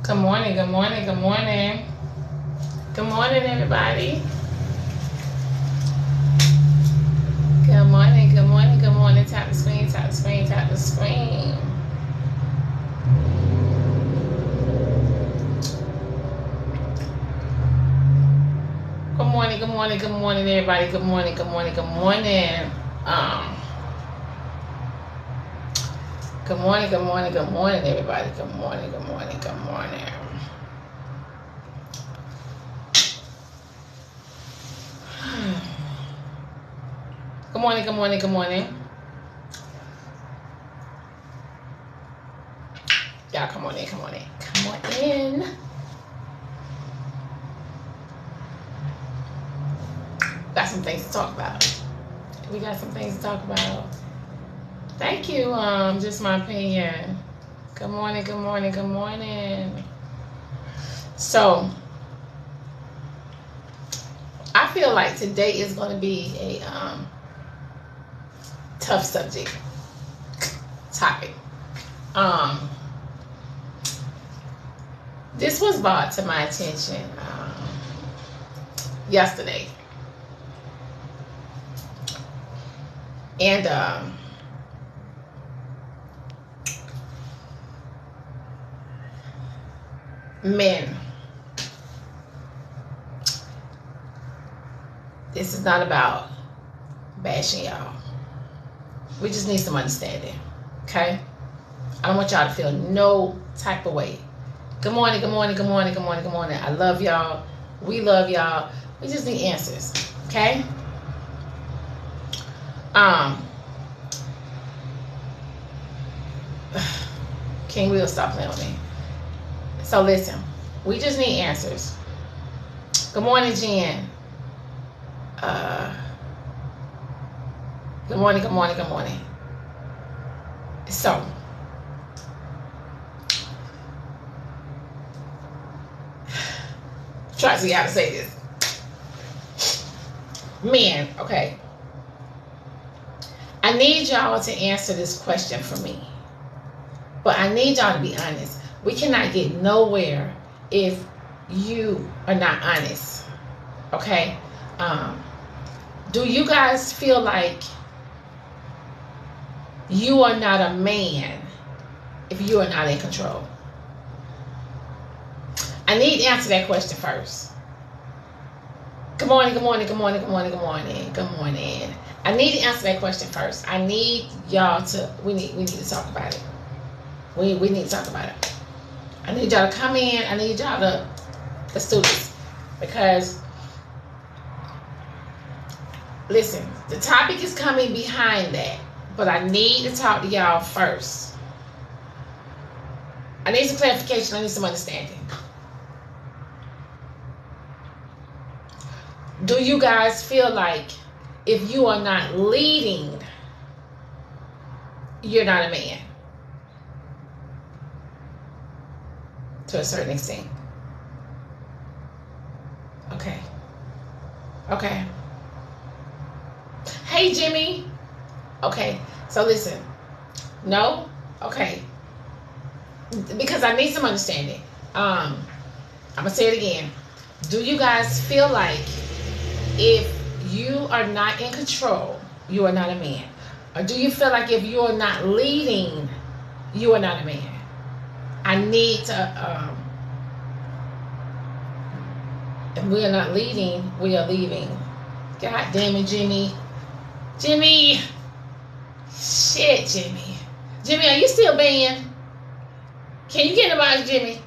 Good morning, good morning, good morning. Good morning, everybody. Good morning, good morning, good morning. Tap the screen, tap the screen, tap the screen. Good morning, good morning, good morning, everybody. Good morning, good morning, good morning. Um, Good morning, good morning, good morning, everybody. Good morning, good morning, good morning. Good morning, good morning, good morning. Y'all come on in, come on in, come on in. Got some things to talk about. We got some things to talk about. Thank you. Just my opinion. Good morning, good morning, good morning. So, I feel like today is going to be a tough subject topic. This was brought to my attention yesterday, and men. This is not about bashing y'all. We just need some understanding, okay? I don't want y'all to feel no type of way. Good morning, good morning, good morning, good morning, good morning. I love y'all. We love y'all. We just need answers, okay? King Will, stop playing with me. So listen, we just need answers. Good morning, Jen. Good morning, good morning, good morning. So, try to see how to say this. Men, okay. I need y'all to answer this question for me. But I need y'all to be honest. We cannot get nowhere if you are not honest. Okay? Do you guys feel like you are not a man if you are not in control? I need to answer that question first. Good morning, good morning, good morning, good morning, good morning, good morning. I need to answer that question first. I need y'all to, we need to talk about it. We need to talk about it. I need y'all to come in. I need y'all to, let's do this. Because, listen, the topic is coming behind that. But I need to talk to y'all first. I need some clarification. I need some understanding. Do you guys feel like if you are not leading, you're not a man? To a certain extent. Okay. Okay. Hey, Jimmy. Okay. So listen. No? Okay. Because I need some understanding. I'm going to say it again. Do you guys feel like if you are not in control, you are not a man? Or do you feel like if you are not leading, you are not a man? I need to, if we are not leading, we are leaving. God damn it, Jimmy. Jimmy. Shit, Jimmy. Jimmy, are you still banned? Can you get in the box, Jimmy?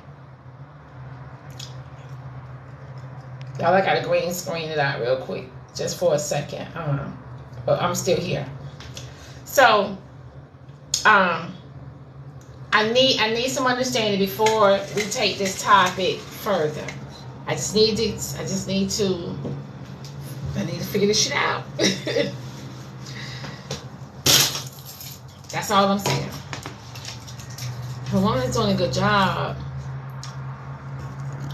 Y'all, I gotta green screen it out real quick, just for a second. But I'm still here. So, I need some understanding before we take this topic further. I need to figure this shit out. That's all I'm saying. The woman's doing a good job.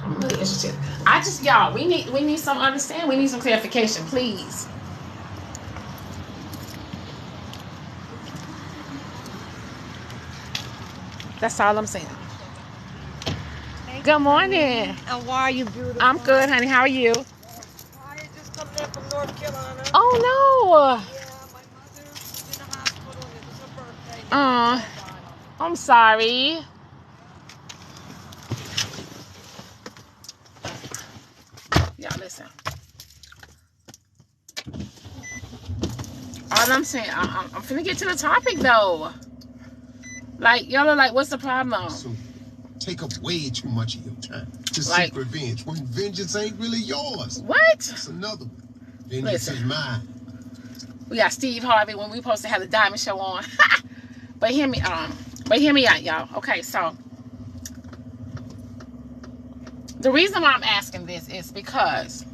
I'm really interested. Y'all, we need some understanding. We need some clarification, please. That's all I'm saying. Good morning. How are you, beautiful? I'm good, honey. How are you? I just coming in from North Carolina. Oh Yeah, my mother was in the hospital and it was her birthday. no. I'm sorry. Y'all listen. All I'm saying, I'm finna get to the topic though. Like y'all are like, what's the problem? So take up way too much of your time to Like- seek revenge when vengeance ain't really yours. What? It's another one. Vengeance is mine. We got Steve Harvey when we supposed to have the Diamond Show on. But hear me out, y'all. Okay, so the reason why I'm asking this is because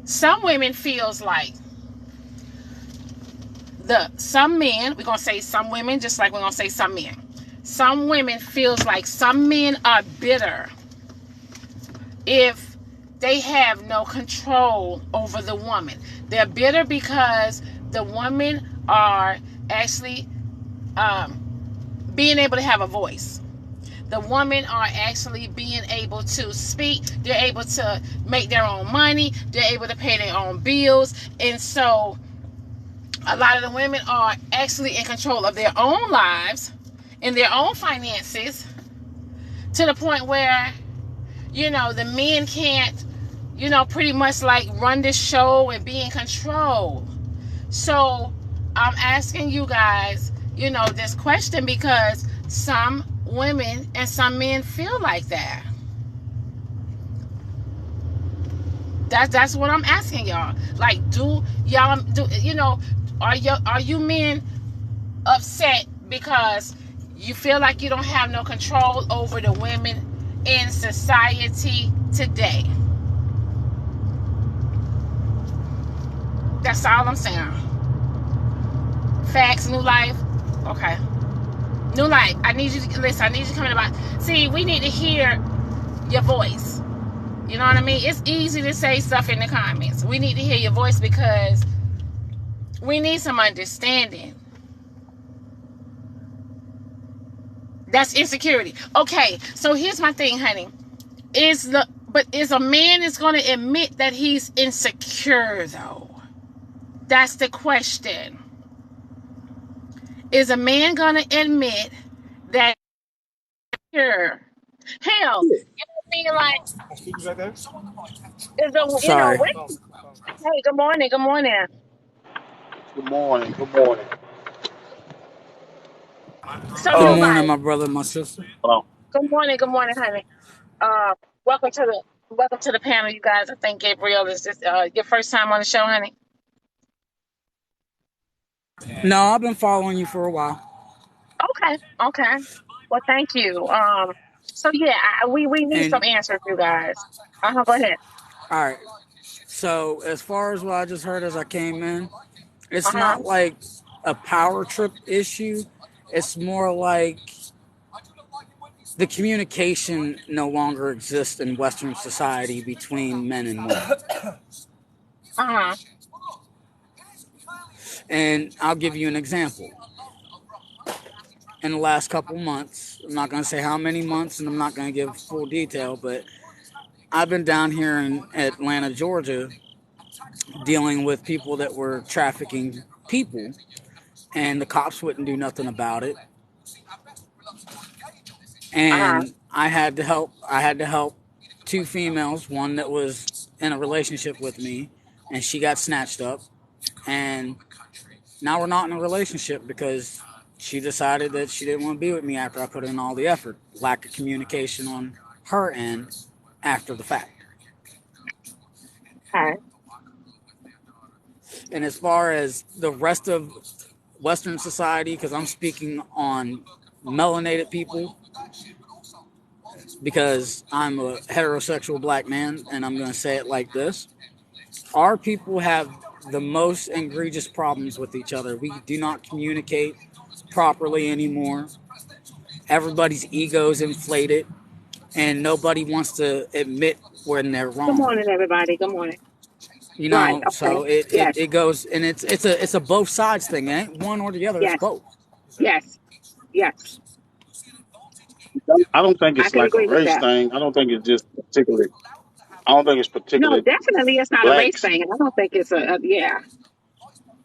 some women feels like some men, we're gonna say some women, just like we're gonna say some men. Some women feels like some men are bitter if they have no control over the woman. They're bitter because the women are actually being able to have a voice. The women are actually being able to speak. They're able to make their own money. They're able to pay their own bills. And so a lot of the women are actually in control of their own lives and their own finances to the point where, the men can't, pretty much like run this show and be in control. So I'm asking you guys, this question because some women and some men feel like that. That's what I'm asking y'all. Like, are you men upset because you feel like you don't have no control over the women in society today? That's all I'm saying. Facts, New Life. Okay. New Life, I need you to listen. I need you to come in about. See, we need to hear your voice. You know what I mean? It's easy to say stuff in the comments. We need to hear your voice because we need some understanding. That's insecurity. Okay, so here's my thing, honey. Is a man is going to admit that he's insecure though? That's the question. Is a man going to admit that he's insecure? Hell, you know what I mean? Like, is a Sorry. hey, good morning, good morning. Good morning. Good morning. So Good new Oh, morning, life. my brother and my sister. hold Good morning, honey. Uh, welcome to the panel, you guys. I think Gabriel is just your first time on the show, honey. No, I've been following you for a while. Okay. Well, thank you. So yeah, we need And some answers, you guys. Go ahead. all right. So as far as what I just heard as I came in, Uh it's huh. not like a power trip issue. It's more like the communication no longer exists in Western society between men and women. Uh huh. And I'll give you an example. In the last couple months, I'm not going to say how many months, and I'm not going to give full detail, but I've been down here in Atlanta, Georgia, dealing with people that were trafficking people, and the cops wouldn't do nothing about it. Uh huh. And I had to help. Two females, one that was in a relationship with me, and she got snatched up. And now we're not in a relationship because she decided that she didn't want to be with me after I put in all the effort. Lack of communication on her end after the fact. Okay. And as far as the rest of Western society, because I'm speaking on melanated people, because I'm a heterosexual black man, and I'm going to say it like this. Our people have the most egregious problems with each other. We do not communicate properly anymore. Everybody's egos inflated, and nobody wants to admit when they're Good wrong. morning, everybody. Good morning. You Right. know, Okay. so it, Yes. it, it goes, and it's a both sides thing. It ain't one or the other. It's Yes. both. Yes. Yes. I don't think I it's can like a agree with race that. thing. I don't think it's just particularly. I don't think it's No, particularly definitely it's not a race blacks. thing. I don't think it's yeah.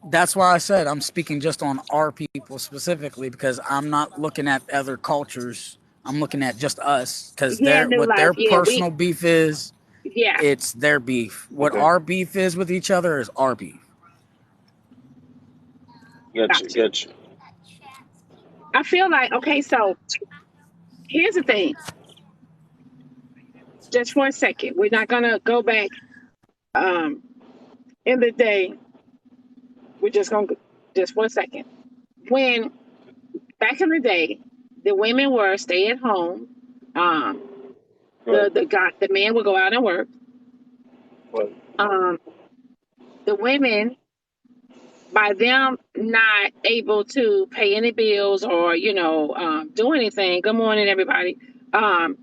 That's why I said I'm speaking just on our people specifically because I'm not looking at other cultures. I'm looking at just us because Yeah, their New what Life. their Yeah, we personal beef is, yeah. it's their beef. What Okay, our beef is with each other is our beef. get you, Got you. get you. I feel like okay, so here's the thing. Just for a second, we're not gonna go back um in the day. We're just gonna just for a second. When back in the day, the women were stay at home. Um, Right, the man would go out and work. right, Um, the women, by them not able to pay any bills or do anything. Good morning, everybody. Um,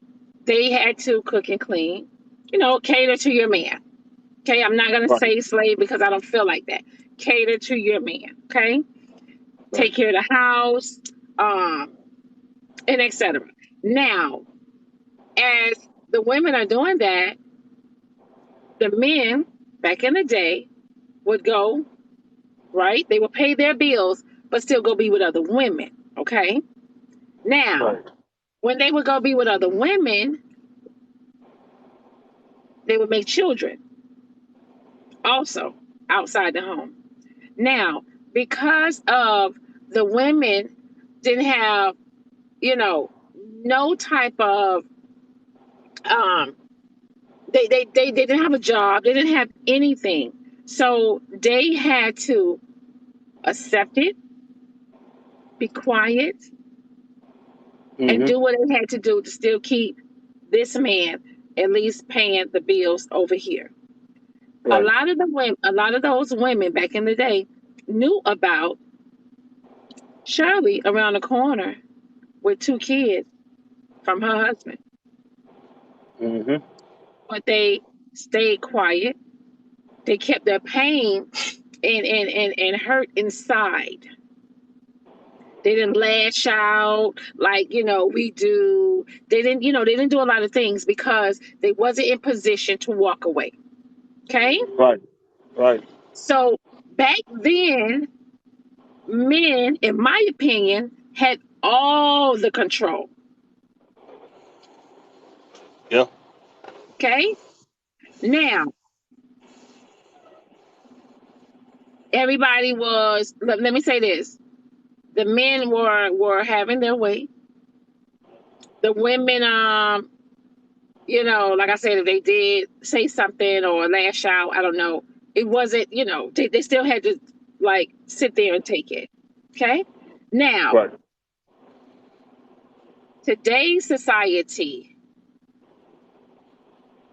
they had to cook and clean. Cater to your man. Okay, I'm not gonna right, say slave because I don't feel like that. Cater to your man. Okay, right, take care of the house, um, and etc. Now, as the women are doing that, the men back in the day would go, right? They would pay their bills, but still go be with other women. Okay. Now, right, when they would go be with other women, they would make children also outside the home. Now, because of the women didn't have, you know, no type of um they didn't have a job, they didn't have anything. So they had to accept it, be quiet, and mm-hmm, do what they had to do to still keep this man at least paying the bills over here. right, A lot of those women back in the day knew about Shirley around the corner with two kids from her husband, mm-hmm, but they stayed quiet. They kept their pain and hurt inside. They didn't lash out like we do. They didn't do a lot of things because they wasn't in position to walk away. Okay, right, right, so back then, men, in my opinion, had all the control. yeah, Okay, now everybody was. Let me say this: the men were having their way. The women, like I said, if they did say something or lash out, I don't know. It wasn't, they still had to like sit there and take it. Okay. Now, right, today's society,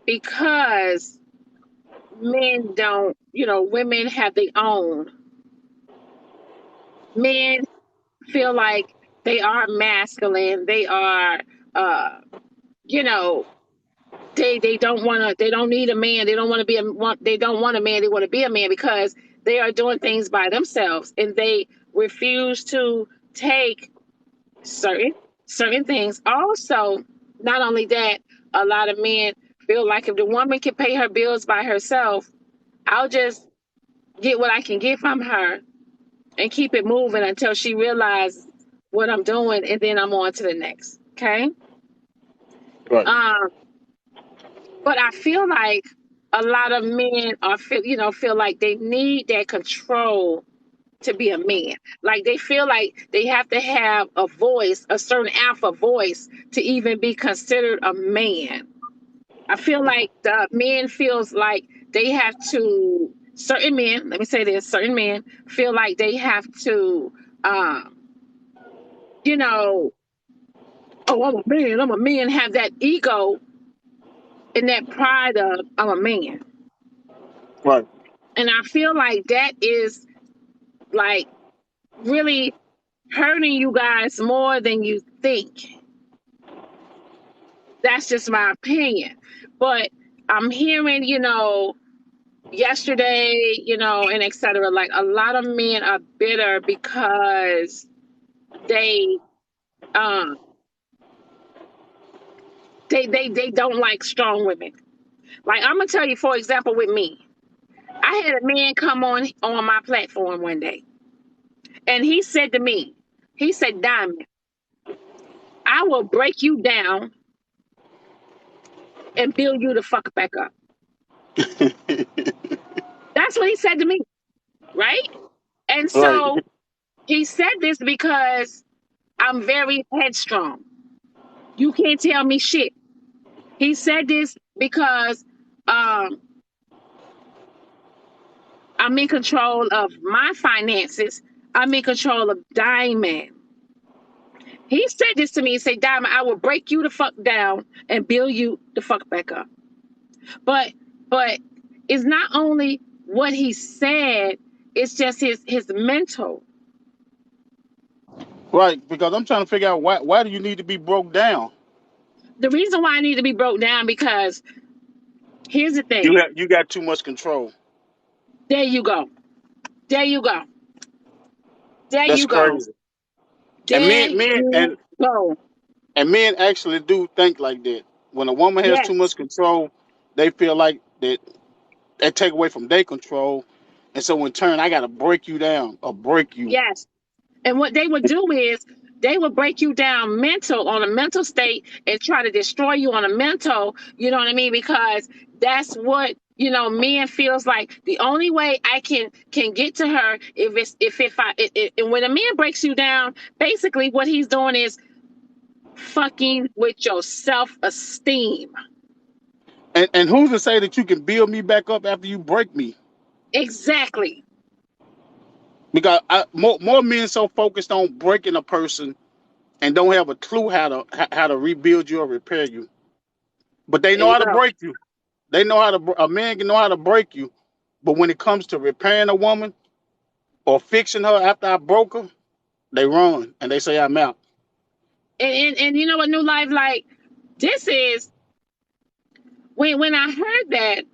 because men don't, women have their own, men feel like they are masculine. They are, uh, you know, they don't want to, they don't need a man. They don't want to be they don't want a man. They want to be a man because they are doing things by themselves and they refuse to take certain certain things. Also, not only that, a lot of men feel like if the woman can pay her bills by herself, I'll just get what I can get from her and keep it moving until she realizes what I'm doing, and then I'm on to the next. Okay. right, Um, but I feel like a lot of men feel like they need that control to be a man. Like they feel like they have to have a voice, a certain alpha voice to even be considered a man. I feel like the men feels like they have to certain men, let me say this, certain men feel like they have to um, you know, oh I'm a man, have that ego and that pride of I'm a man. right. And I feel like that is like really hurting you guys more than you think. That's just my opinion. But I'm hearing, yesterday, and etc. Like a lot of men are bitter because they um They don't like strong women. Like I'm gonna tell you, for example, with me, I had a man come on my platform one day, and he said to me, he said, "Diamond, I will break you down and build you the fuck back up." That's what he said to me, right? And Right. so he said this because I'm very headstrong. You can't tell me shit. He said this because um, I'm in control of my finances. I'm in control of Diamond. He said this to me. He said, "Diamond, I will break you the fuck down and build you the fuck back up." But but it's not only what he said, it's just his mental. Right. Because I'm trying to figure out why do you need to be broke down? The reason why I need to be broke down because here's the thing. You got too much control. There you go. There you go. There That's you go. crazy. And There you go. men actually do think like that. When a woman has too Yes. much control, they feel like that take away from their control, and so in turn, I got to break you down or break you. Yes. And what they would do is they would break you down mental on a mental state and try to destroy you on a mental, you know what I mean? Because that's what, men feels like the only way I can get to her and when a man breaks you down, basically what he's doing is fucking with your self-esteem. And who's to say that you can build me back up after you break me? Exactly. Because more men so focused on breaking a person and don't have a clue how to rebuild you or repair you. But they There know you how to go. break you. They know how to. A man can know how to break you, but when it comes to repairing a woman or fixing her after I broke her, they run and they say I'm out. And you know what, New Life, like this is when I heard that,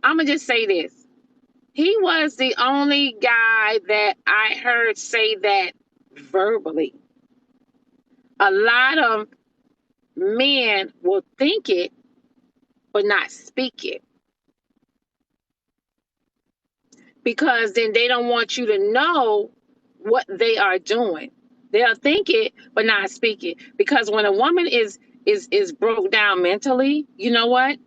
I'm gonna just say this. He was the only guy that I heard say that verbally. A lot of men will think it, but not speak it because then they don't want you to know what they are doing. They'll think it, but not speak it. Because when a woman is broke down mentally, you know what?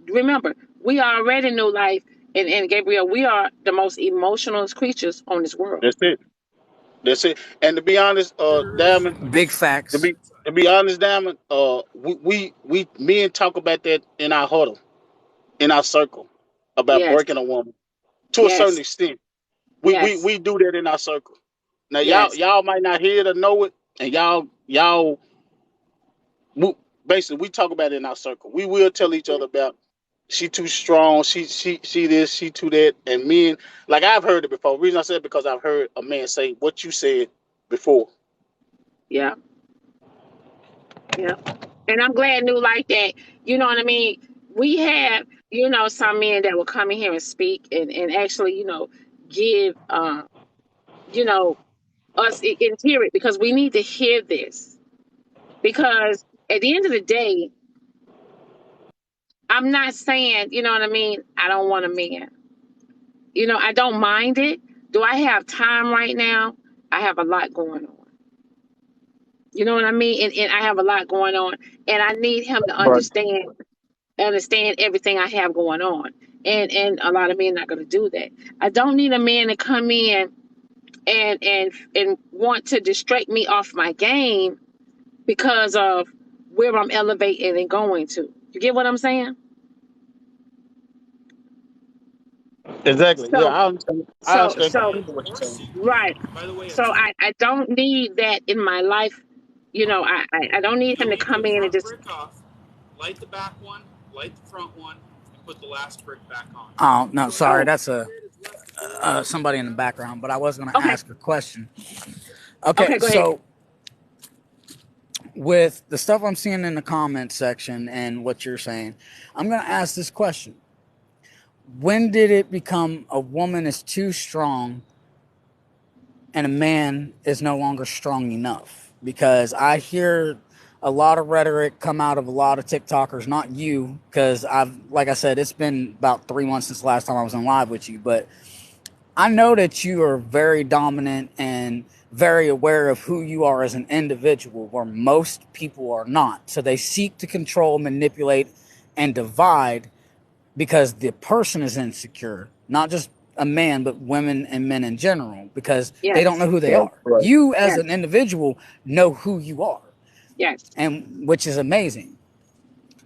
Remember, we already know life, and Gabriel, we are the most emotional creatures on this world. That's it. That's it. And to be honest, Diamond, Big to facts. be honest, Diamond, we men talk about that in our huddle, in our circle, about Yes, breaking a woman to a certain yes, extent. yes, We do that in our circle. Now yes, y'all might not hear it or know it, and we, basically we talk about it in our circle. We will tell each other about she too strong, she this, she too that, and men like I've heard it before. The reason I said it because I've heard a man say what you said before. yeah, yeah. And I'm glad New like that. You know what I mean? We have, some men that will come in here and speak and actually, give, you know, and hear it because we need to hear this. Because at the end of the day, I'm not saying, you know what I mean? I don't want a man. I don't mind it. Do I have time right now? I have a lot going on. You know what I mean? And I have a lot going on. And I need him to Right. understand everything I have going on. And a lot of men not gonna do that. I don't need a man to come in and want to distract me off my game because of where I'm elevating and going to. You get what I'm saying? Exactly. Yeah, So I so understand so completely what you're saying. right. By the way, So I don't need that in my life. I don't need when him you to take the come in and front just brick off, light the back one, light the front one, and put the last brick back on. Oh no, So as sorry, oh, you that's see where it is left over, somebody in the background. But I was going to okay. ask a question. Okay, Okay, go ahead. so with the stuff I'm seeing in the comment section and what you're saying, I'm going to ask this question: when did it become a woman is too strong and a man is no longer strong enough? Because I hear a lot of rhetoric come out of a lot of TikTokers, not you, because like I said, it's been about 3 months since the last time I was on live with you, but I know that you are very dominant and very aware of who you are as an individual, where most people are not. So they seek to control, manipulate, and divide because the person is insecure, not just a man, but women and men in general, because they don't Yes. know who they Right. are. Right. You as Yes. an individual know who you are, Yes. and which is amazing.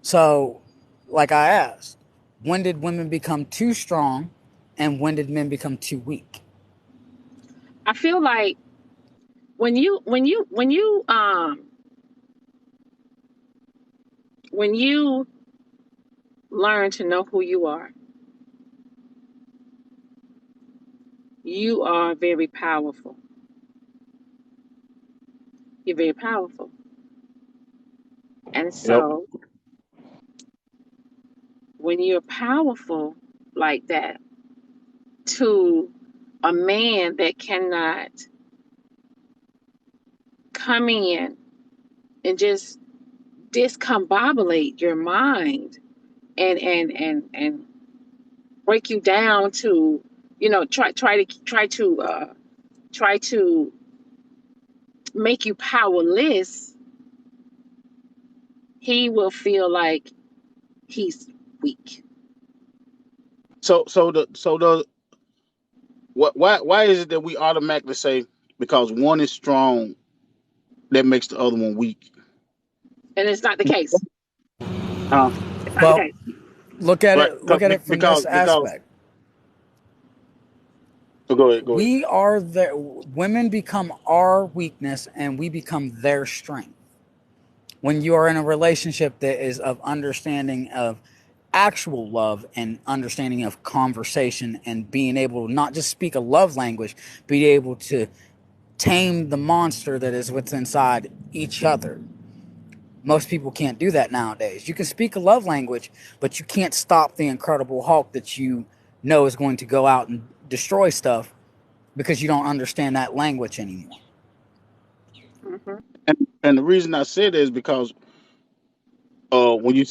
So, like I asked, when did women become too strong and when did men become too weak? I feel like when you learn to know who you are very powerful. You're very powerful. And Yep. so when you're powerful like that to a man that cannot come in and just discombobulate your mind and break you down to, try to make you powerless, he will feel like he's weak. So the why is it that we automatically say because one is strong that makes the other one weak? And it's not the case. Uh, It's not the Well, case. look at right. it from this aspect. Oh, go ahead. Go ahead. We are their women become our weakness and we become their strength. When you are in a relationship that is of understanding of actual love and understanding of conversation and being able to not just speak a love language, be able to tame the monster that is what's inside each other. Most people can't do that nowadays. You can speak a love language, but you can't stop the Incredible Hulk that you know is going to go out and destroy stuff because you don't understand that language anymore. Hmm. And the reason I said that is because when you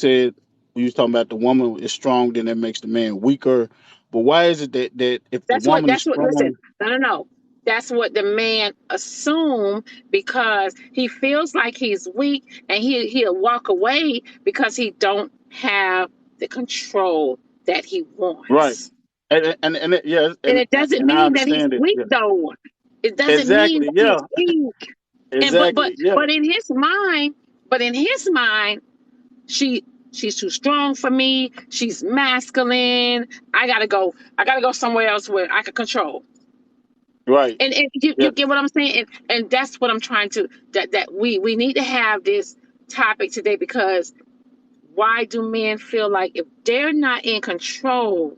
was talking about the woman is strong, then that makes the man weaker. But why is it that if the woman is Listen, strong, no. That's what the man assume because he feels like he's weak and he'll walk away because he don't have the control that he right? wants. Yeah, And it doesn't and I mean that he's understand it. weak Yeah. though. It doesn't mean Exactly. that Yeah. he's weak. And Exactly. Yeah. but in his mind, she's too strong for me. She's masculine. I gotta go somewhere else where I can control. Right. And you, Yeah. you get what I'm saying? And that's what I'm trying to that we need to have this topic today because why do men feel like if they're not in control,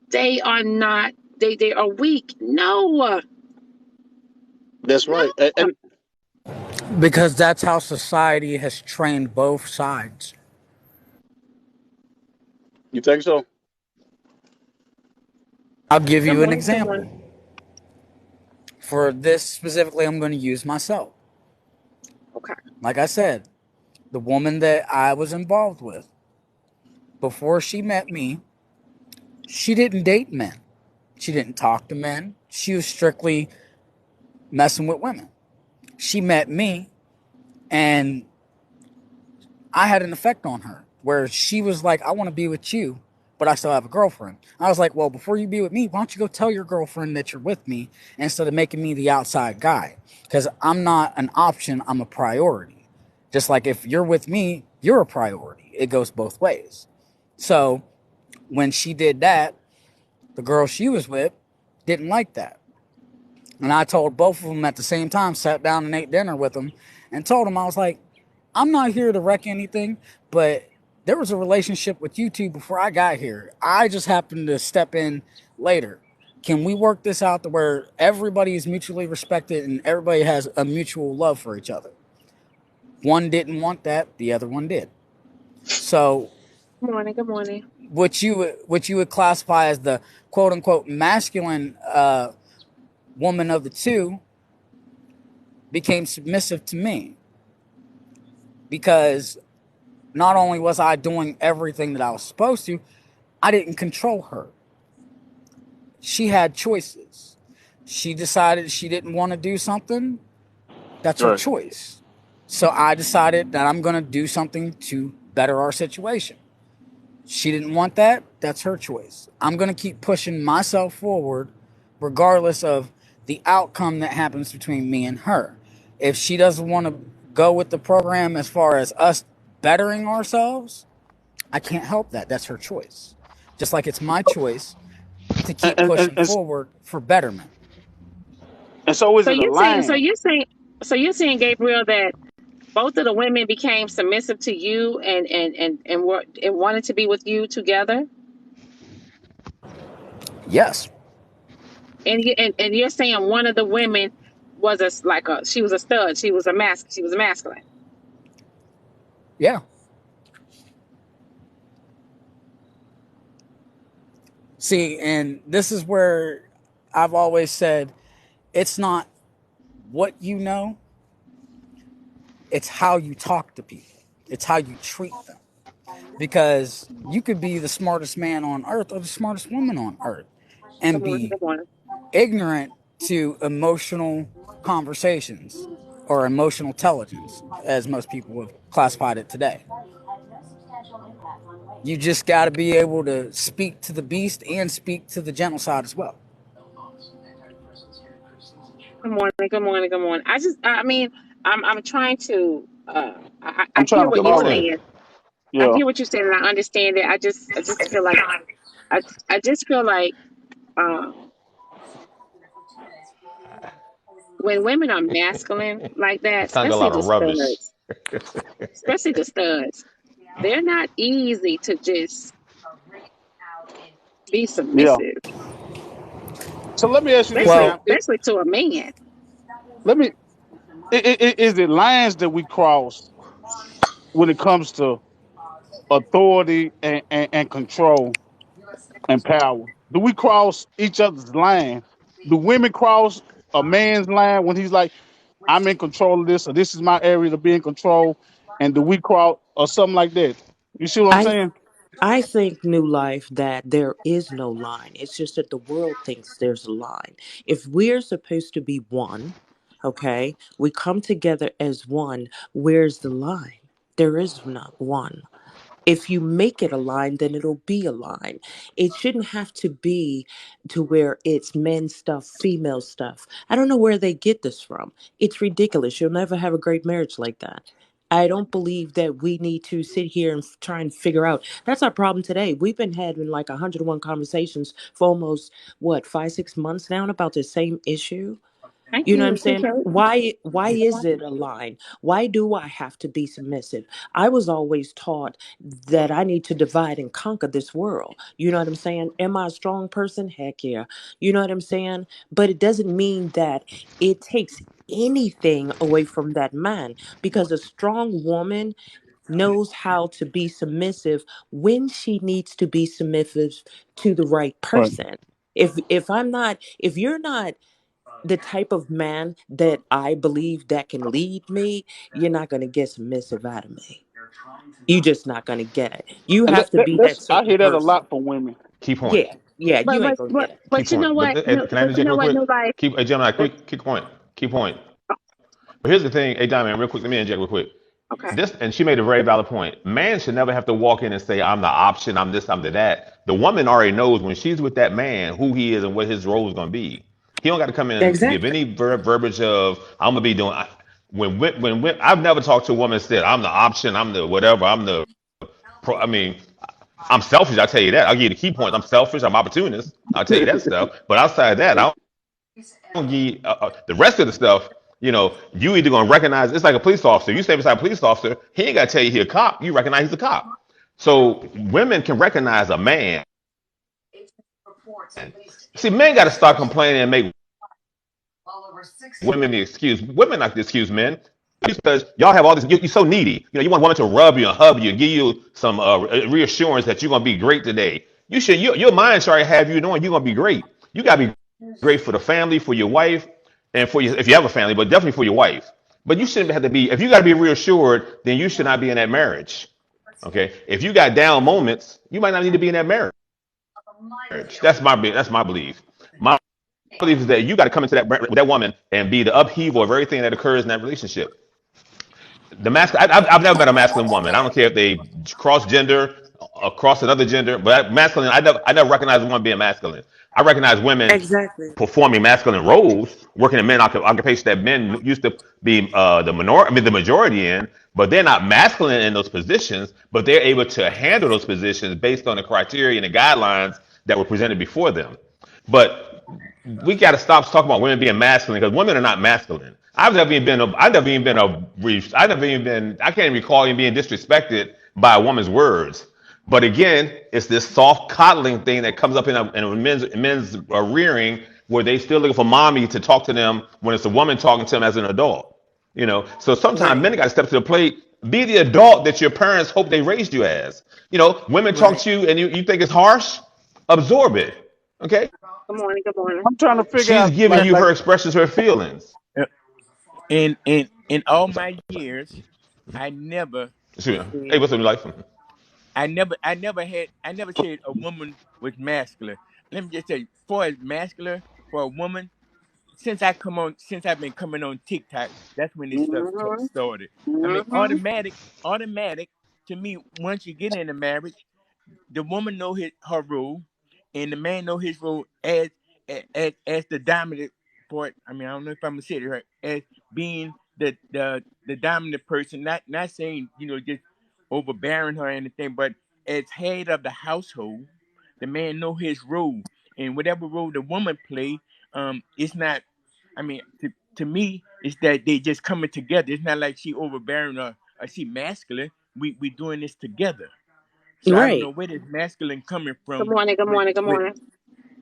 they are not they are weak? No. That's No. right. And Because that's how society has trained both sides. you think so? I'll give Good you an morning, good morning. example. For this specifically, I'm going to use myself. Okay. Like I said, the woman that I was involved with, before she met me, she didn't date men. She didn't talk to men. She was strictly messing with women. She met me, and I had an effect on her where she was like, I want to be with you, but I still have a girlfriend. I was like, well, before you be with me, why don't you go tell your girlfriend that you're with me instead of making me the outside guy? Because I'm not an option, I'm a priority. Just like if you're with me, you're a priority. It goes both ways. So when she did that, the girl she was with didn't like that. And I told both of them at the same time, sat down and ate dinner with them, and told them, I was like, I'm not here to wreck anything, but there was a relationship with you two before I got here. I just happened to step in later. Can we work this out to where everybody is mutually respected and everybody has a mutual love for each other? One didn't want that, the other one did. So Good morning, good morning. what you would classify as the quote unquote masculine woman of the two became submissive to me. because not only was I doing everything that I was supposed to, I didn't control her. She had choices. She decided she didn't want to do something. That's her Right. choice. So I decided that I'm going to do something to better our situation. She didn't want that. That's her choice. I'm going to keep pushing myself forward regardless of the outcome that happens between me and her. If she doesn't want to go with the program as far as us bettering ourselves, I can't help that. That's her choice. Just like it's my choice to And keep and, and, pushing and forward for betterment. so is So it a you're saying, line? you're saying, Gabriel, that both of the women became submissive to you and wanted to be with you together. Yes. And you're saying one of the women was she was a stud. She was masculine. Yeah. See, and this is where I've always said it's not what you know, it's how you talk to people, it's how you treat them. Because you could be the smartest man on earth or the smartest woman on earth and Good morning. be Good morning. ignorant to emotional conversations or emotional intelligence, as most people have classified it today. You just got to be able to speak to the beast and speak to the gentle side as well. Good morning. Good morning. Good morning. I mean, I'm trying to. I'm I trying hear to Good what you're follow. morning. saying. I Yeah. hear what you're saying, and I understand it. I just feel like I just feel like um, when women are masculine like that, It sounds like a lot of rubbish. especially the studs, they're not easy to just be Yeah. submissive, So let me ask you this, especially Well, Sam. especially to a man. Let me. Is it lines that we cross when it comes to authority and control and power? Do we cross each other's line? Do women cross a man's line when he's like, "I'm in control of this," or "This is my area to be in control"? And do we cross or something like that? You see what I'm I saying? I think New Life that there is no line. It's just that the world thinks there's a line. If we're supposed to be one, okay, we come together as one, where's the line? There is not one. If you make it a line, then it'll be a line. It shouldn't have to be to where it's men stuff, female stuff. I don't know where they get this from. It's ridiculous. You'll never have a great marriage like that. I don't believe that we need to sit here and try and figure out. That's our problem today. We've been having like 101 conversations for almost, what, 5, 6 months now about the same issue. Thank You know what I'm you. saying? Why is it a line? Why do I have to be submissive? I was always taught that I need to divide and conquer this world. You know what I'm saying? Am I a strong person? Heck yeah. You know what I'm saying? But it doesn't mean that it takes anything away from that man, because a strong woman knows how to be submissive when she needs to be submissive to the right Right. person. If you're not the type of man that I believe that can lead me, you're not going to get submissive out of me. You're just not going to get it. You And have to be that that's I certain hear that a person. lot from women. Key point. Yeah, yeah, But you ain't going to get it. Key but you know point. But what? No, can I but you interject know real what? quick? No life. Keep, hey, Gemini, quick, key point. Key point. But here's the thing, hey, Diamond, real quick. Let me interject real quick. Okay. This, and she made a very valid point. Man should never have to walk in and say, "I'm the option. I'm this. I'm the that." The woman already knows when she's with that man who he is and what his role is going to be. He don't got to come in and give Exactly. any verbiage of "I'm gonna be doing." When I've never talked to a woman that said, "I'm the option. I'm the whatever. I'm the pro." I mean, I'm selfish. I'll tell you that. I'll give you the key points. I'm selfish. I'm opportunist. I'll tell you that stuff. But outside of that, I don't give the rest of the stuff. You know, you either gonna recognize it's like a police officer. You stay beside a police officer, he ain't gotta tell you he a cop. You recognize he's a cop. So women can recognize a man. See, men got to start complaining and make women the excuse. Women like to excuse men because y'all have all this. You're so needy. You know, you want women to rub you and hug you and give you some reassurance that you're gonna be great today. You should. Your mind should already have you knowing you're gonna be great. You gotta be great for the family, for your wife, and for your if you have a family, but definitely for your wife. But you shouldn't have to be. If you got to be reassured, then you should not be in that marriage. Okay. If you got down moments, you might not need to be in that marriage. That's my belief. My belief is that you got to come into that woman and be the upheaval of everything that occurs in that relationship. The masculine. I've never met a masculine woman. I don't care if they cross gender, across another gender, but masculine. I never recognize a woman being masculine. I recognize women Exactly. performing masculine roles, working in men occupations that men used to be the majority in, but they're not masculine in those positions, but they're able to handle those positions based on the criteria and the guidelines that were presented before them. But we got to stop talking about women being masculine because women are not masculine. I can't even recall even being disrespected by a woman's words. But again, it's this soft coddling thing that comes up in men's rearing where they still looking for mommy to talk to them when it's a woman talking to them as an adult. So sometimes Right. men got to step to the plate, be the adult that your parents hope they raised you as. Women talk Right. to you and you think it's harsh, absorb it. Okay? Good morning. Good morning. I'm trying to figure She's out giving like you her expressions, her feelings. Uh, in all my years, I never Shoot. Hey, said what's up, life? I never said a woman was masculine. Let me just say, for as masculine for a woman, since I've been coming on TikTok, that's when this stuff Mm-hmm. started. I mean, Mm-hmm. automatic to me. Once you get in a marriage, the woman know her role, and the man know his role as the dominant part. I mean, I don't know if I'm gonna say it right, as being the dominant person. Not saying just overbearing her or anything, but as head of the household, the man know his role, and whatever role the woman play, it's not. I mean, to me, it's that they just coming together. It's not like she overbearing or she masculine. We doing this together. So I don't know Right. where this masculine coming Good from morning. Good with morning. Good with morning.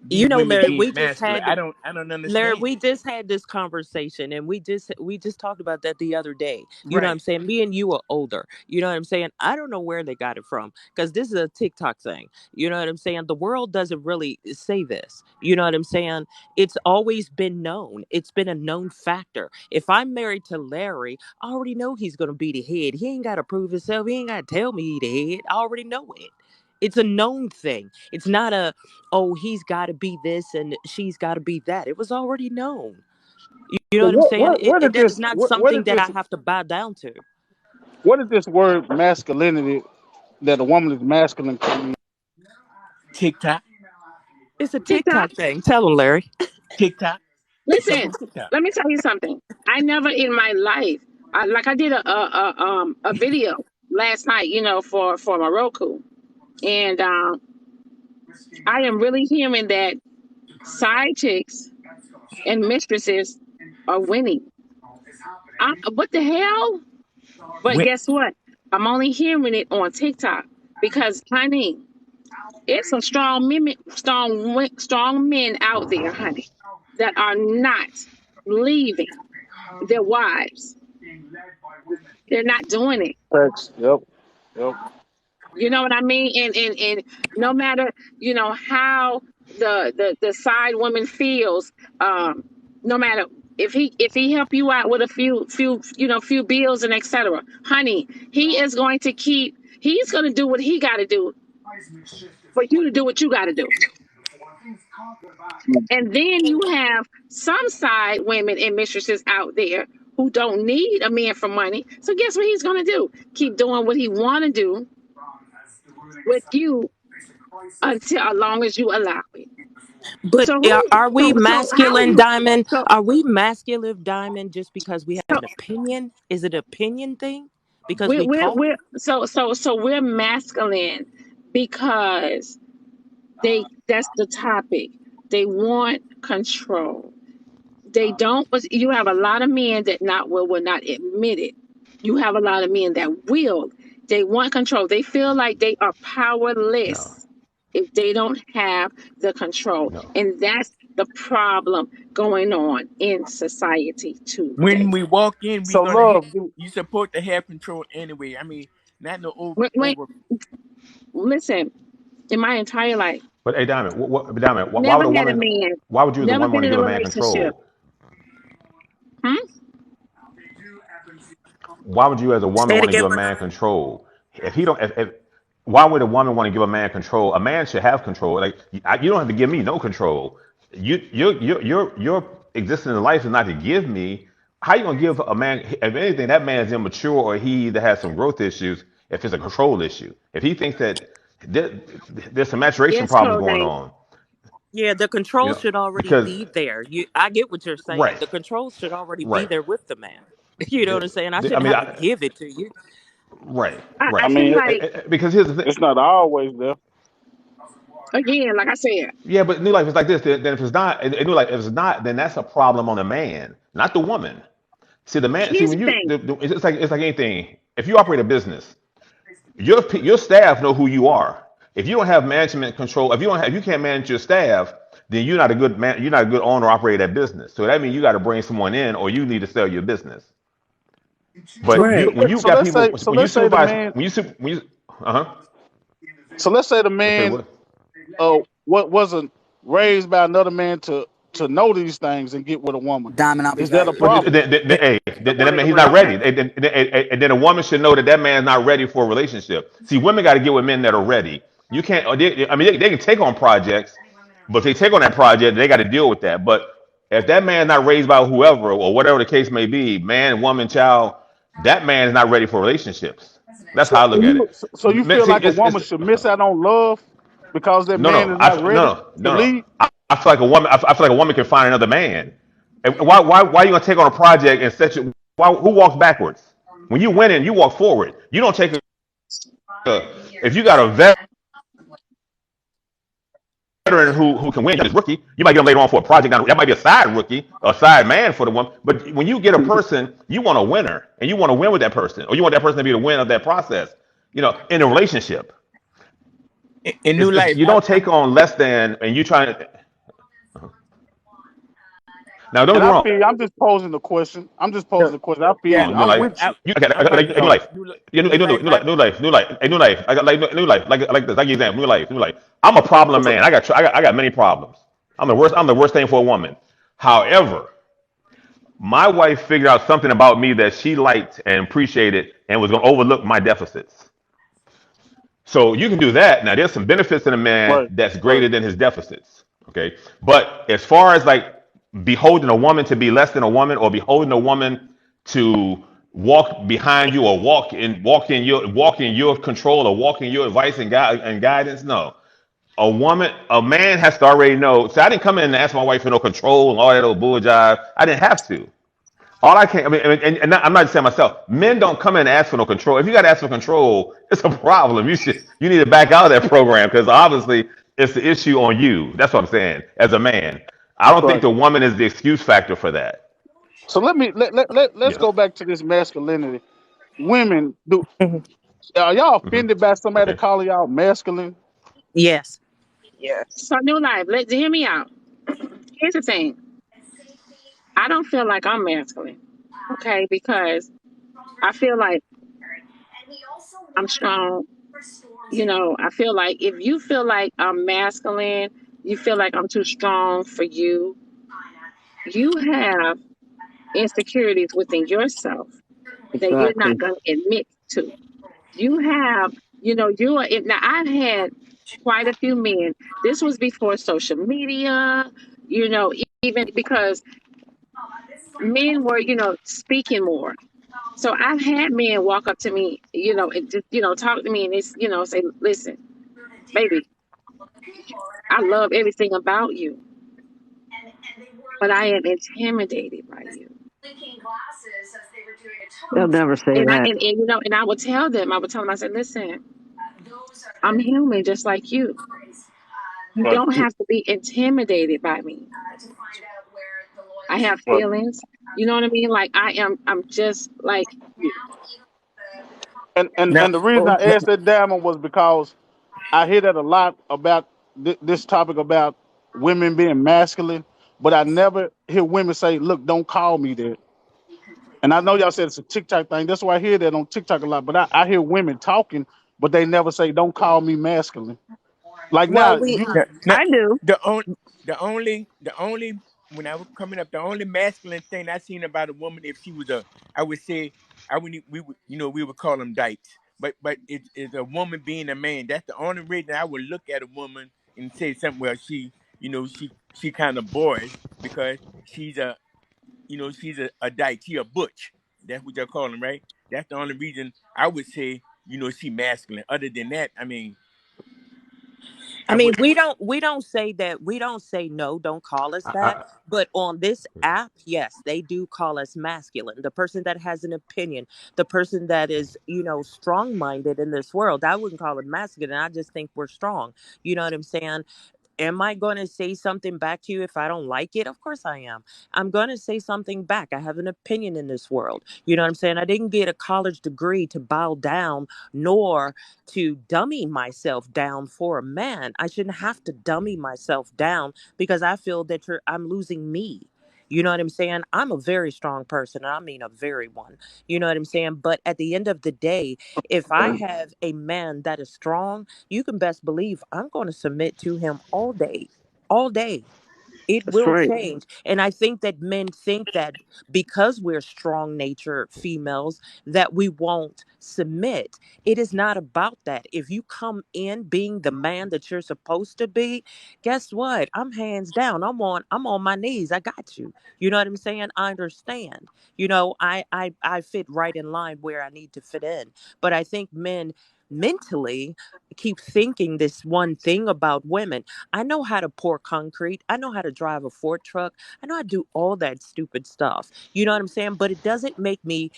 these You know, women Larry, being we just masculine. had I don't Larry, understand we it. just had this conversation and we just talked about that the other day. You know what I'm Right. saying? Me and you are older. You know what I'm saying? I don't know where they got it from because this is a TikTok thing. You know what I'm saying? The world doesn't really say this. You know what I'm saying? It's always been known. It's been a known factor. If I'm married to Larry, I already know he's gonna be the head. He ain't gotta prove himself. He ain't gotta tell me he the head. I already know it. It's a known thing. It's not a, oh, he's got to be this and she's got to be that. It was already known. You know so what I'm saying? what is It's this? not What something is that I this? have to bow down to. What is this word masculinity that a woman is masculine? TikTok, It's a TikTok. TikTok thing. Tell him, Larry. TikTok. It come Listen, from TikTok. let me tell you something. I never in my life, I did a video last night, for my Roku, and I am really hearing that side chicks and mistresses are winning. What the hell? But When guess what? I'm only hearing it on TikTok because, honey, it's some strong men out there, honey, that are not leaving their wives. They're not doing it. Facts. Yep. Yep. You know what I mean? And no matter how the side woman feels, no matter if he help you out with a few bills and etc. Honey, he's going to do what he got to do for you to do what you got to do. And then you have some side women and mistresses out there who don't need a man for money. So guess what he's going to do? Keep doing what he want to do with you until as long as you allow it. But So who? are we So how are masculine, you? Diamond? So Are we masculine, Diamond, just because we have so an opinion? Is it an opinion thing? Because we're we we're, talk? we're so we're masculine because that's the topic. They want control. They don't. You have a lot of men that will not admit it. You have a lot of men that will. They want control. They feel like they are No, powerless if they don't have the control, no. and that's the problem going on in society when today. we walk in, we So gonna love. you supposed to have control anyway. I mean, not no When over. listen, in my entire life, But hey, Diamond, Diamond, why never would a had a woman? man, Why would you as a never woman want been to in give a a man relationship. control? Hmm? Why would you, as a woman, Say it want to give again, a brother. man control? If he don't, if why would a woman want to give a man control? A man should have control. Like you don't have to give me no control. Your existence in life is not to give me. How you gonna give a man? If anything, that man is immature, or he either has some growth issues. If it's a control issue, if he thinks that there, there's some maturation Yes, problems Code going Name. on, Yeah, the you control know, should already because be there. I get what you're saying. right, The control should already be right. there with the man. You know what I'm saying? I I shouldn't mean, have to give it to you. right, I I right. feel mean, like, Because here's the thing. it's not always there. again, like I said, Yeah, but new life is like this. Then if it's not, new life, if it's not, then that's a problem on the man, not the woman. See, the man. See, here's when the thing. it's like anything. If you operate a business, your staff know who you are. If you don't have management control, if you can't manage your staff, then you're not a good man. You're not a good owner or operator of that business. So that means you got to bring someone in, or you need to sell your business. But you, Right. when you So got let's people, say, when you supervise, uh huh. let's say the Okay, man what? what wasn't raised by another man to know these things and get with a woman. Diamond, I'll be Is that back. a But problem? hey, then that man, he's not ready. Okay. And then a woman should know that that man's not ready for a relationship. See, women got to get with men that are ready. You can't. I mean, they can take on projects, but if they take on that project, they got to deal with that. But if that man's not raised by whoever or whatever the case may be, man, woman, child, that man is not ready for relationships. That's how I look at it. So you feel See, like a woman should miss out on love because that no, man no, is not ready to no. lead? I feel like a woman. I feel like a woman can find another man. And why are you gonna take on a project and set you? Who walks backwards? When you win, you walk forward. You don't take if you got a veteran who can win, this rookie, you might get him later on for a project. Now, that might be a side rookie, a side man for the one. But when you get a person, you want a winner, and you want to win with that person, or you want that person to be the winner of that process. In a relationship, In new life, you don't take on less than, and you trying to. Now, don't And get me I wrong. feel I'm just posing the question. I'm just posing the, the question. I feel yeah, you. New I'm life. with you. You okay? I'm about to New say life. new life. New life. Hey, new life. I got new life. Like this. I give you an example. New life. New life. I'm a problem man. I got many problems. I'm the worst. I'm the worst thing for a woman. However, my wife figured out something about me that she liked and appreciated, and was going to overlook my deficits. So you can do that. Now, there's some benefits in a man Right. that's Right. greater than his deficits. Okay. But as far as like beholding a woman to be less than a woman, or beholding a woman to walk behind you, or walk in your control, or walk in your advice and guidance, no. A man has to already know. So I didn't come in and ask my wife for no control and all that old bull jive. I didn't have to. All I can, I mean, I'm not just saying myself. Men don't come in and ask for no control. If you got to ask for control, it's a problem. You need to back out of that program, because obviously it's the issue on you. That's what I'm saying. As a man, I don't think Right. the woman is the excuse factor for that. So let's Yeah. go back to this masculinity. Women, are y'all Hmm. offended by somebody Okay. calling y'all masculine? Yes. So new life. Let's hear me out. Here's the thing. I don't feel like I'm masculine. Okay, because I feel like I'm strong. I feel like if you feel like I'm masculine, you feel like I'm too strong for you, you have insecurities within yourself that you're not Exactly. going to admit to. You have, you are, now I've had quite a few men. This was before social media, even because men were, speaking more. So I've had men walk up to me, and just, talk to me and it's, say, listen, baby, I love everything about you, but I am intimidated by you. They'll never say And I that. and I would tell them, I said, listen, I'm human just like you. You Right. don't have to be intimidated by me. I have Right. feelings. You know what I mean? Like I'm just like you. And Now, the reason I asked that, Diamond, was because I hear that a lot about this topic about women being masculine, but I never hear women say, "Look, don't call me that." And I know y'all said it's a TikTok thing. That's why I hear that on TikTok a lot. But I hear women talking, but they never say, "Don't call me masculine." Like Well, now, we you now, now I do. the only when I was coming up, the only masculine thing I seen about a woman, if she was I would say, I would we would we would call them dykes. But it's a woman being a man. That's the only reason I would look at a woman and say something. Well, she kind of boyish because she's she's a dyke. She a butch. That's what they're calling, right? That's the only reason I would say she masculine. Other than that, I mean, I I mean, would. we don't say that. We don't say no, don't call us that. I, But on this app, yes, they do call us masculine. The person that has an opinion, the person that is, strong-minded in this world, I wouldn't call it masculine. I just think we're strong. You know what I'm saying? Am I going to say something back to you if I don't like it? Of course I am. I'm going to say something back. I have an opinion in this world. You know what I'm saying? I didn't get a college degree to bow down nor to dummy myself down for a man. I shouldn't have to dummy myself down because I feel that I'm losing me. You know what I'm saying? I'm a very strong person, and I mean a very one. You know what I'm saying? But at the end of the day, if I have a man that is strong, you can best believe I'm going to submit to him all day, all day. It That's will right. change. And I think that men think that because we're strong natured females, that we won't submit. It is not about that. If you come in being the man that you're supposed to be, guess what? I'm hands down. I'm on my knees. I got you. You know what I'm saying? I understand. I fit right in line where I need to fit in. But I think men mentally keep thinking this one thing about women. I know how to pour concrete. I know how to drive a Ford truck. I know how to do all that stupid stuff. You know what I'm saying? But it doesn't make me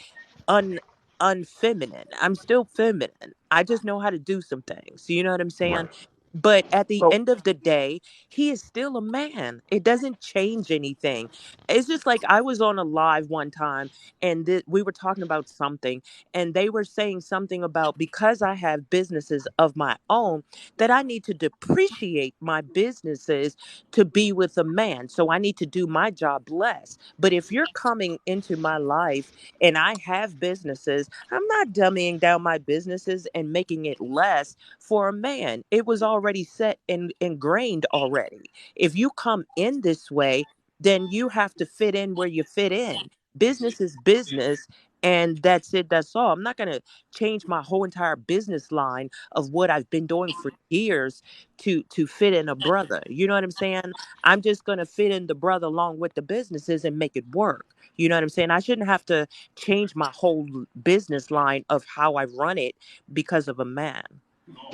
un unfeminine. I'm still feminine. I just know how to do some things. You know what I'm right. saying? But at the So end of the day, he is still a man. It doesn't change anything. It's just like I was on a live one time and we were talking about something and they were saying something about because I have businesses of my own that I need to depreciate my businesses to be with a man. So I need to do my job less. But if you're coming into my life and I have businesses, I'm not dummying down my businesses and making it less for a man. It was already set and ingrained already. If you come in this way, then you have to fit in where you fit in. Business is business. And that's it. That's all. I'm not going to change my whole entire business line of what I've been doing for years to fit in a brother. You know what I'm saying? I'm just going to fit in the brother along with the businesses and make it work. You know what I'm saying? I shouldn't have to change my whole business line of how I run it because of a man.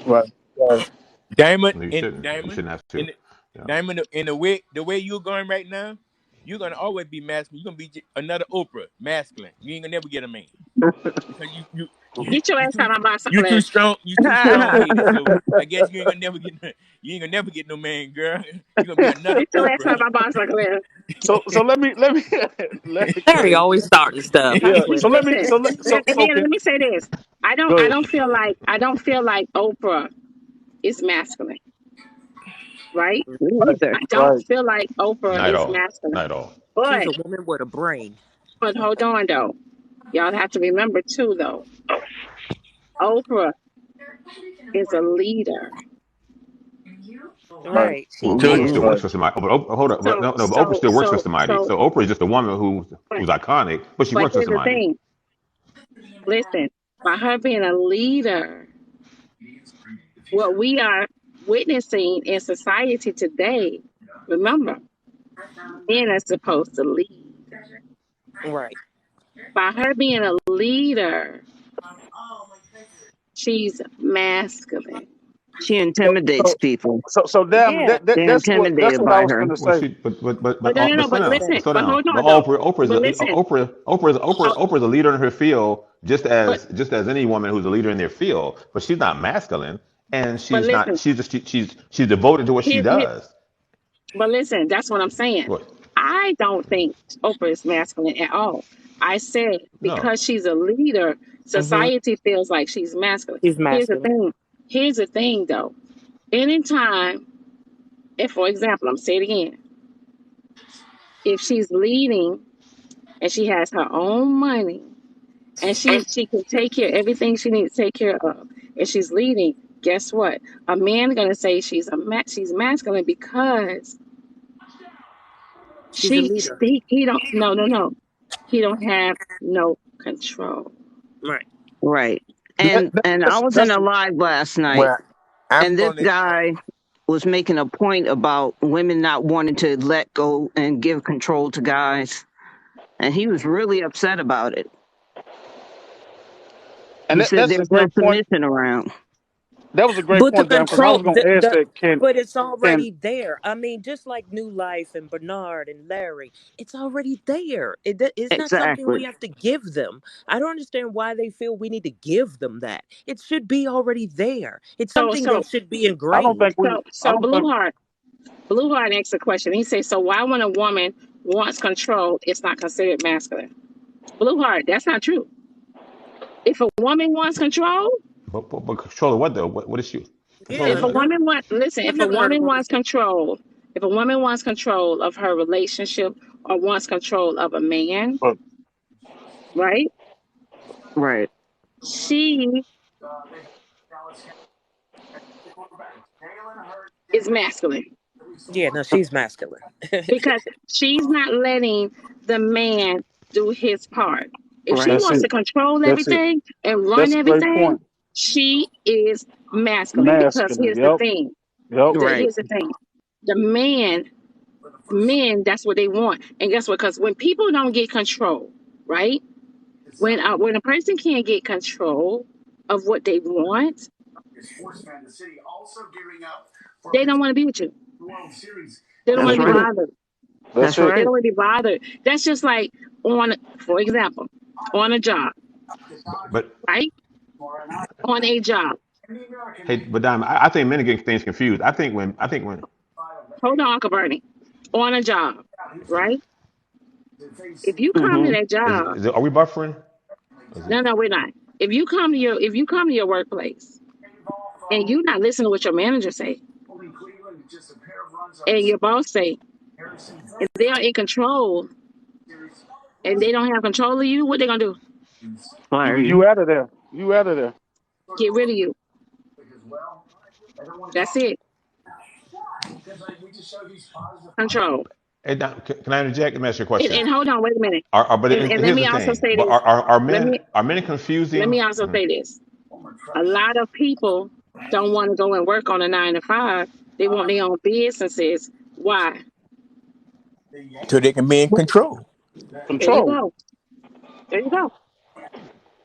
right, right. Diamond No, you and shouldn't. You Diamond shouldn't have in to. Yeah. Diamond in the way you're going right now, you're gonna always be masculine. You're gonna be another Oprah, masculine. You ain't gonna never get a man because Get your you ass too out of my you bicycle. too strong. You too strong headed. So I guess you ain't gonna never get no man, girl. You're gonna be another Get your ass out Oprah. of my bicycle. So let me let me Larry always starting stuff. I yeah. quit So it. let me Listen, and then okay. let me say this. Go I ahead. don't feel like Oprah is masculine, right? Neither. I don't Right. feel like Oprah Not at is all. masculine. Not at all. She's But a woman with a brain. hold on though. Y'all have to remember too though. Oprah is a leader. Right. Right. She Well, So Oprah is. still Yeah. works Right. for somebody. But hold up. But So no, but Oprah so still works for so somebody. so So Oprah is just a woman but who's iconic, but she but works for here's the somebody. thing. Listen, by her being a leader, what we are witnessing in society today, remember, men are supposed to lead. Right. By her being a leader, she's masculine. She So intimidates so people. so damn Yeah. that They're that's intimidated what I by was her. gonna Well, say. she, But no, no, but no. slow But down, listen. slow But down. hold But on though. Oprah is But listen. a leader in her field, But just as any woman who's a leader in their field. But she's not masculine, and but she's not. listen. She's devoted to what she Here. does. But listen. That's what I'm saying. What? I don't think Oprah is masculine at all. I said No. because she's a leader, Mm-hmm. society feels like she's masculine. She's Here's the masculine. thing. Here's the thing though. Anytime, if for example, I'm saying it again, if she's leading and she has her own money and she can take care of everything she needs to take care of, and she's leading, guess what? A man gonna say she's masculine because She's a leader. He don't no. He don't have no control. Right. Right. That, And that, I was in that's a live last night, Well, I'm and this gonna. guy was making a point about women not wanting to let go and give control to guys, and he was really upset about it. and He that, said that's a there's no great point. submission around. That was a great But the point, Dam, because I control, was gonna ask that. but it's Can already there. I mean, just like New Life and Bernard and Larry, it's already there. It's not something we Exactly. have to give them. I don't understand why they feel we need to give them that. It should be already there. It's So something that so should be I don't ingrained. think we I so don't think Blue Heart asked a question. He says, so why when a woman wants control, it's not considered masculine? Blue Heart, that's not true. If a woman wants control, But control of what though? What is she? Control of Yeah, if a what? no, woman wants, listen, I've if a never heard a woman woman wants say. control, if a woman wants control of her relationship or wants control of a man, but right? Right. She is masculine Yeah, no, she's masculine. because she's not letting the man do his part. If she Right. that's wants it. to control That's it. everything and run That's a great everything, point. she is masculine because Masculine. here's the Yep. thing. Yep. Right. Here's the thing. The man, men, that's what they want. And guess what? Because when people don't get control, right? When a person can't get control of what they want, they don't want to be with you. They don't want That's to be That's it. right. bothered. That's That's it. They right. don't want to be bothered. That's just like for example, on a job, But right? On a job. hey, but Dime, I think men are getting things confused. I think when Hold on, Uncle Bernie. On a job, right? If you come to Mhm. that job, are we buffering? Is it, no, we're not. If you come to your workplace and you not listening to what your manager say and your boss say, if they are in control and they don't have control of you, what they gonna do? Fire you. You out of there. You out of there. Get rid of you. That's it. Control. hey, Dime, can I interject? Let me ask you a And, question. and hold on, wait a minute. But And let here's me the also thing. say But this. Let me are men let me confusing? also say this. A lot of people don't want to go and work on a 9 to 5. They want their own businesses. Why? So they can be in control. There you Control. go. There you go.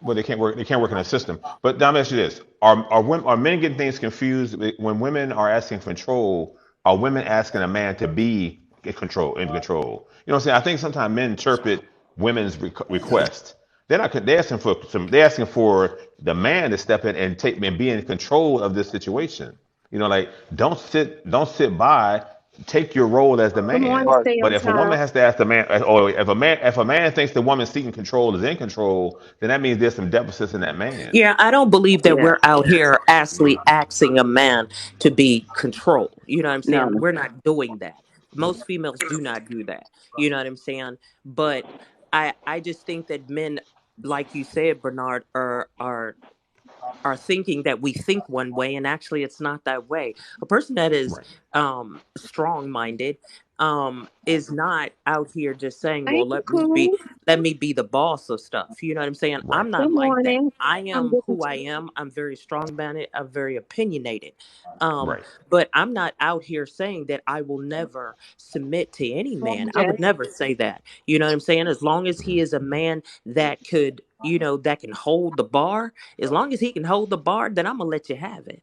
Well, they can't work. They can't work in a system. But now, let me ask you this: are men getting things confused when women are asking for control? Are women asking a man to be in control? You know what I'm saying? I think sometimes men interpret women's request. They're not. They're asking for some. They're asking for the man to step in and be in control of this situation. You know, like don't sit by. Take your role as the Good morning, man. Right. stay But on if a woman top. has to ask the man, or if a man thinks the woman seeking control is in control, then that means there's some deficits in that man. Yeah, I don't believe that Yeah. we're out here actually asking a man to be controlled. You know what I'm saying? No. We're not doing that. Most females do not do that. You know what I'm saying? But I just think that men, like you said, Bernard, are thinking that we think one way, and actually it's not that way. A person that is Right. strong minded is not out here just saying, Hey, well, cool. let me be the boss of stuff. You know what I'm saying? Right. I'm not Good like that. morning. I I'm am good. who I am. I'm very strong minded. I'm very opinionated. um Right. but I'm not out here saying that I will never submit to any man. Morning, I Jess. would never say that. You know what I'm saying? As long as Mhm. he is a man that could, that can hold the bar, as long as he can hold the bar, then I'm gonna let you have it.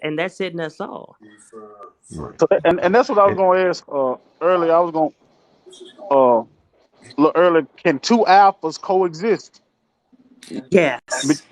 And that's it, and that's all. Right. So and that's what I was And gonna ask earlier. I was gonna uh look earlier. Can two alphas coexist? Be- Yes.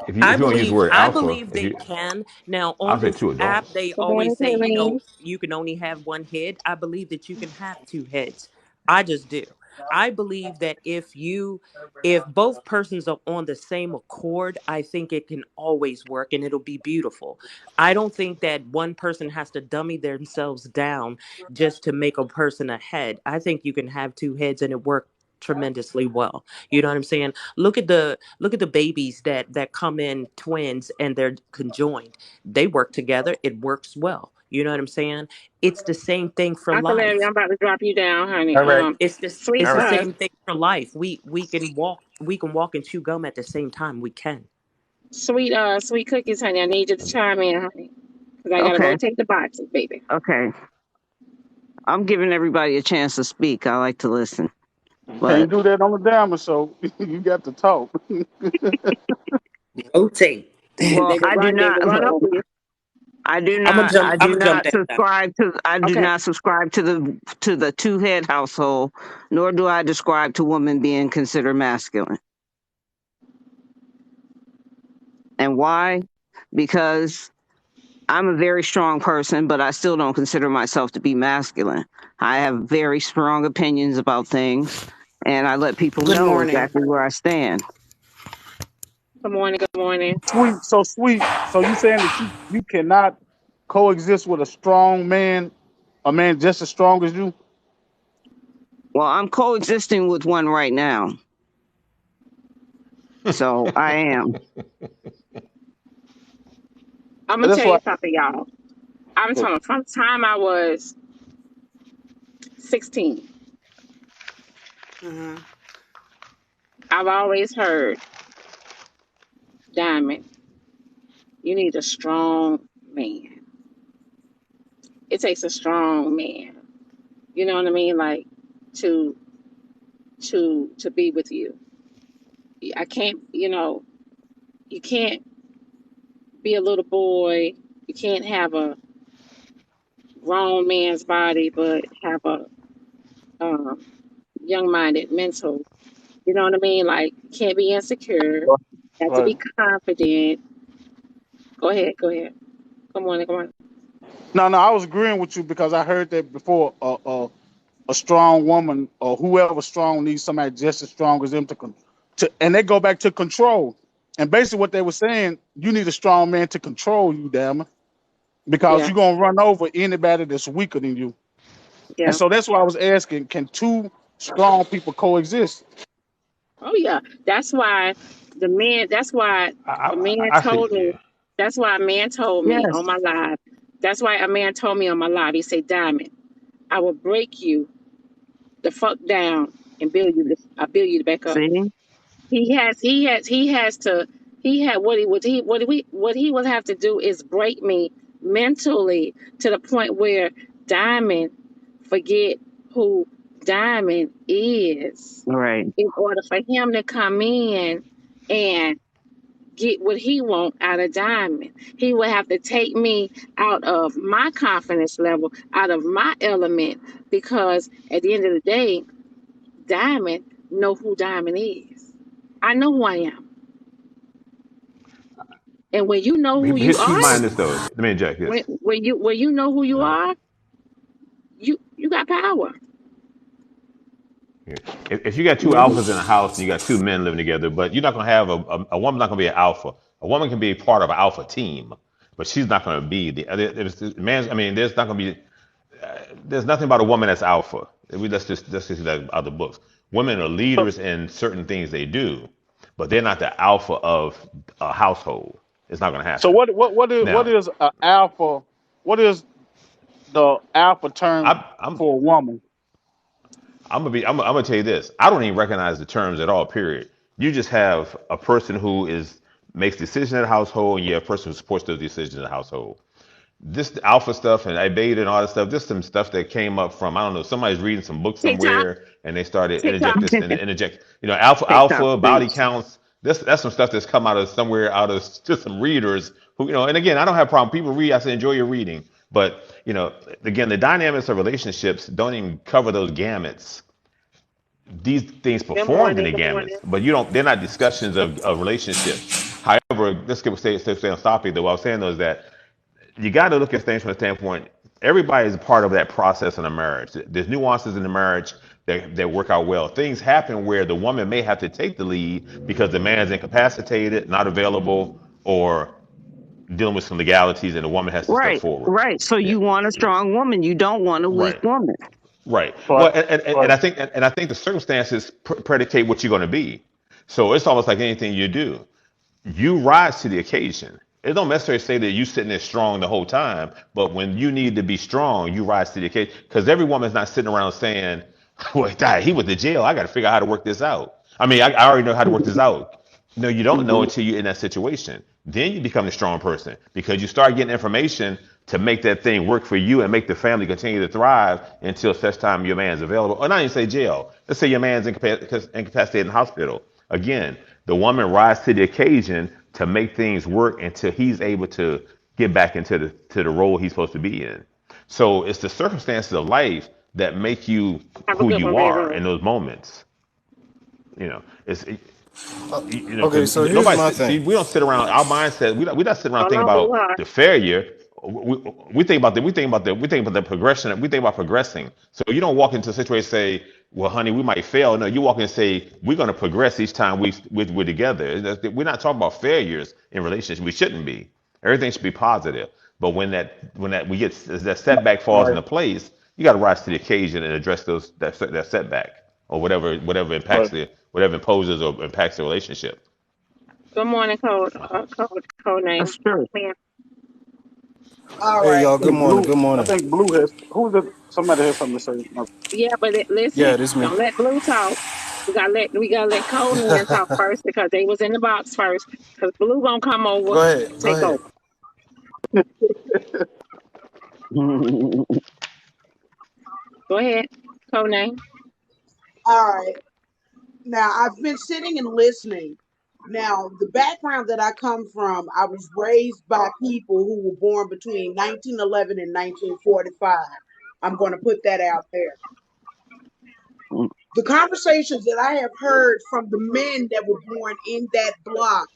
if you want to use the word I alpha, believe if they you, can. Now I'll on say this two app adults. they Good always morning, say, Kaylin. you can only have one head. I believe that you can have two heads. I just do. I believe that if both persons are on the same accord, I think it can always work and it'll be beautiful. I don't think that one person has to dummy themselves down just to make a person a head. I think you can have two heads and it work tremendously well. You know what I'm saying? Look at the babies that come in twins and they're conjoined. They work together. It works well. You know what I'm saying? It's the same thing for Uncle Larry, life. I'm about to drop you down, honey. All right. Sweet It's All the right. same thing for life. We can walk and chew gum at the same time. We can. sweet cookies, honey. I need you to chime in, honey, because I gotta Okay. rotate the boxes, baby. Okay. I'm giving everybody a chance to speak. I like to listen. You But can't do that on the diamond, so you got to talk. Rotate. well, They will run over you. I do I'm gonna not jump. I'm gonna jump that down. I do Okay. not subscribe to the two head household, nor do I describe to women being considered masculine. And why? Because I'm a very strong person, but I still don't consider myself to be masculine. I have very strong opinions about things, and I let people Good know morning. exactly where I stand. Good morning. Good morning. Sweet. So you saying that you cannot coexist with a strong man, a man just as strong as you? Well, I'm coexisting with one right now, so I am. I'm And gonna that's tell why. you something, y'all. I'm talking from the time I was 16. Hmm. I've always heard, Diamond, you need a strong man. It takes a strong man. You know what I mean? Like to to be with you. I can't, you can't be a little boy. You can't have a grown man's body, but have a um, young-minded mental. You know what I mean? Like, you can't be insecure. You have to Right. be confident. Go ahead. Go ahead. Come on. Come on. No, I was agreeing with you because I heard that before. A strong woman or whoever strong needs somebody just as strong as them and they go back to control. And basically, what they were saying, you need a strong man to control you, damn it, because Yeah. you're gonna run over anybody that's weaker than you. And Yeah. so that's why I was asking, can two strong people coexist? Oh, yeah. That's why that's why a man I told see. me, Yeah. that's why a man told me Yes. on my live. That's why a man told me on my live. He said, Diamond, I will break you the fuck down and I build you back up. See? What he would have to do is break me mentally to the point where Diamond forget who Diamond is Right. in order for him to come in and get what he want out of Diamond. He would have to take me out of my confidence level, out of my element, because at the end of the day, Diamond know who Diamond is. I know who I am. And when you know who you Keep in are, mind this though. Let me inject this. when you know who you Uh, are, you got power. yeah. If you got two alphas in a house and you got two men living together, but you're not going to have a woman not going to be an alpha. A woman can be part of an alpha team, but she's not going to be the man's. I mean, there's not going to be. There's nothing about a woman that's alpha. Let's just see that out of the books. Women are leaders in certain things they do, but they're not the alpha of a household. It's not going to So happen. what Now, is an alpha? What is the alpha term I'm I'm for a woman? I'm gonna tell you this. I don't even recognize the terms at all. Period. You just have a person who is makes decisions in the household, and you have a person who supports those decisions in the household. This alpha stuff and I beta and all this stuff. This is some stuff that came up from I don't know. Somebody's reading some book TikTok, somewhere, and they started interject TikTok. this and interject. Alpha TikTok body speaks. counts. That's some stuff that's come out of somewhere out of just some readers who And again, I don't have a problem. People read. I say enjoy your reading, but again, the dynamics of relationships don't even cover those gamuts. These things Good performed in morning. the Good morning. gamuts, but they're not discussions of relationships. However, let's stay on topic. Though what I was saying though is that you got to look at things from the standpoint. Everybody is a part of that process in a marriage. There's nuances in the marriage that work out well. Things happen where the woman may have to take the lead because the man's incapacitated, not available, or dealing with some legalities, and the woman has to step Right. forward. Right. So Yeah, you want a strong woman. You don't want a weak right. woman. Right. Well, But and but I think the circumstances predicate what you're going to be. So it's almost like anything you do. You rise to the occasion. It don't necessarily say that you sitting there strong the whole time, but when you need to be strong, you rise to the occasion. Because every woman's not sitting around saying, "Well, he went to jail. I got to figure out how to work this out." I mean, I already know how to work this out. No, you don't know until you're in that situation. Then you become a strong person because you start getting information to make that thing work for you and make the family continue to thrive until such time your man's available. Or not even say jail. Let's say your man's incapacitated in the hospital. Again, the woman rises to the occasion to make things work until he's able to get back into the role he's supposed to be in. So it's the circumstances of life that make you Have a who good one, you baby. are in those moments. You know, Okay, because so here's nobody my see, thing. we don't sit around. Our mindset, we not sitting around Hold thinking on, Blue about Heart. the failure. We think about the progression. We think about progressing. So you don't walk into a situation and say, "Well, honey, we might fail." No, you walk in and say, "We're going to progress each time we're together." We're not talking about failures in relationships. We shouldn't be. Everything should be positive. But when we get that setback falls Right, into place, you got to rise to the occasion and address that setback or right. whatever imposes or impacts the relationship. Good morning, code name. That's true. Man. All Hey, right. y'all. Good morning. Good I morning. think Blue has who's the somebody has something to say. No. Yeah, but listen, Yeah, this me. don't let Blue talk. We gotta let Code Man talk first because they was in the box first. Because Blue gonna come over, Go ahead. Go take ahead. over. Go ahead, code name. All right. Now, I've been sitting and listening. Now, the background that I come from, I was raised by people who were born between 1911 and 1945. I'm going to put that out there. The conversations that I have heard from the men that were born in that block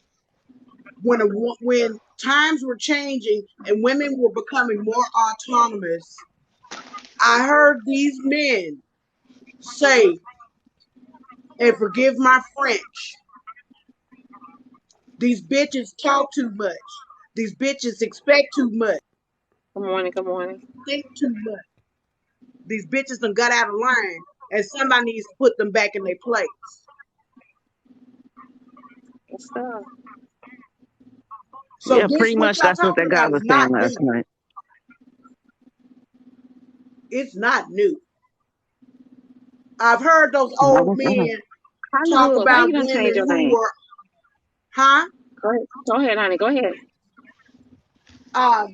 when times were changing and women were becoming more autonomous, I heard these men say, and forgive my French, these bitches talk too much. These bitches expect too much, Good morning, good morning. think too much. These bitches done got out of line, and somebody needs to put them back in their place. Good stuff. So Yeah, this, pretty what much y'all that's what talking that guy about, is was saying not last new. night. It's not new. I've heard those old men talk Hollywood, why about you don't change women your who name? were, huh? Go ahead, honey. Go ahead. Um,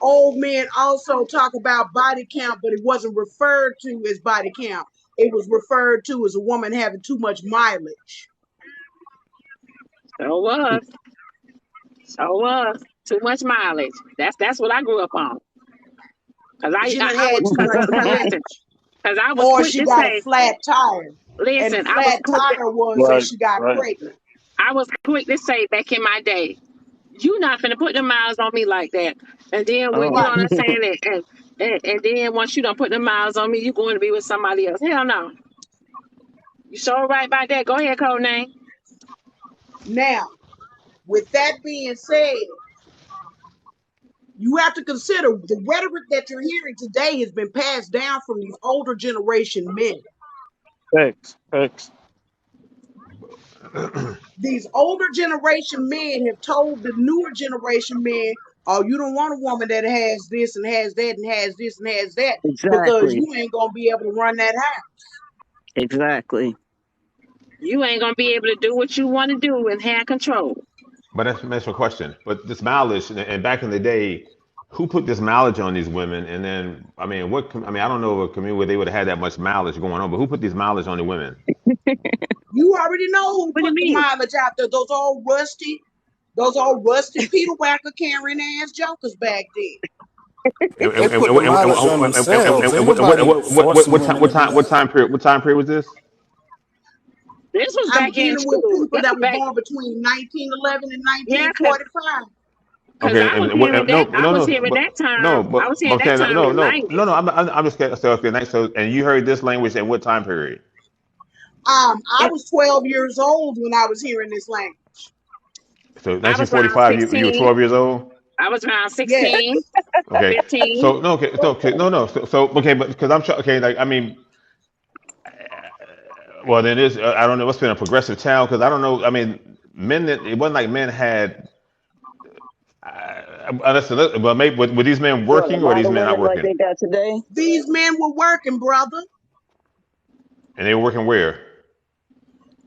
Old men also talk about body count, but it wasn't referred to as body count. It was referred to as a woman having too much mileage. So was. So was. Too much mileage. That's what I grew up on. Cause She done I was had too cause, much cause listen, mileage. cause I was Or quick she to got a say, flat tire. And the listen, I was flat quick to tire was that Right, she got right. pregnant. I was quick to say back in my day, you not finna put the miles on me like that. And then when you Oh, know Right. what I'm saying, and then once you don't put the miles on me, you going to be with somebody else. Hell no. You sure right about that. Go ahead, code name. Now, with that being said, you have to consider the rhetoric that you're hearing today has been passed down from these older generation men. Thanks. These older generation men have told the newer generation men, oh, you don't want a woman that has this and has that and has this and has that because exactly. you ain't gonna be able to run that house. Exactly. You ain't gonna be able to do what you want to do and have control. But that's my question. But this mileage, and back in the day, who put this mileage on these women? And then, I mean, I don't know of a community where they would have had that much mileage going on. But who put these mileage on the women? You already know who What do you put the mean? mileage out there. Those old rusty Peter Wacker carrying ass jokers back then. And, They and, and, put and, the and, mileage on themselves. Ain't nobody forcing what time women to do that. what time period was this? This was I'm back in dealing with school. people This that was were back, born between 1911 and yeah, 1945. cause Okay, I was and what? hearing No, that. I no, was no, hearing but that time. no, I was but hearing that okay, time in no, the no, no, 90s. no. I'm just getting so okay. Next, so and you heard this language at what time period? I was 12 years old when I was hearing this language. So I was around 1945, you were 16. 12 years old. I was around Yes. 16, Okay, 15. so no, okay, no. So okay, but because okay, like I mean, well, then this I don't know what's been a progressive town because I don't know. I mean, it wasn't like men had listen, but maybe were these men What, a working or are lot these of men not women like working? they got today? These men were working, brother. And they were working where?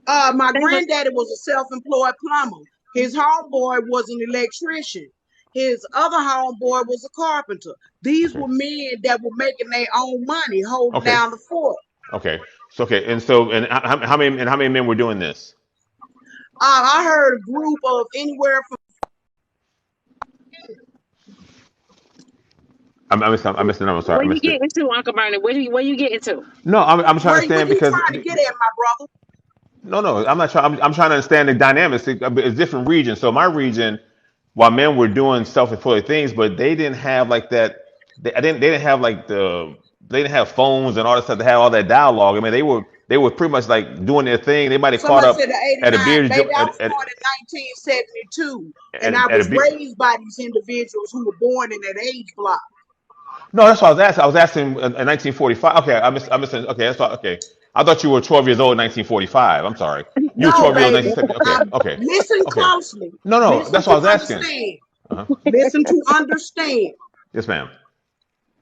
My They were- granddaddy was a self-employed plumber. His homeboy was an electrician. His other homeboy was a carpenter. These Okay. were men that were making their own money, holding Okay. down the fort. Okay. So okay. And how many men were doing this? I heard a group of anywhere from I missed the number. I'm sorry. Where I you missed it. getting to, Uncle Bernie? Where you getting to? No, I'm trying to where understand you because trying to get at, my brother? no, I'm not trying. I'm trying to understand the dynamics. It's different regions. So my region, while men were doing self-employed things, but they didn't have like that. They didn't have like they didn't have phones and all that stuff to have all that dialogue. I mean, they were pretty much like doing their thing. They might have caught Somebody said up the at a 89. beer Baby, I was at born in 1972, and I at a was beer. raised by these individuals who were born in that age block. No, that's what I was asking. I was asking in 1945. Okay, I missed. Okay, that's why. Okay, I thought you were 12 years old in 1945. I'm sorry. You were No, 12 years old in baby. 1970. Okay, Listen okay. closely. No, Listen that's what I to was asking. understand. Uh-huh. Listen to understand. Yes, ma'am.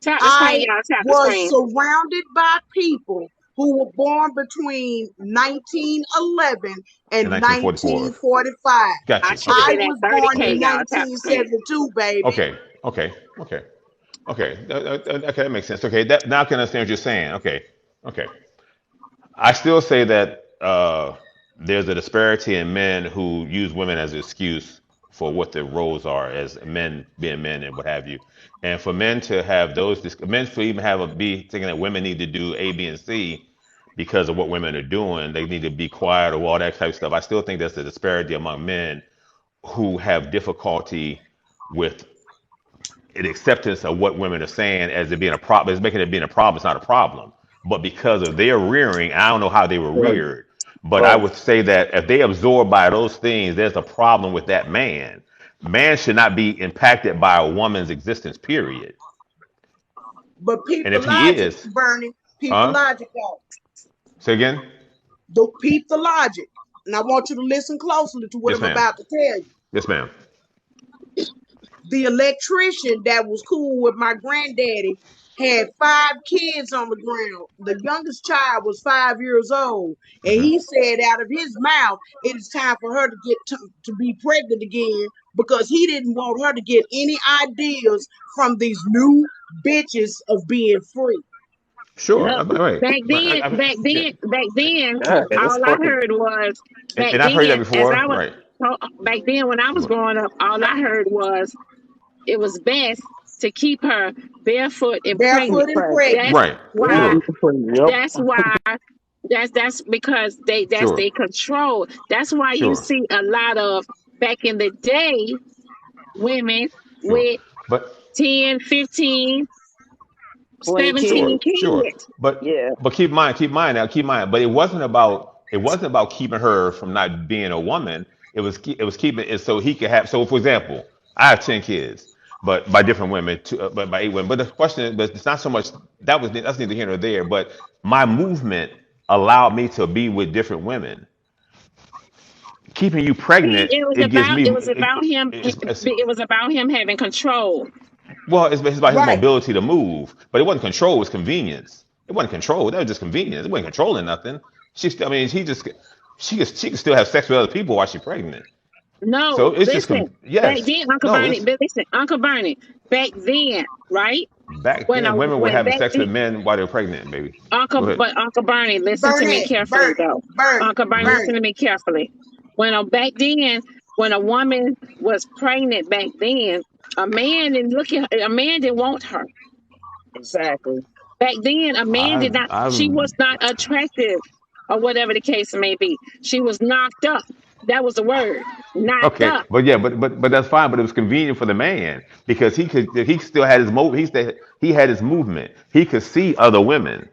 Tap the screen, I y'all. Tap the was screen. surrounded by people who were born between 1911 In and 1944. 1945. Got I you. should have Okay. I been at was born 30K, in y'all. Tap the screen. 1972, baby. Okay. Okay. Okay. Okay. Okay. That makes sense. Okay. That now I can understand what you're saying. Okay. Okay. I still say that there's a disparity in men who use women as an excuse for what their roles are as men being men and what have you. And for men to have men to even be thinking that women need to do A, B, and C because of what women are doing, they need to be quiet or all that type of stuff. I still think that's a disparity among men who have difficulty with an acceptance of what women are saying as it being a problem. It's making it being a problem. It's not a problem. But because of their rearing, I don't know how they were Right. reared, but I Right. would say that if they absorb by those things, there's a problem with that man. Man should not be impacted by a woman's existence, period. But peep And the if he logic, is, Bernie. Peep the huh? logic, y'all. Say again? Peep the logic. And I want you to listen closely to what Yes, I'm ma'am. about to tell you. Yes, ma'am. The electrician that was cool with my granddaddy had 5 kids on the ground. The youngest child was 5 years old. And Hmm. he said out of his mouth, it is time for her to get to be pregnant again because he didn't want her to get any ideas from these new bitches of being free. Sure. Look, Right. back then, Yeah. God, that's all I fucking. heard was back And I've heard that then, as before. I was Right. back then when I was growing up, all I heard was it was best to keep her barefoot and Barefoot pregnant. and Right. pregnant. That's Right. why. Sure. Yep. That's why. That's because that's Sure. their control. That's why you Sure. see a lot of back in the day women Sure. with But 10, 15, 20 17 sure, kids. sure. kids. Yeah. But keep in mind. But it wasn't about keeping her from not being a woman. It was keeping it so he could have. So for example, I have 10 kids, but by different women, but by 8 women. But the question is, but it's not so much that's neither here nor there. But my movement allowed me to be with different women. Keeping you pregnant, It was it gives about me. it was about him. It's, It was about him having control. well, it's about his Right. mobility to move, but it wasn't control. It was convenience. It wasn't control. That was just convenience. It wasn't controlling nothing. I mean, she could still have sex with other people while she's pregnant. So No, it's just, listen. Back yes, then, Uncle no, Bernie. it's But listen, Uncle Bernie. Back then, right? back then women were When having back sex then, with men while they were pregnant, baby. Go ahead. Uncle Bernie, listen to me Bernie, carefully Bernie, though. Bernie, Uncle Bernie, Hmm. listen Bernie. to me carefully. Back then, when a woman was pregnant back then, a man didn't want her. Exactly. Back then, a man did not. She I've was not attractive, or whatever the case may be. She was knocked up. That was the word, knocked Okay, up. but yeah, but that's fine. But it was convenient for the man because he still had his he had his movement. He could see other women.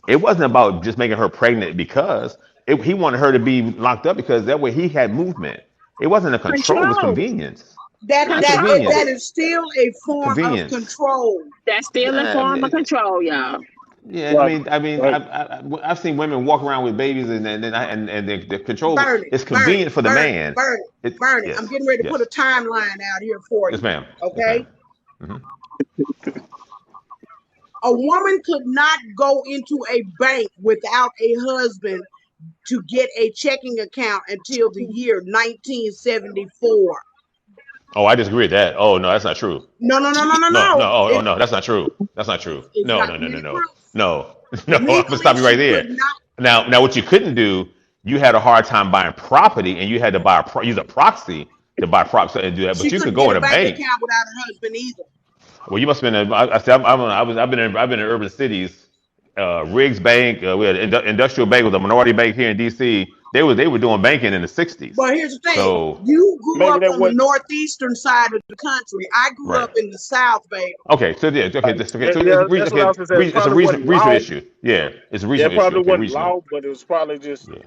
It wasn't about just making her pregnant because he wanted her to be locked up because that way he had movement. It wasn't a control; it was Control, convenience. That It was that control. that convenience. is still a form of Convenience. control. That's still a Yeah, form of control, y'all. Yeah, Right, right. I've seen women walk around with babies and they're controlled. Bernie, It's Bernie, convenient for the Bernie, man. Bernie, It Bernie. I'm yes, getting ready to put a yes, timeline out here for yes, you. ma'am, yes, Okay? ma'am. Hmm. A woman could not go into a bank without a husband to get a checking account until the year 1974. Oh, I disagree with that. Oh no, that's not true. No, no, no, no, no, No, no, no. oh no, that's not true. That's not true. It's No, got no, no, no, many no, proofs. no, no. I'm gonna Legally, stop you right she there. could not. Now, what you couldn't do, you had a hard time buying property, and you had to use a proxy to buy property and do that. But She you could couldn't go get in a a bank bank. account without her husband either. Well, you must have been. I said I've been in urban cities. Riggs Bank, we had Industrial Bank was a minority bank here in D.C. They were doing banking in the '60s. But here's the thing: So you grew Maybe up that on the what. northeastern side of the country. I grew right. up in the South, baby. Okay, so yeah, okay, Right. okay, so it's Yeah, a region, that's what I okay, was gonna say. It it's a probably wasn't regional law. issue. Yeah, it's a Yeah, it regional issue. probably Okay, wasn't regional. law, but it was probably just Yeah,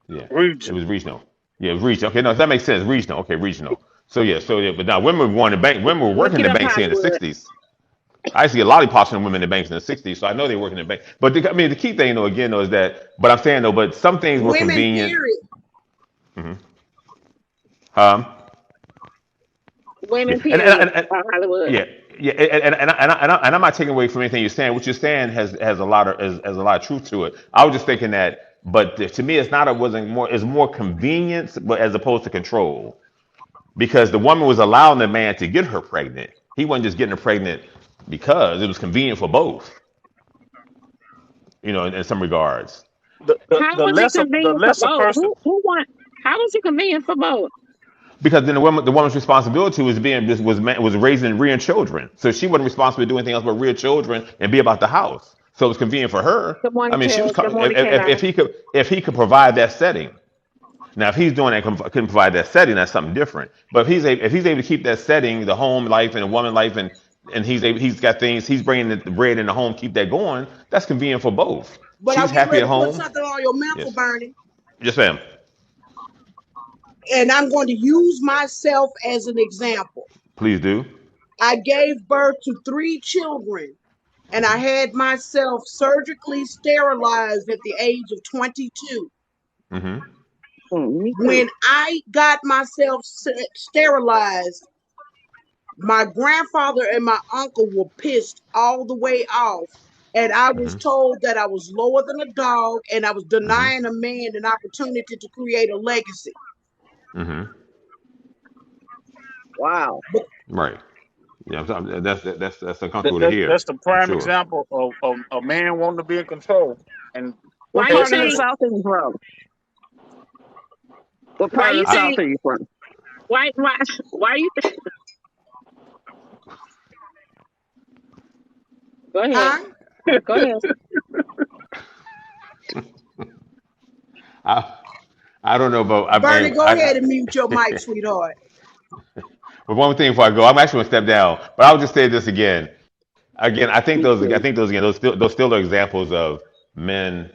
yeah, it region. was regional. Yeah, it was regional. Okay, no, that makes sense. Regional. Okay, regional. So yeah, but now women were going to bank. Women were Look working it in up, banks here in the Hollywood. '60s. I used to get lollipops from women in the banks in the '60s, so I know they were working in the bank. But the key thing, though, again, though, is that. But I'm saying though, but some things were Women, convenient. period. Hmm. Um, yeah, Women, period. Hollywood. yeah, yeah, and I'm not taking away from anything you're saying. What you're saying has a lot of has a lot of truth to it. I was just thinking that, but to me, it's not. It wasn't more. It's more convenience, but as opposed to control, because the woman was allowing the man to get her pregnant. He wasn't just getting her pregnant because it was convenient for both. In some regards. How The was it the convenient for lesser both? person. Who want? How was it convenient for both? Because then the woman's responsibility was raising and rearing children. So she wasn't responsible to do anything else but rear children and be about the house. So it was convenient for her. Good I morning, mean, she was Ted. Good morning, if Kayla. he could provide that setting. Now, if he's doing that, couldn't provide that setting, that's something different. But if he's able to keep that setting, the home life and the woman life, and he's got things, he's bringing the bread in the home, keep that going. That's convenient for both. But I'm She's getting happy ready at to put home. something on your mental, Yes, Bernie. yes, ma'am. And I'm going to use myself as an example. Please do. I gave birth to 3 children, and I had myself surgically sterilized at the age of 22. Hmm. Me too. When I got myself sterilized, my grandfather and my uncle were pissed all the way off. And I was Hmm. told that I was lower than a dog and I was Hmm. denying a man an opportunity to create a legacy. Hmm. Wow. But Right. Yeah, that's uncomfortable to hear. That's the I'm prime sure. example of a man wanting to be in control. And Why What you part of the think? South are you from? What Why part of you the South think? are you from? Why you think? Go ahead. huh? Go ahead. I I don't know about Bernie, go ahead and mute your mic, sweetheart. but one thing before I go, I'm actually gonna step down. But I'll just say this again. Again, those still are examples of men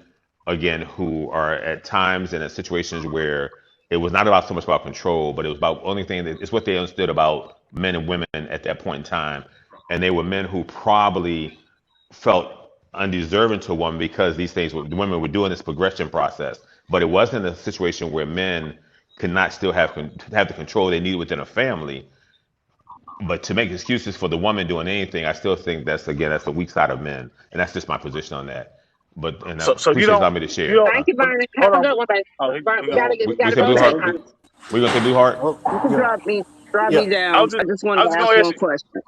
again who are at times and at situations where it was not about so much about control, but it was about only thing that it's what they understood about men and women at that point in time. And they were men who probably felt undeserving to a woman because the women were doing this progression process. But it wasn't a situation where men could not still have the control they needed within a family. But to make excuses for the woman doing anything, I still think that's the weak side of men, and that's just my position on that. But and I so you appreciate you don't allowing me to you share. don't Thank you, Bernie. Have hold a on. good one, baby. Oh, Bernie, we go. gotta We gotta said go Blue today, Heart. Okay. honey. We gonna say Blue Heart. Oh, You can yeah, drop yeah. me I down. was I just just I wanted was to gonna ask ask one you. question.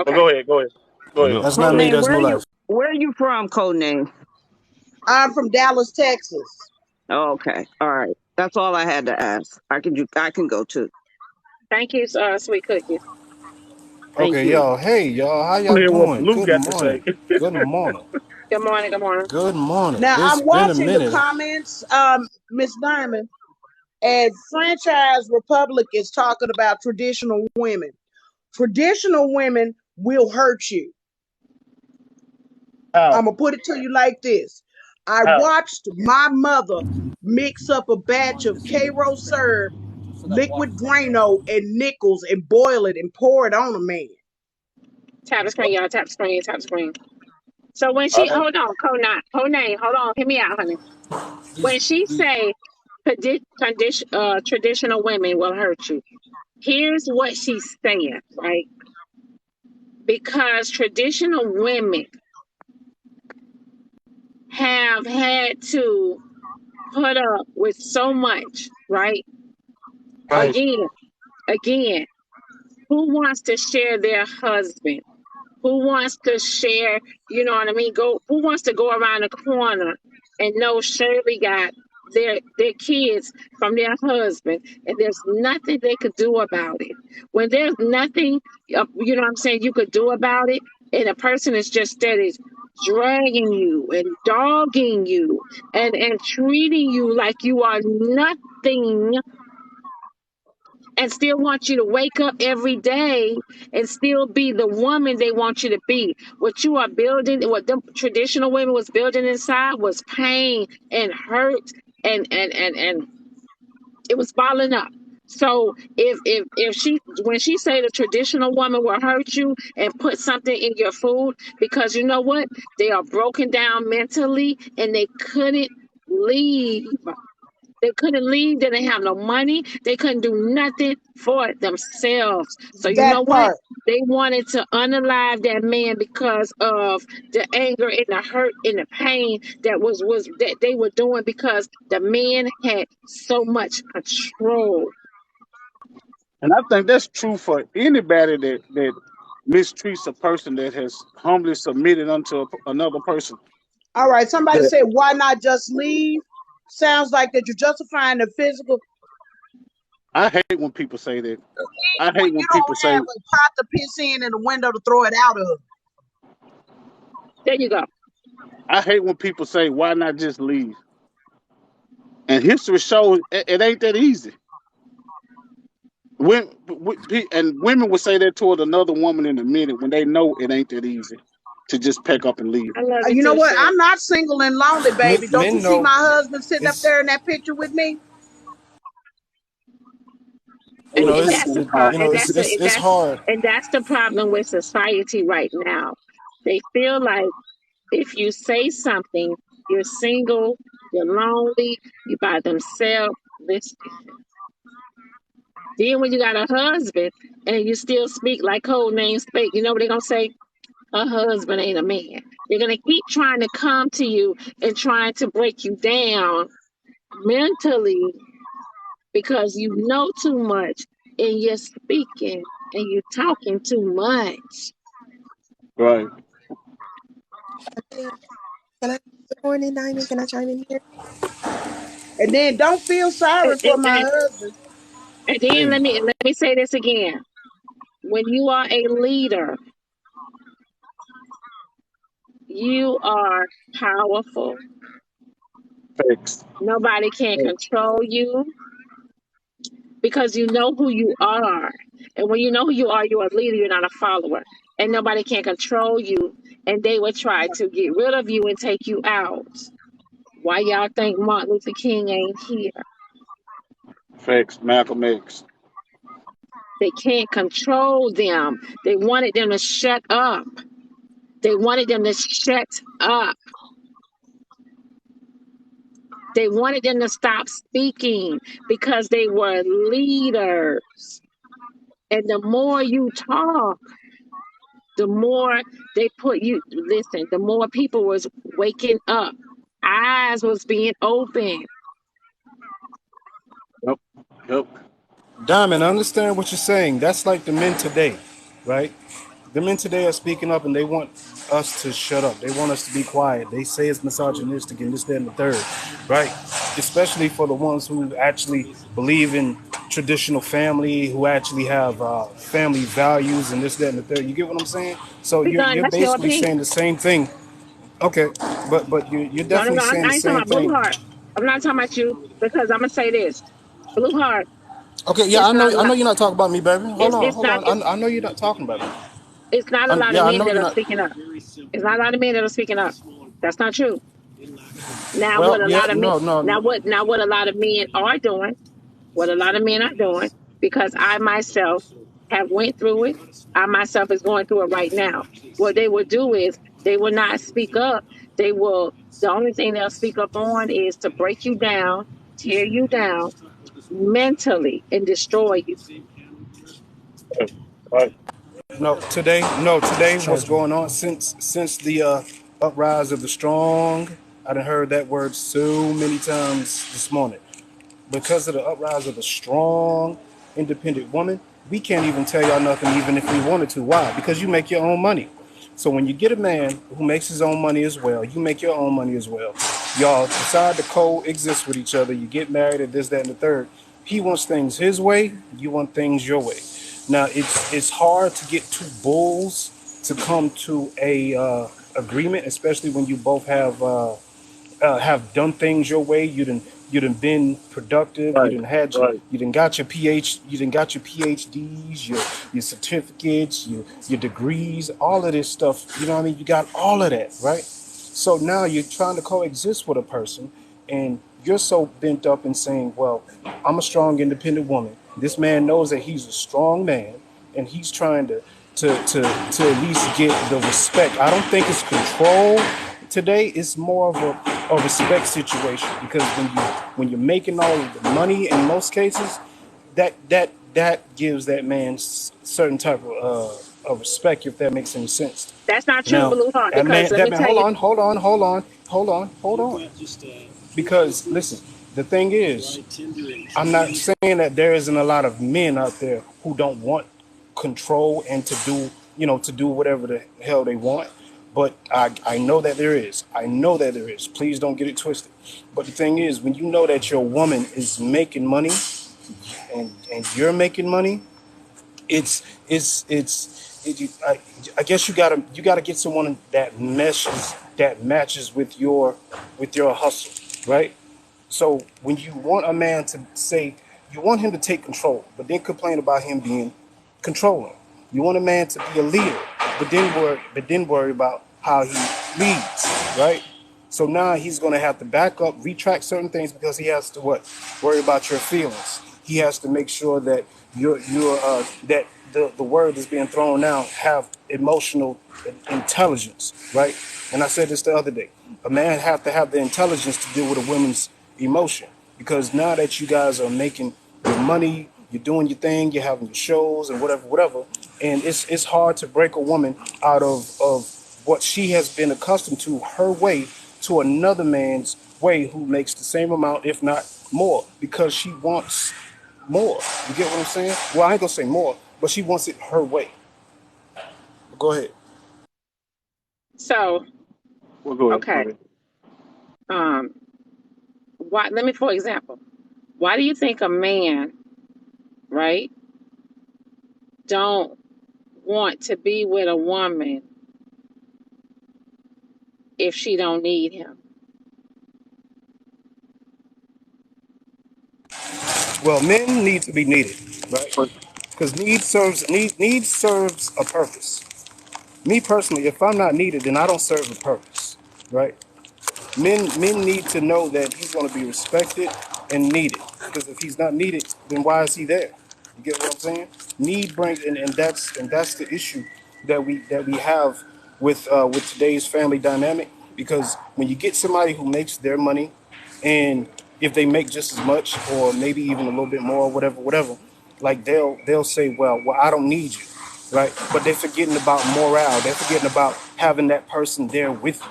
Oh, Okay. go ahead. Go ahead. Go ahead. Blue. That's not me. Codename, That's New Life. where are you from, Codename? I'm from Dallas, Texas. Oh, okay. All right. That's all I had to ask. I can go too. Thank you, sweet cookies. Thank Okay, you. y'all. Hey, y'all. How I y'all want to hear what doing? Blue Good got to say. morning. Good morning. Good morning. Good morning. Good morning. Now It's I'm been a watching the minute. comments, Miss Diamond, and Franchise Republic is talking about traditional women. Traditional women will hurt you. How? I'm gonna put it to you like this. I How? watched my mother mix up a batch of Cairo syrup, liquid Drano, and nickels and boil it and pour it on a man. Tap the screen, y'all. Tap the screen. Tap the screen. So when All she right. hold on, Kone, hold on, hear me out, honey. When she say traditional women will hurt you, here's what she's saying, right? Because traditional women have had to put up with so much, right? Right. Again, who wants to share their husband? Who wants to share, you know what I mean? Who wants to go around the corner and know Shirley got their kids from their husband, and there's nothing they could do about it. When there's nothing, you know what I'm saying, you could do about it, and a person is just steady dragging you and dogging you and treating you like you are nothing, and still want you to wake up every day and still be the woman they want you to be. What you are building, what the traditional women was building inside was pain and hurt, and it was bottling up. So if she, when she say the traditional woman will hurt you and put something in your food, because you know what, they are broken down mentally and they couldn't leave. They couldn't leave. They didn't have no money. They couldn't do nothing for themselves. So you That know what? part. They wanted to unalive that man because of the anger and the hurt and the pain that was that they were doing, because the man had so much control. And I think that's true for anybody that mistreats a person that has humbly submitted unto another person. All right. Somebody That said, why not just leave? Sounds like that you're justifying the physical. I hate when people say that. I When hate you when people don't have say, a pot to piss in and a window to throw it out of. There you go. I hate when people say, why not just leave? And history shows it ain't that easy. And women will say that toward another woman in a minute when they know it ain't that easy to just pack up and leave. I love you You know too, what? sis. I'm not single and lonely, Men, baby. Don't you men see know my husband sitting up it's there in that picture with me? you Oh, know And let me that's it's turn the this pro- off. you know and that's the and it's that's hard. and that's the problem with society right now. They feel like if you say something, you're single, you're lonely, you by themselves. Listen, then when you got a husband and you still speak like code name speak, you know what they're gonna say? A husband ain't a man. They're gonna keep trying to come to you and trying to break you down mentally because you know too much and you're speaking and you're talking too much. Right. Can I? Good morning, Diamond. Can I chime in here? And then don't feel And, sorry for and, my and husband. and then Hey, let me say this again. When you are a leader, you are powerful. Facts. Nobody can control you because you know who you are. And when you know who you are, you're a leader, you're not a follower. And nobody can control you. And they will try to get rid of you and take you out. Why y'all think Martin Luther King ain't here? Facts. Malcolm X. They can't control them. They wanted them to shut up. They wanted them to shut up. They wanted them to stop speaking because they were leaders. And the more you talk, the more they put you, listen, the more people was waking up. Eyes was being open. Yep. Yep. Diamond, I understand what you're saying. That's like the men today, right? The men today are speaking up and they want us to shut up. They want us to be quiet. They say it's misogynistic and this, that, and the third, right? Especially for the ones who actually believe in traditional family, who actually have family values and this, that, and the third. You get what I'm saying? So Because you're that's your basically opinion. saying the same thing. Okay, but you're No, no, definitely no. saying the I ain't talking same about Blue thing. Heart. I'm not talking about you because I'm gonna say this. Blue Heart, Okay, yeah, it's not a I know lot. you're not talking about me, baby. It's Hold not. on. I know you're not talking about me. It's not a lot of Yeah, I men know that you're are not. speaking up. It's not a lot of men that are speaking up. That's not true. Now Well, what a yeah, lot of men no. now what a lot of men are doing, what a lot of men are doing, because I myself have went through it. I myself is going through it right now. What they would do is They will not speak up. They will. The only thing they'll speak up on is to break you down, tear you down mentally, and destroy you. Right. Today, what's Charge me. going on since the uprise of the strong? I done heard that word so many times this morning. Because of the uprise of a strong, independent woman, we can't even tell y'all nothing, even if we wanted to. Why? Because you make your own money. So when you get a man who makes his own money as well, you make your own money as well. Y'all decide to coexist with each other. You get married and this, that, and the third. He wants things his way. You want things your way. Now it's hard to get two bulls to come to a agreement, especially when you both have done things your way. You done been productive. Right. Right. You done got your PhDs, your certificates, your degrees, all of this stuff. You know what I mean? You got all of that, right? So now you're trying to coexist with a person, and you're so bent up in saying, "Well, I'm a strong, independent woman." This man knows that he's a strong man, and he's trying to at least get the respect. I don't think it's control today. It's more of a respect situation, because when you're making all of the money in most cases, that gives that man certain type of respect, if that makes any sense. That's not true, Now, Blue Heart, that because man, let that me man, tell you, hold on. Because listen, the thing is, I'm not saying that there isn't a lot of men out there who don't want control and to do whatever the hell they want. But I know that there is. I know that there is. Please don't get it twisted. But the thing is, when you know that your woman is making money and you're making money, I guess you gotta get someone that matches with your hustle, right? So when you want a man to say, you want him to take control, but then complain about him being controlling. You want a man to be a leader, but then worry about how he leads, right? So now he's going to have to back up, retract certain things, because he has to worry about your feelings. He has to make sure that that the word that's being thrown out have emotional intelligence, right? And I said this the other day. A man have to have the intelligence to deal with a woman's emotion, because now that you guys are making your money, you're doing your thing, you're having your shows and whatever, and it's hard to break a woman out of what she has been accustomed to, her way, to another man's way who makes the same amount, if not more, because she wants more. You get what I'm saying? Well, I ain't gonna say more, but she wants it her way. Go ahead. so Well, go ahead. Go okay. ahead. Um, why? Let me, for example, why do you think a man, right, don't want to be with a woman if she don't need him? Well, men need to be needed, right? But Because need serves a purpose. Me personally, if I'm not needed, then I don't serve a purpose, right? Men need to know that he's going to be respected and needed. Because if he's not needed, then why is he there? You get what I'm saying? Need brings, and that's the issue that we have with today's family dynamic. Because when you get somebody who makes their money, and if they make just as much or maybe even a little bit more, whatever, like they'll say, well, I don't need you, right? But they're forgetting about morale. They're forgetting about having that person there with you.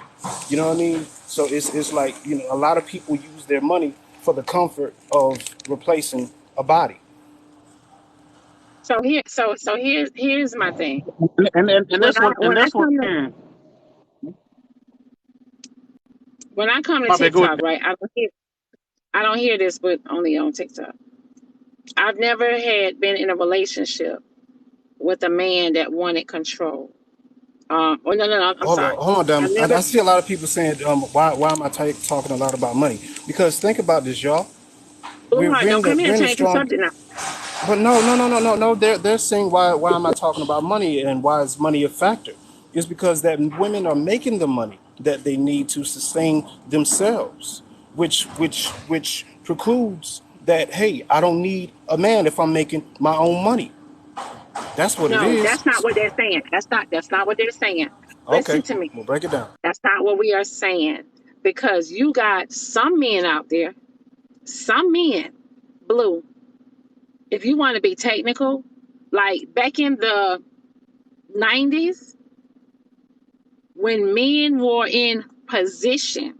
You know what I mean? So it's like, a lot of people use their money for the comfort of replacing a body. So here's my thing. and When that's I what when I come to man. when I come to My bad. Go TikTok, ahead. right? I don't hear this, but only on TikTok. I've never had been in a relationship with a man that wanted control. Oh, no, I'm sorry. Hold on, I've Dom. I never. see a lot of people saying, why am I talking a lot about money? Because think about this, y'all. Blue We're, Heart, we're in don't the come here we're and in the change the strong. subject now. But no. They're saying, why am I talking about money, and why is money a factor? It's because that women are making the money that they need to sustain themselves, which precludes that, hey, I don't need a man if I'm making my own money. That's what it No, is. that's not what they're saying. That's not what they're saying. Okay, Listen to me. we'll break it down. That's not what we are saying. Because you got some men out there, some men, Blue, if you want to be technical, like back in the 90s, when men were in position,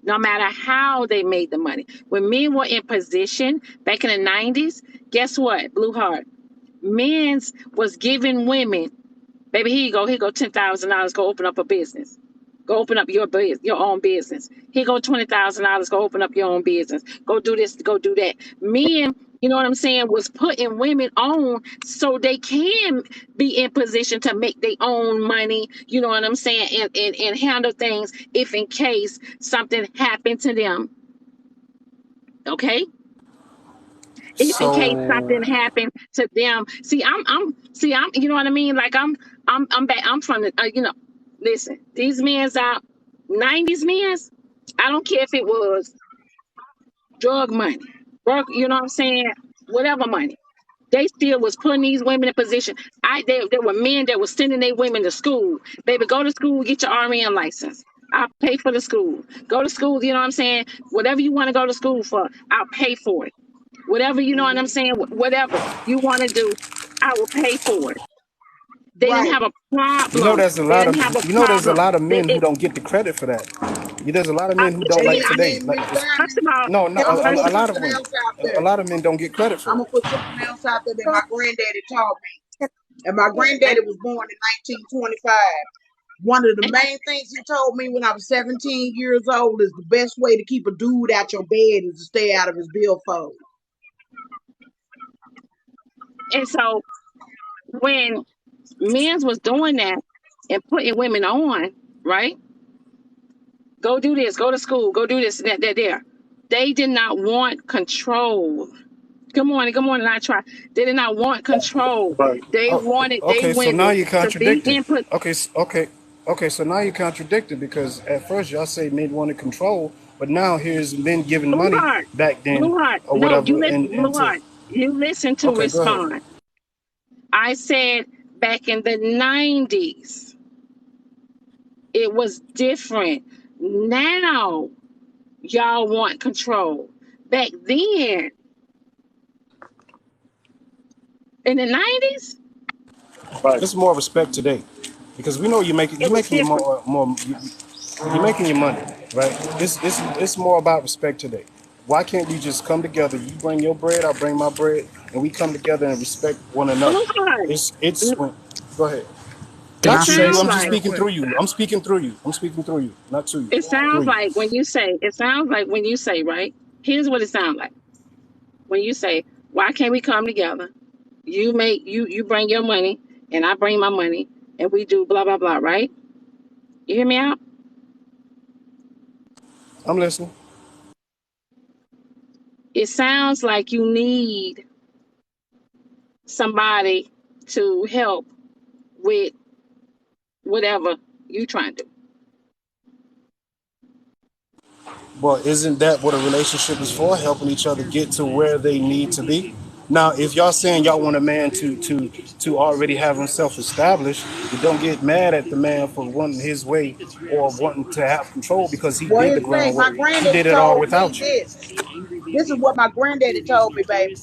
no matter how they made the money, when men were in position back in the 90s, guess what, Blue Heart? Men's was giving women, baby, here you go $10,000, go open up a business. Go open up your own business. Here go $20,000, go open up your own business. Go do this, go do that. Men, you know what I'm saying, was putting women on so they can be in position to make their own money, you know what I'm saying, and handle things if in case something happened to them. Okay? If in case So, something happened to them. I'm you know what I mean? Like I'm back, I'm from the listen, these men's out, 90s men's, I don't care if it was drug money, work, you know what I'm saying, whatever money. They still was putting these women in position. There were men that was sending their women to school. Baby, go to school, get your RN license. I'll pay for the school. Go to school, you know what I'm saying? Whatever you want to go to school for, I'll pay for it. Whatever, you know what I'm saying? Whatever you want to do, I will pay for it. They didn't Right. have a problem. They didn't have a there's a problem. lot of They, men who it, don't get the credit for that. There's a lot of I, men who don't, like I today. mean, Like Miss this, Diamond, first of all, no, no, I'm gonna put a lot of something women, else out a there. lot of men don't get credit for I'm it. gonna put something else out there that my granddaddy taught me. And my granddaddy was born in 1925. One of the main things he told me when I was 17 years old is the best way to keep a dude out your bed is to stay out of his billfold. and so when men's was doing that and putting women on, right? Go do this, go to school, go do this, that, there. They did not want control. Good morning, I try. They did not want control. Right. They Oh, wanted their okay, so now women you're to be contradicting. input. Okay, okay. So now you're contradicting because at first y'all say men wanted control, but now here's men giving Blue money Heart, back then Blue Heart. or No, you whatever, listen, and Blue to Heart. You listen to okay, go ahead. respond. I said back in the 90s, it was different. Now, y'all want control. Back then, in the 90s, Right. It's more respect today because we know it was you're different. you're making your money, right? It's more about respect today. Why can't we just come together? You bring your bread, I bring my bread, and we come together and respect one another. Blue Heart. It's when go ahead. Can It Not I to say you. sounds I'm just something like real speaking quick? through you. I'm speaking through you. I'm speaking through you, not to you. it sounds Through you. like when you say, it sounds like when you say, right? Here's what it sounds like. When you say, why can't we come together? You bring your money and I bring my money and we do blah blah blah, right? You hear me out? I'm listening. It sounds like you need somebody to help with whatever you trying to do. Well, isn't that what a relationship is for? Helping each other get to where they need to be. Now, if y'all saying y'all want a man to already have himself established, you don't get mad at the man for wanting his way or wanting to have control because he Well, did the here's the thing. groundwork. My He granddaddy did it all told me without you. this. This is what my granddaddy told me, baby.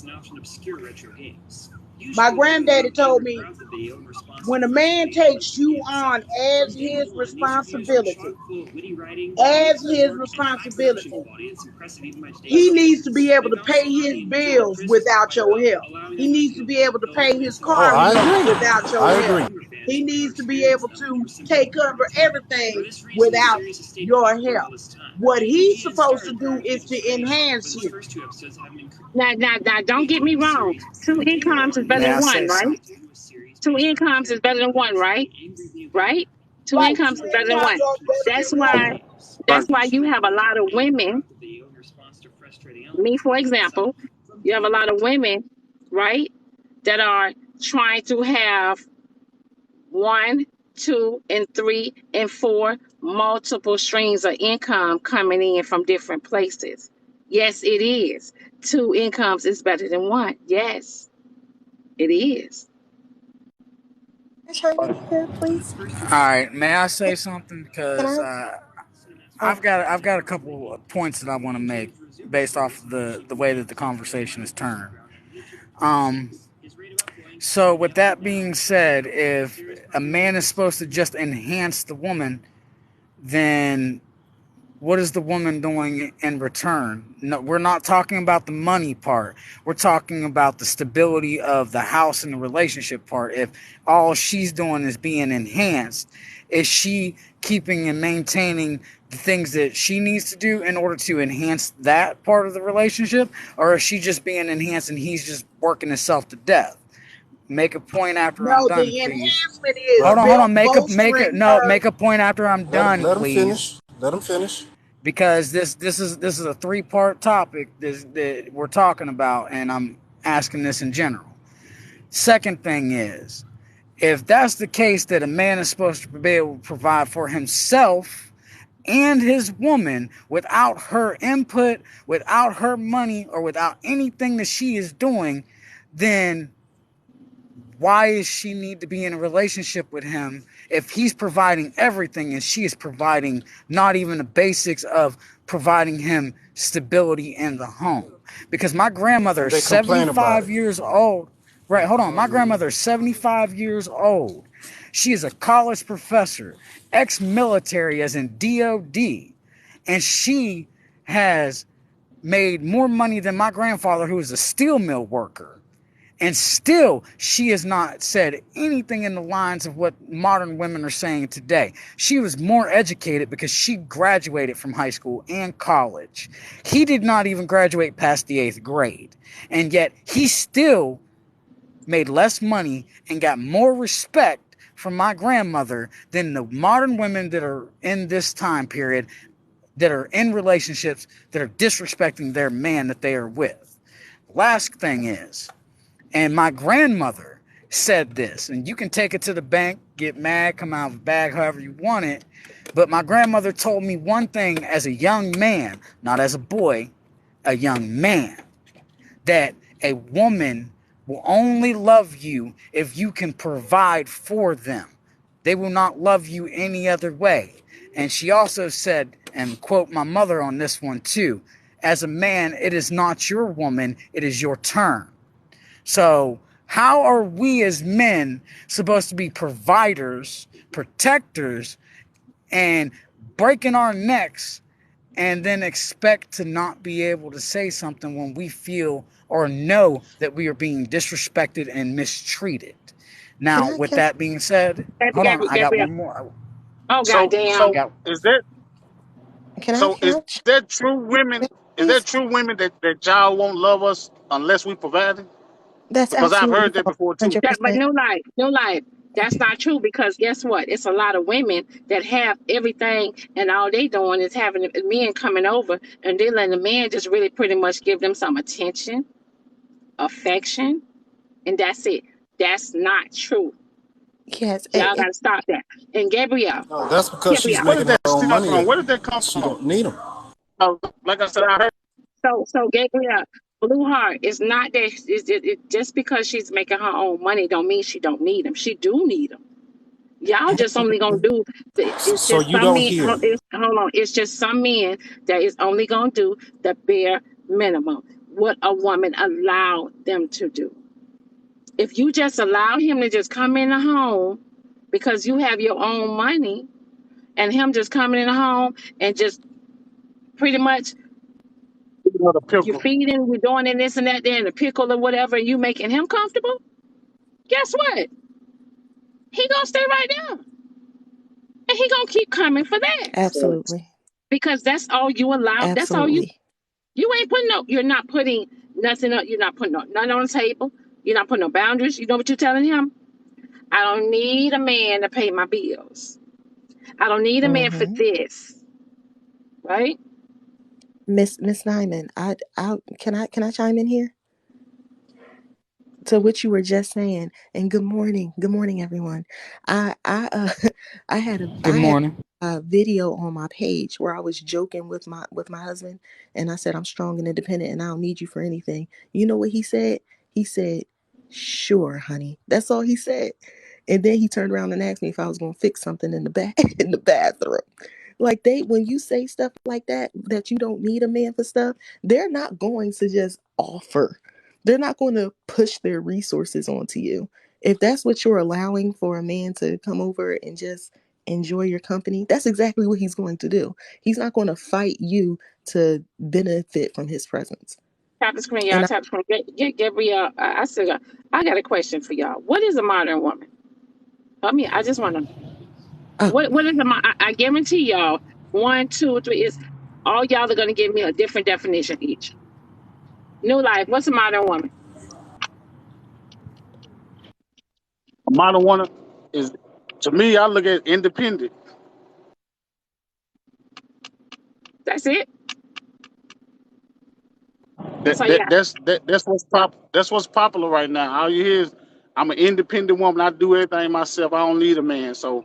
My granddaddy told me when a man takes you on as his responsibility, he needs to be able to pay his bills without your help. He needs to be able to pay his Oh, car I note agree. without I your help. agree. He needs to be able to take over everything without your help. What he's supposed to do is to enhance you. Now, don't get me wrong. Two incomes is better May than I one, say right? something? Two incomes is better than one, right? Right? Two Right, two incomes is better than incomes one. are better That's than one. why Right. that's why you have a lot of women, me for example, you have a lot of women, right, that are trying to have one, two, and three, and four multiple streams of income coming in from different places. Yes, it is. Two incomes is better than one. Yes, it is. I chime in here, please? All right, may I say something? Can Because I? Oh, I've got a couple of points that I want to make based off of the way that the conversation is turned. Um, so with that being said, if a man is supposed to just enhance the woman, then what is the woman doing in return? No, we're not talking about the money part. We're talking about the stability of the house and the relationship part. If all she's doing is being enhanced, is she keeping and maintaining the things that she needs to do in order to enhance that part of the relationship? Or is she just being enhanced and he's just working himself to death? Make a point after I'm No, done, the please. enhancement is Hold Right. on, hold on. bolstering Make her. a point after I'm done, Let him please, finish. Let him finish. because this is a three-part topic that we're talking about, and I'm asking this in general. Second thing is, if that's the case, that a man is supposed to be able to provide for himself and his woman without her input, without her money, or without anything that she is doing, then why does she need to be in a relationship with him if he's providing everything and she is providing not even the basics of providing him stability in the home? Because my grandmother And is they complain about 75 it. years old. Right, hold on. My grandmother is 75 years old. She is a college professor, ex-military as in DOD, and she has made more money than my grandfather, who is a steel mill worker. And still, she has not said anything in the lines of what modern women are saying today. She was more educated because she graduated from high school and college. He did not even graduate past the 8th grade. And yet, he still made less money and got more respect from my grandmother than the modern women that are in this time period, that are in relationships, that are disrespecting their man that they are with. Last thing is, and my grandmother said this, and you can take it to the bank, get mad, come out of the bag however you want it. But my grandmother told me one thing as a young man, not as a boy, a young man, that a woman will only love you if you can provide for them. They will not love you any other way. And she also said, and quote my mother on this one too, as a man, it is not your woman, it is your turn. So how are we as men supposed to be providers, protectors, and breaking our necks and then expect to not be able to say something when we feel or know that we are being disrespected and mistreated? can Now, I? with Can that being said, hold on, I got Gabriel. one more. Oh So goddamn. I so got is that can I? so Can is I? Chime that true women? in, Is that please? true women that y'all won't love us unless we provide it? That's Because I've absolutely heard that false. before too. 100%. New life. That's not true because guess what? It's a lot of women that have everything and all they doing is having the men coming over and they letting the man just really pretty much give them some attention, affection, and that's it. That's not true. Yes. Y'all gotta stop that. And Gabrielle, No, that's because she's Gabrielle. Where did making her that own stem money. from? Where did that come She from? don't need them. Like I said, I heard. So Gabrielle, Blue Heart is not that just because she's making her own money don't mean she don't need them. She do need them. Y'all just only gonna Absolutely. do. It's So just you some don't men. hear. Hold on. It's just some men that is only gonna do the bare minimum. What a woman allowed them to do. If you just allow him to just come in the home because you have your own money, and him just coming in the home and just pretty much Another you pickle. feeding, you doing and this and that, there, and the pickle or whatever, and you making him comfortable. Guess what? He gonna stay right there, and he gonna keep coming for that Absolutely. because that's all you allow. That's all you. Absolutely. You ain't putting no. You're not putting nothing up. You're not putting nothing on the table. You're not putting no boundaries. You know what you're telling him? I don't need a man to pay my bills. I don't need a man for Mm-hmm. this, right? Miss Nyman, can I chime in here to what you were just saying? And good morning, everyone. I I had a good morning. video on my page where I was joking with my husband, and I said I'm strong and independent, and I don't need you for anything. You know what he said? He said, "Sure, honey." That's all he said. And then he turned around and asked me if I was going to fix something in the in the bathroom. Like when you say stuff like that you don't need a man for stuff, they're not going to just offer. They're not going to push their resources onto you. If that's what you're allowing for a man to come over and just enjoy your company, that's exactly what he's going to do. He's not going to fight you to benefit from his presence. Tap the screen, y'all. And Tap the screen. Get Gabrielle. I got a question for y'all. What is a modern woman? I just want to. oh, What is I guarantee y'all. 1, 2, 3 is all y'all are gonna give me a different definition each. New life. What's a modern woman? A modern woman is, to me, I look at independent. That's it. So yeah. That's what's popular right now. All you hear is, I'm an independent woman. I do everything myself. I don't need a man. So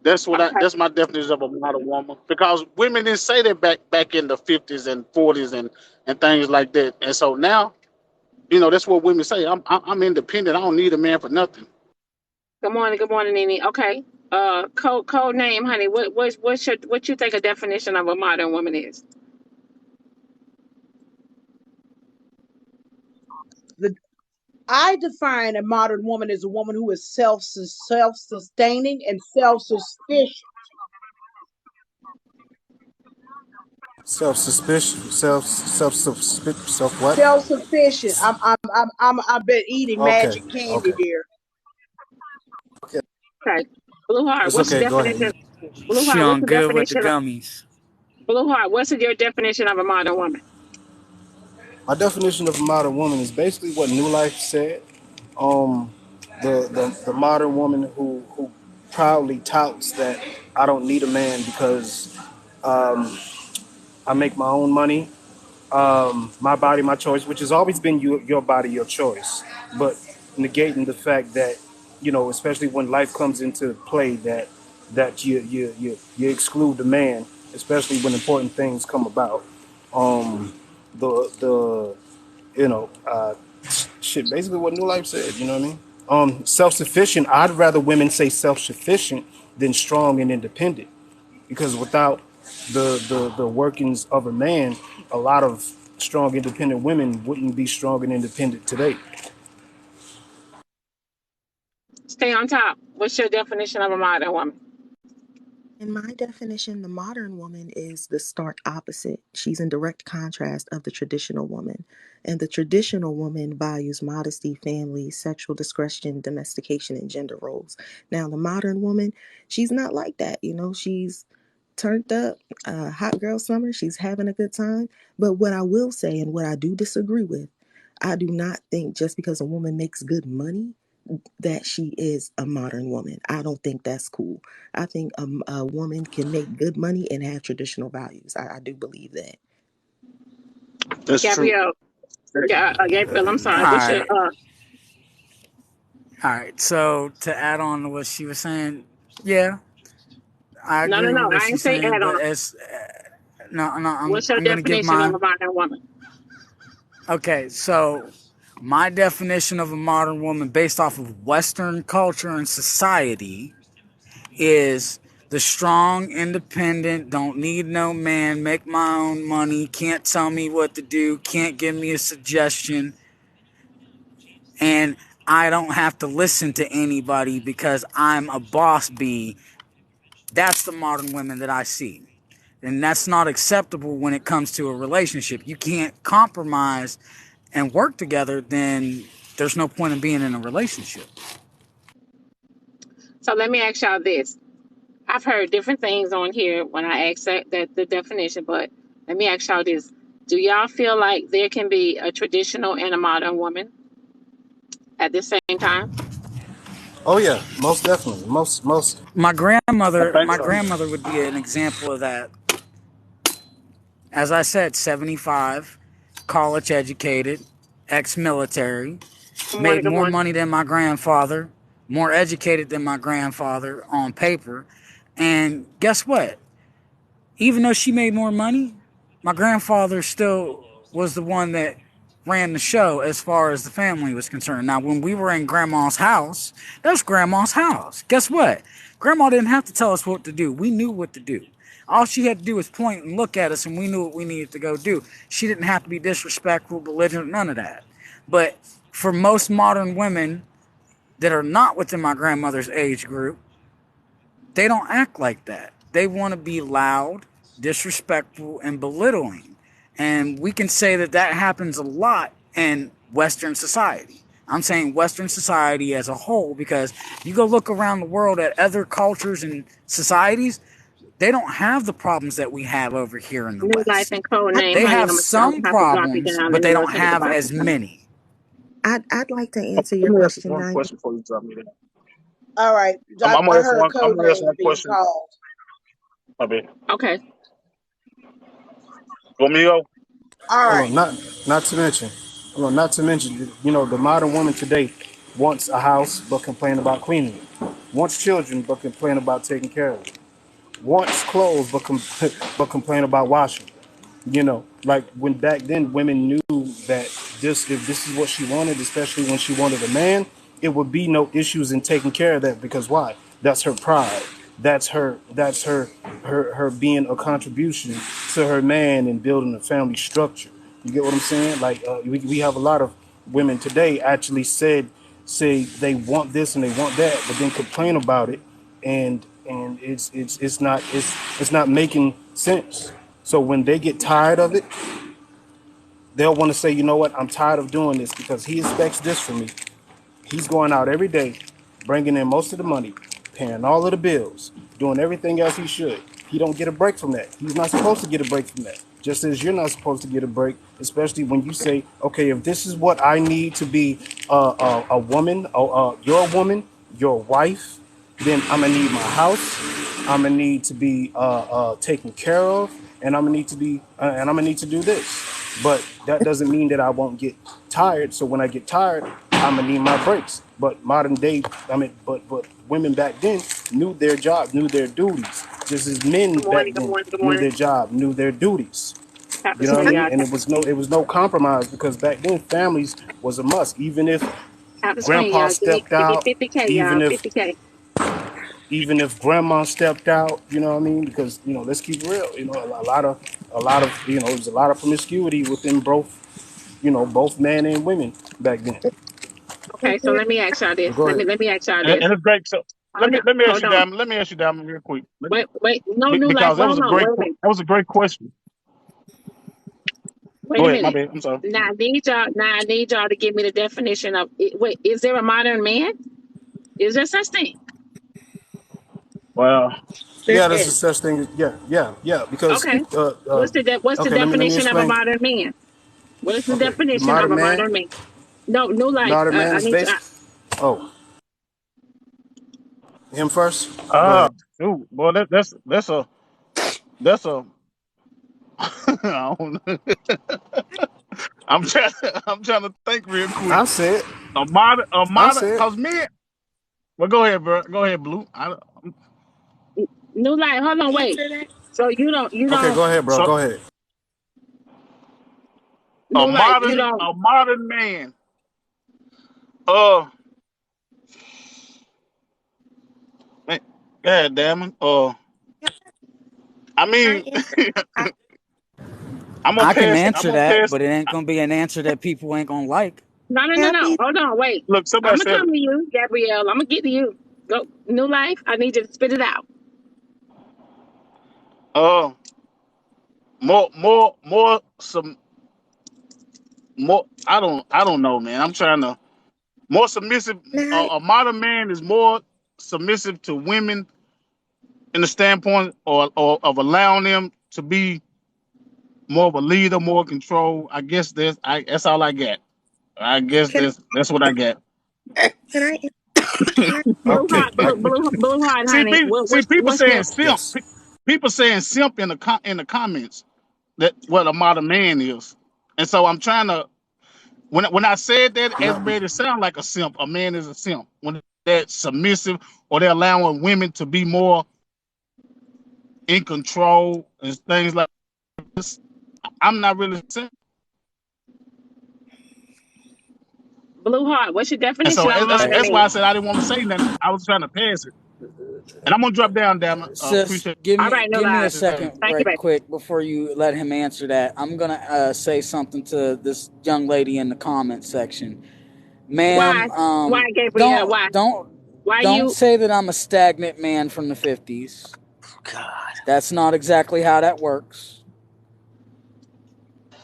that's Okay. that's my definition of a modern woman. Because women didn't say that back in the 50s and 40s and things like that. And so now, that's what women say. I'm independent. I don't need a man for nothing. Good morning, Nene. Okay. Code name, honey. What you think a definition of a modern woman is? I define a modern woman as a woman who is self-sustaining and self-sufficient. Self-suspicion, self what? Self-sufficient. I've been eating Okay, magic candy okay. there. Okay. Blue Heart. It's What's the okay, go definition? ahead. Blue She Heart. What's on the good with the definition of gummies. Blue Heart? What's your definition of a modern woman? My definition of a modern woman is basically what New Life said. Um, the modern woman who proudly touts that I don't need a man because I make my own money, my body, my choice, which has always been your body, your choice. But negating the fact that, especially when life comes into play, that you exclude the man, especially when important things come about. The shit, basically what New Life said, you know what I mean? Self-sufficient, I'd rather women say self-sufficient than strong and independent. Because without the workings of a man, a lot of strong, independent women wouldn't be strong and independent today. Stay on top. What's your definition of a modern woman? in my definition, the modern woman is the stark opposite. She's in direct contrast of the traditional woman. And the traditional woman values modesty, family, sexual discretion, domestication, and gender roles. Now, the modern woman, she's not like that. She's turned up, hot girl summer. She's having a good time. But what I will say and what I do disagree with, I do not think just because a woman makes good money that she is a modern woman. I don't think that's cool. I think a woman can make good money and have traditional values. I do believe that. That's true. Gabrielle. Yeah, Gabrielle. I'm All sorry. What's your right. All right. So to add on to what she was saying, yeah, I No, agree with what I ain't she's say saying. add But on. as no, What's your I'm gonna give definition of a mine. modern woman? Okay, so my definition of a modern woman based off of Western culture and society is the strong, independent, don't need no man, make my own money, can't tell me what to do, can't give me a suggestion, and I don't have to listen to anybody because I'm a boss bee. That's the modern women that I see. And that's not acceptable when it comes to a relationship. You can't compromise and work together, then there's no point in being in a relationship. So let me ask y'all this. I've heard different things on here when I ask that the definition, but let me ask y'all this. Do y'all feel like there can be a traditional and a modern woman at the same time? Oh yeah, most definitely. Most. My I grandmother, think my so. grandmother would be an example of that. As I said, 75, college educated, ex-military, made Good more morning. money than my grandfather, more educated than my grandfather on paper. And guess what? Even though she made more money, my grandfather still was the one that ran the show as far as the family was concerned. Now, when we were in Grandma's house, that was Grandma's house. Guess what? Grandma didn't have to tell us what to do. We knew what to do. All she had to do was point and look at us, and we knew what we needed to go do. She didn't have to be disrespectful, belligerent, none of that. But for most modern women that are not within my grandmother's age group, they don't act like that. They want to be loud, disrespectful, and belittling. And we can say that that happens a lot in Western society. I'm saying Western society as a whole, because you go look around the world at other cultures and societies, they don't have the problems that we have over here in the New Life West. and Code Name, They honey, have I'm some gonna have to drop you problems, down but and they you'll don't take the have box. as many. I'd like to answer your Let me ask question, one Diamond. question before you drop me there. All right. I'm I gonna ask heard one. I'm code gonna ask names one being question. called. My bad. Okay. Want me to go? All Hold right. on, not to mention, you know, the modern woman today wants a house but complain about cleaning it, wants children but complain about taking care of it, wants clothes but but complain about washing. You know, like when back then women knew that if this is what she wanted, especially when she wanted a man, it would be no issues in taking care of that, because why? That's her pride. That's her being a contribution to her man and building a family structure. You get what I'm saying? Like we have a lot of women today actually say they want this and they want that, but then complain about it, and it's not making sense. So when they get tired of it, they'll want to say, you know what, I'm tired of doing this because he expects this from me. He's going out every day, bringing in most of the money, paying all of the bills, doing everything else he should. He don't get a break from that. He's not supposed to get a break from that. Just as you're not supposed to get a break, especially when you say, okay, if this is what I need to be a woman, your woman, your wife, then I'm gonna need my house. I'm gonna need to be taken care of, and I'm gonna need to do this. But that doesn't mean that I won't get tired. So when I get tired, I'm gonna need my breaks. But modern day, but women back then knew their job, knew their duties, just as men Good back morning, good then morning, good knew morning. their job, knew their duties. Happy You know what I Swing, mean? y'all. And it was no compromise, because back then families was a must. Even if Happy Swing, grandpa y'all. stepped Give me out, 50K, even y'all. if 50K. even if grandma stepped out, you know what I mean? Because, you know, let's keep it real. You know, a lot of there's a lot of promiscuity within both men and women back then. Okay, so let me ask y'all this. But go ahead. Let me ask y'all And this. it's great. So let Hold me on, let me ask hold you, on. Diamond. Let me ask you, Diamond, real quick. Wait. No, New Life. Because that was Hold a on. great Wait a minute. that was a great question. Wait Go a ahead. My minute. bad. I'm sorry. Now I need y'all to give me the definition of it. Wait, is there a modern man? Is there such thing? Well, There Yeah, there's a is. such thing. Yeah. Because Okay. What's the okay, let me definition of a explain. modern man? What is the Okay, the definition of modern a man, modern man? No, New Life. modern man I is need to. oh, him first. Go ahead. dude, boy, that's a I don't know. I'm trying to think real quick. I said. A I modern, said. cause men. Well, go ahead, bro. Go ahead, Blue. New Life. Hold on. Wait. Answer that. So you Okay, don't go ahead, bro. So Go ahead. New Life. You don't. a modern man. Uh, man, God damn it. I I mean, answer. I, I'm gonna I can pass it. I'm answer gonna that, pass. but it ain't gonna be an answer that people ain't gonna like. No. happy. Hold on. Wait. Look, I'm somebody gonna said come it. to you, Gabrielle. I'm gonna get to you. Go. New Life. I need you to spit it out. Uh, some more. I don't know, man. I'm trying to more submissive. Now, A modern man is more submissive to women in the standpoint or of allowing them to be more of a leader, more control. I guess that's all I got. I guess can that's what I got. can I can I Blue Okay. heart. Blue heart, See, honey. people What's saying that? simp. Yes. People saying simp in the comments that what a modern man is, and so I'm trying to when I said that, No. as made it sound like a simp. A man is a simp when they're submissive or they're allowing women to be more in control and things like this. I'm not really simp. Blue Heart, what's your And so definition of a that's modern that's man? why I said I didn't want to say nothing. I was trying to pass it, and I'm gonna drop down. Damn it. Sis, Appreciate All right, no give me a lies. it. second, Thank you, right baby. quick, before you let him answer that. I'm gonna say something to this young lady in the comment section, Why? ma'am. Why, Gabrielle? Don't Why? don't Why don't you? say that I'm a stagnant man from the '50s. That's not exactly how that works.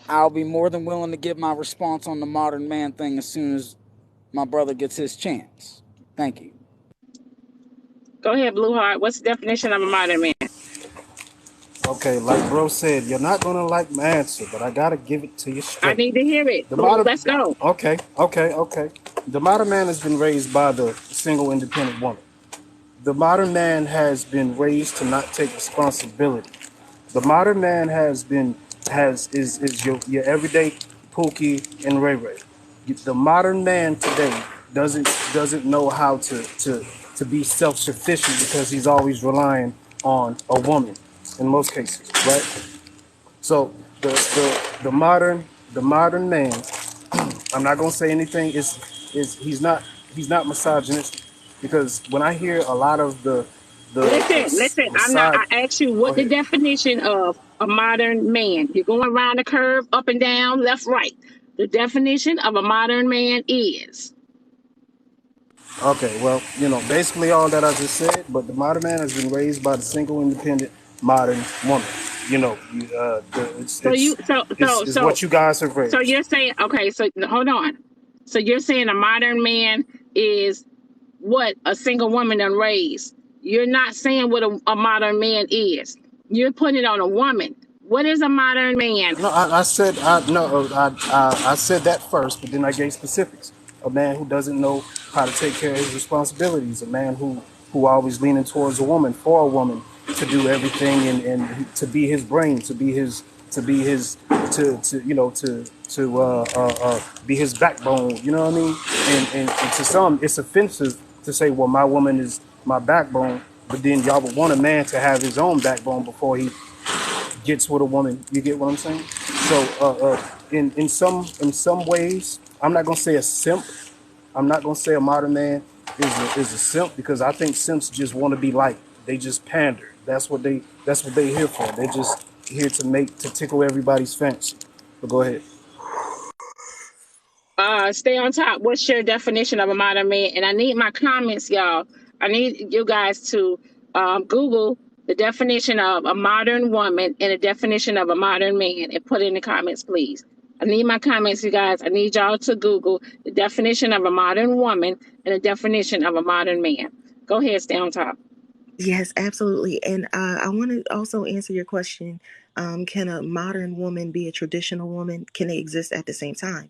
I'll be more than willing to give my response on the modern man thing as soon as my brother gets his chance. Thank you. Go ahead, Blue Heart. What's the definition of a modern man? Okay, like bro said, you're not gonna like my answer, but I gotta give it to you I straight. need to hear it. The Blue, modern, let's go. okay. The modern man has been raised by the single independent woman. The modern man has been raised to not take responsibility. The modern man is your everyday Pookie and Ray Ray. The modern man today doesn't know how to be self sufficient because he's always relying on a woman in most cases, right? So the modern man, I'm not gonna say anything. Is he's not misogynist because when I hear a lot of Listen. the I'm not. side, I asked you go what the ahead. definition of a modern man. You're going around the curve, up and down, left, right. The definition of a modern man is. Okay, well, basically all that I just said, but the modern man has been raised by the single, independent, modern woman. It's So you. it's So it's, so it's so what you guys have so raised. you're saying okay. So hold on. So you're saying a modern man is what a single woman done raised. You're not saying what a modern man is. You're putting it on a woman. What is a modern man? No, I said I said that first, but then I gave specifics. A man who doesn't know how to take care of his responsibilities. A man who always leaning towards a woman, for a woman, to do everything and to be his brain, to be his to be his backbone. You know what I mean? And to some, it's offensive to say, well, my woman is my backbone, but then y'all would want a man to have his own backbone before he gets with a woman. You get what I'm saying? So in some ways, I'm not gonna say a simp. I'm not gonna say a modern man is a simp because I think simps just want to be liked. They just pander. That's what they here for. They're just here to tickle everybody's fancy. But go ahead. Stay on top. What's your definition of a modern man? And I need my comments, y'all. I need you guys to Google the definition of a modern woman and a definition of a modern man and put it in the comments, please. I need my comments, you guys. I need y'all to Google the definition of a modern woman and the definition of a modern man. Go ahead, stay on top. Yes, absolutely. And I want to also answer your question. Can a modern woman be a traditional woman? Can they exist at the same time?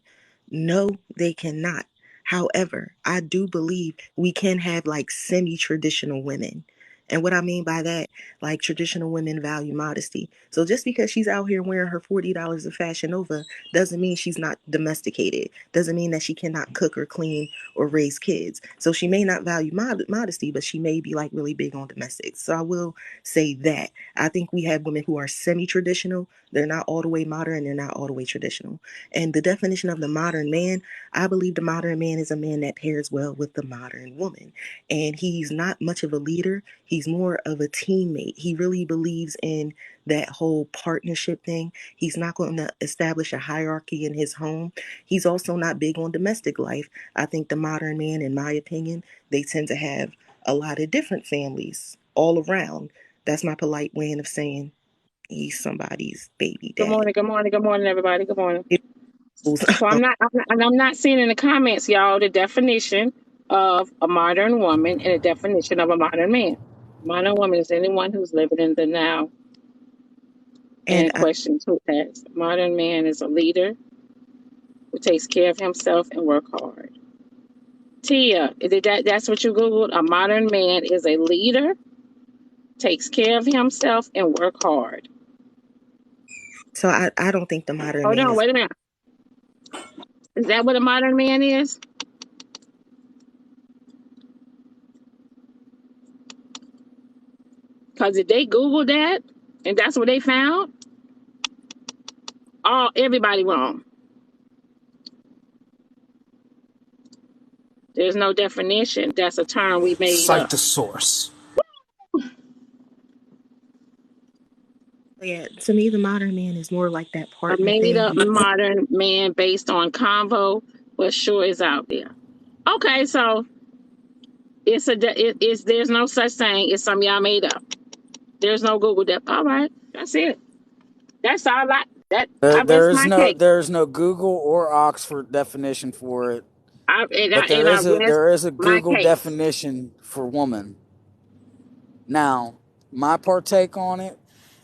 No, they cannot. However, I do believe we can have like semi-traditional women. And what I mean by that, like traditional women value modesty. So just because she's out here wearing her $40 of Fashion Nova doesn't mean she's not domesticated. Doesn't mean that she cannot cook or clean or raise kids. So she may not value modesty, but she may be like really big on domestics. So I will say that. I think we have women who are semi-traditional. They're not all the way modern. They're not all the way traditional. And the definition of the modern man, I believe the modern man is a man that pairs well with the modern woman. And he's not much of a leader. He's more of a teammate. He really believes in that whole partnership thing. He's not going to establish a hierarchy in his home. He's also not big on domestic life. I think the modern man, in my opinion, they tend to have a lot of different families all around. That's my polite way of saying he's somebody's baby Good daddy. morning, good morning, good morning, everybody. Good morning. It So I'm not seeing in the comments, y'all, the definition of a modern woman and a definition of a modern man. Modern woman is anyone who's living in the now and and questions who has. Modern man is a leader who takes care of himself and work hard. Tia, that's what you Googled? A modern man is a leader, takes care of himself and work hard. so I don't think the modern Hold man on, is. wait a minute. Is that what a modern man is? Because if they Googled that and that's what they found, everybody wrong. There's no definition. That's a term we made Cite up. the source. Yeah, to me, the modern man is more like that A partner made thing. up modern man based on convo, but sure is out there. Okay, so it's there's no such thing. It's something y'all made up. There's no Google that. All right, that's it. That's all I rest my case. There is no Google or Oxford definition for it, but And I rest there is a my Google case. definition for woman. Now, my partake on it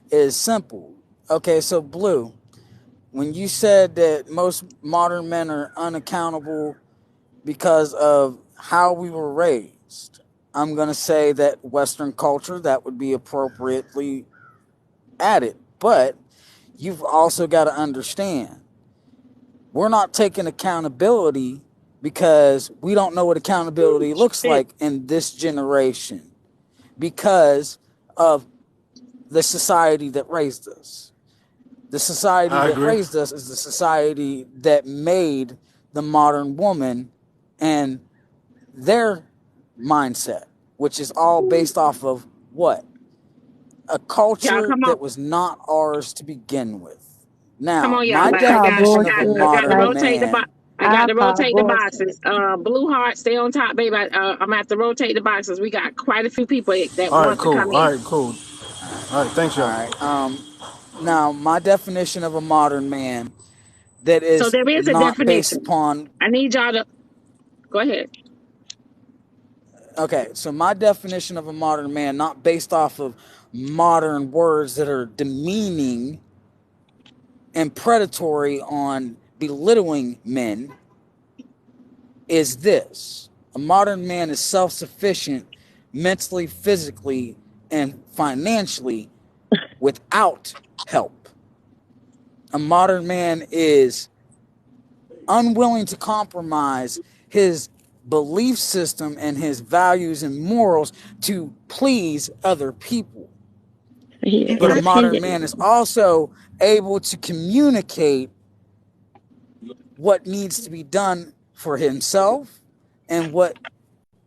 is simple. Okay, so Blue, when you said that most modern men are unaccountable because of how we were raised, I'm going to say that Western culture, that would be appropriately added. But you've also got to understand, we're not taking accountability because we don't know what accountability looks like in this generation because of the society that raised us. The society I that agree. raised us is the society that made the modern woman and their mindset, which is all based off of what? A Y'all culture come on, that was not ours to begin with. come Now, on, y'all. my I call definition of a bullshit. I got to Like, modern rotate the man, I got I to call rotate the bullshit. boxes. Blue Heart, stay on top, baby. I'm gonna have to rotate the boxes. We got quite a few people that All right, wants to cool. come All in. right, cool. all right, All right, thanks, all y'all. right. Now, my definition of a modern man that So is there is a not based definition. upon, I need y'all to go ahead. okay, so my definition of a modern man, not based off of modern words that are demeaning and predatory on belittling men, is this: a modern man is self-sufficient mentally, physically, and financially without help. A modern man is unwilling to compromise his belief system and his values and morals to please other people. Yeah, But a And modern man is also able to communicate what needs to be done for himself and what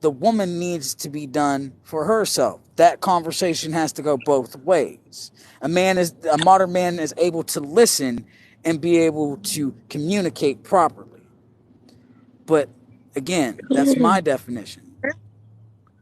the woman needs to be done for herself. That conversation has to go both ways. A modern man is able to listen and be able to communicate properly. But again, that's my definition.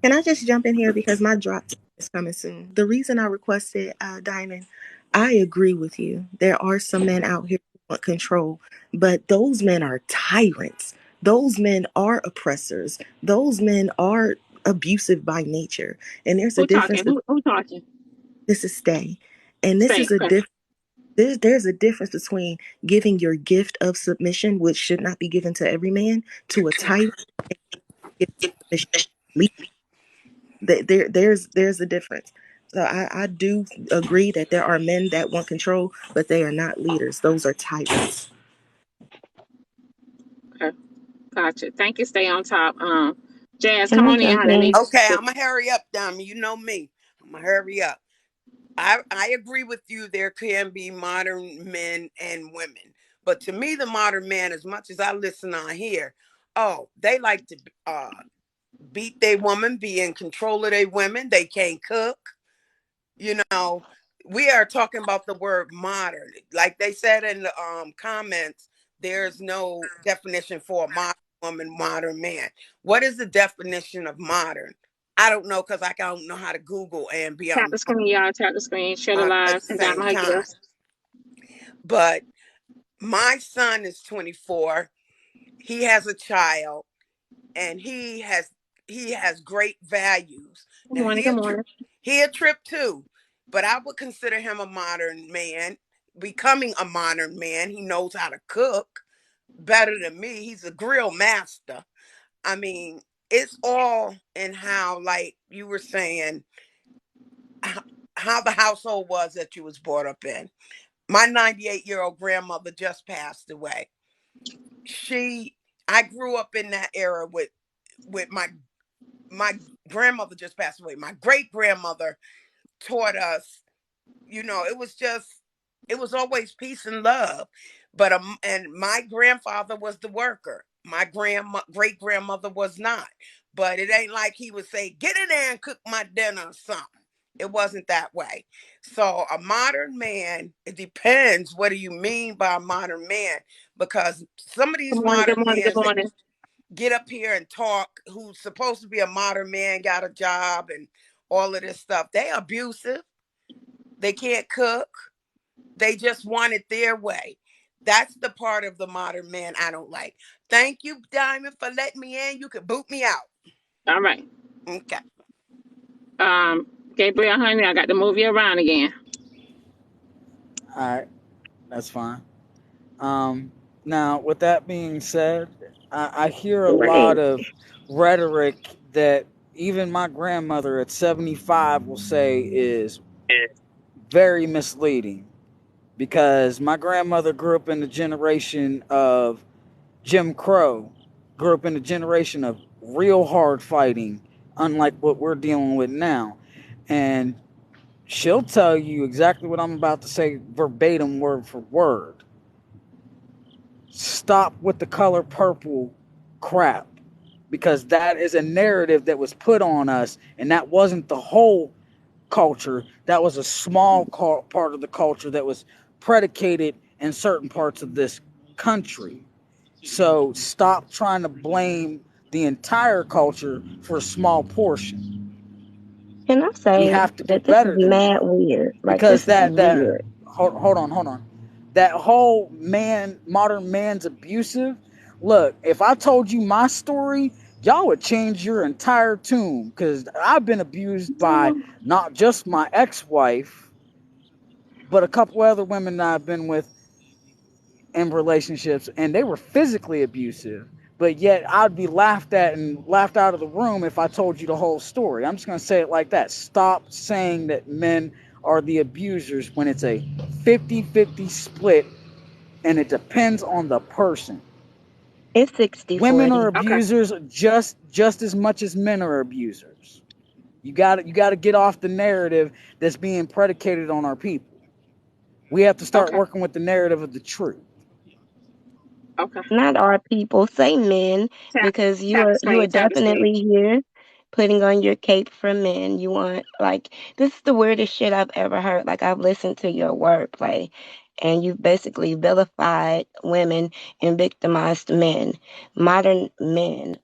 can I just jump in here because my drop is coming soon? The reason I requested Diamond, I agree with you. There are some men out here who want control, but those men are tyrants. Those men are oppressors. Those men are abusive by nature. And there's a who difference. talking? Who talking? This is stay. And this Stay. is a Okay. difference. There's a difference between giving your gift of submission, which should not be given to every man, to a tyrant. Gift of submission. There's a difference. So I do agree that there are men that want control, but they are not leaders. Those are tyrants. Okay. Gotcha. Thank you. Stay on top. Jazz, Can come I on in, jump honey. in? Okay, I'm gonna hurry up, Dami. You know me. I'm gonna hurry up. I agree with you. There can be modern men and women, but to me, the modern man, as much as I listen on here, oh, they like to beat their woman, be in control of their women. They can't cook. You know, we are talking about the word modern. Like they said in the comments, there's no definition for a modern woman, modern man. What is the definition of modern? I don't know because I don't know how to Google and be Tap on the screen, y'all. Tap the screen. Share the at live. the And got same my time. gifts. But my son is 24. He has a child, and he has great values. Good Now morning. Good morning. he a trip too, but I would consider him a modern man, becoming a modern man. He knows how to cook better than me. He's a grill master. I mean, it's all in how, like you were saying, how the household was that you was brought up in. My 98-year-old grandmother just passed away. I grew up in that era with my grandmother just passed away. My great grandmother taught us, it was always peace and love. But and my grandfather was the worker. My great grandmother was not. But it ain't like he would say, get in there and cook my dinner or something. It wasn't that way. So a modern man, it depends what do you mean by a modern man, because some of Good these morning, good modern morning, good men that morning. get up here and talk, who's supposed to be a modern man, got a job and all of this stuff, they abusive. They can't cook. They just want it their way. That's the part of the modern man I don't like. Thank you, Diamond, for letting me in. You can boot me out. All right. Okay. Gabriel, honey, I got to move you around again. All right, that's fine. Now, with that being said, I hear a Great. lot of rhetoric that even my grandmother at 75 will say is very misleading, because my grandmother grew up in the generation of Jim Crow, grew up in the generation of real hard fighting, unlike what we're dealing with now. And she'll tell you exactly what I'm about to say verbatim, word for word. Stop with the color purple crap, because that is a narrative that was put on us, and that wasn't the whole culture. That was a small part of the culture that was predicated in certain parts of this country. So stop trying to blame the entire culture for a small portion. Can I We say have to do that this is better than that, mad weird? Like, because this is that weird. hold on, that whole modern man's abusive. Look, if I told you my story, y'all would change your entire tune, because I've been abused by not just my ex-wife, but a couple other women that I've been with in relationships, and they were physically abusive. But yet I'd be laughed at and laughed out of the room if I told you the whole story. I'm just going to say it like that. Stop saying that men are the abusers when it's a 50-50 split, and it depends on the person. It's 60-40. Women are Okay. abusers just as much as men are abusers. You got to get off the narrative that's being predicated on our people. We have to start Okay. working with the narrative of the truth. Okay. Not our people, say men, Tap because you tap the are screen. Tap the screen. definitely here putting on your cape for men. You want, like, this is the weirdest shit I've ever heard. Like, I've listened to your wordplay, and you've basically vilified women and victimized men. Modern men,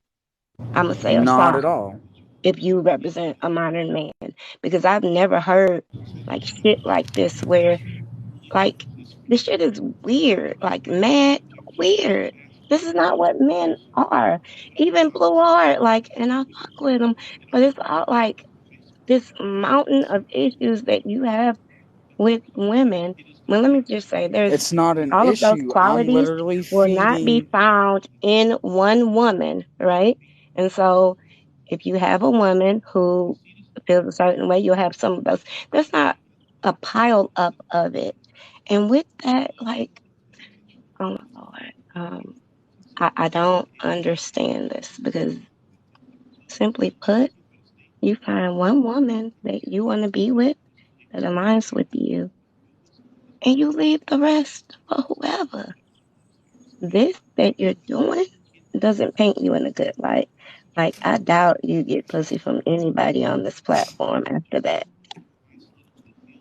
I'm gonna say, are Not at soft all. if you represent a modern man, because I've never heard like shit like this where, like, this shit is weird, like mad weird. This is not what men are. Even Blue Art, like, and I fuck with him, but it's all like this mountain of issues that you have with women. Well, let me just say, there's It's not an all of those issue. I'm qualities literally will not be feeding. found in one woman, right? And so, if you have a woman who feels a certain way, you'll have some of those. There's not a pile up of it. And with that, like, oh my Lord, I don't understand this, because simply put, you find one woman that you want to be with that aligns with you, and you leave the rest for whoever. This that you're doing doesn't paint you in a good light. Like, I doubt you get pussy from anybody on this platform after that.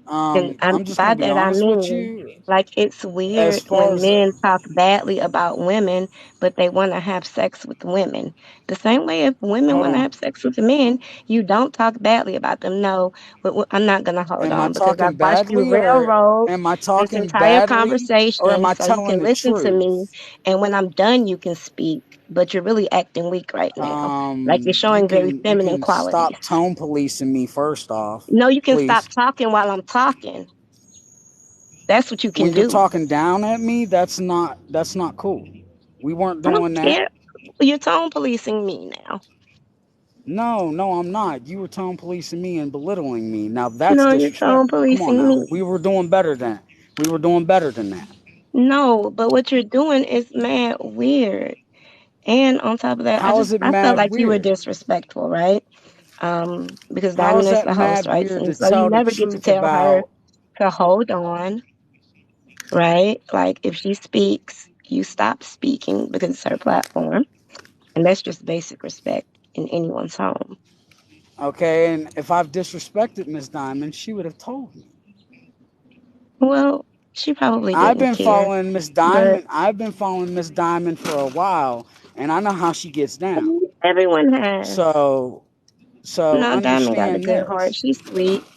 And I'm just by gonna be that I honest with mean, you. like, it's As weird far when as men talk badly about women, but they want to have sex with women. The same way, if women hold want to on, have sex with men, you don't talk badly about them. No, I'm not going to hold am I on, because talking I've watched you badly, or railroad am I this talking entire badly, or am conversation I so you telling can the listen to me. truth? And when I'm done, you can speak. But you're really acting weak right now. Like, you're You showing very can feminine qualities. stop tone policing me first off, No, you can stop please. talking while I'm talking. That's what you can When you're do. talking down at me, that's not cool. We weren't I don't doing that. care. You're tone policing me now. No, I'm not. You were tone policing me and belittling me. Now that's No, you're tone disrespectful. Come on policing now. me. We were doing better than. We were doing better than that. No, but what you're doing is mad weird. And on top of that, How is it I felt mad like you were weird? disrespectful, right? Because How is Diamond is that the host, mad right? weird And to so you tell the never get to truth tell her about? to hold on, right? Like, if she speaks, you stop speaking because it's her platform, and that's just basic respect in anyone's home. Okay, and if I've disrespected Miss Diamond, she would have told me. Well, she probably I've didn't been care, following Miss but Diamond. I've been following Miss Diamond for a while, and I know how she gets down. everyone has. So, so No, Diamond got a understand good heart. this. She's sweet.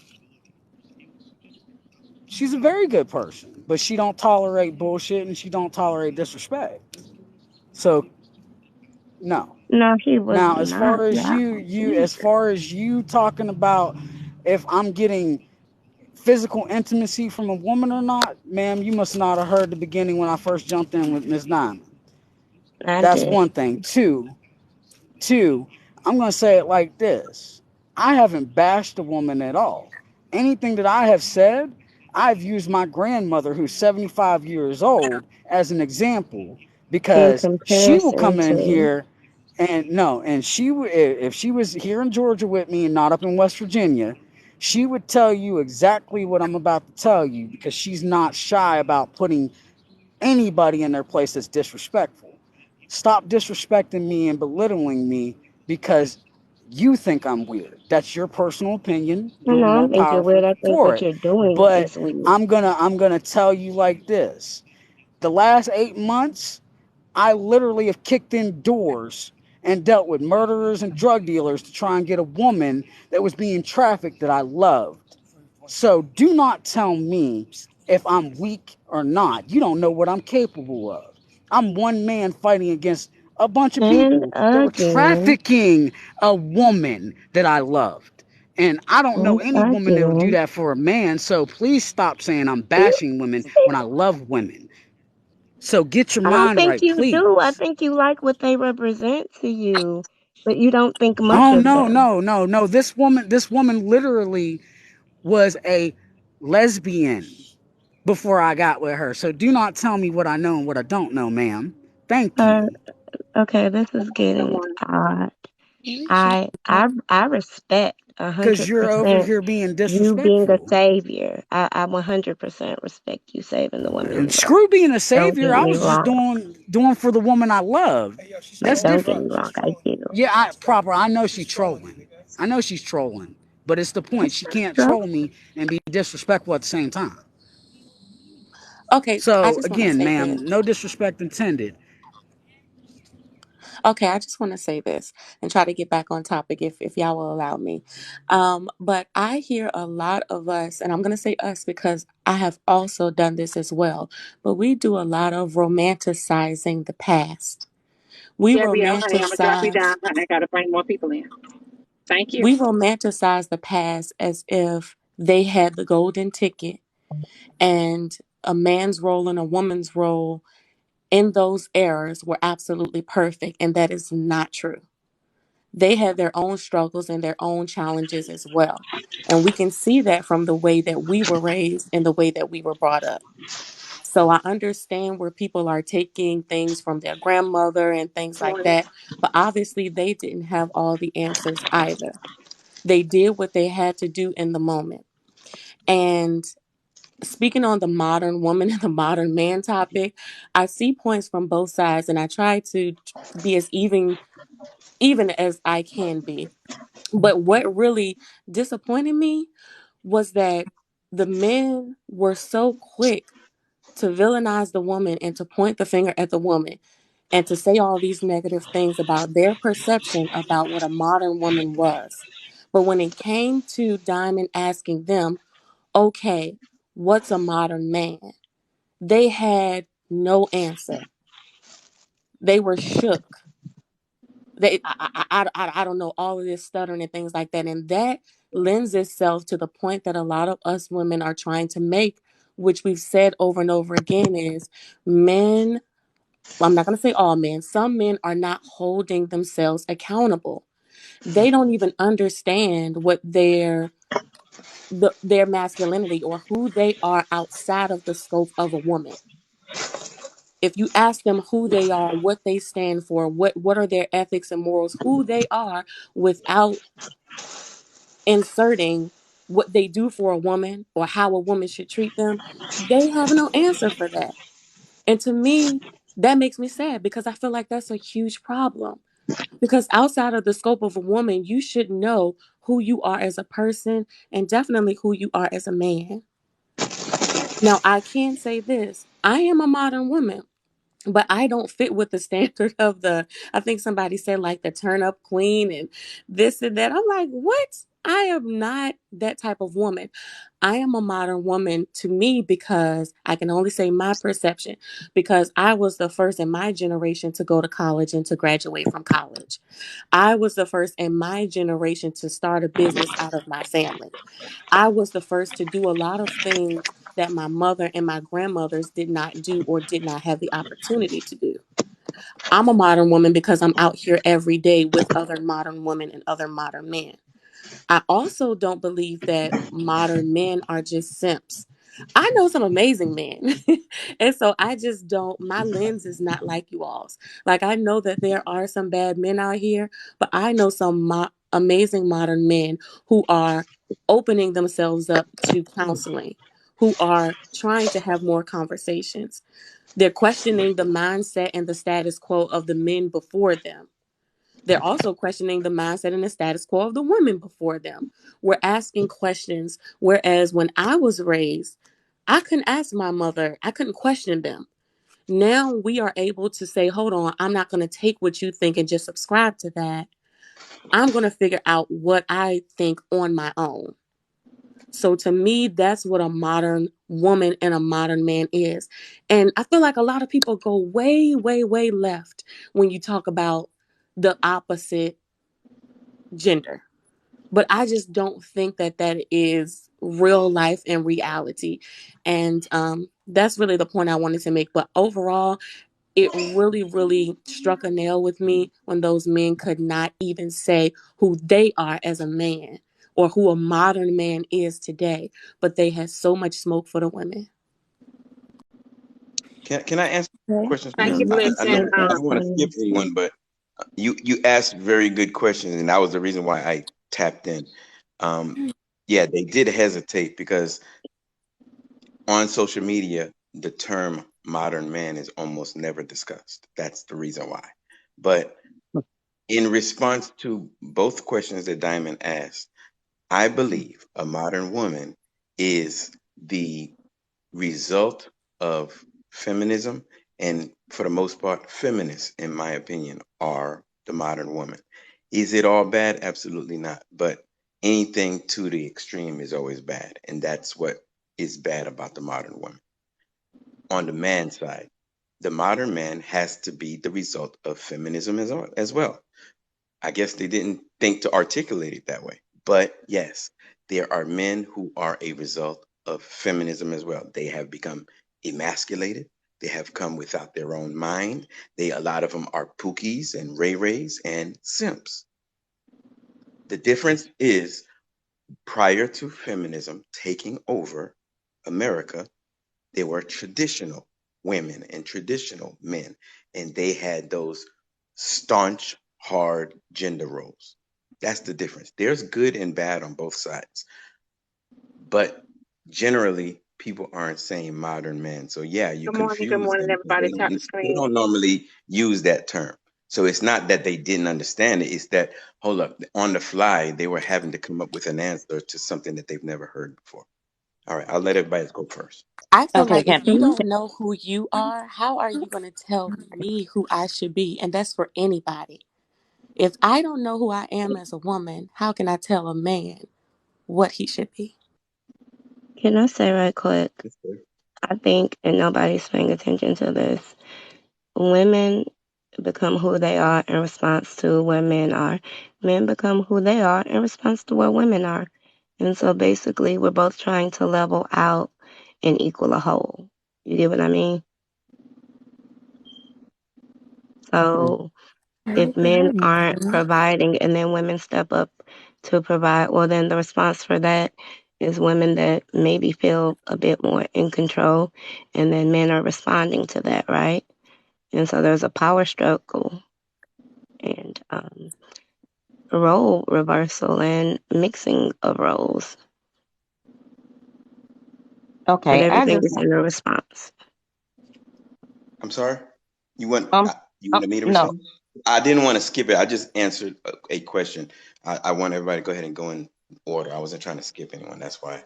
She's a very good person, but she don't tolerate bullshit and she don't tolerate disrespect. So, no. No, he was Now, as not. far as Yeah, as Jesus. far as you talking about if I'm getting physical intimacy from a woman or not, ma'am, you must not have heard the beginning when I first jumped in with Miss Diamond. I That's did. one thing. Two, I'm going to say it like this. I haven't bashed a woman at all. Anything that I have said, I've used my grandmother, who's 75 years old, as an example In because she will comparison come in to, here and no, and if she was here in Georgia with me and not up in West Virginia, she would tell you exactly what I'm about to tell you because she's not shy about putting anybody in their place that's disrespectful. Stop disrespecting me and belittling me because you think I'm weird. That's your personal opinion. you You're know, I more don't think you're weird. powerful I think for what it. you're doing But is weird. I'm gonna tell you like this. The last 8 months, I literally have kicked in doors and dealt with murderers and drug dealers to try and get a woman that was being trafficked that I loved. So do not tell me if I'm weak or not. You don't know what I'm capable of. I'm one man fighting against a bunch of And people that were again, trafficking a woman that I loved. And I don't know and any woman that would do again. that for a man. So please stop saying I'm You bashing women see, when I love women. So get your I don't mind think right, you do. I please. think you like what they represent to you, but you don't think much Oh of no, them. no, no, no. This woman literally was a lesbian before I got with her. So do not tell me what I know and what I don't know, ma'am. Thank Uh, you. okay, this is getting odd. I respect a Because hundred you're over percent here being you being a disrespectful. savior. I 100% respect you saving the women you And love. screw being a Don't savior. get I me was just wrong. doing for the woman I love. Like, That's don't get different. me wrong. I do. Yeah, I know she's trolling. I know she's trolling. But it's the point. She can't Sure. troll me and be disrespectful at the same time. Okay, I So just want to again, say this. ma'am, no disrespect intended. Okay, I just want to say this and try to get back on topic if y'all will allow me. But I hear a lot of us, and I'm going to say us because I have also done this as well, but we do a lot of romanticizing the past. We Debbie, honey, I'm gonna drop you romanticize down. Honey, I gotta bring more people in. Thank you. we romanticize the past as if they had the golden ticket and a man's role and a woman's role in those eras were absolutely perfect, and that is not true. They had their own struggles and their own challenges as well. And we can see that from the way that we were raised and the way that we were brought up. So I understand where people are taking things from their grandmother and things like Morning. that, but obviously they didn't have all the answers either. They did what they had to do in the moment. And speaking on the modern woman and the modern man topic, I see points from both sides and I try to be as even as I can be. But what really disappointed me was that the men were so quick to villainize the woman and to point the finger at the woman and to say all these negative things about their perception about what a modern woman was. But when it came to Diamond asking them, okay, what's a modern man? They had no answer. They were shook. I don't know, all of this stuttering and things like that, and that lends itself to the point that a lot of us women are trying to make, which we've said over and over again, is men. Well, I'm not going to say all men. Some men are not holding themselves accountable. They don't even understand what their masculinity or who they are outside of the scope of a woman. If you ask them who they are, what they stand for, what are their ethics and morals, who they are without inserting what they do for a woman or how a woman should treat them, they have no answer for that. And to me, That makes me sad because I feel like that's a huge problem. Because outside of the scope of a woman, you should know who you are as a person and definitely who you are as a man. Now, I can say this, I am a modern woman, but I don't fit with the standard of I think somebody said like the turn up queen and this and that. I'm like, what? I am not that type of woman. I am a modern woman to me because I can only say my perception because I was the first in my generation to go to college and to graduate from college. I was the first in my generation to start a business out of my family. I was the first to do a lot of things that my mother and my grandmothers did not do or did not have the opportunity to do. I'm a modern woman because I'm out here every day with other modern women and other modern men. I also don't believe that modern men are just simps. I know some amazing men. And so I just don't, my lens is not like you all's. Like, I know that there are some bad men out here, but I know some amazing modern men who are opening themselves up to counseling, who are trying to have more conversations. They're questioning the mindset and the status quo of the men before them. They're also questioning the mindset and the status quo of the women before them. We're asking questions, whereas when I was raised, I couldn't ask my mother, I couldn't question them. Now we are able to say, hold on, I'm not going to take what you think and just subscribe to that. I'm going to figure out what I think on my own. So to me, that's what a modern woman and a modern man is. And I feel like a lot of people go way, way, way left when you talk about the opposite gender. But I just don't think that that is real life and reality. And that's really the point I wanted to make. But overall, it really, really struck a nail with me when those men could not even say who they are as a man or who a modern man is today, but they had so much smoke for the women. Can I answer Okay. questions, Thank please? you. Um, I know Listen, and I don't want to skip anyone, but you asked very good questions, and that was the reason why I tapped in. Yeah, they did hesitate because on social media, the term modern man is almost never discussed. That's the reason why. But in response to both questions that Diamond asked, I believe a modern woman is the result of feminism, and for the most part, feminists, in my opinion, are the modern woman. Is it all bad? Absolutely not. But anything to the extreme is always bad, and that's what is bad about the modern woman. On the man side, the modern man has to be the result of feminism as well. I guess they didn't think to articulate it that way. But yes, there are men who are a result of feminism as well. They have become emasculated. They have come without their own mind. A lot of them are pookies and ray rays and simps. The difference is prior to feminism taking over America, there were traditional women and traditional men, and they had those staunch, hard gender roles. That's the difference. There's good and bad on both sides, but generally, people aren't saying modern men. So yeah, you good confuse morning, them because everybody. Tap the they screen. don't normally use that term. So it's not that they didn't understand it. It's that, hold up, on the fly, they were having to come up with an answer to something that they've never heard before. All right, I'll let everybody go first. I feel okay, like if can you don't know who you are, how are you going to tell me who I should be? And that's for anybody. If I don't know who I am as a woman, how can I tell a man what he should be? can I say right quick? I think, and nobody's paying attention to this, women become who they are in response to where men are. Men become who they are in response to where women are. And so basically, we're both trying to level out and equal a whole. You get what I mean? So if men aren't providing and then women step up to provide, well, then the response for that is women that maybe feel a bit more in control, and then men are responding to that, right? And so there's a power struggle and role reversal and mixing of roles, but Okay, I everything just is in a response. I'm sorry? You want Um, you wanted me to no. respond? I didn't want to skip it. I just answered a question. I want everybody to go ahead and go in order. I wasn't trying to skip anyone. That's why.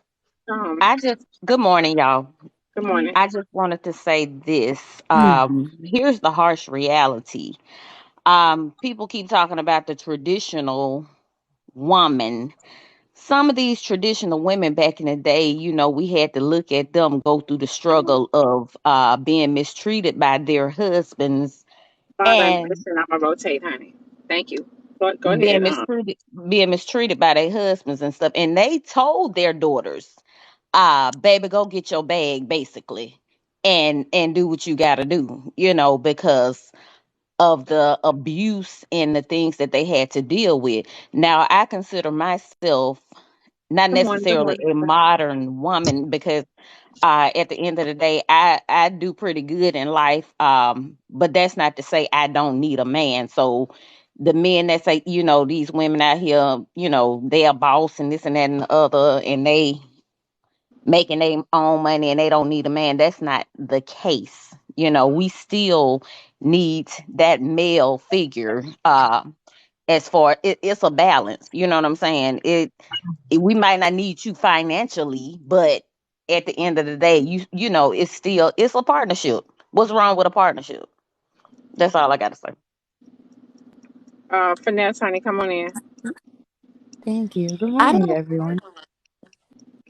Good morning, y'all. Good morning. I just wanted to say this. Mm. Here's the harsh reality. People keep talking about the traditional woman. Some of these traditional women back in the day, we had to look at them go through the struggle of being mistreated by their husbands Hold on, and listen, I'm gonna rotate, honey. Thank you. Go Mm. ahead. being mistreated being mistreated by their husbands and stuff. And they told their daughters, baby, go get your bag, basically, and do what you gotta do, because of the abuse and the things that they had to deal with. Now, I consider myself not Good morning. Good necessarily morning. a modern woman because at the end of the day, I do pretty good in life. But that's not to say I don't need a man. So the men that say, these women out here, they are boss and this and that and the other, and they making their own money and they don't need a man. That's not the case. We still need that male figure. As far it's a balance. You know what I'm saying? We might not need you financially, but at the end of the day, it's a partnership. What's wrong with a partnership? That's all I got to say. Finesse, honey, come on in. Thank you. Good I morning, don't. everyone.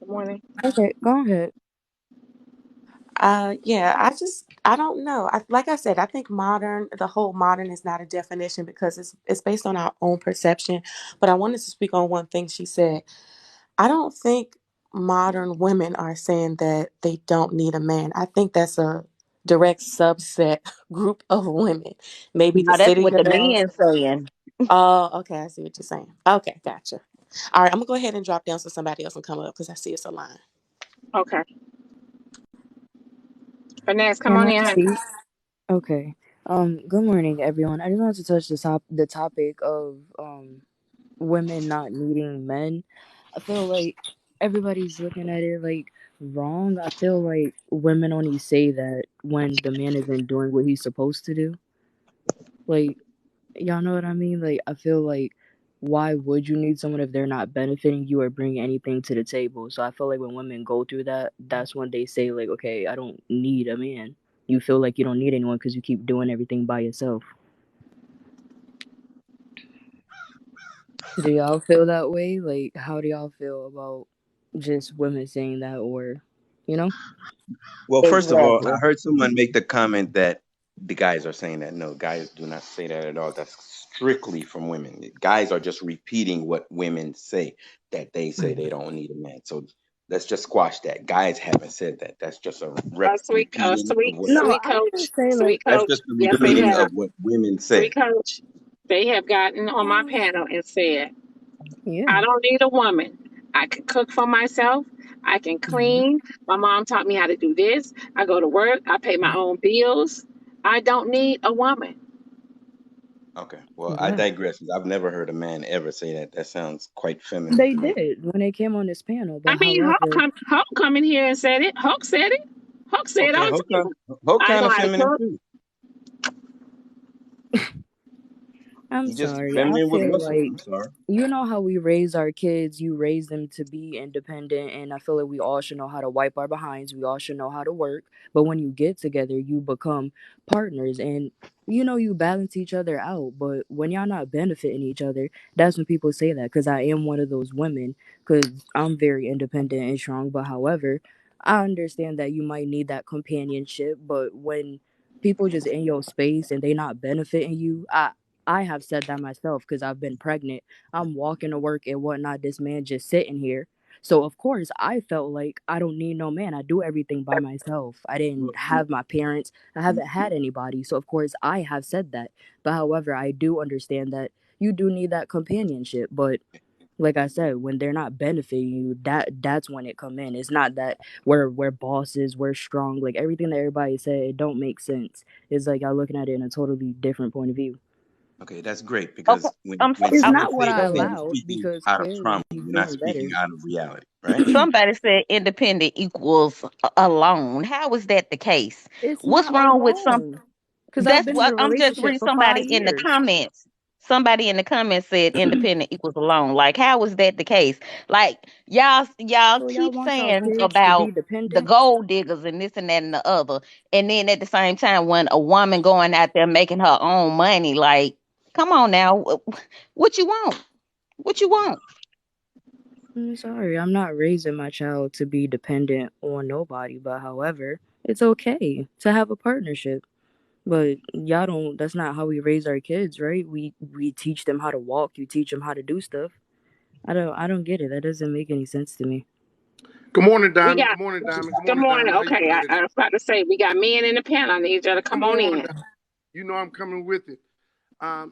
Good morning. Okay, go ahead. Yeah. I don't know. Like I said, I think modern. The whole modern is not a definition because it's based on our own perception. But I wanted to speak on one thing she said. I don't think modern women are saying that they don't need a man. I think that's a direct subset group of women. Maybe the Now that's city what the girls. men saying. Oh, okay. I see what you're saying. Okay, gotcha. All right, I'm gonna go ahead and drop down so somebody else can come up because I see it's a line. Okay. Finesse, come Can on I in, honey. speak? Okay. Good morning, everyone. I just wanted to touch the topic of women not needing men. I feel like everybody's looking at it like wrong. I feel like women only say that when the man isn't doing what he's supposed to do. Like, y'all know what I mean? Like, I feel like why would you need someone if they're not benefiting you or bringing anything to the table? So I feel like when women go through that, that's when they say like, okay, I don't need a man. You feel like you don't need anyone because you keep doing everything by yourself. Do y'all feel that way? Like, how do y'all feel about just women saying that, or, you know? Well, first of all, I Exactly. heard someone make the comment that the guys are saying that. No, guys do not say that at all. That's strictly from women. Guys are just repeating what women say, that they say they don't need a man. So let's just squash that. Guys haven't said that. That's just a repeating of what No, Sweet I coach, didn't say like, sweet that's coach. just a Yes, they repeating of have. what women Sweet say. coach. They have gotten on my panel and said, I yeah. don't need a woman. I can cook for myself. I can Mhm. clean. My mom taught me how to do this. I go to work. I pay my own bills. I don't need a woman. Okay. Well, I Yeah. digress. I've never heard a man ever say that. That sounds quite feminine They to me. did when they came on this panel, I but mean, however, Hulk come in here and said it. Hulk said it. Hulk said Okay, all Hoka, too. Hoka I kind know of how to feminine cook. too. I'm He just sorry. I feminine with feel muscle. like I'm sorry. you know how we raise our kids, you raise them to be independent, and I feel like we all should know how to wipe our behinds. We all should know how to work. But when you get together, you become partners and you balance each other out. But when y'all not benefiting each other, that's when people say that because I am one of those women because I'm very independent and strong. But however, I understand that you might need that companionship. But when people just in your space and they not benefiting you, I have said that myself because I've been pregnant. I'm walking to work and whatnot. This man just sitting here. So of course I felt like I don't need no man. I do everything by myself. I didn't Well, have my parents. I haven't had anybody. So of course I have said that. But however, I do understand that you do need that companionship. But like I said, when they're not benefiting you, that's when it come in. It's not that we're bosses, we're strong. Like everything that everybody said, it don't make sense. It's like y'all looking at it in a totally different point of view. okay, that's great Okay. because when I'm so, when It's I, someone not what say I that, go they're ahead. allowed speaking because out of clearly trauma. he's You're not doing speaking better. out of reality, right? Somebody said independent equals alone. How is that the case? It's What's not wrong with some? alone. Because I've That's been in what a I'm just relationship reading for 5 somebody in the years. comments. Somebody in the comments said independent equals alone. Like, how is that the case? Like, y'all So y'all keep want y'all saying kids to be about the dependent? gold diggers and this and that and the other. And then at the same time, when a woman going out there making her own money, like, come on now. What you want? What you want? I'm sorry, I'm not raising my child to be dependent on nobody, but however, it's okay to have a partnership. But y'all don't, that's not how we raise our kids, right? We teach them how to walk, you teach them how to do stuff. I don't get it. That doesn't make any sense to me. Good morning, We Diamond. got Good morning, Diamond. Good good morning, morning. Diamond. How you Okay, doing, I lady? was about to say we got men in the panel. I need y'all to come Come on on, in. Diamond. You know I'm coming with it.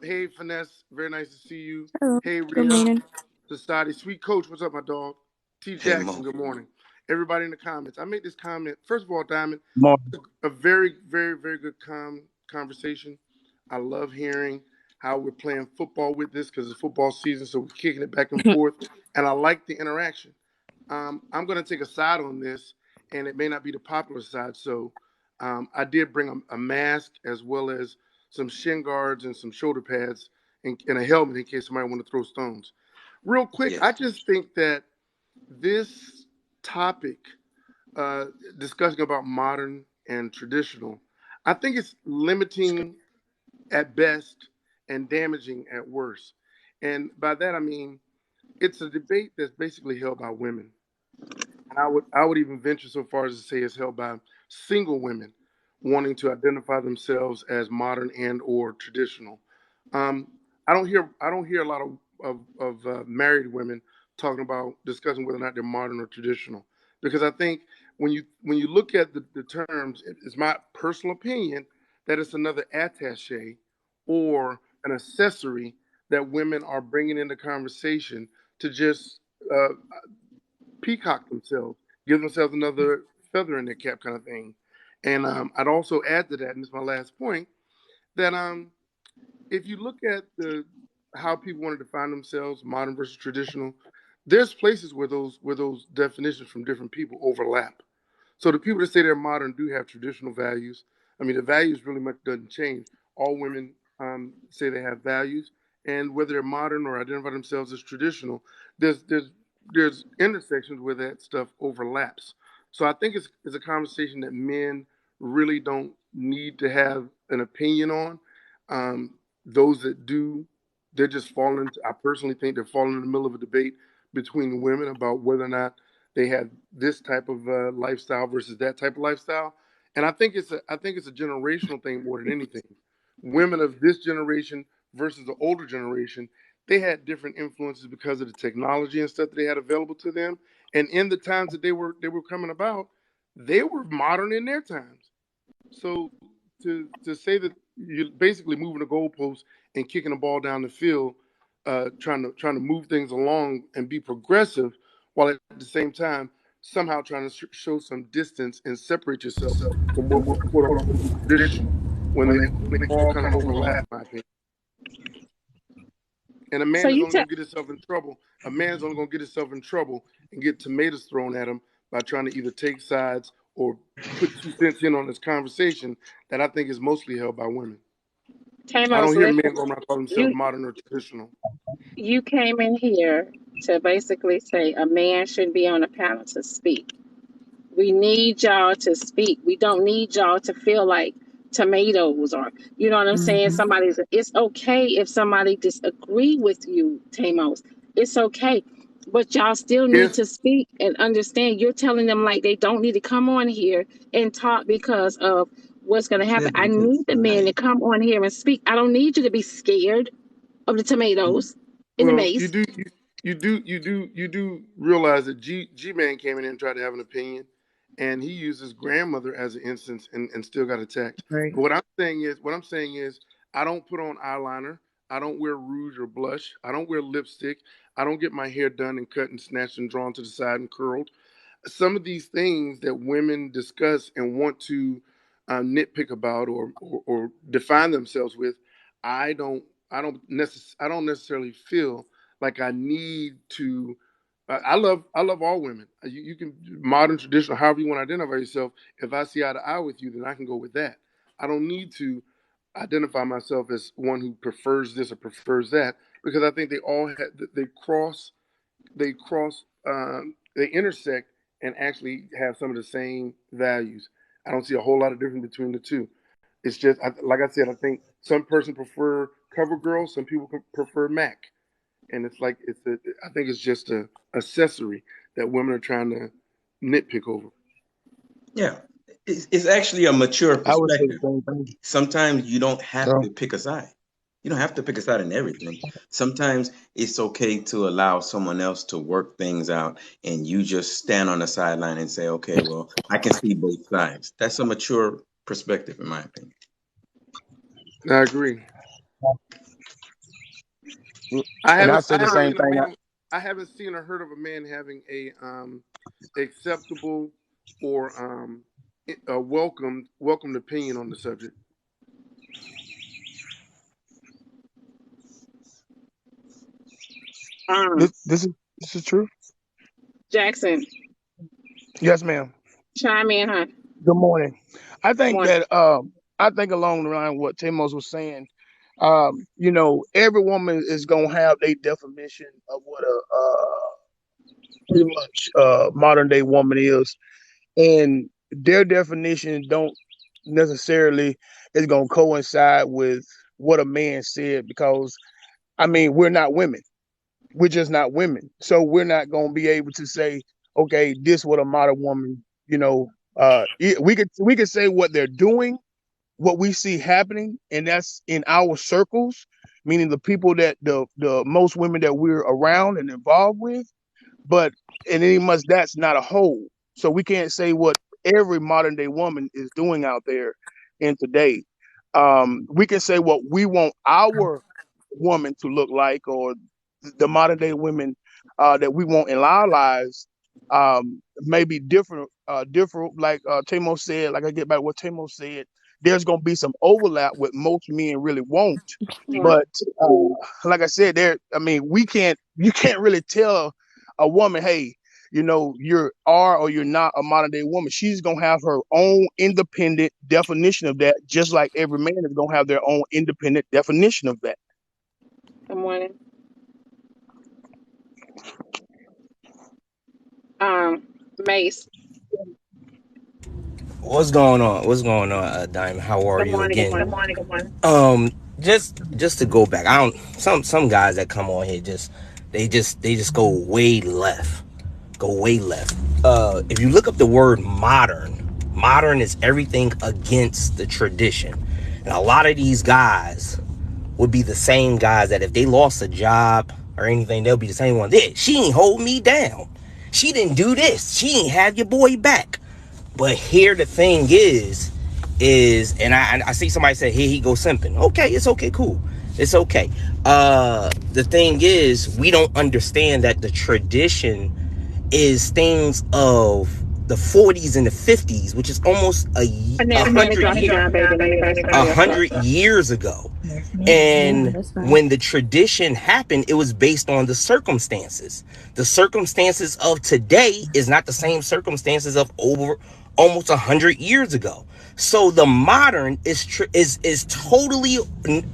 Hey, Finesse. Very nice to see you. Hello. Hey, Good Rhea. morning. Society. Sweet Coach. What's up, my dog? T. Hey, Jackson. Mo. Good morning. Everybody in the comments. I made this comment. First of all, Diamond, More. a very, very, very good conversation. I love hearing how we're playing football with this because it's football season, so we're kicking it back and forth. And I like the interaction. I'm going to take a side on this, and it may not be the popular side. So I did bring a mask as well as some shin guards and some shoulder pads and a helmet in case somebody want to throw stones. Real quick, Yes. I just think that this topic, discussing about modern and traditional, I think it's limiting at best and damaging at worst. And by that I mean it's a debate that's basically held by women. And I would even venture so far as to say it's held by single women wanting to identify themselves as modern and or traditional. Um, I don't hear a lot of married women talking about discussing whether or not they're modern or traditional because I think when you look at the terms, it's my personal opinion that it's another attaché or an accessory that women are bringing into conversation to just uh, peacock themselves, give themselves another feather in their cap, kind of thing. And I'd also add to that, and this is my last point, that if you look at the how people want to define themselves, modern versus traditional, there's places where those definitions from different people overlap. So the people that say they're modern do have traditional values. I mean, the values really much doesn't change. All women say they have values, and whether they're modern or identify themselves as traditional, there's intersections where that stuff overlaps. So I think it's a conversation that men really don't need to have an opinion on. Those that do, they're just falling. I personally think they're falling in the middle of a debate between the women about whether or not they have this type of lifestyle versus that type of lifestyle. And I think it's a generational thing more than anything. Women of this generation versus the older generation, they had different influences because of the technology and stuff that they had available to them. And in the times that they were coming about, they were modern in their times. So to say that you're basically moving the goalpost and kicking the ball down the field, trying to move things along and be progressive, while at the same time somehow trying to show some distance and separate yourself from what quote unquote is traditional, when they all kind of overlap, in my opinion. And a So man is you only tell gonna get himself in trouble. A man's only gonna get himself in trouble and get tomatoes thrown at him by trying to either take sides or put 2 cents in on this conversation that I think is mostly held by women. I don't Tamos, hear listen, men going around calling themselves you modern or traditional. you came in here to basically say a man shouldn't be on a panel to speak. We need y'all to speak. We don't need y'all to feel like tomatoes or you know what I'm saying. Hmm. Somebody's. It's okay if somebody disagree with you, Tamos. It's okay, but y'all still need If to speak and understand. You're telling them like they don't need to come on here and talk because of what's going to happen. I need the men to come on here and speak. I don't need you to be scared of the tomatoes and the well, you mace. do you do realize that G Man came in and tried to have an opinion, and he used his grandmother as an instance and still got attacked. Right. But what I'm saying is I don't put on eyeliner, I don't wear rouge or blush, I don't wear lipstick, I don't get my hair done and cut and snatched and drawn to the side and curled. Some of these things that women discuss and want to nitpick about or define themselves with, I don't I don't necessarily feel like I need to. I love all women. You can modern, traditional, however you want to identify yourself. If I see eye to eye with you, then I can go with that. I don't need to identify myself as one who prefers this or prefers that, because I think they all they intersect and actually have some of the same values. I don't see a whole lot of difference between the two. It's just like I said, I think some person prefer CoverGirl, some people prefer Mac, and it's like I think it's just a accessory that women are trying to nitpick over. Yeah, it's actually a mature I would say the perspective. same thing. Sometimes you don't have No. to pick a side. You don't have to pick a side in everything. Sometimes it's okay to allow someone else to work things out, and you just stand on the sideline and say, "Okay, well, I can see both sides." That's a mature perspective, in my opinion. I agree. And I say the same thing. I haven't seen or heard of a man having a acceptable or a welcomed opinion on the subject. This is true. Jackson, Yes, ma'am. chime in, huh? Good morning. I think Morning. that I think along the line what Timos was saying, every woman is gonna have their definition of what a pretty much modern day woman is, and their definition don't necessarily is gonna coincide with what a man said, because I mean we're not women. We're just not women. So we're not gonna be able to say, okay, this what a modern woman, we could say what they're doing, what we see happening, and that's in our circles, meaning the people that the most women that we're around and involved with. But and any much that's not a whole. So we can't say what every modern day woman is doing out there in today. We can say what we want our woman to look like, or the modern day women that we want in our lives, may be different. Like Tamo said, like I get back to what Tamo said, there's gonna be some overlap with most men really want. But like I said, you can't really tell a woman, hey, you're or you're not a modern day woman. She's gonna have her own independent definition of that, just like every man is gonna have their own independent definition of that. Good morning. Mace. What's going on? What's going on, Diamond? How are you again? Good morning. Just to go back, I don't. Some guys that come on here they just go way left. If you look up the word modern is everything against the tradition, and a lot of these guys would be the same guys that if they lost a job or anything, they'll be the same one. She ain't hold me down. She didn't do this. She ain't have your boy back. But here the thing is, and I see somebody say, here he goes simping. Okay, it's okay, cool. It's okay. The thing is, we don't understand that the tradition is things of the 40s and the 50s, which is almost 100 years ago. And when the tradition happened, it was based on the circumstances. The circumstances of today is not the same circumstances of over almost 100 years ago. So the modern is totally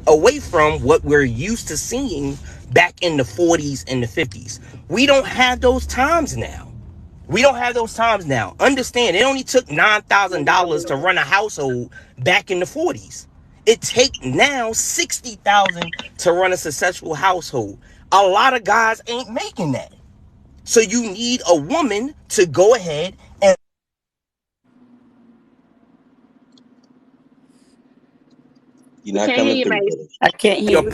away from what we're used to seeing back in the 40s and the 50s. We don't have those times now. Understand, it only took $9,000 to run a household back in the 40s. It take now $60,000 to run a successful household. A lot of guys ain't making that. So you need a woman to go ahead and You're not coming through. I can't hear you.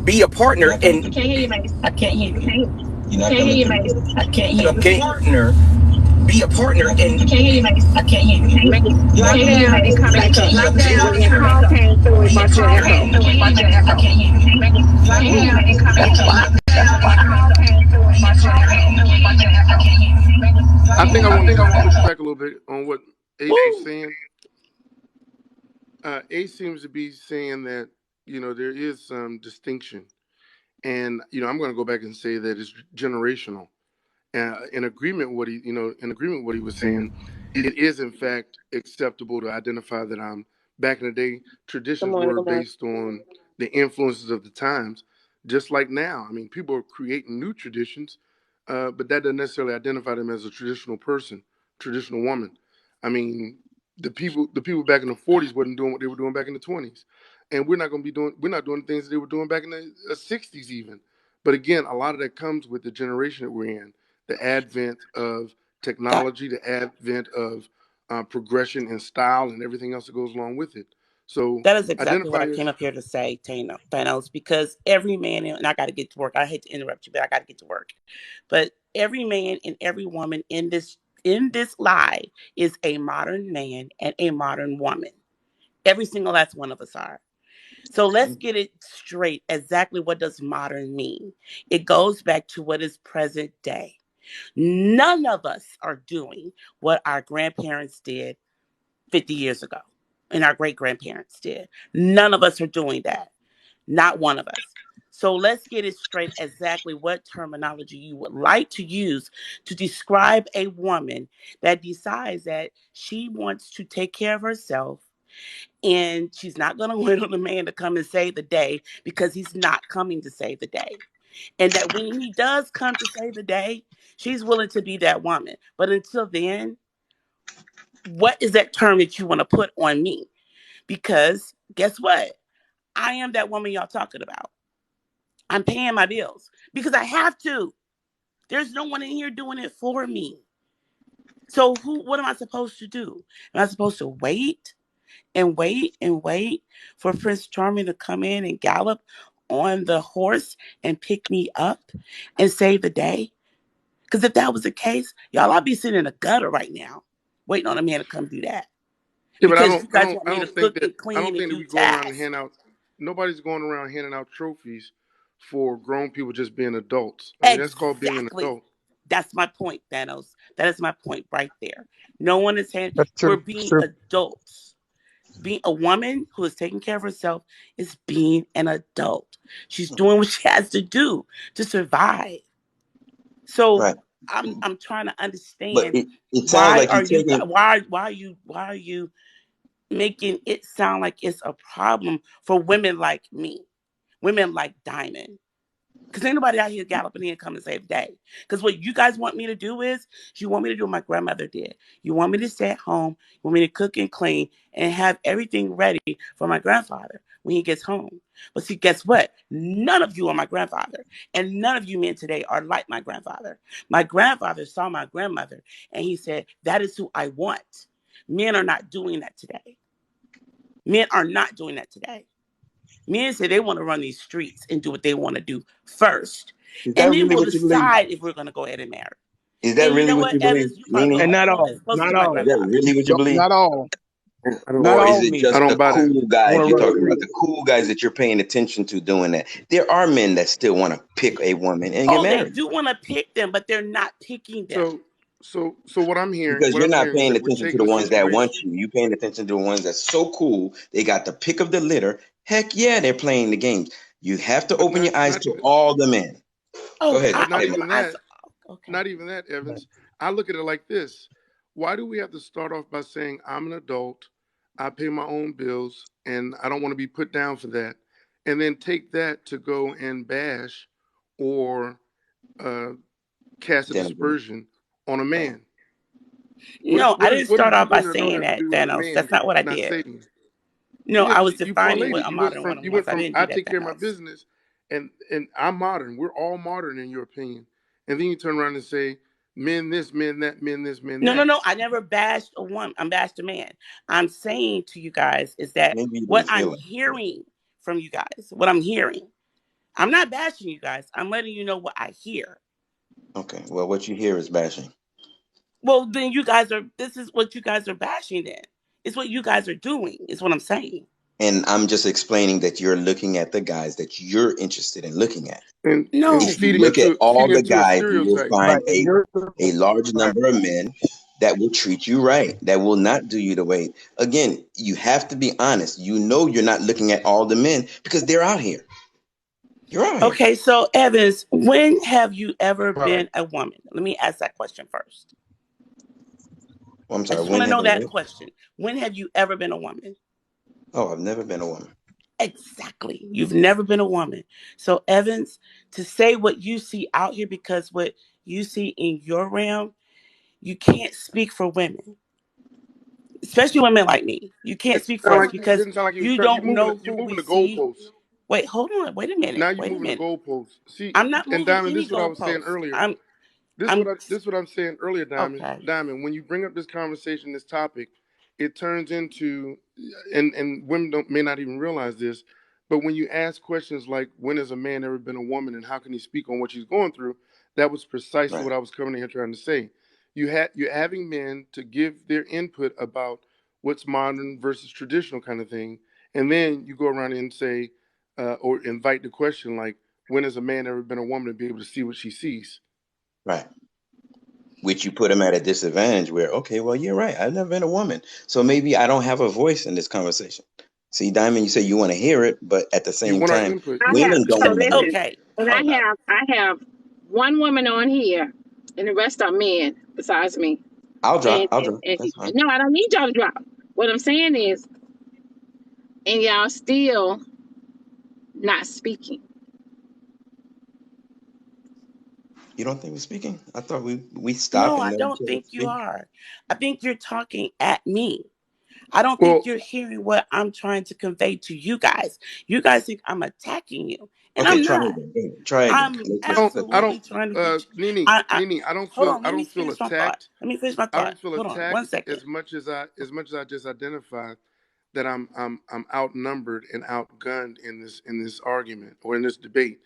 Be a partner and I can't hear you, Mace. I can't hear you. You're not coming through. I can't hear you. Be a partner and I can't hear you, Mace. I can't hear you. Lock down and come back up. Lock down. Your call came through with bunch of echo. I can't hear you. Lock down and come back up. Lock down. Your call came through with bunch of echo. I think I want to push back a little bit on what Ace was saying. Ace seems to be saying that there is some distinction, and I'm going to go back and say that it's generational. In agreement with what he was saying, it is in fact acceptable to identify that I'm back in the day, Good traditions morning. were Good morning. based on the influences of the times, just like now. I mean, people are creating new traditions, but that doesn't necessarily identify them as a traditional person, traditional woman. I mean, the people back in the 40s wasn't doing what they were doing back in the 20s, and we're not doing things that they were doing back in the 60s even. But again, a lot of that comes with the generation that we're in, the advent of That technology, the advent of progression and style and everything else that goes along with it. So that is exactly what I identify came as up here to say, Thanos, because every man, and I got to get to work. I hate to interrupt you, but I got to get to work. But every man and every woman in this live is a modern man and a modern woman. Every single last one of us are. So let's get it straight. Exactly what does modern mean? It goes back to what is present day. None of us are doing what our grandparents did 50 years ago and our great grandparents did. None of us are doing that. Not one of us. So let's get it straight exactly what terminology you would like to use to describe a woman that decides that she wants to take care of herself and she's not going to wait on a man to come and save the day because he's not coming to save the day. And that when he does come to save the day, she's willing to be that woman. But until then, what is that term that you want to put on me? Because guess what? I am that woman y'all talking about. I'm paying my bills because I have to. There's no one in here doing it for me. So what am I supposed to do? Am I supposed to wait and wait and wait for Prince Charming to come in and gallop on the horse and pick me up and save the day? Because if that was the case, y'all, I'd be sitting in a gutter right now, waiting on a man to come do that. yeah, but Because you guys want I me to don't think cook that and clean and we do go around and tasks. hand out. Nobody's going around handing out trophies for grown people just being adults. I mean, that's called being an Exactly. adult. That's my point, Thanos. That is my point right there. No one is saying That's we're true. That's being true. adults. Being a woman who is taking care of herself is being an adult. She's doing what she has to do to survive. So Right. I'm trying to But understand it sounds like you're taking. why are you making it sound like it's a problem for women like me, women like Diamond? Because ain't nobody out here galloping in come and save the day. Because what you guys want me to do is, you want me to do what my grandmother did. You want me to stay at home, you want me to cook and clean, and have everything ready for my grandfather when he gets home. But see, guess what? None of you are my grandfather. And none of you men today are like my grandfather. My grandfather saw my grandmother, and he said, that is who I want. Men are not doing that today. Men are not doing that today. Men say they want to run these streets and do what they want to do first. Is And that then really we'll what you believe? decide if we're going to go ahead and marry. Is that And you really know what what, you believe, Evans? You probably Nene? the And not only one all. that's supposed to Not be my Is all. that grandfather. really what you Don't, believe? not all. I don't. Not Or is all it men. I just don't the buy that. cool I want guys to you're run it talking through about? you. The cool guys that you're paying attention to doing that. There are men that still want to pick a woman and get Oh, they married do want to pick them, but they're not picking them. So because what you're I'm not hearing is paying that we're attention to taking the a ones that want situation. you. You paying attention to the ones that's so cool. They got the pick of the litter. Heck yeah, they're playing the games. You have to But open not your eyes not to even all the men. Go Oh, ahead. I but not open even my eyes. that. Okay. Not even that, Evans. I look at it like this. Why do we have to start off by saying I'm an adult, I pay my own bills, and I don't want to be put down for that, and then take that to go and bash or uh, cast a Denigrate. dispersion on a Right. man? No, I didn't What start does off by being an adult saying have to that, do with a Thanos. man That's not what I not did. saving? No, Yeah, I was you defining what parlayed. a modern woman You was. went I from didn't do I that, take care of my Thanos. business and I'm modern. We're all modern in your opinion. And then you turn around and say men this, men that, men this, men No, no, that. no. I never bashed a woman. I bashed a man. I'm saying to you guys is that Maybe you what didn't I'm feel it. hearing from you guys, what I'm hearing. I'm not bashing you guys. I'm letting you know what I hear. Okay. Well, what you hear is bashing. Well, then you guys are, this is what you guys are bashing then. It's what you guys are doing, is what I'm saying. And I'm just explaining that you're looking at the guys that you're interested in looking at. And No. If you look at all feeding the into a guys, you will stereotype. Right. find And you're a large right. number of men that will treat you right, that will not do you the way. Again, you have to be honest. You know you're not looking at all the men because they're out here. You're out here. Okay, so Evans, when have you ever Right. been a woman? Let me ask that question first. Well, I'm I sorry. just want When to have know I that what? question. When have you ever been a woman? Oh, I've never been a woman. Exactly. You've never been a woman. So, Evans, to say what you see out here, because what you see in your realm, you can't speak for women, especially women like me. You can't speak for us because Didn't sound like you was you correct. don't know You're who moving we the see. goalposts. Wait, hold on. Wait a minute. Now you're Wait a moving the minute. goalposts. See, I'm not and moving Diamond, this any is what I was saying goalposts. earlier. I'm This is what I'm saying earlier, Diamond. okay. Diamond, when you bring up this conversation, this topic, it turns into, and women may not even realize this, but when you ask questions like, when has a man ever been a woman, and how can he speak on what she's going through? That was precisely Right. what I was coming in here trying to say. You're having men to give their input about what's modern versus traditional kind of thing, and then you go around and say, or invite the question like, when has a man ever been a woman to be able to see what she sees? Right. Which you put them at a disadvantage where, okay, well, you're right. I've never been a woman. So maybe I don't have a voice in this conversation. See, Diamond, you say you want to hear it, but at the You same want our time, input. I have women don't so want to hear it. listen, Okay. and Hold up. I have one woman on here, and the rest are men besides me. I'll drop. And That's fine. no, I don't need y'all to drop. What I'm saying is, and y'all still not speaking. You don't think we're speaking? I thought we stop No, and I let each don't other think you speak. are. I think you're talking at me. I don't think Well, you're hearing what I'm trying to convey to you guys. You guys think I'm attacking you, and Okay, I'm try not. again. Try again. I'm I absolutely don't, trying to get you. I Nini, I don't hold feel, on. Let me finish my thought. attacked. Let me finish my I thought. don't feel Hold on, one attacked second. as much as I just identified that I'm outnumbered and outgunned in this argument or in this debate.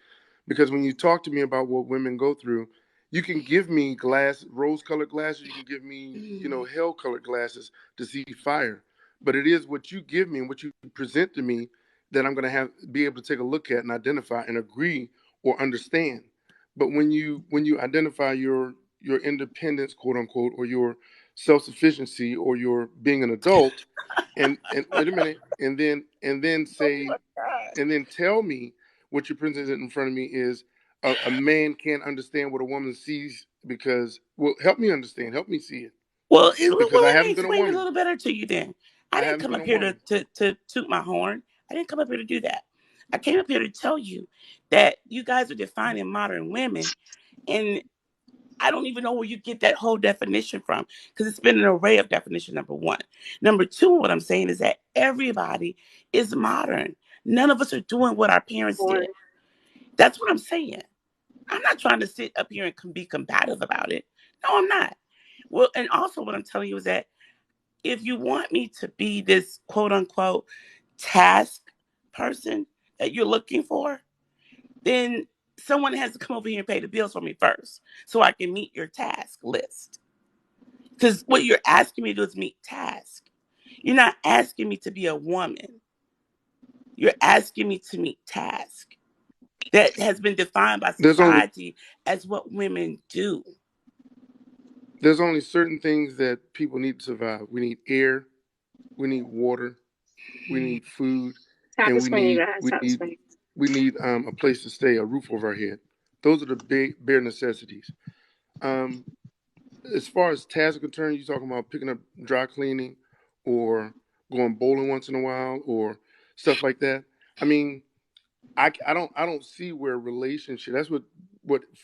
Because when you talk to me about what women go through, you can give me rose-colored glasses, you can give me, hell-colored glasses to see fire. But it is what you give me and what you present to me that I'm going to be able to take a look at and identify and agree or understand. But when you identify your independence, quote unquote, or your self-sufficiency or your being an adult, and wait a minute, and then say, and then tell me what you're presenting in front of me is a man can't understand what a woman sees because, well, help me understand, help me see it, Well, because I let me haven't been a explain it a woman. little better to you. Then I I didn't haven't come been up a here woman. to toot my horn. I didn't come up here to do that. I came up here to tell you that you guys are defining modern women, and I don't even know where you get that whole definition from, because it's been an array of definition, number one. Number two, what I'm saying is that everybody is modern. None of us are doing what our parents did. That's what I'm saying. I'm not trying to sit up here and be combative about it. No, I'm not. Well, and also what I'm telling you is that if you want me to be this quote unquote task person that you're looking for, then someone has to come over here and pay the bills for me first so I can meet your task list. Because what you're asking me to do is meet tasks. You're not asking me to be a woman. You're asking me to meet tasks that has been defined by There's only society as what women do. there's only certain things that people need to survive. We need air, we need water, we need food, Tap and the we screen, you need guys. we Tap the need screen. we need a place to stay, a roof over our head. Those are the big bare necessities. Um, as far as tasks are concerned, you're talking about picking up dry cleaning or going bowling once in a while or stuff like that. I mean, I don't see where relationship. That's what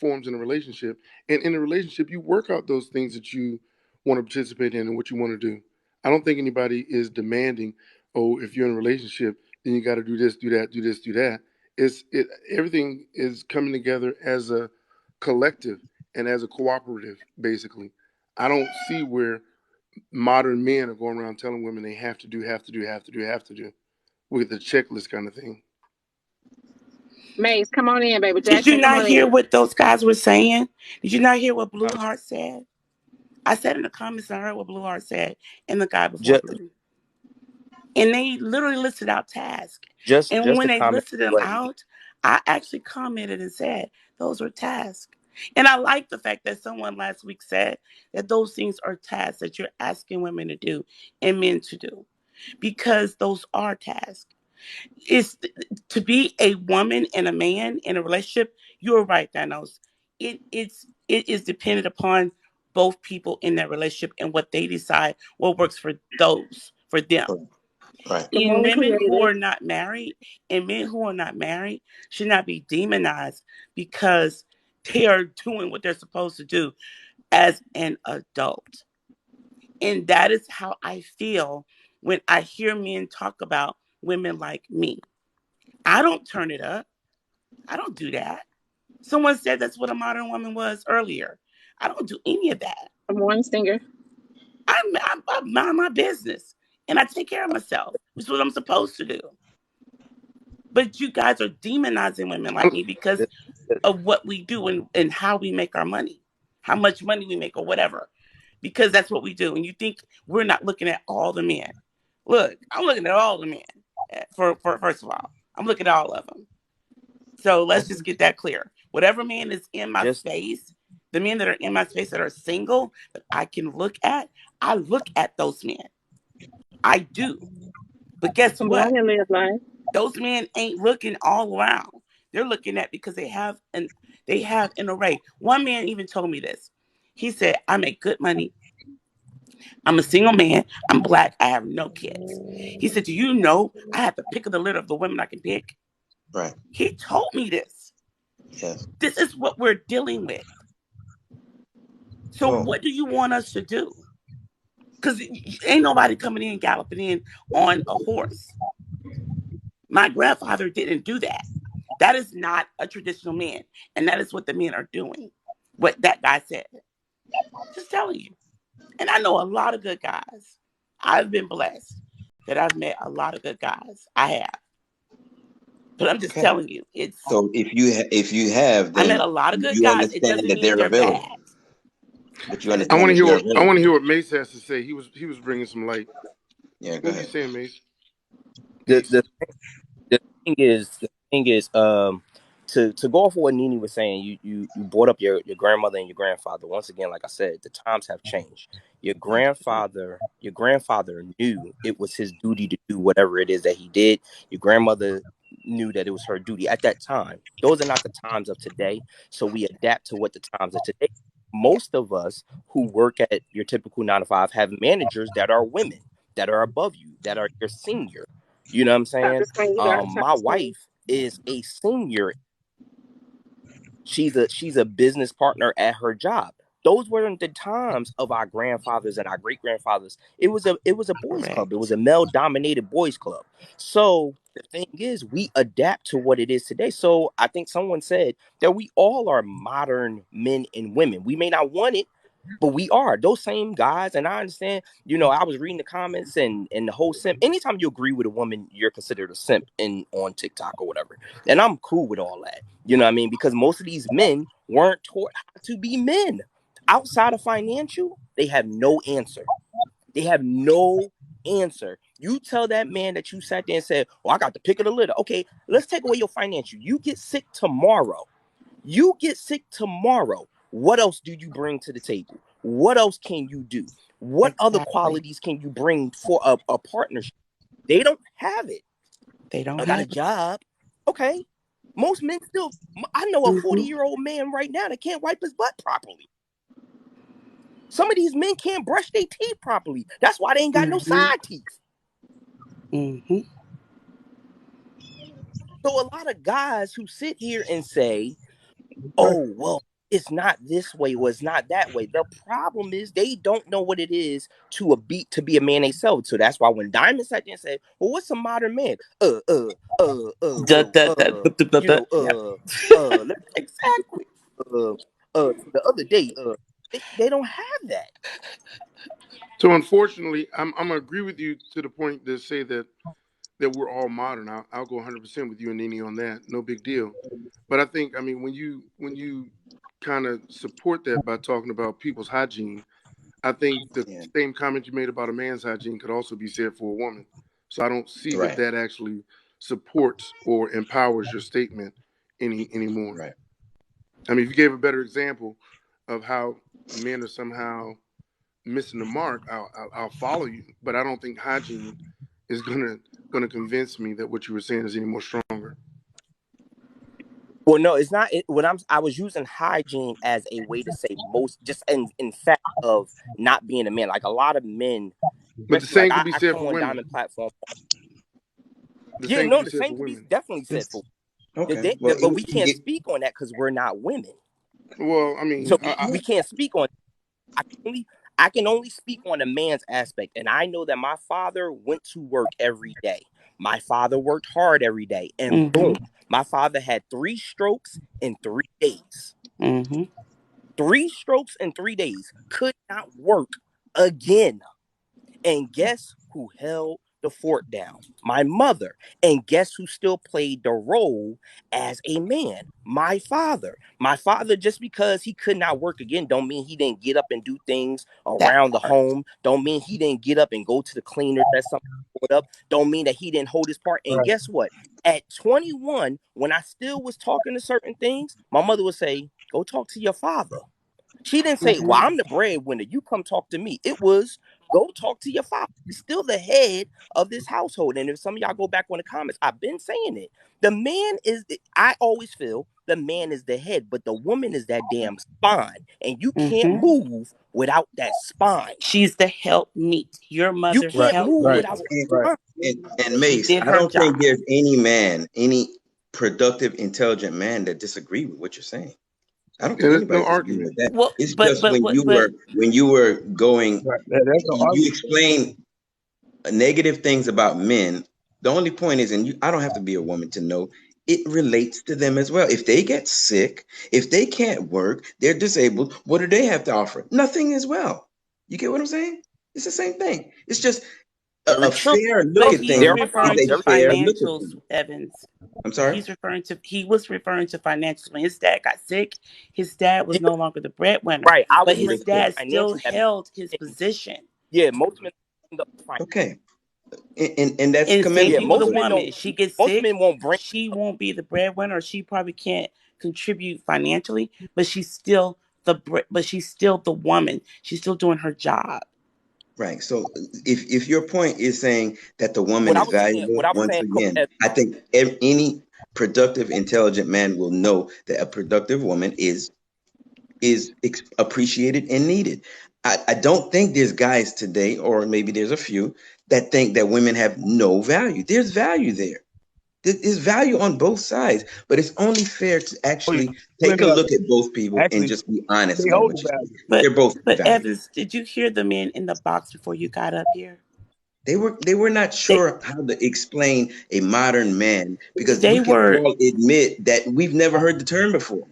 forms in a relationship. And in a relationship, you work out those things that you want to participate in and what you want to do. I don't think anybody is demanding, oh, if you're in a relationship, then you got to do this, do that, do this, do that. Everything is coming together as a collective and as a cooperative, basically. I don't see where modern men are going around telling women they have to do, have to do, have to do, have to do with the checklist kind of thing. Maze, come on in, baby. Did you Jackson, come not on hear in. what those guys were saying? Did you not hear what Blue Heart said? I said in the comments, I heard what Blue Heart said and the guy before Just Blue. And they literally listed out tasks. And just when to they comment listed them what out, I actually commented and said those were tasks. And I like the fact that someone last week said that those things are tasks that you're asking women to do and men to do, because those are tasks. It's to be a woman and a man in a relationship. You're right, Thanos. It is dependent upon both people in that relationship and what they decide what works for them. Right. Come And on, women who creative. are not married and men who are not married should not be demonized because they are doing what they're supposed to do as an adult. And that is how I feel when I hear men talk about women like me. I don't turn it up. I don't do that. Someone said that's what a modern woman was earlier. I don't do any of that. Come on, Stinger. I mind my business and I take care of myself, which is what I'm supposed to do. But you guys are demonizing women like me because The- the- of what we do and how we make our money, how much money we make or whatever, because that's what we do. And you think we're not looking at all the men. Look, I'm looking at all the men. For first of all, I'm looking at all of them. So let's just get that clear. Whatever man is in my Just space, the men that are in my space that are single that I can look at, I look at those men. I do. But guess Come what? on and live life. Those men ain't looking all around. They're looking at because they have an array. One man even told me this. He said, I make good money. I'm a single man. I'm black. I have no kids. He said, do you know I have the pick of the litter of the women I can pick? Right. He told me this. Yes. This is what we're dealing with. So Well, what do you want us to do? Because ain't nobody coming in galloping in on a horse. My grandfather didn't do that. That is not a traditional man. And that is what the men are doing. What that guy said. Just telling you. And I know a lot of good guys. I've been blessed that I've met a lot of good guys. I have. But I'm just okay. telling you, So if you have, I met then a lot of good you guys. It understand doesn't that mean they're they're bad. available. But you I understand want to that hear they're what I want available. to hear what Mace has to say. He was bringing some light. Yeah, go What were you ahead. saying, Mace? the Ace. the the thing is to go off of what Nini was saying, you brought up your grandmother and your grandfather. Once again, like I said, the times have changed. Your grandfather knew it was his duty to do whatever it is that he did. Your grandmother knew that it was her duty at that time. Those are not the times of today, so we adapt to what the times of today. Most of us who work at your typical 9 to 5 have managers that are women, that are above you, that are your senior. You know what I'm saying? You got My wife is a senior. She's a business partner at her job. Those weren't the times of our grandfathers and our great grandfathers. It was a boys club. It Correct. was a male dominated boys club. So the thing is, we adapt to what it is today. So I think someone said that we all are modern men and women. We may not want it, but we are those same guys. And I understand, I was reading the comments and the whole simp. Anytime you agree with a woman, you're considered a simp on TikTok or whatever. And I'm cool with all that. You know what I mean? Because most of these men weren't taught how to be men. Outside of financial, they have no answer. They have no answer. You tell that man that you sat there and said, "Oh, I got the pick of the litter." Okay, let's take away your financial. You get sick tomorrow. What else do you bring to the table? What else can you do? What other Exactly. qualities can you bring for a partnership? They don't have it. They don't I got a have it. job. Okay. Most men still, I know a Mm-hmm. 40-year-old man right now that can't wipe his butt properly. Some of these men can't brush their teeth properly. That's why they ain't got no Mm-hmm. side teeth. Mm-hmm. So a lot of guys who sit here and say, "Oh, well, it's not this way or it's not that way." The problem is they don't know what it is to be a man themselves. So that's why when Diamond sat there and said, "Well, what's a modern man?" Da, Well, da, da, da, da, da, da. Yep. let me Exactly. the other day, they don't have that. So unfortunately, I'm gonna agree with you to the point to say that we're all modern. I'll go 100% with you and Nini on that. No big deal. But I think, I mean, when you kind of support that by talking about people's hygiene, I think the Yeah. same comment you made about a man's hygiene could also be said for a woman. So I don't see that Right. that actually supports or empowers your statement anymore. Right. I mean, if you gave a better example of how men are somehow missing the mark, I'll follow you. But I don't think hygiene is gonna convince me that what you were saying is any more stronger. Well, no, it's not. I was using hygiene as a way to say most, just in fact of not being a man. Like a lot of men, But the especially like same could I, be I said come for on women. Diamond platform. The Yeah, same could no, be the said same for could be women. definitely said for. Okay. Well, But we can't speak on that because we're not women. Well, I mean, So we can't speak on. I can only speak on a man's aspect, and I know that my father went to work every day. My father worked hard every day, and boom, my father had 3 strokes in 3 days. 3 strokes in 3 days. Could not work again. And guess who held the fort down? My mother. And guess who still played the role as a man? My father. My father, just because he could not work again, don't mean he didn't get up and do things That around the part. home. Don't mean he didn't get up and go to the cleaners that something pulled up. Don't mean that he didn't hold his part. And Right. guess what? At 21, when I still was talking to certain things, my mother would say, go talk to your father. She didn't say, well, I'm the breadwinner. You come talk to me. It was, go talk to your father. He's still the head of this household. And if some of y'all go back on the comments, I've been saying it. The man is, I always feel the man is the head, but the woman is that damn spine. And you can't move without that spine. She's the help meet. Your You mother can't helped move me. without that Right. spine. And She Mace, did I her don't think job. there's any man, any productive, intelligent man that disagree with what you're saying. I don't yeah, think there's no anybody's disagreeing argument. with that. Well, It's just when you were going, Right. That's no you argument. explain negative things about men. The only point is, and I don't have to be a woman to know, it relates to them as well. If they get sick, if they can't work, they're disabled, what do they have to offer? Nothing as well. You get what I'm saying? It's the same thing. It's just Very a true. fair look but at he's things There are is referring times. to a fair look at financials, things. Evans. I'm sorry? He was referring to financials. When his dad got sick, his dad was Yeah, no longer the breadwinner, right. I but was his referring to dad Understood. still financial. held his position. Yeah, most men end up fine. Okay. And that's And same Yeah, thing with commendable. a most men woman. don't. If she gets Most sick, men won't bring she up. won't be the breadwinner, or she probably can't contribute financially, but she's still but she's still the woman. She's still doing her job. Right. So if your point is saying that the woman What I is was saying. What valuable, I was once saying, Coach. again, I think any productive, intelligent man will know that a productive woman is appreciated and needed. I don't think there's guys today, or maybe there's a few, that think that women have no value. There's value there. There's value on both sides, but it's only fair to Oh, yeah. actually take a Women look at both people and actually just be honest they about hold what the you see. value. But They're both valuable. Evans, did you hear the men in the box before you got up here? They were not They sure how to explain a modern man because they we can were, all admit that we've never heard the term before.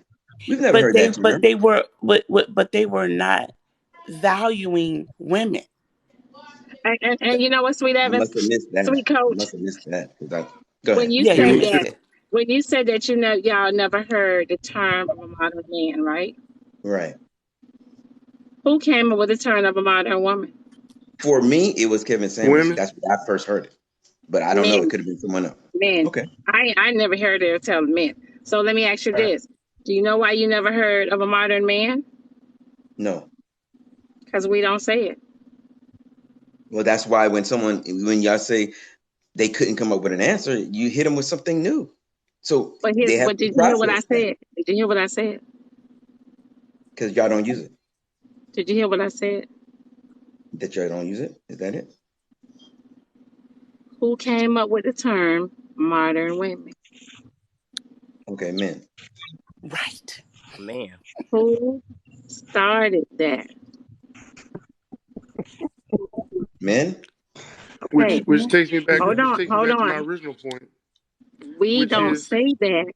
We've never heard that term. but they were not valuing women. And you know what, sweet I Evans, must have missed that. sweet I coach, must have missed that. Go when ahead. you Yeah, he said Yeah, missed that, it. when you said that, you know, y'all never heard the term of a modern man, right? Right. Who came up with the term of a modern woman? For me, it was Kevin Samuelson. Women. That's when I first heard it. But I don't know. It Men, could have been someone else. men. Okay. I never heard it tell men. So let me ask you this: do you know why you never heard of a modern man? No. Because we don't say it. Well, that's why when y'all say they couldn't come up with an answer, you hit them with something new. So they have But to did you hear what I process that said? Did you hear what I said? because y'all don't use it. Did you hear what I said? That y'all don't use it. Is that it? Who came up with the term modern women? Okay, men. Right. Man, Who started that? Men? Okay, Which takes me back hold to my on. original point, We which don't is say that.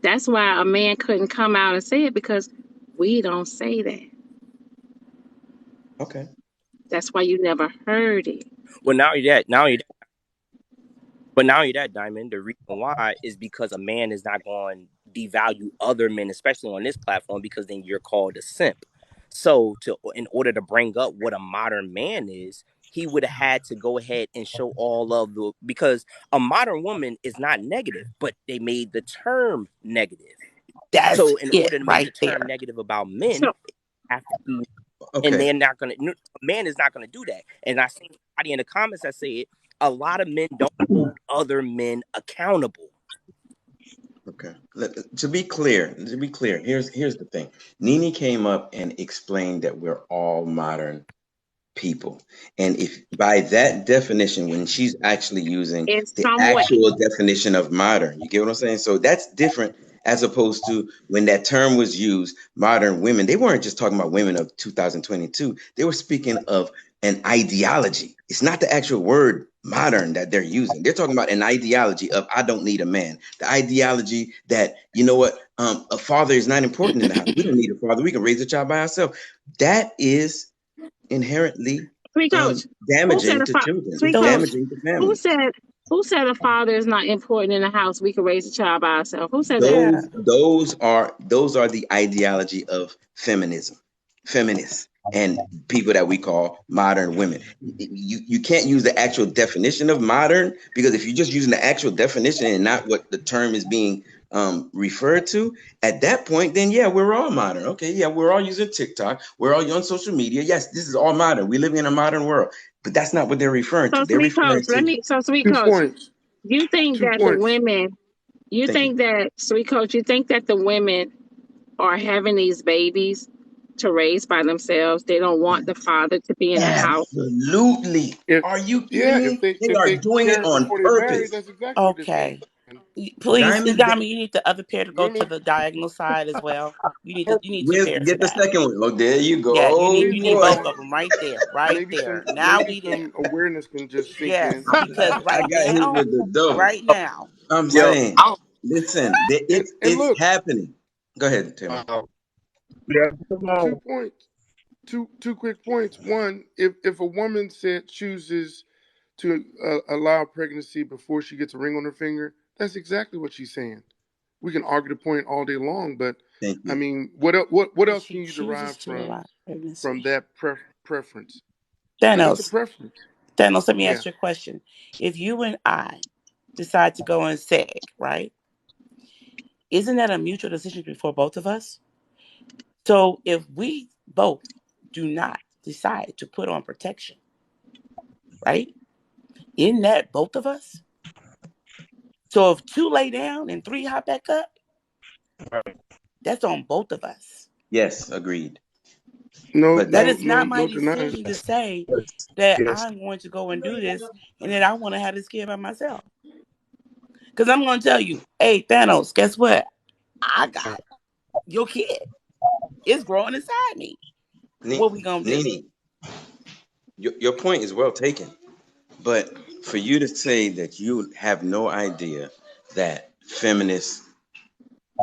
That's why a man couldn't come out and say it because we don't say that. Okay. That's why you never heard it. well now you're that Diamond. The reason why is because a man is not going to devalue other men, especially on this platform, because then you're called a simp. So in order to bring up what a modern man is, he would have had to go ahead and show all of the, because a modern woman is not negative, but they made the term negative. That's So in it order to make the right term there. negative about men, So have to be, and Okay. they're not gonna. A man is not gonna do that. And I see somebody in the comments that said a lot of men don't hold other men accountable. Okay. To be clear, here's the thing. Nene came up and explained that we're all modern people. And if by that definition, when she's actually using in the some way. actual definition of modern, you get what I'm saying? So that's different as opposed to when that term was used, modern women. They weren't just talking about women of 2022. They were speaking of an ideology. It's not the actual word modern that they're using. They're talking about an ideology of I don't need a man. The ideology that, you know what, a father is not important in the house. We don't need a father. We can raise a child by ourselves. That is inherently Sweet coach, who said damaging a to fa- children. sweet It's coach? damaging to Who families. said a father is not important in the house? We can raise a child by ourselves. Who said that? Yeah. Those are the ideology of feminism, feminists, and people that we call modern women. You can't use the actual definition of modern, because if you're just using the actual definition and not what the term is being referred to, at that point, then yeah, we're all modern. Okay, yeah, we're all using TikTok, we're all on social media. Yes, this is all modern. We live in a modern world, but that's not what they're referring to. So They're sweet referring coach, to sweet 2 coach, points. you think 2 that the points. women, you thank you. think that sweet coach, you think that the women are having these babies to raise by themselves? They don't want the father to be in the house. Absolutely. If Are you kidding if me? they They if are they doing it parent on before they marry, purpose. that's exactly what they're saying. Okay. Please, Diamond, Diamond, you need the other pair to go to Women, the diagonal side as well. You need two where's pairs for get the that. second one? Oh, there you go. Yeah, Oh you need both boy. of them right there, right maybe there. some Now we there. awareness can just sink in. Yes, because I right got hit now, with the dough. right now, I'm Yo, saying, listen, And it's look, happening. Go ahead, Tim. Yeah, 2 points. Two quick points. One, if a woman chooses to allow pregnancy before she gets a ring on her finger, that's exactly what she's saying. We can argue the point all day long, but Thank I you. mean, what if else can she you chooses derive to allow from pregnancy. that preference? Because that's a Thanos, preference. Thanos, let me Yeah. ask you a question. If you and I decide to go and SAG, right? Isn't that a mutual decision before both of us? So if we both do not decide to put on protection, right? Isn't that both of us? So if 2 lay down and 3 hop back up, that's on both of us. Yes, agreed. No, But That that no, is no, not my no denying. decision to say that yes. I'm going to go and do this and that I want to have this kid by myself. Because I'm going to tell you, hey, Thanos, guess what? I got your kid. It's growing inside me. What we going to do? Nene, your point is well taken. But for you to say that you have no idea that feminists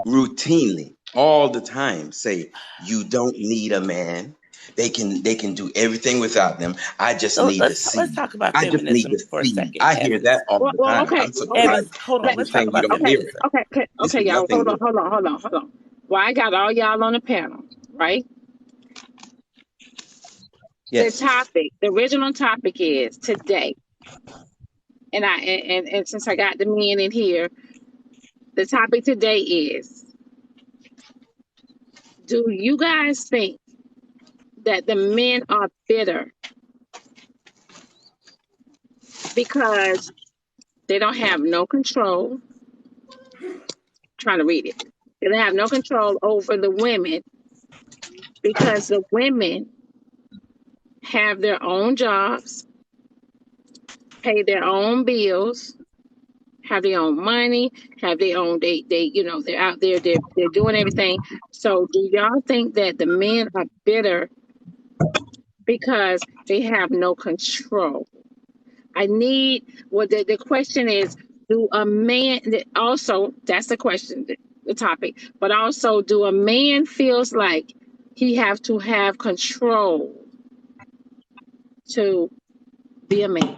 routinely all the time say you don't need a man, they can do everything without them, I just So need the let's seed, talk about I just need feminism the for a seed. second, I hear Evans. that all the Well, time. okay, I'm okay. Evans, surprised hold on. Let, you're Let's talk saying you about don't hear feminism. it. This okay, is y'all. nothing new. Hold on. Well, I got all y'all on the panel, right? Yes. The original topic is today, and since I got the men in here, the topic today is: do you guys think that the men are bitter because they don't have no control? Trying to read it. They don't have no control over the women because the women have their own jobs, pay their own bills, have their own money, have their own they're out there, they're doing everything. So do y'all think that the men are bitter because they have no control? I need the question is, do a man also, that's the question, the topic, but also do a man feels like he have to have control to be a man?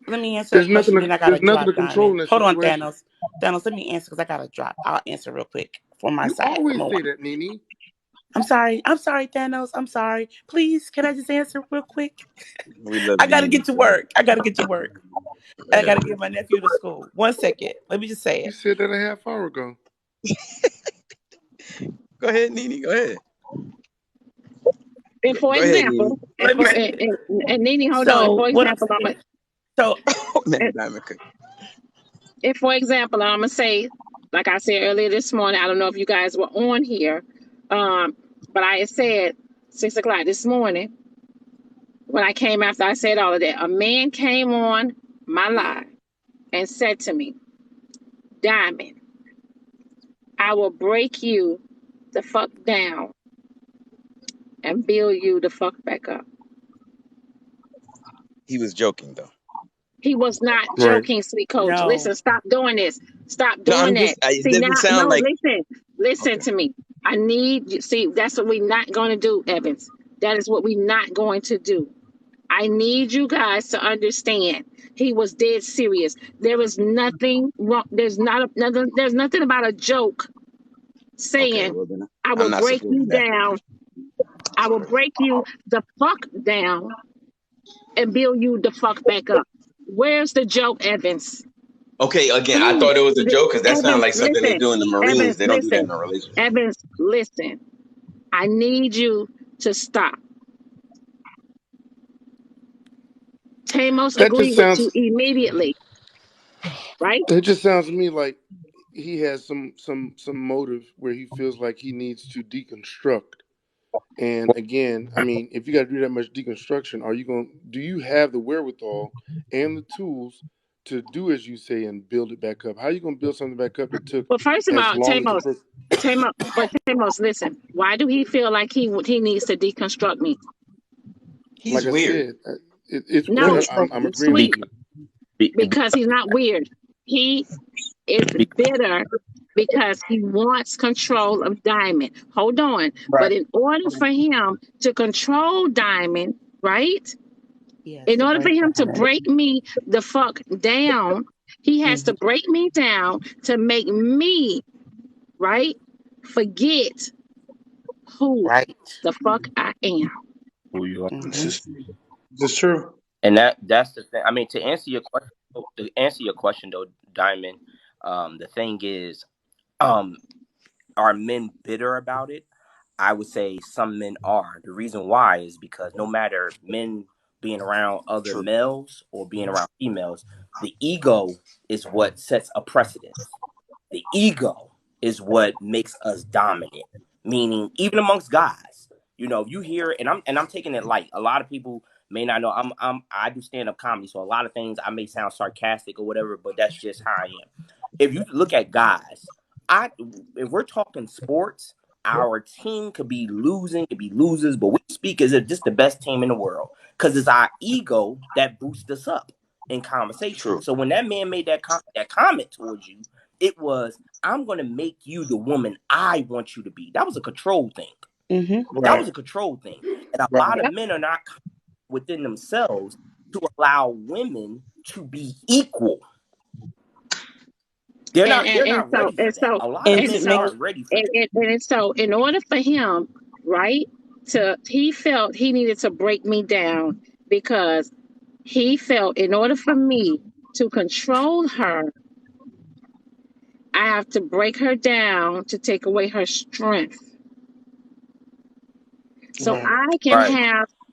Let me answer There's that question, nothing. then I got to There's nothing to drop control Diamond. in that Hold on, situation. Thanos. Thanos, let me answer because I got to drop. I'll answer real quick for my You side. always Number say one. that, Nene. I'm sorry, Thanos. I'm sorry. Please, can I just answer real quick? We love I you, got to Nene. get to work. I got to get to work. I got to Whatever. get my nephew to school. 1 second. Let me just say You it. said that a half hour ago. Go ahead, Nene. Go ahead. And for Go ahead, Nene. example, Let me say it. and Nene, hold on. And So, for what I'm example, saying, so, Man, Diamond cook. I'm gonna say, like I said earlier this morning, I don't know if you guys were on here, but I had said 6 o'clock this morning. when I came after I said all of that, a man came on my live and said to me, Diamond, I will break you the fuck down and build you the fuck back up. He was joking though. He was not Right. joking, sweet coach. No. Listen, stop doing this. Stop No, doing that. it See, now, doesn't sound no, like. listen Okay. to me. I need you. See, that's what we're not going to do, Evans. That is what we're not going to do. I need you guys to understand. He was dead serious. There is nothing wrong. There's nothing about a joke Okay, saying, well then I I'm will not break you supporting that. down. I will break you the fuck down and build you the fuck back up. Where's the joke, Evans? Okay, again, I Please, thought it was a joke because that sounds Evans, like something they listen. do in the Marines. Evans, They don't do that listen. in a relationship. Evans, listen. I need you to stop. Tamos That just agreed with you sounds. immediately, right? It just sounds to me like he has some motive where he feels like he needs to deconstruct. And again, I mean, if you got to do that much deconstruction, do you have the wherewithal and the tools to do as you say and build it back up? How are you going to build something back up that took Well, first of as all, long as the Tamos, listen. Why do he feel like he needs to deconstruct me? He's like I weird. said, it's No, weird. Because, I'm agreeing with sweet, because, you. because he's not weird. He is bitter because he wants control of Diamond. Hold on. right. But in order for him to control Diamond, right? Yes, In to order for break him to down. break me the fuck down, he has to Mhm. break me down to make me, right, forget who Right. the fuck I am. Who you are. This Mm-hmm. is this is true. And that's the thing. I mean, to answer your question though, Diamond, the thing is, um, are men bitter about it? I would say some men are. The reason why is because no matter men being around other True. males or being around females, the ego is what sets a precedence. The ego is what makes us dominant. Meaning, even amongst guys, you hear, and I'm taking it light. A lot of people may not know I do stand up comedy, so a lot of things I may sound sarcastic or whatever, but that's just how I am. If you look at guys, if we're talking sports, our team could be losing, could be losers, but we speak as if this the best team in the world because it's our ego that boosts us up in conversation. True. So when that man made that comment towards you, it was, I'm going to make you the woman I want you to be. That was a control thing. Mm-hmm. That Right. was a control thing. And a Right. lot of men are not within themselves to allow women to be equal. They're And not so ready for and that. so A lot of and men so aren't ready for that. and so in order for him, right, he felt he needed to break me down because he felt in order for me to control her, I have to break her down to take away her strength. So Right. I can Right. have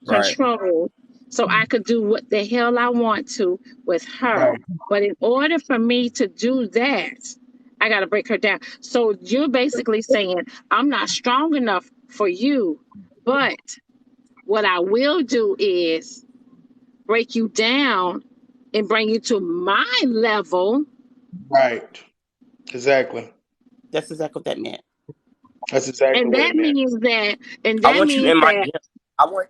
Right. control, so I could do what the hell I want to with her. Right. But in order for me to do that, I got to break her down. So you're basically saying, I'm not strong enough for you, but what I will do is break you down and bring you to my level. Right. Exactly. That's exactly what that meant. That's exactly And what it that meant. means that, and I that want you means in my that gym. I want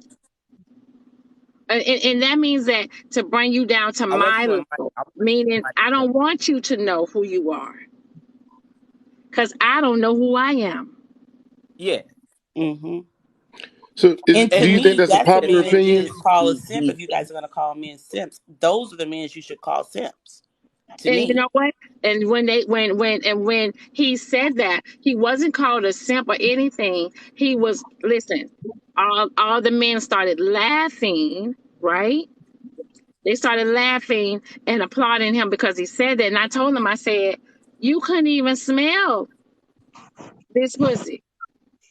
and that means that to bring you down to I want my you in level, my meaning I gym. don't want you to know who you are because I don't know who I am. Yeah. Mm-hmm. So, And do to you think me, that's a that's the popular men you opinion? should call a simp. If you guys are gonna call men simps, those are the men you should call simps. To And you me. know what? And when he said that, he wasn't called a simp or anything. He was listen. All the men started laughing, right? They started laughing and applauding him because he said that. And I told him, I said, you couldn't even smell this pussy.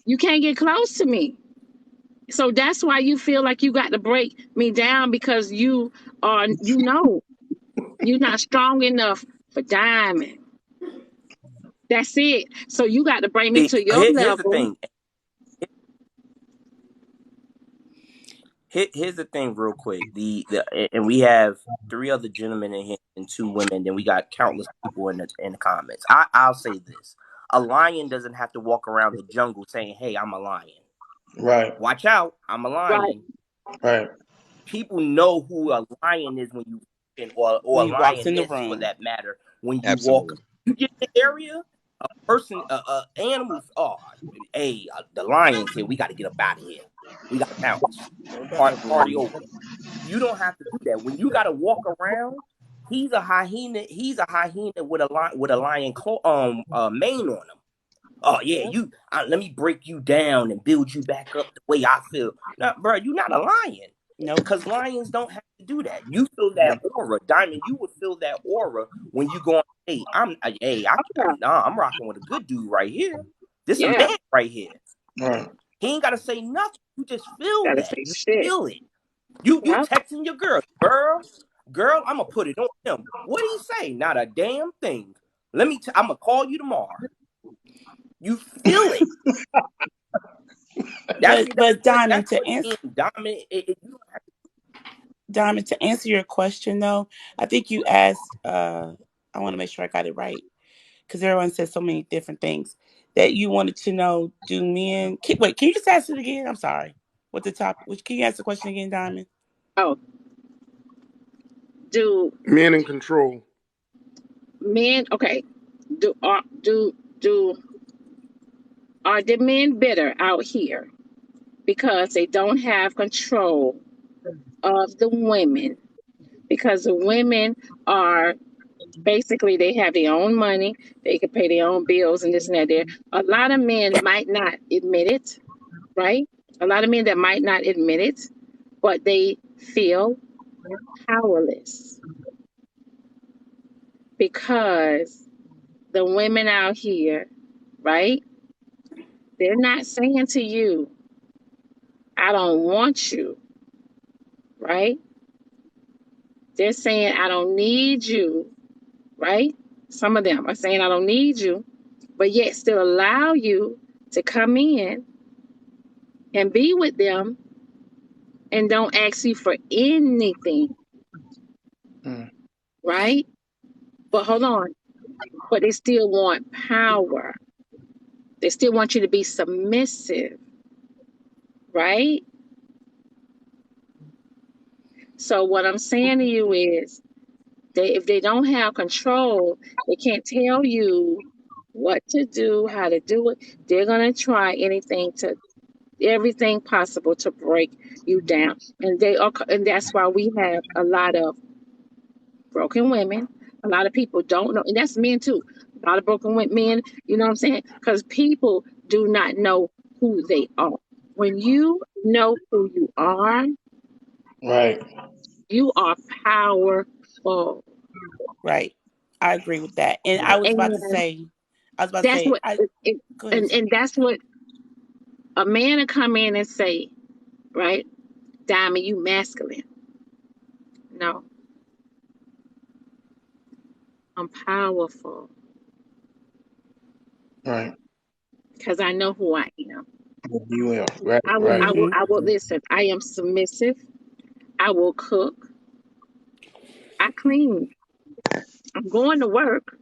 You can't get close to me. So that's why you feel like you got to break me down because you're not strong enough for Diamond. That's it. So you got to bring me See, to your here's the level. thing. Here's the thing, real quick. And we have 3 other gentlemen in here and 2 women. Then we got countless people in the comments. I'll say this: a lion doesn't have to walk around the jungle saying, "Hey, I'm a lion." Right. Watch out, I'm a lion. Right. People know who a lion is when you or When a he walks in the lioness for room. that matter. When you walk, Absolutely. you get in the area, a person, animals. Oh, hey, the lion's here. We got to get up out of here. We got to bounce. Party over. You don't have to do that. When you got to walk around, he's a hyena. He's a hyena with a lion mane on him. Oh yeah, let me break you down and build you back up the way I feel. No, bro, you're not a lion. Nope. Because lions don't have to do that. You feel that aura, Diamond. You would feel that aura when you go. Hey, I'm rocking with a good dude right here. This a man right here. Right. He ain't gotta say nothing. You just feel Gotta that. say You shit. feel it. You Yep. texting your girl. I'm gonna put it on him. What he say? Not a damn thing. I'm gonna call you tomorrow. You feel it. But Diamond, to answer Diamond, to answer your question though, I think you asked. I want to make sure I got it right because everyone says so many different things that you wanted to know. Do men? Wait, can you just ask it again? I'm sorry. What the top? Can you ask the question again, Diamond? Oh, do Men in control. men? Okay. Are the men bitter out here because they don't have control of the women? Because the women are basically, they have their own money, they can pay their own bills and this and that. There, a lot of men might not admit it, right? A lot of men that might not admit it, but they feel powerless because the women out here, right? They're not saying to you, "I don't want you," right? They're saying, "I don't need you," right? Some of them are saying, "I don't need you," but yet still allow you to come in and be with them and don't ask you for anything, right? But hold on. But they still want power. They still want you to be submissive, right? So what I'm saying to you is, if they don't have control, they can't tell you what to do, how to do it. They're gonna try everything possible to break you down, and that's why we have a lot of broken women. A lot of people don't know, and that's men too. A lot of broken men, you know what I'm saying? Because people do not know who they are. When you know who you are, right, you are powerful. Right. I agree with that. And I was about to say, That's what, go ahead. and that's what a man will come in and say, right? Diamond, you masculine. No, I'm powerful right. because I know who I am. You will. Right, I will, right. I will listen. I am submissive. I will cook. I clean. I'm going to work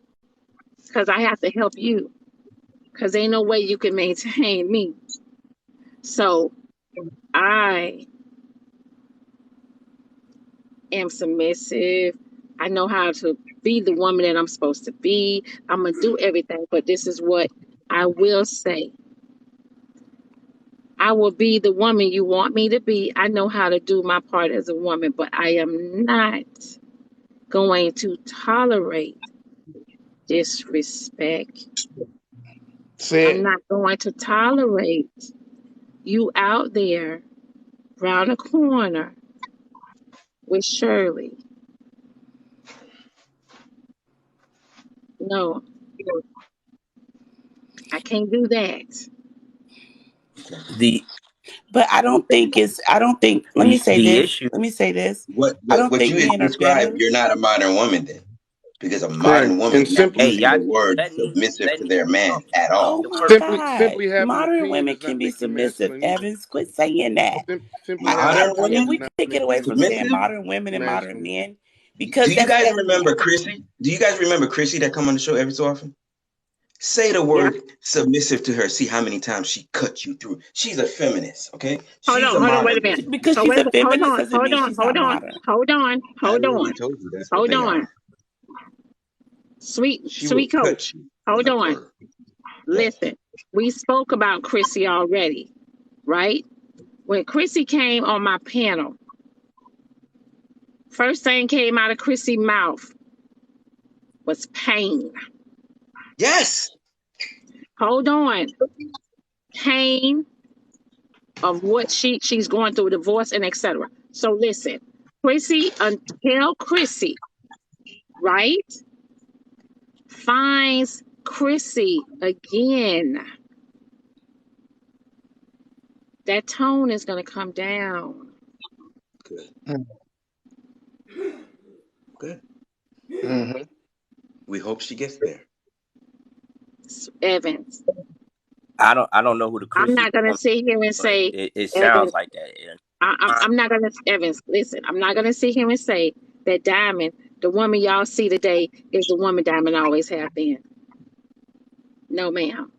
because I have to help you. Because ain't no way you can maintain me. So I am submissive. I know how to be the woman that I'm supposed to be. I'm going to do everything. But this is what I will say. I will be the woman you want me to be. I know how to do my part as a woman, but I am not going to tolerate disrespect. I'm not going to tolerate you out there round the corner with Shirley. No, I can't do that. But I don't think let me say the this. issue. Let me say this. What I don't what you think had men are described, better. you're not a modern woman then. because a Right. modern woman And is not simply Hey, using y'all the word letting submissive to me their man talk. at Oh all. The my word God. simply having an Modern opinion women does not can be make you submissive. masculine either. Evans, quit saying that. Simply having an I, Modern can opinion women we does not take it make away you from saying submissive. modern women and modern masculine. men? Do Because you that's guys everything. remember Chrissy? Do you guys remember Chrissy that come on the show every so often? Say the Yeah. word submissive to her. See how many times she cuts you through. She's a feminist, okay? Hold She's a on, wait a modern minute. woman. Because So she's wait, a hold feminist on, doesn't mean she's not modern. I hold already on, told you that's what hold they on. are. Sweet, She will sweet cut coach. you Hold in a on. word. Yes. Listen, we spoke about Chrissy already, right? When Chrissy came on my panel, first thing came out of Chrissy's mouth was pain. Yes. Hold on. Pain of what she's going through, divorce and etc. So listen, Chrissy, until Chrissy, right, finds Chrissy again, that tone is going to come down. Good. Good. Mm-hmm. We hope she gets there. Evans, I don't know who the I'm Chrissy not going to woman, sit here and but say, it Evans, sounds like that. And I'm not going to, Evans, listen, I'm not going to sit here and say that Diamond, the woman y'all see today, is the woman Diamond always have been. No, ma'am.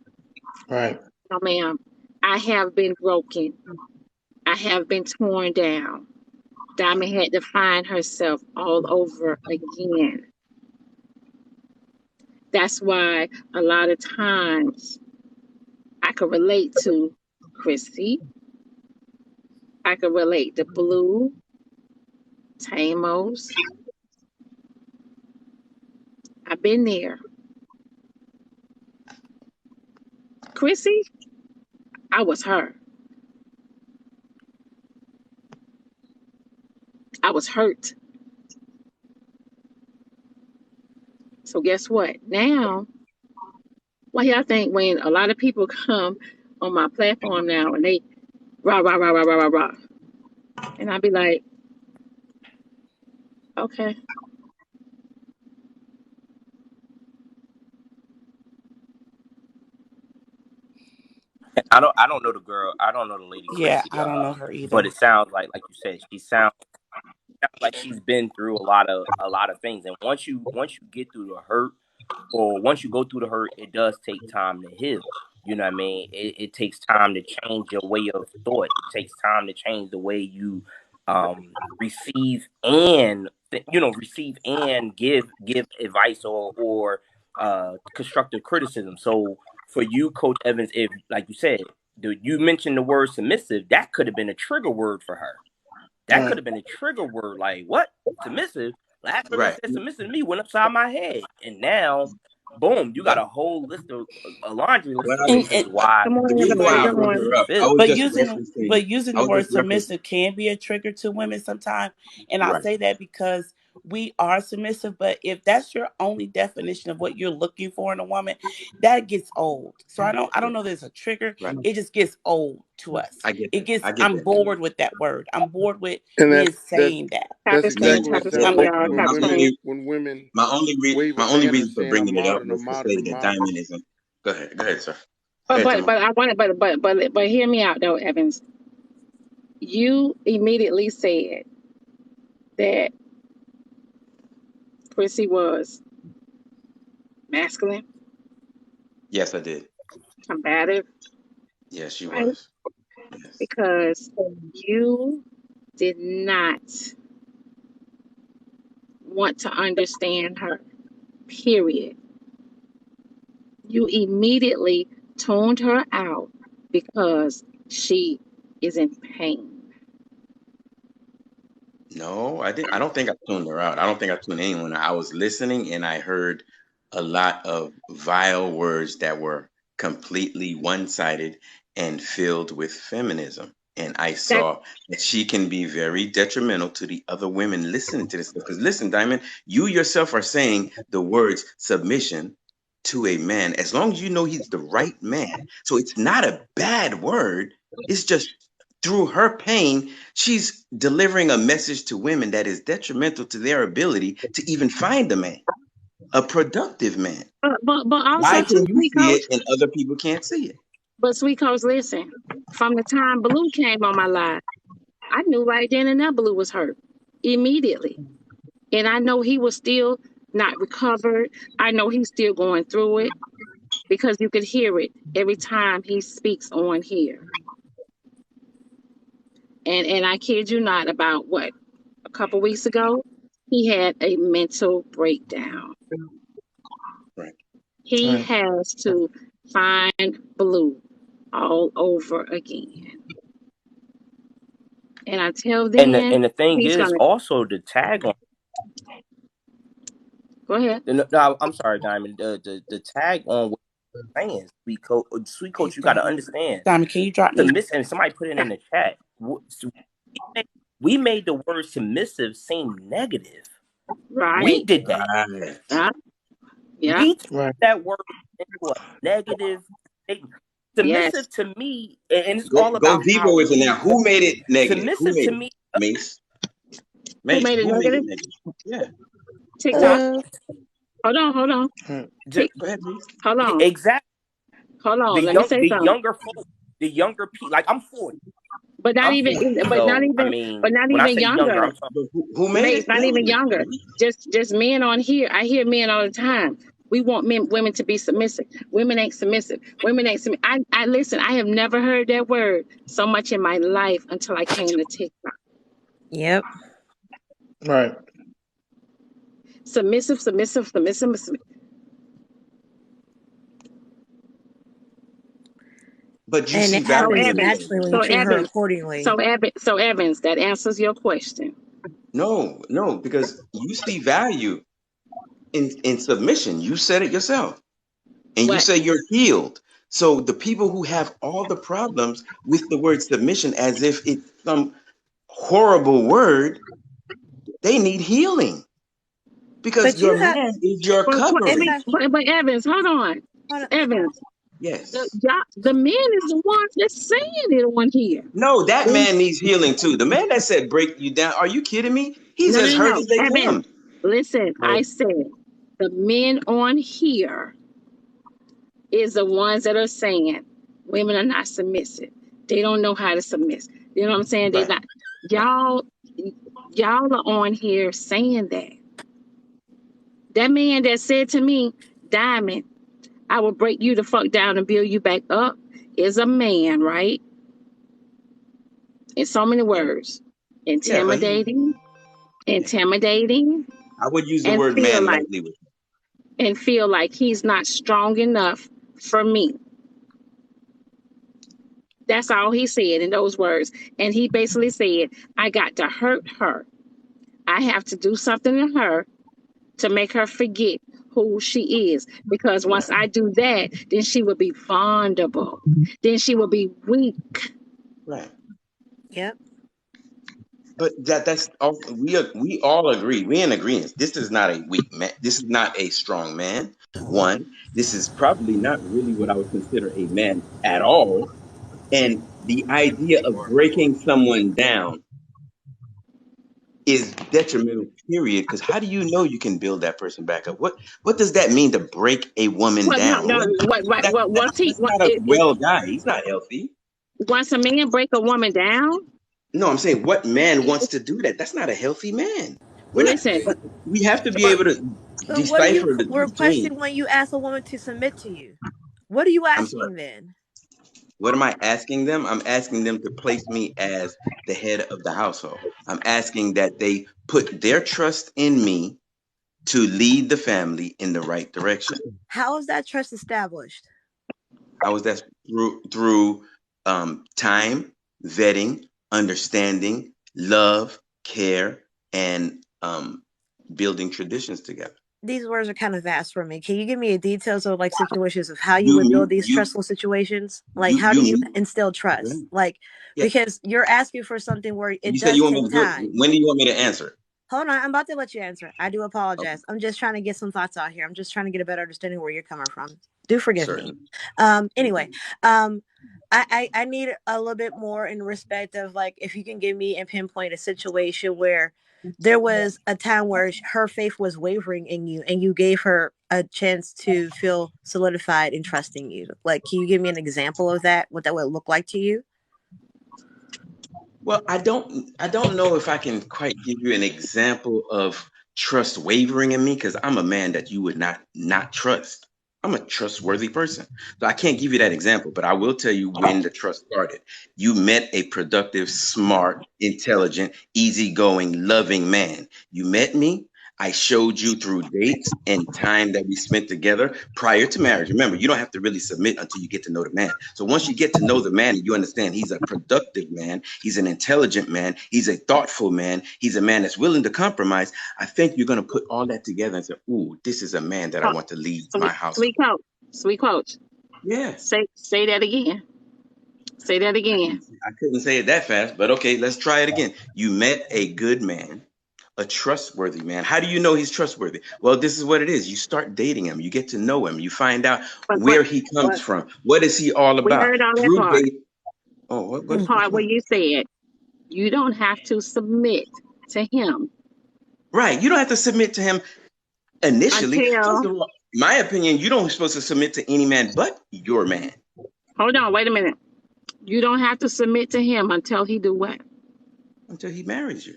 Right. No, ma'am. I have been broken. I have been torn down. Diamond had to find herself all over again. That's why a lot of times I could relate to Chrissy. I could relate to Blue, Tamos. I've been there. Chrissy, I was her. I was hurt. So guess what? Now, why y'all think when a lot of people come on my platform now and they rah rah rah rah rah rah rah, and I be like, okay. I don't know the girl. I don't know the lady Yeah, Chrissy. I don't know her But either. it sounds like you said, she sounds like she's been through a lot of things. And once you get through the hurt, or once you go through the hurt, it does take time to heal. You know what I mean? It takes time to change your way of thought. It takes time to change the way you receive and receive and give advice or constructive criticism. So for you, Coach Evans, if like you said, you mentioned the word submissive, that could have been a trigger word for her. That could Right. have been a trigger word. Like, what? Submissive? Last time they Right. said submissive to me went upside my head. And now, boom, you got a whole list of a laundry list Well, of And, reasons and why Good the morning, reason why you everybody. I Good shouldn't brought be morning. her up, submissive. but using I the was word just referencing. submissive can be a trigger to women sometimes. And I Right. say that because we are submissive, but if that's your only definition of what you're looking for in a woman, that gets old. So I don't know there's a trigger. Right. It just gets old to us. I get It that. gets I get I'm that. bored with that word. I'm bored with And men that saying that. Tap that's the screen, exactly And what tap it the sounds screen, and like y'all. when Tap my the women screen. only when women my only wave a my only banner reason for saying bringing I'm it up modern, I'm was to modern, say I'm that modern. Diamond isn't. Go ahead, sir. Go But ahead, but Timo. but I want to but hear me out though, Evans. You immediately said that Chrissy was masculine, Yes, I did. combative, Yes, she right? was. Yes. Because you did not want to understand her. Period. You immediately toned her out because she is in pain. No, I didn't. I don't think I tuned her out. I don't think I tuned anyone out. I was listening and I heard a lot of vile words that were completely one-sided and filled with feminism. And I That saw that she can be very detrimental to the other women listening to this. Because listen, Diamond, you yourself are saying the words submission to a man, as long as you know he's the right man. So it's not a bad word. It's just through her pain, she's delivering a message to women that is detrimental to their ability to even find a man. a productive man. But Why also can too, you sweet see coach. it and other people can't see it? But sweet coach, listen. From the time Blue came on my life, I knew right then and there Blue was hurt immediately, and I know he was still not recovered. I know he's still going through it because you could hear it every time he speaks on here. And I kid you not, about what, a couple weeks ago, he had a mental breakdown. Right. He Right. has to find Blue all over again. And until then, And the thing he's is gonna also the tag on. go ahead. No, I'm sorry, Diamond. The tag on what you're saying, sweet coach, you got to understand. Diamond, can you drop me? And somebody put it in the chat. We made the word submissive seem negative. Right. We did that. Right. Yeah. We took Right. that word into a negative statement. Submissive Yes. to me, and it's Go all about deeper how with it you now. Who made it negative? Who submissive made to it? me. Mace. Who made it Who made negative? it negative? Yeah. TikTok. Hold on. Just, Go ahead, Mace. Hold on. exactly. Hold on. Let me say The something. younger folk, the younger people. Like I'm 40. But not I'm even. 40. But not So even. I mean, But not when I even say younger, younger. I'm talking. Who made Mate, it not even negative? younger. Just men on here. I hear men all the time. We want women to be submissive. Women ain't submissive. Women ain't submissive. I listen. I have never heard that word so much in my life until I came to TikTok. Yep. Right. Submissive. But you And see it So value happens in Evans. it. naturally when you So treat her Evans. accordingly. So Evans. That answers your question. No, because you see value in submission. You said it yourself. And you What? say you're healed. So the people who have all the problems with the word submission as if it's some horrible word, they need healing. Because But you your have man is your But, covering. but Evans, hold on. Evans, Yes. the men is the ones that's saying it on here. No, that man needs healing too. The man that said break you down, are you kidding me? He's as hurt No. as they Evans, come. listen, Go ahead. I said the men on here is the ones that are saying women are not submissive. They don't know how to submit. You know what I'm saying? They Right. not. Y'all are on here saying that. That man that said to me, Diamond, I will break you the fuck down and build you back up, is a man, right? In so many words. Yeah, but Intimidating, I would use the and word man lightly with feel like he's not strong enough for me. That's all he said in those words. And he basically said, I got to hurt her. I have to do something to her to make her forget who she is. Because once I do that, then she will be vulnerable. Then she will be weak. right. Yep. But that's all we all agree. We're in agreement. This is not a weak man. This is not a strong man. One, this is probably not really what I would consider a man at all. And the idea of breaking someone down is detrimental, period. Because how do you know you can build that person back up? What does that mean to break a woman Well, down? That's not a well guy. He's not healthy. Once a man break a woman down, No, I'm saying what man wants to do that? That's not a healthy man. listen. We have to be able to But what are you decipher the requesting between. when you ask a woman to submit to you? What are you I'm sorry. asking then? What am I asking them? I'm asking them to place me as the head of the household. I'm asking that they put their trust in me to lead the family in the right direction. How is that trust established? How is that through time, vetting, understanding, love, care, and building traditions together. These words are kind of vast for me. Can you give me a details of like situations of how you would build these trustful situations? Like how do you instill trust? Like because you're asking for something where it You said does you want take me to do it. time. When do you want me to answer? Hold on, I'm about to let you answer. I do apologize. I'm just trying to get some thoughts out here. I'm just trying to get a better understanding where you're coming from. Do forgive me. Anyway, I need a little bit more in respect of like if you can give me and pinpoint a situation where there was a time where her faith was wavering in you and you gave her a chance to feel solidified in trusting you. Like, can you give me an example of that, what that would look like to you? Well, I don't know if I can quite give you an example of trust wavering in me because I'm a man that you would not trust. I'm a trustworthy person. So I can't give you that example, but I will tell you when the trust started. You met a productive, smart, intelligent, easygoing, loving man. You met me. I showed you through dates and time that we spent together prior to marriage. Remember, you don't have to really submit until you get to know the man. So once you get to know the man and you understand he's a productive man, he's an intelligent man, he's a thoughtful man, he's a man that's willing to compromise, I think you're going to put all that together and say, ooh, this is a man that I want to lead my house. Sweet coach. Yeah. Say that again. Say that again. I couldn't say it that fast, but okay, let's try it again. You met a good man, a trustworthy man. How do you know he's trustworthy? Well, this is what it is. You start dating him. You get to know him. You find out where he comes from. What is he all about? We heard all that Through part. dating. Oh, The part where you said you don't have to submit to him. Right. You don't have to submit to him initially. Until- First of all, my opinion, you don't supposed to submit to any man but your man. Hold on, wait a minute. You don't have to submit to him until he do what? Until he marries you.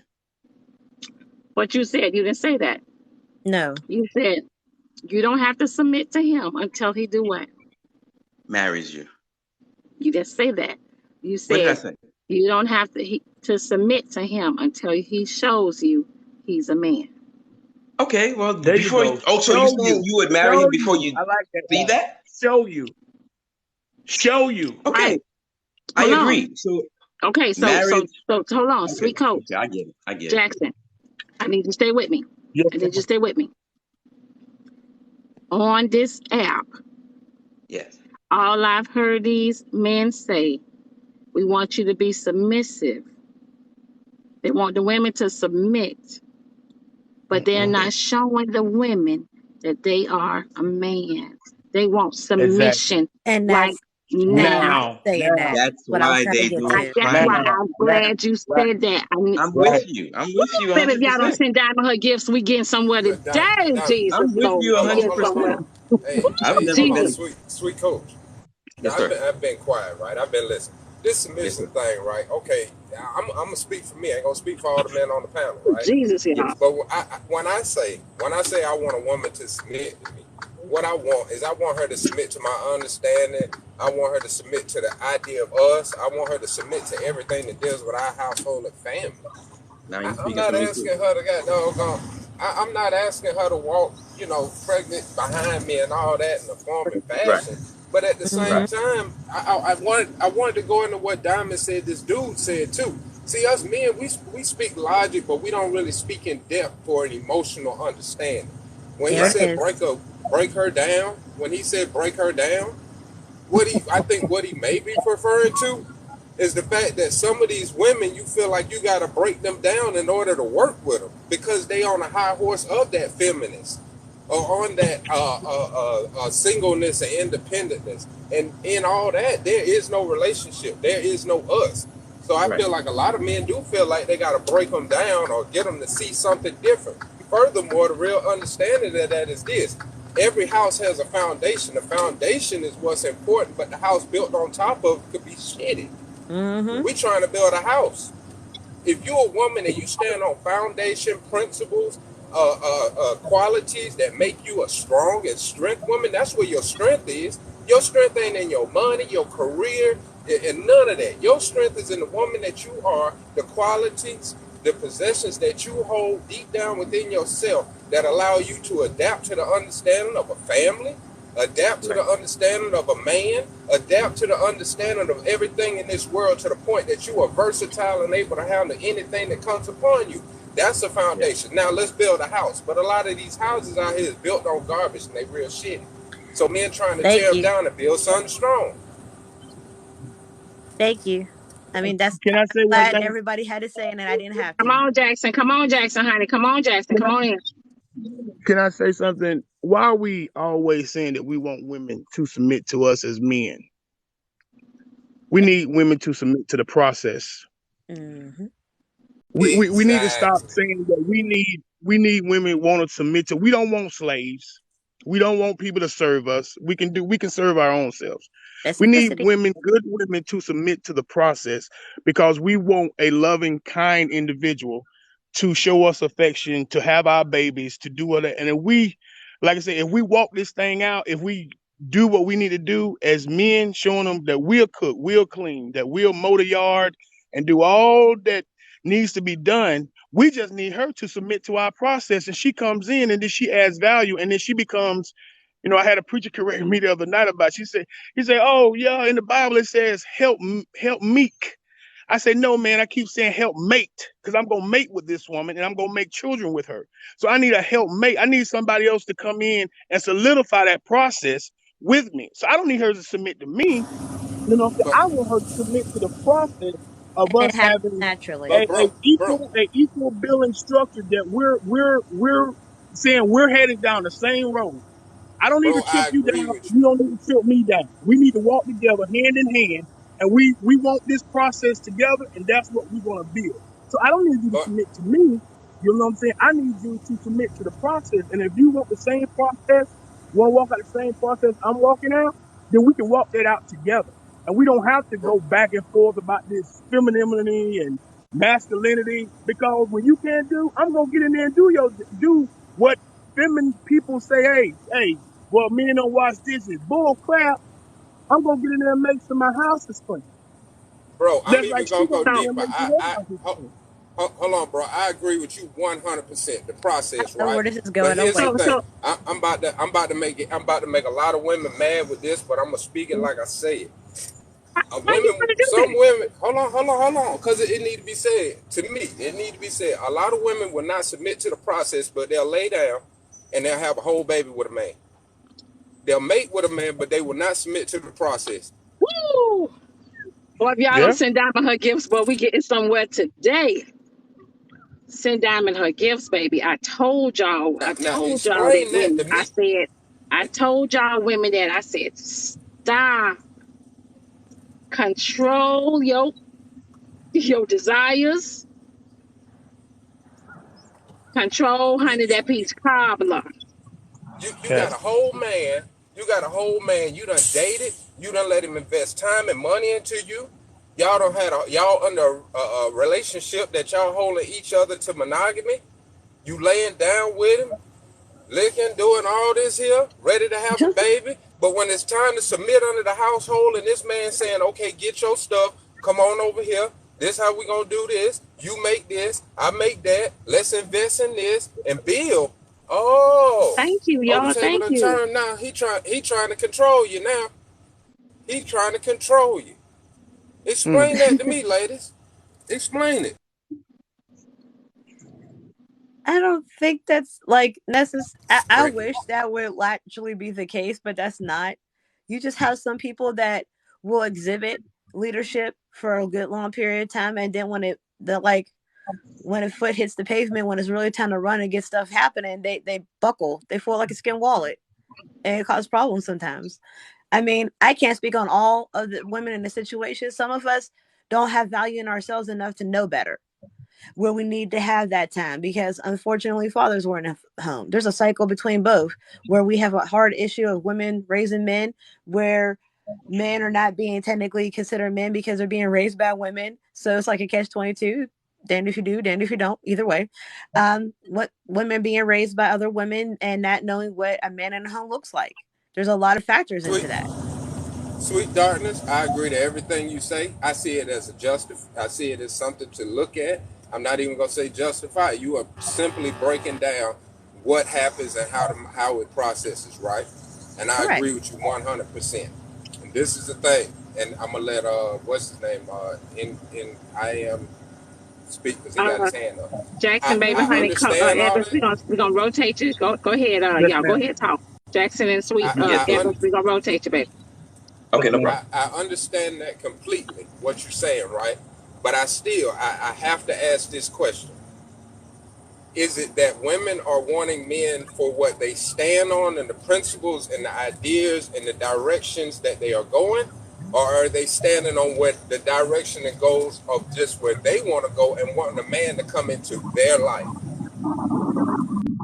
What you said, you didn't say that. No. You said you don't have to submit to him until he do what? Marries you. You didn't say that. You What did I said say? you don't have to submit to him until he shows you he's a man. Okay, well, There you before go. so you would marry him before you I like that. see that? Show you. Okay. Right. I Hold on. agree. So Okay, so marriage. hold on, Okay, sweet coach. okay, I get it. I get it. Jackson, I need you to stay with me. Yes, I need you to stay with me. On this app, Yes. all I've heard these men say, we want you to be submissive. They want the women to submit, but they're not showing the women that they are a man. They want submission And like that's now. saying that. That's What I was why trying to they get do to. it. That's why I'm glad you said that. I mean, I'm with you. I'm with you baby, if y'all don't 100%. send Diamond her gifts, we getting somewhere today. Jesus, I'm with Lord, you we getting somewhere. 100%. Hey, I've hey, never hold on, been. sweet coach. Yes, Now, sir. I've been quiet, right? I've been listening. This submission Yes, thing, right? Okay, I'm gonna speak for me. I ain't gonna speak for all the men on the panel, right? Jesus, y'all. Yes. But when I say I want a woman to submit to me, what I want is I want her to submit to my understanding. I want her to submit to the idea of us. I want her to submit to everything that deals with our household and family. Now you're I'm speaking not for me asking too. her to get I'm not asking her to walk, pregnant behind me and all that in a form and Right. fashion. But at the same Right. time, I wanted to go into what Diamond said. This dude said too. See, us men, we speak logic, but we don't really speak in depth for an emotional understanding. When he There it said is. break her down, I think what he may be referring to is the fact that some of these women, you feel like you got to break them down in order to work with them because they on a high horse of that feminist or on that singleness and independentness. And in all that, there is no relationship. There is no us. So I feel like a lot of men do feel like they got to break them down or get them to see something different. Furthermore, the real understanding of that is this. Every house has a foundation. The foundation is what's important, but the house built on top of could be shitty. Mm-hmm. We trying to build a house. If you're a woman and you stand on foundation principles, qualities that make you a strong and strength woman, that's where your strength is. Your strength ain't in your money, your career, and none of that. Your strength is in the woman that you are, the qualities, the possessions that you hold deep down within yourself that allow you to adapt to the understanding of a family, adapt to the understanding of a man, adapt to the understanding of everything in this world to the point that you are versatile and able to handle anything that comes upon you. That's the foundation. Now let's build a house. But a lot of these houses out here is built on garbage and they real shitty. So men trying to tear them down and build something strong. Thank you. I mean, that's Can I say one glad thing? everybody had to say and I didn't have Come to. on, Jackson. Come on, Jackson, honey. Come on, Jackson. Come on in. Can I say something? Why are we always saying that we want women to submit to us as men? We need women to submit to the process. Mm-hmm. We need to stop Exactly. saying that we need women want to submit to. We don't want slaves. We don't want people to serve us. We can serve our own selves. We need Specificity. women, good women, to submit to the process because we want a loving, kind individual to show us affection, to have our babies, to do all that. And if we, like I said, if we walk this thing out, if we do what we need to do as men, showing them that we'll cook, we'll clean, that we'll mow the yard and do all that needs to be done. We just need her to submit to our process, and she comes in and then she adds value, and then she becomes. I had a preacher correct me the other night about. He said, "Oh yeah, in the Bible it says help meek." I said, "No, man. I keep saying help mate because I'm gonna mate with this woman and I'm gonna make children with her. So I need a help mate. I need somebody else to come in and solidify that process with me. So I don't need her to submit to me. But I want her to submit to the process of And it us happens having naturally. but a bro, bro, equal billing structure that we're saying we're heading down the same road. I don't need to bro, trip I you agree down. with you. You don't need to trip me down. We need to walk together hand in hand, and we want this process together, and that's what we're going to build. So I don't need you to But submit to me. You know what I'm saying? I need you to submit to the process. And if you want the same process, want to walk out the same process I'm walking out, then we can walk that out together. And we don't have to bro, go back and forth about this femininity and masculinity because when you can't do, I'm gonna get in there and do what feminine people say. Hey, well, men don't wash dishes. Bull crap. I'm gonna get in there and make sure my house is clean. bro, I'm That's like even she gonna go gonna get in So, there and deeper. make sure her house is Ho- clean. hold on, bro. I agree with you 100%. The I process, know right? where this is But going. Don't here's the wait. so, thing. so, I'm about to make a lot of women mad with this, but I'm gonna speak it like I say it. how you gonna do Some that? women, hold on, because it need to be said. To me, it need to be said. A lot of women will not submit to the process, but they'll lay down and they'll have a whole baby with a man. They'll mate with a man, but they will not submit to the process. Woo! Boy, if y'all don't Yeah. send Diamond her gifts, boy, we getting somewhere today. Send Diamond her gifts, baby. I told y'all that Explain that women. to me. I told y'all women that I said, stop, control your desires, control, honey, that peach cobbler. You Okay. got a whole man. You got a whole man. You done dated. You done let him invest time and money into you. Y'all under a relationship that y'all holding each other to monogamy. You laying down with him, licking, doing all this here, ready to have a baby. But when it's time to submit under the household, and this man saying, "Okay, get your stuff. Come on over here. This how we gonna do this. You make this. I make that. Let's invest in this and build." Oh, Thank you, oh, the y'all. table Thank done you. turned now. He trying to control you now. He trying to control you. Mm. Explain that to me, ladies. Explain it. I don't think that's like necessary. I Freaky. wish that would actually be the case, but that's not. You just have some people that will exhibit leadership for a good long period of time, and then when a foot hits the pavement, when it's really time to run and get stuff happening, they buckle. They fall like a skin wallet, and it causes problems sometimes. I mean, I can't speak on all of the women in the situation. Some of us don't have value in ourselves enough to know better where we need to have that time because unfortunately fathers weren't at home. There's a cycle between both where we have a hard issue of women raising men where men are not being technically considered men because they're being raised by women. So it's like a catch-22. Damned if you do, damned if you don't. Either way, what women being raised by other women and not knowing what a man in a home looks like. There's a lot of factors into Sweet. that. Sweet darkness, I agree to everything you say. I see it as I see it as something to look at. I'm not even gonna say justify. You are simply breaking down what happens and how it processes, right? And I Correct. agree with you 100%. And this is the thing. And I'm gonna let what's his name in I am speak because he got his hand up. Jackson, baby, I honey, come, understand all Evans, that. we gonna rotate you. Go ahead, Yes, y'all. Go ma'am. ahead, talk. Jackson and Sweet, Yes, I, yes. Evans, we gonna rotate you, baby. Yes, Okay, no ma'am. problem. I understand that completely, what you're saying, right? But I have to ask this question. Is it that women are wanting men for what they stand on and the principles and the ideas and the directions that they are going? or are they standing on what the direction and goals of just where they want to go and wanting a man to come into their life?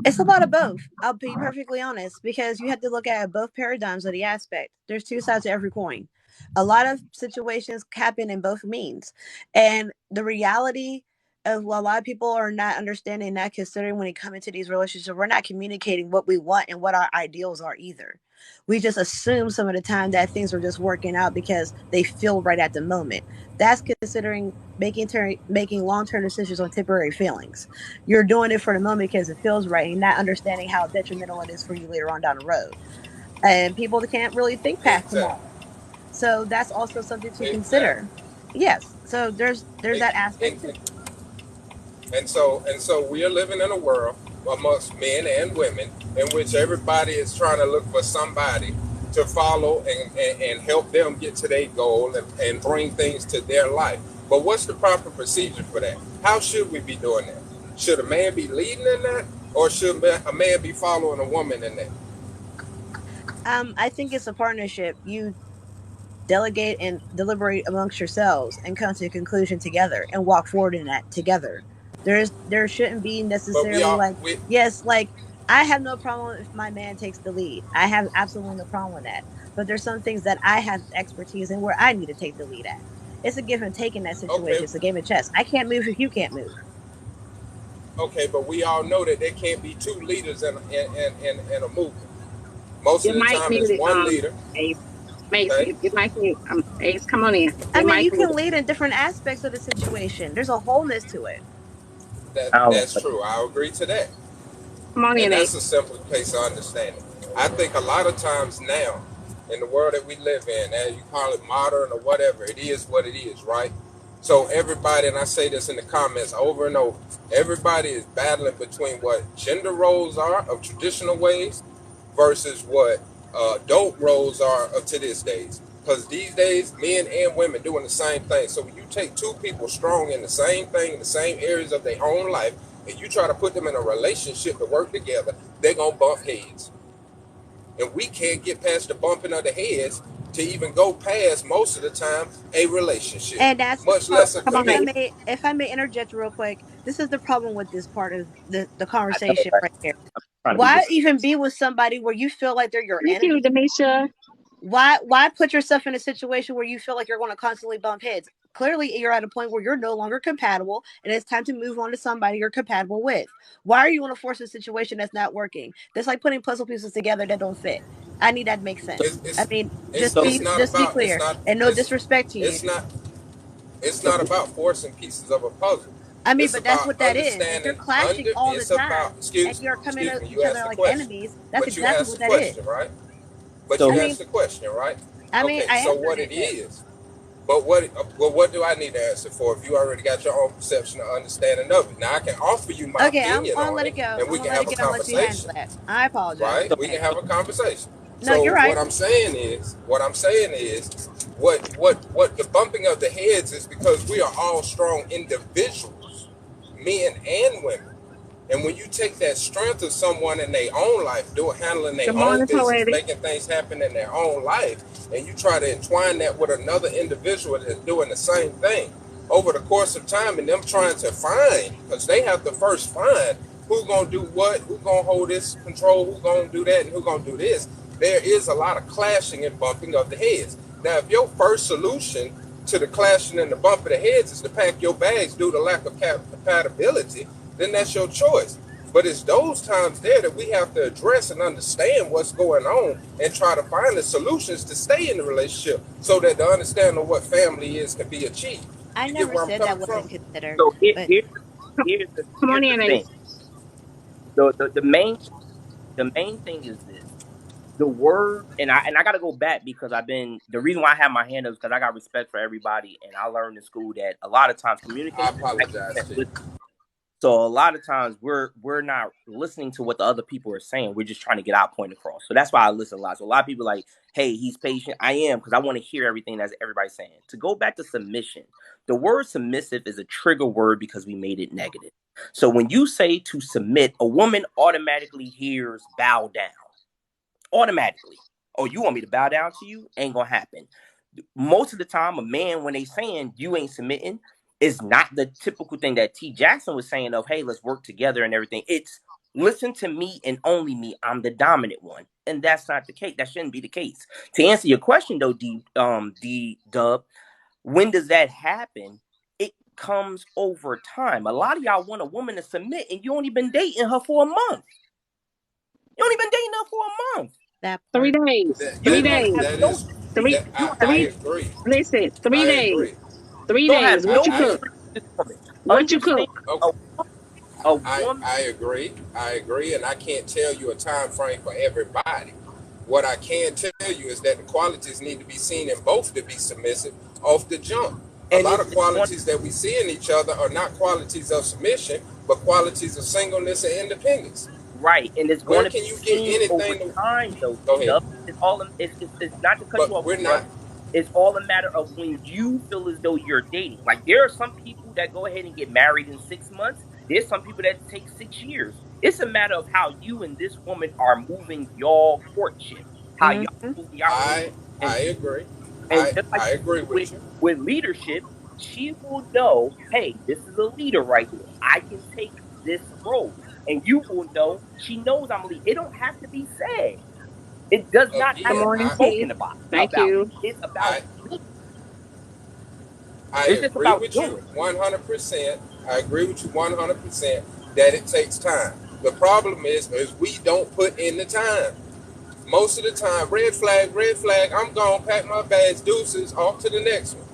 It's a lot of both. I'll be perfectly honest because you have to look at both paradigms of the aspect. There's two sides to every coin. A lot of situations happen in both means. And the reality of what a lot of people are not understanding, not considering when they come into these relationships, we're not communicating what we want and what our ideals are either. We just assume some of the time that things are just working out because they feel right at the moment. That's considering making long-term decisions on temporary feelings. You're doing it for the moment because it feels right and not understanding how detrimental it is for you later on down the road. And people that can't really think past Exactly. tomorrow. So that's also something to Exactly. consider. Yes. So there's that aspect too. And so we are living in a world amongst men and women in which everybody is trying to look for somebody to follow and help them get to their goal and bring things to their life. But what's the proper procedure for that? How should we be doing that? Should a man be leading in that, or should a man be following a woman in that? I think it's a partnership. You delegate and deliberate amongst yourselves and come to a conclusion together and walk forward in that together. There shouldn't be But necessarily like, we yes, like I have no problem if my man takes the lead. I have absolutely no problem with that. But there's some things that I have expertise in where I need to take the lead at. It's a give and take in that situation. okay, It's a game of chess. I can't move if you can't move. okay, but we all know that there can't be two leaders in a movement. Most You of the might time, need it's it, one leader. Ace. Mace, Okay, you might need, Ace, come on in. I You mean, might you need can it. lead in different aspects of the situation. There's a wholeness to it. that's true. I agree to that. Come on And in, that's Ace. a simple case of understanding. I think a lot of times now, in the world that we live in, and you call it modern or whatever, it is what it is, right? So everybody, and I say this in the comments over and over, everybody is battling between what gender roles are of traditional ways versus what adult roles are of today's days. Because these days, men and women doing the same thing. So when you take two people strong in the same thing, in the same areas of their own life, and you try to put them in a relationship to work together, they're going to bump heads. And we can't get past the bumping of the heads to even go past, most of the time, a relationship, And that's much so less a Come on, Ace. commitment. if I may interject real quick, this is the problem with this part of the I know, conversation right? right here. Trying to be Why this. even be with somebody where you feel like they're your Thank you, enemy? Demisha. Why put yourself in a situation where you feel like you're going to constantly bump heads? Clearly you're at a point where you're no longer compatible and it's time to move on to somebody you're compatible with. Why are you going to force a situation that's not working? That's like putting puzzle pieces together that don't fit. I need that to make sense. It's, I it's, mean, it's, So, it's not just be about, clear and no disrespect to you. it's not, it's so not about forcing pieces of a puzzle. I mean, It's but that's about what that is. If you're understanding, clashing all the it's about, time and you're coming excuse at me, each you other asked the like question. enemies, that's But you exactly asked what the that is. question, right? But so you I asked mean, the question, right? Okay, I so answered what it. it Yes. is, but what do I need to answer for if you already got your own perception or understanding of it? Now I can offer you my Okay, I'm opinion gonna on let it it go. and I'm we gonna can let have it a go and let you handle conversation, that. I apologize. right? Go We ahead. can have a conversation. No, So you're right. what I'm saying is what the bumping of the heads is because we are all strong individuals, men and women. And when you take that strength of someone in their own life, handling their Good own morning, business, poetic. making things happen in their own life, and you try to entwine that with another individual that's doing the same thing over the course of time, and them trying to find, because they have to first find who's gonna do what, who's gonna hold this control, who's gonna do that, and who's gonna do this. There is a lot of clashing and bumping of the heads. Now, if your first solution to the clashing and the bump of the heads is to pack your bags due to lack of compatibility, then that's your choice. But it's those times there that we have to address and understand what's going on and try to find the solutions to stay in the relationship so that the understanding of what family is can be achieved. I You get never where I'm said that coming wasn't from? considered, so but Come here's on the in, thing. Ace. The main thing is this. The word, and I got to go back because the reason why I have my hand up is because I got respect for everybody, and I learned in school that a lot of times I communication is apologize 90% to you. listening. So a lot of times we're not listening to what the other people are saying. We're just trying to get our point across. So that's why I listen a lot. So a lot of people are like, hey, he's patient. I am, because I want to hear everything that everybody's saying. To go back to submission, the word submissive is a trigger word because we made it negative. So when you say to submit, a woman automatically hears bow down. Automatically. Oh, you want me to bow down to you? Ain't gonna happen. most of the time, a man, when they saying you ain't submitting, is not the typical thing that T. Jackson was saying of, hey, let's work together and everything. It's listen to me and only me. I'm the dominant one. And that's not the case. That shouldn't be the case. To answer your question though, D Dub, when does that happen? It comes over time. A lot of y'all want a woman to submit and you only been dating her for a month. You only been dating her for a month. That 3 days. That, 3 that, days. that is, Three. that, I Three. agree. Listen. 3 I days. agree. 3 You don't have days. no What you cook? history with this woman. What you cook? Understand a woman. I agree. I agree, and I can't tell you a time frame for everybody. What I can tell you is that the qualities need to be seen in both to be submissive off the jump. A lot of qualities that we see in each other are not qualities of submission, but qualities of singleness and independence. Right, and it's Where going to can be you get seen over anything? time, though. Go ahead. It's all. It's not to cut you But off, we're brother. not. It's all a matter of when you feel as though you're dating. Like there are some people that go ahead and get married in 6 months. There's some people that take 6 years. It's a matter of how you and this woman are moving your courtship, how y'all moving your relationship. I agree. And just like I agree with you. with leadership, she will know, hey, this is a leader right here. I can take this role. And you will know, she knows I'm a leader. It don't have to be said. It does not have Good Again, to be morning, spoken T. about. Thank you. It's about doing. I It's just agree about with doing. you 100%. I agree with you 100% that it takes time. The problem is we don't put in the time. Most of the time, red flag, I'm gone, pack my bags, deuces, off to the next one.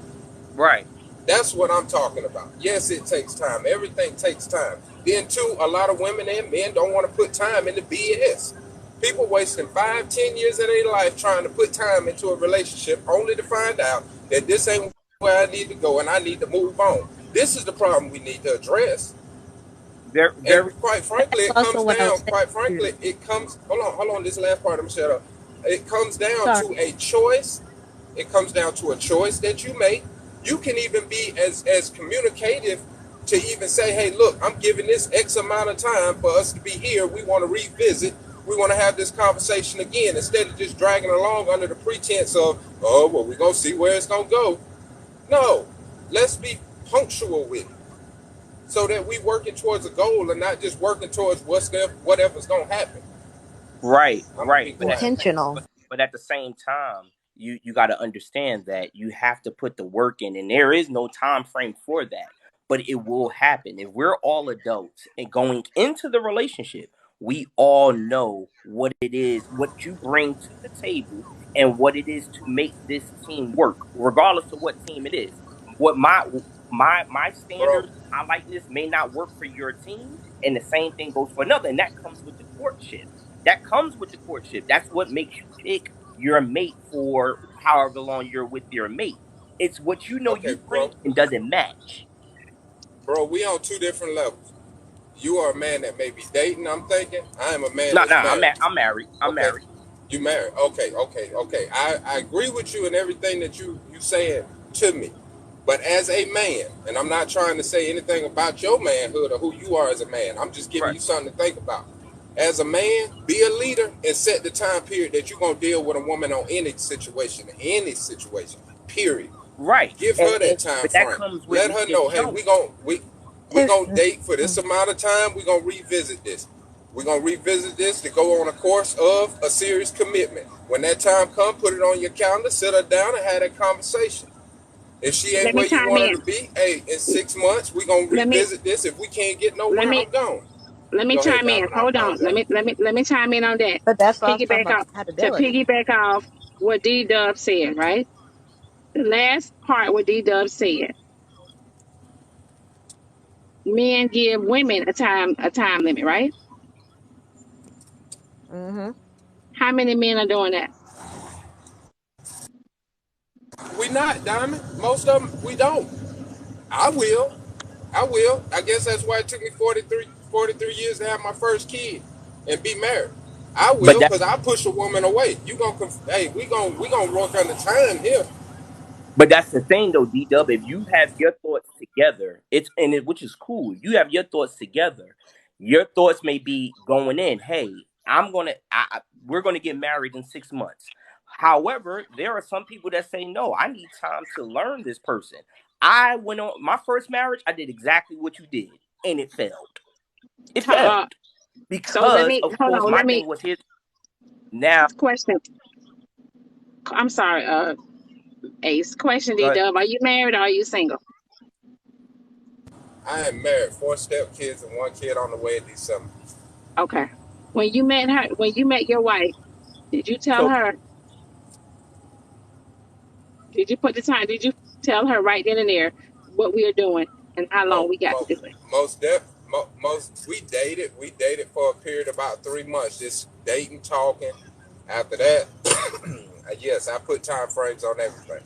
Right. That's what I'm talking about. Yes, it takes time. Everything takes time. Then, too, a lot of women and men don't want to put time into BS. People wasting 5-10 years of their life trying to put time into a relationship only to find out that this ain't where I need to go and I need to move on. This is the problem we need to address. And quite frankly, it comes down, hold on, this last part, I'm shut up. It comes down to a choice. It comes down to a choice that you make. You can even be as communicative to even say, hey, look, I'm giving this X amount of time for us to be here. We want to revisit. We want to have this conversation again instead of just dragging along under the pretense of, oh, well, we're going to see where it's going to go. No, let's be punctual with it so that we working towards a goal and not just working towards whatever's going to happen. Right. Intentional. But at the same time, you got to understand that you have to put the work in, and there is no time frame for that. But it will happen. If we're all adults and going into the relationship, we all know what it is, what you bring to the table, and what it is to make this team work, regardless of what team it is. What my standards, my likeness may not work for your team, and the same thing goes for another, and that comes with the courtship. That's what makes you pick your mate for however long you're with your mate. It's what you know you bring and doesn't match. Bro, we on two different levels. You are a man that may be dating, I'm thinking. I am a man that's married. I'm married. I'm married. You married. Okay. I agree with you in everything that you saying to me. But as a man, and I'm not trying to say anything about your manhood or who you are as a man. I'm just giving you something to think about. As a man, be a leader and set the time period that you're going to deal with a woman on any situation, period. Right. Give her that time frame. Let her know, hey, we're gonna date for this amount of time. We're gonna revisit this. We're gonna revisit this to go on a course of a serious commitment. When that time comes, put it on your calendar, sit her down and have that conversation. If she ain't where you want her to be, hey, in 6 months, we're gonna revisit this. If we can't get nowhere, I'm gone. Let me chime in. Hold on. Let me chime in on that. But that's piggyback off what D Dub said, right? The last part what D Dub said. Men give women a time limit, right? How many men are doing that? We not, Diamond. Most of them, we don't. I will. I guess that's why it took me 43 years to have my first kid and be married. I will, because I push a woman away. We gonna work on the time here. But that's the thing, though, D-Dub. If you have your thoughts together, which is cool. You have your thoughts together. Your thoughts may be going in. Hey, we're gonna get married in 6 months. However, there are some people that say, no, I need time to learn this person. I went on my first marriage, I did exactly what you did, and it failed. It failed. So let Because, me of hold course, on. my Let me thing was his. Now, question. I'm sorry, Ace. Question, D but Dub. Are you married or are you single? I am married, 4 step kids and 1 kid on the way in December. Okay. When you met your wife, did you tell so her? Did you put the time? Did you tell her right then and there what we are doing and how long Oh, we got to do it? most we dated for a period of about 3 months, just dating, talking. After that, yes, I put time frames on everything.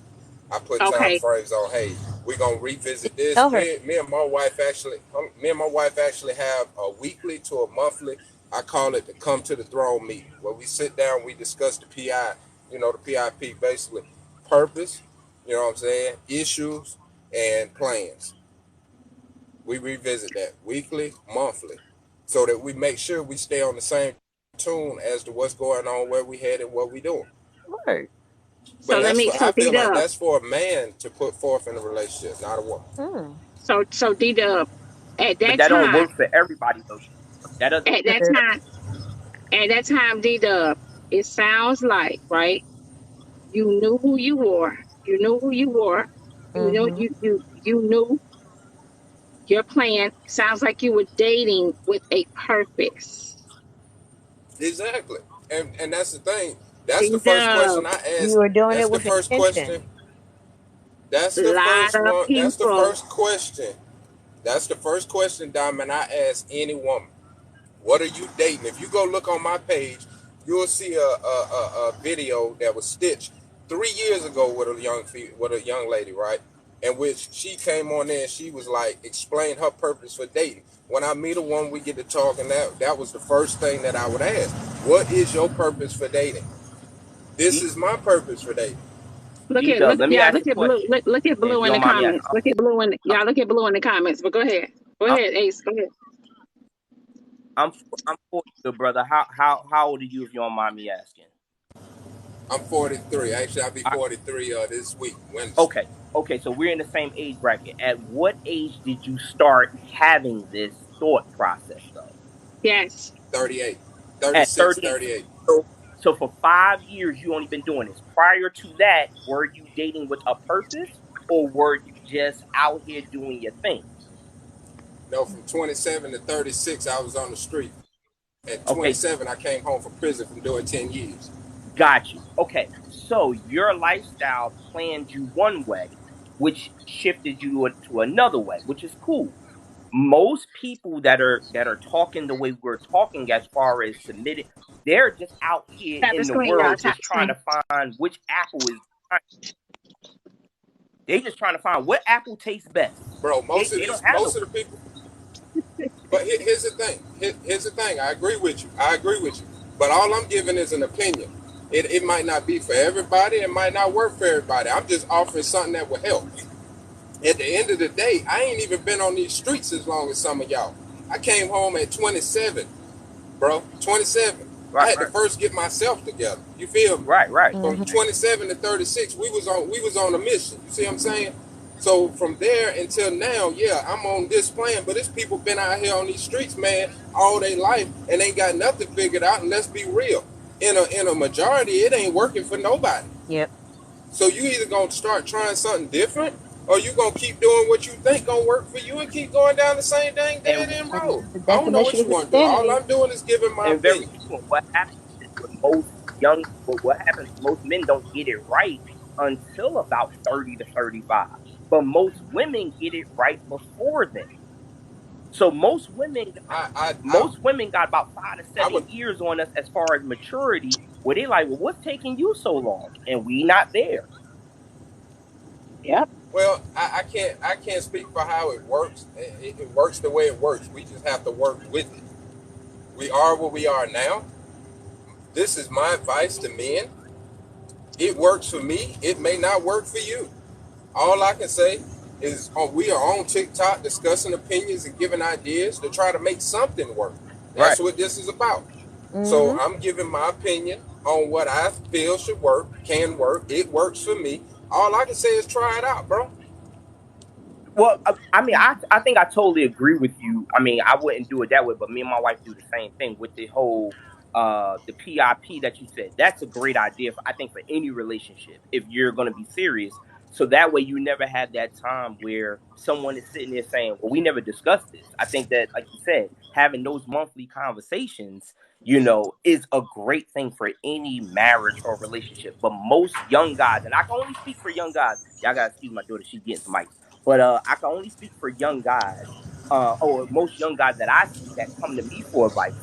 I put time Okay. frames on, hey, we're gonna revisit this. Tell her. Me and my wife actually have a weekly to a monthly. I call it the come to the throne meeting, where we sit down, we discuss the PI, the PIP, basically purpose, you know what I'm saying, issues and plans. We revisit that weekly, monthly, so that we make sure we stay on the same tune as to what's going on, where we headed, what we doing. Right. So But I D feel like Dub. that's for a man to put forth in a relationship, not a woman. Mm. So D Dub. At but that that don't time, work for everybody though. That doesn't at that time, D Dub. It sounds like right. You knew who you were. You knew who you were. You know Mm-hmm. you knew your plan. Sounds like you were dating with a purpose. Exactly. And that's the thing. That's the D first Dub. question I You asked. were doing That's it the with first intention. question. That's A the lot first of one. That's the people. first question. That's the first question, Diamond, I ask any woman. What are you dating? If you go look on my page, you'll see a video that was stitched 3 years ago with a young lady, right? In which she came on there and she was like, explain her purpose for dating. When I meet a woman, we get to talk, and that was the first thing that I would ask. What is your purpose for dating? This D is my purpose for dating. Dub. Let me ask you Look a at blue. question, Look at if blue you in the don't mind me comments. asking. Look at blue in y'all. Look at blue in the comments. But go ahead. Go I'm ahead, Ace. Go ahead. I'm I'm 40, good brother. How old are you, if you don't mind me asking? I'm 43. Actually, I'll be I, 43 this week, Wednesday. okay. So we're in the same age bracket. At what age did you start having this thought process, though? Yes. 38. At 36, 38. 38. So for 5 years, you only been doing this. Prior to that, were you dating with a purpose, or were you just out here doing your thing? No, from 27 to 36, I was on the street. At Okay, 27, I came home from prison from doing 10 years. got you. Okay, so your lifestyle planned you one way, which shifted you to another way, which is cool. Most people that are talking the way we're talking, as far as submitting, they're just out here Tap the in the screen, y'all. world Tap just the trying screen. to find which apple is. They just trying to find what apple tastes best. Bro, They don't have most no. of the people, but here's the thing. Here's the thing. I agree with you. But all I'm giving is an opinion. It might not be for everybody. It might not work for everybody. I'm just offering something that will help. At the end of the day, I ain't even been on these streets as long as some of y'all. I came home at 27, bro. 27. I Right, had to first get myself together. You feel me? right. From 27 to 36, we was on a mission. You see what I'm saying? So from there until now, yeah, I'm on this plan. But there's people been out here on these streets, man, all their life and ain't got nothing figured out. And let's be real, in a majority, it ain't working for nobody. Yep. So you either gonna start trying something different, or you gonna keep doing what you think gonna work for you and keep going down the same dang dead And end road. The I don't know what definition you of want to do. All insanity. I'm doing is giving my and very opinion. true. What happens is what happens, most men don't get it right until about 30 to 35. But most women get it right before then. So I most women got about five to I seven would years on us as far as maturity, where they like, well, what's taking you so long? And we not there. Yep. well I can't speak for how it works. It works the way it works. We just have to work with it. We are where we are now. This is my advice to men. It works for me. It may not work for you. All I can say is we are on TikTok discussing opinions and giving ideas to try to make something work. Right. That's what this is about. Mm-hmm. So I'm giving my opinion on what I feel should work, can work. It works for me. All I can say is try it out, bro. Well, I mean, I think I totally agree with you. I mean, I wouldn't do it that way, but me and my wife do the same thing with the whole the PIP that you said. That's a great idea, I think, for any relationship if you're going to be serious. So that way you never have that time where someone is sitting there saying, well, we never discussed this. I think that, like you said, having those monthly conversations, is a great thing for any marriage or relationship. But most young guys, and I can only speak for young guys, y'all got to excuse my daughter, she's getting some mics. But I can only speak for young guys, or most young guys that I see that come to me for advice.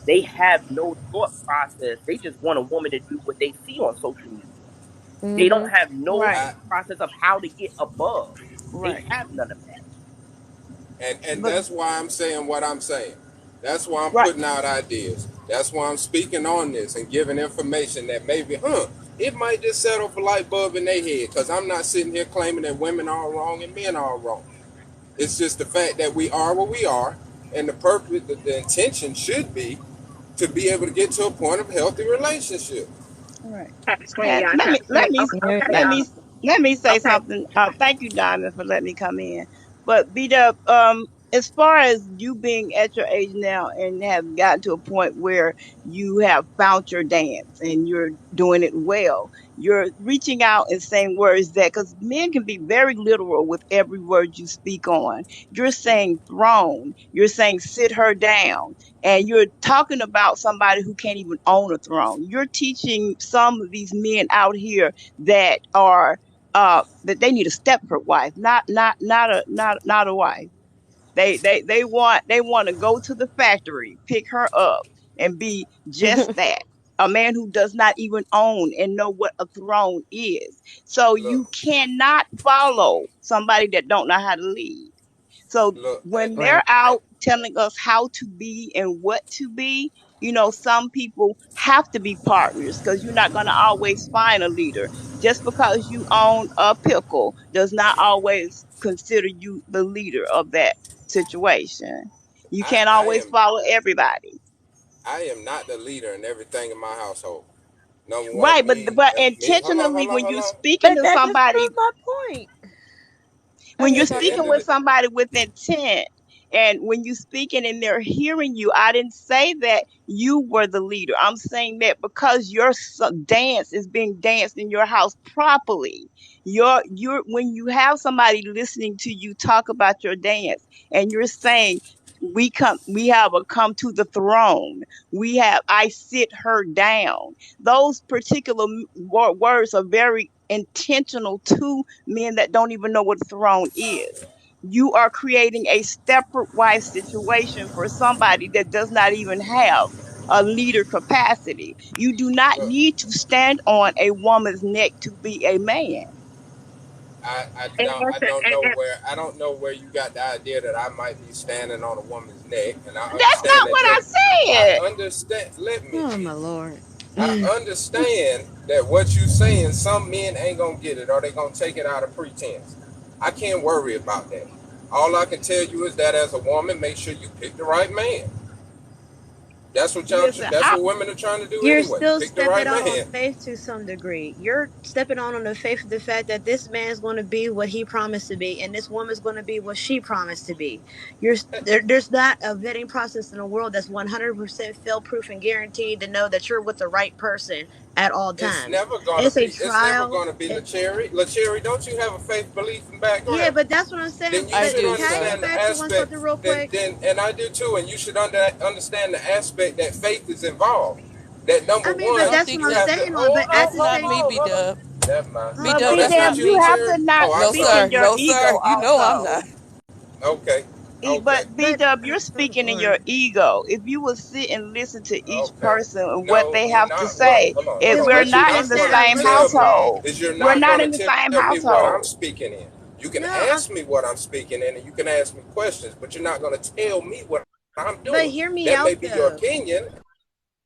They have no thought process. They just want a woman to do what they see on social media. They don't have no Right. process of how to get above. They Right. have none of that. And But that's why I'm saying what I'm saying. That's why I'm right. putting out ideas. That's why I'm speaking on this and giving information that maybe, it might just settle for light bulb in their head. Because I'm not sitting here claiming that women are wrong and men are wrong. It's just the fact that we are what we are, and the purpose, the intention should be to be able to get to a point of healthy relationship. Right. And Yeah. let me Okay. let me say Okay. something. Thank you, Diamond, for letting me come in. But B-Dub, as far as you being at your age now and have gotten to a point where you have found your dance and you're doing it well, you're reaching out and saying words that, because men can be very literal with every word you speak on. You're saying throne, you're saying sit her down, and you're talking about somebody who can't even own a throne. You're teaching some of these men out here that are that they need a Stepford wife, not a wife. They want to go to the factory, pick her up, and be just that. A man who does not even own and know what a throne is. So you Look, cannot follow somebody that don't know how to lead. So look, when they're Right. out telling us how to be and what to be, some people have to be partners because you're not going to always find a leader. Just because you own a pickle does not always consider you the leader of that situation. You I, can't I always am follow everybody. I am not the leader in everything in my household. Number Right, one, but hold on, intentionally hold on, when hold you're on. speaking But to that just somebody proves my point. when you're Okay, At the Tati. end speaking of with the somebody with intent and when you're speaking and they're hearing you, I didn't say that you were the leader. I'm saying that because your dance is being danced in your house properly. You're when you have somebody listening to you talk about your dance and you're saying we have a come to the throne. I sit her down. Those particular words are very intentional to men that don't even know what a throne is. You are creating a Stepford wife situation for somebody that does not even have a leader capacity. You do not look, need to stand on a woman's neck to be a man. And, I don't know where you got the idea that I might be standing on a woman's neck, and I That's understand not that what I said. I understand. Let me Oh my be. lord. I understand that what you saying, some men ain't gonna get it, or they gonna take it out of pretense. I can't worry about that. All I can tell you is that as a woman, make sure you pick the right man. That's what y'all. Listen, That's what women are trying to do You're anyway. still Pick the stepping right out on man. faith to some degree. You're stepping on the faith of the fact that this man is going to be what he promised to be, and this woman is going to be what she promised to be. There's not a vetting process in the world that's 100% fail proof and guaranteed to know that you're with the right person at all It's times. never gonna It's a be. It's never trial. gonna be LaCherry. LaCherry, don't you have a faith, belief, and Yeah, background? but that's what I'm saying. Then you But should can I understand the interject for one aspect. something real quick? And I do too. And you should understand the aspect that faith is involved. That number I mean, one, but that's what you I'm have to saying on. hold But at on, the hold same, on, hold on. Never mind. hold but Oh, on. that's B-Dab, not you, you have LaCherry. to not Oh, I'm speak in sorry. your ego also. Okay, okay, But But B-Dub, you're oh speaking in your Lord. ego. If you would sit and listen to each okay. person and what No, they you're have to not. Well, say, hold if on. we're What But you're you not just in not the said going to I'm same tell me household, listening. is you're we're not not going in to the same tell me what I'm household. speaking in. You can No, I'm. ask me what I'm speaking in, and you can ask me questions, but you're not going to tell me what I'm But doing. hear me That may out be your though. opinion,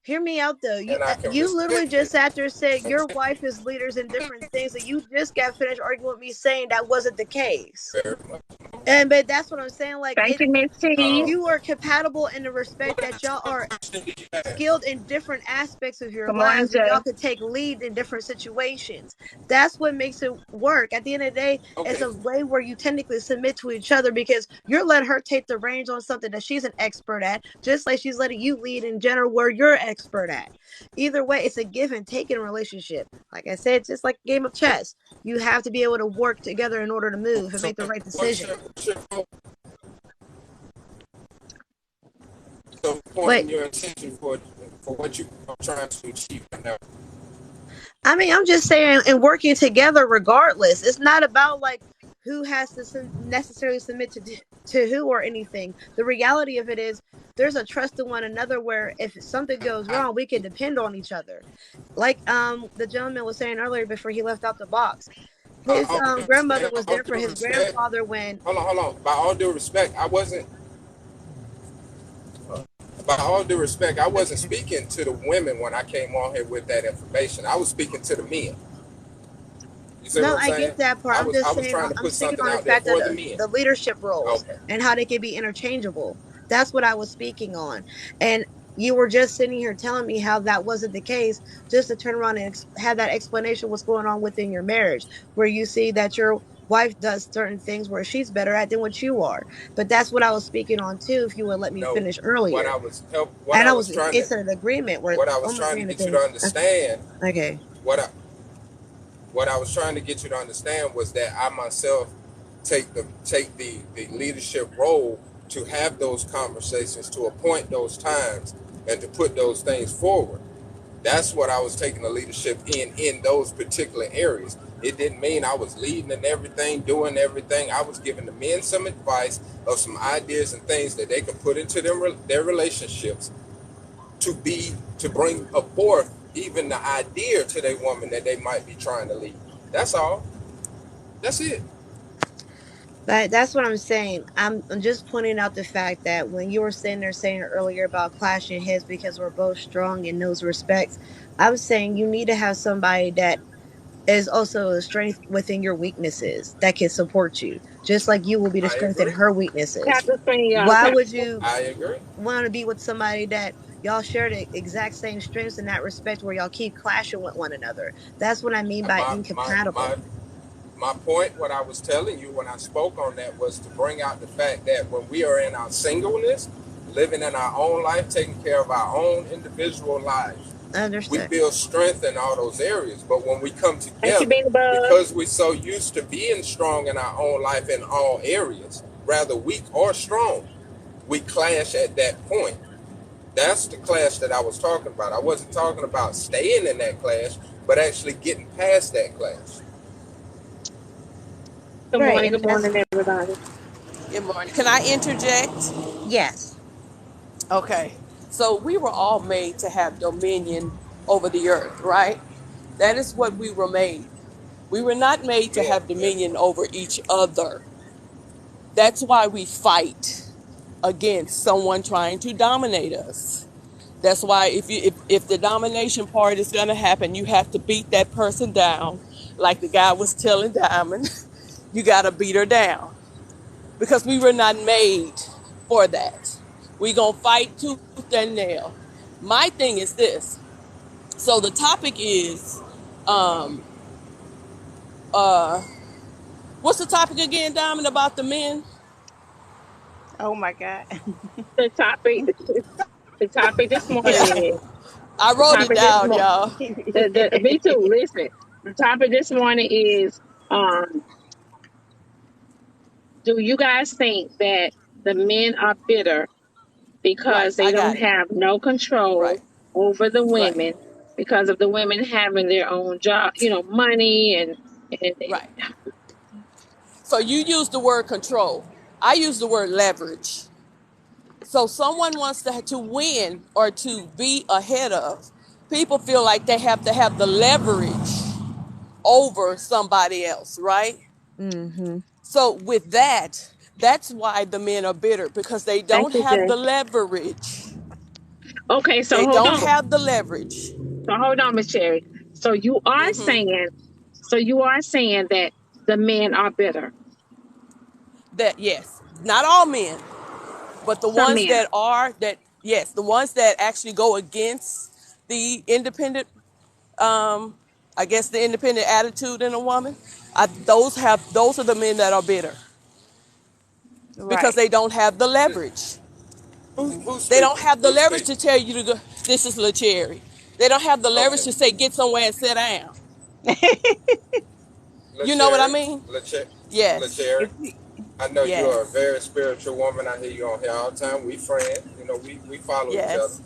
Hear me out though. and I can You literally respect it. just sat there and said your wife is leaders in different things, and you just got finished arguing with me saying that wasn't the case. Very much. but that's what I'm saying. Like Thank it, you, Miss T. you are compatible in the What respect kind that y'all of are conversation did you have? skilled in different aspects of your Good morning, lives, where Jay. y'all could take lead in different situations. That's what makes it work. At the end of the day, it's Okay, a way where you technically submit to each other because you're letting her take the reins on something that she's an expert at, just like she's letting you lead in general where you're expert at. Either way, it's a give and take in a relationship. Like I said, just like a game of chess, you have to be able to work together in order to move and so make the right what's decision. your so point But and your intention for what you are trying to achieve right now? I mean, I'm just saying, and working together regardless. It's not about like who has to necessarily submit to who or anything. The reality of it is there's a trust in one another where if something goes I, wrong, we can depend on each other. Like the gentleman was saying earlier before he left out the box. His grandmother was all there for due his respect, grandfather when hold on. By all due respect, I wasn't. By all due respect, I wasn't okay. speaking to the women when I came on here with that information. I was speaking to the men. You see No, what I'm I saying? get that part. I I'm was just saying trying to I'm put speaking something on the out there fact that for the men. the leadership roles Okay. and how they can be interchangeable. That's what I was speaking on. And you were just sitting here telling me how that wasn't the case, just to turn around and have that explanation what's going on within your marriage, where you see that your wife does certain things where she's better at than what you are. But that's what I was speaking on too, if you would let me No, finish what earlier. I was And I was it's an agreement where I'm trying to agreeing to get you to things. understand Okay. what I what I was trying to get you to understand was that I myself take the leadership role to have those conversations, to appoint those times, and to put those things forward. That's what I was taking the leadership in those particular areas. It didn't mean I was leading and everything, doing everything. I was giving the men some advice of some ideas and things that they could put into their relationships to bring forth even the idea to their woman that they might be trying to lead. That's all. That's it. That's what I'm saying. I'm just pointing out the fact that when you were sitting there saying earlier about clashing heads because we're both strong in those respects, I'm saying you need to have somebody that is also a strength within your weaknesses that can support you, just like you will be the I strength in agree. her weaknesses. Tap the screen, y'all. Why Tap. would you I agree. want to be with somebody that y'all share the exact same strengths in that respect where y'all keep clashing with one another? That's what I mean by My my incompatible. my my point, what I was telling you when I spoke on that, was to bring out the fact that when we are in our singleness, living in our own life, taking care of our own individual lives, I we understand. build strength in all those areas. But when we come Thank you, together, Bing Bud. because we're so used to being strong in our own life in all areas, rather weak or strong, we clash at that point. That's the clash that I was talking about. I wasn't talking about staying in that clash, but actually getting past that clash. Right, and Good that's morning, everybody. Good morning. Can I interject? yes. Okay. So we were all made to have dominion over the earth, right? That is what we were made. We were not made to Men, have yes. dominion over each other. That's why we fight against someone trying to dominate us. That's why if the domination part is going to happen, you have to beat that person down. Like the guy was telling Diamond, you got to beat her down because we were not made for that. We going to fight tooth and nail. My thing is this. So the topic is, um, uh, what's the topic again, Diamond, about the men? Oh my God. The topic, the topic this morning Yeah, is I the wrote it topic this down, morning. y'all. Me too. Listen, the topic this morning is: do you guys think that the men are bitter Right, because they I don't got it. have no control Right, over the right, women because of the women having their own job, money and right. So you use the word control. I use the word leverage. So someone wants to win or to be ahead of. People feel like they have to have the leverage over somebody else, right? Mm-hmm. So with that, that's why the men are bitter because they thank don't you, have Jay. the leverage. Okay, They don't have the leverage. so hold on, Miss Cherry. So you are Hmm. saying, so you are saying that the men are bitter. that, yes, not all men, but the Some ones men. the ones that actually go against the independent, I guess the independent attitude in a woman, those are the men that are bitter because Right. they don't have the leverage. Who's They don't speaking? have the Who's leverage to speaking? tell you to go. This is LaCherry. They don't have the leverage Okay. to say get somewhere and sit down. You know what I LaCherry, mean? Yes. LaCherry. If we, I know you are a Yes. very spiritual woman. I hear you on here all the time. We friends. You know, we follow each other. Yes.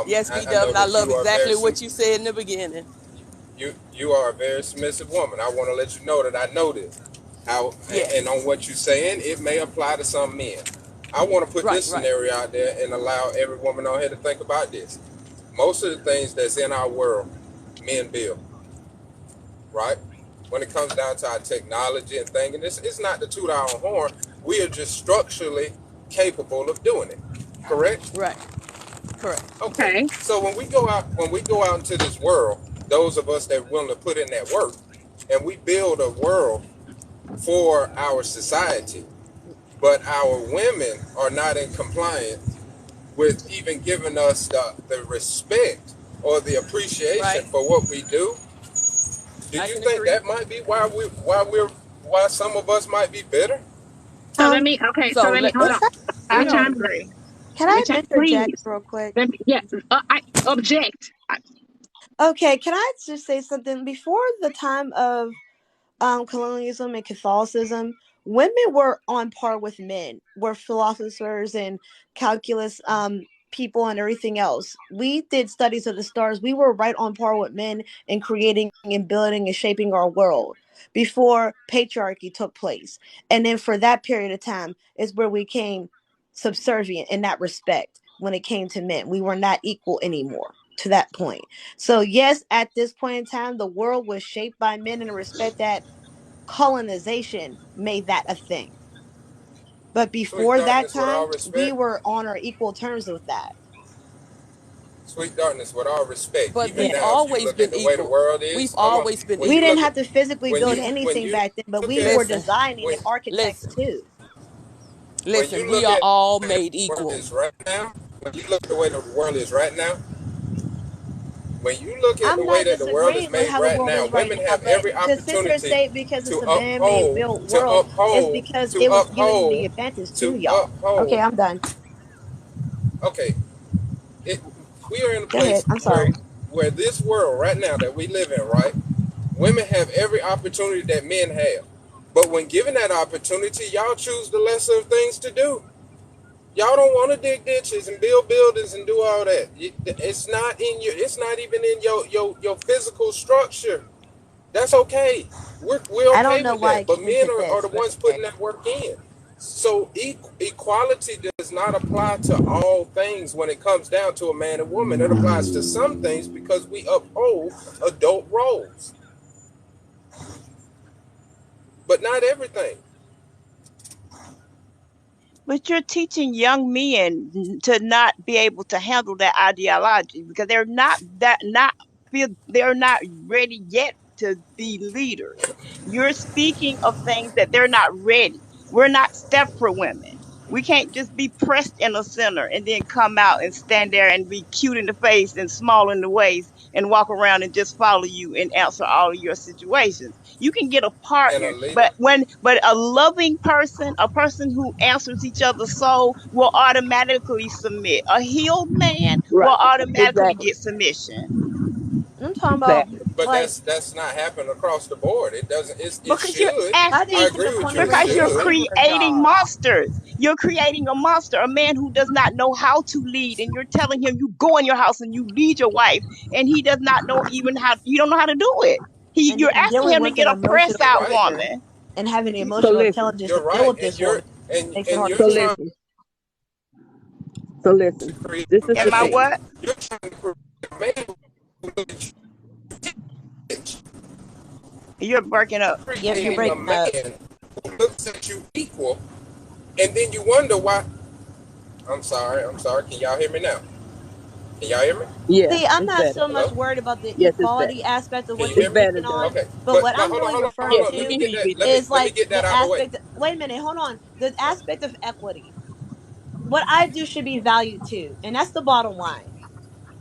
Yes, B I know Dub. I that love you are exactly what you said in the beginning. you are a very submissive woman. I want to let you know that I know this. And Yes. on what you're saying, it may apply to some men. I want to put Right, this right. scenario out there and allow every woman on here to think about this. Most of the things that's in our world, men build, right? When it comes down to our technology and things, and it's not to toot our own horn, we are just structurally capable of doing it. Correct? Right. Correct. Okay. Okay. So when we go out into this world, those of us that are willing to put in that work, and we build a world for our society, but our women are not in compliance with even giving us the respect or the appreciation Right. for what we do. Do I you can think agree. that might be why some of us might be bitter? So let me. Okay. So So let me hold If on. I, I hold we on, chime. agree. can Let me I chime. interject Please. real quick? Let me. Yeah. I object. Okay, can I just say something? Before the time of colonialism and Catholicism, women were on par with men, were philosophers and calculus people and everything else. We did studies of the stars. We were right on par with men in creating and building and shaping our world before patriarchy took place. And then for that period of time is where we came subservient in that respect when it came to men. We were not equal anymore to that point. So yes, at this point in time, the world was shaped by men in a respect that colonization made that a thing. But Sweet before that darkness, with time, all we respect. were on our equal terms with that. Sweet darkness, with all respect. But Even Yeah. we've now, if you always look at been the way the equal. world We've is, hold on. always been When We you equal. didn't look at have to physically when build you Yeah. when anything you back then, but look we at were Listen. designing when and architects Listen. too. when you Listen. We look are at all the way made the world equal. is right now, when you look at the way the world is right now, when you look at the I'm way not that the world is disagreeing with made how the right world now, is right women now, have but every to sit there and opportunity say because it's to a man-made built world is because to it was given the uphold, advantage to to y'all. Okay, uphold. I'm done. Okay, it, we are in a Go ahead. place I'm where sorry. this world right now that we live in, right? Women have every opportunity that men have. But when given that opportunity, y'all choose the lesser of things to do. Y'all don't want to dig ditches and build buildings and do all that. It's not in your. It's not even in your physical structure. That's okay. We're I okay don't know with why that. it But came men to are this, the but ones okay. putting that work in. So equality does not apply to all things when it comes down to a man and woman. It applies to some things because we uphold adult roles, but not everything. But you're teaching young men to not be able to handle that ideology because they're not ready yet to be leaders. You're speaking of things that they're not ready. We're not stepford women. We can't just be pressed in a center and then come out and stand there and be cute in the face and small in the waist and walk around and just follow you and answer all of your situations. You can get a And a partner, leader. but a loving person, a person who answers each other's soul, will automatically submit. A healed man Right. will automatically Exactly. get submission I'm talking about Exactly. But like that's not happening across the board. It doesn't. It because you're should. I I think to asking, the agree with point you. of It where because you're you're should. creating God. monsters. You're creating a monster, a man who does not know how to lead, and you're telling him you go in your house and you lead your wife, and he does not know even how. You don't know how to do it. And You're then asking dealing him to with get an a press emotional You're out right. leader woman. and having the So emotional listen. intelligence You're to deal right. with And this woman makes it hard you're to So do. trying listen. So to listen. create This is a the Am I man. thing. what? You're trying to create a man who You're breaking up. Yep, you're creating a breaking up. man who looks at you equal, and then you wonder why. I'm sorry. Can y'all hear me now? Can y'all hear me? Yeah, See, I'm it's not better. so much Hello? worried about the Yes, it's better. equality aspect of Can you what you're hear It's me? better speaking now. on, Okay. but But what now I'm hold on, really hold on, hold referring on. Yes, Let we me to can get hear you, that. BJ. is Let me like get that the out the way. aspect. Wait a minute, hold on. The aspect of equity. What I do should be valued too, and that's the bottom line.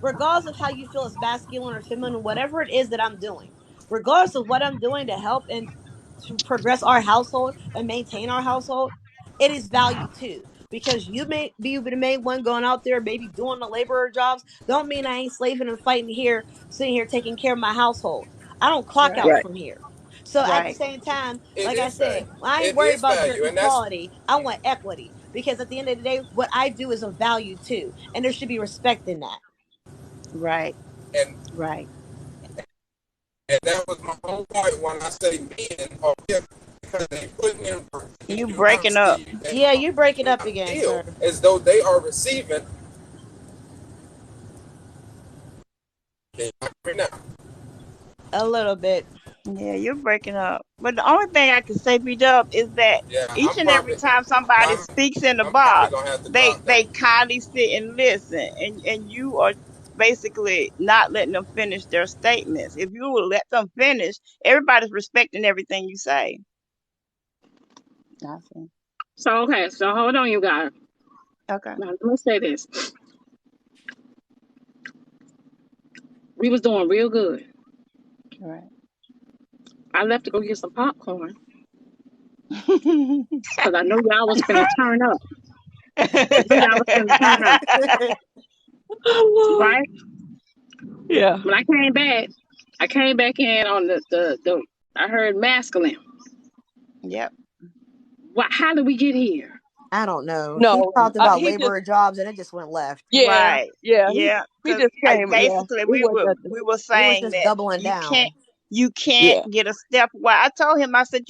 Regardless of how you feel it's masculine or feminine, whatever it is that I'm doing, regardless of what I'm doing to help and to progress our household and maintain our household, it is valued too. Because you may be the main one going out there, maybe doing the laborer jobs, don't mean I ain't slaving and fighting here, sitting here taking care of my household. I don't clock Right. out Right. from here. So at the Right. same time, It like I is said, value. I ain't It worried is about your value, and that's equality. I want equity because at the end of the day, what I do is of value too, and there should be respect in that. Right. and Right. and that was my whole point when I say men are here because they put in work You in your breaking up. honesty and Yeah, you're breaking up not again, feel sir. as though they are receiving. Right now. A little bit. Yeah, you're breaking up. But the only thing I can say, B Dub, is that Yeah, each and every time somebody I'm speaks in the I'm probably box, gonna have to they drop down. they kindly sit and listen, and you are basically not letting them finish their statements. If you will let them finish, everybody's respecting everything you say. Awesome. So okay, so hold on, you guys. Okay. Now let me say this: we was doing real good. All right. I left to go get some popcorn because I know y'all was finna turn up. I knew y'all was finna turn up, Oh, right? Lord. Yeah. When I came back in on the I heard masculine. Yep. What? How did we get here? I don't know. He No, talked about he just, laborer jobs and it just went left. yeah, Right. yeah. Yeah. He Because just came. Yeah, basically it we was were nothing. we were We was saying just that doubling you can't down. you can't Yeah, get a step. Well, I told him, I said,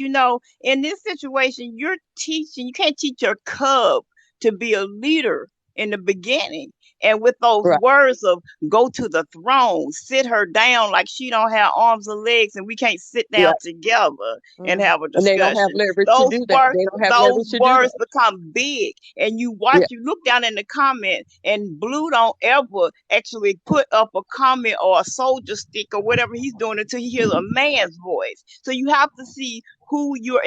in this situation, you're teaching. You can't teach your cub to be a leader in the beginning. And with those right. words of go to the throne, sit her down like she don't have arms or legs, and we can't sit Yeah, down together and Mm. have a and they don't have discussion. leverage to Those do that. words, They don't have those leverage to do words that. become big, and Yeah, you look down in the comment, and Blue don't ever actually put up a comment or a soldier stick or whatever he's doing until he hears a man's voice. So you have to see who's your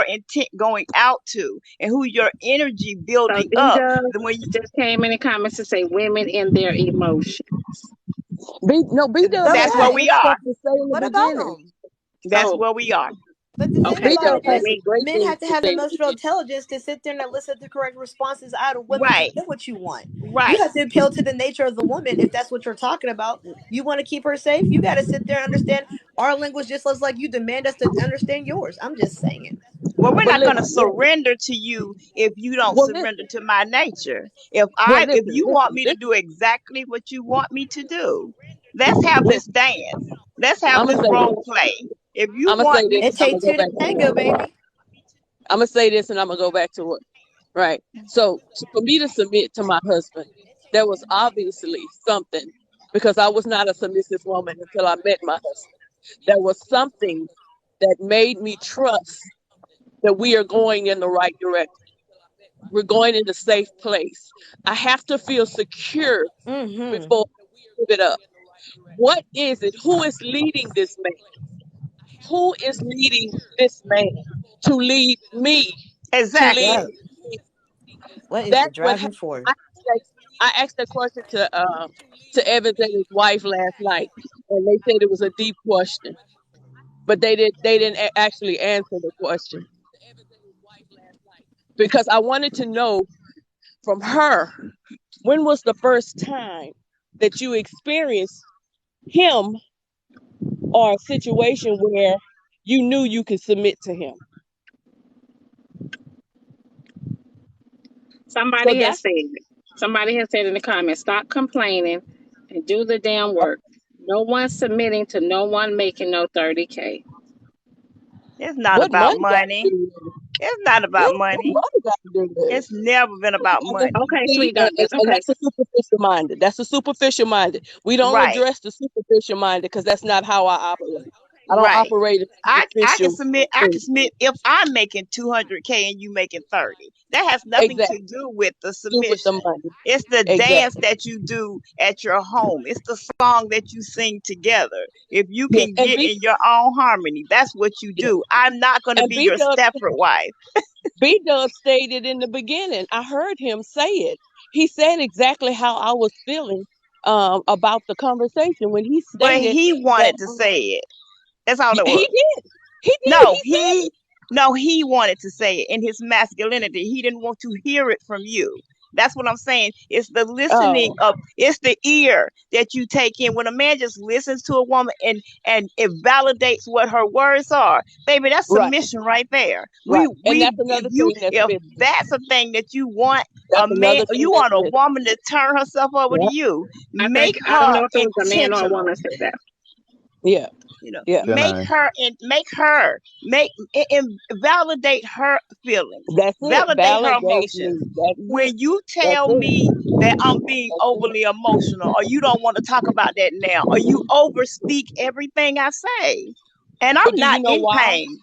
intent going out to, and who your energy So building D up. Dub When you, just came in the comments to say women in their emotions. B Dub So that's had some where what? we good are. stuff to say in the What about beginning. them? That's So where we are. But the thing okay, B about Dub it so had is, some we great men things have to to have say in the emotional beginning. intelligence to sit there and elicit the correct responses out of women to Right. get what you want. You Right. have to appeal to the nature of the woman if that's what you're talking about. You want to keep her safe, you got to sit there and understand our language just as like you demand us to understand yours. I'm just saying. Well, we're But not going to listen, surrender to you if you don't well, surrender to my nature. If you want listen, me to do exactly what you want me to do, let's have this listen. dance. Let's have I'm gonna this say role this. play. If you I'm gonna say want this, me It and I'm take gonna to, go two to back to tango, it. baby. I'm gonna say this, and I'm gonna go back to it. Right. So for me to submit to my husband, there was obviously something because I was not a submissive woman until I met my husband. There was something that made me trust that we are going in the right direction. We're going in a safe place. I have to feel secure Mm-hmm. before I give it up. What is it? Who is leading this man? Who is leading this man to lead me? To lead exactly. Yep. me? What is the That's what driving happened. force? I asked that question to Evans and his wife last night, and they said it was a deep question, but they didn't actually answer the question because I wanted to know from her, when was the first time that you experienced him or a situation where you knew you could submit to him? So that's somebody has said in the comments, stop complaining and do the damn work. No one submitting to no one making no 30K. It's not what about money got to money. do with it. It's not Yeah, about what money. money got to do with it? It's never been about And money. Okay, see, sweet darling. and Okay. that's a superficial minded. That's a superficial minded. We don't Right. address the superficial minded because that's not how I operate. I don't Right. operate in I can superficial submit. I can things. submit if I'm making 200K and you making 30. That has nothing to Exactly. do with the Do with the submission. money. It's the dance Exactly. that you do at your home. It's the song that you sing together. If you Yes. can And get in your own harmony, that's what you yeah. do. I'm not going to And be your Stepford wife. B Dub stated in the beginning. I heard him say it. He said exactly how I was feeling about the conversation when he But stated he that wanted to say it. That's all it he was. did. He did. No, He said it. he wanted to say it in his masculinity. He didn't want to hear it from you. That's what I'm saying. It's the listening Oh, of it's the ear that you take in. When a man just listens to a woman and it validates what her words are, baby, that's right, submission right there. right. And We that's another thing that's if missing. that's a thing that you want a That's man, another thing you that's want a missing. woman to turn herself over to Yeah, you, I think make I don't her know if it was a man or a intentional. woman said that. yeah, yeah. Can Make I? her and validate her feelings, That's it. validate her Validate emotions. me. That's it. When you That's tell it. me that I'm being That's it. overly emotional, or you don't want to talk about that now, or you overspeak everything I say, and But I'm do you not know in why? pain.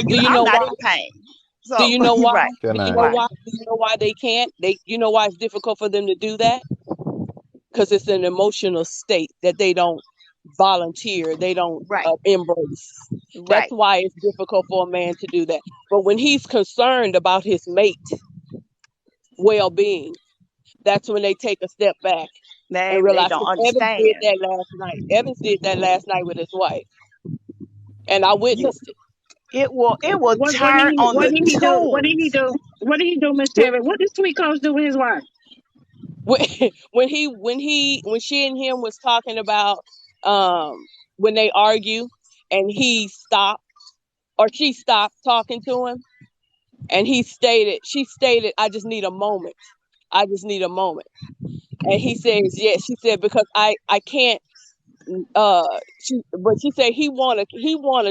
Do you I'm know not why? in pain. Do So you know why? right, Can Do you I? know why? why? Do you know why they can't? You know why it's difficult for them to do that? Because it's an emotional state that they don't volunteer, they don't Right, embrace. That's right, why it's difficult for a man to do that. But when he's concerned about his mate well-being, that's when they take a step back and baby, they realize. don't Because Evans did understand. that last night. Evans did that last night with his wife, and I You, witnessed it. it will What did turn he on what the did he do? What did he tunes. do? What did he do, Miss When Terry? What did Sweet Coach do with his wife? when when she and him was talking about um when they argue, and he stopped or she stopped talking to him, and she stated, I just need a moment. I just need a moment. And he says, yes. She said, because I can't but she said he wanna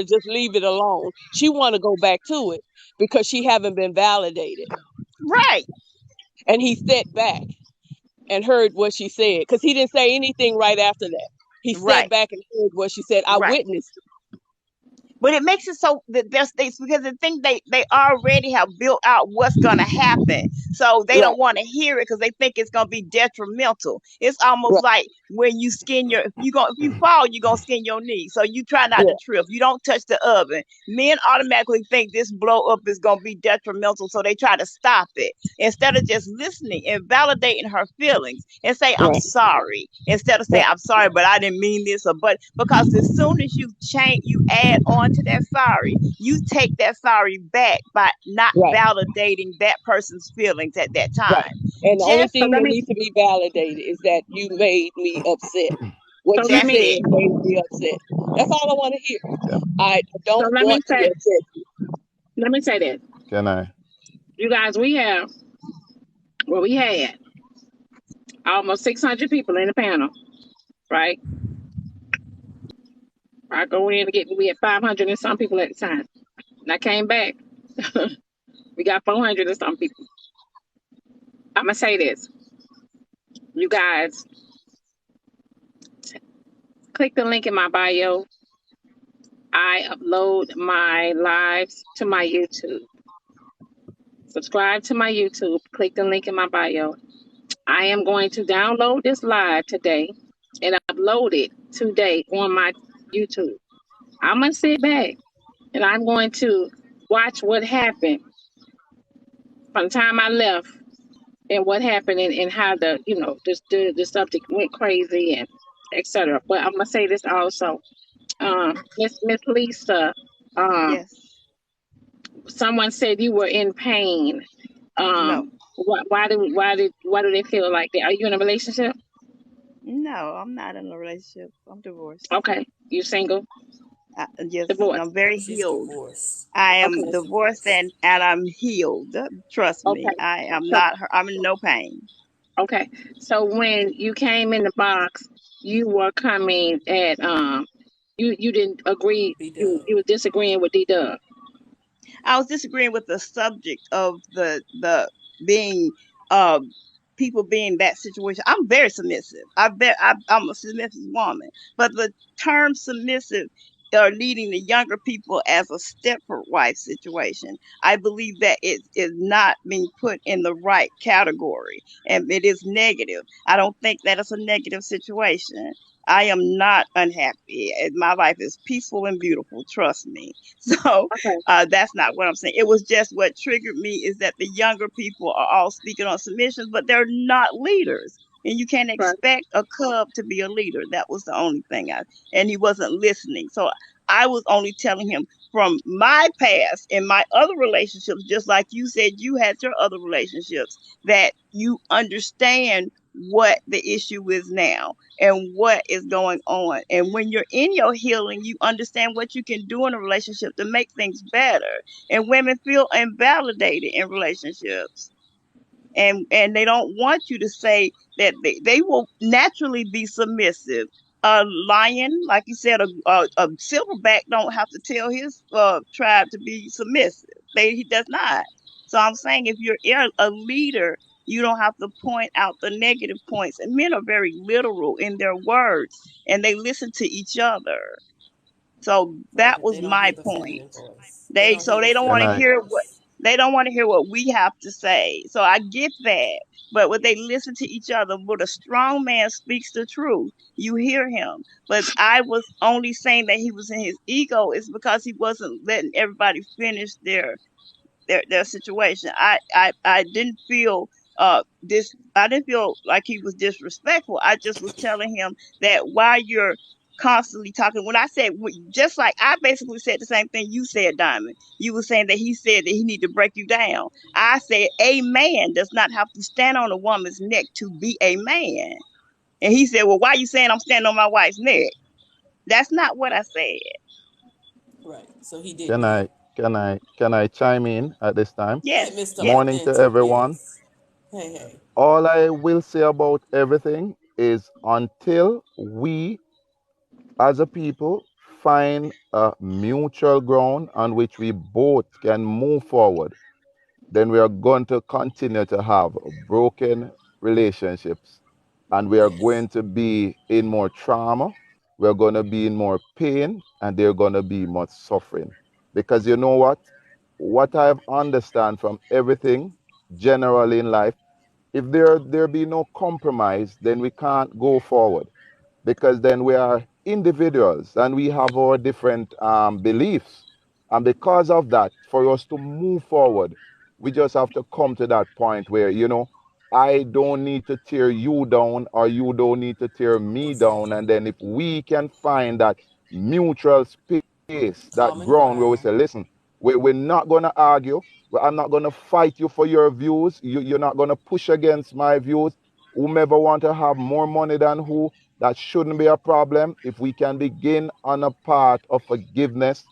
just leave it alone. She wanna go back to it because she haven't been validated. Right, And he stepped back and heard what she said. Because he didn't say anything right after that. He stepped right, back and heard what she said. I right. witnessed But it makes it so that there's things because the thing they already have built out what's gonna happen, so it. they Right, don't want to hear it because they think it's gonna be detrimental. It's almost right, like when you skin your if you fall, you're gonna skin your knee. So you try not yeah, to trip. You don't touch the oven. Men automatically think this blow up is gonna be detrimental, so they try to stop it instead of just listening and validating her feelings and say I'm right, sorry instead of saying right, I'm sorry, but I didn't mean this or but because as soon as you add on to that sorry, you take that sorry back by not right, validating that person's feelings at that right. time. And the only Just So thing let that me needs to be validated is that you made me upset. What so you let that's me said it. made me upset. That's all I want to hear. I so don't want to upset you. let me say this. Can I? You guys, we had almost 600 people in the panel, right? I go in to we had 500 and some people at the time. And I came back, we got 400 and some people. I'm gonna say this, you guys, click the link in my bio. I upload my lives to my YouTube. Subscribe to my YouTube. Click the link in my bio. I am going to download this live today and upload it today on my YouTube. I'm gonna sit back and I'm going to watch what happened from the time I left and what happened and how the subject went crazy and etc. But I'm gonna say this also, Miss Lisa, um, Yes. someone said you were in pain. No. Why do they feel like that? Are you in a relationship? No, I'm not in a relationship. I'm divorced. Okay, you single, Yes, divorced. I'm very She's healed. divorced. I am Okay, divorced and I'm healed. Trust me. okay. I am So not I'm in no pain. okay, so when you came in the box, you were coming at you didn't agree. B You Dub. were disagreeing with D Dub. I was disagreeing with the subject of the being uh people being that situation. I'm very submissive. I'm a submissive woman, but the term submissive are leading the younger people as a Stepford wife situation. I believe that it is not being put in the right category, and it is negative. I don't think that it's a negative situation. I am not unhappy. My life is peaceful and beautiful. Trust me. So Okay. that's not what I'm saying. It was just what triggered me is that the younger people are all speaking on submissions, but they're not leaders. And you can't Right. expect a cub to be a leader. That was the only thing and he wasn't listening. So I was only telling him from my past and my other relationships, just like you said, you had your other relationships, that you understand what the issue is now and what is going on. And when you're in your healing, you understand what you can do in a relationship to make things better. And women feel invalidated in relationships. And they don't want you to say that they will naturally be submissive. A lion, like you said, a silverback don't have to tell his tribe to be submissive. He does not. So I'm saying if you're a leader, you don't have to point out the negative points. And men are very literal in their words, and they listen to each other. So Right, that but was they don't hear my the point. feminine voice. They They don't hear so the they don't Can want to I? feminine hear what voice. they don't want to hear what we have to say. So I get that. But when they listen to each other, when a strong man speaks the truth, you hear him. But I was only saying that he was in his ego is because he wasn't letting everybody finish their situation. I didn't feel this I didn't feel like he was disrespectful. I just was telling him that while you're constantly talking, when I said just like I basically said the same thing you said, Diamond. You were saying that he said that he need to break you down. I said a man does not have to stand on a woman's neck to be a man. And he said, well, why are you saying I'm standing on my wife's neck? That's not what I said. Right. So he did Can do I? that. Can I chime in at this time? Yes, Let Mr. yes. Morning to Authentic, everyone. yes. Hey, hey. All I will say about everything is until we as a people find a mutual ground on which we both can move forward, then we are going to continue to have broken relationships, and we are Yes. going to be in more trauma, we're going to be in more pain, and there's going to be much suffering. Because you know what I've understand from everything generally in life, if there be no compromise, then we can't go forward, because then we are individuals and we have our different beliefs. And because of that, for us to move forward, we just have to come to that point where, I don't need to tear you down or you don't need to tear me down. Exactly. And then if we can find that mutual space, that Common ground where we ground. say, listen, we're not going to argue. I'm not going to fight you for your views. You're not going to push against my views. Whomever want to have more money than who, that shouldn't be a problem if we can begin on a path of forgiveness.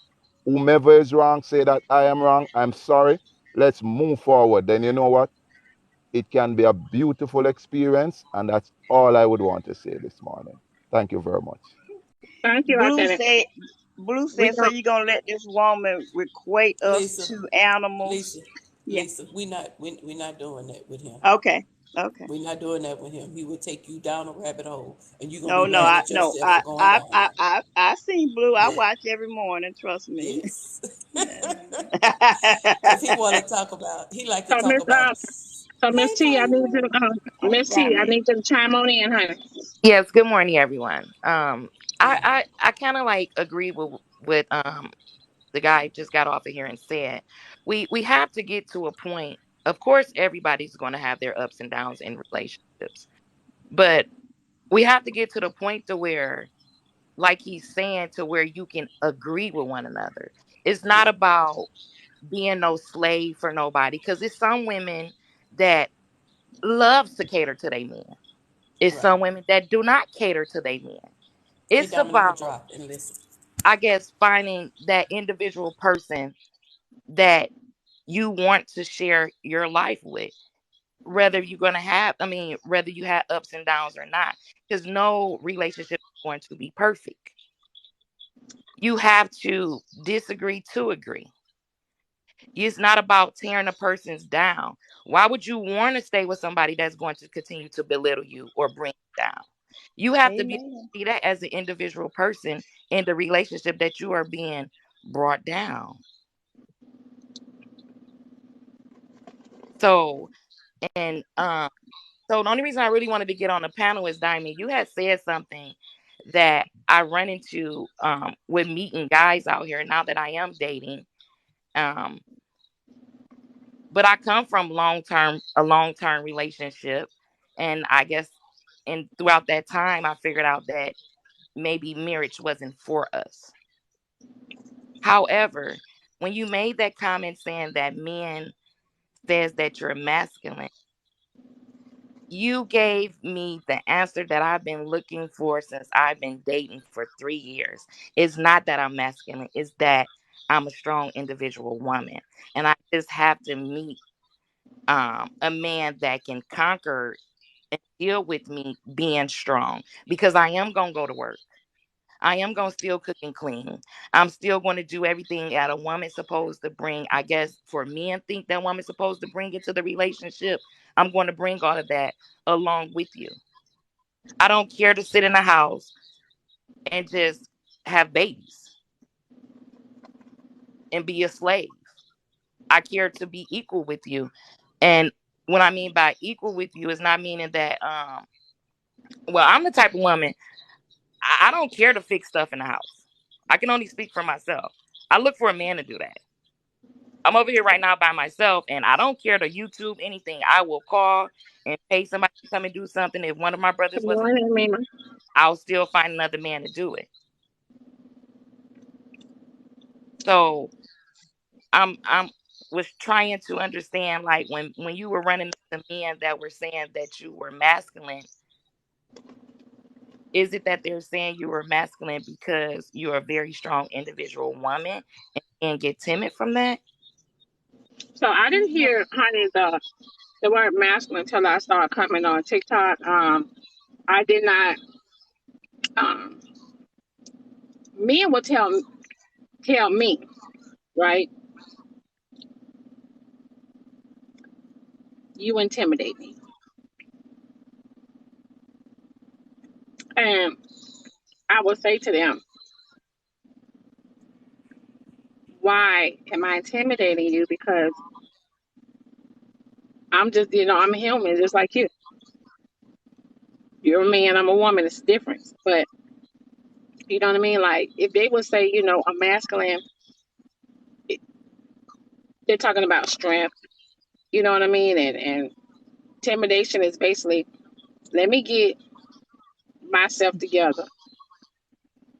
Whomever is wrong, say that I am wrong. I'm sorry. Let's move forward. Then you know what? It can be a beautiful experience. And that's all I would want to say this morning. Thank you very much. Thank you, Blue Authentic. said, Blue We said, so don't. you gonna let this woman equate us Lisa, to animals? Lisa, Yeah. Lisa, we're not doing that with him. Okay. Okay. We're not doing that with him. He will take you down a rabbit hole and you're gonna No, be no, mad at yourself for going down there. I seen Blue. I Yeah. watch every morning. Trust me. Yes. Yeah. Cause he like to So talk Miss about Miss hey T, I need you to Hey, Miss T, I Diamond. need you to chime on in, honey. Yes, good morning, everyone. I yeah. I kind of like agree with the guy just got off of here and said we have to get to a point. Of course, everybody's going to have their ups and downs in relationships, but we have to get to the point to where, like he's saying, to where you can agree with one another. It's not Yeah. about being no slave for nobody, because it's some women that loves to cater to their men. It's Right. some women that do not cater to their men. Hey It's Dominic will about, drop and listen. I guess, finding that individual person that you want to share your life with, whether you're going to have, I mean, whether you have ups and downs or not, because no relationship is going to be perfect. You have to disagree to agree. It's not about tearing a person's down. Why would you want to stay with somebody that's going to continue to belittle you or bring you down? You have to be able Amen. to see that as an individual person in the relationship that you are being brought down. So, and so the only reason I really wanted to get on the panel is Diamond, you had said something that I run into with meeting guys out here now that I am dating. Um, but I come from a long term relationship, and I guess and throughout that time I figured out that maybe marriage wasn't for us. However, when you made that comment saying that men says that you're masculine, you gave me the answer that I've been looking for since I've been dating for 3 years. It's not that I'm masculine, it's that I'm a strong individual woman. And I just have to meet a man that can conquer and deal with me being strong, because I am going to go to work. I am going to still cook and clean. I'm still going to do everything that a woman's supposed to bring. I guess for men think that woman's supposed to bring into the relationship. I'm going to bring all of that along with you. I don't care to sit in a house and just have babies and be a slave. I care to be equal with you. And what I mean by equal with you is not meaning that well, I'm the type of woman, I don't care to fix stuff in the house. I can only speak for myself. I look for a man to do that. I'm over here right now by myself, and I don't care to YouTube anything. I will call and pay somebody to come and do something. If one of my brothers Good wasn't, morning, Mima. I'll still find another man to do it. So I'm was trying to understand, like, when you were running the men that were saying that you were masculine, is it that they're saying you were masculine because you're a very strong individual woman and get timid from that? So I didn't hear, honey, the word masculine until I started coming on TikTok. I did not. Um, Men will tell me, right? You intimidate me, and I will say to them, why am I intimidating you? Because I'm just, I'm a human, just like you. You're a man, I'm a woman. It's a difference, but you know what I mean. Like if they would say, a masculine, it- they're talking about strength. You know what I mean, and intimidation is basically, let me get myself together.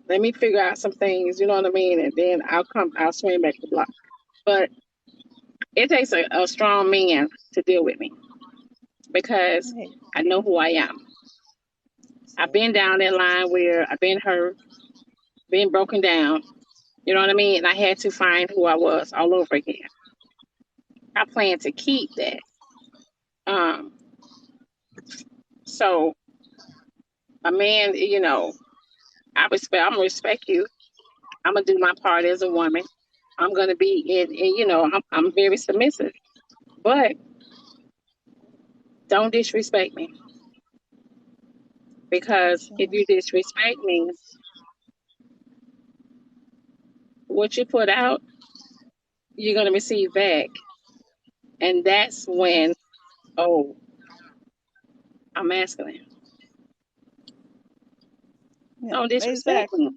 Let me figure out some things, you know what I mean, and then I'll swing back the block. But it takes a strong man to deal with me because Right. I know who I am. I've been down that line where I've been hurt, been broken down, you know what I mean? And I had to find who I was all over again. I plan to keep that. Um, so a man, I'm gonna respect you. I'm gonna do my part as a woman. I'm gonna be I'm very submissive. But don't disrespect me, because if you disrespect me, what you put out, you're gonna receive back. And that's when, oh, I'm masculine. Yeah, Don't disrespect exactly. me.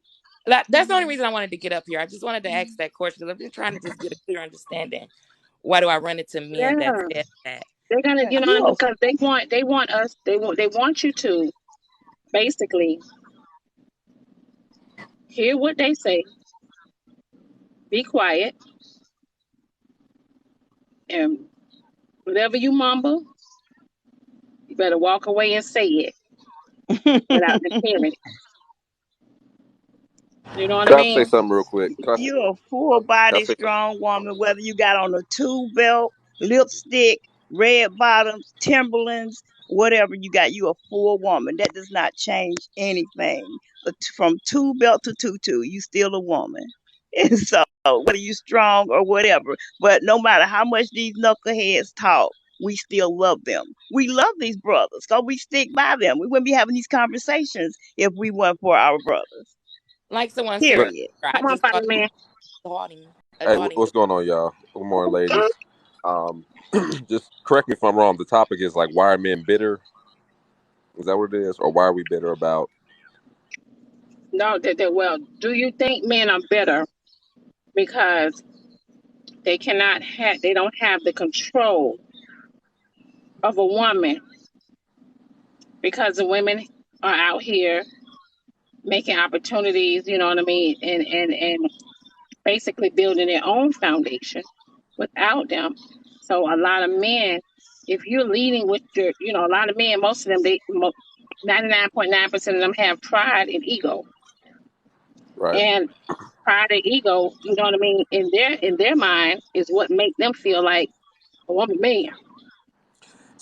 That's the only reason I wanted to get up here. I just wanted to ask that question because I've been trying to just get a clear understanding. Why do I run into men that Yeah. said that? They're gonna, Yeah, you know what I you mean? are. Because they want you to basically hear what they say, be quiet, and whatever you mumble, you better walk away and say it without them hearing it. You know what I Can I say mean? something real quick? You're a full body Can I say something? strong woman, whether you got on a tube belt, lipstick, red bottoms, Timberlands, whatever you got, you a full woman. That does not change anything. From tube belt to tutu, you still a woman. And so whether you strong or whatever, but no matter how much these knuckleheads talk, we still love them. We love these brothers, so we stick by them. We wouldn't be having these conversations if we weren't for our brothers. Like someone said But Period. earlier, I Come on, just Father thought it man. a hey, Dottie. what's going on, y'all? Good morning, ladies. Just correct me if I'm wrong. The topic is like, why are men bitter? Is that what it is, or why are we bitter about? No, well, do you think men are better because they don't have the control of a woman because the women are out here making opportunities, you know what I mean, and basically building their own foundation without them. So a lot of men, if you're leading with your, a lot of men, most of them, 99.9% of them have pride and ego. Right. And pride and ego, you know what I mean, in their mind is what make them feel like, oh, I'm a man.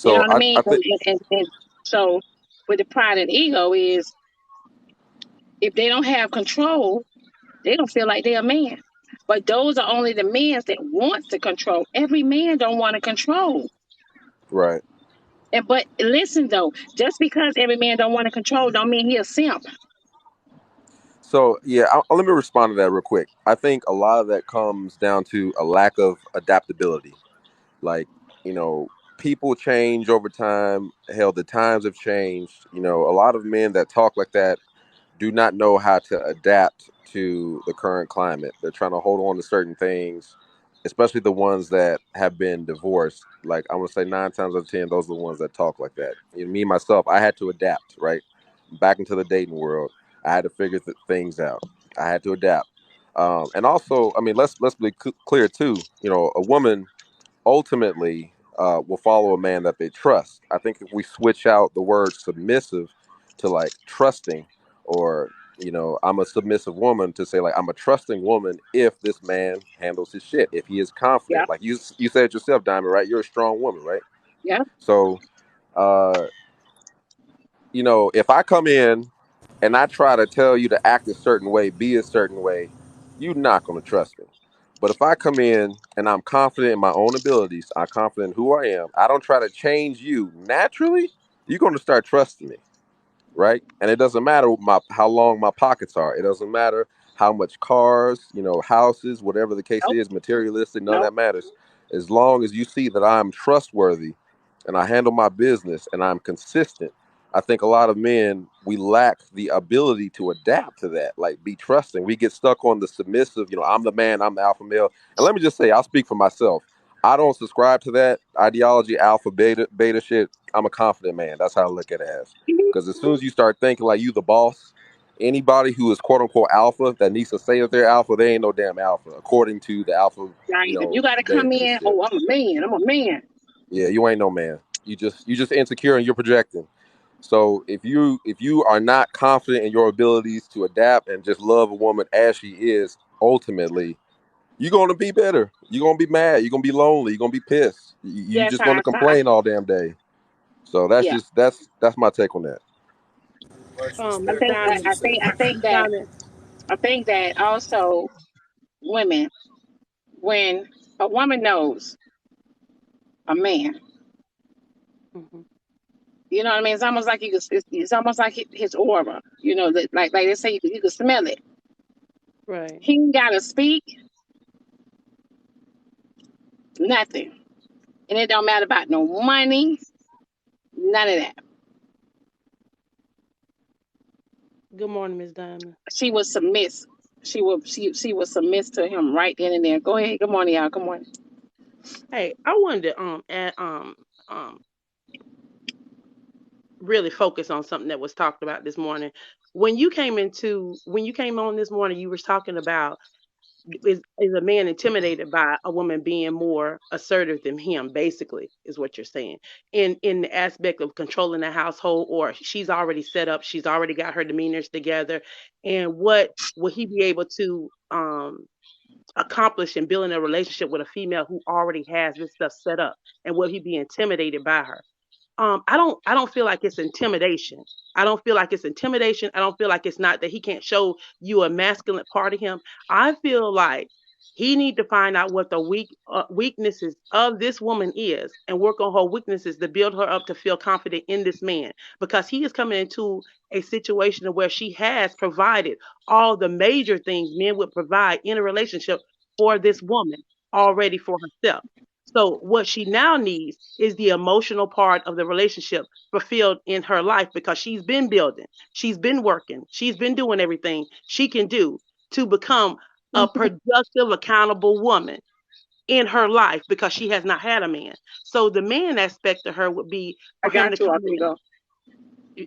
You know So what I mean? I think And so with the pride and ego is if they don't have control, they don't feel like they're a man. But those are only the men that wants to control. Every man don't want to control. right. But listen though, just because every man don't want to control don't mean he a simp. So yeah, let me respond to that real quick. I think a lot of that comes down to a lack of adaptability. Like, people change over time. Hell, the times have changed. A lot of men that talk like that do not know how to adapt to the current climate. They're trying to hold on to certain things, especially the ones that have been divorced. Like, I'm gonna say 9 times out of 10, those are the ones that talk like that. Me myself, I had to adapt. Right, back into the dating world, I had to figure things out. I had to adapt, and also, I mean, let's be clear too. A woman ultimately will follow a man that they trust. I think if we switch out the word submissive to like trusting, or I'm a submissive woman, to say like I'm a trusting woman if this man handles his shit, if he is Yeah, confident. Like you said it yourself, Diamond, right? You're a strong woman, right? yeah. So, uh, if I come in and I try to tell you to act a certain way, be a certain way, you're not going to trust me. But if I come in and I'm confident in my own abilities, I'm confident in who I am, I don't try to change you naturally, you're going to start trusting me, right? And it doesn't matter how long my pockets are. It doesn't matter how much cars, houses, whatever the case Nope, is, materialistic, none of nope. that matters. As long as you see that I'm trustworthy and I handle my business and I'm consistent, I think a lot of men, we lack the ability to adapt to that, like be trusting. We get stuck on the submissive, I'm the man, I'm the alpha male. And let me just say, I'll speak for myself. I don't subscribe to that ideology, alpha, beta shit. I'm a confident man. That's how I look at it as. Because as soon as you start thinking like you the boss, anybody who is quote unquote alpha that needs to say that they're alpha, they ain't no damn alpha, according to the alpha, Like if you gotta beta come in, shit. oh, I'm a man, I'm a man. Yeah, you ain't no man. You just insecure and you're projecting. So if you are not confident in your abilities to adapt and just love a woman as she is, ultimately, you're gonna be bitter. You're gonna be mad. You're gonna be lonely. You're gonna be pissed. You Yes, just gonna complain all damn day. So that's yeah. just that's my take on that. Much I Mm. respect think to I, what you I say. think I think that Diamond. I think that also women, when a woman knows a man, Hmm. you know what I mean? It's almost like it's almost like his aura. That like they say you can smell it. Right. He ain't gotta speak nothing, and it don't matter about no money, none of that. Good morning, Miss Diamond. She was submiss. She was submiss to him right then and there. Go ahead. Good morning, y'all. Good morning. Hey, I wanted to um really focus on something that was talked about this morning. When you came on this morning, you were talking about is a man intimidated by a woman being more assertive than him, basically, is what you're saying. In the aspect of controlling the household, or she's already set up, she's already got her demeanors together, and what will he be able to accomplish in building a relationship with a female who already has this stuff set up, and will he be intimidated by her? I don't feel like it's intimidation. I don't feel like it's intimidation. I don't feel like it's not that he can't show you a masculine part of him. I feel like He need to find out what the weaknesses of this woman is and work on her weaknesses to build her up to feel confident in this man, because he is coming into a situation where she has provided all the major things men would provide in a relationship for this woman already for herself. So what she now needs is the emotional part of the relationship fulfilled in her life, because she's been building, she's been working, she's been doing everything she can do to become a productive, accountable woman in her life, because she has not had a man. So the man aspect of her would be I for him to got you, come in, Amigo.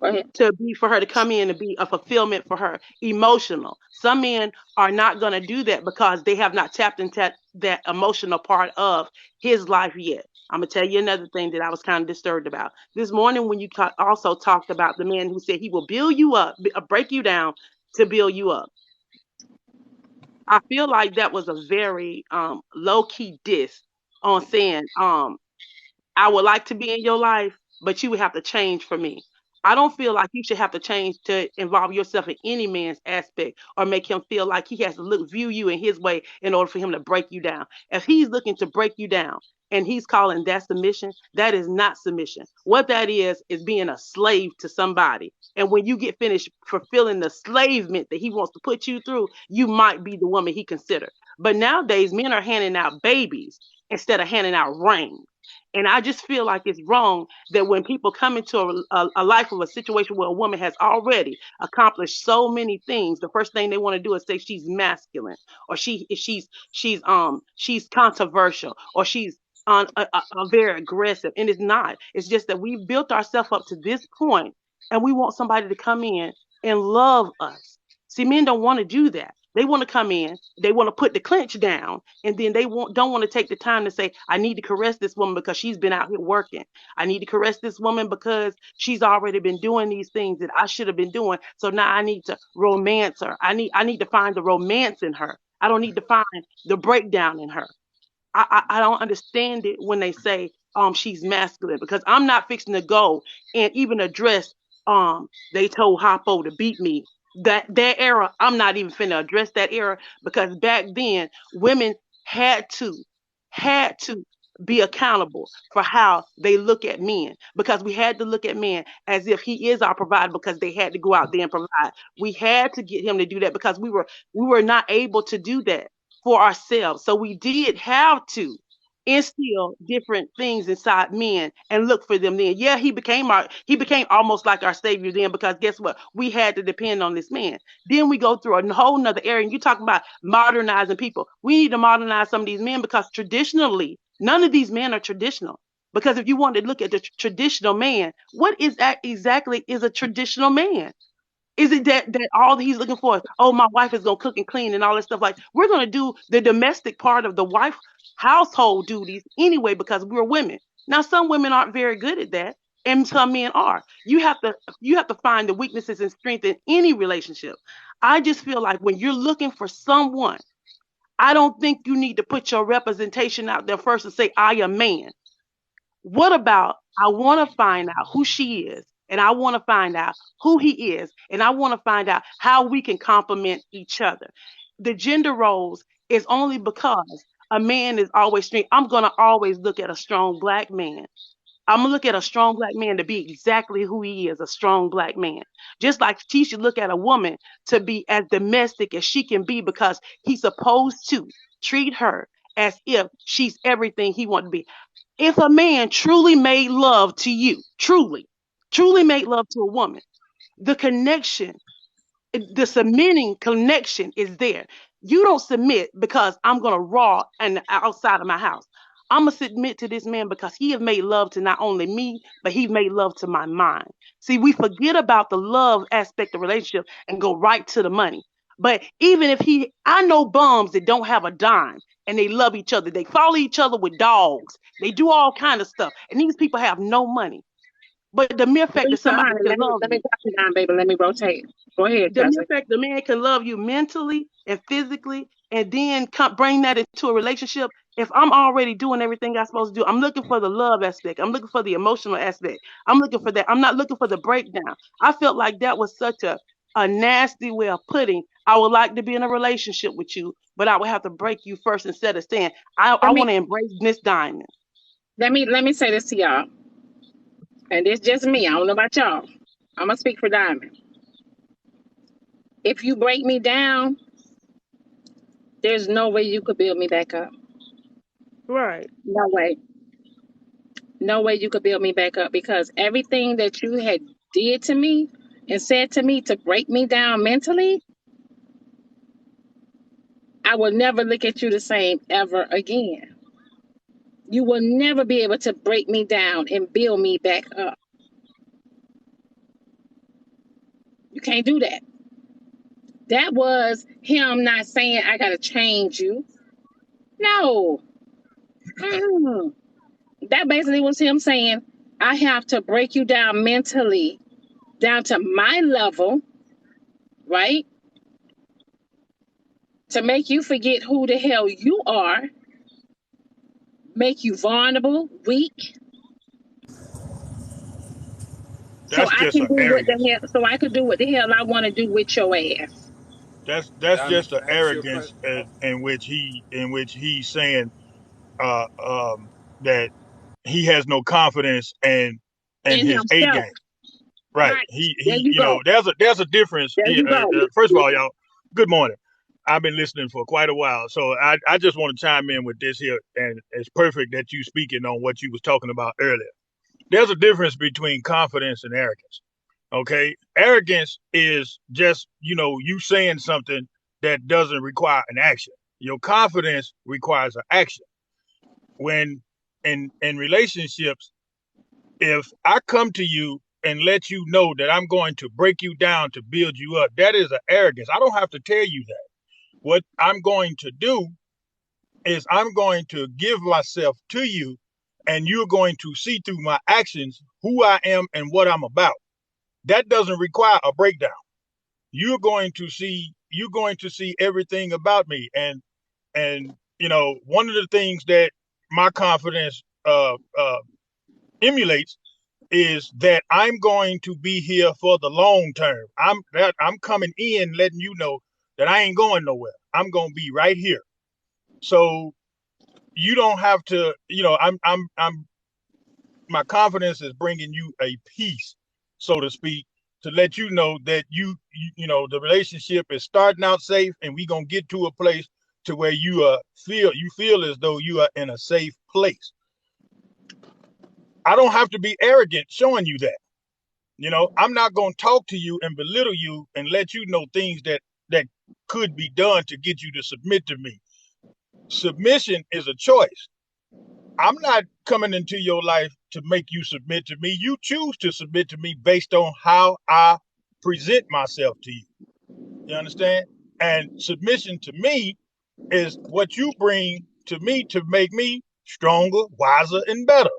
Go ahead. to be for her to come in and be a fulfillment for her, emotional. Some men are not going to do that because they have not tapped into that emotional part of his life yet. I'm gonna tell you another thing that I was kind of disturbed about this morning when you also talked about the man who said he will build you up, break you down to build you up. I feel like that was a very low key diss on saying I would like to be in your life, but you would have to change for me. I don't feel like you should have to change to involve yourself in any man's aspect or make him feel like he has to view you in his way in order for him to break you down. If he's looking to break you down and he's calling that submission, that is not submission. What that is being a slave to somebody. And when you get finished fulfilling the slavement that he wants to put you through, you might be the woman he considered. But nowadays, men are handing out babies instead of handing out rings. And I just feel like it's wrong that when people come into a life of a situation where a woman has already accomplished so many things, the first thing they want to do is say she's masculine, or she's controversial, or she's very aggressive. And it's not. It's just that we've built ourselves up to this point, and we want somebody to come in and love us. See, men don't want to do that. They want to come in, they want to put the clinch down, and then they don't want to take the time to say, I need to caress this woman because she's been out here working. I need to caress this woman because she's already been doing these things that I should have been doing. So now I need to romance her. I need to find the romance in her. I don't need to find the breakdown in her. I don't understand it when they say she's masculine, because I'm not fixing to go and even address they told Hoppo to beat me. That era, I'm not even finna address that era, because back then women had to be accountable for how they look at men, because we had to look at men as if he is our provider, because they had to go out there and provide. We had to get him to do that because we were not able to do that for ourselves. So we did have to instill different things inside men and look for them then. Yeah, he became almost like our savior then, because guess what? We had to depend on this man. Then we go through a whole nother area, and you talk about modernizing people. We need to modernize some of these men, because traditionally, none of these men are traditional. Because if you want to look at the traditional man, what is that exactly is a traditional man? Is it that all he's looking for is, oh, my wife is gonna cook and clean and all that stuff? Like, we're gonna do the domestic part of the wife household duties anyway, because we're women. Now, some women aren't very good at that, and some men are. You have to find the weaknesses and strength in any relationship. I just feel like when you're looking for someone, I don't think you need to put your representation out there first and say, I am man. What about, I want to find out who she is, and I want to find out who he is, and I want to find out how we can complement each other. The gender roles is only because a man is always strong. I'm going to always look at a strong black man. I'm going to look at a strong black man to be exactly who he is, a strong black man. Just like she should look at a woman to be as domestic as she can be, because he's supposed to treat her as if she's everything he wants to be. If a man truly made love to you, truly made love to a woman, the connection, the submitting connection is there. You don't submit because I'm going to raw and outside of my house. I'm going to submit to this man because he has made love to not only me, but he made love to my mind. See, we forget about the love aspect of relationship and go right to the money. But even if I know bums that don't have a dime and they love each other. They follow each other with dogs. They do all kind of stuff. And these people have no money. But the mere fact that somebody can love let me drop you down, baby. Let me rotate. Go ahead, the mere fact the man can love you mentally and physically, and then bring that into a relationship. If I'm already doing everything I'm supposed to do, I'm looking for the love aspect. I'm looking for the emotional aspect. I'm looking for that. I'm not looking for the breakdown. I felt like that was such a nasty way of putting, I would like to be in a relationship with you, but I would have to break you first instead of saying, Let I me want to embrace Miss Diamond. let me say this to y'all, and it's just me. I don't know about y'all. I'm gonna speak for Diamond. If you break me down, there's no way you could build me back up. Right. No way. No way you could build me back up, because everything that you had did to me and said to me to break me down mentally, I will never look at you the same ever again. You will never be able to break me down and build me back up. You can't do that. That was him not saying, I got to change you. No. Mm-mm. That basically was him saying, I have to break you down mentally, down to my level, right? To make you forget who the hell you are, make you vulnerable, weak, so That's I just can an do what the arrogance. hell, so I could do what the hell I want to do with your ass. That's Diamond, just an can I ask you a arrogance question? in which he's saying that he has no confidence in In his A himself. game. Right. Right. There He you you know go. there's a difference. There you go. First of all, y'all, good morning. I've been listening for quite a while, so I just want to chime in with this here, and it's perfect that you speaking on what you was talking about earlier. There's a difference between confidence and arrogance. Okay, arrogance is just you saying something that doesn't require an action. Your confidence requires an action. When in relationships, if I come to you and let you know that I'm going to break you down to build you up, that is an arrogance. I don't have to tell you that. What I'm going to do is I'm going to give myself to you, and you're going to see through my actions who I am and what I'm about. That doesn't require a breakdown. You're going to see everything about me, and one of the things that my confidence emulates is that I'm going to be here for the long term. I'm coming in letting you know that I ain't going nowhere. I'm going to be right here. So you don't have to, I'm my confidence is bringing you a peace, so to speak, to let you know that the relationship is starting out safe, and we going to get to a place to where you feel as though you are in a safe place. I don't have to be arrogant showing you that. I'm not going to talk to you and belittle you and let you know things that could be done to get you to submit to me. Submission is a choice. I'm not coming into your life to make you submit to me. You choose to submit to me based on how I present myself to you. You understand? And submission to me is what you bring to me to make me stronger, wiser, and better.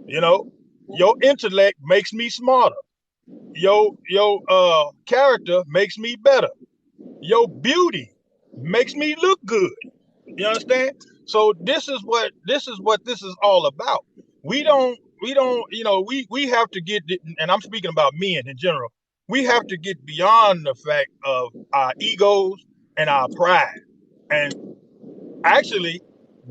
Your intellect makes me smarter. Your character makes me better. Your beauty makes me look good. You understand? So this is what this is all about. We don't we have to get, and I'm speaking about men in general. We have to get beyond the fact of our egos and our pride, and actually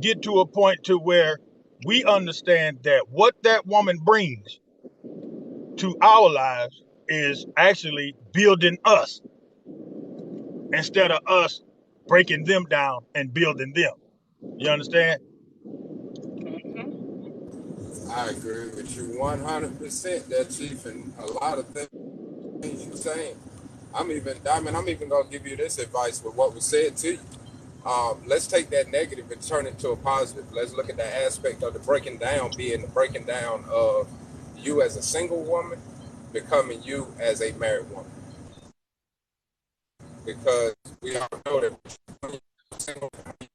get to a point to where we understand that what that woman brings to our lives is actually building us instead of us breaking them down and building them. You understand? I agree with you 100% there, Chief, and a lot of things you're saying. I'm even going to give you this advice with what was said to you. Let's take that negative and turn it to a positive. Let's look at the aspect of the breaking down being the breaking down of you as a single woman becoming you as a married woman. Because we all know that when you're single, you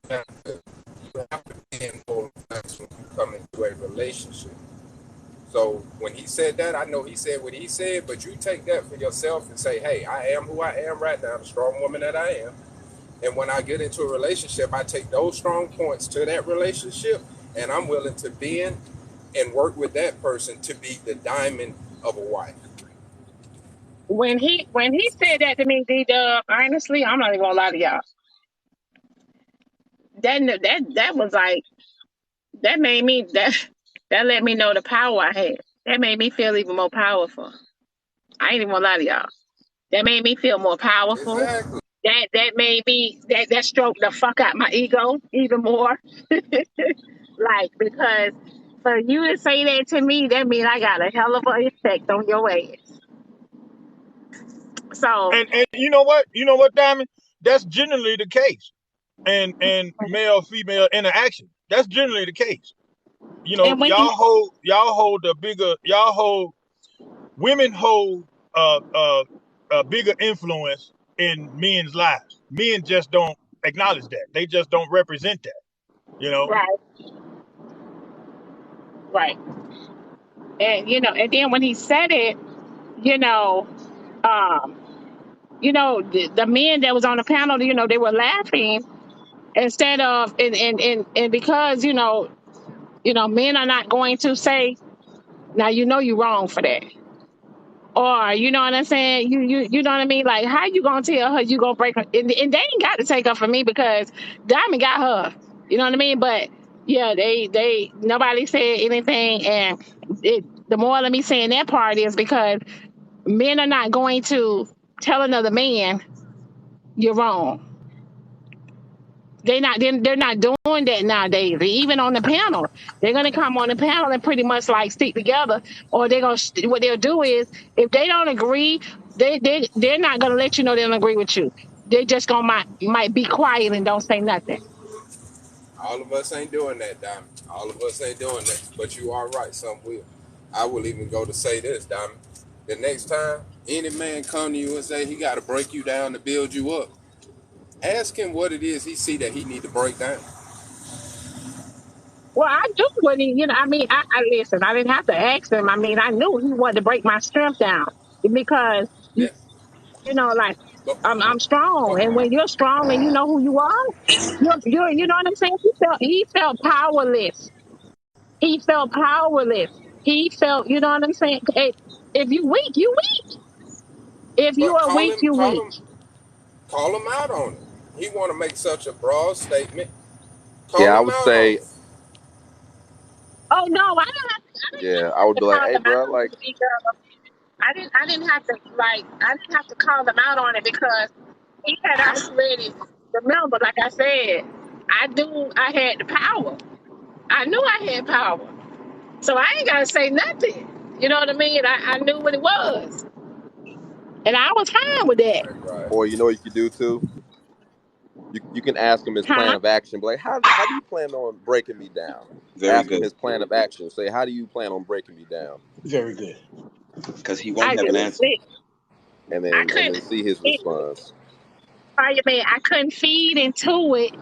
have to be in full effects when you come into a relationship. So when he said that, I know he said what he said, but you take that for yourself and say, hey, I am who I am right now, the strong woman that I am. And when I get into a relationship, I take those strong points to that relationship, and I'm willing to bend and work with that person to be the diamond of a wife. when he said that to me, D Dub, honestly, I'm not even gonna lie to y'all. That was like that made me that let me know the power I had. That made me feel even more powerful. I ain't even gonna lie to y'all. That made me feel more powerful. Exactly. That made me that stroked the fuck out my ego even more. Like because for you to say that to me, that means I got a hell of an effect on your ass. So And you know what? You know what, Diamond? That's generally the case. And male female interaction. That's generally the case. You know, and when y'all hold the bigger y'all hold women hold a bigger influence in men's lives. Men just don't acknowledge that. They just don't represent that. You know. right, right. And and then when he said it, you know, um, the men that was on the panel, they were laughing instead of and because men are not going to say, now you're wrong for that. Or you know what I'm saying? You know what I mean? Like how you gonna tell her you gonna break her and they ain't got to take her from me because Diamond got her. You know what I mean? But yeah, they nobody said anything and the moral of me saying that part is because men are not going to tell another man you're wrong. They're not doing that nowadays. Even on the panel, they're gonna come on the panel and pretty much like stick together, or what they'll do is if they don't agree, they're not gonna let you know they don't agree with you. They just gonna might be quiet and don't say nothing. All of us ain't doing that, Diamond. All of us ain't doing that. But you are right, some will. I will even go to say this, Diamond. The next time any man come to you and say he got to break you down to build you up, ask him what it is he see that he need to break down. Well, I do what he, I mean, I listen. I didn't have to ask him. I mean, I knew he wanted to break my strength down because Yeah. like But, I'm strong, but and when you're strong and you know who you are, you know what I'm saying. He felt powerless. He felt powerless. He felt, you know what I'm saying. Hey, if you weak, you weak. If you but are weak, you weak. call him out on it. He want to make such a broad statement. Yeah, Call I him would out on say, it. Oh no, I didn't yeah, I have would to be like, call hey, them out bro, on like, it because I didn't have to call them out on it because he had already remember, like I said, I knew I had the power. I knew I had power. So I ain't gotta say nothing. You know what I mean? I knew what it was. And I was fine with that. Right. or you know what you could do too? You can ask him his plan Huh? of action. Be like, how do you plan on breaking me down? Very Ask him good. his plan of action. Say, how do you plan on breaking me down? Very good. Because he I won't have did. an answer. I And couldn't then see his it, response. fireman, I couldn't feed into it.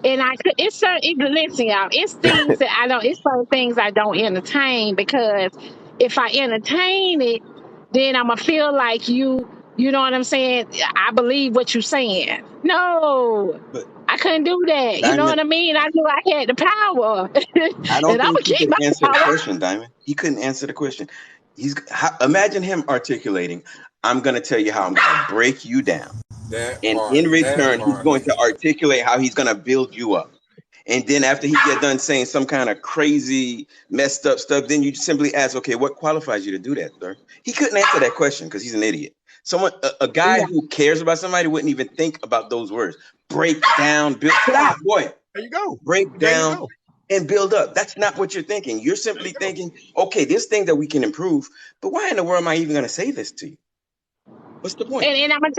And I could it's certain listen, y'all, it's things that I don't it's certain things I don't entertain because if I entertain it, then I'ma feel like you know what I'm saying? I believe what you're saying. No, But I couldn't do that. You know what Diamond, I mean? I knew I had the power. I don't And I'm think gonna he keep could my answer the power. question, Diamond. He couldn't answer the question. Imagine him articulating, I'm going to tell you how I'm going to break you down. That And part. in That return, he's part. going to articulate how he's going to build you up. And then after he get done saying some kind of crazy, messed up stuff, then you simply ask, okay, what qualifies you to do that, sir? He couldn't answer that question because he's an idiot. A guy Yeah, who cares about somebody wouldn't even think about those words. Break down, build. right. Stop, boy. There you go. Break There you down go. and build up. That's not what you're thinking. You're There you simply go. thinking, okay, this thing that we can improve, but why in the world am I even going to say this to you? What's the point? And I'm gonna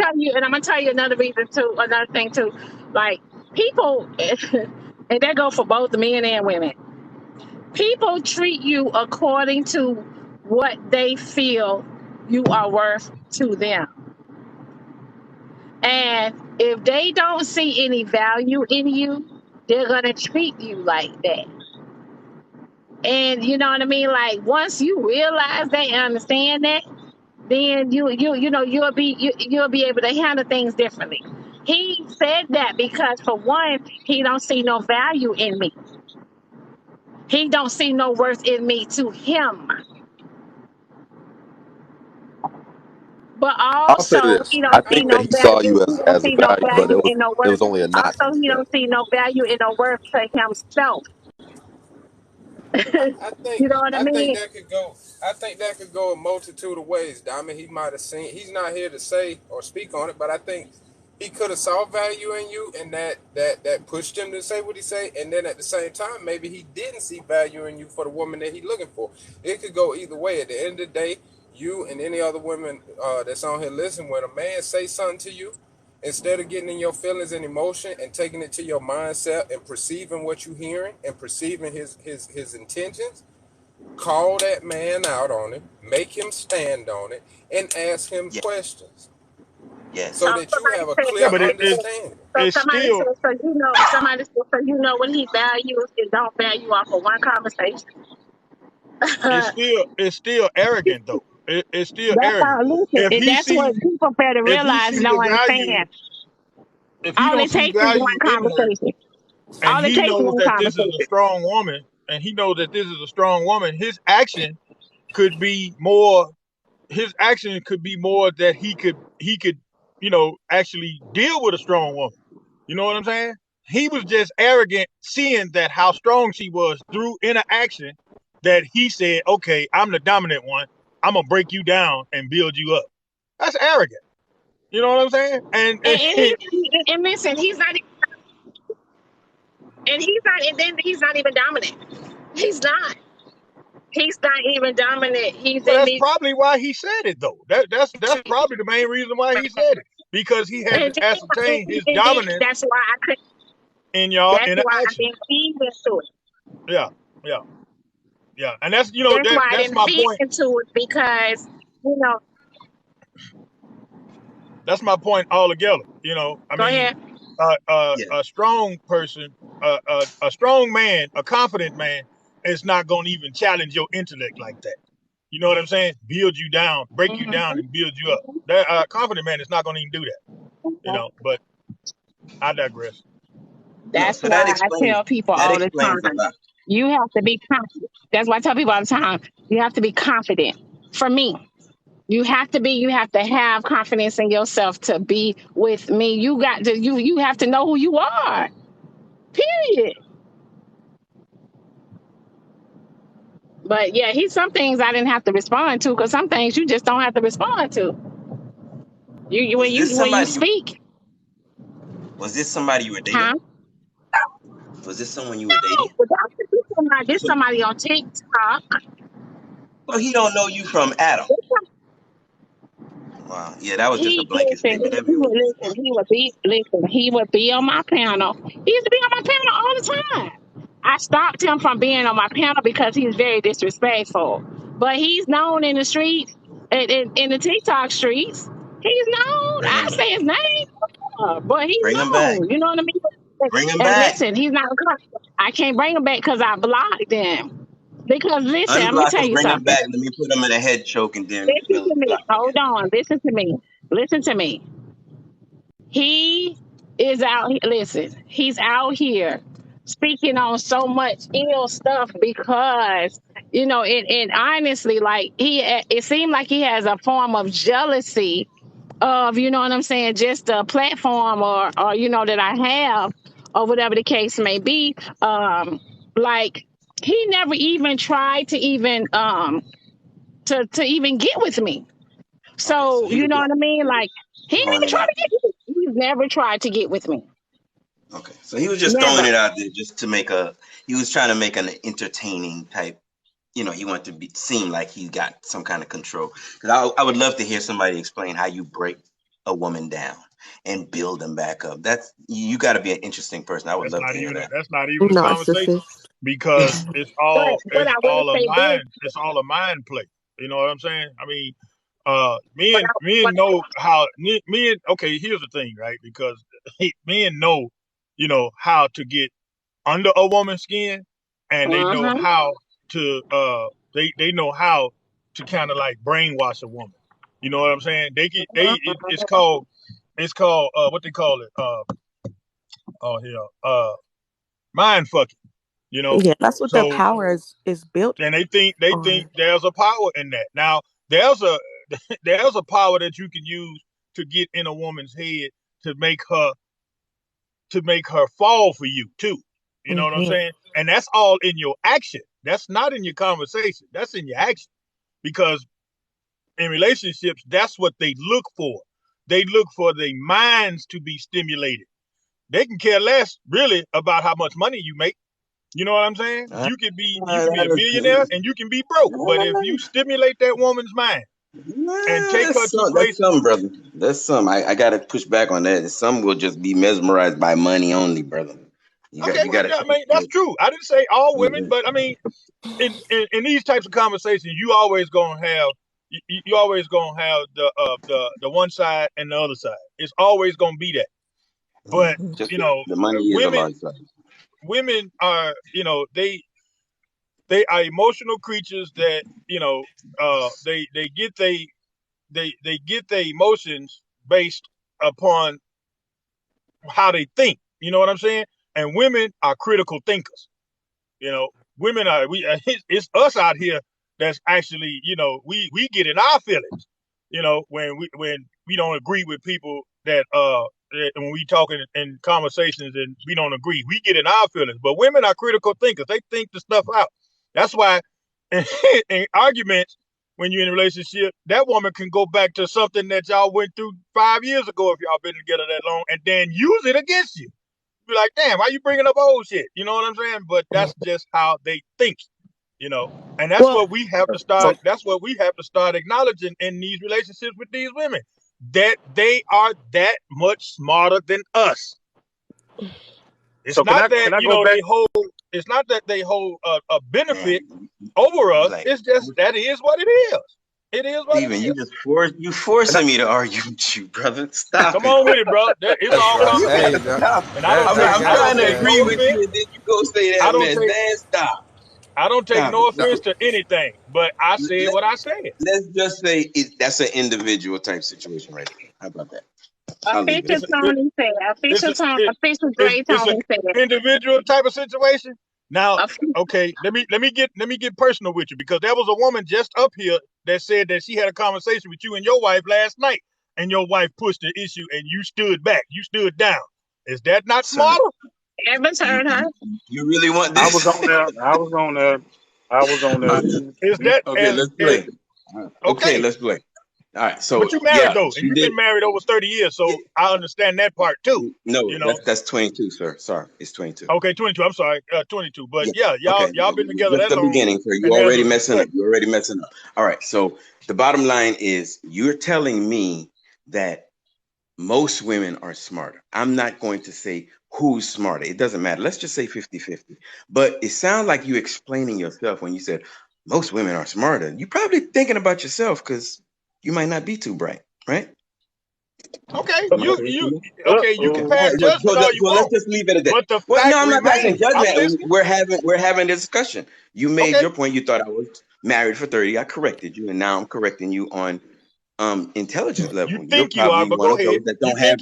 tell you another reason too, another thing too. Like people and that go for both men and women. People treat you according to what they feel you are worth to them. And if they don't see any value in you, they're gonna treat you like that. And you know what I mean? Like once you realize that and understand that, then you'll be able to handle things differently. He said that because for one, he don't see no value in me. He don't see no worth in me to him. But I'll say also, this. he I don't see think that no he saw value. you He don't as a see no value, but value in no it worth. was only a notch Also, in his he belt. don't see no value in no worth to himself. I think You know what I I think mean? that could go. I think that could go a multitude of ways. Diamond, he might have seen. He's not here to say or speak on it, but I think he could have saw value in you, and that pushed him to say what he say. And then at the same time, maybe he didn't see value in you for the woman that he's looking for. It could go either way. At the end of the day, you and any other women that's on here listening, when a man say something to you, instead of getting in your feelings and emotion and taking it to your mindset and perceiving what you're hearing and perceiving his intentions, call that man out on it, make him stand on it, and ask him Yeah. questions Yes. so that you Somebody have a said, Yeah, clear but understanding. so it's somebody still said, so you know, somebody said, so you know what he values and don't value off of one conversation. it's That's still it's still arrogant though. It's still arrogant. all. Listen, If he that's what see people better if he realize. see Don't the value, understand. if he All don't it see takes is one value in her, conversation. and All it he takes is knows one that this is a conversation. strong woman, and he knows that this is a strong woman, could be more his action could be more that he could actually deal with a strong woman. You know what I'm saying? He was just arrogant, seeing that how strong she was through interaction, that he said, "Okay, I'm the dominant one. I'm gonna break you down and build you up." That's arrogant. You know what I'm saying? And listen, he's not, and then he's not even dominant. He's not. He's not even dominant. He's Well, in that's these, probably why he said it though. That's probably the main reason why he said it, because he had and to ascertain his then dominance that's why I could. in y'all That's why I interaction. didn't feed into it. Yeah, yeah, yeah. And that's That's why I that's didn't my feed point. into it because you know. That's my point altogether. I Go mean, ahead. Yeah. a strong person, a strong man, a confident man is not going to even challenge your intellect like that. You know what I'm saying? Build you down, break you down, and build you up. That confident man is not going to even do that. But I digress. No. That's So why I tell people that all the explains a time, lot. you have to be confident. That's why I tell people all the time, you have to be confident. For me, you have to have confidence in yourself to be with me. You have to know who you are. Period. But yeah, he's some things I didn't have to respond to because some things you just don't have to respond to. Was this When you somebody you speak, was this somebody you were huh? dating? Was this someone you were No, dating? but this So, somebody on TikTok. so he don't know you from Adam. Wow. Yeah, that was just a He blanket listen. statement. That'd be over. He would be listen. He would be on my panel. He used to be on my panel all the time. I stopped him from being on my panel because he's very disrespectful. But he's known in the streets, in the TikTok streets. He's known. Bring I him back. say his name, but he's Bring him back. known. You know what I mean? Bring him And back. listen, he's not. I can't bring him back because I blocked him. Because listen, let me Unblock tell him. you Bring him something. back. Let me put him in a head choke, and then Listen we'll to me. block him again. Hold on. Listen to me. Listen to me. He is out. Listen, he's out here speaking on so much ill stuff because and honestly, like it seemed like he has a form of jealousy of what I'm saying, just a platform or that I have or whatever the case may be. Like he never even tried to even to even get with me. Okay, so So he you was know just what I mean? Like he ain't throwing even it tried out to get with me. He's never tried to get with me. there. Okay, so he was just throwing Never. it out there just to make a. He was trying to make an entertaining type. He wanted to seem like he got some kind of control. Because I would love to hear somebody explain how you break a woman down and build them back up. You got to be an interesting person. I would That's love not to hear even that. that's not even a conversation, Narcissist. because But it's I will all a say this. mind. It's all a mind play. You know what I'm saying? I mean, But men know how. Men. Okay, here's the thing, right? Because men know, how to get under a woman's skin, and they know uh-huh. how to they know how to kind of like brainwash a woman. You know what I'm saying? It's called what they call it, oh hell, mind fucking. You know, Yeah, that's what their so power is built and they think on. there's a power in that. Now there's a there's a power that you can use to get in a woman's head to make her fall for you too. You know what I'm Mm-hmm. saying? And that's all in your action. That's not in your conversation. That's in your action. Because in relationships, that's what they look for. They look for their minds to be stimulated. They can care less really about how much money you make. You know what I'm saying? You can be a billionaire and you can be broke. But if you stimulate that woman's mind and take her to That's places. some, brother. That's some. I gotta push back on that. Some will just be mesmerized by money only, brother. I mean, that's true. I didn't say all women, but I mean, in these types of conversations, you always gonna have the one side and the other side. It's always gonna be that. But just the money is a large side. Women are, they are emotional creatures that, they get their emotions based upon how they think. You know what I'm saying? And women are critical thinkers. Women are it's us out here that's actually, we get in our feelings, when we don't agree with people that when we talking in conversations and we don't agree, we get in our feelings. But women are critical thinkers. They think the stuff out. That's why in arguments, when you're in a relationship, that woman can go back to something that y'all went through 5 years ago if y'all been together that long, and then use it against you. Be like, damn, why you bringing up old shit? You know what I'm saying? But that's just how they think, and that's what we have to start. That's what we have to start acknowledging in these relationships with these women, that they are that much smarter than us. It's not that It's not that they hold a benefit over us. It's just that is what it is. It is what Steven, it is. you forcing me to argue with you, brother. Stop. Come on with it, bro. It's all conversation. And I'm trying to agree with you, and then you go say that, man. Man, stop. I don't take no offense to anything, but I said what I said. Let's just say that's an individual type situation right there. How about that? Official Tony said. Official Dre Tony said. Individual type of situation. Now, okay, let me get personal with you, because there was a woman just up here that said that she had a conversation with you and your wife last night, and your wife pushed the issue and you stood back. You stood down. Is that not smarter? Evans heard her. You really want this? I was on there. Is that okay? Let's play. Okay, let's play. All right. So, but you married though, and you've been married over 30 years, so I understand that part too. No, that's 22, sir. Sorry, it's 22. Okay, 22. I'm sorry, 22. But y'all been together just that long. The beginning, sir. You're already messing up. You're already messing up. All right. So the bottom line is, you're telling me that most women are smarter. I'm not going to say who's smarter. It doesn't matter. Let's just say 50-50. But it sounds like you explaining yourself when you said most women are smarter. You're probably thinking about yourself, because you might not be too bright, right? Okay, you can pass judgment all you want. Let's just leave it at that. But the fact I'm not passing remains, judgment. We're having a discussion. You made your point. You thought I was married for 30. I corrected you, and now I'm correcting you on intelligence level. You think you are, but go ahead.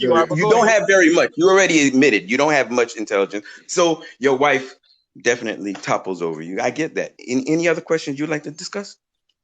You don't have very much. You already admitted you don't have much intelligence. So your wife definitely topples over you. I get that. Any other questions you'd like to discuss?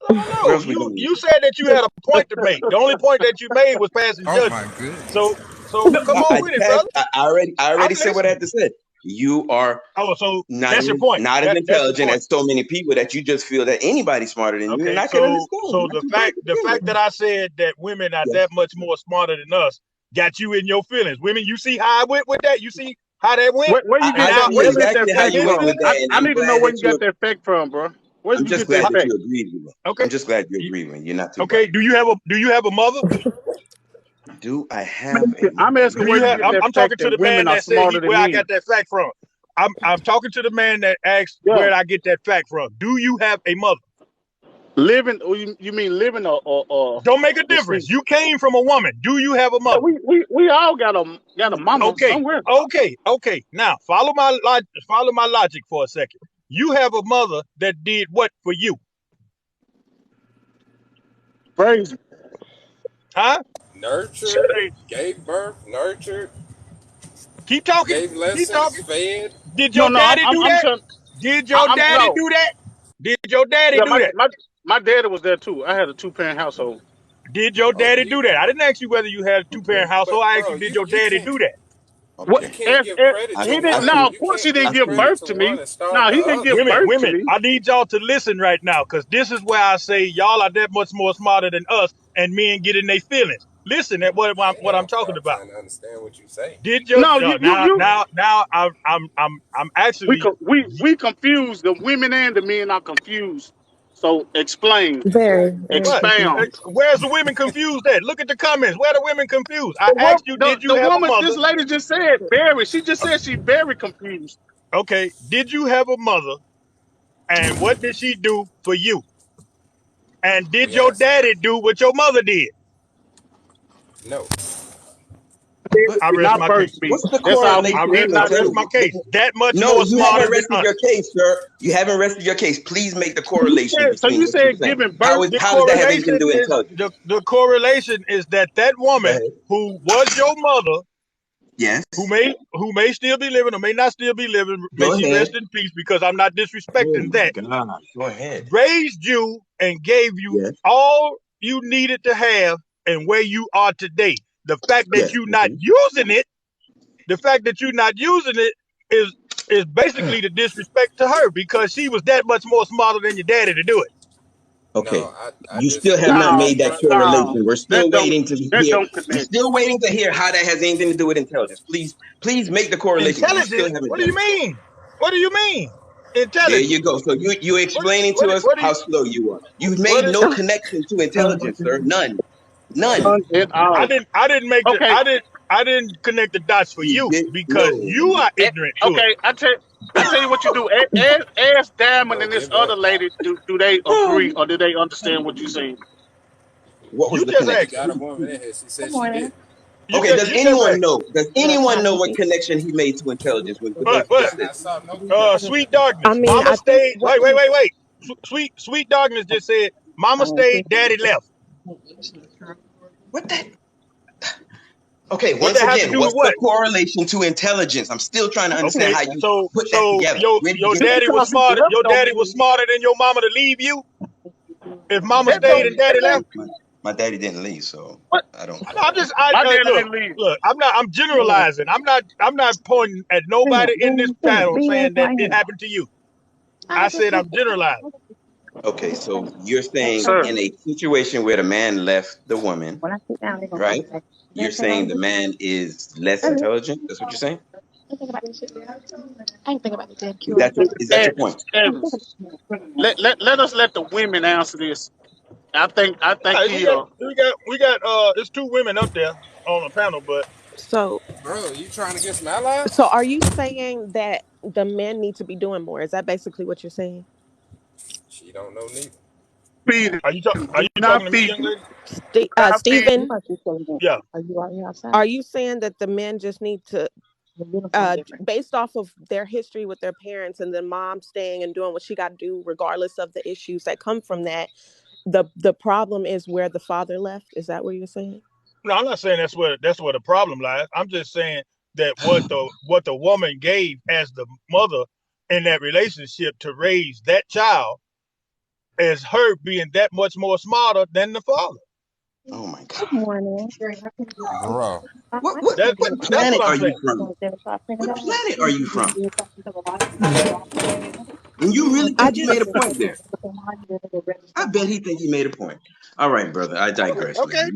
No, you said that you had a point to make. The only point that you made was passing judgment. Oh my goodness. So come on with it, brother. I already said what I had to say. You are that's your point. Not as intelligent as so many people that you just feel that anybody's smarter than you. And I can understand. So the fact that I said that women are that much more smarter than us got you in your feelings. Women, you see how I went with that? You see how that went? Where you get that? Where you get that fact from? I need to know where you got that fact from, bro. I'm just glad that you agreed with me. Okay. I'm just glad you agreed with me. You're not too okay. Bad. Do you have a mother? Do I have? I'm asking where you get that I'm talking to the man that said where I got that fact from. I'm talking to the man that asked where I get that fact from. Do you have a mother? Living? You mean living or? Don't make a difference. You came from a woman. Do you have a mother? Yeah, we all got a mama somewhere. Okay. Now follow my logic for a second. You have a mother that did what for you? Praise. Huh? Nurtured, gave birth, nurtured. Keep talking. Gave lessons, fed. Did your daddy do that? Did your daddy do that? Did your daddy do that? My daddy was there too. I had a 2-parent household. Did your daddy do that? I didn't ask you whether you had a two-parent household. I asked bro, you, did your you daddy can't do that? What? you Okay. can't give credit I to He I didn't. one. No, see. of You course he can't didn't I give give see. credit birth to to one me. and starve No, the he didn't give other. birth to Women, me. I need y'all to listen right now, because this is where I say y'all are that much more smarter than us, and men get in their feelings. Listen at what I'm Damn, talking stop about. trying to understand what you say. Did your No, now I'm actually we confused. The women and the men are confused. So explain, Very, very what? expound. confused. Where's the women confused at? Look at the comments. Where are the women confused? I The, wo- asked you, the did you the have a woman, mother? this lady just said, very. She just said she's very confused. Okay, did you have a mother? And what did she do for you? And did We your answered daddy do what your mother did? no. But I Did rest not my birth case. me. what's the That's all we I correlation did. rest, to I Not rest do. my intelligence? case. That much No, more you smarter haven't than rested us. your case, sir. You haven't rested your case. Please make the So you correlation said. So between you what you're said saying. giving birth. The How does that have anything to correlation do with is intelligence? the correlation is that Go woman ahead. who was your mother, Yes. who may still be living or may not still be living, may Go she ahead. rest in peace, because I'm not Oh disrespecting my that, God. Go ahead. raised you and gave you Yes. all you needed to have and where you are today. The fact that Yes. you're not using it, is basically the disrespect to her, because she was that much more smarter than your daddy to do it. No, Okay. I You still have disagree not with No, you, made that brother. no, correlation. We're that still don't. waiting to That hear. don't We're connect. still waiting to hear how that has anything to do with intelligence. Please make the correlation because you still Intelligence? haven't What do done you it. mean? What do you mean? There Intelligence? you go. So you explaining to us What do you how slow you are. You've what made is no connection to Oh my intelligence, sir. goodness. None. None. None. None at all. Okay. I didn't connect the dots for You you, did because no. you are ignorant to it. Okay. I tell you what you do. Ask Diamond Bro, and this give other up. lady. Do they agree or do they understand what you're saying? What was You the just We connection? asked her. got a woman in here. She said she did. Okay. Does You just anyone asked know? Does anyone know what connection he made to intelligence with her. what you just said I to me? saw no connection. Sweet I darkness. mean, Mama I think stayed. what Wait, wait, can wait, wait. Sweet darkness just said, Mama stayed, Daddy left. What that? Okay. What Once that have to again, do with what's the what? correlation to intelligence? I'm still trying to understand Okay, how you so put that together. Where did you your get that daddy was from? Because he smarter. left Your don't daddy was mean smarter than your mama to leave you. If Mama that stayed don't. and Daddy left. My daddy didn't leave, so What? I don't. No, I'm just My daddy look. didn't leave. Look, I'm generalizing. I'm not pointing at nobody in this panel saying that it happened to you. I said I'm generalizing. Okay, so you're saying Sir. in a situation where the man left the woman, right? You're saying the man is less intelligent. That's what you're saying. Is that your point? Evans, let us let the women answer this. I All think right, he we got there's two women up there on the panel, but So, Bro, you trying to get some allies? so are you saying that the men need to be doing more? Is that basically what you're saying? She don't know neither. feed are do you not talking to me, feed young lady? do not feed Stephen, Yeah. are you saying that the men just need to, based off of their history with their parents and then mom staying and doing what she got to do, regardless of the issues that come from that, the problem is where the father left? Is that what you're saying? No, I'm not saying that's where the problem lies. I'm just saying that what the woman gave as the mother in that relationship to raise that child is her being that much more smarter than the father. Oh my God. Bro. What That's planet what I'm are you saying. from? What planet are you from? And you really I think you made a just, point there? I bet he think he made a point. All right, brother. I digress, man. Okay,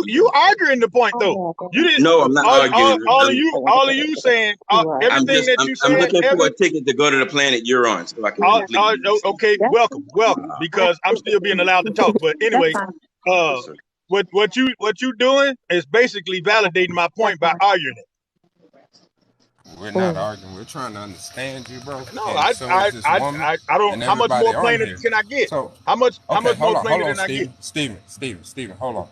you arguing the point though. You didn't No, I'm not arguing. all of you saying everything that you I'm said. looking for a ticket to go to the planet you're on, so I can completely understand. Okay, welcome, because I'm still being allowed to talk. But anyway, Yes, sir. what you doing is basically validating my point by arguing it. We're not arguing. We're trying to understand you, bro. No, And so is this woman I don't. and How much everybody more on plainer here. can I get? So, How much okay, more hold plainer on, than I get? Steven, hold on.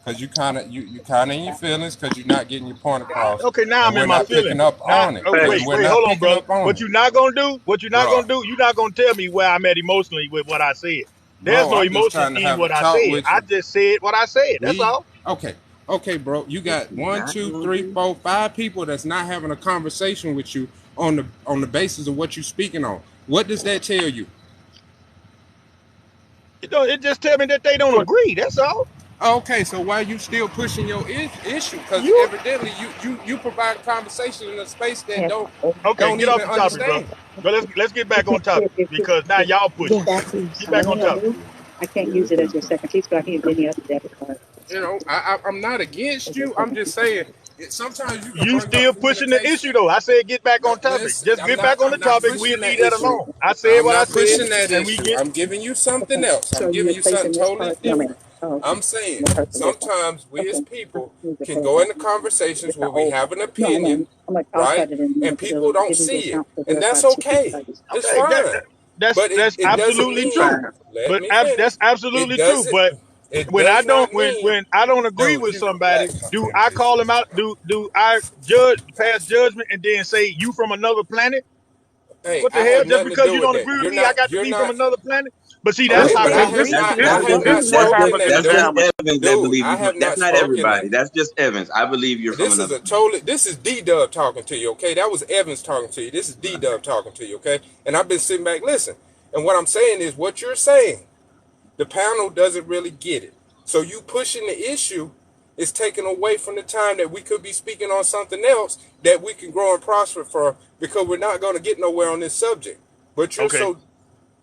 Because you kind of in your feelings because you're not getting your point across, Okay, now and I'm we're in my not feelings. picking up Now, on it. oh, And we're wait, not hold on, picking bro. up on What it, you're not gonna do? bro. You're not gonna tell me where I'm at emotionally with what I said. There's Bro, no I'm just emotion trying to in have a what I talk said. with I you. just said what I said. That's all. Okay, bro. You got You're one, not two, gonna three, do. four, five people that's not having a conversation with you on the basis of what you're speaking on. What does that tell you? It just tell me that they don't agree. That's all. Okay, so why you still pushing your issue? Because You evidently you provide conversation in a space that Yes. okay? don't Get off even the topic, bro. understand. But let's get back on topic because now y'all pushing. That Yes. piece. Get back Let me on help topic. you. I can't use it as your second piece, but I can use any other debit card. You know, I'm not against As your you. I'm second just piece. saying sometimes you can You bring up still pushing the communication. issue though. I said get back No, on topic. listen, Just get back on the I'm not topic. We'll pushing leave that that issue. alone. I said I'm what I not said, pushing that and we issue. get I'm giving you something Okay. else. I'm So giving you're you something placing this totally card? No, ma'am. different. Oh, okay. I'm saying I'm gonna purchase this one. sometimes we as Okay. I people can use the can credit go card. into conversations It's where the we old have card. an No, opinion, I'll right? charge it in a And minute because people it'll don't give me see it. discount to And verify that's the shipping okay. charges. It's okay. fine. But That's it doesn't absolutely mean, true. Fine. let me finish. That's It absolutely true. doesn't, But it when I does don't not mean, when I don't agree no, with you somebody, relax, my do friend. I Just, call them out? Do I pass judgment and then say you from another planet? hey, What the I hell? have Just nothing to because do you with don't that. agree with me, I got to You're be from not, another planet? But see, that's okay, Let's how but let's I people have agree not, to I That's have disagree. not What spoken happens that, in that's just dude. heaven? Evans that Dude, believe I you. have That's not not spoken everybody. that. That's just Evans. I believe you're from This is another a planet. totally, this is D-Dub talking to you, okay? That was Evans talking to you. This is D-Dub talking to you, okay? And I've been sitting back, listen. And what I'm saying is what you're saying. The panel doesn't really get it. So you pushing the issue is taken away from the time that we could be speaking on something else that we can grow and prosper for because we're not going to get nowhere on this subject. But you're okay. so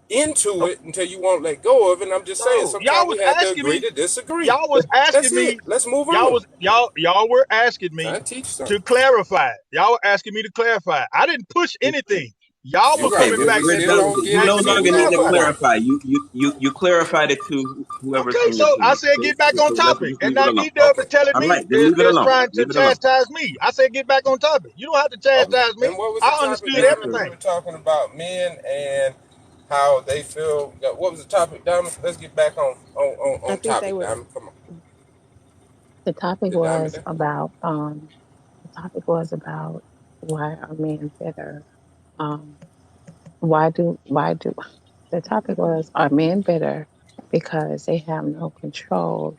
into it until you won't let go of it. And I'm just saying No, y'all sometimes was we have to asking agree me. to disagree. Y'all was That's asking it. me. Let's move on. Y'all were asking me I teach to something. clarify. Y'all were asking me to clarify. I didn't push anything. Y'all were You're right. Okay, coming But back we we're and still done. don't get You it. no We asking me need to to longer need talk to clarify. about it. clarify. You clarified it to whoever's Okay, from your so I planet. said get back on So let's topic, just and leave it now alone. D Dub Okay. is telling All me right, then leave it is alone. trying to Leave it alone. chastise me. I said get back on topic. You don't have to Okay. chastise And me. what was the I topic, understood Thank you, Diamond? sir. We everything. were talking about men and how they feel. What was the topic, Diamond? Let's get back I on think they topic, were. Diamond. Come on. The topic Is Diamond was there? about why are men better? Um, why do the topic was, are men better because they have no control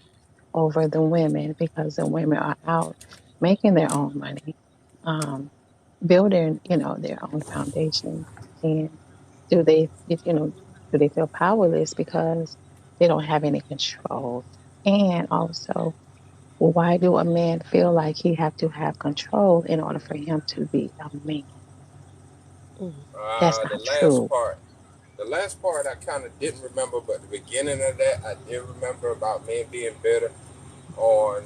over the women because the women are out making their own money, um, building, their own foundation. And do they, do they feel powerless because they don't have any control? And also, why do a man feel like he have to have control in order for him to be a man? Mm. That's The not last true. part. The last part I kind of didn't remember, but the beginning of that I did remember about men being better on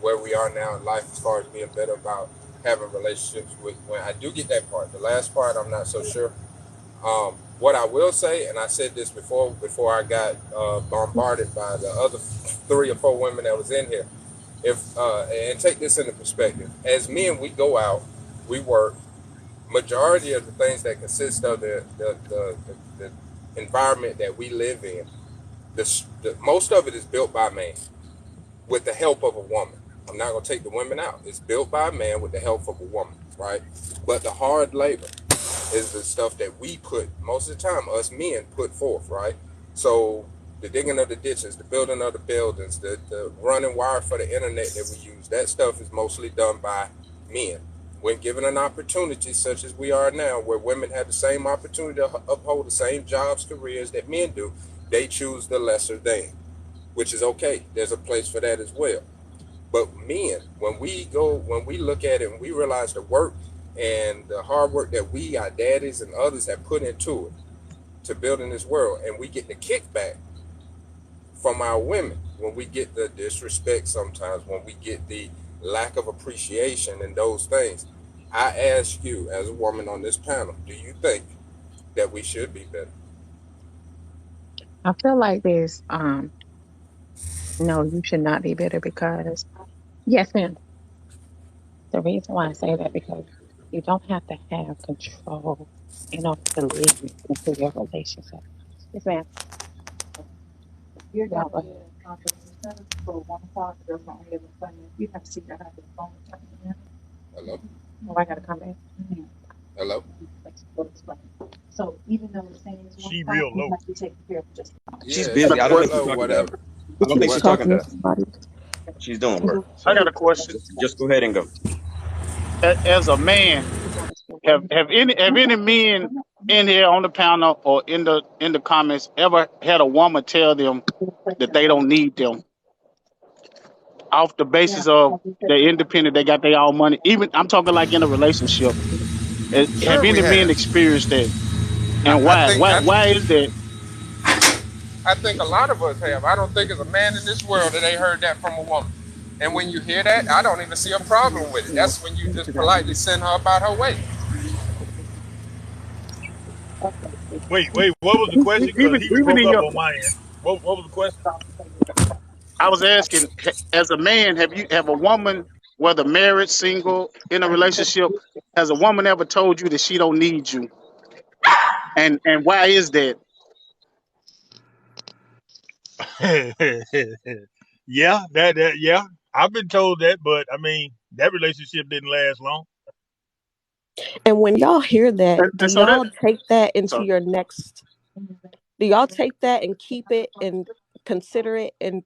where we are now in life as far as being better about having relationships with when I do get that part. The last part I'm not so sure. What I will say, and I said this before I got bombarded by the other 3 or 4 women that was in here. If and take this into perspective, as men, we go out, we work. Majority of the things that consist of the environment that we live in, most of it is built by man with the help of a woman. I'm not going to take the women out. It's built by a man with the help of a woman, right? But the hard labor is the stuff that we put, most of the time, us men put forth, right? So the digging of the ditches, the building of the buildings, the running wire for the internet that we use, that stuff is mostly done by men. When given an opportunity such as we are now, where women have the same opportunity to uphold the same jobs, careers that men do, they choose the lesser than, which is okay. There's a place for that as well. But men, when we look at it and we realize the work and the hard work that we, our daddies and others have put into it to building this world, and we get the kickback from our women, when we get the disrespect sometimes, when we get the lack of appreciation and those things, I ask you as a woman on this panel, do you think that we should be better? I feel like this. No, you should not be bitter because, yes, ma'am. The reason why I say that because you don't have to have control in order to lead into your relationship. Yes, ma'am. You're not going to for one part, there's only other thing. You have to see that I have the phone. Hello? Oh, I got to come in. Hello? So even though the saying is one She part, real we low. have to take care of just. She's Yeah, I she got busy. a I don't real think she's low, question. talking to us. whatever. I don't think She's she's What? talking talking to to us. somebody. She's doing work. I So got a question. just go ahead and go. As a man, have any men in here on the panel or in the comments ever had a woman tell them that they don't need them? off the basis of they're independent, they got their own money. Even I'm talking like in a relationship. Have Sure, we any men have. experienced that? And I, I why? think Why? I, Why is that? I think a lot of us have. I don't think there's a man in this world that ain't heard that from a woman. And when you hear that, I don't even see a problem with it. That's when you just politely send her about her way. Wait, what was the question? Because he Even broke in up your, on my end. What was the question? I was asking, as a man, have a woman, whether married, single, in a relationship, has a woman ever told you that she don't need you? And why is that? Yeah, yeah. I've been told that, but I mean that relationship didn't last long. And when y'all hear that, do And so that, y'all take that into so your next? Do y'all take that and keep it and consider it and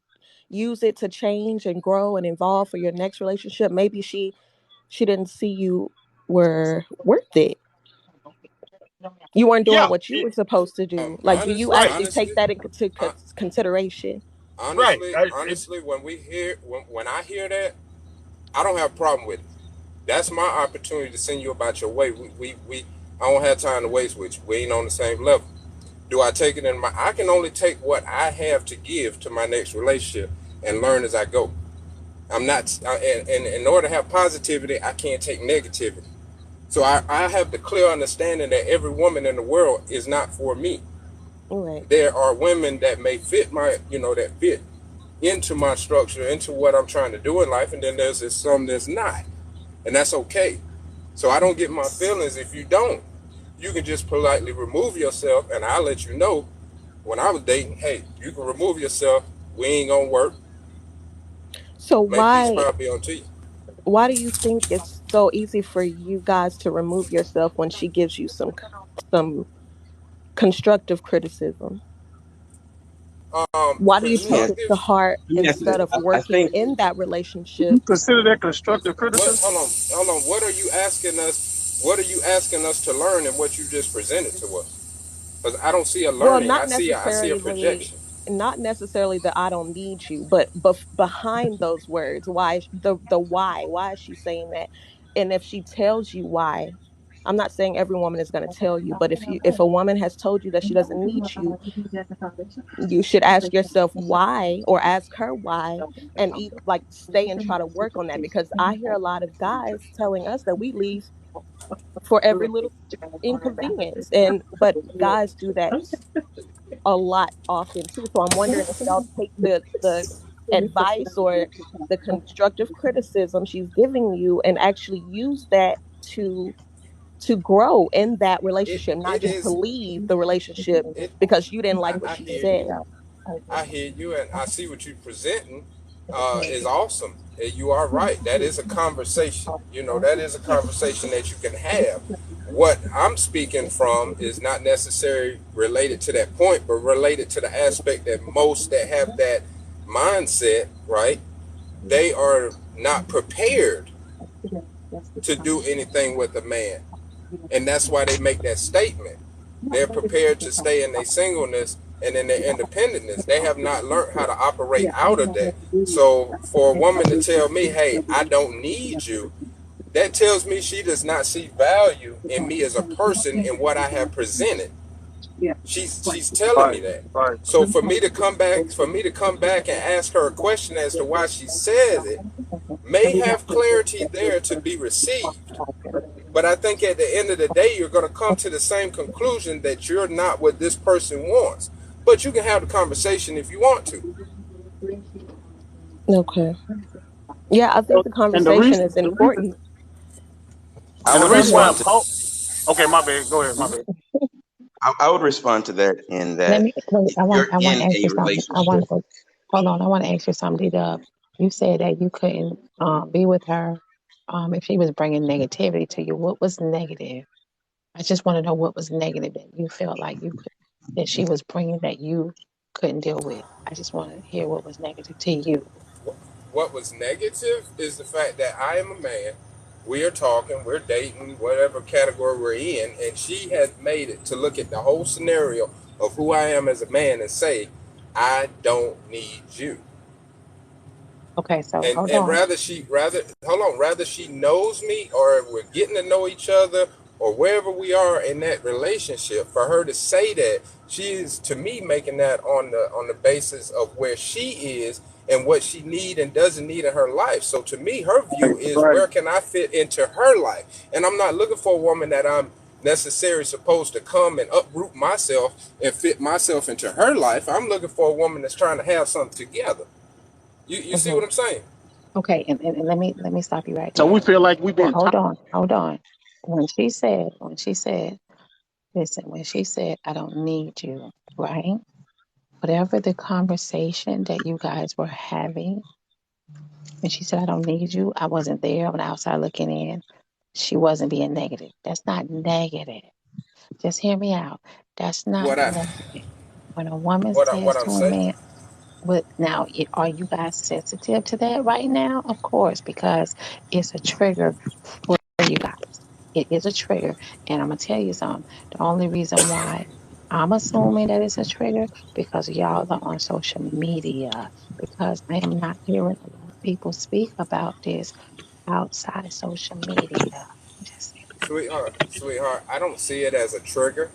use it to change and grow and evolve for your next relationship? Maybe she didn't see you were worth it. You weren't doing Yeah, what you were supposed to do. Like, do you right, actually take that into hon- consideration? right. honestly, when I hear that, I don't have a problem with it. That's my opportunity to send you about your way. I don't have time to waste with you. We ain't on the same level. Do I take it in my? I can only take what I have to give to my next relationship and learn as I go. I'm not, and in order to have positivity, I can't take negativity. So I have the clear understanding that every woman in the world is not for me. Right. There are women that may fit that fit into my structure, into what I'm trying to do in life, and then there's some that's not, and that's okay. So I don't get my feelings if you don't. You can just politely remove yourself, and I'll let you know when I was dating, hey, you can remove yourself. We ain't gonna work. So May peace why power be unto you. why do you think it's so easy for you guys to remove yourself when she gives you some constructive criticism? Why do you Let me take ask. it to Constructive. heart Let me ask you instead this. of I working think in that relationship? you consider that constructive What? criticism? Hold on. What are you asking us? What are you asking us to learn in what you just presented to us? Because I don't see a Well, learning. not I see a necessarily projection. that I don't need you, but behind those words, why the why is she saying that? And if she tells you why, I'm not saying every woman is going to tell you, but if a woman has told you that she doesn't need you, you should ask yourself why, or ask her why, and like stay and try to work on that, because I hear a lot of guys telling us that we leave for every little inconvenience, and but guys do that a lot often too. So I'm wondering if y'all take the advice or the constructive criticism she's giving you and actually use that to grow in that It relationship, not it just to is leave the relationship it. because you didn't like what I she hear you. said. I hear you, and I see what you're presenting is awesome. You are right. That is a conversation. That is a conversation that you can have. What I'm speaking from is not necessarily related to that point, but related to the aspect that most that have that mindset, right? They are not prepared to do anything with a man. And that's why they make that statement. They're prepared to stay in their singleness and in their independentness. They have not learned how to operate out of that. So for a woman to tell me, hey, I don't need you, that tells me she does not see value in me as a person and what I have presented. She's telling me Right, that. right. So for me to come back and ask her a question as to why she says it may have clarity there to be received. But I think at the end of the day, you're going to come to the same conclusion that you're not what this person wants. But you can have the conversation if you want to. Okay. Yeah, I think the And the conversation reason, is important. I and the would Go reason why ahead. I'm respond to. okay, my bad. Go ahead, my bad. I would respond to that in Let that me wait. if I you're want in to ask a you something. I want relationship, to hold on. I want to ask you something. You said that you couldn't be with her if she was bringing negativity to you? What was negative? I just want to know what was negative that you felt like you could that she was bringing that you couldn't deal with. I just want to hear what was negative to you. What was negative is the fact that I am a man. We are talking, we're dating, whatever category we're in, and she has made it to look at the whole scenario of who I am as a man and say, I don't need you. Okay, so and hold and on. rather she knows me, or we're getting to know each other, or wherever we are in that relationship, for her to say that, she is to me making that on the basis of where she is and what she need and doesn't need in her life. So to me, her view is, Right. where can I fit into her life? And I'm not looking for a woman that I'm necessarily supposed to come and uproot myself and fit myself into her life. I'm looking for a woman that's trying to have something together. You see Hmm. what I'm saying? Okay, and let me stop you right So we there. feel like we've Well, been taught. hold on. Listen, when she said, I don't need you, right? Whatever the conversation that you guys were having, and she said, I don't need you, I wasn't there, I'm outside looking in. She wasn't being negative. That's not negative. Just hear me out. That's not What I negative. When a woman what says I'm to a saying. man, but now, are you guys sensitive to that right now? Of course, because it's a trigger for you guys. It is a trigger. And I'm going to tell you something. The only reason why I'm assuming that it's a trigger because y'all are on social media. Because I am not hearing a lot of people speak about this outside social media. Just saying. Sweetheart, I don't see it as a trigger.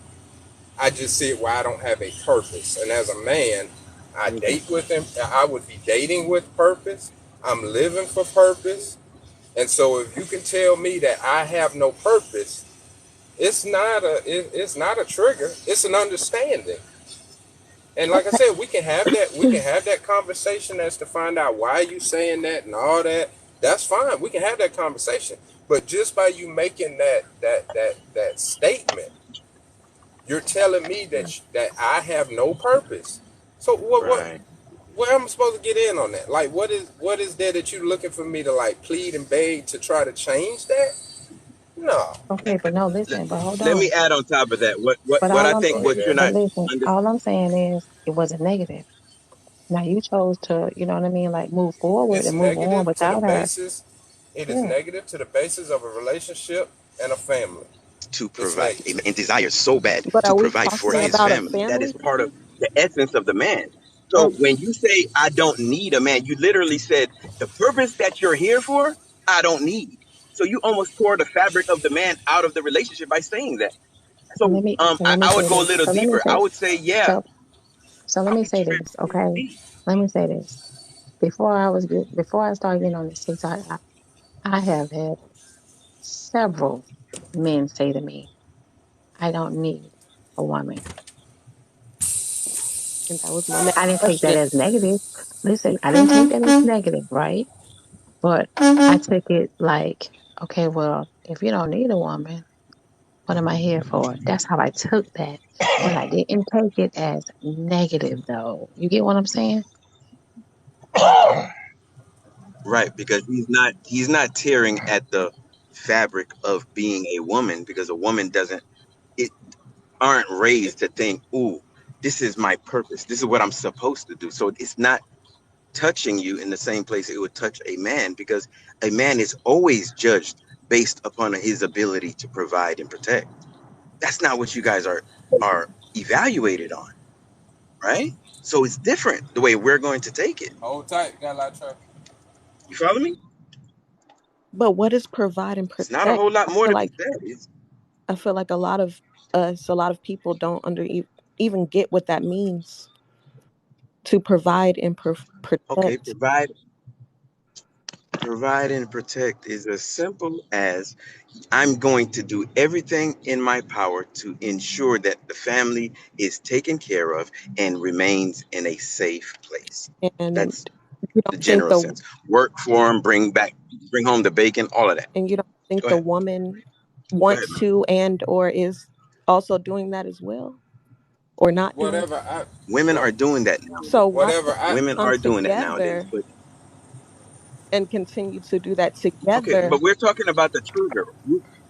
I just see it where I don't have a purpose. And as a man, I date with him. I would be dating with purpose. I'm living for purpose. And so if you can tell me that I have no purpose, it's not a trigger. It's an understanding. And like I Okay. said, we can have that conversation as to find out why you saying that and all that. That's fine. We can have that conversation. But just by you making that statement, you're telling me that I have no purpose. So Right. where am I supposed to get in on that? Like, what is there that you're looking for me to like plead and beg to try to change that? No. Okay, but no, Let, listen, but hold let on. me add on top of that. But What all I I'm think Go saying, what you're ahead. but not listen, under. all I'm saying is it wasn't negative. Now you chose to, you know what I mean, like move forward It's and move on negative to the without her. basis. It is Yeah. negative to the basis of a relationship and a family. To It's provide negative. and desires so bad But to are we provide for talking Thank his you. about a family. That is family? part of the essence of the man. Or So when you say I don't need a man, you literally said the purpose that you're here for, I don't need. So you almost tore the fabric of the man out of the relationship by saying that. So So let me I say would go a this. little So let me deeper. say I would say, yeah, so so let I'm me say tripping. this, okay? Let me say this. Before I started getting on this TikTok, I have had several men say to me, I don't need a woman. and that was my next I didn't take that question. as negative. Listen, I didn't take that as negative, right? But I took it like, okay, well, if you don't need a woman, what am I here for? That's how I took that. But I didn't take it as negative though. You get what I'm saying? Right, because he's not tearing at the fabric of being a woman because a woman doesn't it aren't raised to think, ooh, this is my purpose. This is what I'm supposed to do. So it's not touching you in the same place it would touch a man because a man is always judged based upon his ability to provide and protect. That's not what you guys are evaluated on, right? So it's different the way we're going to take it. Hold tight. Got a lot of traffic. You follow me? But what is provide and It's not a protect? whole lot I more feel to be like said. It's a lot of us, a lot of people don't even get what that means to provide and okay, protect. provide and protect is as simple as I'm going to do everything in my power to ensure that the family is taken care of and remains in a safe place. And That's you the don't think general the sense. Work for them, bring home the bacon, all of that. and you don't think Go the ahead. woman Go ahead, wants man. to and or is also doing that as well, or not doing it? Whatever I Women what are doing that nowadays. So why whatever can't I we Women come are doing that nowadays. together But and continue to do that okay, together? but we're talking about the trigger.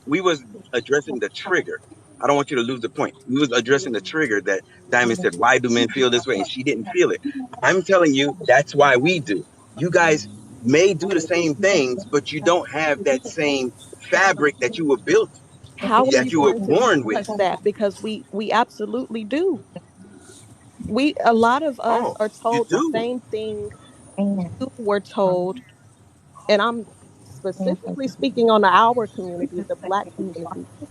We was addressing the trigger. I don't want you to lose the point. We was addressing the trigger that Diamond said, why do men feel this way? And she didn't feel it. I'm telling you, that's why we do. You guys may do the same things, but you don't have that same fabric that you were built, How are you that you were going to teach born with. us that? Because we absolutely do. We a lot of us Oh, are you told the do? same thing You were told, and I'm specifically speaking on our community, the Black community,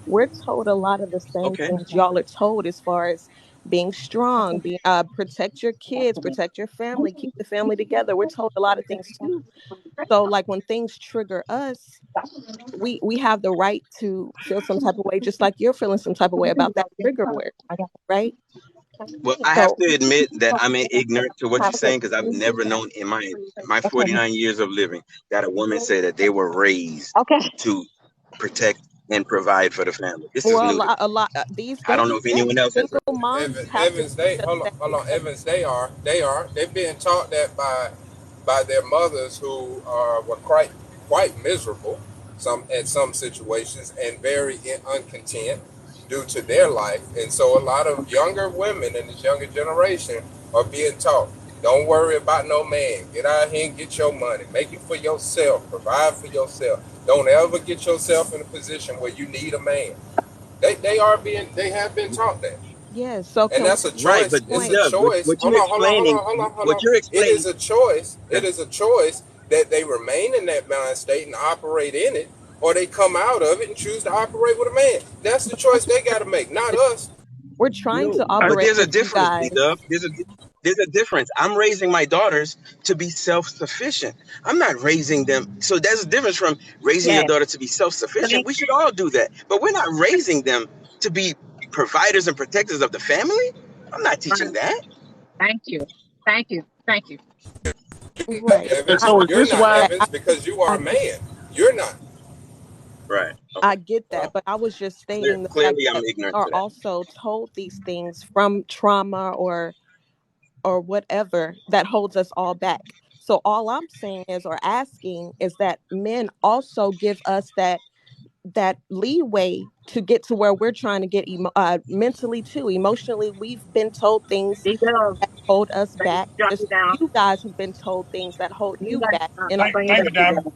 we're told a lot of the same Okay. things y'all are told as far as being strong, protect your kids, protect your family, keep the family together. We're told a lot of things too. So like when things trigger us, we have the right to feel some type of way, just like you're feeling some type of way about that trigger word, right? Well, I have So to admit that I'm ignorant to what you're saying because I've never known in my 49 years of living that a woman said that they were raised to protect and provide for the family. This is well, new to me. a lot these I don't know days, if yes, anyone else has heard single that. moms Evans, have to Evans, they step hold on, back hold on, because Evans. They're being taught that by their mothers who were quite miserable, in some situations, and very uncontent due to their life. And so a lot of younger women in this younger generation are being taught, don't worry about no man. Get out here and get your money. Make it for yourself. Provide for yourself. Don't ever get yourself in a position where you need a man. They have been taught that. yes. So And can we that's a Right, choice. but It's D a point? Dub, choice. what Hold you're on, hold on, hold explaining, on, hold on, hold what on. you're It is explaining. a choice. It Okay. is a choice that they remain in that mind state and operate in it, or they come out of it and choose to operate with a man. That's the choice they got to make, not us. We're trying No, to but operate there's a with you difference, D guys. Dub. There's a difference. I'm raising my daughters to be self-sufficient. I'm not raising them. So there's a difference from raising your Yes. daughter to be self-sufficient. Thank, We should all do that. But we're not raising them to be providers and protectors of the family. I'm not right. teaching that. Thank you. Thank you. Thank you. Right. And Evans. I so is You're this not why? that. Evans because you are I a get man. You're not. Right. Okay. I get that, Well, but I was just stating the fact Clearly, I'm that we ignorant are to that. also told these things from trauma or whatever that holds us all back. So all I'm saying is or asking is that men also give us that leeway to get to where we're trying to get mentally too, emotionally. We've been told things There you go. that hold us Thank you. back, Drop just it down. you guys have been told things that hold You you got, back, and I'll bring it Thank back you, to Diamond. you.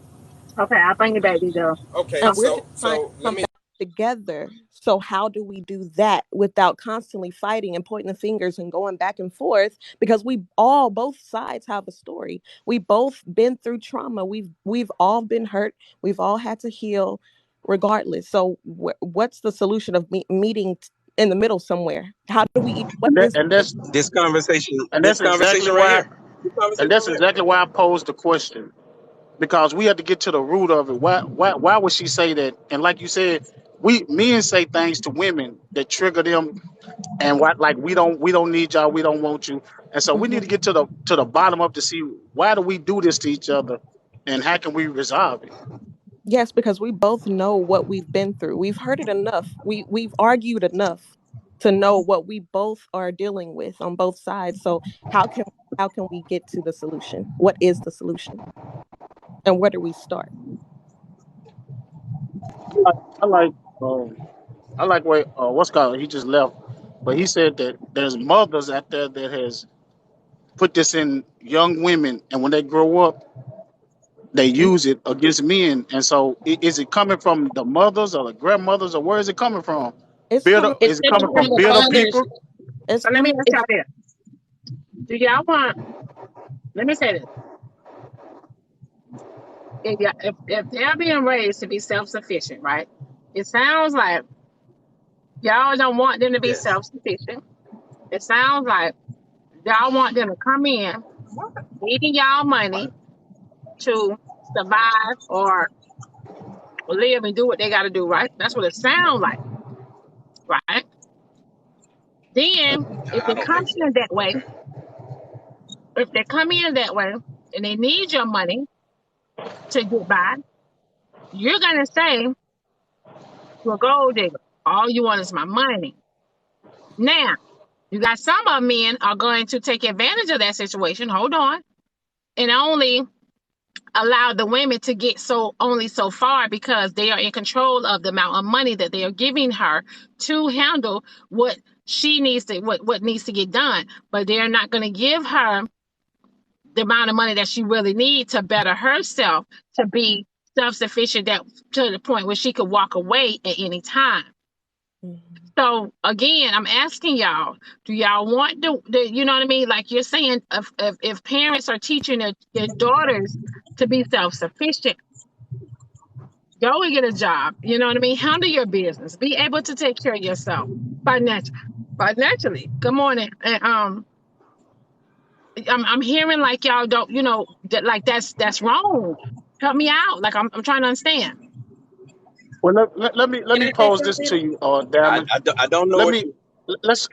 Okay, I'll bring it back to you. okay. and we're just So trying to so let come me. back together. So how do we do that without constantly fighting and pointing the fingers and going back and forth? Because we all, both sides have a story. We both been through trauma. We've all been hurt. We've all had to heal, regardless. So what's the solution of meeting in the middle somewhere? How do we? What And, that, is and that's This conversation, and this that's exactly conversation right why. here. This And conversation that's right here. exactly why I posed the question, because we had to get to the root of it. Why would she say that? And like you said, we men say things to women that trigger them, and what like we don't need y'all, we don't want you, and so we Mhm. need to get to the bottom of to see why do we do this to each other, and how can we resolve it. Yes, because we both know what we've been through. We've heard it enough. We've argued enough to know what we both are dealing with on both sides. So how can we get to the solution? What is the solution? And where do we start? I like I like what what's called he just left, but he said that there's mothers out there that has put this in young women, and when they grow up they Mhm. use it against men. And so, is it coming from the mothers or the grandmothers, or where is it coming from? It's Bitter? coming It's Is it coming coming from from the bitter mothers. people? it's So let me coming ask y'all this. Do y'all want, let me say this. If they're being raised to be self-sufficient, right? It sounds like y'all don't want them to be Yes. self-sufficient. It sounds like y'all want them to come in, needing y'all money to survive or live and do what they got to do, right? That's what it sounds like, right? Then, if I they don't come think so. in that way, if they come in that way and they need your money to get by, you're gonna say, "Well, gold digger, all you want is my money." Now, you got some of men are going to take advantage of that situation. Hold on, and only allow the women to get only so far because they are in control of the amount of money that they are giving her to handle what she needs to what needs to get done. But they're not going to give her the amount of money that she really needs to better herself to be self-sufficient that to the point where she could walk away at any time. Mhm. So again, I'm asking y'all, do y'all want you know what I mean? Like you're saying, if parents are teaching their daughters to be self-sufficient, go and get a job. You know what I mean? Handle your business. Be able to take care of yourself financially. Good morning. And I'm hearing like y'all don't, that like that's wrong. Help me out. Like I'm trying to understand. Well, let Can me I say pose this something? to you, Diamond. I don't know Let what me you. let's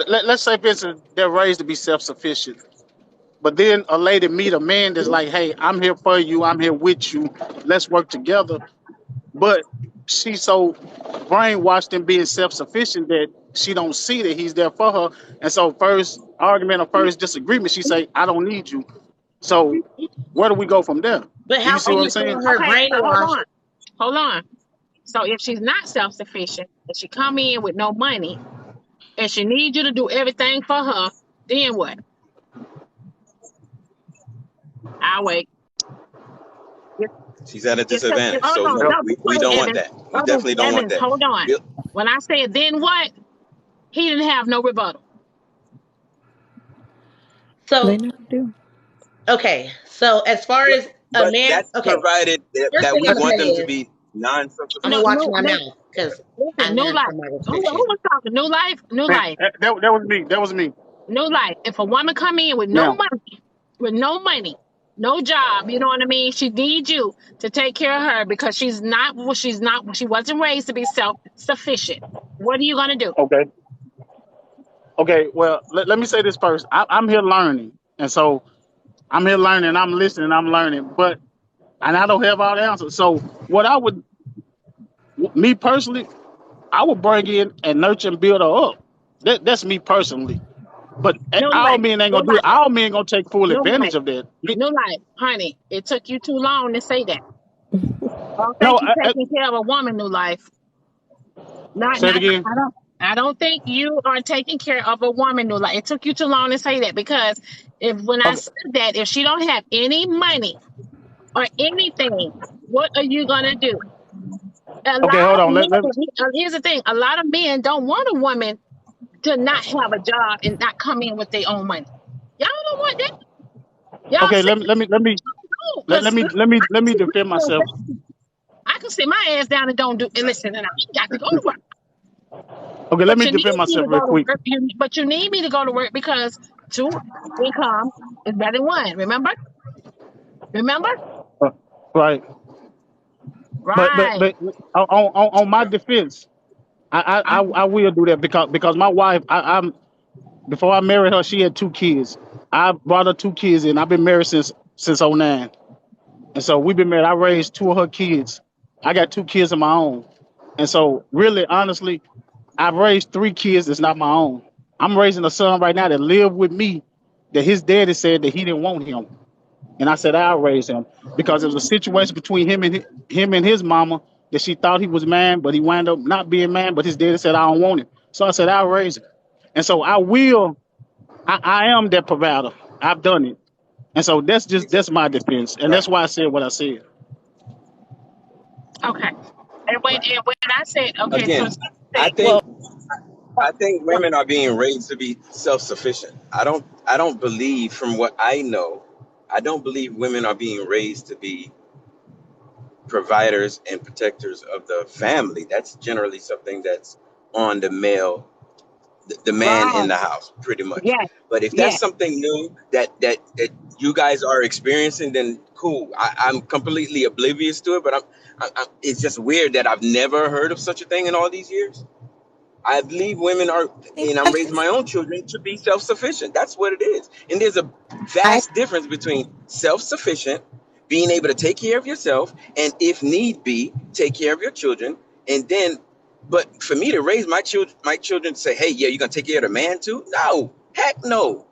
let's say, for instance, they're raised to be self-sufficient, but then a lady meet a man that's like, "Hey, I'm here for you. I'm here with you. Let's work together." But she's so brainwashed in being self-sufficient that she don't see that he's there for her, and so first argument or first disagreement, she say, "I don't need you." So where do we go from there? But Do you how see can what I'm you saying? call her Okay, so brainwashed? hold on. So if she's not self-sufficient and she come in with no money and she needs you to do everything for her, then what? I'll wait. She's at a disadvantage. Hold So on. no, Yep. No, we don't want Evans. that. We definitely don't want Evans, that. hold on. Bill- When I said then what, he didn't have no rebuttal. They So, never do. okay. So as far But as a but man, that's okay. provided First that thing we I'm gonna want say them to is be I'm No, gonna non-self-sufficient. watch no, my no. mouth because I Listen, new learned life. from my Who restrictions. was talking? New life? New Man, life. that was me. That was me. New life. If a woman come in Now, with no money, no job, you know what I mean? She needs you to take care of her because she wasn't raised to be self-sufficient. What are you gonna do? okay. Okay, well, let me say this first. I'm here learning. And so I'm here learning, I'm listening, I'm learning, and I don't have all the answers. So what me personally, I would bring in and nurture and build her up. That's me personally. But New all life. men ain't New gonna do it. life. All men gonna take full New life. advantage of that. New life. Honey, it took you too long to say that. I don't No, think you taking care of a woman, new life. say it again. I don't think you are taking care of a woman, new life. It took you too long to say that because when I Okay, said that, if she don't have any money or anything, what are you gonna do? A okay, lot hold of on. men, here's the thing, a lot of men don't want a woman to not have a job and not come in with their own money. Y'all don't want that. Y'all okay, say no, because let me defend myself. I can sit my ass down and don't do and listen, and I ain't got to go to work. Okay, let But me you need defend me myself to real go to quick. work. But you need me to go to work because two income is better than one. Remember? Remember? Uh, right. Right. But on my defense, I will do that because my wife, I'm before I married her, she had 2 kids. I brought her 2 kids in. I've been married since '09. And so we've been married. I raised 2 of her kids. I got 2 kids of my own. And so really, honestly, I've raised 3 kids that's not my own. I'm raising a son right now that lived with me that his daddy said that he didn't want him. And I said, I'll raise him because there was a situation between him and his mama that she thought he was man, but he wound up not being man, but his daddy said, I don't want him. So I said, I'll raise him. And so I am that provider. I've done it. And so that's my defense. And Right. that's why I said what I said. Okay. And when I said okay, so Again, I say think Well, I think women are being raised to be self-sufficient. I don't believe, from what I know, I don't believe women are being raised to be providers and protectors of the family. That's generally something that's on the male, the man right. in the house, pretty much. Yes. But if that's Yes. something new that you guys are experiencing, then cool. I'm completely oblivious to it. But it's just weird that I've never heard of such a thing in all these years. I believe women are, and I'm I raising guess my own children to be self-sufficient. That's what it is. And there's a I vast difference between self-sufficient, being able to take care of yourself, and if need be, take care of your children. And then, but for me to raise my children to say, hey, yeah, you're gonna take care of the man too? No, heck no.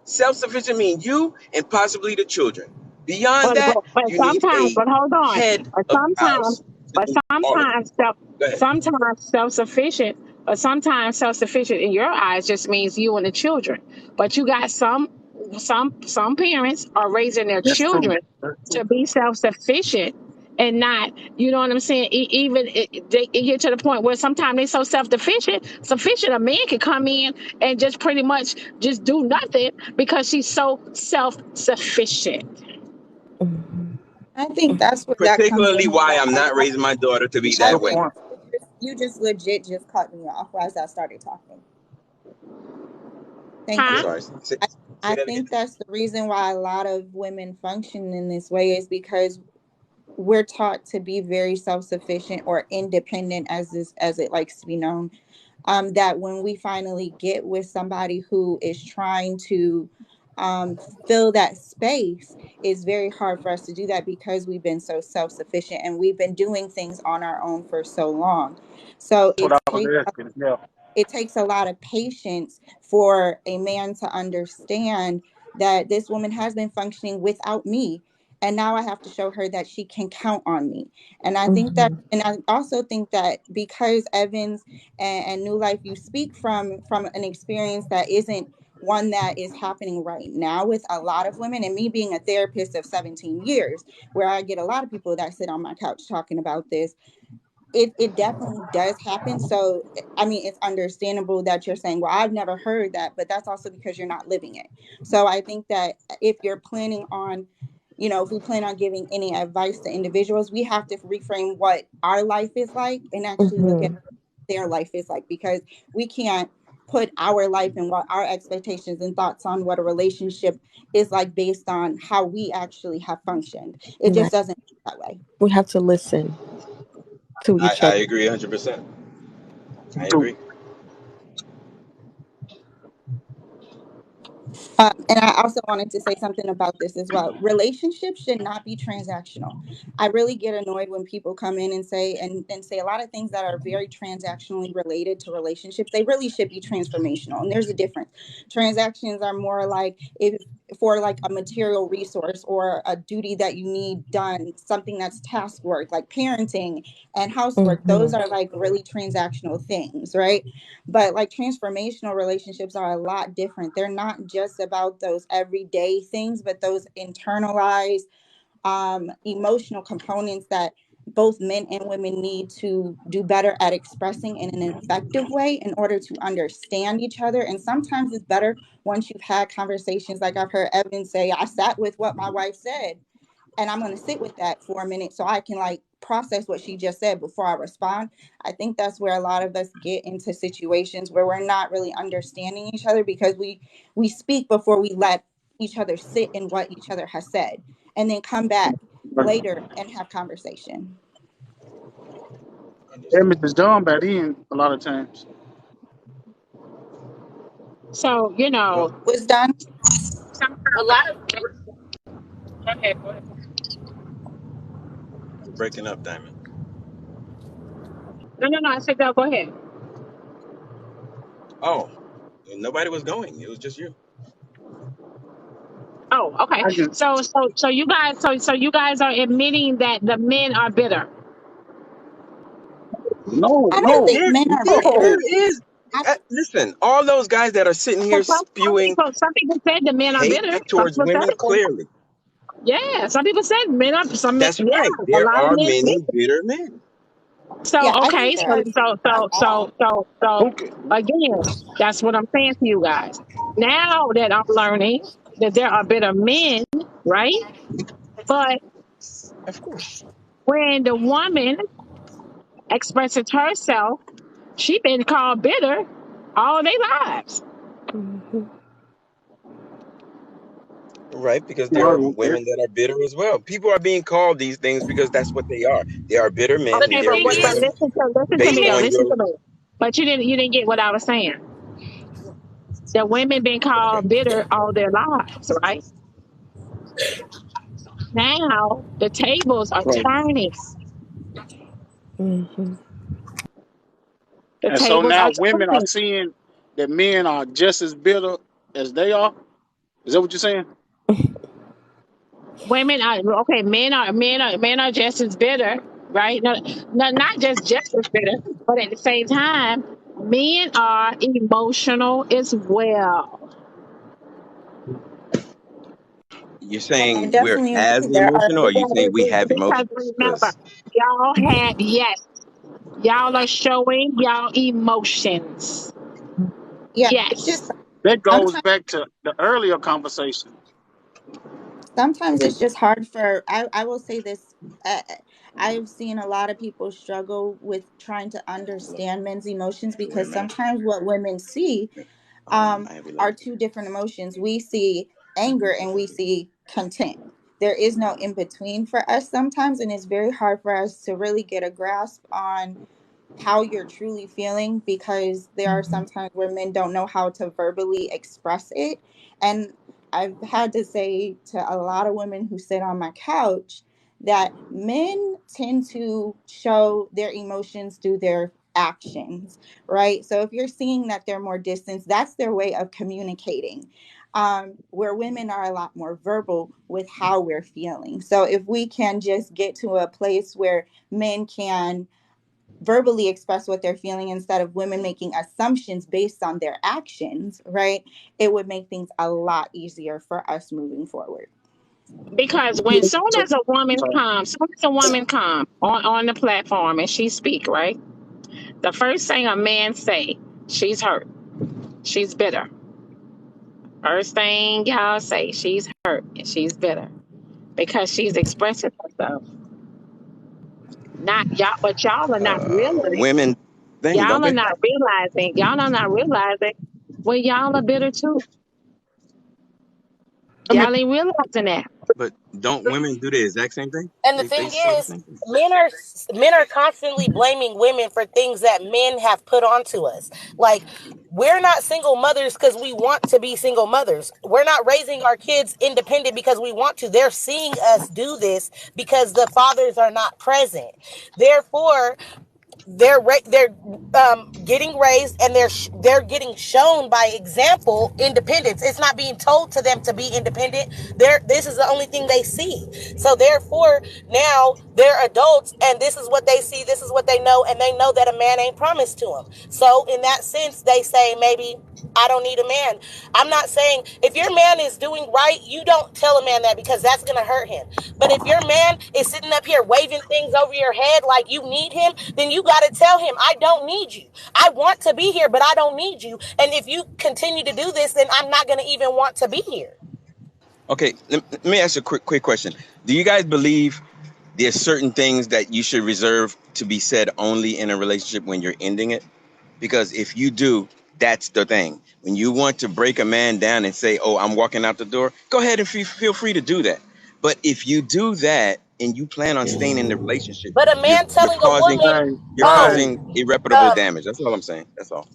Self-sufficient means you and possibly the children. Beyond But that, but you need sometimes, a but hold on. head But of the sometimes, house to do all of it. Go ahead. sometimes self-sufficient, but sometimes self-sufficient in your eyes just means you and the children. But you got some parents are raising their That's true. children That's true. to be self-sufficient, and not, you know what I'm saying? Even it get to the point where sometimes they so sufficient. A man can come in and just pretty much just do nothing because she's so self sufficient. Mhm. I think that's where that comes Particularly in. why I'm not raising my daughter to be That's a I that good way. think point. you just legit just cut me off as I started talking. Thank I'm Huh? you. sorry. I, Say I that again. think that's the reason why a lot of women function in this way is because we're taught to be very self-sufficient or independent, as it likes to be known. That when we finally get with somebody who is trying to um, fill that space, it's very hard for us to do that because we've been so self-sufficient and we've been doing things on our own for so long. So That's what I was asking. Yeah. it takes a lot of patience for a man to understand that this woman has been functioning without me, and now I have to show her that she can count on me. And I think that, Mhm. and I also think that because Evans and New Life, you speak from an experience that isn't one that is happening right now with a lot of women, and me being a therapist of 17 years, where I get a lot of people that sit on my couch talking about this, it definitely does happen. So I mean, it's understandable that you're saying, well, I've never heard that, but that's also because you're not living it. So I think that if you're planning on, if we plan on giving any advice to individuals, we have to reframe what our life is like and actually look at Mhm. their life is like, because we can't put our life and what our expectations and thoughts on what a relationship is like based on how we actually have functioned. It just Right. doesn't work that way. We have to listen to each I other. agree 100%. I Too. agree. And I also wanted to say something about this as well. Relationships should not be transactional. I really get annoyed when people come in and say a lot of things that are very transactionally related to relationships. They really should be transformational. And there's a difference. Transactions are more like if for like a material resource or a duty that you need done, something that's task work, like parenting and housework. Those Mhm. are like really transactional things, right? But like transformational relationships are a lot different. They're not just about those everyday things, but those internalized emotional components that both men and women need to do better at expressing in an effective way in order to understand each other. And sometimes it's better once you've had conversations, like I've heard Evan say, I sat with what my wife said, and I'm going to sit with that for a minute so I can like process what she just said before I respond. I think that's where a lot of us get into situations where we're not really understanding each other because we speak before we let each other sit in what each other has said and then come back later and have conversation. Understood. Damage is done by then a lot of times. So, Well, Was done. a lot of okay, go ahead. you're breaking up, Diamond. No. I said, no, go ahead. Oh, nobody was going. It was just you. Oh, okay. I can So you guys are admitting that the men are bitter. no, I don't no, think There, men are bitter. there is. I, Listen, all those guys that are sitting here spewing Some people said the men are hate bitter. Some towards people said women, it. clearly. Yeah, some people said men are some men. That's Yeah, right. a There lot of are men. many bitter men. So yeah, I think okay, there are a lot. so who can, again, that's what I'm saying to you guys. Now that I'm learning that there are bitter men, right? But Of course. when the woman expresses herself, she been called bitter all their lives. Mhm. Right, because there are no, women that are bitter as well. People are being called these things because that's what they are. They are bitter men, But and the Okay, they're but thing what? bitter But is, women listen to me based though. on Listen your to me. But you didn't get what I was saying. The women been okay. called bitter all their lives, right? Now the tables are right. turning. Mhm. The And so tables are now women are turning. seeing that men are just as bitter as they are. Is that what you're saying? Women are okay. Men are just as bitter, right? No, no, not just as bitter, but at the same time, men are emotional as well. You're I saying we're definitely as agree. There are emotional, or you saying we have Because emotions? remember, Because y'all had, yes, y'all are showing y'all emotions. yeah, it's just Yes. That goes sometimes back to the earlier conversation. it's just hard for I will say this I've seen a lot of people struggle with trying to understand men's emotions to wear a because mask. sometimes what women see I have are 11. two different emotions. We see anger and we see content. There is no in between for us sometimes, and it's very hard for us to really get a grasp on how you're truly feeling because there are some times where men don't know how to verbally express it. And I've had to say to a lot of women who sit on my couch that men tend to show their emotions through their actions, right? So if you're seeing that they're more distant, that's their way of communicating. Where women are a lot more verbal with how we're feeling. So if we can just get to a place where men can verbally express what they're feeling instead of women making assumptions based on their actions, right? It would make things a lot easier for us moving forward. Because when soon So, as a woman so comes, soon as a woman comes on the platform and she speak, right? The first thing a man say, she's hurt. She's bitter. First thing y'all say, she's hurt and she's bitter. Because she's expressing herself. Not y'all, but y'all are not realizing. Women thing, don't Y'all are they? not realizing. Y'all are not realizing. Well, y'all are bitter too. let me Y'all ain't realizing that. But don't women do the exact same thing? And the They thing say the is, same thing. men are constantly blaming women for things that men have put onto us. Like, we're not single mothers because we want to be single mothers. We're not raising our kids independent because we want to. They're seeing us do this because the fathers are not present. Therefore, they're getting raised, and they're getting shown by example independence. It's not being told to them to be independent. This is the only thing they see. So therefore, now they're adults, and this is what they see, this is what they know, and they know that a man ain't promised to them. So in that sense, they say, maybe I don't need a man. I'm not saying if your man is doing right, you don't tell a man that because that's going to hurt him. But if your man is sitting up here waving things over your head like you need him, then you got to tell him, I don't need you. I want to be here, but I don't need you. And if you continue to do this, then I'm not going to even want to be here. Okay, let me ask you a quick question. Do you guys believe there's certain things that you should reserve to be said only in a relationship when you're ending it? Because if you do, that's the thing. When you want to break a man down and say, "Oh, I'm walking out the door," go ahead and feel free to do that. But if you do that and you plan on staying in the relationship, But a you're man you're telling a causing woman, hey, you're hey, causing irreparable um, damage. That's all I'm saying. That's all.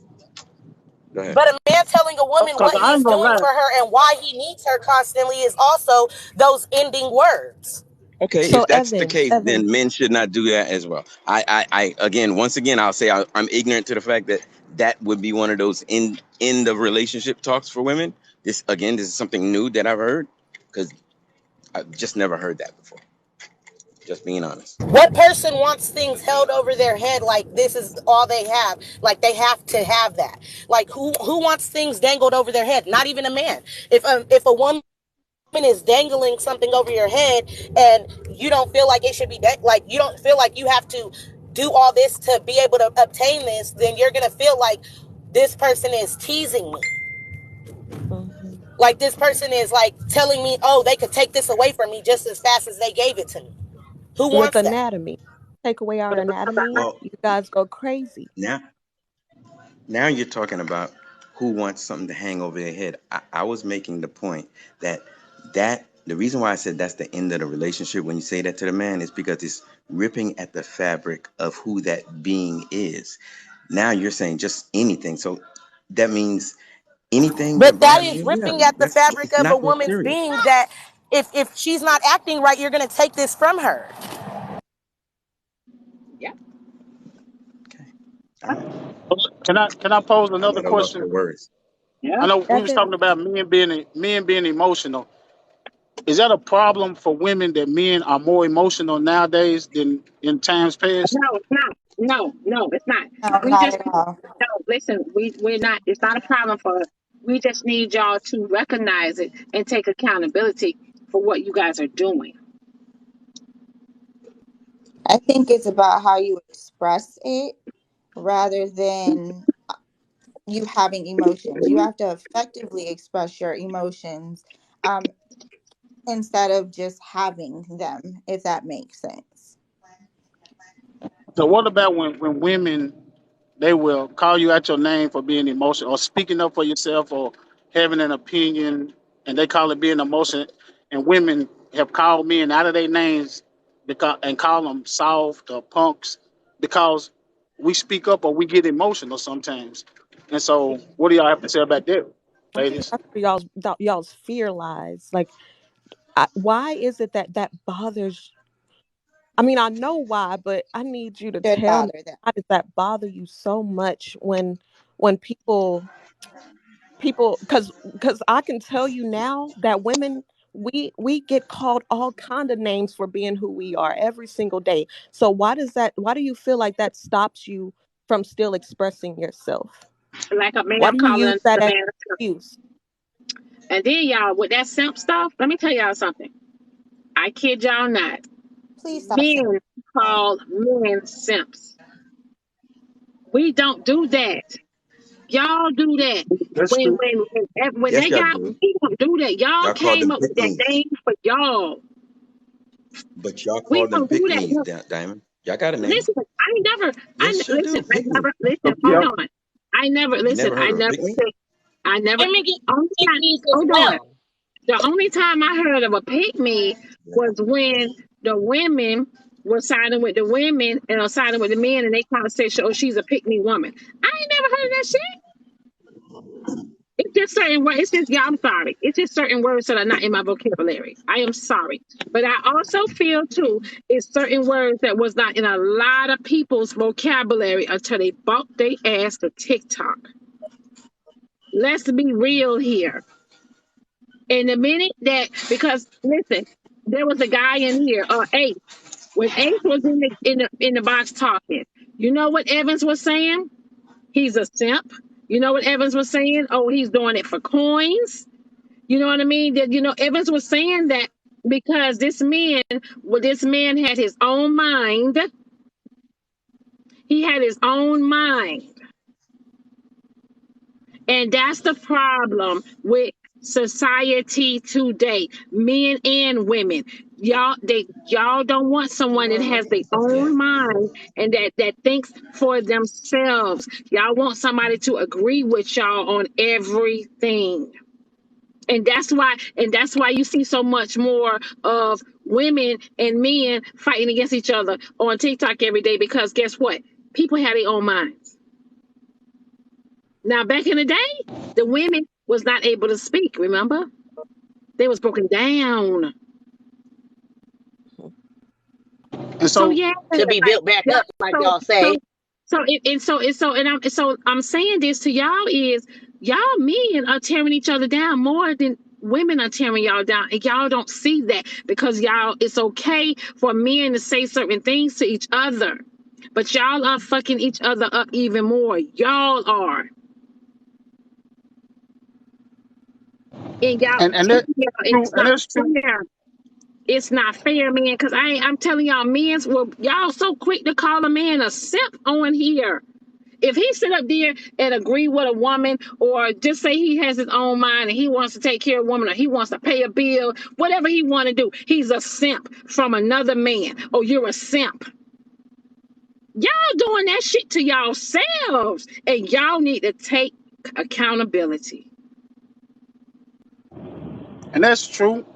Go ahead. but a man telling a woman because what I he's ain't gonna doing lie. for her and why he needs her constantly is also those ending words. Okay, So if that's the Evan, case, then men should not do that as well. I again, once again, I'll say I'm ignorant to the fact that that would be one of those in the relationship talks for women. This is something new that I've heard because I've just never heard that before. Just being honest. What person wants things held over their head like this is all they have? Like they have to have that. Like who wants things dangled over their head? Not even a man. If a woman is dangling something over your head and you don't feel like it should be like you don't feel like you have to do all this to be able to obtain this, then you're gonna feel like this person is teasing me. mhm. Like this person is like telling me, oh, they could take this away from me just as fast as they gave it to me. Who With wants that? anatomy, take away our anatomy, Well, you guys go crazy. now now you're talking about who wants something to hang over their head. I was making the point that the reason why I said that's the end of the relationship when you say that to the man is because it's ripping at the fabric of who that being is. Now you're saying just anything. So that means anything that But that bothers is you, yeah, ripping at the that's fabric it's of a not that woman's serious. being that if she's not acting right, you're gonna take this from her. Yeah. Okay. All right. Can I pose I'm another at a loss question? for words. Yeah. I know we was Evan, talking about men being emotional. Is that a problem for women that men are more emotional nowadays than in times past? No, it's not. No, it's not. No, We not just at all. no. Listen, we're not. It's not a problem for us. We just need y'all to recognize it and take accountability. for what you guys are doing. I think it's about how you express it rather than you having emotions. You have to effectively express your emotions instead of just having them, if that makes sense. So what about when women, they will call you out your name for being emotional or speaking up for yourself or having an opinion, and they call it being emotional, and women have called men out of their names because and call them soft or punks because we speak up or we get emotional sometimes. And so what do y'all have to say about that, I think ladies? that's where y'all's fear lies. Like, why is it that bothers? I mean, I know why, but I need you to Should tell me, bother them. why does that bother you so much when people, because I can tell you now that women, we get called all kind of names for being who we are every single day. So why do you feel like that stops you from still expressing yourself? Like a Why man do you calling use that another as man a simp. an excuse? And then y'all with that simp stuff, let me tell y'all something. I kid y'all not. Please stop saying Men that. call men simps. We don't do that. Y'all do that. That's true. When Yes, they y'all got, do. we don't do that. Y'all Y'all call came them up with that pick-me's, name for y'all. but y'all We call them don't do that. pick-me's, Look, Diamond. Y'all got a name. listen, Yes, you do. Pick-me. listen, hold Yeah. on. I never, You listen, never I heard of a never pick-me? said, I never, Women get only time, pygmies as hold on. well. The only time I heard of a pick me was when the women were siding with the women and siding with the men, and they kind of say, "Oh, she's a pick me woman." I ain't never heard of that shit. It's just certain words. It's just, yeah, I'm sorry. It's just certain words that are not in my vocabulary. I am sorry. But I also feel too, it's certain words that was not in a lot of people's vocabulary until they bought their ass to TikTok. Let's be real here. And the minute that, because listen, there was a guy in here, Ace. When Ace was in the box talking, you know what Evans was saying? He's a simp. You know what Evans was saying? Oh, he's doing it for coins. You know what I mean? That, Evans was saying that because this man had his own mind. He had his own mind. And that's the problem with society today, men and women. Y'all don't want someone that has their Yeah. own mind and that thinks for themselves. Y'all want somebody to agree with y'all on everything. And that's why you see so much more of women and men fighting against each other on TikTok every day, because guess what? People have their own minds. Now back in the day, the women was not able to speak, remember? They was broken down. And So so yeah, To be like built back yeah, up, like so y'all so say. so it and so it's so and I'm saying this to y'all is y'all men are tearing each other down more than women are tearing y'all down, and y'all don't see that because y'all, it's okay for men to say certain things to each other, but y'all are fucking each other up even more. Y'all are. And y'all, and that's yeah, and true, it's and not that's true. fair. It's not fair, man. Because I'm telling y'all, men's, well, y'all so quick to call a man a simp on here. If he sit up there and agree with a woman, or just say he has his own mind and he wants to take care of a woman, or he wants to pay a bill, whatever he want to do, he's a simp from another man. Oh, you're a simp. Y'all doing that shit to yourselves, and y'all need to take accountability. And that's true.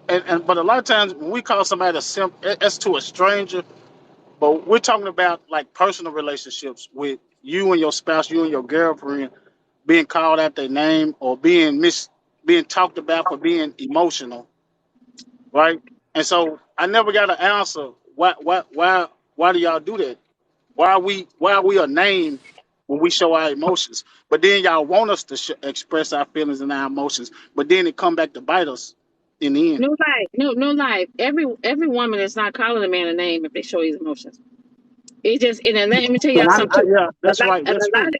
And but a lot of times when we call somebody a simp, that's to a stranger. But we're talking about like personal relationships with you and your spouse, you and your girlfriend, being called out their name or being talked about for being emotional, right? And so I never got an answer. Why do y'all do that? Why are we a name when we show our emotions? But then y'all want us to express our feelings and our emotions, but then it come back to bite us in the end. No lie, no lie. Every woman is not calling a man a name if they show his emotions. It just, and then let me tell And y'all something too. yeah, A that's lot, right. That's true.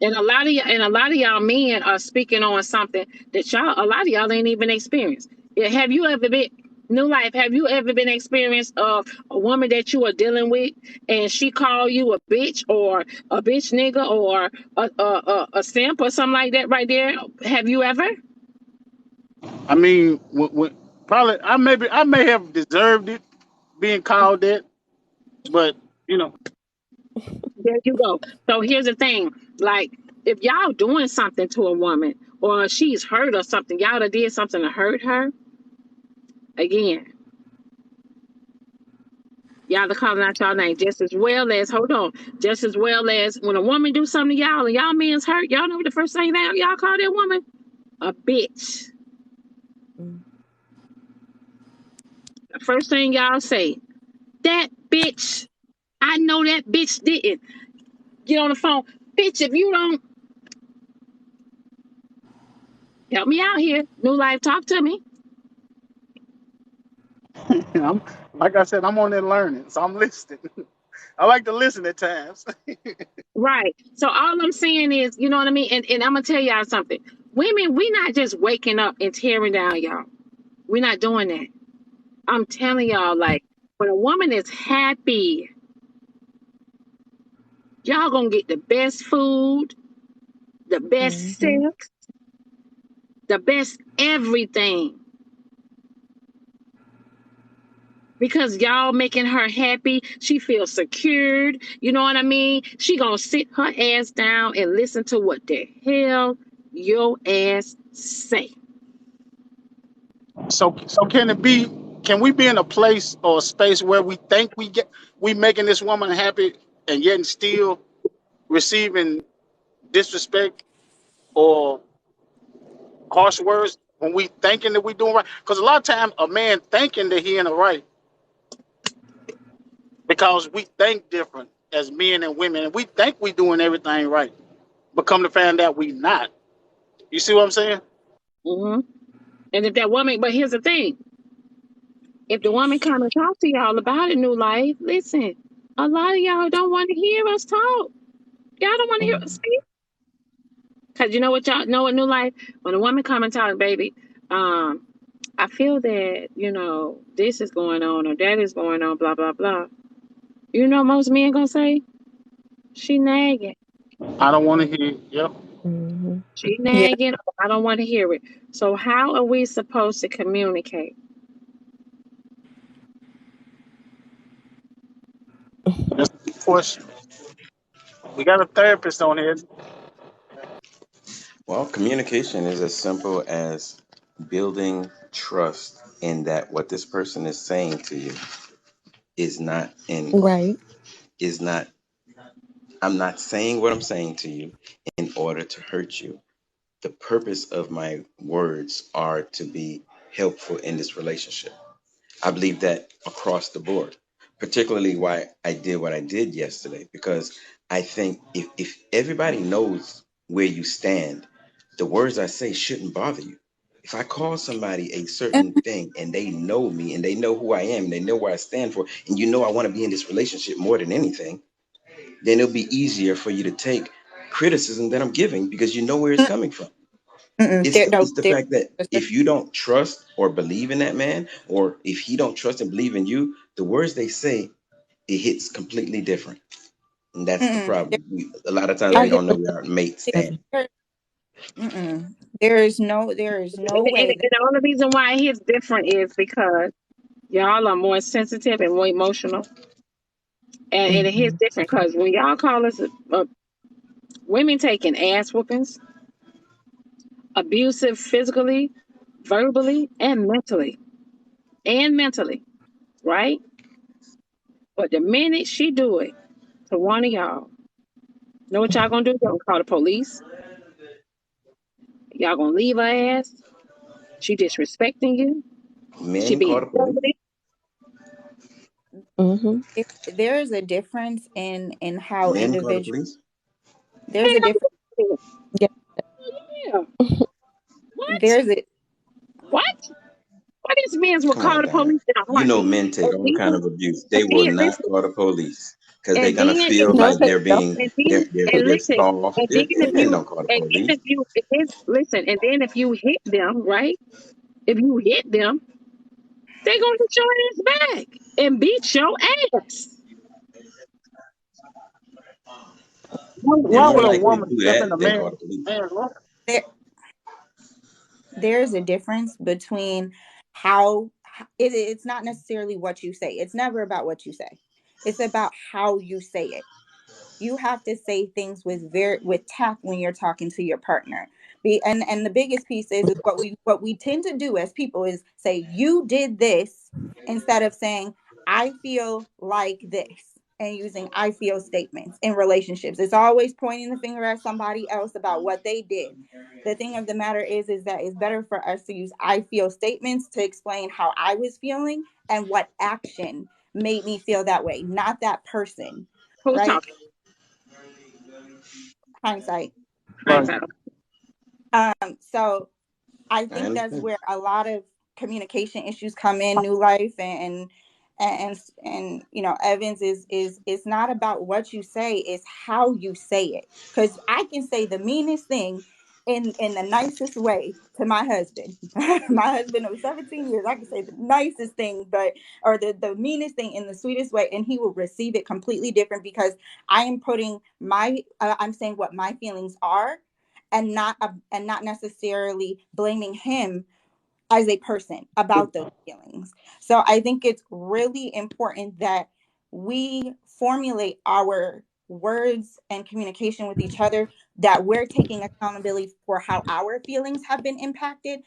and a lot of y'all men are speaking on something that a lot of y'all ain't even experienced. Yeah, have you ever been New Life? Have you ever been experienced of a woman that you are dealing with, and she call you a bitch or a bitch nigga or a simp or something like that? Right there. Have you ever? I mean, probably I may have deserved it being called that, but you know, There you go. So here's the thing: like, if y'all doing something to a woman or she's hurt or something, y'all done did something to hurt her. Again, y'all are calling out y'all name just as well as just as well as when a woman do something to y'all and y'all men's hurt. Y'all know what the first thing that y'all call that woman? A bitch. The first thing y'all say, that bitch. I know that bitch didn't get on the phone, bitch. If you don't help me out here, New Life, talk to me. I'm like I said, I'm on there learning, so I'm listening. I like to listen at times. Right. So all I'm saying is, you know what I mean? And I'm gonna tell y'all something. Women, we not just waking up and tearing down y'all. We're not doing that. I'm telling y'all, like, when a woman is happy, y'all gonna get the best food, the best Mm-hmm. sex, the best everything. Because y'all making her happy, she feels secured. You know what I mean? She gonna sit her ass down and listen to what the hell your ass say. So can we be in a place or a space where we think we making this woman happy and yet still receiving disrespect or harsh words when we thinking that we doing right? Because a lot of time a man thinking that he in the right because we think different as men and women, and we think we doing everything right, but come to find out we not. You see what I'm saying? Hmm. And if that woman, but here's the thing: if the woman come and talk to y'all about it, New Life, listen. A lot of y'all don't want to hear us talk. Y'all don't want to hear us speak. Cause you know what y'all know what New Life? When a woman come and talk, baby, I feel that, this is going on or that is going on, blah, blah, blah. You know most men gonna say, she nagging. I don't want to hear. Yep. Mm-hmm. She Yeah. nagging. I don't want to hear it. So how are we supposed to communicate? That's the question. We got a therapist on here. Well, communication is as simple as building trust in that what this person is saying to you is not in Right. is not I'm not saying what I'm saying to you in order to hurt you. The purpose of my words are to be helpful in this relationship. I believe that across the board, particularly why I did what I did yesterday, because I think if everybody knows where you stand, the words I say shouldn't bother you. If I call somebody a certain thing and they know me and they know who I am and they know where I stand for, and you know I want to be in this relationship more than anything, then it'll be easier for you to take criticism that I'm giving because you know where it's coming from. Mm-mm. It's There, the, no, it's the there. fact that if you don't trust or believe in that man, or if he don't trust and believe in you, the words they say, it hits completely different. And that's the Mm-mm. problem. A lot of times There, we I there, don't know get where our mate that. stands. there, there is no way And that. the only reason why it hits different is because y'all are more sensitive and more emotional. And it hits Mm-hmm. different because when y'all call us women taking ass whoopings, abusive physically, verbally, and mentally. And mentally, right? But the minute she do it to one of y'all, know what y'all gonna do? Y'all gonna call the police. Y'all gonna leave her ass. She disrespecting you. She Men call being the police. ugly. Mm-hmm. There is a difference in how Men call the individual. police. There's a difference. Yeah. Yeah. What? There's a. What? What these men will Come call on, the guys. police in a You know heartbeat. men take And all kind then, of abuse. and They will then not listen, call the police because they're and gonna then if feel you No, like they they're don't. being and then and they're listen, soft. and then if Men you don't call the and then police. if you if this, listen, and then if you hit them, right? If you hit them, they gonna hit your ass back and beat your ass. They're Why more would a likely to woman do step that in a than call the man police. life? There, there's a difference between it's not necessarily what you say. It's never about what you say. It's about how you say it. You have to say things with tact when you're talking to your partner. And the biggest piece is what we tend to do as people is say you did this instead of saying I feel like this and using I feel statements in relationships. It's always pointing the finger at somebody else about what they did. The thing of the matter is that it's better for us to use I feel statements to explain how I was feeling and what action made me feel that way, not that person, Who's right? talking? Hindsight. Right. Hindsight. So I I think that's understand. where a lot of communication issues come in. New Life and Evans is it's not about what you say, it's how you say it. Because I can say the meanest thing in the nicest way to my husband. My husband of 17 years, I can say the nicest thing, or the meanest thing in the sweetest way, and he will receive it completely different because I am putting I'm saying what my feelings are and not necessarily blaming him as a person about those feelings. So I think it's really important that we formulate our words and communication with each other, that we're taking accountability for how our feelings have been impacted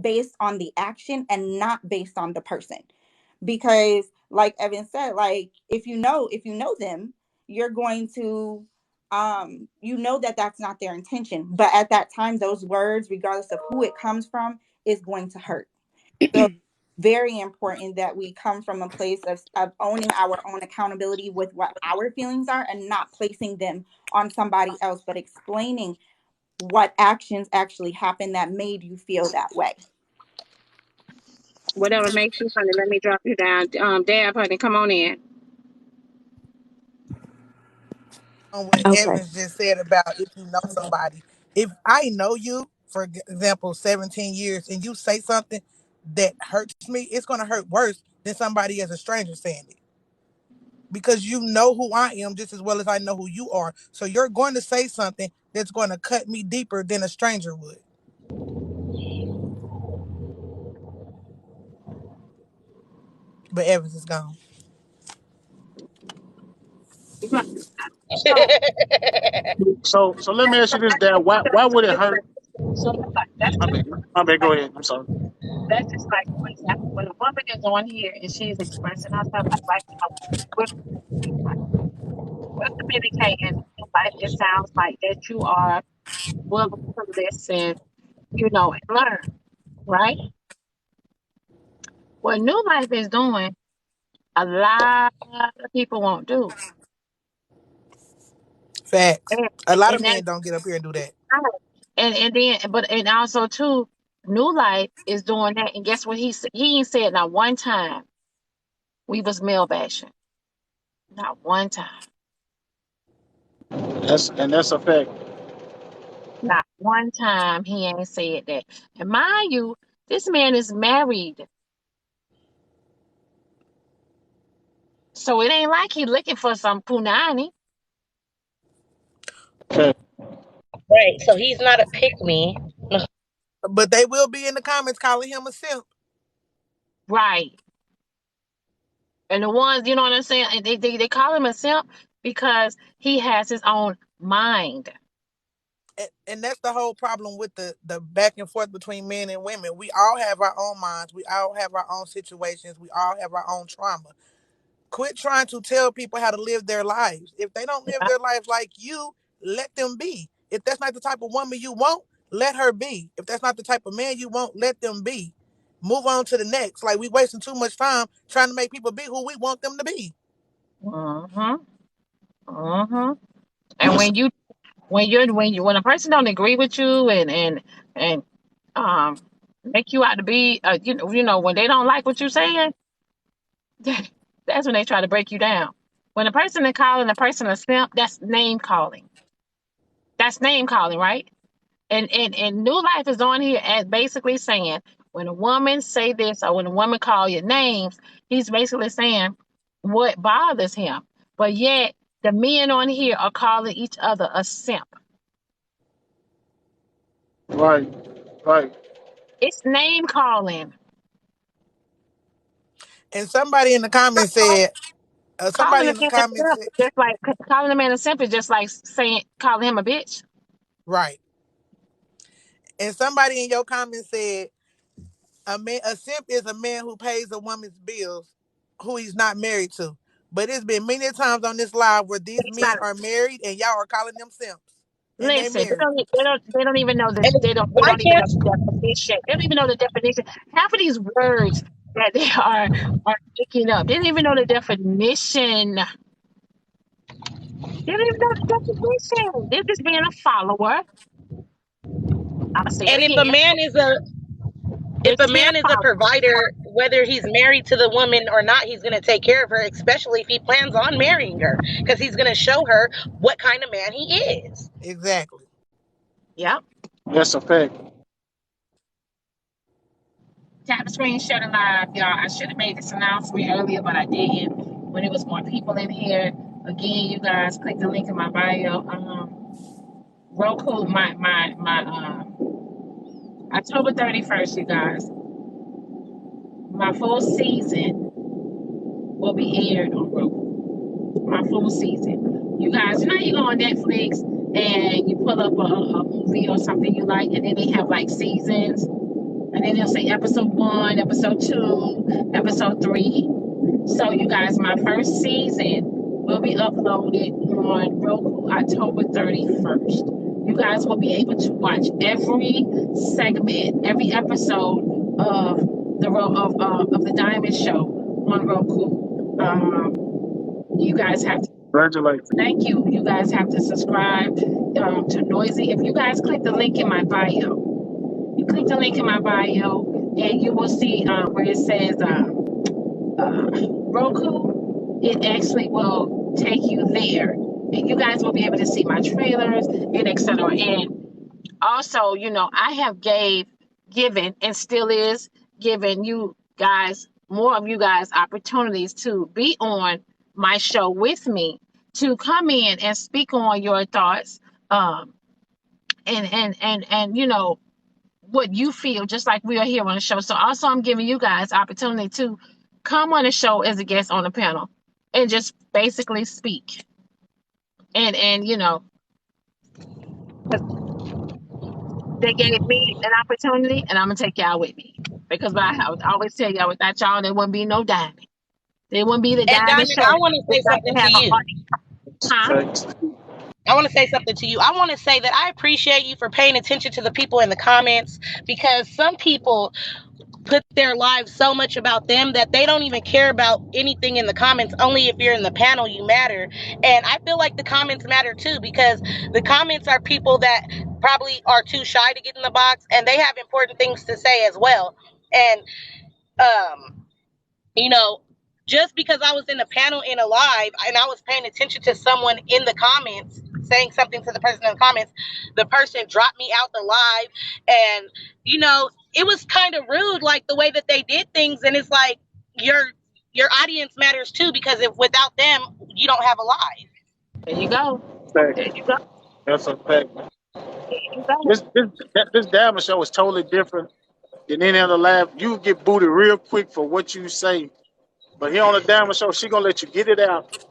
based on the action and not based on the person. Because like Evan said, like if you know them, you're going to that that's not their intention, but at that time those words, regardless of who it comes from, is going to hurt. So very important that we come from a place of owning our own accountability with what our feelings are and not placing them on somebody else, but explaining what actions actually happened that made you feel that way. Whatever makes you funny, let me drop you down. Dab, honey, come on in. On what Okay. Evans just said about if you know somebody. If I know you, for example, 17 years, and you say something that hurts me, it's going to hurt worse than somebody as a stranger saying it. Because you know who I am just as well as I know who you are. So you're going to say something that's going to cut me deeper than a stranger would. But Evans is gone. So, So let me ask you this, Dad. Why would it hurt? so that's My just bad. My bad. Go ahead. I'm sorry. that's just like, for example, when a woman is on here and she's expressing herself, like we're communicating, like it sounds like that you are willing to listen, and learn, right? What New Life is doing, a lot of people won't do, Facts. and A lot of and that men don't get up here and do that. and also too, New Life is doing that, and guess what he ain't said not one time we was male bashing, not one time, That's a fact. not one time he ain't said that. And mind you, this man is married, so it ain't like he looking for some punani. Okay. Right. So he's not a pick me. But they will be in the comments calling him a simp. Right. And the ones, you know what I'm saying, and they call him a simp because he has his own mind. And that's the whole problem with the back and forth between men and women. We all have our own minds. We all have our own situations. We all have our own trauma. Quit trying to tell people how to live their lives. If they don't live Yeah. their lives like you, let them be. If that's not the type of woman you want, let her be. If that's not the type of man you want, let them be. Move on to the next. Like, we wasting too much time trying to make people be who we want them to be. Mm-hmm. Mm-hmm. And when a person don't agree with you and um make you out to be when they don't like what you're saying, that's when they try to break you down. When a person is calling a person a simp, that's name calling. That's name calling, right? And New Life is on here as basically saying when a woman say this or when a woman call you names, he's basically saying what bothers him. But yet the men on here are calling each other a simp. Right, right. It's name calling. And somebody in the comments said, Calling somebody a in the man a comments simp said, is just like calling a man a simp is just like saying calling him a bitch. right. And somebody in your comments said, a simp is a man who pays a woman's bills who he's not married to. But it's been many times on this live where these It's men not. are married and y'all are calling them simps. And they Listen, married. they don't even know that And they why don't even know can't the definition. They don't even know the definition. Half of these words that they are picking up, they don't even know the definition. They don't even know the definition. They're just being a follower. I'll say it and again. They're if a just being man a is a follower. provider, whether he's married to the woman or not, he's going to take care of her, especially if he plans on marrying her, because he's going to show her what kind of man he is. Exactly. Yep. That's a fact. Tap the screen, share the live, y'all. I should have made this announcement earlier, but I didn't. When it was more people in here. Again, you guys click the link in my bio. Roku, my October 31st, you guys. My full season will be aired on Roku. My full season. You guys, you know you go on Netflix and you pull up a movie or something you like, and then they have like seasons, and then they'll say episode 1, episode 2, episode 3. So you guys, my first season will be uploaded on Roku October 31st. You guys will be able to watch every segment, every episode of the Diamond Show on Roku. You guys have to. Congratulations. Thank you. You guys have to subscribe to Noisy. If you guys click the link in my bio, you click the link in my bio, and you will see where it says Roku. It actually will take you there, and you guys will be able to see my trailers and etc. And also, you know, I have given and still is giving you guys, more of you guys, opportunities to be on my show with me, to come in and speak on your thoughts, and you know what you feel, just like we are here on the show. So also I'm giving you guys opportunity to come on the show as a guest on the panel and just basically speak. And you know, they gave me an opportunity, and I'm gonna take y'all with me. Because I always tell y'all, without y'all, there wouldn't be no diamond. There wouldn't be the And diamond Diamond, show I want to if say I something didn't to have an you. audience. Huh? Facts. I want to say something to you. I want to say that I appreciate you for paying attention to the people in the comments, because some people put their lives so much about them that they don't even care about anything in the comments. Only if you're in the panel you matter. And I feel like the comments matter too, because the comments are people that probably are too shy to get in the box, and they have important things to say as well. And you know, just because I was in a panel in a live and I was paying attention to someone in the comments saying something to the person in the comments, the person dropped me out the live. And, you know, it was kind of rude, like the way that they did things. And it's like, your audience matters too, because if without them, you don't have a live. There you go. Fact. There you go. That's a fact. There you go. This Diamond Show is totally different than any other live. You get booted real quick for what you say, but here on the Diamond Show, she gonna let you get it out.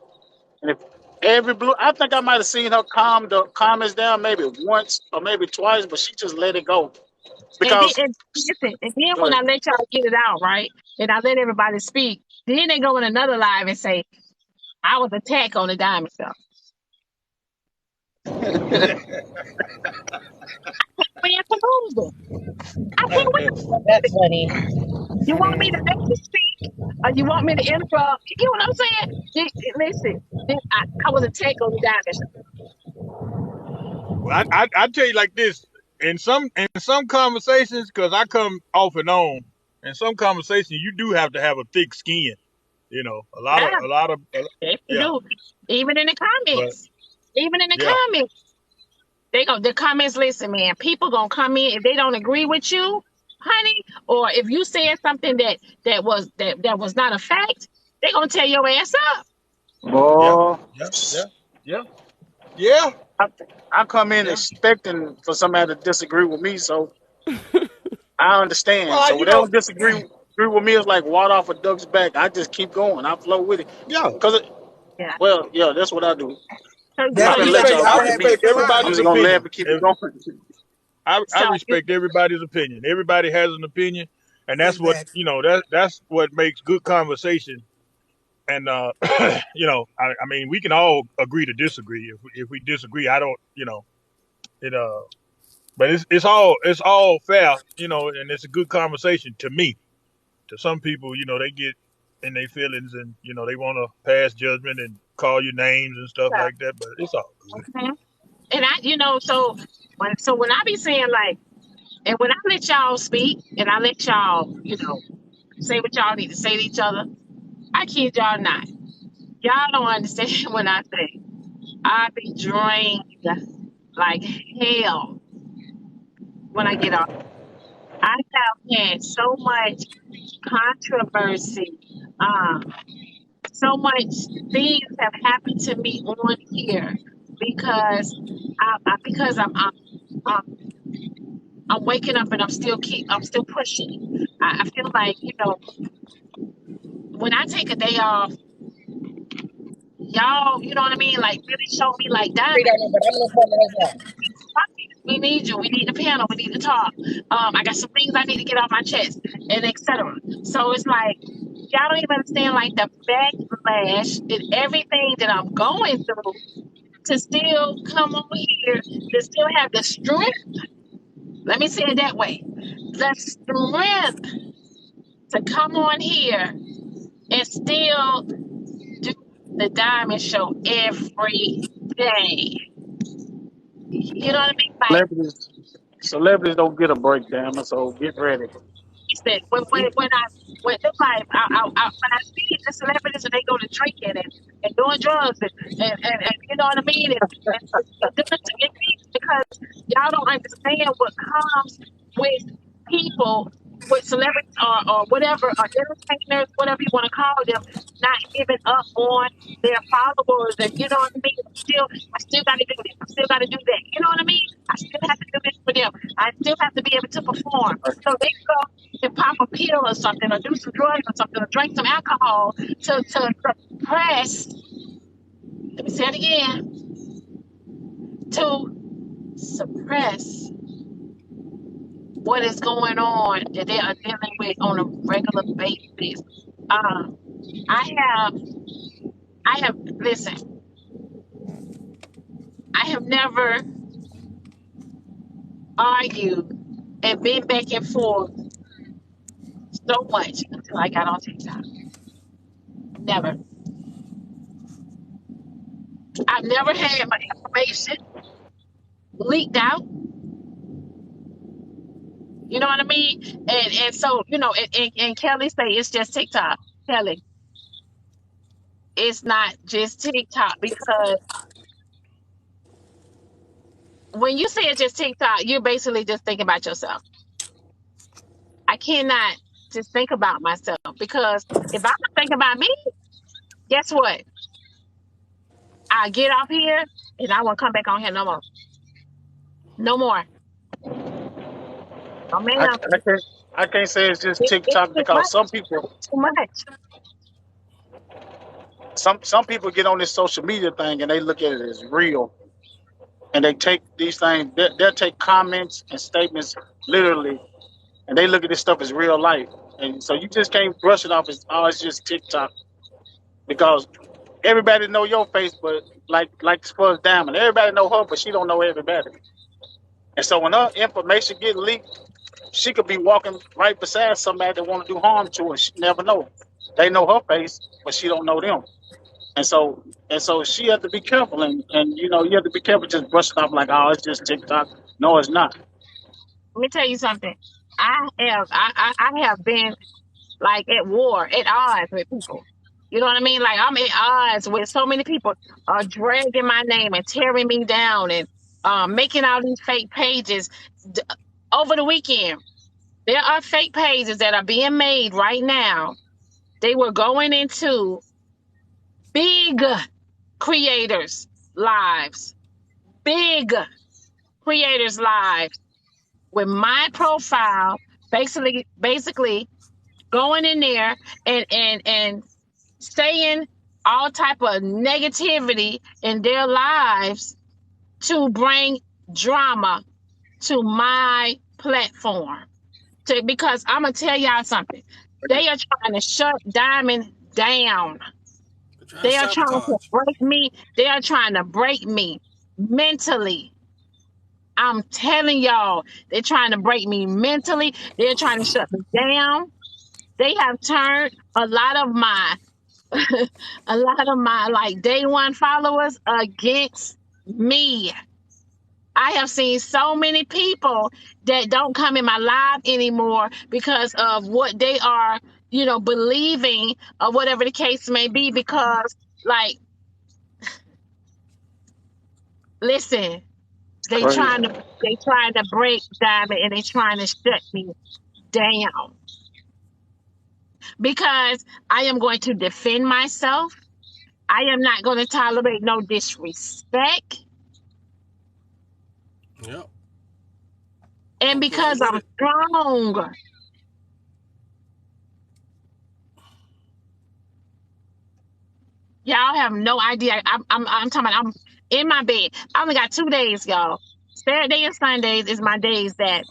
And if every blue, I think I might have seen her calm the comments down maybe once or maybe twice, but she just let it go because. Listen, and then Go when I ahead. let y'all get it out, right? And I let everybody speak, then they go in another live and say, I was attacked on the diamond show. We in collusion. I can't win. That's funny. You want me to let you speak, or you want me to interrupt? You get what I'm saying? Listen, I was attacked on the diamond show. Well, I tell you like this. In some conversations, because I come off and on, in some conversations you do have to have a thick skin. You know, Yeah, yes, you yeah. do. Even in the But comments. Even in the yeah, comments. The comments, listen, man, people gonna come in if they don't agree with you. honey, or if you said something that was not a fact, they're gonna tear your ass up. Yeah, Boy, yeah, yeah, yeah, yeah, I, I come in yeah. expecting for somebody to disagree with me, so I understand. Well, So you when they know, don't agree with me, it's like water off a duck's back. I just keep going. I flow with it. yeah. Cause Yeah. well, yeah, that's what I do. I'm I not That's gonna me. let respect y'all I get to I me. respect had to I'm everybody's just gonna laugh opinion. and keep it going. I So you respect everybody's opinion. Everybody has an opinion, and that's what exactly. that's what makes good conversation. And I mean, we can all agree to disagree. If we disagree, I don't, it but it's all fair, and it's a good conversation to me. To some people, they get in their feelings and they want to pass judgment and call you names and stuff yeah. like that. But it's all good. Mhm. And so when I be saying like, and when I let y'all speak and I let y'all, say what y'all need to say to each other, I kid y'all not. Y'all don't understand when I say I be drained like hell when I get off. I have had so much controversy. Um, so much things have happened to me on here because I'm I'm waking up and I'm still pushing. I feel like when I take a day off, y'all, you know what I mean, like really show me like Diamond. We need you. We need the panel. We need to talk. I got some things I need to get off my chest, and etc. So it's like y'all don't even understand like the backlash and everything that I'm going through to still come over here to still have the strength. Let me say it that way: the strength to come on here and still do the Diamond Show every day. You know what I mean? Like Celebrities don't get a break, damn it. So get ready. said, when the life, when I see the celebrities and they go to drinking and doing drugs and you know what I mean, and doing to get things because y'all don't understand what comes with people, with celebrities or whatever, or entertainers, whatever you want to call them, not giving up on their followers, and you know what I mean. I still got to do this. I still got to do that. You know what I mean? I still have to do this for them. I still have to be able to perform. So they go and pop a pill or something, or do some drugs or something, or drink some alcohol to suppress. Let me say it again. To suppress what is going on that they are dealing with on a regular basis. Um, I have, listen, I have never argued and been back and forth so much until I got on TikTok. Never. I've never had my information leaked out. You know what I mean? And so, and Kelly say it's just TikTok. Kelly, it's not just TikTok because when you say it's just TikTok, you're basically just thinking about yourself. I cannot just think about myself because if I'm thinking about me, guess what? I get off here and I won't come back on here no more. No more. Oh I, man, I can't I can't say it's just it's TikTok too because much. some people It's too much. some people get on this social media thing and they look at it as real and they take these things they'll take comments and statements literally and they look at this stuff as real life. And so you just can't brush it off as it's just TikTok because everybody know your face, but like Spurs Diamond, everybody know her, but she don't know everybody. And so when her information get leaked, she could be walking right beside somebody that want to do harm to her. She never know. They know her face, but she don't know them. And so she have to be careful, and you have to be careful just brushing off like, oh, it's just TikTok. No, it's not. Let me tell you something. I have been like at war, at odds with people. You know what I mean? Like I'm at odds with so many people dragging my name and tearing me down and making all these fake pages D- over the weekend. There are fake pages that are being made right now. They were going into big creators' lives, big creators' lives with my profile, basically going in there and saying all type of negativity in their lives to bring drama to my platform. Because I'm gonna tell y'all something. They are trying to shut Diamond down. They're trying to They are trying to sabotage. break me. They are trying to break me mentally. I'm telling y'all, they're trying to break me mentally. They're trying to shut me down. They have turned a lot of my like day one followers against me. I have seen so many people that don't come in my live anymore because of what they are, believing or whatever the case may be. Because, like, listen, Crazy. they trying to break Diamond and they trying to shut me down because I am going to defend myself. I am not going to tolerate no disrespect. Yep. And Gonna put up because with I'm it. strong, y'all have no idea. I'm talking about I'm in my bed. I only got 2 days, y'all. Saturday and Sundays is my days that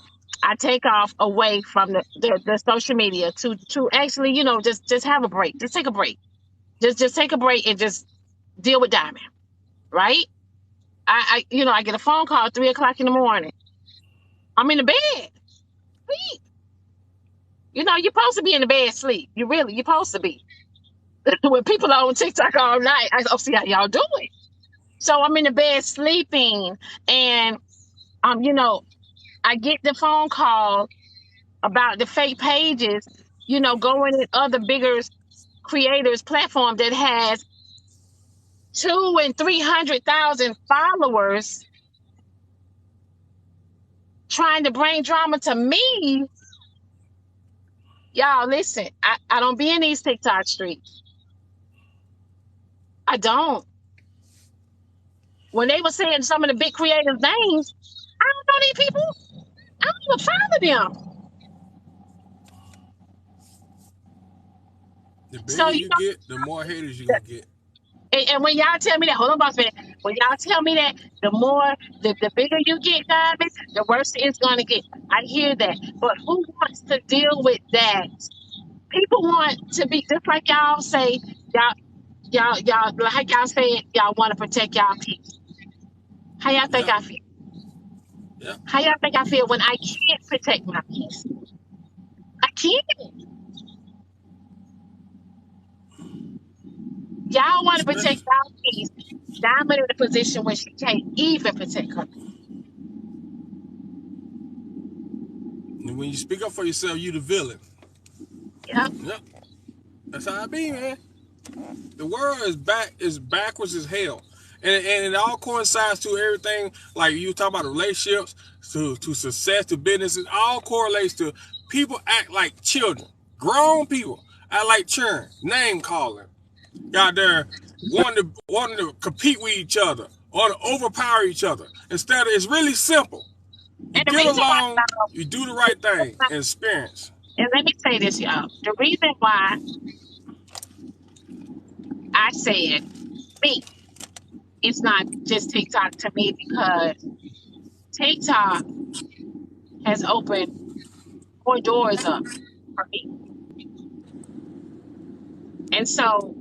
I take off away from the social media to actually, just have a break. Just take a break. Just take a break and just deal with Diamond, right? I get a phone call at 3 o'clock in the morning. I'm in the bed. Sleep. You're supposed to be in the bed sleep. You're supposed to be. When people are on TikTok all night, I don't see how y'all do it. So I'm in the bed sleeping, and I get the phone call about the fake pages, going in other bigger creators platform that has 200,000 and 300,000 followers trying to bring drama to me. Y'all listen, I don't be in these TikTok streets. I don't. When they were saying some of the big creators' names, I don't know these people. I don't even follow them. The So bigger you get, the more haters you gonna get. and when y'all tell me that, hold on, boss man. When y'all tell me that, the more, the bigger you get, Diamond, the worse it's gonna get. I hear that, but who wants to deal with that? People want to be just like y'all say. Y'all, like y'all said, y'all want to protect y'all peace. How y'all think Yep. I feel? Yep. How y'all think I feel when I can't protect my peace? I can't. Y'all want to protect Especially y'all peace. Diamond in a position where she can't even protect her. when you speak up for yourself, you the villain. Yep. Yep. That's how I be, man. The world is backwards as hell. And it all coincides to everything, like you talk about relationships, to success, to business. It all correlates to people act like children. Grown people act like children. Name calling. Got there wanting to compete with each other or to overpower each other. Instead of, it's really simple. You And the get reason why, along, you do the right thing, and experience. and let me say this, y'all. The reason why I said me, it's not just TikTok to me because TikTok has opened more doors up for me. And so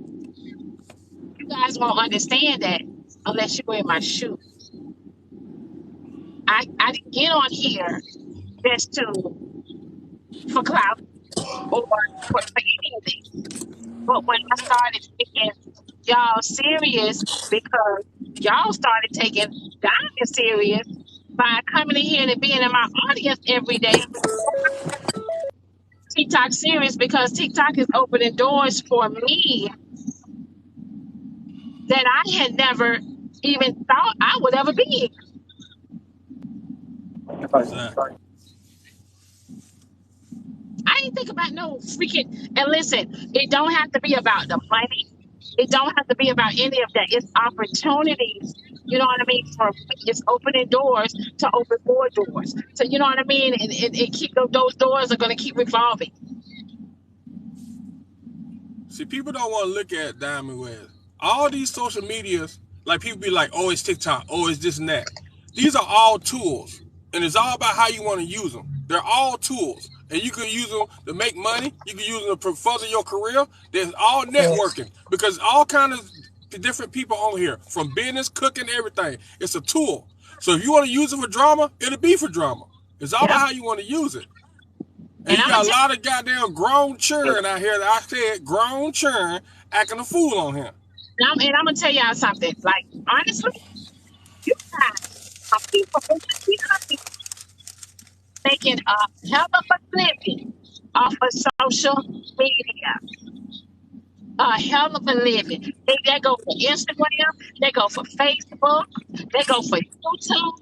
you guys won't understand that unless you're in my shoe. I didn't get on here just for clout or for anything. But when I started taking y'all serious, because y'all started taking Diamond serious by coming in here and being in my audience every day, TikTok serious because TikTok is opening doors for me that I had never even thought I would ever be in. Exactly. think about no freaking. And listen, it don't have to be about the money. It don't have to be about any of that. It's opportunities. You know what I mean? For me, it's opening doors to open more doors. So you know what I mean? And keep those doors are going to keep revolving. See, people don't want to look at Diamond West. All these social medias, like people be like, oh, it's TikTok, oh, it's this and that. These are all tools, and it's all about how you want to use them. They're all tools, and you can use them to make money. You can use them to further your career. There's all networking because all kind of different people on here, from business, cooking, everything. It's a tool. So if you want to use it for drama, it'll be for drama. It's all about how you want to use it. And you got a lot of goddamn grown children out here that I said grown children acting a fool on him. And I'm gonna tell y'all something. Like honestly, you got some people making a hell of a living off of social media. A hell of a living. They go for Instagram, they go for Facebook, they go for YouTube,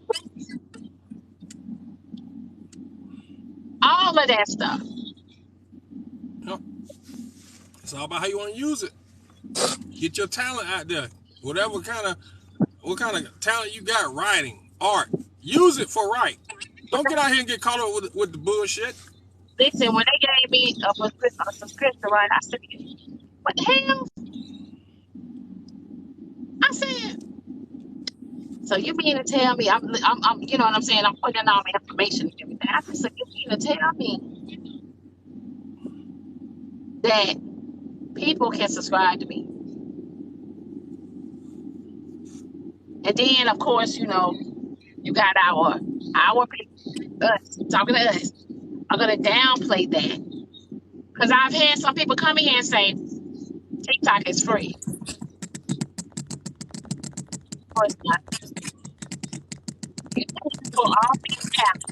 all of that stuff. Yep. It's all about how you want to use it. Get your talent out there. What kind of talent you got, writing, art. Use it for right. Don't get out here and get caught up with the bullshit. Listen, when they gave me a subscription, right, I said, what the hell? I said, so you mean to tell me, I'm you know what I'm saying, I'm putting all my information and everything. I said, so you mean to tell me that people can subscribe to me? And then, of course, you know, you got our people, us, talking to us, are going to downplay that. Because I've had some people come in here and say, TikTok is free. No, it's not. You can go all these apps,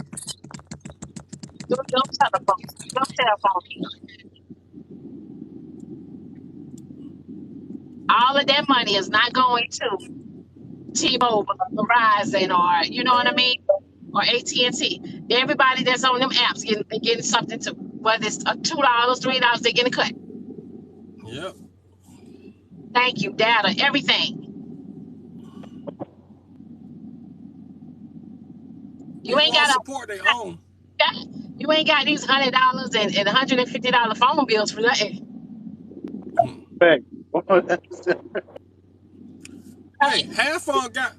your cell phone bill. All of that money is not going to T-Mobile, or Verizon, or you know what I mean, or AT&T. Everybody that's on them apps getting something too. Whether it's $2, $3, they're getting a cut. Yep. Thank you, data, everything. You ain't got to support their own. You ain't got these $100 and $150 phone bills for nothing. Hey, half on got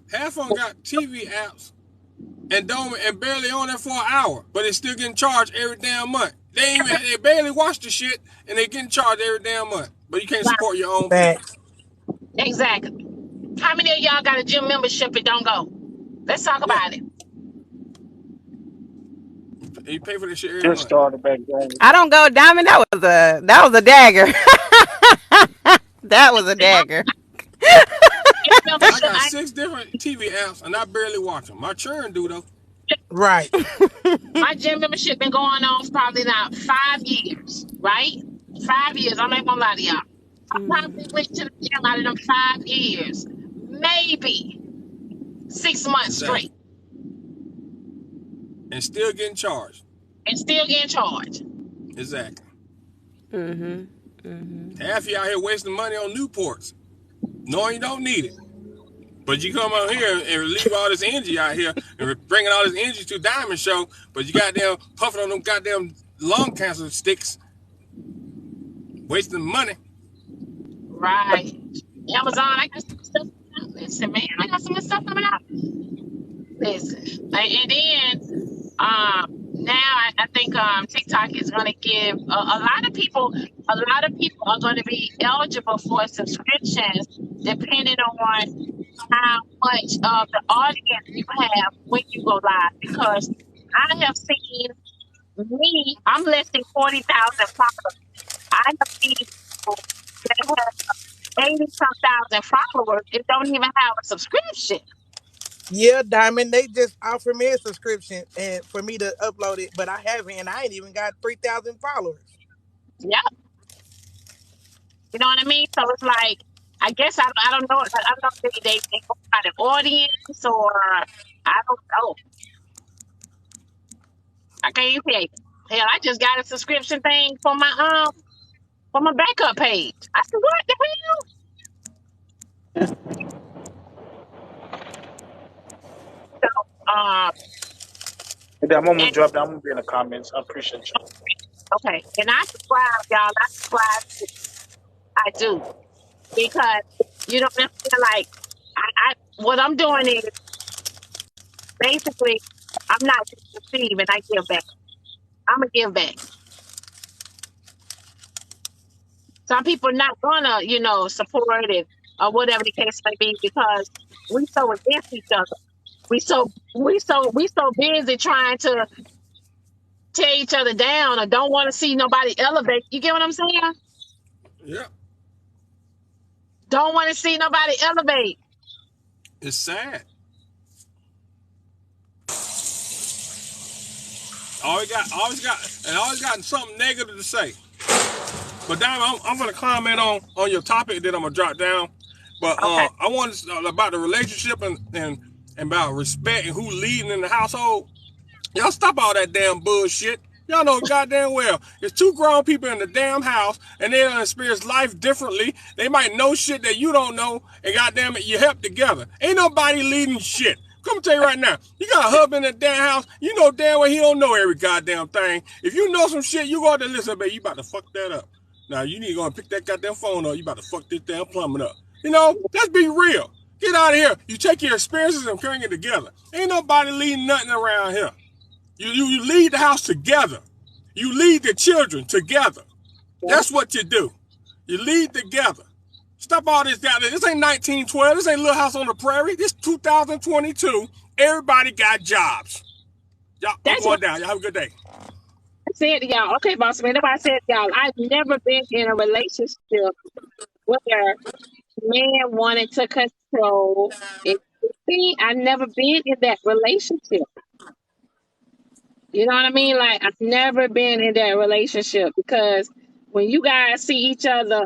TV apps and barely on there for an hour, but it's still getting charged every damn month. They barely watch the shit and they getting charged every damn month. But you can't support your own people. Exactly. How many of y'all got a gym membership and don't go? Let's talk about it. You pay for this shit every month. I don't go, Diamond. That was a dagger. That was a dagger. I got 6 different TV apps and I barely watch them. My children do though. Right. My gym membership been going on for probably now 5 years, right? 5 years. I'm not gonna lie to y'all. I probably went to the gym out of them 5 years, maybe 6 months straight. And still getting charged. Exactly. Half of you out here wasting money on Newports, knowing you don't need it. But you come out here and leave all this energy out here and bringing all this energy to Diamond Show, but you goddamn puffing on them goddamn lung cancer sticks, wasting money. Right. Amazon, I got some stuff. Listen, man, I got some stuff coming out. Listen, and then now I think TikTok is going to give a lot of people are going to be eligible for subscriptions depending on how much of the audience you have when you go live. Because I have seen I'm less than 40,000 followers. I have seen people that have 80-some thousand followers that don't even have a subscription. Yeah, Diamond, they just offered me a subscription and for me to upload it, but I haven't, and I ain't even got 3,000 followers. Yep. You know what I mean? So it's like, I guess I don't know. I don't know if they go by the audience or I don't know. I can't even tell you. Hell, I just got a subscription thing for my backup page. I said, what the hell? And then I'm gonna And drop down. I'm gonna be in the comments. I appreciate you. okay, and I subscribe, y'all. I subscribe. I do because you know what I'm saying. Like, I what I'm doing is basically I'm not just receiving. I give back. I'm gonna give back. Some people are not gonna, support it or whatever the case may be because we so against each other. We so busy trying to tear each other down or don't want to see nobody elevate. You get what I'm saying? Yeah, Don't want to see nobody elevate. it's sad. Always got something negative to say. But Diamond, I'm gonna comment on your topic that I'm gonna drop down. But Okay. I want to about the relationship and about respect and who leading in the household. Y'all stop all that damn bullshit. Y'all know goddamn well. There's two grown people in the damn house and they don't experience life differently. They might know shit that you don't know, and goddamn it, you help together. Ain't nobody leading shit. Come tell you right now, you got a husband in the damn house, you know damn well he don't know every goddamn thing. If you know some shit, you go out there and listen, baby, you about to fuck that up. Now you need to go and pick that goddamn phone up. You about to fuck this damn plumbing up. You know, let's be real. Get out of here. You take your experiences and bring it together. Ain't nobody leading nothing around here. You lead the house together. You lead the children together. Yeah. That's what you do. You lead together. Stop all this down there. This ain't 1912. This ain't Little House on the Prairie. This 2022. Everybody got jobs. Y'all, I'm That's what going down. Y'all have a good day. I said to y'all. Okay, boss man. Nobody said to y'all. I've never been in a relationship where man wanted to control it. See, I've never been in that relationship. You know what I mean? Like I've never been in that relationship because when you guys see each other,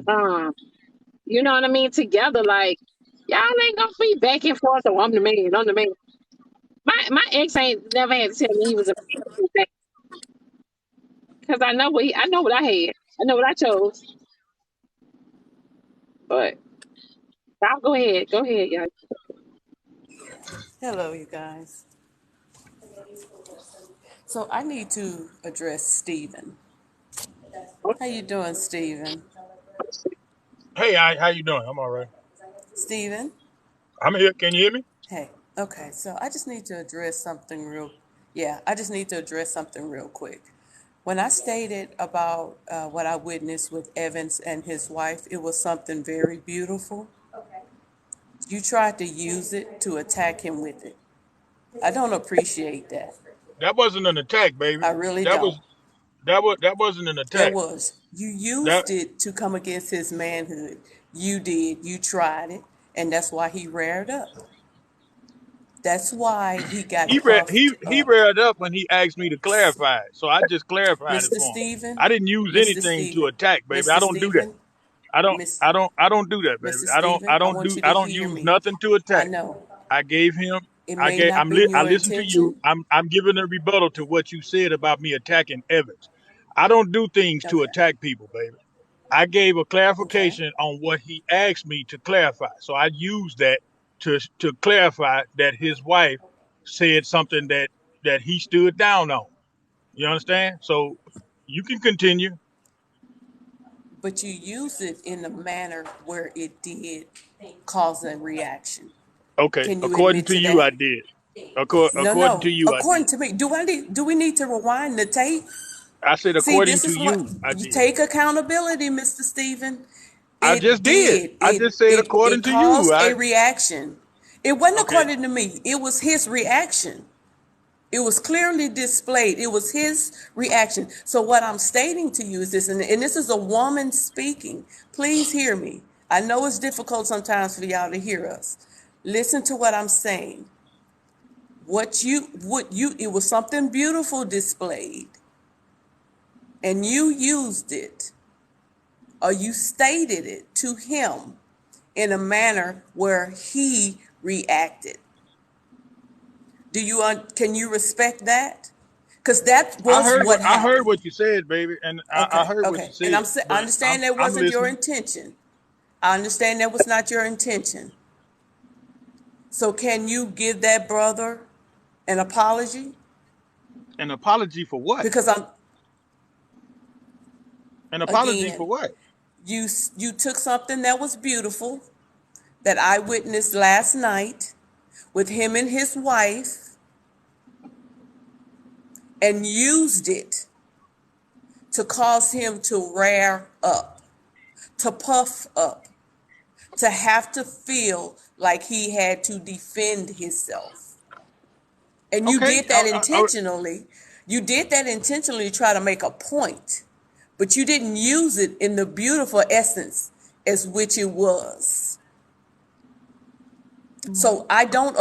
you know what I mean, together, like y'all ain't gonna be back and forth. Oh, I'm the man. I'm the man. My ex ain't never had to tell me he was a man because I know what I had. I know what I chose. But y'all go ahead, y'all. Hello, you guys. So I need to address Stephen. How you doing, Stephen? Hey, how you doing? I'm all right. Stephen? I'm here. Can you hear me? Hey, okay, so I just need to address something I just need to address something real quick. When I stated about what I witnessed with Evans and his wife, it was something very beautiful. You tried to use it to attack him with it. I don't appreciate that. That wasn't an attack, baby. I really That was don't. that wasn't an It attack. was. You That used it to come against his manhood. You did. You tried it. And that's why he reared up. That's why he got puffed he up. reared up when he asked me to clarify it. So I just clarified it Mr. for him. Stephen, I didn't use Mr. anything to Stephen, attack, baby. I Mr. don't do that. Stephen, Miss I don't do that, baby. Mr. Stephen, I want you to I don't hear use me. nothing to I attack. know I gave him it may not been I your listened to you. intention. I'm giving a rebuttal to what you said about me attacking Evans. I don't do things to Okay. attack people, baby. I gave a Okay. clarification on what he asked me to clarify. So I used that to clarify that his wife said something that he stood down on. You understand? So you can continue. But you used it in a manner where it did cause a reaction. Okay, Can you according admit to to you, I that? did. No, According to no. you, I did. According to me, do we need to rewind the tape? I said See, according this to is what you, I you did. take accountability, Mr. Stephen. I It just did. did. I It just said it according it to you. caused I a reaction. It wasn't okay. according to me. It was his reaction. It was clearly displayed. It was his reaction. So what I'm stating to you is this, and this is a woman speaking. Please hear me. I know it's difficult sometimes for y'all to hear us. Listen to what I'm saying. It was something beautiful displayed, and you used it, or you stated it to him in a manner where he reacted. Can you respect that? Because that I was heard what I heard happened. what you said, baby, and I Okay, heard what you okay. And said. I But understand that I'm wasn't your listening. intention. I understand that was not your intention. So can you give that brother an apology? An apology for what? Because An apology for again, what? you took something that was beautiful that I witnessed last night with him and his wife and used it to cause him to rear up, to puff up, to have to feel like he had to defend himself. And you Okay. did that intentionally. You did that intentionally to try to make a point, but you didn't use it in the beautiful essence as which it was. So I don't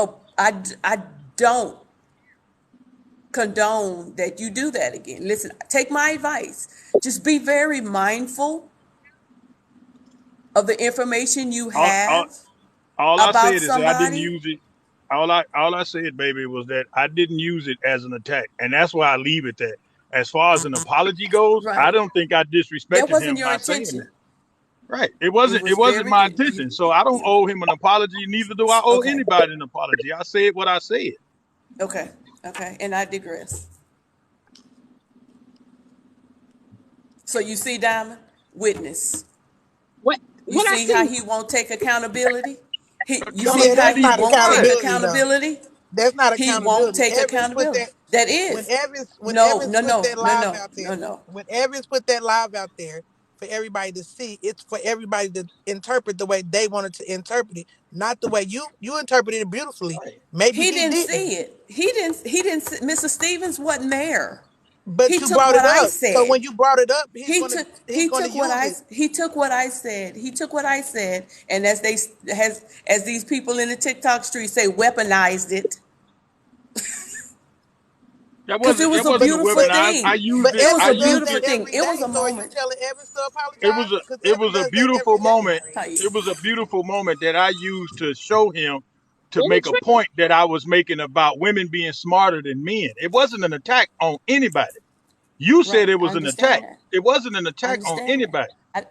condone that you do that again. Listen, take my advice. Just be very mindful of the information you all, all, have all I about said is that I didn't somebody. use it. All I said, baby, was that I didn't use it as an attack, and that's why I leave it there. As far as an apology goes, I Right. don't think I That disrespected wasn't him your by saying that. intention. Right. It It wasn't. It was wasn't very my good. intention. So I don't owe him an apology. Neither do I owe Okay. anybody an apology. I said what I said. Okay. Okay. And I digress. So you see, Diamond, witness. What You what I see how see? he won't take accountability? You see Yeah, how that's Accountability he not for won't take what? accountability though. accountability? That's not He won't accountability. take Evans put accountability. that That when is. No, Evans no, put no, that no, live no, out no, there, no. when Evans put that live out there for everybody to see, it's for everybody to interpret the way they wanted to interpret it, not the way you interpreted it beautifully. Right. Maybe He he didn't didn't, see it. He didn't Mr. Stevens wasn't there. but He you took brought what it I up. So said. when you brought it up, He took he's gonna use it. he took what I said. He took what I said, and as these people in the TikTok street say, weaponized it because it That was a But wasn't a beautiful weapon. but I thing. used but it. It was I a Evans does used beautiful that it. thing. every It was day. a So are you moment. telling Evans to It was apologize? a. Because It Evans was a does that beautiful every day. moment. Thais. It was a beautiful moment that I used to show him to Any make a trick? point that I was making about women being smarter than men. It wasn't an attack on anybody. You said Right. it I was an understand attack. that. It wasn't an I attack on understand that. anybody. I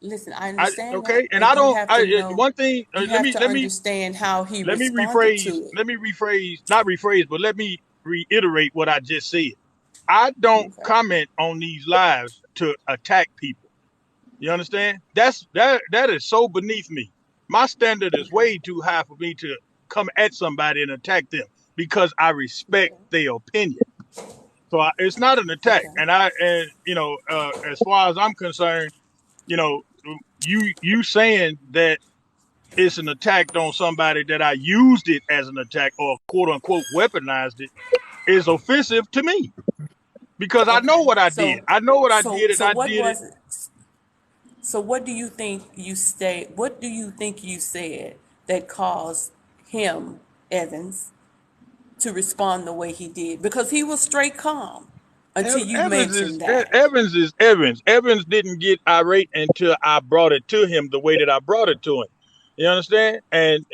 listen. I I understand that, okay, and I but you don't. have to know. One thing. You Let have me to understand how he let me responded to rephrase. it. Let me rephrase. Not rephrase, but let me reiterate what I just said. I don't Okay. comment on these lives to attack people. You understand? That is so beneath me. My standard is Okay. way too high for me to come at somebody and attack them because I respect Okay. their opinion. So it's not an attack. Okay. And as far as I'm concerned, you know, you saying that it's an attack on somebody that I used it as an attack or quote unquote weaponized it is offensive to me because I know Okay. what I did. So I know what I so did and so I what did it. was it? So what do you think you stay? What do you think you said that caused him, Evans, to respond the way he did? Because he was straight calm until you mentioned that. Evans is Evans. Evans didn't get irate until I brought it to him the way that I brought it to him. You understand? And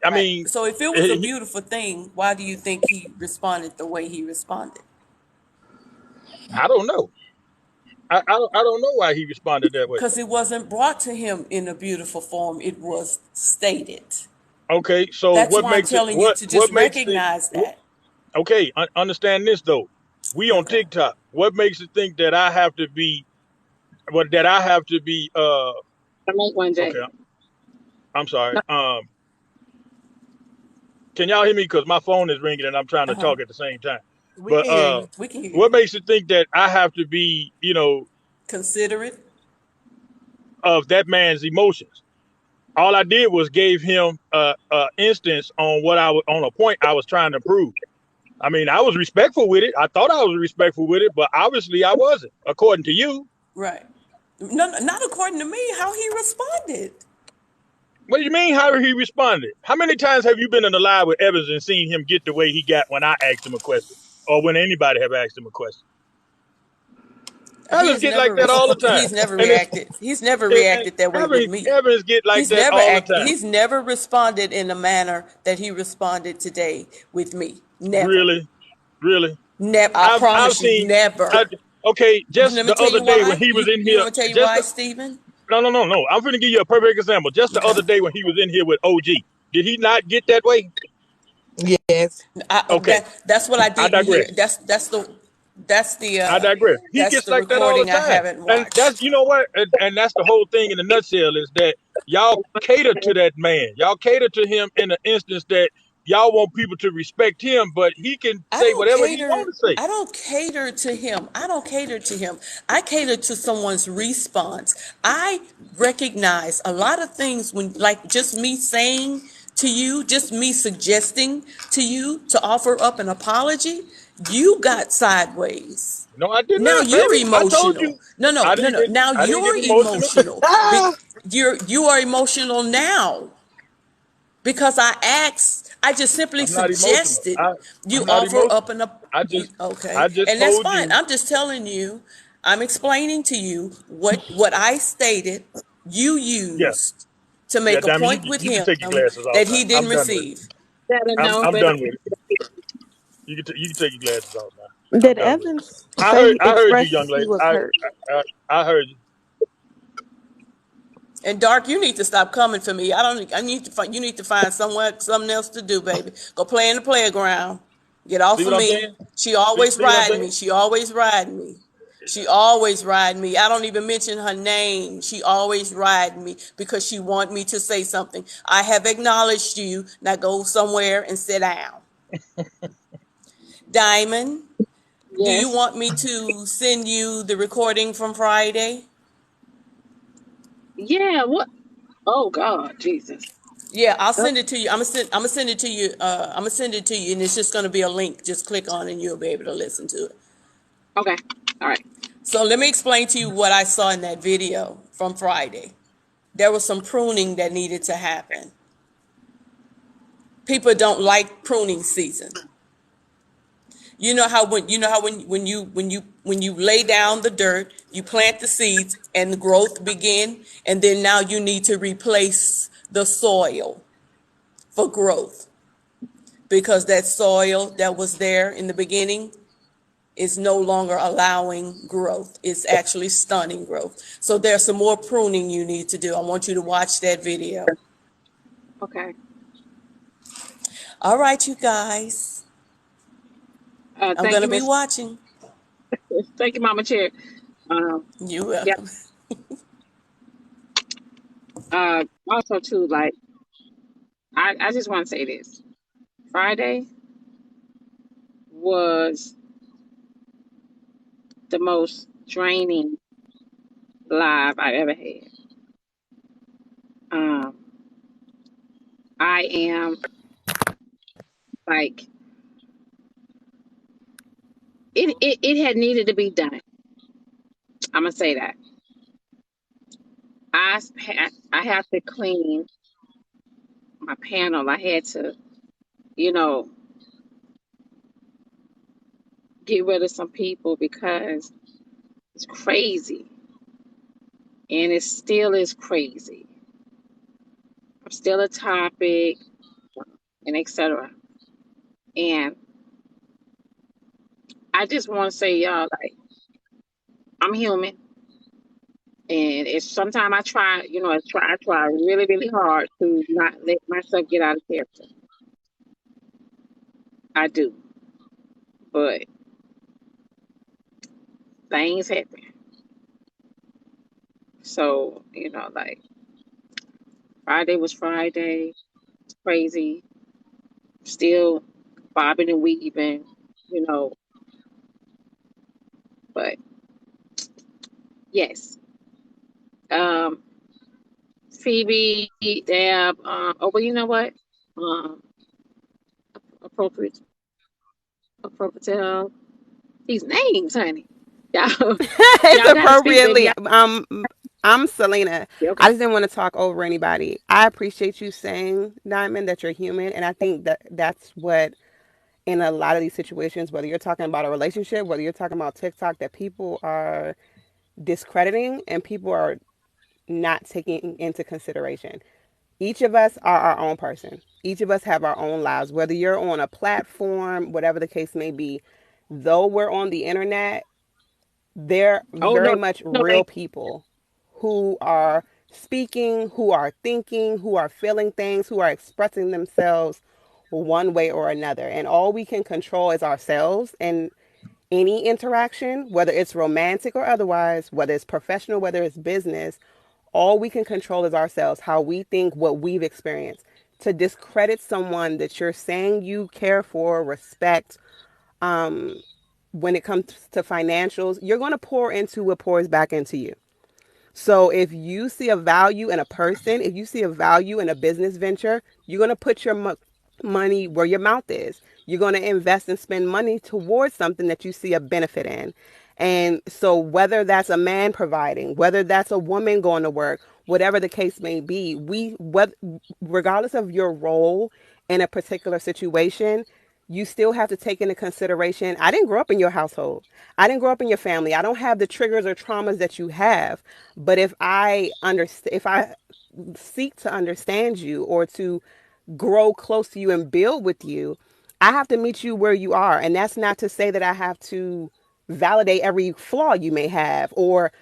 I Right. mean, So if it was a he, beautiful thing, why do you think he responded the way he responded? I don't know. I don't know why he responded that way. Because it wasn't brought to him in a beautiful form. It was stated. Okay, so That's what why I'm makes it telling you to what just makes it recognize that. okay? Understand this though. We on Okay. TikTok. What makes it think that I have to be what that I have to be I make one day. okay? I'm sorry. Can y'all hear me? Because my phone is ringing and I'm trying to Uh-huh. talk at the same time. We But can hear you. We can hear what you. makes it think that I have to be, Considerate. of that man's emotions? All I did was gave him a instance on on a point I was trying to prove. I mean, I was respectful with it. I thought I was respectful with it, but obviously I wasn't, according to you. Right. No, not according to me, how he responded. What do you mean? How he responded? How many times have you been in the live with Evans and seen him get the way he got when I asked him a question, or when anybody have asked him a question? Evans get like that all the time, He's never and it's reacted. He's never and reacted that way with me. Evans get like that all the time. He's never responded in the manner that he responded today with me. Never. Really, really. I I've promise you, seen. never. I, okay, just Let me the tell other you day when why. he was in You here, want me to tell you just why, the, Stephen? no. I'm going to give you a perfect example. Just the Okay. other day when he was in here with OG, did he not get that way? Yes. Okay, That's what I I didn't hear. digress. That's the I digress. He that's gets the like that all the recording I time, haven't and that's watched. you know what, and that's the whole thing in a nutshell is that y'all cater to that man. Y'all cater to him in the instance that y'all want people to respect him, but he can say whatever he want to say. I don't cater to him. I don't cater to him. I cater to someone's response. I recognize a lot of things when, like, just me saying to you, just me suggesting to you to offer up an apology, you got sideways. No, I did Now not, you're baby. I told emotional. you No, no, I no, didn't no. get Now I didn't you're get emotional. emotional. You are emotional now because I asked. I just simply I'm not emotional. suggested you I'm not offer emotional. up an I just okay, I just and that's told fine. you. I'm just telling you. I'm explaining to you what I stated. You Yeah, used to yeah, make a Diamond, point with you can him take your glasses off that now. he didn't I'm done with it. receive. Better know, I'm better. done with it. You can take your glasses off now. I'm Did done with it. Evans say he I heard you, young expressed he lady. was hurt? I heard you. And Dark, you need to stop coming for me. I don't. I need to find. You need to find something else to do, baby. Go play in the playground. Get See off what of I'm me. saying? She always See what I'm riding saying? me. She always riding me. She always riding me. I don't even mention her name. She always riding me because she want me to say something. I have acknowledged you. Now go somewhere and sit down. Diamond, do you Yes. want me to send you the recording from Friday? Yeah. What? Oh God, Jesus. Yeah, I'll Oh, send it to you. I'm gonna send it to you. I'm gonna send it to you, and it's just gonna be a link. Just click on, it and you'll be able to listen to it. okay. All right. So let me explain to you what I saw in that video from Friday. There was some pruning that needed to happen. People don't like pruning season. When you lay down the dirt, you plant the seeds, and the growth begin, and then now you need to replace the soil for growth because that soil that was there in the beginning is no longer allowing growth. It's actually stunning growth. So there's some more pruning you need to do. I want you to watch that video. Okay. All right, you guys. I'm Thank going to you, be Miss. watching. Thank you, Mama Chair. Um. You Yeah. welcome. Also, too, like I just want to say this. Friday was the most draining live I ever had. Um. I am like it had needed to be done. I'm gonna say that. I have to clean my panel. I had to, you know, get rid of some people because it's crazy, and it still is crazy. I'm still a topic, and etc. And I just want to say, y'all, like I'm human, and it's sometimes I try, I try really, really hard to not let myself get out of character. I do, but things happen. So, like Friday was Friday, crazy, still bobbing and weaving, you know, but yes. Um, Phoebe, Deb, oh, well, you know what? Um, appropriate, appropriate, these names, honey. Y'all, It's y'all got to speak, baby. appropriately. I'm Selena. Y'all, okay. I just didn't want to talk over anybody. I appreciate you saying, Diamond, that you're human, and I think that that's what in a lot of these situations, whether you're talking about a relationship, whether you're talking about TikTok, that people are discrediting and people are not taking into consideration. Each of us are our own person. Each of us have our own lives, whether you're on a platform, whatever the case may be. Though we're on the internet, they're Oh very no, much no, they real people who are speaking, who are thinking, who are feeling things, who are expressing themselves one way or another. And all we can control is ourselves and any interaction, whether it's romantic or otherwise, whether it's professional, whether it's business, all we can control is ourselves, how we think, what we've experienced. To discredit someone that you're saying you care for, respect, when it comes to financials, you're going to pour into what pours back into you. So if you see a value in a person, if you see a value in a business venture, you're going to put your money where your mouth is. You're going to invest and spend money towards something that you see a benefit in. And so whether that's a man providing, whether that's a woman going to work, whatever the case may be, regardless of your role in a particular situation, you still have to take into consideration. I didn't grow up in your household. I didn't grow up in your family. I don't have the triggers or traumas that you have. But if I seek to understand you or to grow close to you and build with you, I have to meet you where you are. And that's not to say that I have to validate every flaw you may have or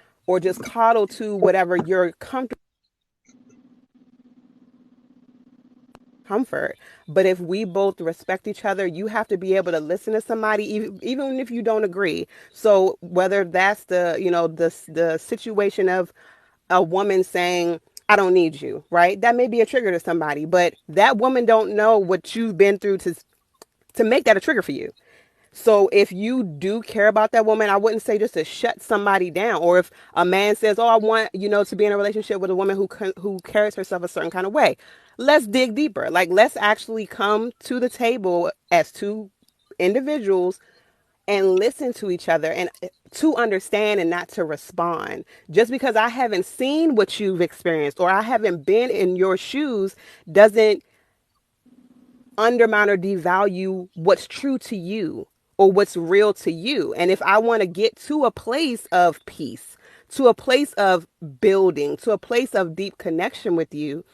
just coddle to whatever you're comfort. But if we both respect each other, you have to be able to listen to somebody even if you don't agree. So whether that's the situation of a woman saying, I don't need you, right? That may be a trigger to somebody, but that woman don't know what you've been through to make that a trigger for you. So if you do care about that woman, I wouldn't say just to shut somebody down. Or if a man says, "Oh, I want to be in a relationship with a woman who carries herself a certain kind of way," let's dig deeper. Like let's actually come to the table as two individuals and listen to each other and to understand and not to respond. Just because I haven't seen what you've experienced or I haven't been in your shoes doesn't undermine or devalue what's true to you or what's real to you. And if I want to get to a place of peace, to a place of building, to a place of deep connection with you,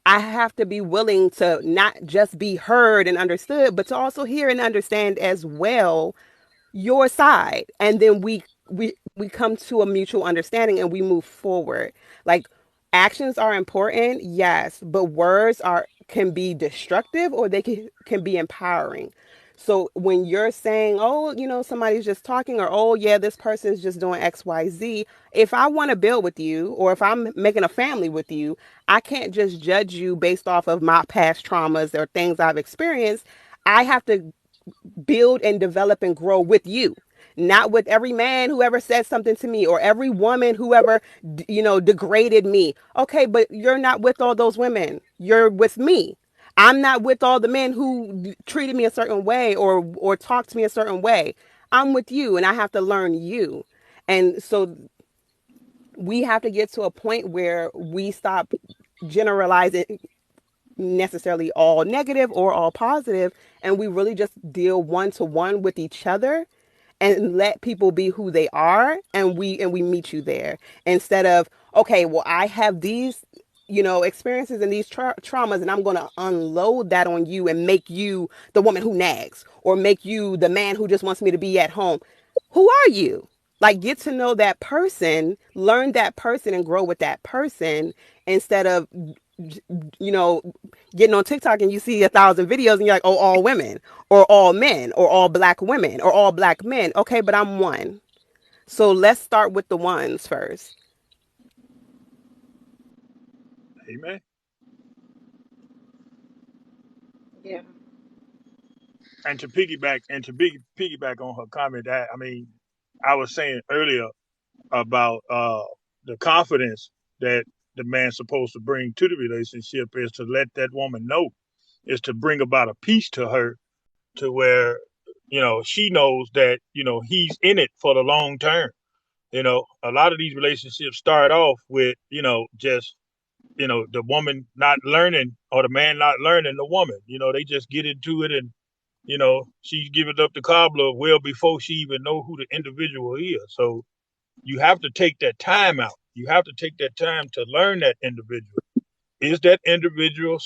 I have to be willing to not just be heard and understood, but to also hear and understand as well your side. And then we come to a mutual understanding and we move forward. Like actions are important, yes, but words are can be destructive or they can be empowering. So when you're saying, oh, somebody's just talking, or oh yeah, this person's just doing XYZ, if I want to build with you or if I'm making a family with you, I can't just judge you based off of my past traumas or things I've experienced. I have to build and develop and grow with you, not with every man who ever said something to me or every woman who ever degraded me. Okay, but you're not with all those women, you're with me. I'm not with all the men who treated me a certain way or talked to me a certain way. I'm with you and I have to learn you. And so we have to get to a point where we stop generalizing necessarily all negative or all positive, and we really just deal one to one with each other and let people be who they are, and we meet you there instead of, okay, well, I have these experiences and these traumas, and I'm going to unload that on you and make you the woman who nags or make you the man who just wants me to be at home. Who are you? Like, get to know that person, learn that person, and grow with that person instead of you know, getting on TikTok and you see 1,000 videos and you're like, oh, all women or all men or all black women or all black men. Okay, but I'm one. So let's start with the ones first. Amen. yeah. And to piggyback on her comment, that I mean, I was saying earlier about the confidence that the man's supposed to bring to the relationship is to let that woman know, is to bring about a peace to her, to where she knows that he's in it for the long term. A lot of these relationships start off with just the woman not learning or the man not learning the woman. They just get into it, and she's giving up the cobbler well before she even know who the individual is. So you have to take that time out. You have to take that time to learn that individual. Is that individual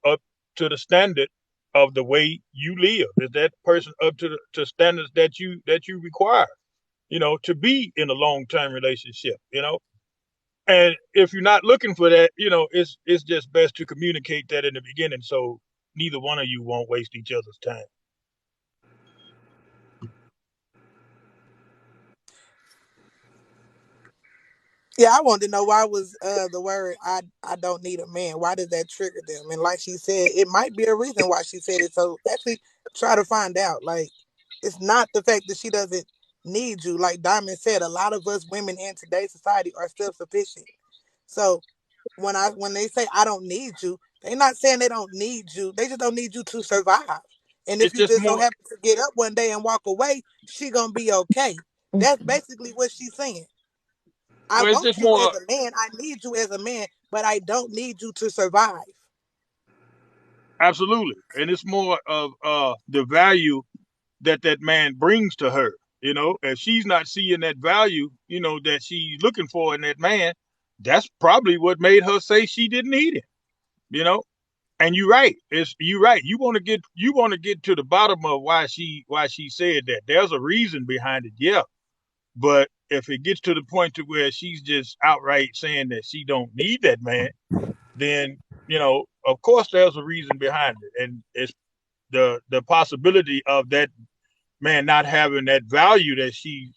up to the standard of the way you live? Is that person up to to standards that you require? To be in a long term relationship. And if you're not looking for that, it's just best to communicate that in the beginning, so neither one of you won't waste each other's time. Yeah, I wanted to know why was the word I don't need a man. Why did that trigger them? And like she said, it might be a reason why she said it. So actually try to find out. Like it's not the fact that she doesn't need you. Like Diamond said, a lot of us women in today's society are self sufficient. So when they say I don't need you, they're not saying they don't need you. They just don't need you to survive. And if It's you just just so more, happen to get up one day and walk away, she gonna be okay. That's basically what she's saying. I well, it's want just you as more a man. I need you as a man, but I don't need you to survive. absolutely, and it's more of the value that man brings to her. If she's not seeing that value, that she's looking for in that man, that's probably what made her say she didn't need him. You know, and you're right. You're right. You want to get to the bottom of why she said that. There's a reason behind it, yeah. But if it gets to the point to where she's just outright saying that she don't need that man, then of course there's a reason behind it, and it's the possibility of that man not having that value that she's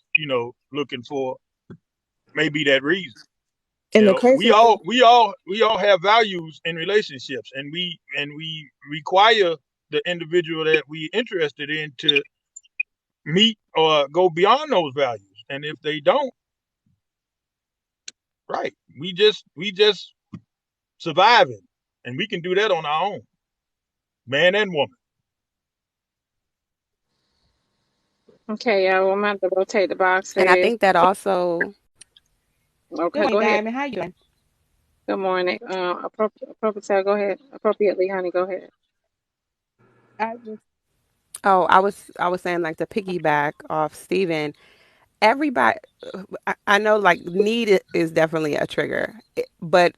looking for may be that reason. And the We crazy thing, all have values in relationships, and we require the individual that we interested in to meet or go beyond those values. And if they don't, right, we just surviving, and we can do that on our own, man and woman. Okay, yeah, well, I'm going to rotate the And I boxes. think that also, Good Okay, morning, go ahead. Diamond. How you doing? Good morning. Appropriate, go ahead. Appropriately, honey, go ahead. I just oh, I was saying like to piggyback off Steven, everybody, I know like is definitely a trigger, but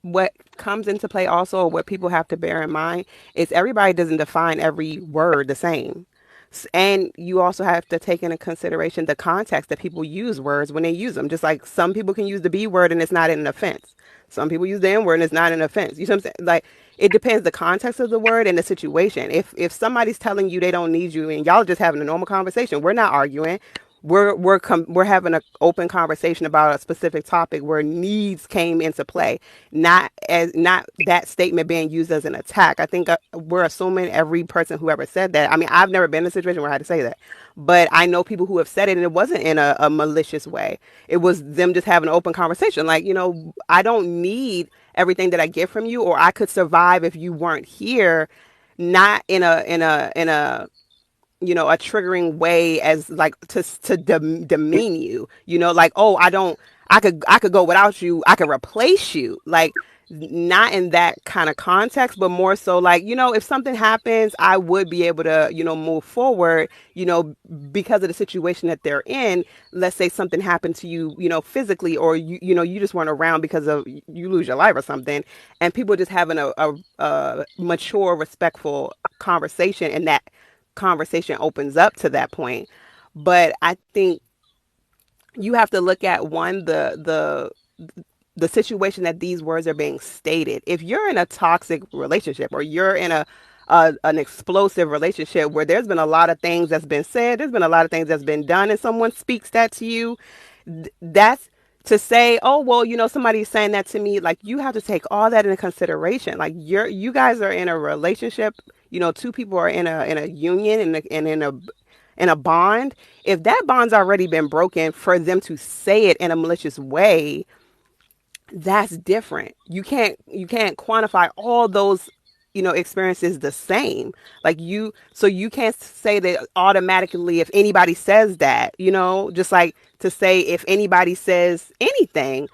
what comes into play also, what people have to bear in mind is everybody doesn't define every word the same. And you also have to take into consideration the context that people use words when they use them. Just like some people can use the B word and it's not an offense. Some people use the N word and it's not an offense. You know what I'm saying? Like it depends the context of the word and the situation. If somebody's telling you they don't need you and y'all just having a normal conversation, we're not arguing. We're having an open conversation about a specific topic where needs came into play, not that statement being used as an attack. I think we're assuming every person who ever said that. I mean, I've never been in a situation where I had to say that, but I know people who have said it and it wasn't in a malicious way. It was them just having an open conversation. Like, I don't need everything that I get from you, or I could survive if you weren't here, not in a a triggering way as like to demean you, like, oh, I could go without you, I could replace you, like not in that kind of context, but more so like, if something happens, I would be able to, move forward, because of the situation that they're in. Let's say something happened to you, physically, or you just weren't around because of you lose your life or something, and people just having a mature, respectful conversation, and that conversation opens up to that point. But I think you have to look at one the situation that these words are being stated. If you're in a toxic relationship, or you're in an explosive relationship where there's been a lot of things that's been said, there's been a lot of things that's been done, and someone speaks that to you, that's to say, oh, well, somebody's saying that to me. Like, you have to take all that into consideration. Like, you guys are in a relationship, two people are in a union, and in a bond. If that bond's already been broken, for them to say it in a malicious way, that's different. You can't quantify all those experiences the same. Like, you can't say that automatically if anybody says that, just like to say if anybody says anything,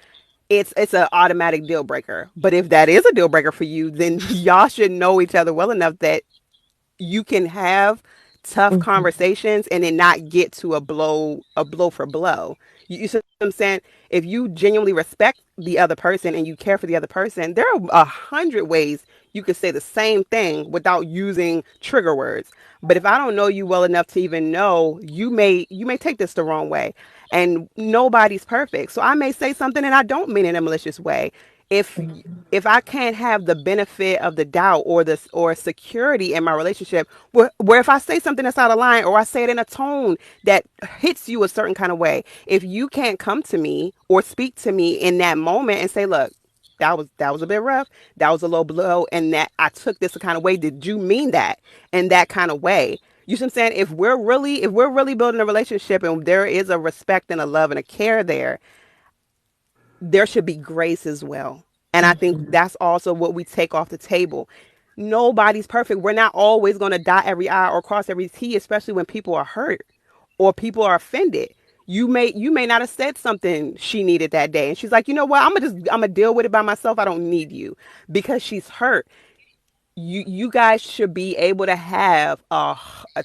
it's an automatic deal breaker. But if that is a deal breaker for you, then y'all should know each other well enough that you can have tough mhm. conversations and then not get to a blow for blow. You see what I'm saying? If you genuinely respect the other person and you care for the other person, there are 100 ways you could say the same thing without using trigger words. But if I don't know you well enough to even know, you may take this the wrong way. And nobody's perfect. So I may say something and I don't mean it in a malicious way. If if I can't have the benefit of the doubt or this or security in my relationship, where if I say something that's out of line or I say it in a tone that hits you a certain kind of way, if you can't come to me or speak to me in that moment and say, look, that was a bit rough, that was a low blow, and that I took this kind of way. Did you mean that in that kind of way? You see what I'm saying? If we're really building a relationship and there is a respect and a love and a care there should be grace as well. And I think that's also what we take off the table. Nobody's perfect. We're not always going to dot every I or cross every T, especially when people are hurt or people are offended. You may not have said something she needed that day. And she's like, you know what? I'm gonna deal with it by myself. I don't need you because she's hurt. You guys should be able to have a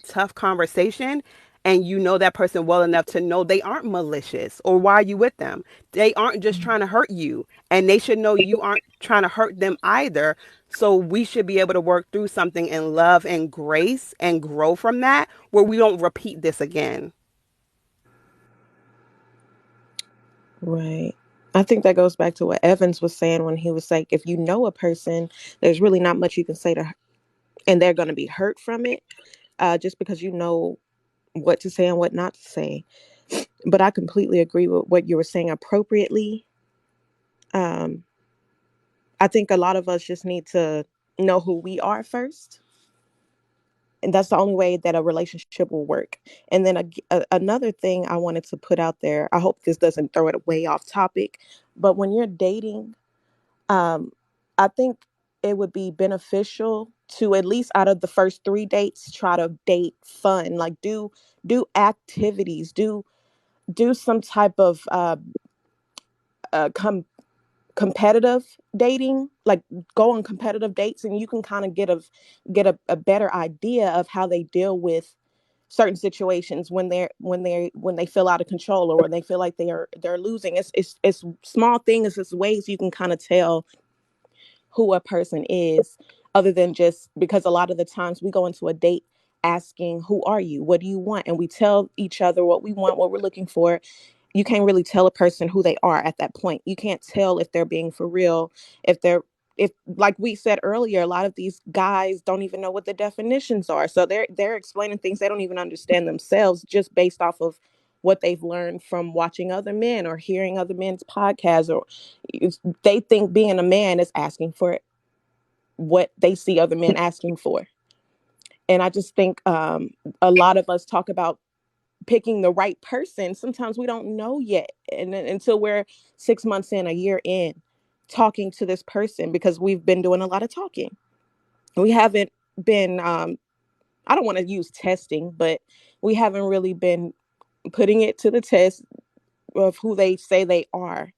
tough conversation, and you know that person well enough to know they aren't malicious, or why are you with them. They aren't just trying to hurt you, and they should know you aren't trying to hurt them either. So we should be able to work through something in love and grace and grow from that, where we don't repeat this again. Right. I think that goes back to what Evans was saying when he was like, if you know a person, there's really not much you can say to her, and they're going to be hurt from it, just because you know what to say and what not to say. But I completely agree with what you were saying appropriately. Um, I think a lot of us just need to know who we are first. And that's the only way that a relationship will work. And then another thing I wanted to put out there, I hope this doesn't throw it way off topic, but when you're dating, um, I think it would be beneficial to, at least out of the first 3 dates, try to date fun, like do activities, do some type of uh, com- competitive dating, like go on competitive dates, and you can kind of get a better idea of how they deal with certain situations when they feel out of control, or when they feel like they're losing. It's small things, it's ways you can kind of tell who a person is, other than just, because a lot of the times we go into a date asking, who are you, what do you want, and we tell each other what we want, what we're looking for. You can't really tell a person who they are at that point. You can't tell if they're being for real, if, like we said earlier, a lot of these guys don't even know what the definitions are, so they're explaining things they don't even understand themselves, just based off of what they've learned from watching other men or hearing other men's podcasts, or they think being a man is asking for what they see other men asking for. And I just think, a lot of us talk about picking the right person. Sometimes we don't know yet, and until we're 6 months in, a year in, talking to this person, because we've been doing a lot of talking. We haven't been, I don't want to use testing, but we haven't really been putting it to the test of who they say they are.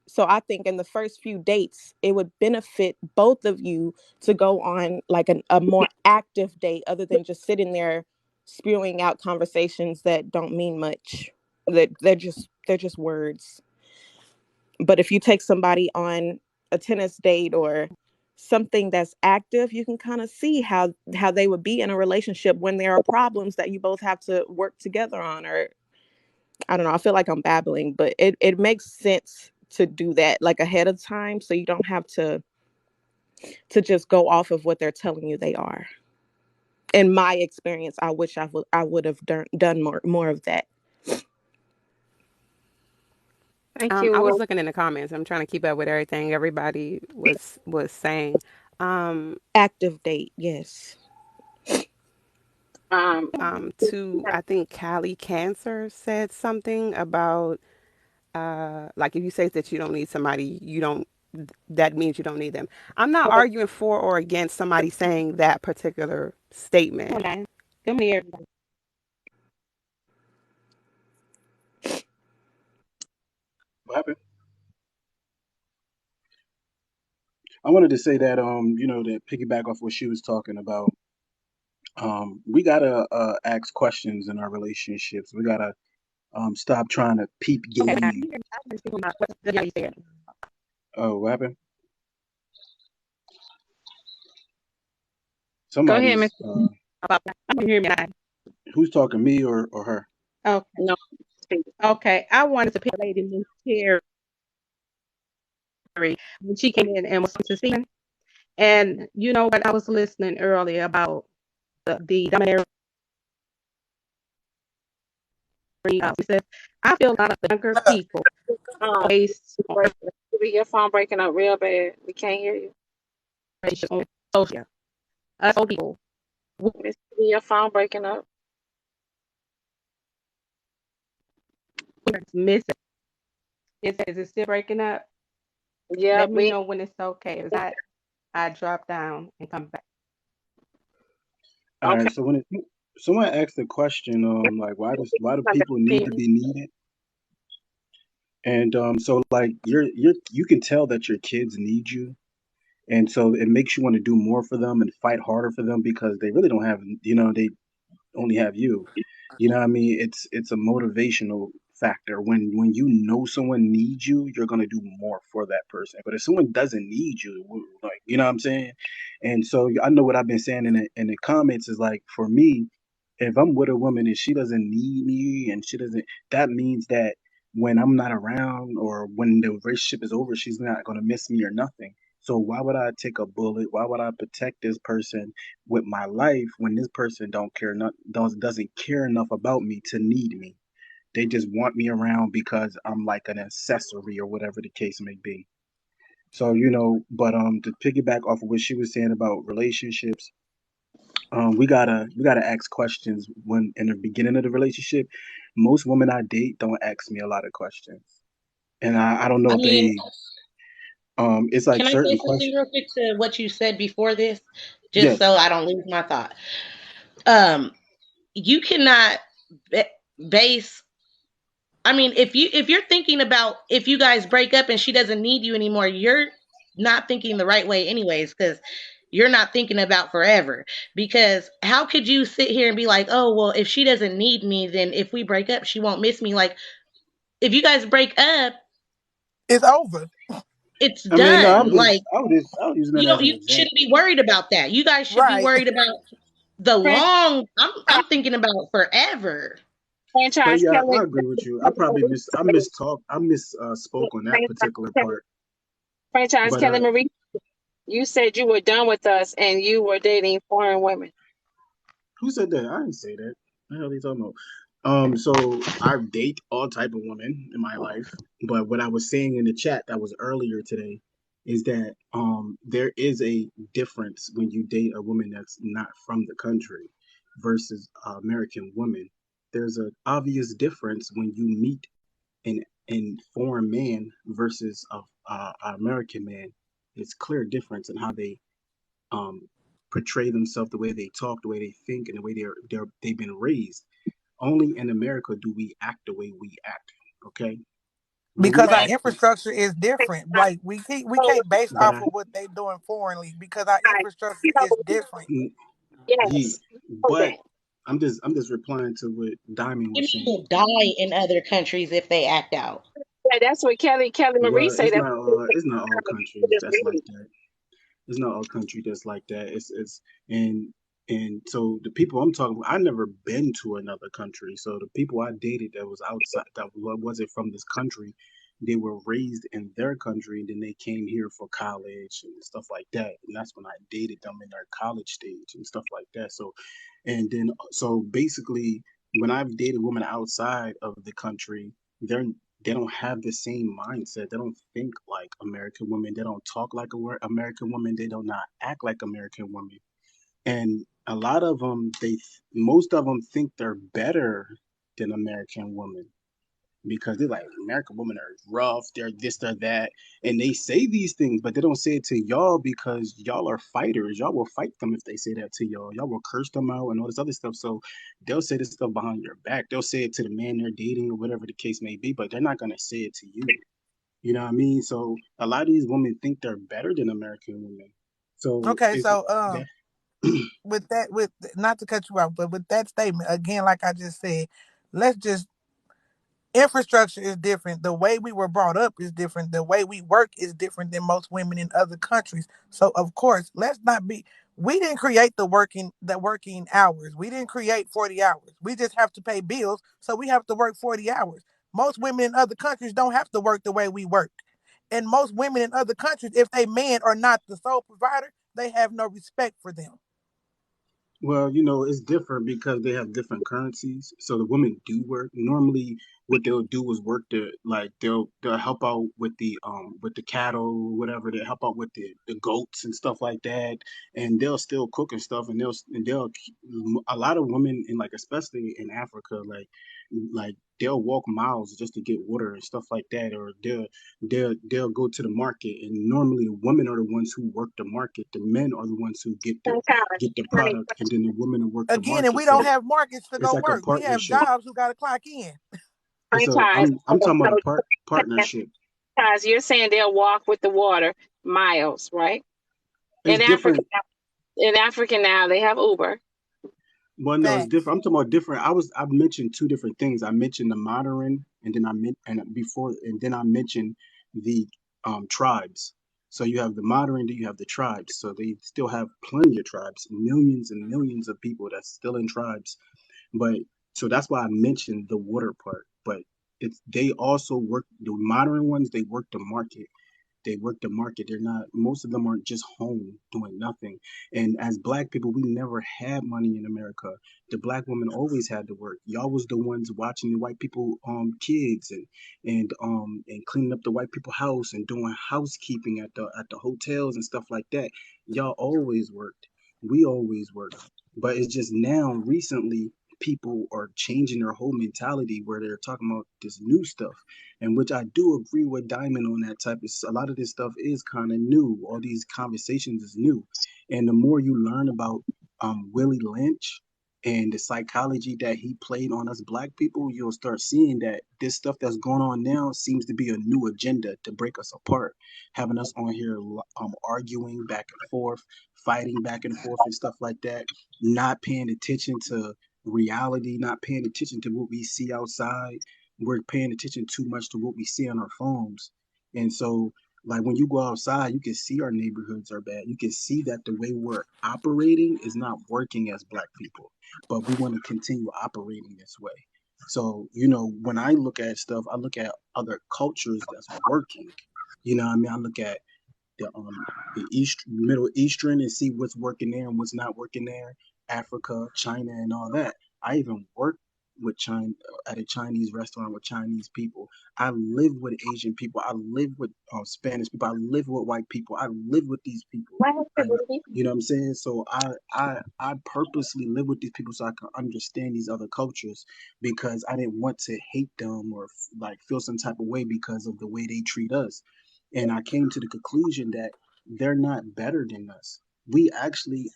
So I think in the first few dates, it would benefit both of you to go on like a more active date, other than just sitting there spewing out conversations that don't mean much. That they're just words. But if you take somebody on a tennis date or something that's active, you can kind of see how they would be in a relationship when there are problems that you both have to work together on. Or I don't know, I feel like I'm babbling, but it makes sense to do that like ahead of time, so you don't have to just go off of what they're telling you they are. In my experience, I wish I would have done more of that. Thank I was you. looking in the comments. I'm trying to keep up with everything everybody was saying. Active date, yes. Um, To I think Callie Cancer said something about like if you say that you don't need somebody, you don't. That means you don't need them. I'm not arguing for or against somebody saying that particular statement. okay. Come here. What happened? I wanted to say that to piggyback off what she was talking about, we gotta ask questions in our relationships. We gotta stop trying to peep Okay. Now, game. what you said. Oh, what happened? Go ahead, Somebody's Mr. About that. I can hear me. who's talking, me or her? Okay. No. Okay. I wanted to pick a lady named Terry when she came in and was to Stephen. And you know what? I was listening earlier about the dominatory. He said, I feel a lot of the younger people based on Your phone breaking up real bad. We can't hear you. on social media. Us old people Miss TV, your phone breaking up. we're missing. Is it still breaking up? Yep, Let me we know when it's okay. If not, I drop down and come back. All okay. right. So when someone asked the question, like why do people need to be needed? And so like you can tell that your kids need you, and so it makes you want to do more for them and fight harder for them because they really don't have, they only have you. You know what I mean? It's a motivational factor. When you know someone needs you, you're gonna do more for that person. But if someone doesn't need you, like, you know what I'm saying? And so I know what I've been saying in the comments is like, for me, if I'm with a woman and she doesn't need me and she doesn't, that means that when I'm not around or when the relationship is over, she's not gonna miss me or nothing. So why would I take a bullet? Why would I protect this person with my life when this person don't care not doesn't care enough about me to need me? They just want me around because I'm like an accessory or whatever the case may be. So, but to piggyback off of what she was saying about relationships, we gotta ask questions when in the beginning of the relationship. Most women I date don't ask me a lot of questions, and I don't know I if mean, they it's like can I say certain something questions. real quick to what you said before this, just Yes. so I don't lose my thought? Um, you cannot ba- base. I mean, if you're thinking about if you guys break up and she doesn't need you anymore, you're not thinking the right way, anyways, because you're not thinking about forever. Because how could you sit here and be like, oh, well, if she doesn't need me, then if we break up, she won't miss me. Like, if you guys break up, It's over. it's I mean, no, done. Like, I was using that as an you shouldn't example. be worried about that. You guys should be Right. worried about the Franchise, long. I'm thinking about forever. But franchise yeah, Kelly. I agree with you. I spoke on that particular part. Franchise But Kelly Marie, you said you were done with us and you were dating foreign women. who said that? I didn't say that. What the hell are you talking about? So I date all type of women in my life, but what I was saying in the chat that was earlier today is that there is a difference when you date a woman that's not from the country versus American woman. There's an obvious difference when you meet an foreign man versus a American man. It's clear difference in how they um portray themselves, the way they talk, the way they think, and the way they've been raised. Only in America do we act the way we act. Okay, but we Because our have to. infrastructure is different. Like we can't base But off of what they doing foreignly because our infrastructure You know, is different. he, yes. Know but that. I'm just replying to what Diamond was Women saying. will die in other countries if they act out. Yeah, that's what Kelly Marie Well, say. That it's not all countries that's like that. It's not all country that's like that. It's and and so the people I'm talking about, I never been to another country. So the people I dated that was outside, that wasn't from this country, they were raised in their country, and then they came here for college and stuff like that. And that's when I dated them in their college stage and stuff like that. So, and then so basically, when I've dated women outside of the country, they're they don't have the same mindset. They don't think like American women. They don't talk like American women. They do not act like American women. And a lot of them, most of them think they're better than American women because they're like American women are rough. They're this, they're that, and they say these things, but they don't say it to y'all because y'all are fighters. Y'all will fight them if they say that to y'all. Y'all will curse them out and all this other stuff. So they'll say this stuff behind your back. They'll say it to the man they're dating or whatever the case may be, but they're not gonna say it to you. You know what I mean? So a lot of these women think they're better than American women. So Okay, it's so that. with not to cut you off, but with that statement again, like I just said, let's just infrastructure is different. The way we were brought up is different. The way we work is different than most women in other countries. So of course, let's not be We didn't create the working hours. We didn't create 40 hours. We just have to pay bills, so we have to work 40 hours. Most women in other countries don't have to work the way we work. And most women in other countries, if they men are not the sole provider, they have no respect for them. Well, it's different because they have different currencies. So the women do work. Normally, what they'll do is work the like they'll help out with the cattle, whatever. They help out with the goats and stuff like that, and they'll still cook and stuff. And they'll a lot of women in like especially in Africa like they'll walk miles just to get water and stuff like that, or they'll go to the market. And normally the women are the ones who work the market. The men are the ones who get the product, and then the women will work the Again, and market. we don't So have markets to it's go like a work. We have partnership. jobs who got to clock in. I'm talking about a partnership. Because you're saying they'll walk with the water miles, right? It's In Africa, different. now they have Uber. Well, no, it's Facts. different. I'm talking about different. I mentioned two different things. I mentioned the modern, and then I mentioned the tribes. So you have the modern, then you have the tribes. So they still have plenty of tribes, millions and millions of people that's still in tribes. But so that's why I mentioned the water part. But it's they also work the modern ones. They work the market. They work the market. They're not. Most of them aren't just home doing nothing. And as black people, we never had money in America. The black woman always had to work. Y'all was the ones watching the white people kids and cleaning up the white people house and doing housekeeping at the hotels and stuff like that. Y'all always worked. We always worked. But it's just now recently people are changing their whole mentality where they're talking about this new stuff, and which I do agree with Diamond on that type of. A lot of this stuff is kind of new. All these conversations is new, and the more you learn about Willie Lynch and the psychology that he played on us black people, you'll start seeing that this stuff that's going on now seems to be a new agenda to break us apart, having us on here arguing back and forth, fighting back and forth and stuff like that, not paying attention to reality, not paying attention to what we see outside. We're paying attention too much to what we see on our phones. And so, like when you go outside, you can see our neighborhoods are bad. You can see that the way we're operating is not working as black people, but we want to continue operating this way. So, when I look at stuff, I look at other cultures that's working. What I mean? I look at the Middle Eastern and see what's working there and what's not working there, Africa, China, and all that. I even worked with China at a Chinese restaurant with Chinese people. I live with Asian people. I live with Spanish people. I live with white people. I live with these people. You know what I'm saying? So I purposely live with these people so I can understand these other cultures, because I didn't want to hate them or like feel some type of way because of the way they treat us. And I came to the conclusion that they're not better than us. We actually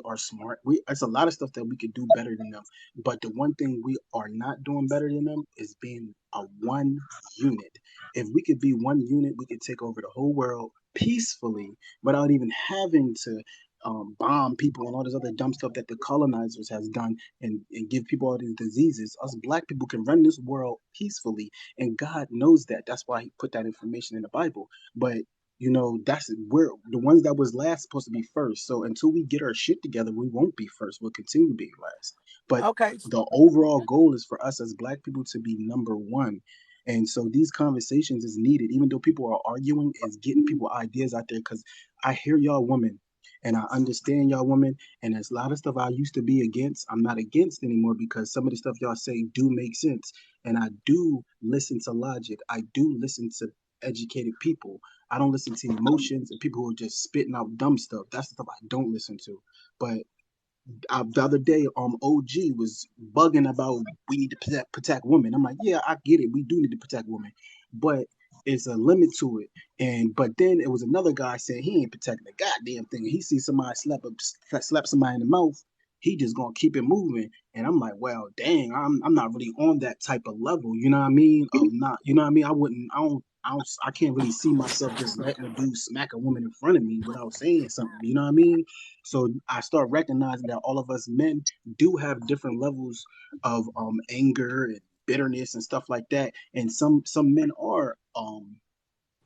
are smart. It's a lot of stuff that we could do better than them. But the one thing we are not doing better than them is being a one unit. If we could be one unit, we could take over the whole world peacefully without even having to bomb people and all this other dumb stuff that the colonizers has done, and give people all these diseases. Us black people can run this world peacefully, and God knows that. That's why He put that information in the Bible. But that's where the ones that was last supposed to be first. So until we get our shit together, we won't be first. We'll continue being last. But Okay. the overall goal is for us as black people to be number one. And so these conversations is needed, even though people are arguing, is getting people ideas out there. Because I hear y'all women, and I understand y'all women, and there's a lot of stuff I used to be against. I'm not against anymore, because some of the stuff y'all say do make sense, and I do listen to logic. I do listen to educated people. I don't listen to emotions and people who are just spitting out dumb stuff. That's the stuff I don't listen to. But the other day, OG was bugging about we need to protect women. I'm like, yeah, I get it. We do need to protect women, but it's a limit to it. But then it was another guy saying he ain't protecting the goddamn thing. He sees somebody slap somebody in the mouth, he just gonna keep it moving. And I'm like, well, dang, I'm not really on that type of level. You know what I mean? Of not, you know what I mean? I can't really see myself just letting a dude smack a woman in front of me without saying something. You know what I mean? So I start recognizing that all of us men do have different levels of anger and bitterness and stuff like that. And some men are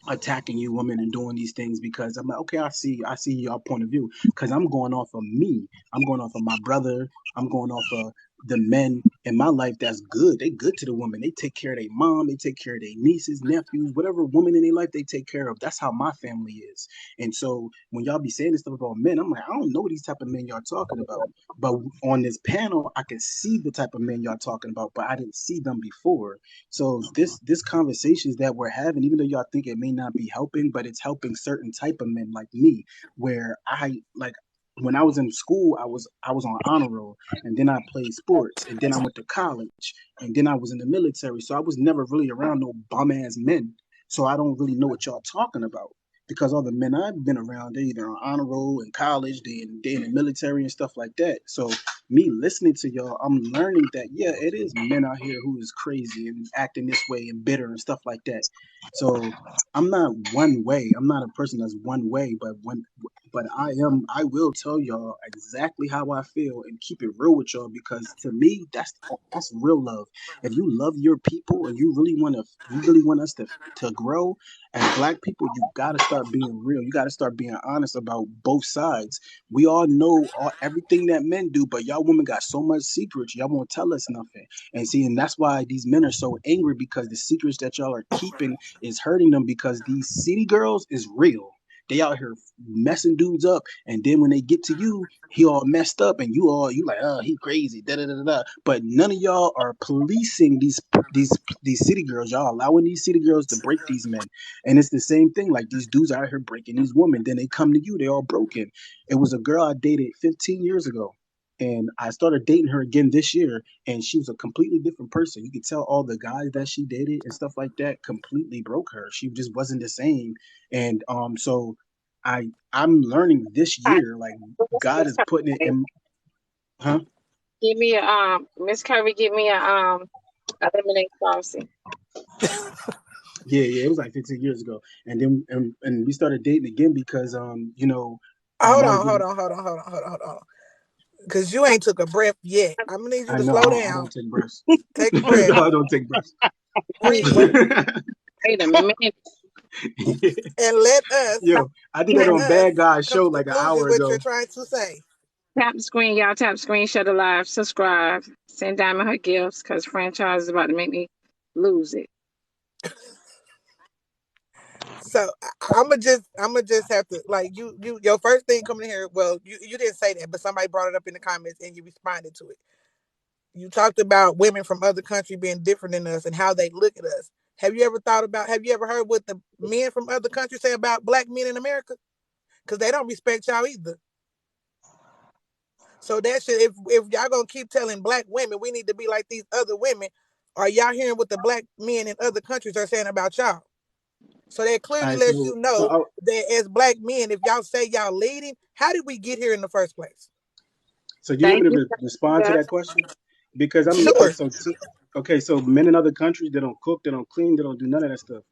attacking you women and doing these things because I'm like, okay, I see your point of view because I'm going off of me. I'm going off of my brother. I'm going off of the men in my life that's good. They good to the women. They take care of their mom. They take care of their nieces, nephews, whatever woman in their life they take care of. That's how my family is. And so when y'all be saying this stuff about men, I'm like, I don't know these type of men y'all talking about. But on this panel, I can see the type of men y'all talking about, but I didn't see them before. So this conversations that we're having, even though y'all think it may not be helping, but it's helping certain type of men like me, where I like when I was in school, I was on honor roll, and then I played sports, and then I went to college, and then I was in the military. So I was never really around no bum ass men. So I don't really know what y'all talking about. Because all the men I've been around, they either on honor roll in college, they in the military and stuff like that. So me listening to y'all, I'm learning that yeah, it is men out here who is crazy and acting this way and bitter and stuff like that. So I'm not one way. I'm not a person that's one way, but I will tell y'all exactly how I feel and keep it real with y'all because to me that's real love. If you love your people and you really want us to grow as black people, you gotta start being real. You gotta start being honest about both sides. We all know everything that men do, but y'all women got so much secrets. Y'all won't tell us nothing. And see, and that's why these men are so angry because the secrets that y'all are keeping is hurting them because these city girls is real. They out here messing dudes up, and then when they get to you, he all messed up, and you like, oh, he crazy, da da da da. But none of y'all are policing these these city girls. Y'all allowing these city girls to break these men, and it's the same thing. Like these dudes out here breaking these women, then they come to you, they all broken. It was a girl I dated 15 years ago, and I started dating her again this year, and she was a completely different person. You could tell all the guys that she dated and stuff like that completely broke her. She just wasn't the same. And so I'm learning this year, like God is putting it in, huh? Give me a Miss Curry. Give me a lemonade saucy. Yeah, it was like 15 years ago, and then and we started dating again because Hold I was on, hold getting. on, hold on, hold on, hold on, hold on. Because you ain't took a breath yet. I'm gonna need you I to know slow I down. don't take breaths. Take a breath. No, I don't take breaths. Wait, Breathe. wait a minute. And let us Yo, I did that let on us Bad Guys come show to like an conclusion hour what you're ago. trying to say. Tap the screen, y'all. Tap the screen. Share the live. Subscribe. Send Diamond her gifts because franchise is about to make me lose it. So I'ma just have to like you your first thing coming here. Well, you didn't say that, but somebody brought it up in the comments and you responded to it. You talked about women from other countries being different than us and how they look at us. Have you ever heard what the men from other countries say about black men in America? Because they don't respect y'all either. So that should if y'all gonna keep telling black women we need to be like these other women, are y'all hearing what the black men in other countries are saying about y'all? So that All clearly right, lets you know so that as black men, if y'all say y'all leading, how did we get here in the first place? so do you want Thank me to you. respond to that question? Because Sure. okay, so men in other countries they don't cook, they don't clean, they don't do none of that stuff.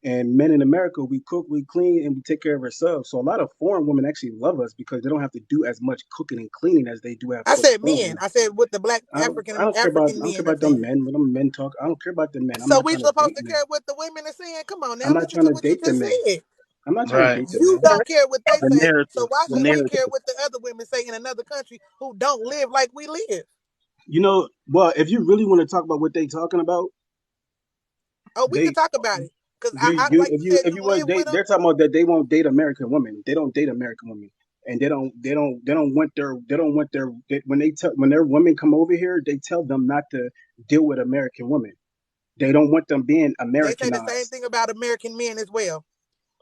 And men in America, we cook, we clean, and we take care of ourselves. So a lot of foreign women actually love us because they don't have to do as much cooking and cleaning as they do I for the said foreign men. women. I said what the black I don't care about African men are them saying. men. When them men talk, I don't care about the men. I'm So not we trying to supposed date to men. care what the women are saying? Come on now, I'm not listen trying to to what you date the just men. said. I'm not trying to Right. date the You men. don't care what they The say, narrative. so why The should we narrative. care what the other women say in another country who don't live like we live? Well, if you really want to talk about what they talking about, Oh, we can they talk about it. Because I you like you said, if you you want live to with date, them. they're talking about that they won't date American women. They don't date American women, and they don't want when when their women come over here, they tell them not to deal with American women. They don't want them being They say the same Americanized. thing about American men as well.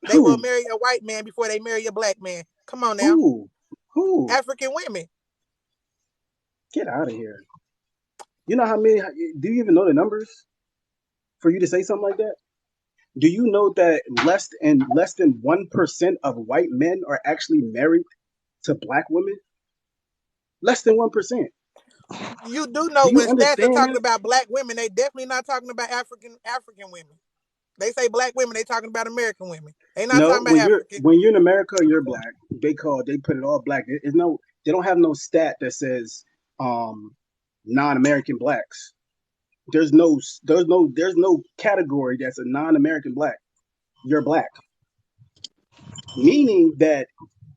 They will Who marry a white man before they marry a black man. Come on now. who who? African women. Get out of here. You know how many? Do you even know the numbers for you to say something like that? Do you know that less than 1% of white men are actually married to black women? Less than 1%. You do Do know you when stats are understand talking that? about black women, they definitely not talking about African women. They say black women, they talking about American women. They not No, talking about African. when you're in America, you're black. They put it all black. It's no they don't have no stat that says um non-American blacks. There's no category that's a non-American black. you're black. Meaning that,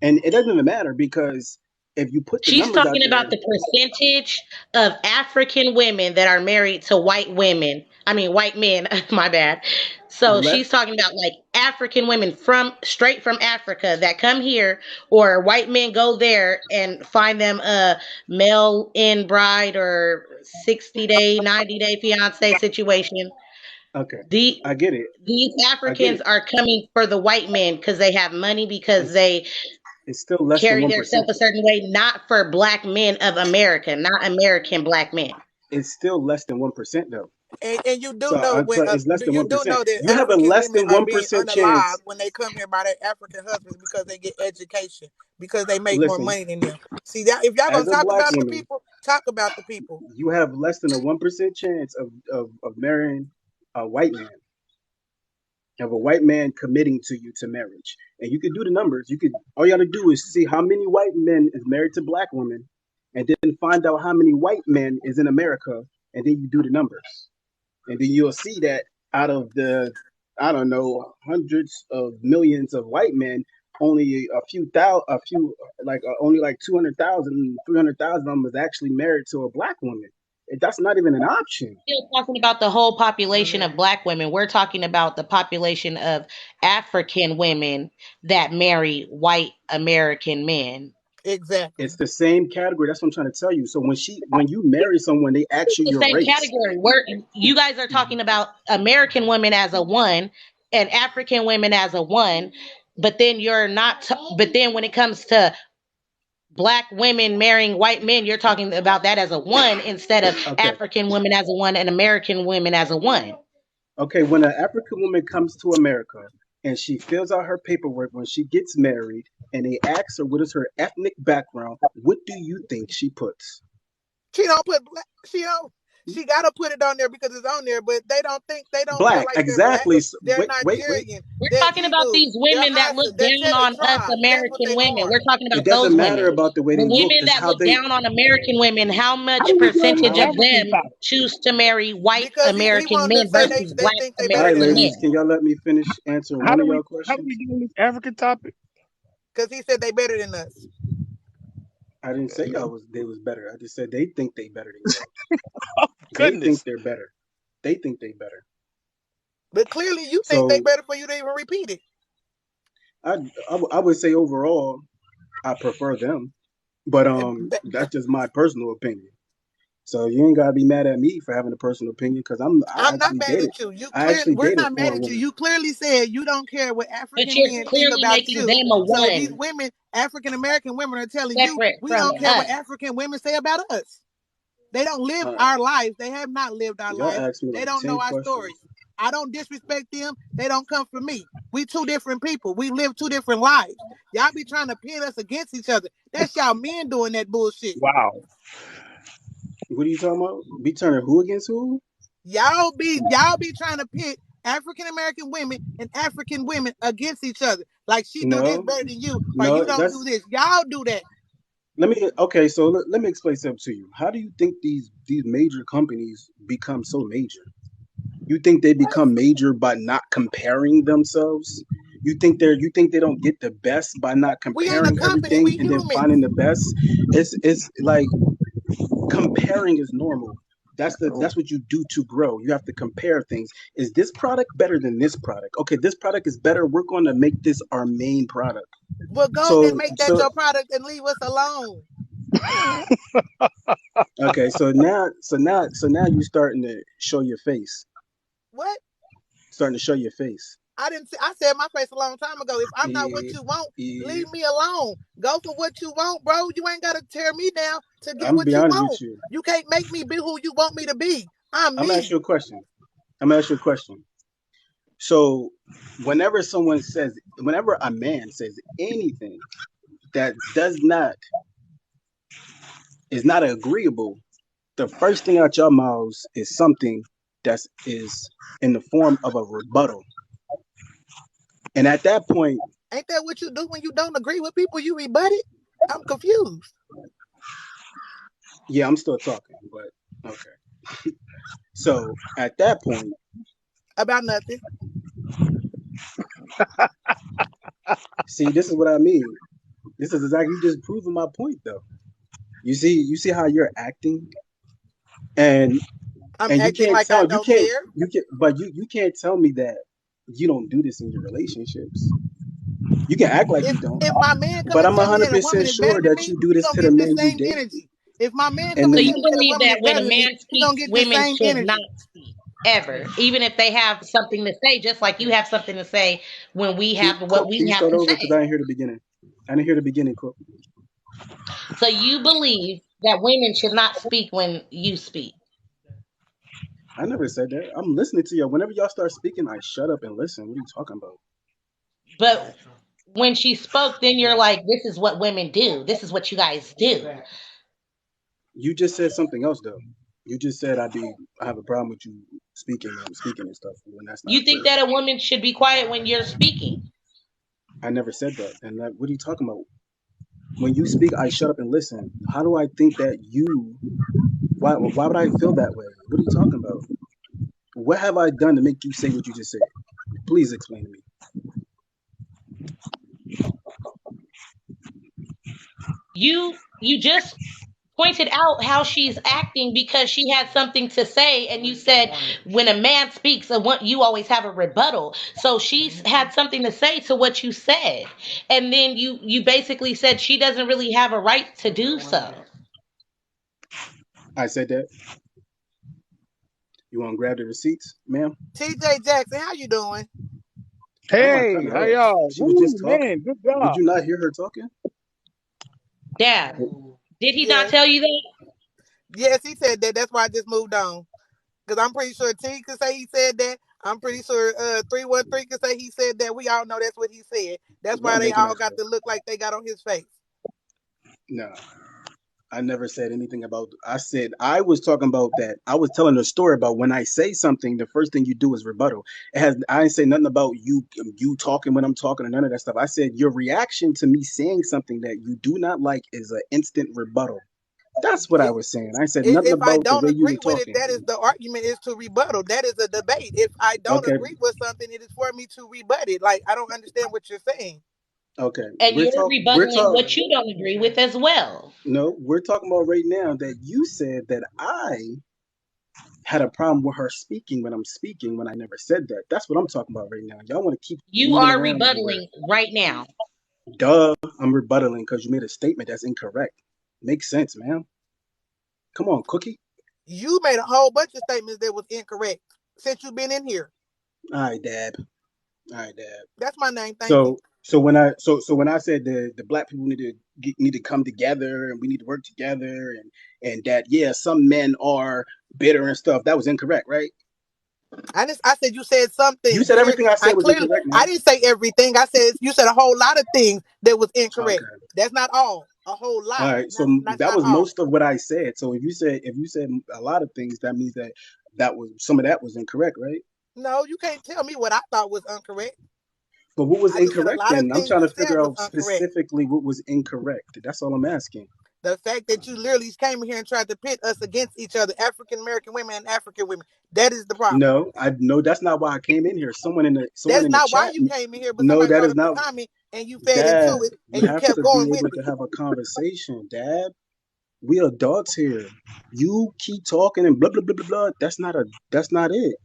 and it doesn't even matter because if you put the She's numbers out talking there, about the percentage of African women that are married to white women. I mean, white men, my bad. So let she's talking about like African women from straight from Africa that come here, or white men go there and find them a male in bride or 60-day, 90-day fiance situation. okay, The I get it. These I get Africans it. are coming for the white men because they have money, because It's they it's still less than carry 1%. themselves a certain way, not for black men of America, not American black men. It's still less than 1% though. And you do So know so when it's less than you one do percent. know that You have a African less women than are one being percent unalived chance. when they come here by their African husbands because they get education, because they make more Listen, money than them. See that if y'all gonna as a talk black about the woman, people, talk about the people. you have less than a 1% chance of marrying a white man, of a white man committing to you to marriage. And you could do the numbers. You could all you got to do is see how many white men is married to black women, and then find out how many white men is in America, and then you do the numbers, and then you'll see that out of the, I don't know, hundreds of millions of white men, only a few like only like 200,000, 300,000 of them is actually married to a black woman. That's not even an option. Still talking about the whole population of black women. We're talking about the population of African women that marry white American men. Exactly. It's the same category. That's what I'm trying to tell you. So when you marry someone, they ask you The your same race. category. Where you guys are talking about American women as a one and African women as a one, but then you're not. But then when it comes to black women marrying white men, you're talking about that as a one instead of Okay. African women as a one and American women as a one. Okay, when an African woman comes to America and she fills out her paperwork when she gets married and they ask her what is her ethnic background, what do you think she puts? She don't put black. She gotta put it on there because it's on there, but they don't feel Black, like they're black. exactly. So, They're wait. Nigerian. We're They're talking about Igbo. these They're women that Hausa. look They're down on us tribe. That's what American they women. are. We're talking It about those doesn't matter women. about the way The they look. women It's that how look they down on American women, how How much do we get on percentage this of how. African them topic? choose to marry white Because he American wanted to men say versus they black think they All better right, than American us. ladies, men? can y'all let me finish answering How one do of y'all we questions? get on this African topic? Because he said they better than us. I didn't say they was better. I just said they think they better than y'all. Oh They think goodness. they're better. They think they better. But clearly you think they So better for you to even repeat it. I, I would say overall I prefer them, but that's just my personal opinion. So you ain't gotta be mad at me for having a personal opinion because I'm not mad at you. We're not mad foreign at you. women. You clearly said you don't care what But African you're men think clearly about making you. them a So these one, women, African American women, are telling you separate we from don't care what us. African women say about us. They don't live All right, our lives. They have not lived our y'all lives. asked me They like don't know 10 our stories. questions. I don't disrespect them. They don't come for me. We two different people. We live two different lives. Y'all be trying to pin us against each other. That's y'all men doing that bullshit. Wow. What are you talking about? Be turning who against who? Y'all be trying to pit African American women and African women against each other. Like she do this No, better than you, or no. you don't do this. Y'all do that. Let me. Okay, so let me explain something to you. How do you think these major companies become so major? You think they What? become major by not comparing themselves? You think they don't get the best by not We ain't a comparing company. everything We and then humans. finding the best? It's like comparing is normal. That's what you do to grow. You have to compare things. Is this product better than this product? Okay, this product is better. We're going to make this our main product. Well, go and So make that so your product and leave us alone. okay, so now you're starting to show your face. What? Starting to show your face. I didn't. I said my face a long time ago. If I'm not what Yeah, you want, yeah. leave me alone. Go for what you want, bro. You ain't gotta tear me down to get I'm gonna what be you honest with want. you. You can't make me be who you want me to be. I'm I'm gonna ask me. you a question. I'm gonna ask you a question. So, whenever a man says anything that does not is not agreeable, the first thing out your mouths is something that is in the form of a rebuttal. And at that point, Ain't that what you do when you don't agree with people? You rebut it. I'm confused yeah, I'm still talking, but okay. So at that point, about nothing. See, this is what I mean. This is exactly, you just proving my point, though. You see how you're acting, and I'm and you acting can't like I tell, don't care. but you can't tell me that you don't do this in your relationships. You can act like you don't, If my man come but and I'm tell me that a 100% woman is better sure than that me, you do he this gonna to the give this men you same date, energy. If my man and come So and then you tell me that a believe woman that is when better a than me, man he gonna speaks, get this women same should not energy. speak ever, even if they have something to say, just like you have something to say when we have what Cook, can we you have start to over? Because I say. didn't hear the beginning. I didn't hear the beginning, Cook. So you believe that women should not speak when you speak. I never said that. I'm listening to you. Whenever y'all start speaking, I shut up and listen. What are you talking about? But when she spoke, then you're like, this is what women do. This is what you guys do. You just said something else, though. You just said I have a problem with you speaking and speaking and stuff when that's not You think true. that a woman should be quiet when you're speaking. I never said that. And what are you talking about? When you speak, I shut up and listen. How do I think that you? Why would I feel that way? What are you talking about? What have I done to make you say what you just said? Please explain to me. You just pointed out how she's acting because she had something to say, and you said when a man speaks, you always have a rebuttal. So she's had something to say to what you said, and then you basically said she doesn't really have a right to do so. I said that. You want to grab the receipts, ma'am? TJ Jackson, how you doing? I'm not Hey, cutting her how off. y'all? She was Woo, just talking. man, good Did job. you not hear her talking? Dad, did he not Yes. tell you that? Yes, he said that. That's why I just moved on. Because I'm pretty sure T could say he said that. I'm pretty sure 313 could say he said that. We all know that's what he said. That's why I'm they making all that got clear. the look like they got on his face. No, I never said anything about. I said I was talking about that. I was telling a story about when I say something, the first thing you do is rebuttal. It has. I didn't say nothing about you talking when I'm talking or none of that stuff. I said your reaction to me saying something that you do not like is an instant rebuttal. That's what I It, was saying. I said nothing if I about the don't way you agree were with it, talking. that is the argument is to rebuttal. That is a debate. If I don't Okay, agree with something, it is for me to rebut it. Like, I don't understand what you're saying. okay. And you're We're rebuttaling talk. what you don't agree with as well. No, we're talking about right now that you said that I had a problem with her speaking when I'm speaking when I never said that. That's what I'm talking about right now. Y'all want to keep You moving are around everywhere. rebuttaling right now. Duh, I'm rebuttaling because you made a statement that's incorrect. Makes sense, man. Come on, Cookie. You made a whole bunch of statements that was incorrect since you've been in here. All right, Dad. All right, Dad. That's my name. Thank you. So when I said the black people need to come together and we need to work together and that yeah some men are bitter and stuff, that was incorrect, right? I said you said You something. said everything I said was incorrect, I man. didn't say everything. I said you said a whole lot of things that was incorrect. Okay. That's not all. A whole All lot. right, so That's that not was all. most of what I said. So if you said a lot of things, that means that was some of that was incorrect, right? No, you can't tell me what I thought was incorrect. But what was I just said a incorrect lot of then? I'm things trying you to said figure was out incorrect. specifically what was incorrect. That's all I'm asking. The fact that you literally came here and tried to pit us against each other, African American women and African women, that is the problem. No, I no, that's not why I came in here. Someone That's in the not why chat. you came in here, but No, somebody that brought is up the not. comment and you fed into Dad, it we and you have kept to be going with able to it. have a conversation, Dad. We adults here. You keep talking and blah blah blah blah blah. That's not it.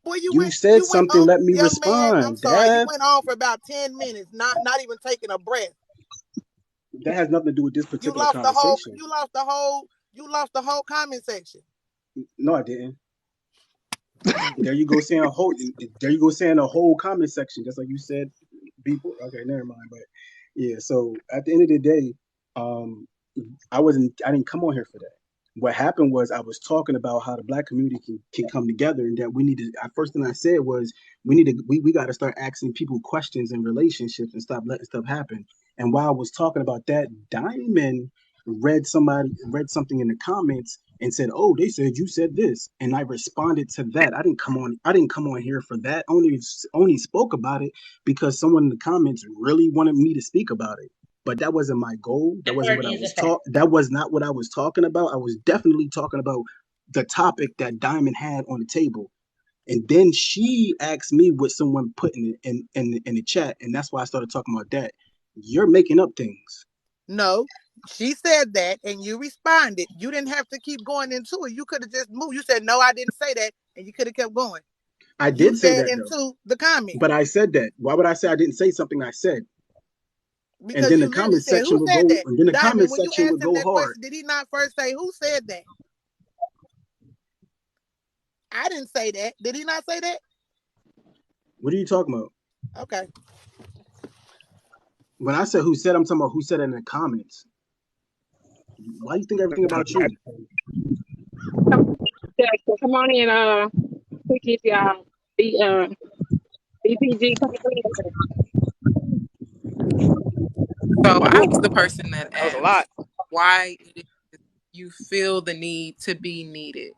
Boy, You said you went something, on, let me young man. I'm respond, sorry. You Dad. went on for about 10 minutes, not even taking a breath. That has nothing to do with this You particular lost the whole conversation. comment section. No, I didn't. There you go saying a whole. There you go saying a whole comment section, just like you said before. Okay, never mind. But yeah, so at the end of the day, um, I didn't come on here for that. What happened was I was talking about how the black community can come together and that we need to. First thing I said was we got to start asking people questions in relationships and stop letting stuff happen. And while I was talking about that, Diamond read something in the comments and said, "Oh, they said you said this," and I responded to that. I didn't come on here for that. Only spoke about it because someone in the comments really wanted me to speak about it. But that wasn't my goal. That That wasn't part what I is a was fact. That was not what I was talking about. I was definitely talking about the topic that Diamond had on the table. And then she asked me what someone put in the chat, and that's why I started talking about that. You're making up things. No, she said that, and you responded. You didn't have to keep going into it. You could have just moved. You said, "No, I didn't say that," and you could have kept going. I You did say fed that though, into the comment but I said that. Why would I say I didn't say something I said? And because then you the literally comment said, section "Who would said go, that?" and then the Diamond, comment when you section asked would him go that hard. question, did he not first say, "Who said that"? I didn't say that. Did he not say that? What are you talking about? Okay. When I said who said, I'm talking about who said it in the comments. Why do you think everything about you? Yeah, so come on in, quick, y'all. BPG, come on in. So I was the person that That was a lot. asked why it is you feel the need to be needed.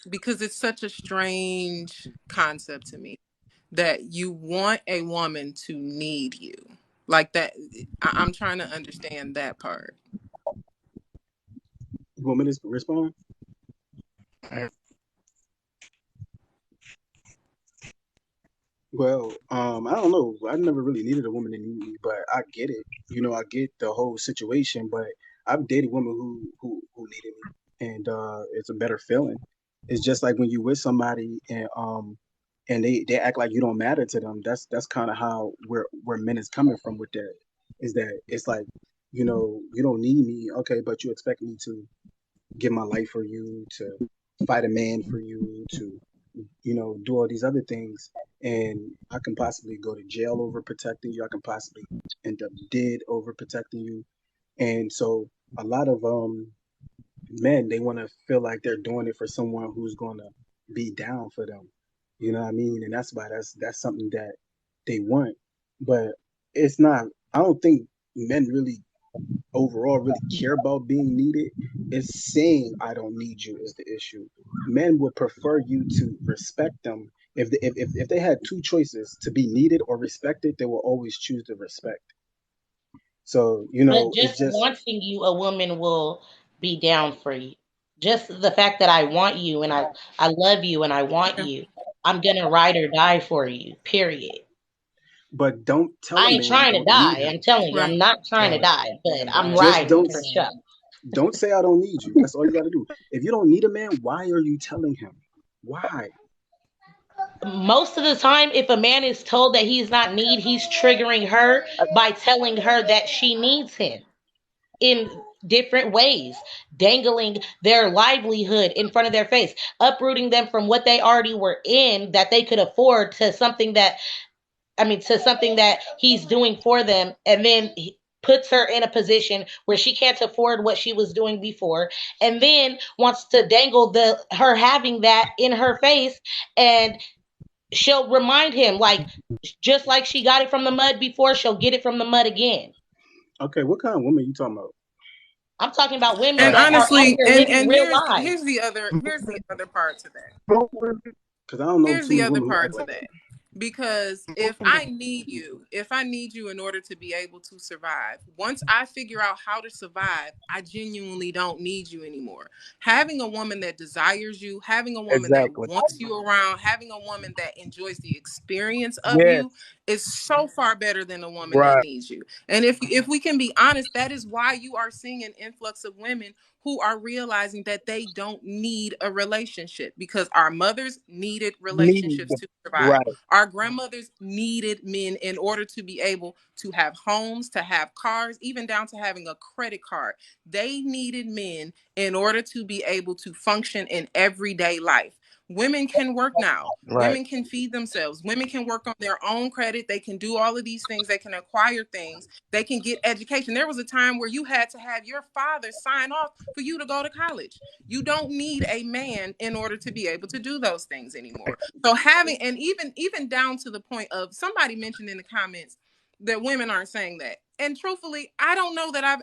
Because it's such a strange concept to me that you want a woman to need you. Like that, I'm trying to understand that part. You want me to respond? Well, I don't know. I never really needed a woman to need me, but I get it. I get the whole situation, but I've dated women who needed me, and it's a better feeling. It's just like when you with somebody and they act like you don't matter to them. That's kind of how where men is coming from with that. Is that it's like, you don't need me, okay, but you expect me to give my life for you, to fight a man for you, to do all these other things. And I can possibly go to jail over protecting you. I can possibly end up dead over protecting you. And so a lot of men, they want to feel like they're doing it for someone who's going to be down for them. You know what I mean? And that's why that's something that they want. But it's not, I don't think men really overall really care about being needed. It's saying I don't need you is the issue. Men would prefer you to respect them. If they had two choices to be needed or respected, they will always choose to respect. So, But it's just just wanting you, a woman will be down for you. Just the fact that I want you and I love you and I want Yeah. you, I'm gonna ride or die for you. Period. but don't tell I a ain't man you trying to don't need die. him. I'm telling you, I'm Right. not trying to Right. die, but I'm Just riding don't for sure. don't say I don't need you. That's all you got to do. If you don't need a man, why are you telling him? Why? Most of the time, if a man is told that he's not need, he's triggering her by telling her that she needs him in different ways, dangling their livelihood in front of their face, uprooting them from what they already were in that they could afford to something that, to something that he's doing for them, and then he puts her in a position where she can't afford what she was doing before, and then wants to dangle her having that in her face, and she'll remind him, like, just like she got it from the mud before, she'll get it from the mud again. Okay, what kind of woman you talking about? I'm talking about women And that are out honestly, here and living and real here's lives. the other part to that. Because I don't know Here's too the many other women who part act to like that. Because if I need you in order to be able to survive, once I figure out how to survive, I genuinely don't need you anymore. Having a woman that desires you, having a woman that Exactly. wants you around, having a woman that enjoys the experience of Yes. you is so far better than a woman that Right. needs you. And if we can be honest, that is why you are seeing an influx of women who are realizing that they don't need a relationship, because our mothers needed Need. relationships to survive. Right. Our grandmothers needed men in order to be able to have homes, to have cars, even down to having a credit card. They needed men in order to be able to function in everyday life. Women can work now. Right. Women can feed themselves. Women can work on their own credit. They can do all of these things. They can acquire things. They can get education. There was a time where you had to have your father sign off for you to go to college. You don't need a man in order to be able to do those things anymore. So having, and even down to the point of, somebody mentioned in the comments that women aren't saying that. And truthfully, I don't know that I've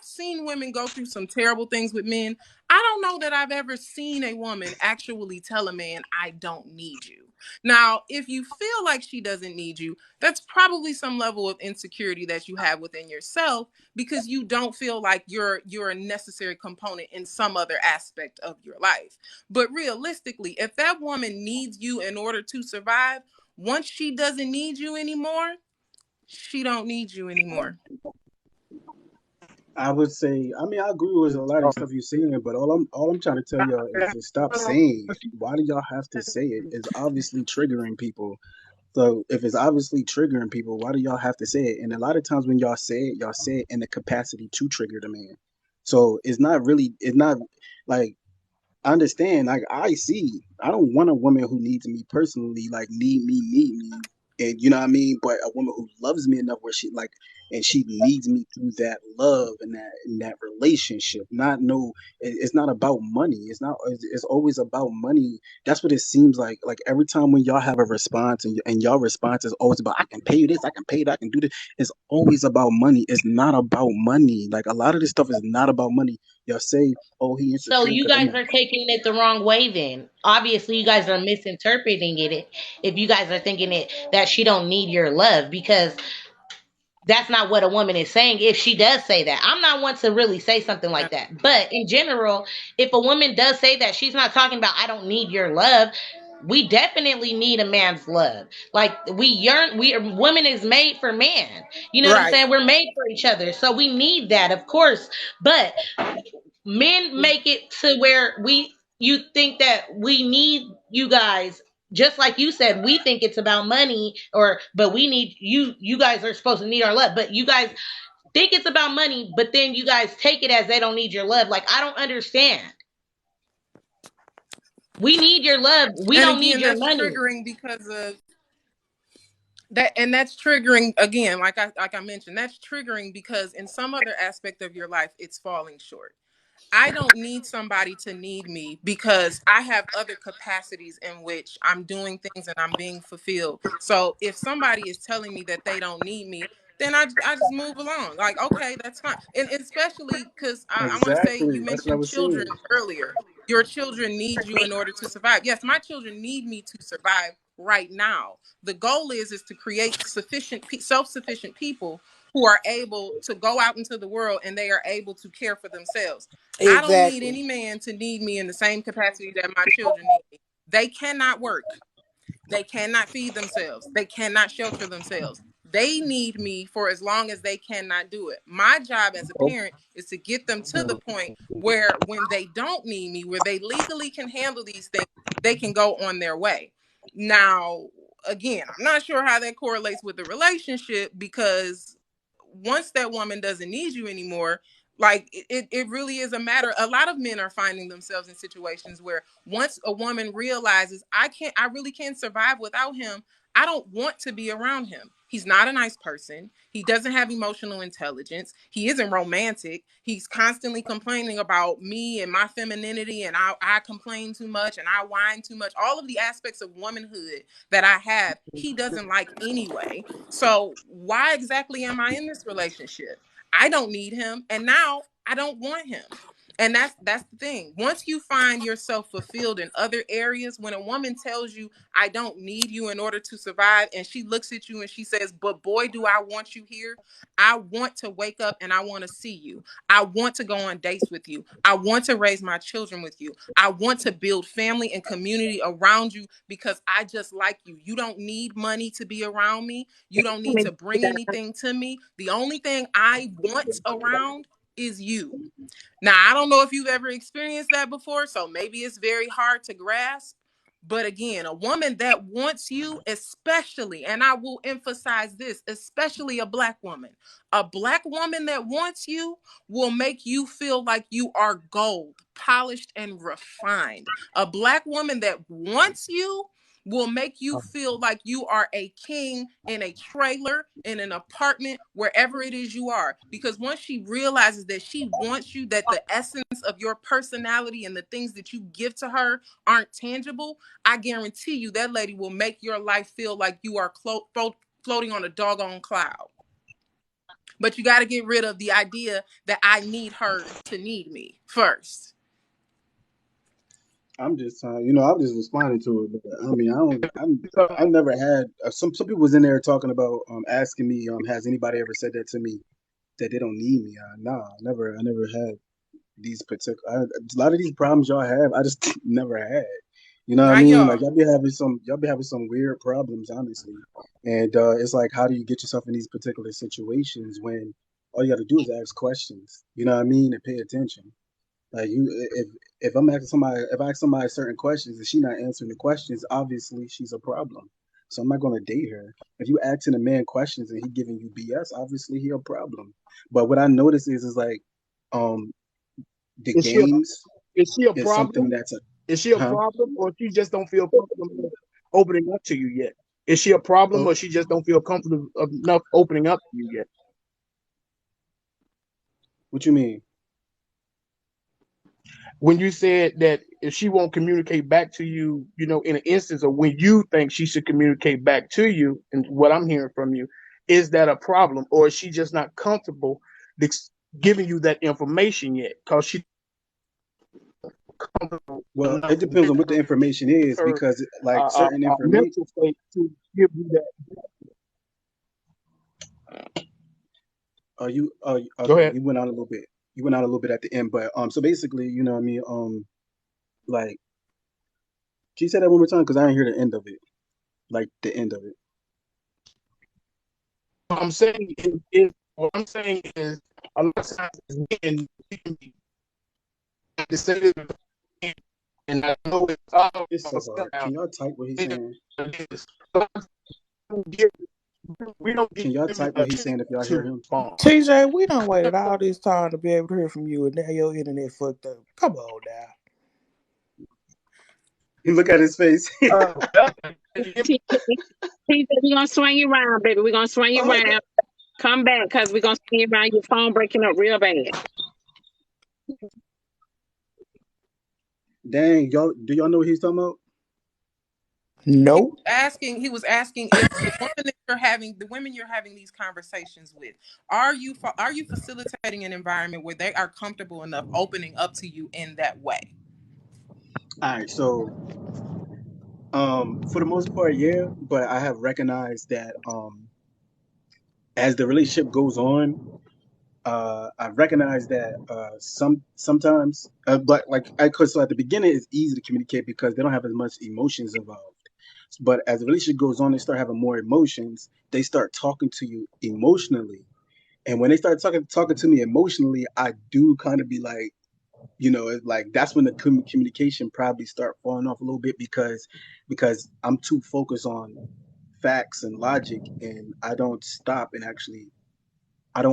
seen women go through some terrible things with men. I don't know that I've ever seen a woman actually tell a man, I don't need you. Now, if you feel like she doesn't need you, that's probably some level of insecurity that you have within yourself because you don't feel like you're a necessary component in some other aspect of your life. But realistically, if that woman needs you in order to survive, once she doesn't need you anymore, she don't need you anymore. I would say, I mean, I agree with a lot of stuff you're saying, but all I'm trying to tell y'all is to stop saying it. Why do y'all have to say it? It's obviously triggering people. So if it's obviously triggering people, why do y'all have to say it? And a lot of times when y'all say it in the capacity to trigger the man. So it's not like I understand. Like I don't want a woman who needs me personally, like need me, and you know what I mean. But a woman who loves me enough where she like, and she needs me through that love and that relationship. Not no, it's not about money. It's not. It's always about money. That's what it seems like. Like every time when y'all have a response and y'all response is always about I can pay you this, I can pay that, I can do this. It's always about money. It's not about money. Like a lot of this stuff is not about money. Y'all say, oh, he So insecure you because I'm guys a are taking it the wrong way then. Obviously you guys are misinterpreting it if you guys are thinking it that she don't need your love, because that's not what a woman is saying if she does say that. I'm not one to really say something like that. But in general, if a woman does say that, she's not talking about I don't need your love. We definitely need a man's love. Like woman is made for man. You know what I'm Right. saying? We're made for each other. So we need that, of course. But men make it to where you think that we need you guys, just like you said, we think it's about money, but we need you guys are supposed to need our love, but you guys think it's about money, but then you guys take it as they don't need your love. Like, I don't understand. We need your love, we And don't need again, your that's money. triggering because of that, and that's triggering again, like I mentioned, that's triggering because in some other aspect of your life, it's falling short. I don't need somebody to need me because I have other capacities in which I'm doing things and I'm being fulfilled. So if somebody is telling me that they don't need me, then I just move along. Like, okay, that's fine. And especially because I want to say you exactly. That's what I mentioned was children saying. earlier. Your children need you in order to survive. Yes, my children need me to survive right now. The goal is to create self-sufficient people who are able to go out into the world and they are able to care for themselves. I don't need Exactly. any man to need me in the same capacity that my children need me. They cannot work. They cannot feed themselves. They cannot shelter themselves. They need me for as long as they cannot do it. My job as a parent is to get them to the point where when they don't need me, where they legally can handle these things, they can go on their way. Now, again, I'm not sure how that correlates with the relationship because once that woman doesn't need you anymore, like it really is a matter. A lot of men are finding themselves in situations where once a woman realizes I really can't survive without him, I don't want to be around him. He's not a nice person. He doesn't have emotional intelligence. He isn't romantic. He's constantly complaining about me and my femininity, and I complain too much and I whine too much. All of the aspects of womanhood that I have, he doesn't like anyway. So why exactly am I in this relationship? I don't need him, and now I don't want him. And that's the thing. Once you find yourself fulfilled in other areas, when a woman tells you, I don't need you in order to survive, and she looks at you and she says, but boy, do I want you here. I want to wake up and I want to see you. I want to go on dates with you. I want to raise my children with you. I want to build family and community around you because I just like you. You don't need money to be around me. You don't need to bring anything to me. The only thing I want around is you. Now, I don't know if you've ever experienced that before, so maybe it's very hard to grasp. But again, a woman that wants you, especially, and I will emphasize this, especially a black woman that wants you will make you feel like you are gold, polished and refined. A black woman that wants you will make you feel like you are a king in a trailer, in an apartment, wherever it is you are. Because once she realizes that she wants you, that the essence of your personality and the things that you give to her aren't tangible, I guarantee you that lady will make your life feel like you are floating on a doggone cloud. But you got to get rid of the idea that I need her to need me first. I'm just I'm just responding to it. But I mean, So, I've never had some people was in there talking about asking me has anybody ever said that to me that they don't need me? Nah, I never had these particular. A lot of these problems y'all have, I just never had. You know what I Not mean? Like y'all. y'all be having some weird problems, honestly. And it's like, how do you get yourself in these particular situations when all you got to do is ask questions? You know what I mean? And pay attention. Like if I'm asking somebody, if I ask somebody certain questions and she not answering the questions, obviously she's a problem. So I'm not gonna date her. If you asking a man questions and he giving you BS, obviously he a problem. But what I notice is like, um, the is she a games is she a is something problem? that's a, Is she a huh? problem, or she just don't feel comfortable opening up to you yet? Is she a problem, Oh, or she just don't feel comfortable enough opening up to you yet? what you mean? When you said that if she won't communicate back to you, in an instance of when you think she should communicate back to you, and what I'm hearing from you, is that a problem, or is she just not comfortable giving you that information yet? Because she's comfortable Well, enough it depends on what the information is her because like certain information. mental state to give you that. Are you? Go Okay? ahead. You went out a little bit. You went out a little bit at the end, but so basically, you know what I mean. Like, can you say that one more time? Because I didn't hear the end of it. Like the end of it. What I'm saying is a lot of times as men, we can be disseminated, and I know it's all It's so hard. Can y'all type what he's saying? we don't Can get y'all given type a what he's saying if y'all hear to him? respond. TJ, we done waited all this time to be able to hear from you, and now your internet fucked up. Come on now. You look at his face. TJ, we're gonna swing you around, baby. We're gonna swing you Oh, around. Come back, because we're gonna swing you around. Your phone breaking up real bad. dang, y'all! Do y'all know what he's talking about? Nope. He was asking if the women you're having these conversations with, are you facilitating an environment where they are comfortable enough opening up to you in that way? All right, so for the most part, yeah, but I have recognized that as the relationship goes on, I recognize that sometimes, but like, cause so at the beginning it's easy to communicate because they don't have as much emotions involved. But as the relationship goes on, they start having more emotions. They start talking to you emotionally, and when they start talking to me emotionally, I do kind of be like, it's like that's when the communication probably start falling off a little bit because I'm too focused on facts and logic, and I don't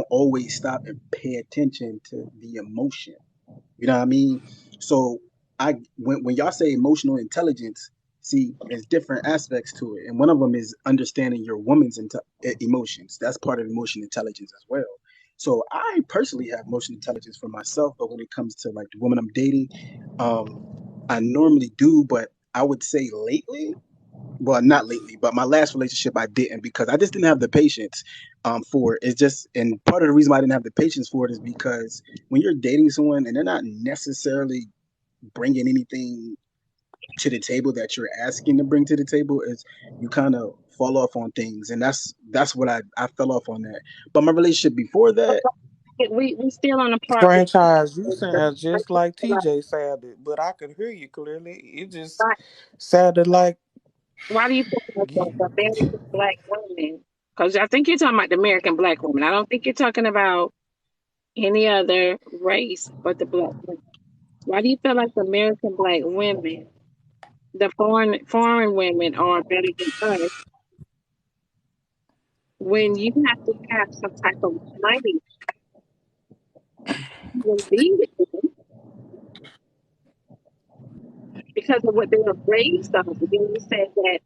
always stop and pay attention to the emotion. You know what I mean? So when y'all say emotional intelligence, see, there's different aspects to it, and one of them is understanding your woman's emotions. That's part of emotional intelligence as well. So I personally have emotional intelligence for myself, but when it comes to like the woman I'm dating, I normally do, but I would say lately, well, not lately, but my last relationship I didn't because I just didn't have the patience for it. It's just, and part of the reason why I didn't have the patience for it is because when you're dating someone and they're not necessarily bringing anything to the table that you're asking to bring to the table, is you kind of fall off on things, and that's what I fell off on that. But my relationship before that, We still on the part. Franchise, you sound just like TJ sounded, but I could hear you clearly. It just sounded like Why do you think like you. the American black women? Because I think you're talking about the American black woman. I don't think you're talking about any other race but the black women. Why do you feel like the American black women, the foreign women, are better than us when you have to have some type of money to be with them because of what they were raised on? Then you said that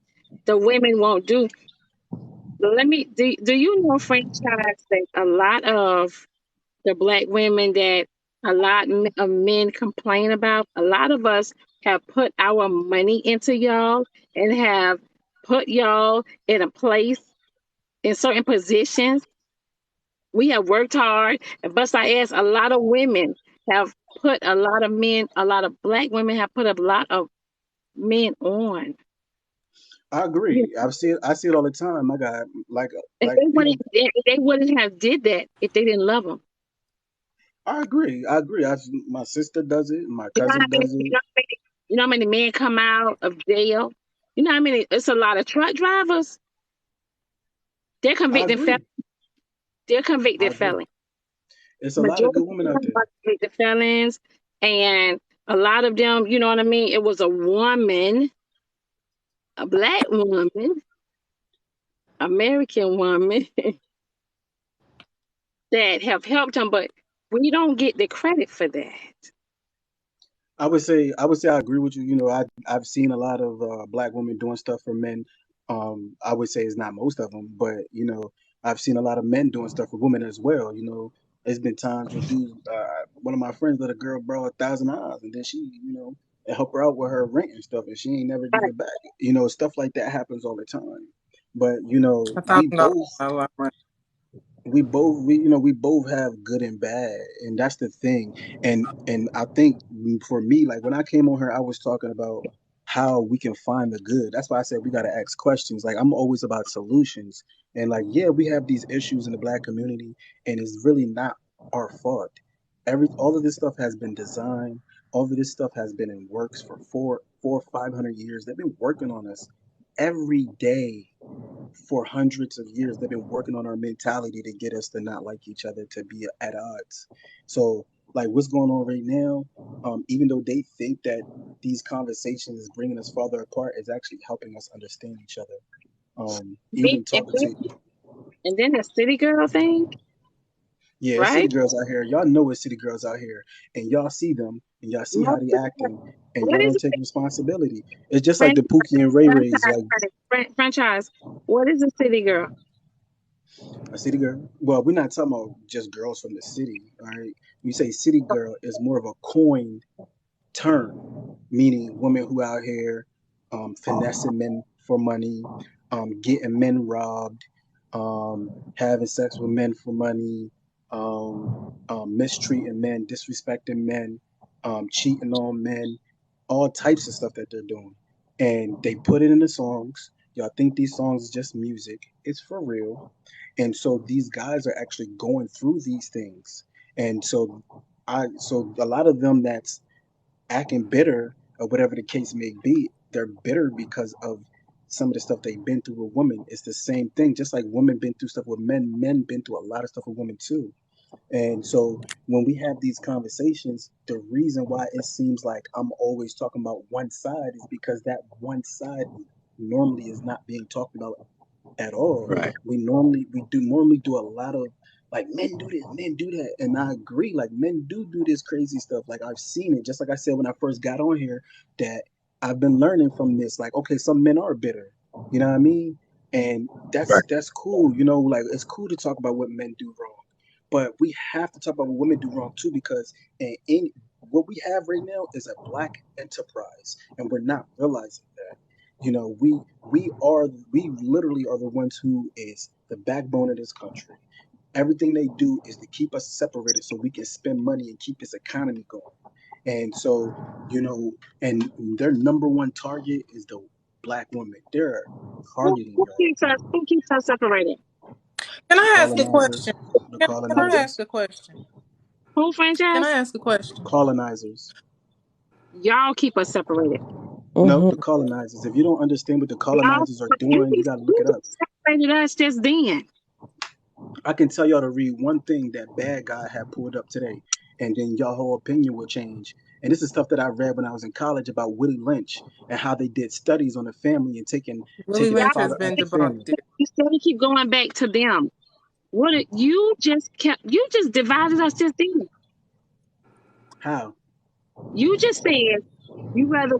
the women won't do. Do you know, franchise, that a lot of the black women that a lot of men complain about, a lot of us have put our money into y'all and have put y'all in a place in certain positions. We have worked hard and bust our ass. A lot of women have put a lot of men, a lot of black women have put a lot of men on. I You agree. know, I see it all the time. I got if like people. they wouldn't have did that if they didn't love them. I agree. I agree. My sister does it. My You know how cousin many, does it. you know how many men come out of jail? You know how many? It's a lot of truck drivers. They're I convicted felons. agree. They're I convicted agree. felons. It's a lot of Majority good of women out them there. are convicted felons, and a lot of them, you know what I mean. It was a woman, a black woman, American woman that have helped them, but we don't get the credit for that. I would say I agree with you. You know, I've seen a lot of black women doing stuff for men. I would say it's not most of them, but you know, I've seen a lot of men doing stuff for women as well. You know, there's been times where dudes, one of my friends let a girl borrow $1,000, and then she, you know, help her out with her rent and stuff, and she ain't never give Right. it back. You know, stuff like that happens all the time. But you know, $1,000 a lot. we both have good and bad, and that's the thing. And I think for me, like when I came on here, I was talking about how we can find the good. That's why I said we got to ask questions. Like I'm always about solutions, and like yeah, we have these issues in the black community, and it's really not our fault. All of this stuff has been designed. All of this stuff has been in works for 500 years. They've been working on us every day for hundreds of years. They've been working on our mentality to get us to not like each other, to be at odds. So, like, what's going on right now? Even though they think that these conversations is bringing us farther apart, is actually helping us understand each other. Be- Even And talking then, to and then the city girl thing, yeah, it's city right? girls out here. Y'all know it's city girls out here, and y'all see them, and y'all see how Most they of the- acting, and What y'all is don't it? take responsibility. It's just like Franchise, the Pookie and Ray Rays, like franchise. What is a city girl? a city girl. Well, we're not talking about just girls from the city, all right? We say city girl is more of a coined term, meaning women who out here finessing men for money, getting men robbed, having sex with men for money, mistreating men, disrespecting men, cheating on men, all types of stuff that they're doing. And they put it in the songs. Y'all think these songs is just music. It's for real. And so these guys are actually going through these things. And so a lot of them that's acting bitter or whatever the case may be, they're bitter because of some of the stuff they've been through with women. It's the same thing. Just like women been through stuff with men, men been through a lot of stuff with women too. And so when we have these conversations, the reason why it seems like I'm always talking about one side is because that one side normally is not being talked about at all. Right. We normally do a lot of like men do this, men do that, and I agree. Like men do this crazy stuff. Like I've seen it. Just like I said when I first got on here, that I've been learning from this. Like okay, some men are bitter. You know what I mean? And Right. that's cool. You know, like it's cool to talk about what men do wrong, but we have to talk about what women do wrong too, because in what we have right now is a black enterprise, and we're not realizing that. You know, we literally are the ones who is the backbone of this country. Everything they do is to keep us separated so we can spend money and keep this economy going. And so, you know, and their number one target is the black woman. They're targeting y'all. Who keeps us separated? Can The I ask a question? colonizers, the Can I ask colonizers, a question? Who Can I franchise? ask a the question? colonizers. Y'all keep us separated. No, Hmm. the colonizers. If you don't understand what the Y'all, colonizers are doing, you gotta look you it up. just separated us just then. I can tell y'all to read one thing that bad guy had pulled up today, and then y'all whole opinion will change. And this is stuff that I read when I was in college about Willie Lynch and how they did studies on the family and Willie taking the Y'all, Lynch has father been out the family. debunked. you still keep going back to them. You just divided us just then. How? You just said you rather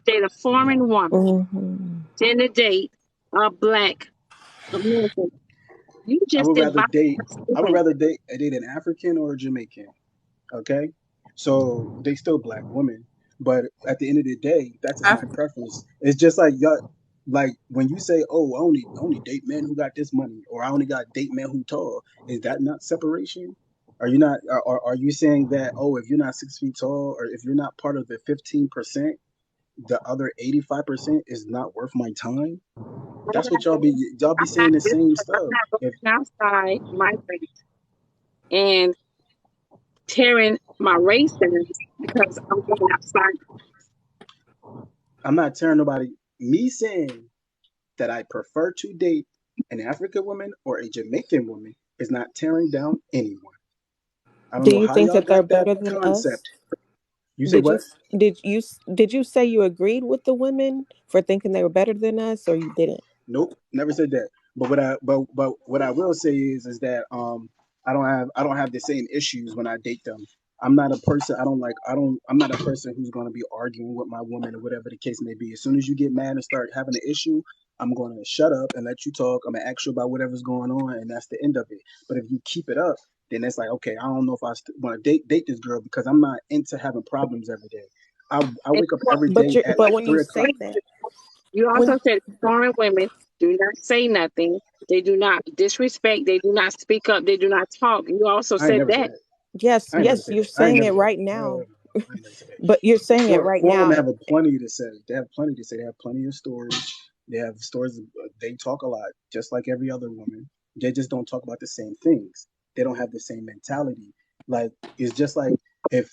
date a foreign woman Hmm. than to date a black American. You I just would rather divided date. us I would then. rather date an African or a Jamaican. Okay, so they still black women, but at the end of the day, that's just my African. preference. It's just like y'all, like when you say, "Oh, I only date men who got this money," or "I only got date men who tall." Is that not separation? Are you not? Are you saying that? Oh, if you're not 6 feet tall, or if you're not part of the 15%, the other 85% is not worth my time? That's what y'all be I'm not saying the just same I'm stuff. not If going outside my race and tearing my race down because I'm going outside. I'm not tearing nobody, me saying that I prefer to date an African woman or a Jamaican woman is not tearing down anyone. I don't Do know you how think y'all that they're got that better than us? concept. You say Did you what? did you say you agreed with the women for thinking they were better than us, or you didn't? Nope, never said that. But what I will say is that I don't have the same issues when I date them. I'm not a person. I'm not a person who's going to be arguing with my woman or whatever the case may be. As soon as you get mad and start having an issue, I'm going to shut up and let you talk. I'm gonna ask you about whatever's going on, and that's the end of it. But if you keep it up, then it's like, okay, I don't know if I want to date this girl because I'm not into having problems every day. I And wake up every But day you at but like when you 3 o'clock. say that, you when also said foreign women do not say nothing. They do not disrespect. They do not speak up. They do not talk. You also I ain't said never said that. that. yes, I ain't never yes, said you're that. I ain't saying never it said right that. now. I ain't never said that. But you're saying it right Foreign now. women have a plenty to say. They have plenty to say. They have plenty of stories. They have stories. They talk a lot, just like every other woman. They just don't talk about the same things. They don't have the same mentality. Like it's just like if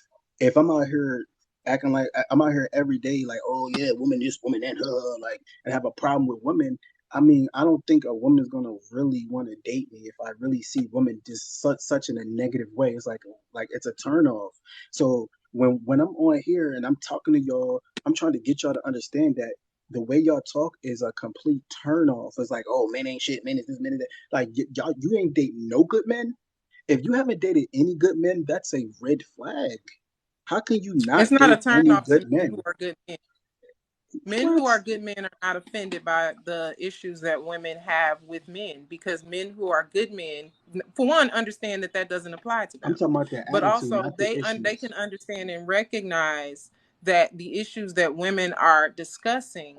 I'm out here acting like I'm out here every day, like, oh yeah, woman this, woman that, like, and have a problem with women. I mean, I don't think a woman is gonna really want to date me if I really see women just such in a negative way. It's like it's a turn off. So when I'm on here and I'm talking to y'all, I'm trying to get y'all to understand that the way y'all talk is a complete turn off. It's like, oh, men ain't shit, men is this, men is that. Like y'all, you ain't dating no good men. If you haven't dated any good men, that's a red flag. How can you It's not not a date turn any off to good men who men? are good men. Men who What? are good men are not offended by the issues that women have with men, because men who are good men, for one, understand that that doesn't apply to I'm them, talking about the but attitude, also not the they can issues. understand and recognize that the issues that women are discussing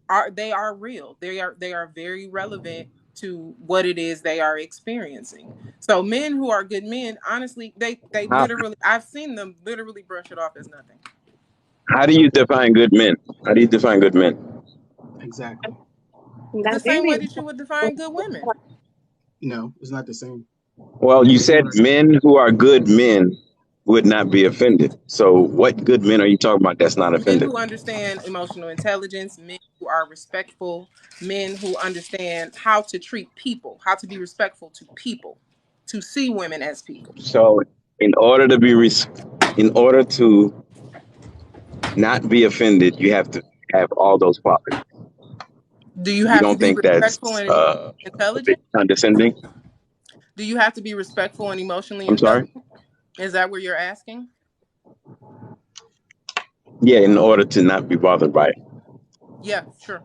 are real. They are very relevant to what it is they are experiencing. So men who are good men, honestly, they How literally, I've seen them literally brush it off as nothing. how do you define good men? How do you define good men? Exactly. The Not same way every. that you would define good women. No, it's not the same. Well, you Everything said what I said. men who are good men would not be offended. So what good men are you talking about that's not Men offended? who understand emotional intelligence, men who are respectful, men who understand how to treat people, how to be respectful to people, to see women as people. So in order to be in order to not be offended, you have to have all those qualities. Do you You have to don't be think respectful that's and emotionally a bit intelligent? condescending? Do you have to be respectful and emotionally I'm sorry? intelligent? Is that what you're asking? Yeah, in order to not be bothered by it. Yeah, sure.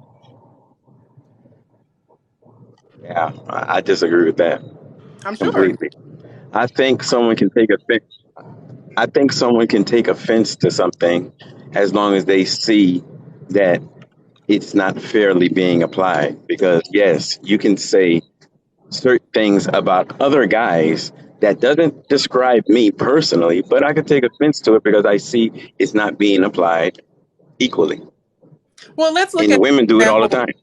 Yeah, I disagree with that I'm sure. completely. I think someone can take offense. I think someone can take offense to something as long as they see that it's not fairly being applied. Because yes, you can say certain things about other guys that doesn't describe me personally, but I could take offense to it because I see it's not being applied equally. Well, let's look And at women do the it all the example, time.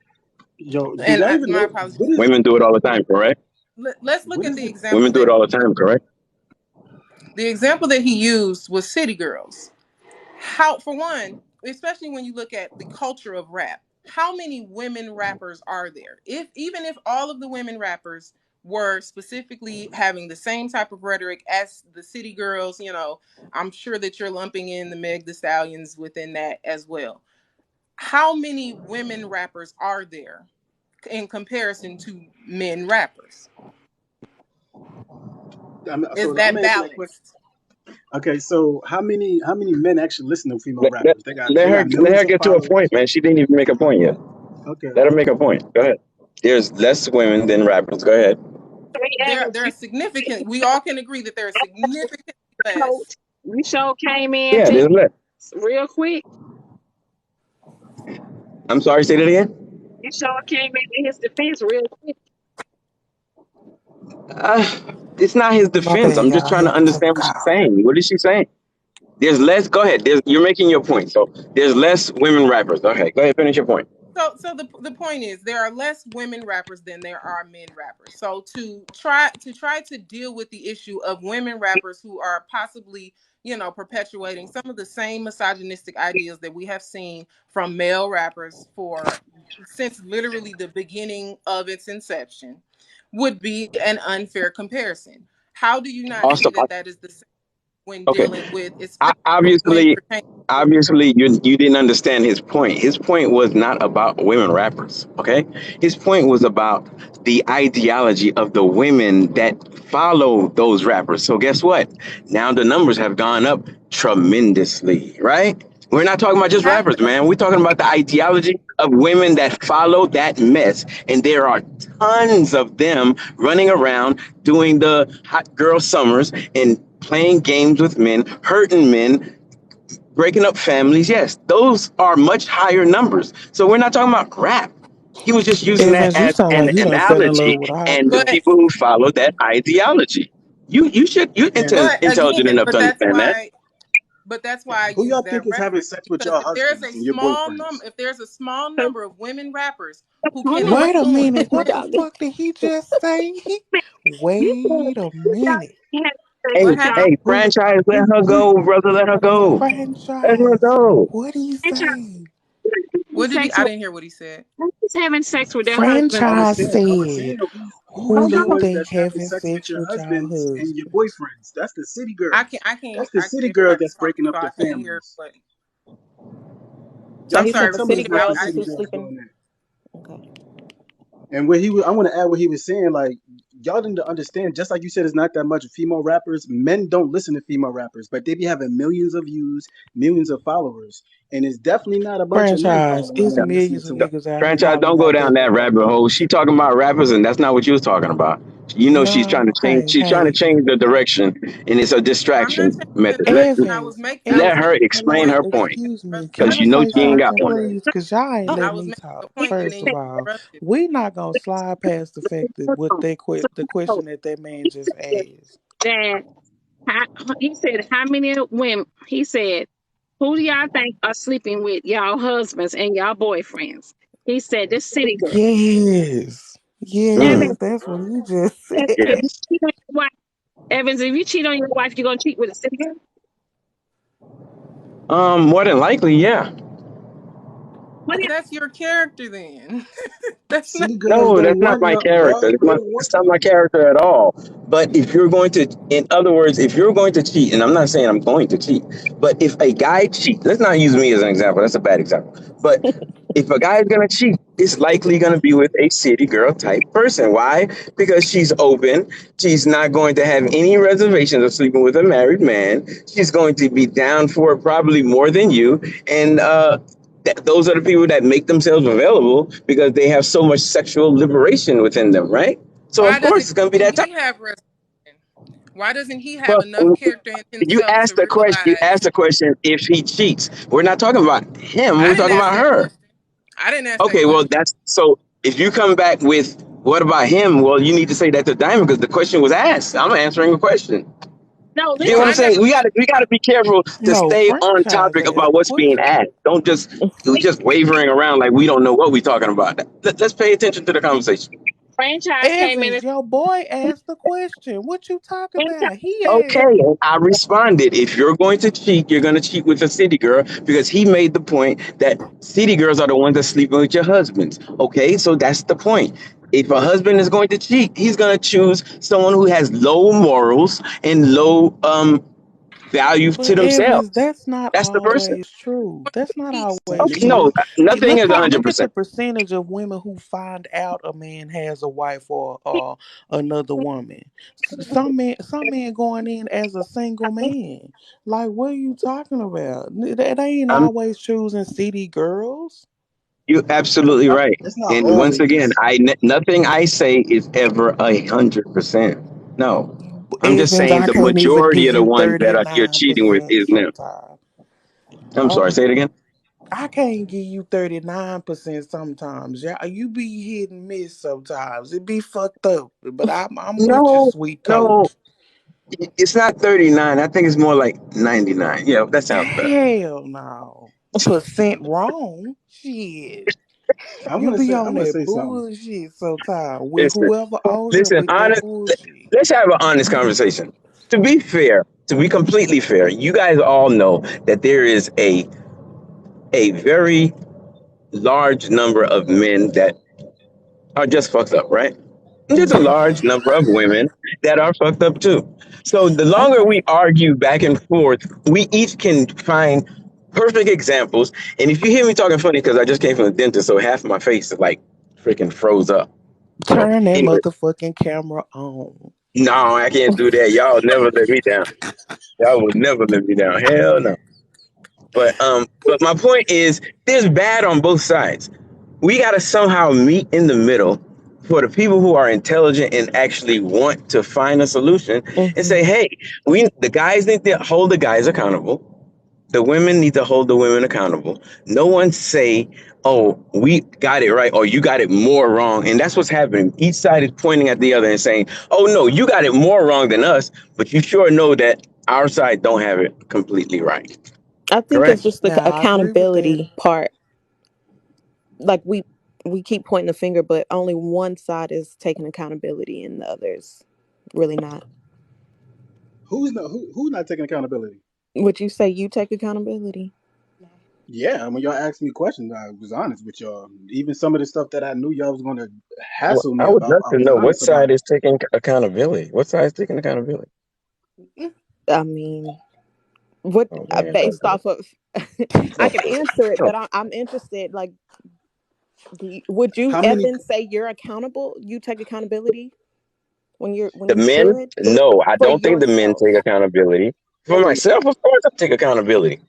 Yo, do and y'all even my know apologies. Women do it all the time, correct? Let's look what at is the it? example Women do that it all the time, correct? the example that he used was City Girls. How, for one, especially when you look at the culture of rap, how many women rappers are there? If even if all of the women rappers were specifically having the same type of rhetoric as the City Girls, I'm sure that you're lumping in the Meg the Stallions within that as well. How many women rappers are there in comparison to men rappers? Is So I'm that answering that question. balanced? Okay, so how many men actually listen to female Let, let, rappers? They got let millions her of get to a point, followers. man. She didn't even make a point yet. Okay. Let her make a point. Go ahead. There's less women than rappers. Go ahead. There are significant. We all can agree that there are significantly less. Coach, you sure came in Yeah, to there's less. real quick. I'm sorry, say that again? You sure came in his defense real quick. It's not his My defense. bad, I'm just y'all. I trying to had to take a understand what she's call. saying. What is she saying? There's less. Go ahead. You're making your point. So there's less women rappers. Okay, go ahead. Finish your point. So the point is there are less women rappers than there are men rappers. So to try to deal with the issue of women rappers who are possibly, perpetuating some of the same misogynistic ideas that we have seen from male rappers for since literally the beginning of its inception would be an unfair comparison. How do you not Also, see that that is the same when okay. dealing with, especially when Obviously, pertaining to obviously, you didn't understand his point. His point was not about women rappers. Okay, his point was about the ideology of the women that follow those rappers. So guess what? Now the numbers have gone up tremendously, right? We're not talking about just have rappers, man. We're talking about the ideology of women that follow that mess. And there are tons of them running around doing the hot girl summers and playing games with men, hurting men, breaking up families. Yes, those are much higher numbers. So we're not talking about rap. He was just using that Evans, you as sound an like you done fell in love analogy with our and the but people. people who follow that ideology. You're And but intelligent again, enough to understand that. but that's why I who use y'all that think is having reference, sex with because your husbands and your boyfriends? if there's a small number of women rappers who can Hold on, Wait a influence, minute. What the y'all. fuck did he just say? You Wait a minute. said had sex what Hey, with y'all. happened? hey, Wait, franchise, let her wait. go, brother. Let her go. Let her Franchise. go. What he Franchise say? having What did he? sex I with didn't hear what he said. who's having sex with their husband. Franchise I was said, saying who's who Hold the you on. ones think that's having having sex with sex your with y'all husbands and your husband? boyfriends? That's the city I girls. can't. I can't. That's the I can't. city girls Everybody's that's talking, breaking up so the I can't hear. families. But So Y'all I'm he can't said sorry. the tell me city it's Repeat not that. the girls I is city who's didn't. girls sleeping. doing that. Okay. And what I want to add what he was saying, like y'all didn't understand. Just like you said, it's not that much female rappers. Men don't listen to female rappers, but they be having millions of views, millions of followers, and it's definitely not a bunch of men Franchise. following It's around listening millions of to it. niggas out here Franchise, hollering don't go out down their that rabbit man. hole. She talking about rappers, and that's not what you was talking about. You know she's trying No, to change. hey, She's trying to hey. change the direction, and it's a I'm not distraction changing the method. direction. I was Evans, make. I Let was her making Evans, a explain point her hello, that point excuse me. Can because I you know say she ain't got something, interrupted. one. please? Because y'all ain't I letting was me making a talk. point and First then of you all, interrupted. we not going to slide past the fact that what the question that that man just asked. That how, he said, how many women? He said, who do y'all think are sleeping with y'all husbands and y'all boyfriends? He said, this city girl. Yes. Mm, Evans, Yes, that's what he just said. if you yes. cheat on your wife, Evans, if you cheat on your wife, you're gonna cheat with a city girl. More than likely, yeah. What do That's your character then. That's not. City girls No, don't that's not want my character. y'all don't want That's not my character at all. But if you're going to, in other words, if you're going to cheat, and I'm not saying I'm going to cheat, but if a guy cheats, let's not use me as an example. That's a bad example. But if a guy is going to cheat, it's likely going to be with a city girl type person. Why? Because she's open. She's not going to have any reservations of sleeping with a married man. She's going to be down for it probably more than you. And those are the people that make themselves available because they have so much sexual liberation within them, right? So of Why course doesn't it's going to be that type. he have reservation? Why doesn't he have But enough character in you himself asked to the question. You realize? asked the question if he cheats. We're not talking about him. I We're didn't talking ask about that her. question. I didn't ask that Okay, well question. that's so. If you come back with what about him? Well, you need to say that to Diamond because the question was asked. I'm answering a question. no, You get Well, what I'm listen. I never saying? We got said to we got I, to be careful to No, stay on franchise topic asked about the what's being question. asked. Don't just we just wavering around like we don't know what we're talking about. Let's pay attention to the conversation. Franchise came in Evans, and your boy asked the question. What you talking about? He Okay, asked. and I responded. If you're going to cheat, you're going to cheat with a city girl because he made the point that city girls are the ones that sleeping with your husbands. Okay, so that's the point. If a husband is going to cheat, he's going to choose someone who has low morals and low value to But Evans, themselves. that's not That's the person. always true. That's not cheats. always Okay, no, true. nothing Look is how look at the 100%. percentage of women who find out a man has a wife or another woman. Some men going in as a single man. Like, what are you talking about? They ain't I'm always choosing city girls. You're absolutely right. It's not And once again, always. nothing I say is ever 100%. No, I'm just Evans, saying I the can't even majority give of the you ones that you're cheating with 39% is men. sometimes. I'm sorry. Oh, Say it again. I can't give you 39% sometimes. Yeah, you be hit and miss sometimes. It be fucked up. But I'm with you, No, sweet no, coat. it's not 39. I think it's more like 99. Yeah, that sounds better. Hell no. Percent wrong. Shit. You be I'm on gonna that say something. bullshit sometimes with Listen, whoever older listen, with that honest. bullshit. Let's have an honest conversation. To be fair, to be completely fair, you guys all know that there is a very large number of men that are just fucked up, right? And there's a Mhm. large number of women that are fucked up too. So the longer Okay. we argue back and forth, we each can find perfect examples. And if you hear me talking funny, because I just came from the dentist, so half of my face is like freaking froze up. So Turn that anyway, motherfucking camera on. no, I can't do that. Y'all never let me down. Y'all would never let me down. Hell no. But my point is, there's bad on both sides. We got to somehow meet in the middle for the people who are intelligent and actually want to find a solution and Hmm. say, hey, the guys need to hold the guys accountable. The women need to hold the women accountable. No one say, oh, we got it right or you got it more wrong. And that's what's happening. Each side is pointing at the other and saying, oh, no, you got it more wrong than us, but you sure know that our side don't have it completely right. I think it's Correct? just the Now I agree with that. accountability part. Like we keep pointing the finger, but only one side is taking accountability, and the others really not. Who's not taking accountability? Would you say you take accountability? Yeah, when y'all asked me questions, I was honest with y'all. Even some of the stuff that I knew y'all was gonna Well, hassle me I would about, love I to was know what honest side about it. is taking accountability. What side is taking accountability? I mean, what Oh man, don't based do it. off of? I Don't can do it. answer it, Don't. but I'm interested. Like, would you, How many? Evan, say you're accountable? You take accountability when The you men? should No, I for don't think the men yourself. take accountability. For Okay, myself, of course, I take accountability.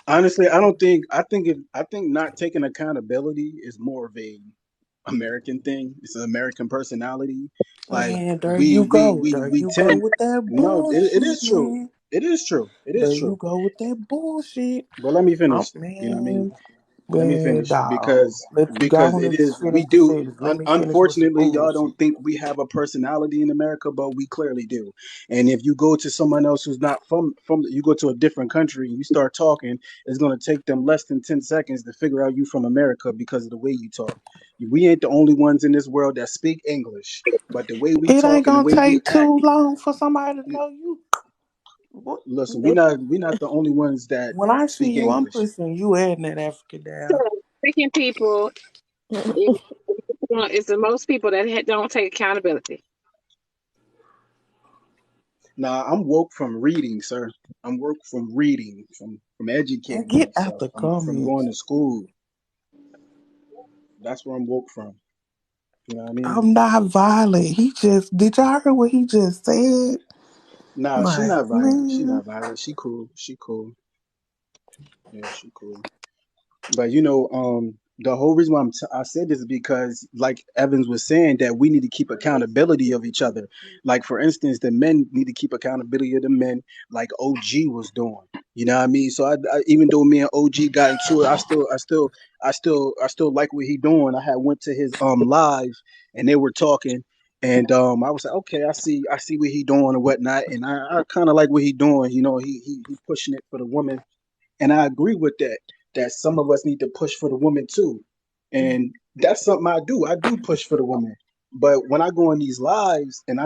honestly, I don't think. I think not taking accountability is more of a American thing. It's an American personality. Like Man, there you go. There we you go tend. with that No, it bullshit, is true. man. It is true. It is There you true. go with that bullshit. But let me Oh finish. You know what I mean? man, Let me man, finish dog. Let you go because on it and is we finish the do sentence. Let me finish with some unfortunately y'all bullshit. don't think we have a personality in America, but we clearly do. And if you go to someone else who's not from you go to a different country and you start talking, it's going to take them less than 10 seconds to figure out you from America because of the way you talk. We ain't the only ones in this world that speak English, but the way we It ain't talk and the gonna way we take act, too long for somebody to know you. What? listen, we not the only ones that When I see speak you, I'm English. pushing you and that African So down. picking people is is the most people that don't take accountability. Nah, I'm woke from reading, sir. I'm woke from reading, from And educating get out myself, the from going comments. to school. That's where I'm woke from. You know what I mean? I'm not violent. He just did y'all hear what he just said? Nah, she Like, not violent. She man. not violent. She cool. She cool. Yeah, she cool. But you know, the whole reason why I said this is because, like Evans was saying, that we need to keep accountability of each other. Like for instance, the men need to keep accountability of the men, like OG was doing. You know what I mean? So even though me and OG got into it, I still like what he doing. I had went to his live and they were talking. And I was like, okay, I see what he doing and whatnot, and I kind of like what he doing. You know, he pushing it for the women, and I agree with that, that some of us need to push for the woman too. And that's something I do. I do push for the woman. But when I go on these lives and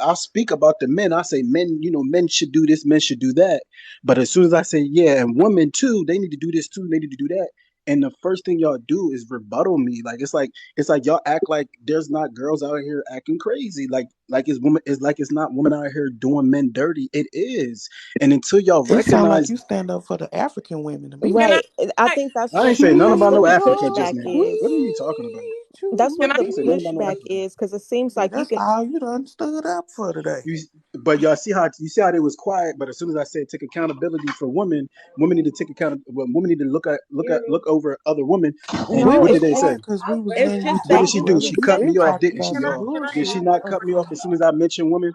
I'll speak about the men. I say men, men should do this, men should do that. But as soon as I say, yeah, and women too, they need to do this too, they need to do that. And the first thing y'all do is rebuttal me. Like it's like y'all act like there's not girls out here acting crazy. Like it's not women out here doing men dirty. It is. And until y'all It sound like recognize, you stand up for the African women to me. Can I? Right. I think I ain't say nothing that's about what no the Africa just pushback now. What are is. you talking about? That's Can what I? the I ain't say nothing about no pushback Africa. is, because it seems Yeah, like you that's can. all you done stood up for today. You, but y'all see how they was quiet. But as soon as I said take accountability for women, women need to take account. Well, women need to look over other women. And We No, what was did it's they just say? quiet because we was it's letting you just What did talk. that she you do? Whether She can you cut take. been me off, talking didn't about she, some y'all? Did she bullshit. not cut me off as soon as I mentioned women?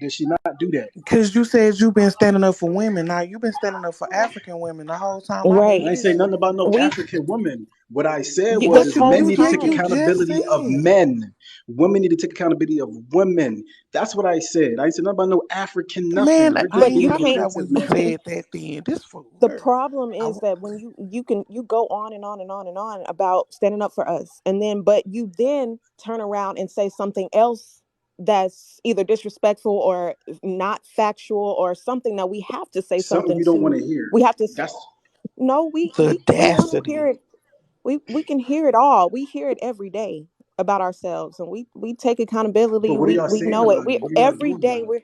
Did she not do that? Because you said you've been standing up for women. Now you've been standing up for African women the whole time I've been I Right. ain't say listening. nothing about no We African woman. What I said was this But is whole men you need to yeah, take you time. just accountability of said. men. Women need to take accountability of women. That's what I said. I ain't said nothing about no African nothing. Man, We're I just But ain't being you talking can't about when objective you now. said that then. This fool the here. problem I, is that when you go on and on and on and on about standing up for us, and then but you then turn around and say something else that's either disrespectful or not factual or something that we have to say Something something you don't want to. to hear. We have to That's no the we want to hear audacity. it. We can hear it all. We hear it every day about ourselves, and we take but accountability. what are We y'all we saying know it. about We it? What are y'all every doing day about it? we're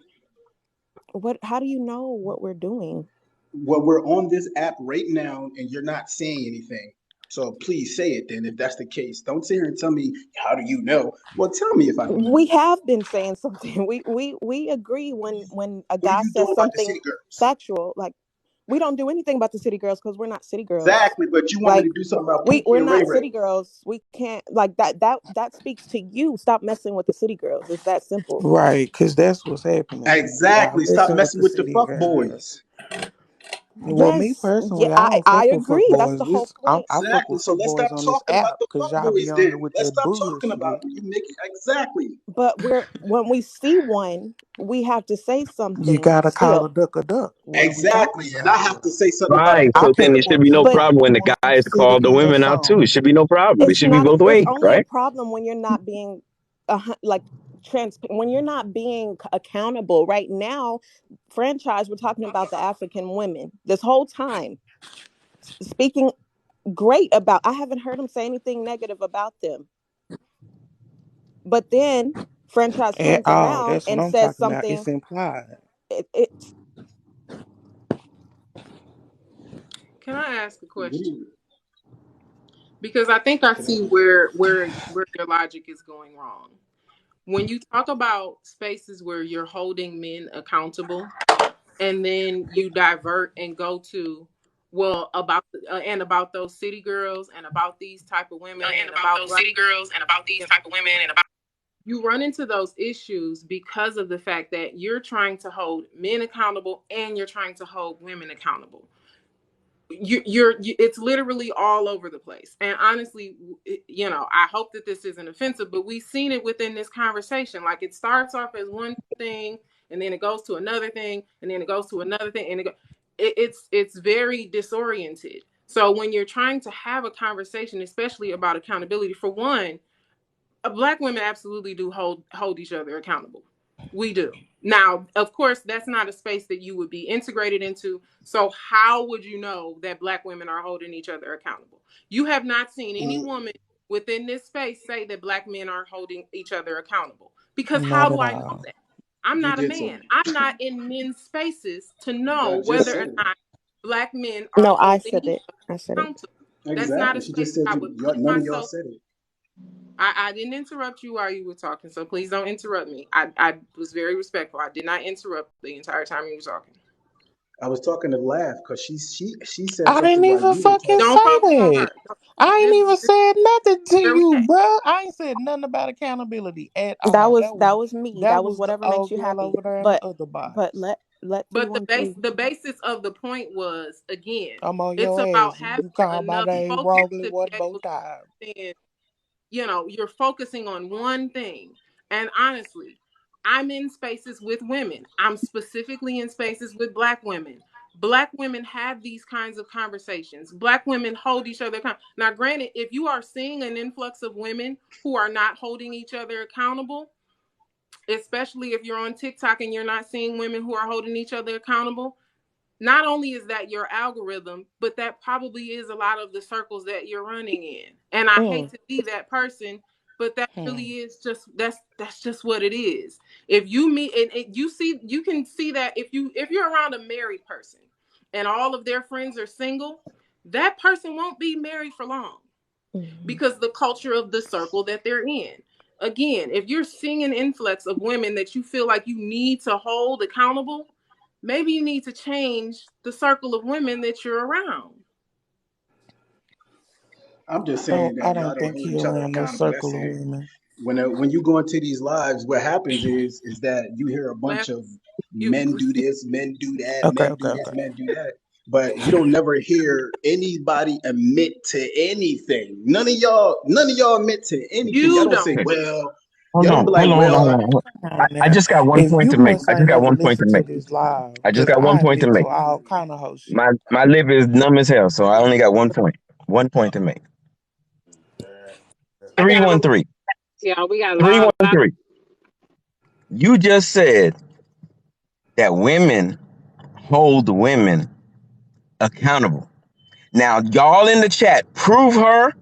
what how do you know what we're doing? Well, we're on this app right now and you're not saying anything. So please say it then if that's the case. Don't sit here and tell me, how do you know? Well, tell me if I don't know. We have been saying something. We agree when a What are guy you doing says about the something city girls? factual. Like we don't do anything about the city girls because we're not city girls. Exactly, but you want me Like to do something about Pookie we're and Ray not Ray. city girls. We can't like that speaks to you. Stop messing with the city girls. It's that simple. Right, because that's what's happening. Y'all Exactly. Stop messing with messing the with the city fuck girls. boys. Well, me Yes. Yeah, personally, I I don't I fuck with fuck agree. That's boys. the whole point. I fuck Exactly. with So fuck let's boys stop on this talking about app the because fuck y'all be boys on here then. with Let's that stop talking about bullshit. it. You make it exactly. But we're when we see one, we have to say You something gotta call still. a duck. What are we Exactly. talking And I about have here? to say something about a Right. I So duck then can it then. should pull be no some. But I problem can when the pull some guys city call the girl women out too. It songs. should be no problem. It it's should be not both it's ways, only a right? problem when you're not being like when you're not being accountable. Right now, franchise, we're talking about the African women this whole time, speaking great about. I haven't heard him say anything negative about them, but then franchise At turns all. around That's what and I'm says talking about. It's something. implied. It Can I ask a What do question? you Because I think I can I see where your logic is going wrong. When you talk about spaces where you're holding men accountable, and then you divert and go to well about those city girls and about these type of women And and about about those black city girls and about these type of women and about you run into those issues because of the fact that you're trying to hold men accountable and you're trying to hold women accountable. It's literally all over the place. And honestly, I hope that this isn't offensive, but we've seen it within this conversation. Like it starts off as one thing and then it goes to another thing and then it goes to another thing and it's very disoriented. So when you're trying to have a conversation, especially about accountability, for one, black women absolutely do hold each other accountable. We do. Now, of course, that's not a space that you would be integrated into. So how would you know that black women are holding each other accountable? You have not seen any woman within this space say that black men are holding each other accountable. Because how Not do at I know all. that? I'm you not a did say man. it. I'm not in men's spaces to know I just whether said or it. not black men are no, I holding said each it. I said other it. accountable. That's not Exactly. a She space just said I you would put none of y'all myself. said it. I didn't interrupt you while you were talking, so please don't interrupt me. I was very respectful. I did not interrupt the entire time you were talking. I was talking to laugh because she said I didn't something while even you were fucking talking. Don't say focus on that. her. I ain't This even is said nothing to where we you, at. bruh. I ain't said nothing about accountability at That all. was that was me. That That was was the whatever makes old you girl happy. over there in the But other but box. let But the 313. basis of the point was again, I'm on it's your about ass. having You call my enough name focus wrongly to one be more able to time. understand. You're focusing on one thing. And honestly, I'm in spaces with women. I'm specifically in spaces with black women. Black women have these kinds of conversations. Black women hold each other accountable. Now, granted, if you are seeing an influx of women who are not holding each other accountable, especially if you're on TikTok and you're not seeing women who are holding each other accountable, not only is that your algorithm, but that probably is a lot of the circles that you're running in. And I hate Mm. to be that person, but that Hmm. really is just that's just what it is. If you meet and you can see that if you're around a married person and all of their friends are single, that person won't be married for long Mhm. because the culture of the circle that they're in. Again, if you're seeing an influx of women that you feel like you need to hold accountable, maybe you need to change the circle of women that you're around. I'm just saying that I y'all don't don't think hold he each other around no accountable. That's circle of it. women. when you go into these lives, what happens is that you hear a bunch Last of you. men do this, men do that, Okay, men okay, do this, okay. men do that. But you don't never hear anybody admit to anything. None of y'all admit to anything. Y'all You don't don't. say, Okay, well, hold y'all don't on, be like, hold on, hold on, well, hold on. Come on I now. just got one If point you to make. must I ain't just got never one point to listened to make. this live, I just cause got one I point to admit to make. all kind of hoe shit. My lip is numb as hell, so I only got one point. One point to make. I got one. 313. Y'all, we got a lot. 313. You just said that women hold women accountable. Now, y'all in the chat, prove her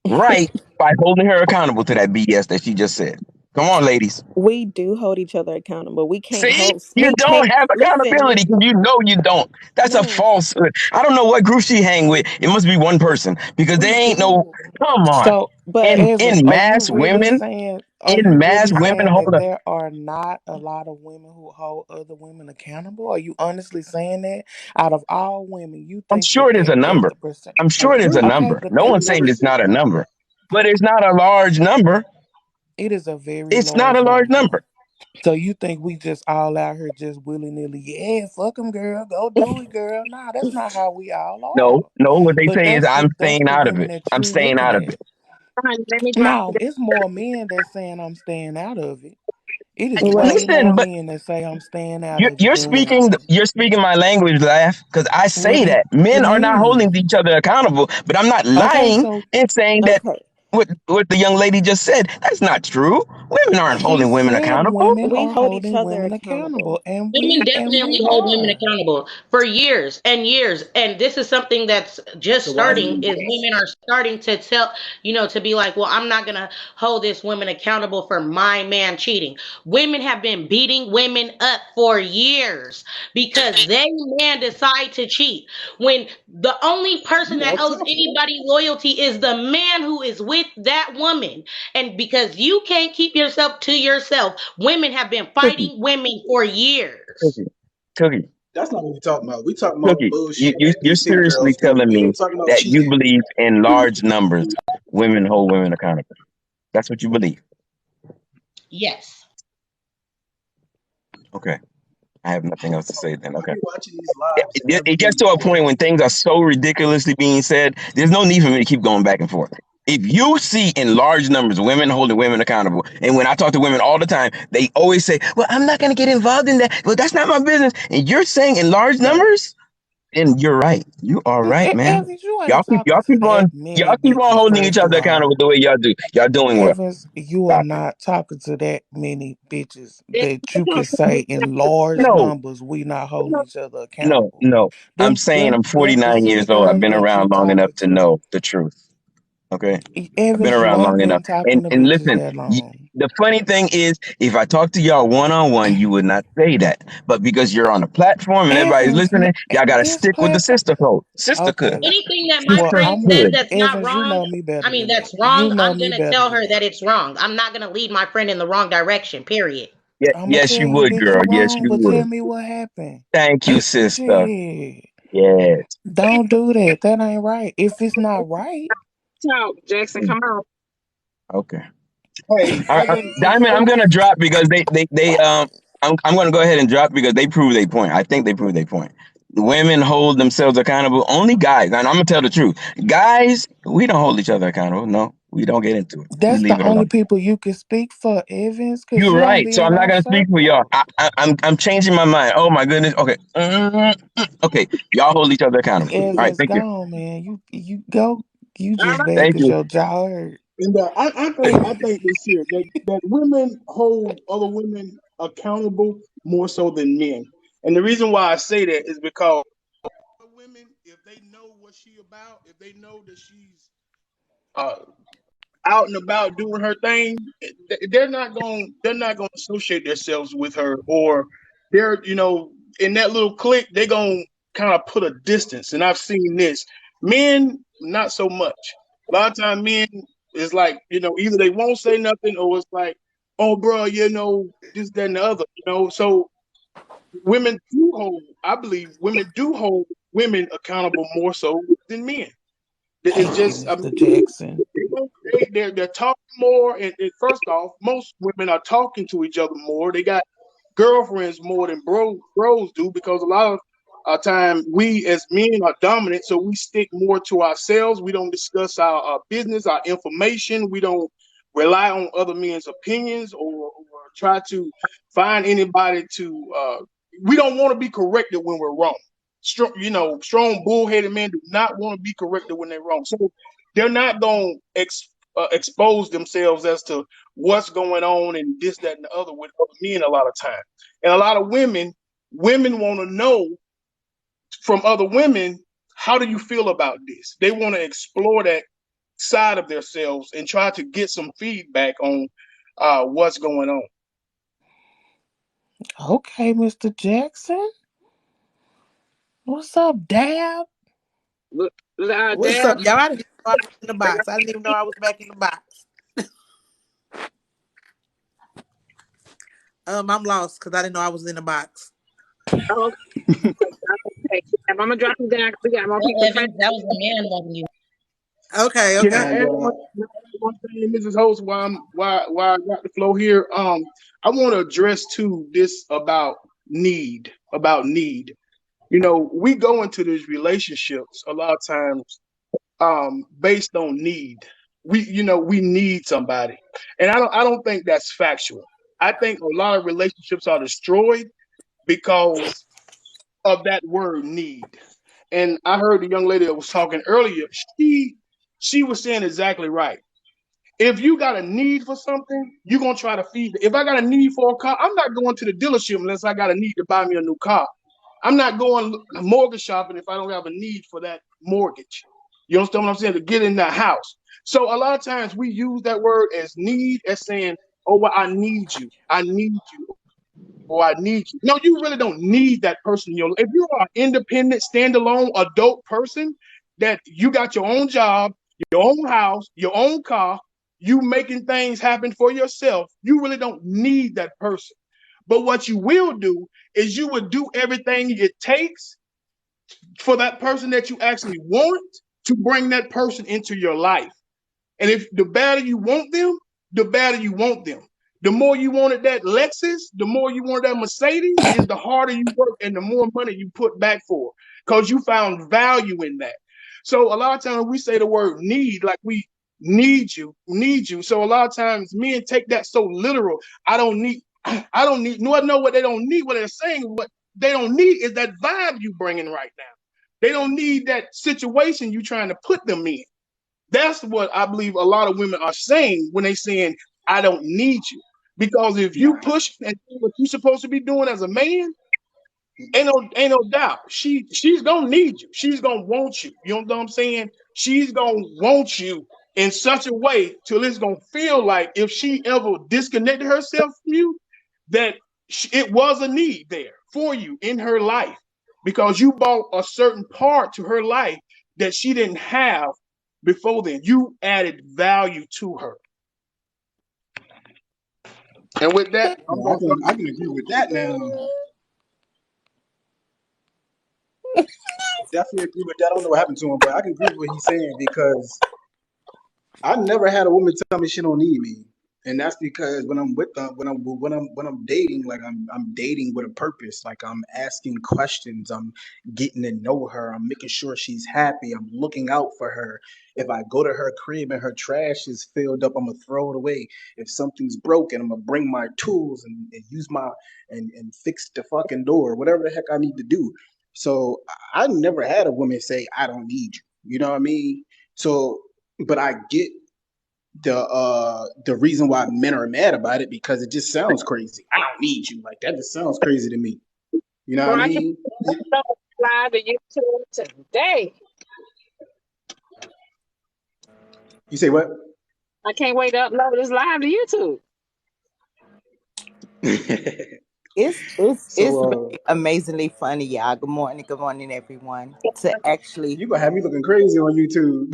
right by holding her accountable to that BS that she just said. Come on, ladies. We do hold each other accountable. We can't See, hold. you We don't can't have listen. accountability because you don't. That's a No, falsehood. I don't know what group she hang with. It must be one person because they we ain't no. do. Come on, So, But Evans, in are you mass really women, saying? Are you in mass really women saying hold that a. there are not a lot of women who hold other women accountable? Are you honestly saying that? Out of all women, you I'm think sure there's a that's number. the percent? I'm I sure there's a never, Okay, number. but No I that one's saying never it's said not a that. number, but it's not a large number. it is a very It's not a large large number. number. So you think we just all out here just willy nilly? Yeah, fuck them, girl. Go do it, girl. Nah, that's not how we all No, are. no. What they But say is I'm that's staying the out of women it. that I'm you staying looking out of at. it. Honey, let me drop No, it's more men that saying I'm staying out of it. It is well, way more Listen, but men that say I'm staying out you're of it you're than speaking women. you're speaking my language, laugh, because I What say do that men you are not holding mean? each other accountable, but I'm not Okay, lying so and saying that okay. what the young lady just said. That's not true. Women aren't she holding women said accountable. women We are hold each holding other women accountable. accountable, and Women we definitely hold women are. accountable for years and years. And this is something that's just So why do starting, you? is women are starting to tell, to be like, well, I'm not gonna hold this woman accountable for my man cheating. Women have been beating women up for years because they man decide to cheat. When the only person You that off owes topic. anybody loyalty is the man who is with that woman. And because you can't keep yourself to yourself, women have been Cookie, fighting women for years. cookie, cookie, That's not what we're talking about. We talking about cookie. bullshit that You're these city seriously girls do. telling We me ain't talking about that you cheating. believe in large numbers women hold women accountable. That's what you believe. Yes. Okay. I have nothing else to say then. I Okay. be watching these lives and It gets to everything. a point when things are so ridiculously being said, there's no need for me to keep going back and forth. If you see in large numbers women holding women accountable, and when I talk to women all the time, they always say, well, I'm not going to get involved in that. Well, that's not my business. And you're saying in large That numbers, then you're right. You are right, man. Evans, you ain't talking Y'all to keep that on many holding bitches. each First other of all, accountable the way y'all do. Y'all doing well. Evans, you are Stop it. not talking to that many bitches This that you can say in large No, numbers we not holding each other no, accountable. no. I'm saying I'm Them 49 years specific old. I've girls been that you around long enough talking to to. know the truth. Okay. I've been Evans, you around ain't long enough. been talking to And bitches listen, that long. the funny thing is, if I talk to y'all one on one, you would not say that. But because you're on a platform and everybody's Evans, listening, y'all got to this stick with the platform. sisterhood. Sisterhood. Okay, anything that my well, friend I'm says Sisterhood. that's not Evans. You wrong, know me I better mean than that. that's You wrong, know I'm me gonna better tell than her that that. it's wrong. I'm not gonna lead my friend in the wrong direction, period. Yeah, I'm gonna yes, tell you you, would, bitch, girl. you Yes, wrong, you but tell would. me what happened. Thank you, sister. Shit. Yes. Don't do that. That ain't right. If it's not right, So, Jackson, come on. Okay. Hey, I think Diamond, I'm gonna drop because I'm gonna go ahead and drop because they prove their point. I think they prove their point. Women hold themselves accountable. Only guys, and I'm gonna tell the truth. Guys, we don't hold each other accountable. No, we don't get into it. We that's leave the it only alone. people you can speak for, Evans, because You're you don't right. be So in I'm not our gonna speak for circle. y'all. I'm changing my mind. Oh my goodness. Okay. Okay. Y'all hold each other accountable. All right. Evans, Thank you. gone, man. You go. You All just right. bad Thank because you. your jaw hurt. And I think this here that women hold other women accountable more so than men. And the reason why I say that is because women, if they know what she about, if they know that she's uh, out and about doing her thing, they're not going to associate themselves with her, or they're in that little clique they're going to kind of put a distance. And I've seen this. Men, not so much. A lot of times men is like, either they won't say nothing, or it's like, oh bro, this, that, and the other. So I believe women do hold women accountable more so than men. It's Thank you, just, I Mr. mean, Jackson. they're talking more. And first off, most women are talking to each other more. They got girlfriends more than bros do, because a lot of time we as men are dominant, so we stick more to ourselves. We don't discuss our business, our information. We don't rely on other men's opinions, or try to find anybody to. We don't want to be corrected when we're wrong. Strong bullheaded men do not want to be corrected when they're wrong. So they're not going to expose themselves as to what's going on and this, that, and the other with other men a lot of time. And a lot of women want to know from other women, how do you feel about this? They want to explore that side of themselves and try to get some feedback on what's going on. Okay, Mr. Jackson. What's up, Dab? What's up, y'all? I didn't even know I was in the box. I didn't even know I was back in the box. I'm lost because I didn't know I was in the box. Oh, okay. I'm gonna drop you down. We got more people. That was a man loving you. Okay. Can I add one thing, Mrs. Host, while I got the flow here? I want to address too this about need. We go into these relationships a lot of times based on need. We need somebody, and I don't think that's factual. I think a lot of relationships are destroyed because of that word need. And I heard the young lady that was talking earlier. She was saying exactly right. If you got a need for something, you're gonna try to feed it. If I got a need for a car, I'm not going to the dealership unless I got a need to buy me a new car. I'm not going mortgage shopping if I don't have a need for that mortgage. You understand what I'm saying? To get in that house. So a lot of times we use that word as need as saying, oh, well, I need you, or I need you. No, you really don't need that person in your life. If you are an independent, standalone adult person, that you got your own job, your own house, your own car, you making things happen for yourself, you really don't need that person. But what you will do is you would do everything it takes for that person that you actually want to bring that person into your life. And if the better you want them, the better you want them. The more you wanted that Lexus, the more you wanted that Mercedes, is the harder you work and the more money you put back for, because you found value in that. So a lot of times we say the word need, like we need you. So a lot of times men take that so literal. I don't need. No, I know what they don't need. What they're saying, what they don't need is that vibe you bringing right now. They don't need that situation you trying to put them in. That's what I believe a lot of women are saying when they saying, I don't need you. Because if you push and do what you're supposed to be doing as a man, ain't no doubt. She's gonna need you. She's gonna want you. You know what I'm saying? She's gonna want you in such a way till it's gonna feel like if she ever disconnected herself from you, that it was a need there for you in her life, because you brought a certain part to her life that she didn't have before then. You added value to her. And with that, I can agree with that now. Definitely agree with that. I don't know what happened to him, but I can agree with what he's saying, because I never had a woman tell me she don't need me. And that's because when I'm with them, when I'm dating, like I'm dating with a purpose. Like I'm asking questions, I'm getting to know her, I'm making sure she's happy, I'm looking out for her. If I go to her crib and her trash is filled up, I'm gonna throw it away. If something's broken, I'm gonna bring my tools and use my and fix the fucking door, whatever the heck I need to do. So I never had a woman say I don't need you. You know what I mean? So, but I get the reason why men are mad about it, because it just sounds crazy. I don't need you. Like that just sounds crazy to me. You know what I mean? Live to YouTube today. You say what? I can't wait to upload this live to YouTube. It's very amazingly funny, y'all. Good morning, everyone. To actually, you gonna have me looking crazy on YouTube.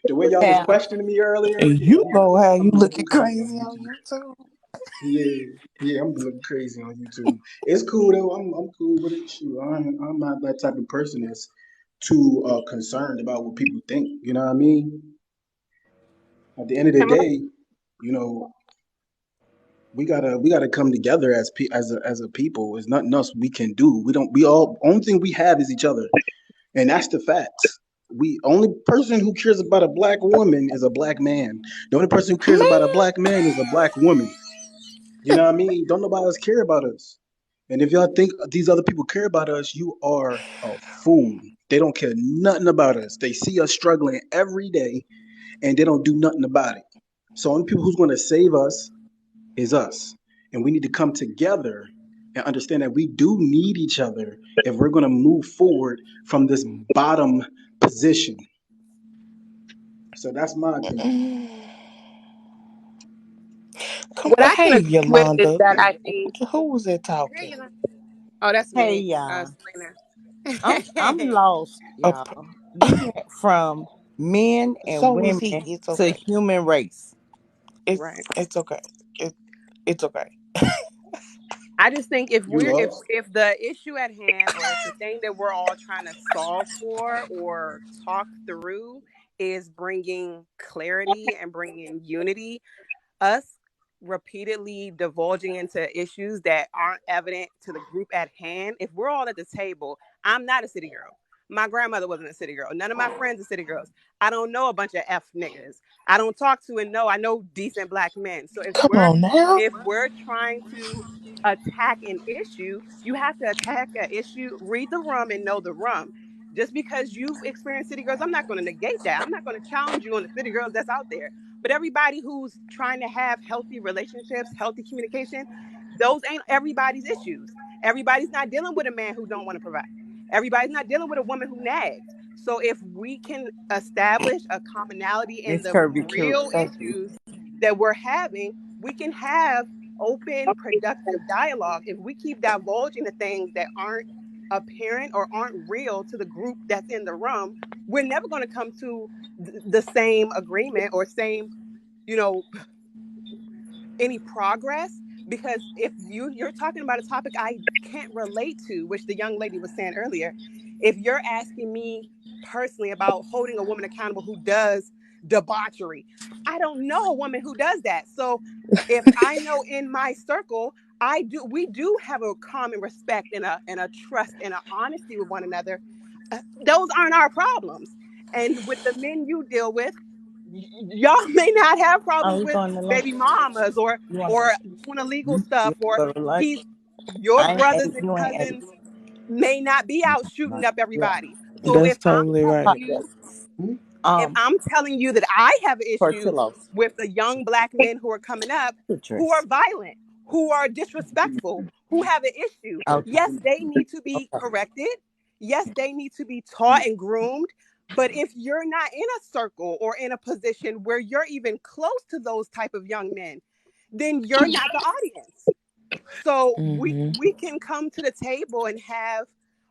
The way y'all was questioning me earlier. And you know how you looking crazy on YouTube. Yeah, I'm looking crazy on YouTube. It's cool though. I'm cool with it. Shoot, I'm not that type of person that's too concerned about what people think. You know what I mean? At the end of the day, you know, we gotta come together as as a people. There's nothing else we can do. We don't. We all only thing we have is each other, and that's the facts. We only person who cares about a black woman is a black man. The only person who cares about a Man, black man is a black woman. You know what I mean? Don't nobody else care about us. And if y'all think these other people care about us, you are a fool. They don't care nothing about us. They see us struggling every day and they don't do nothing about it. So only people who's going to save us is us. And we need to come together and understand that we do need each other if we're going to move forward from this bottom position. So that's my opinion. Come What on. I can Hey, agree with is Yolanda. that I think. Who was that Hey, talking? you know. Oh, that's Hey me, y'all. I'm Selena. lost, A y'all. We went from men and So is women he. It's to okay. human race. Right. It's okay. It it's okay. I just think if You we're lost? if the issue at hand or if the thing that we're all trying to solve for or talk through is bringing clarity and bringing unity, us repeatedly divulging into issues that aren't evident to the group at hand, if we're all at the table, I'm not a city girl. My grandmother wasn't a city girl. None of my friends are city girls. I don't know a bunch of F niggas. I don't talk to and know. I know decent black men. So Come on now. if we're trying to attack an issue, you have to attack an issue, read the room and know the room. Just because you've experienced city girls, I'm not going to negate that. I'm not going to challenge you on the city girls that's out there. But everybody who's trying to have healthy relationships, healthy communication, those ain't everybody's issues. Everybody's not dealing with a man who don't want to provide. Everybody's not dealing with a woman who nags. So if we can establish a commonality in Miss the Kirby Cute. real Thank you. issues that we're having, we can have open, productive dialogue. If we keep divulging the things that aren't apparent or aren't real to the group that's in the room, we're never going to come to the same agreement or same, you know, any progress. Because if you're talking about a topic I can't relate to, which the young lady was saying earlier, if you're asking me personally about holding a woman accountable who does debauchery, I don't know a woman who does that. So if I know in my circle, we do have a common respect and a trust and an honesty with one another. Those aren't our problems. And with the men you deal with, y'all may not have Are problems we with going to lunch? baby mamas You want or to doing illegal you stuff, or go to lunch? he's your brothers and You ain't ate. cousins may not be out shooting up Yeah. everybody. So That's totally right. Hot dogs. if I'm telling you that I have an issue Portillo's. with the young black men who are coming up, who are Citrus. violent, who are disrespectful, who have an issue, Okay. yes, they need to be Okay. corrected. Yes, they need to be taught and groomed. But if you're not in a circle or in a position where you're even close to those type of young men, then you're not the audience. So Mm-hmm. we can come to the table and have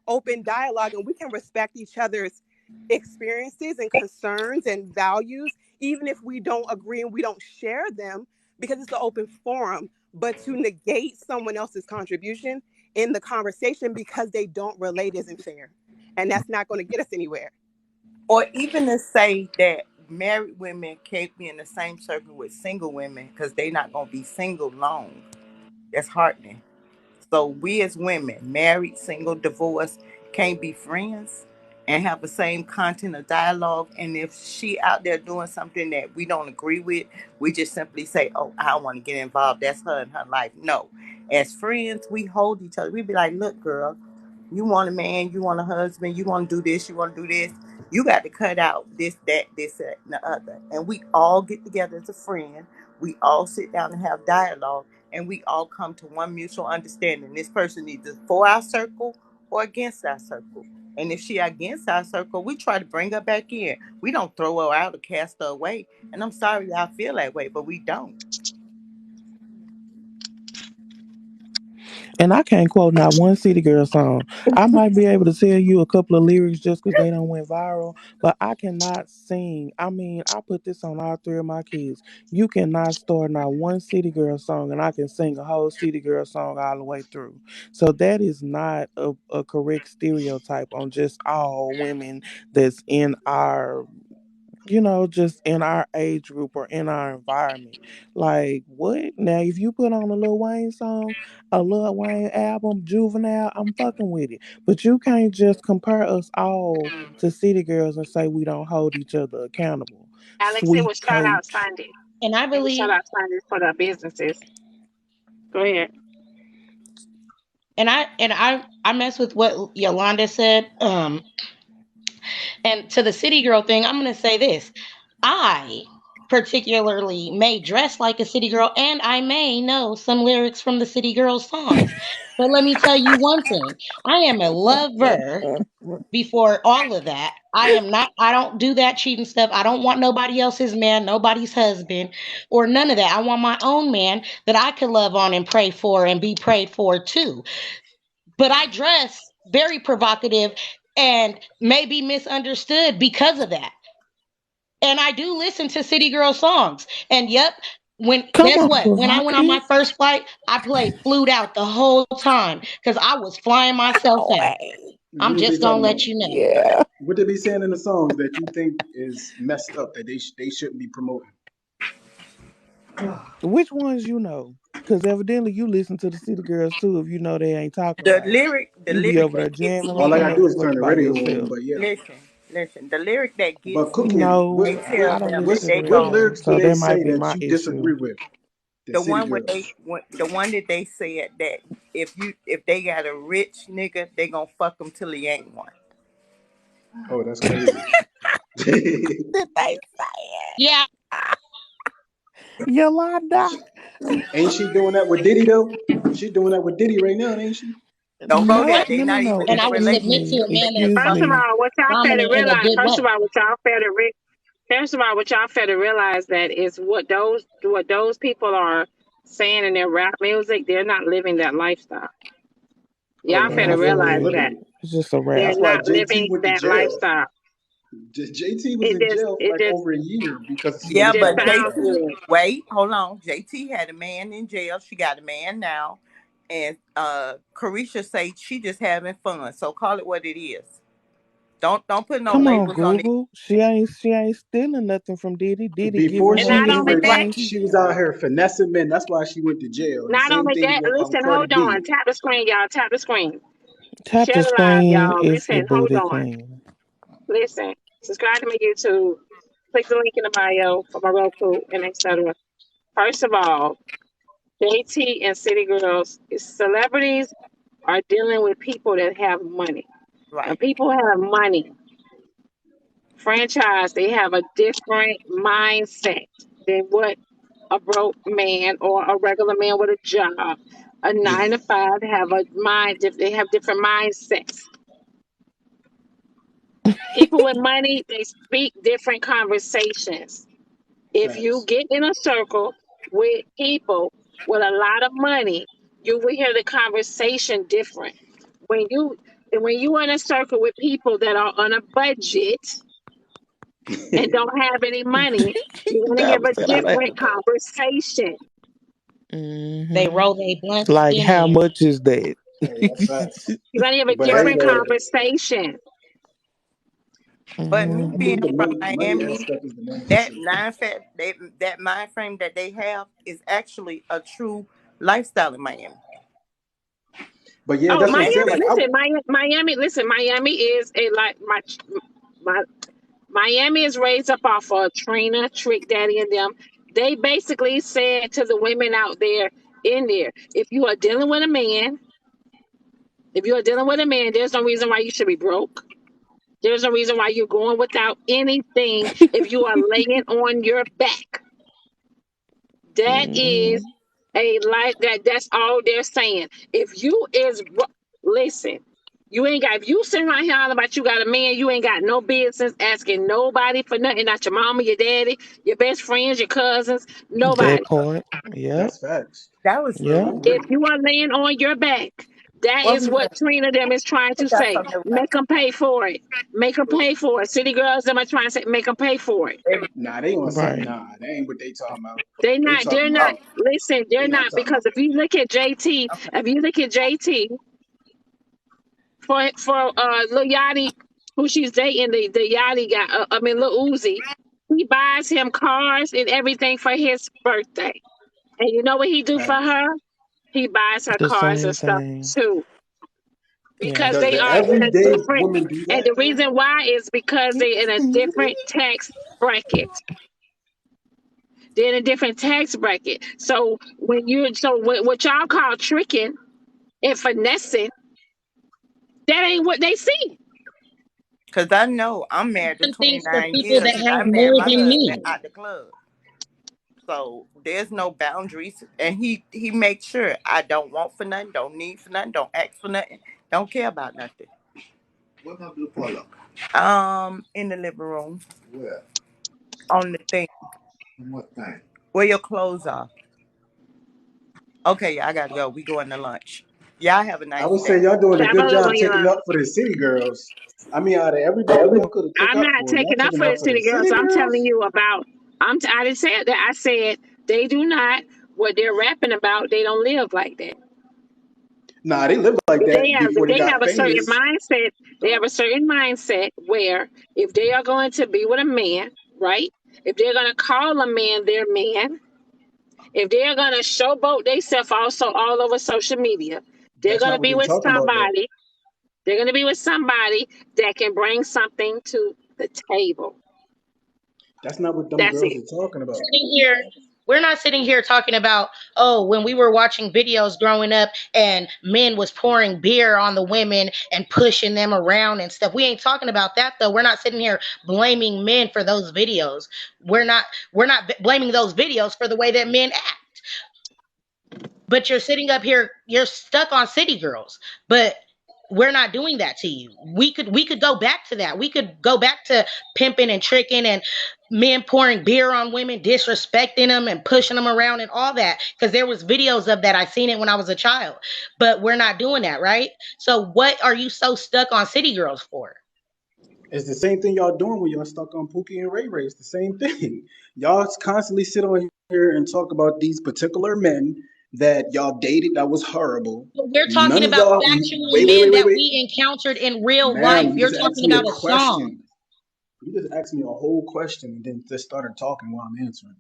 open dialogue, and we can respect each other's experiences and concerns and values, even if we don't agree and we don't share them, because it's an open forum. But to negate someone else's contribution in the conversation because they don't relate isn't fair, and that's not going to get us anywhere. Or even to say that married women can't be in the same circle with single women because they're not going to be single long. That's heartening. So we as women, married, single, divorced, can't be friends and have the same content of dialogue. And if she out there doing something that we don't agree with, we just simply say, "Oh, I don't want to get involved. That's her and her life." No, as friends, we hold each other. We be like, "Look, girl, you want a man, you want a husband, you want to do this, you want to do this. You got to cut out this, that, and the other." And we all get together as a friend. We all sit down and have dialogue, and we all come to one mutual understanding. This person either for our circle or against our circle. And if she against our circle, we try to bring her back in. We don't throw her out or cast her away. And I'm sorry y'all feel that way, but we don't. And I can't quote not one City Girl song. I might be able to tell you a couple of lyrics just because they don't went viral, but I cannot sing. I mean, I put this on all three of my kids. You cannot start not one City Girl song, and I can sing a whole City Girl song all the way through. So that is not a correct stereotype on just all women that's in our just in our age group or in our environment. Like, what? Now, if you put on a Lil Wayne song, a Lil Wayne album, Juvenile, I'm fucking with it. But you can't just compare us all to City Girls and say we don't hold each other accountable. Alex, it Sweet was shout out coach. Sunday. And I It was shout believe, out Sunday for the businesses. Go ahead. and I mess with what Yolanda said. And to the city girl thing, I'm gonna say this. I particularly may dress like a city girl and I may know some lyrics from the city girl songs. But let me tell you one thing. I am a lover before all of that. I don't do that cheating stuff. I don't want nobody else's man, nobody's husband, or none of that. I want my own man that I could love on and pray for and be prayed for too. But I dress very provocative and may be misunderstood because of that. And I do listen to City Girl songs. And yep, when Come guess on, what? When I went on provocative. my first flight, I played flute out the whole time because I was flying myself out. I'm What are they just gonna talking about? let you know. Yeah. What they be saying in the songs that you think is messed up that they shouldn't be promoting? Which ones you know? Because evidently you listen to the City Girls too if you know they ain't talking The about it. lyric, the You be lyric over there that gets jamming me. All I like a gotta do is turn motherfucker the by radio on. yourself. But yeah. Listen, listen. The lyric that But gets me Cookie, is No, they I tell don't them that listen what's to the they what gon' radio. lyrics do So they that might say be that my you issue. disagree with? The City Girls. the one that they said that if they got a rich nigga, they gonna fuck him till he ain't one. Oh, that's crazy. Did they say Yeah, it? Yolanda. Ain't she doing that with Diddy though? She doing that with Diddy right now, ain't she? Don't go No, there. yeah. They no, no, not no. even in And a I would Excuse submit to me. a relationship. man that's Excuse First of me. all, what y'all fail to dominant in a realize. good First of way. all, what y'all fail to First of all, what y'all fail to realize that is what those people are saying in their rap music. They're not living that lifestyle. Oh Y'all no, fail to most definitely realize ain't Mm-hmm. living that it. It's just a they're rap. That's why not JT living went to that jail. lifestyle. JT was in jail for It like just over a year because of some of it Yeah, his just but bad sounds stuff. good. wait, hold on. JT had a man in jail. She got a man now, and Carisha say she just having fun. So call it what it is. Don't put no Come on, labels on it. Google. She ain't stealing nothing from Diddy. Diddy Before giving And her she not was only with that, everything Nike, she she was got. out here finessing men. That's why she went to jail. The not same only thing that. with Listen, Cardi hold B. on. Tap the screen, y'all. Tap the screen. Tap Share the the live, screen y'all. if your Listen, hold booty on. clean. Listen. Subscribe to my YouTube. Click the link in the bio for my Roku and etc. First of all, JT and City Girls, celebrities are dealing with people that have money. When Right. people have money, franchise, they have a different mindset than what a broke man or a regular man with a job, a 9 to 5 have a mind. They have different mindsets. People with money, they speak different conversations. If you Facts. get in a circle with people with a lot of money, you will hear the conversation different. When you when you in a circle with people that are on a budget and don't have any money, you're gonna have Never a said I different laughed though. conversation. They Mm-hmm. roll their blunt Like, how skinnier. much is that? Hey, that's facts. You're gonna have a But But different anyway, conversation. but me I Mm-hmm. being think the from money Miami, aspect is the main that issue. that mind frame that they have is actually a true lifestyle in Miami. But yeah, Oh, that's what I'm And saying. Miami! Like I Listen, Miami. Listen, Miami is a like my Miami is raised up off of Trina, Trick Daddy, and them. They basically said to the women out there in there, if you are dealing with a man, if you are dealing with a man, there's no reason why you should be broke. There's no reason why you're going without anything if you are laying on your back. That is Mm-hmm. a life that's all they're saying. If you is listen, you ain't got if you sitting right here hollering about you got a man, you ain't got no business asking nobody for nothing, not your mama, your daddy, your best friends, your cousins, That nobody. part. Yep. That's facts. that was Yep. I rude. If agree. you are laying on your back, that What is we what got? Trina them is trying We to got say. something that we got. Make them pay for it. Make them pay for it. City girls them are trying to say make them pay for it. Nah, they on something. Right. Nah, they ain't what they talking about. They They not. They're talking not. Oh, about. Listen, They they're not not talking because about. if you look at JT, okay. if you look at JT for Lil Yachty, who she's dating, the Yachty guy. I mean Lil Uzi. He buys him cars and everything for his birthday. And you know what he do for Facts. her? He buys her The cars and same stuff thing. too. Yeah. Because Does they the are in a everyday different, woman do and that the though? reason why is because they're in a different tax bracket. They're in a different tax bracket. So what y'all call tricking and finessing, that ain't what they see. Cause I know I'm married to Some things for 29 people years that and I have met more my than husband me. at the club. So there's no boundaries. And he makes sure I don't want for nothing, don't need for nothing, don't ask for nothing, don't care about nothing. Where my blue polo? In the living room. Where? On the thing. What thing? Where your clothes are. Okay, I gotta go. We going to lunch. Y'all have a I nice would day. say y'all doing a Have a good little job one, taking y'all. up for the city girls. I mean, out of everybody y'all could have took I'm up not for, y'all taking up taking for up the for the city girls. city I'm telling girls. you about. I didn't say that. I said they do not. What they're rapping about, they don't live like that. Nah, they lived like that If before they they got have a certain famous. mindset, they have a certain mindset where if they are going to be with a man, right? If they're going to call a man their man, if they're going to showboat themselves also all over social media, they're That's going not to what be they with talking about though. somebody. They're going to be with somebody that can bring something to the table. That's not what them That's girls it. are talking about. Sitting here, we're not sitting here talking about, oh, when we were watching videos growing up and men was pouring beer on the women and pushing them around and stuff. We ain't talking about that though. We're not sitting here blaming men for those videos. We're not blaming those videos for the way that men act. But you're sitting up here, you're stuck on City Girls. But we're not doing that to you. We could go back to that. We could go back to pimping and tricking and men pouring beer on women, disrespecting them and pushing them around and all that. Because there was videos of that. I seen it when I was a child. But we're not doing that, right? So what are you so stuck on City Girls for? It's the same thing y'all doing when y'all stuck on Pookie and Ray Ray. It's the same thing. Y'all constantly sit on here and talk about these particular men that y'all dated that was horrible. But we're None talking of about y'all, factual wait, wait, wait, men wait, that wait. we encountered in real life. Ma'am, you You're just asked talking me a about a song. question. You just asked me a whole question and then just started talking while I'm answering.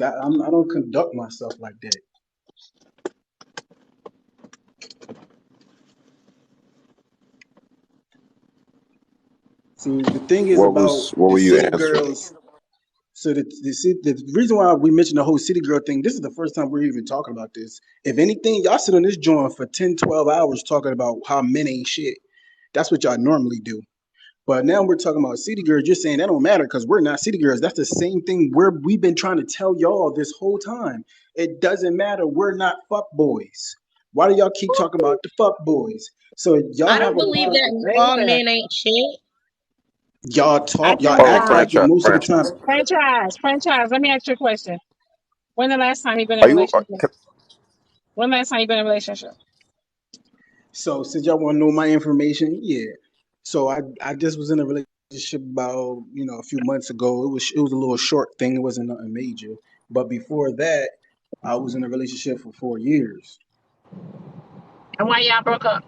I don't conduct myself like that. See, the thing is about What the were you city answering? girls. So the reason why we mentioned the whole city girl thing, this is the first time we're even talking about this. If anything, y'all sit on this joint for 10, 12 hours talking about how men ain't shit. That's what y'all normally do. But now we're talking about city girls. You're saying that don't matter because we're not city girls. That's the same thing we've been trying to tell y'all this whole time. It doesn't matter. We're not fuck boys. Why do y'all keep talking about the fuck boys? So y'all I have don't a believe problem. that all Later. men ain't shit. Y'all Hold on, act like it franchise. most of the time. Franchise. Let me ask you a question. When the last time you been in a Are you? relationship? When the last time you been in a relationship? So since y'all want to know my information, yeah. So I just was in a relationship about a few months ago. It was a little short thing. It wasn't nothing major. But before that, I was in a relationship for 4 years. And why y'all broke up?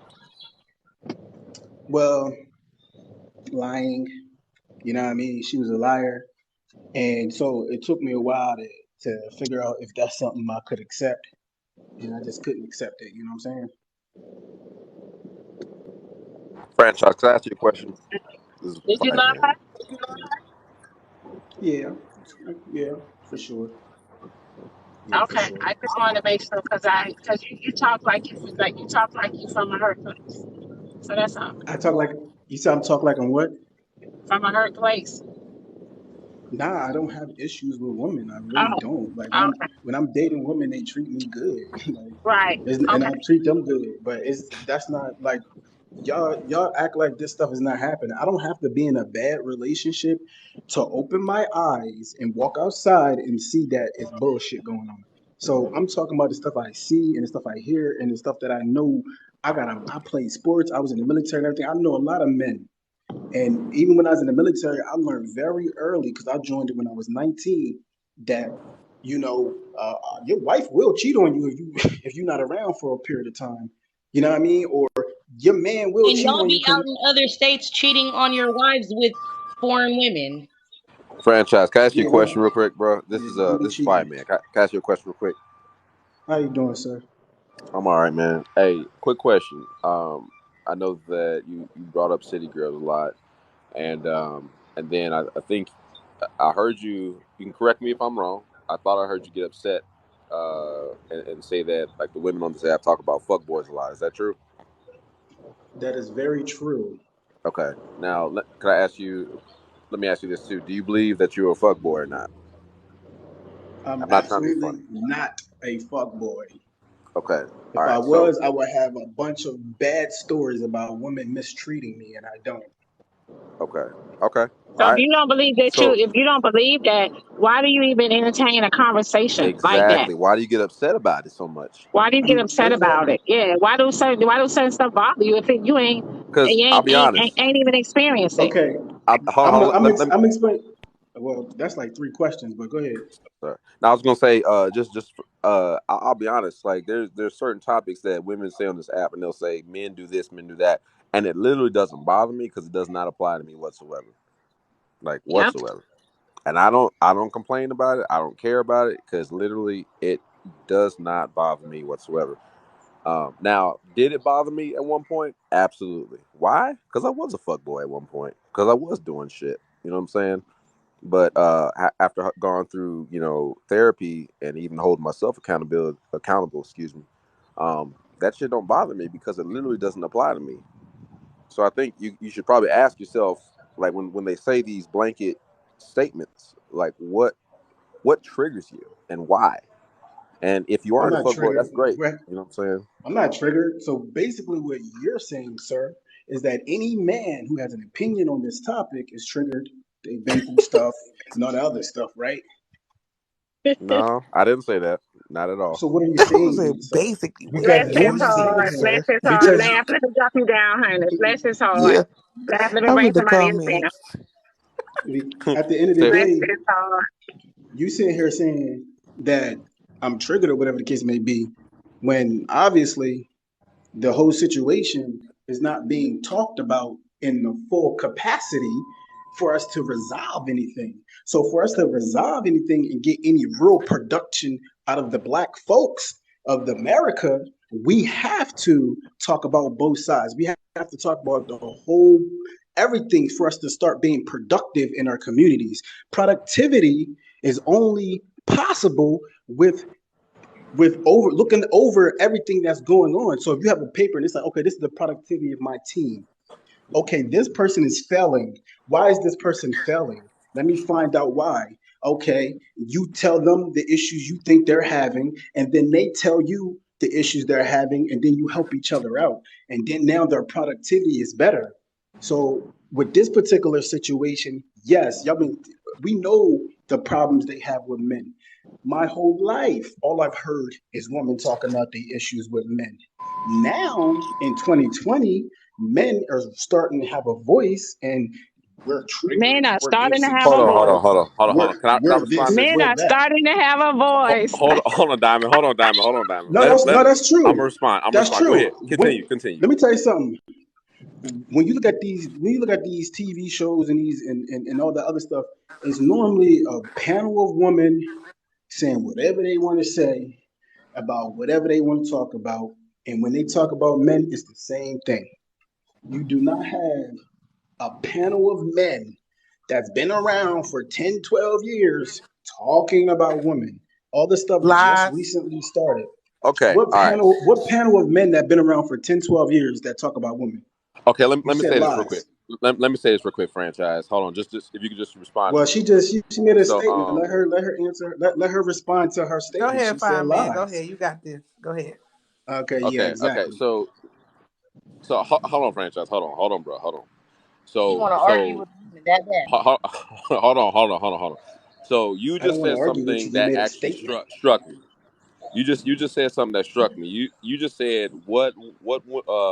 Well, lying, you know what I mean? She was a liar, and so it took me a while to figure out if that's something I could accept, and I just couldn't accept it. You know what I'm saying? Franchise, can I ask you a question? This is Did you fine, love man. her? Yeah, yeah, for sure. Yeah, for Okay, sure. I just wanted to make sure because you talk like you from a hurt place. So that's all. I talk like you said. I'm talk like I'm what? From a hurt place. Nah, I don't have issues with women. I really Oh, don't. Like okay. when I'm dating women, they treat me good. like, Right. and I Okay. treat them good. But that's not like y'all act like this stuff is not happening. I don't have to be in a bad relationship to open my eyes and walk outside and see that it's bullshit going on. So I'm talking about the stuff I see and the stuff I hear and the stuff that I know. I played sports. I was in the military and everything. I know a lot of men. And even when I was in the military, I learned very early because I joined it when I was 19 that your wife will cheat on you if you're not around for a period of time. You know what I mean? Or your man will And cheat y'all on you be because out in other states cheating on your wives with foreign women. Franchise, can I ask you a Yeah, question real quick, bro? This yeah, is women this is cheating. fine, man. Can I ask you a question real quick? How you doing, sir? I'm all right, man. Hey, quick question. I know that you brought up city girls a lot, and then I think I heard you. You can correct me if I'm wrong. I thought I heard you get upset, and say that like the women on this app talk about fuck boys a lot. Is that true? That is very true. Okay. Now, can I ask you? Let me ask you this too. Do you believe that you're a fuck boy or not? I'm I'm not trying to be funny. absolutely not a fuck boy. Okay. All If I right. So, was, I would have a bunch of bad stories about women mistreating me, and I don't. okay. Okay. All So if right. you don't believe that So if you don't believe that, why do you even entertain a conversation like that? exactly. Why do you get upset about it so much? Why do you get upset First of all, about it? Yeah. Why do certain stuff bother you if you ain't Because I'll be honest. ain't even experienced it? okay, Hold on. Let me. I'm explaining. Well, that's like three questions, but go ahead. Sorry. Now I was gonna say, I'll be honest. Like there's certain topics that women say on this app, and they'll say men do this, men do that, and it literally doesn't bother me because it does not apply to me whatsoever, like Yep. whatsoever. And I don't complain about it. I don't care about it because literally it does not bother me whatsoever. Now, did it bother me at one point? Absolutely. Why? Because I was a fuckboy at one point. Because I was doing shit. You know what I'm saying? But after going through, therapy and even holding myself accountable, excuse me, that shit don't bother me because it literally doesn't apply to me. So I think you should probably ask yourself, like when they say these blanket statements, like what triggers you and why? And if you I'm aren't a not fuckboy, triggered. that's great. You know what I'm saying? I'm not triggered. So basically, what you're saying, sir, is that any man who has an opinion on this topic is triggered. They've been through stuff and all the other stuff, right? No, I didn't say that. Not at all. So what are you I saying said then, sir? basically what Bless Because you his you're want to say, heart. saying Bless sir. his heart. because Laugh. Let me drop you down, honey. Bless his heart. Yeah, Laugh. Let me I bring read the somebody else in. comments. at the end of the Say, Bless day, his heart. you sitting here saying that I'm triggered or whatever the case may be, when obviously the whole situation is not being talked about in the full capacity for us to resolve anything. So for us to resolve anything and get any real production out of the black folks of the America, we have to talk about both sides. We have to talk about the whole everything for us to start being productive in our communities. Productivity is only possible with over looking over everything that's going on. So if you have a paper and it's like, okay, this is the productivity of my team. Okay, this person is failing. Why is this person failing? Let me find out why. Okay, you tell them the issues you think they're having, and then they tell you the issues they're having, and then you help each other out. And then now their productivity is better. So with this particular situation, yes, y'all mean we know the problems they have with men. My whole life, all I've heard is women talking about the issues with men. Now in 2020, men are starting to have a voice, and we're triggered, Men are we're starting to have hold a on, hold voice. on, insecure, hold on, hold on, hold we're on. Can I we're respond to this, this? Men we're are that. starting to have a voice. Hold on, Diamond. Hold on, Diamond. Hold on, Diamond. No, that's I'm true. gonna respond. That's Go ahead. true. Continue. Continue. Let me tell you something. When you look at these TV shows and these and all the other stuff, it's normally a panel of women saying whatever they want to say about whatever they want to talk about. And when they talk about men, it's the same thing. You do not have a panel of men that's been around for 10, 12 years talking about women. All this stuff just Lies. recently started. Okay. What All right. panel what panel of men that been around for 10, 12 years that talk about women? Okay. You Let me said say this real quick. lies. Let me say this real quick, franchise. Hold on. Just if you could just respond to Well, me. she made a So statement. Let her answer. Let her respond to her Go statement. She ahead, said fine man. Go lies. ahead. You got this. Go ahead. Okay, yeah, okay. exactly. Hold on, franchise. Hold on, bro. Hold on. You So want to argue so with women that bad? hold on. So you I don't just want to said argue with you. something You that made a actually statement. struck me. You just said something that struck me. You just said what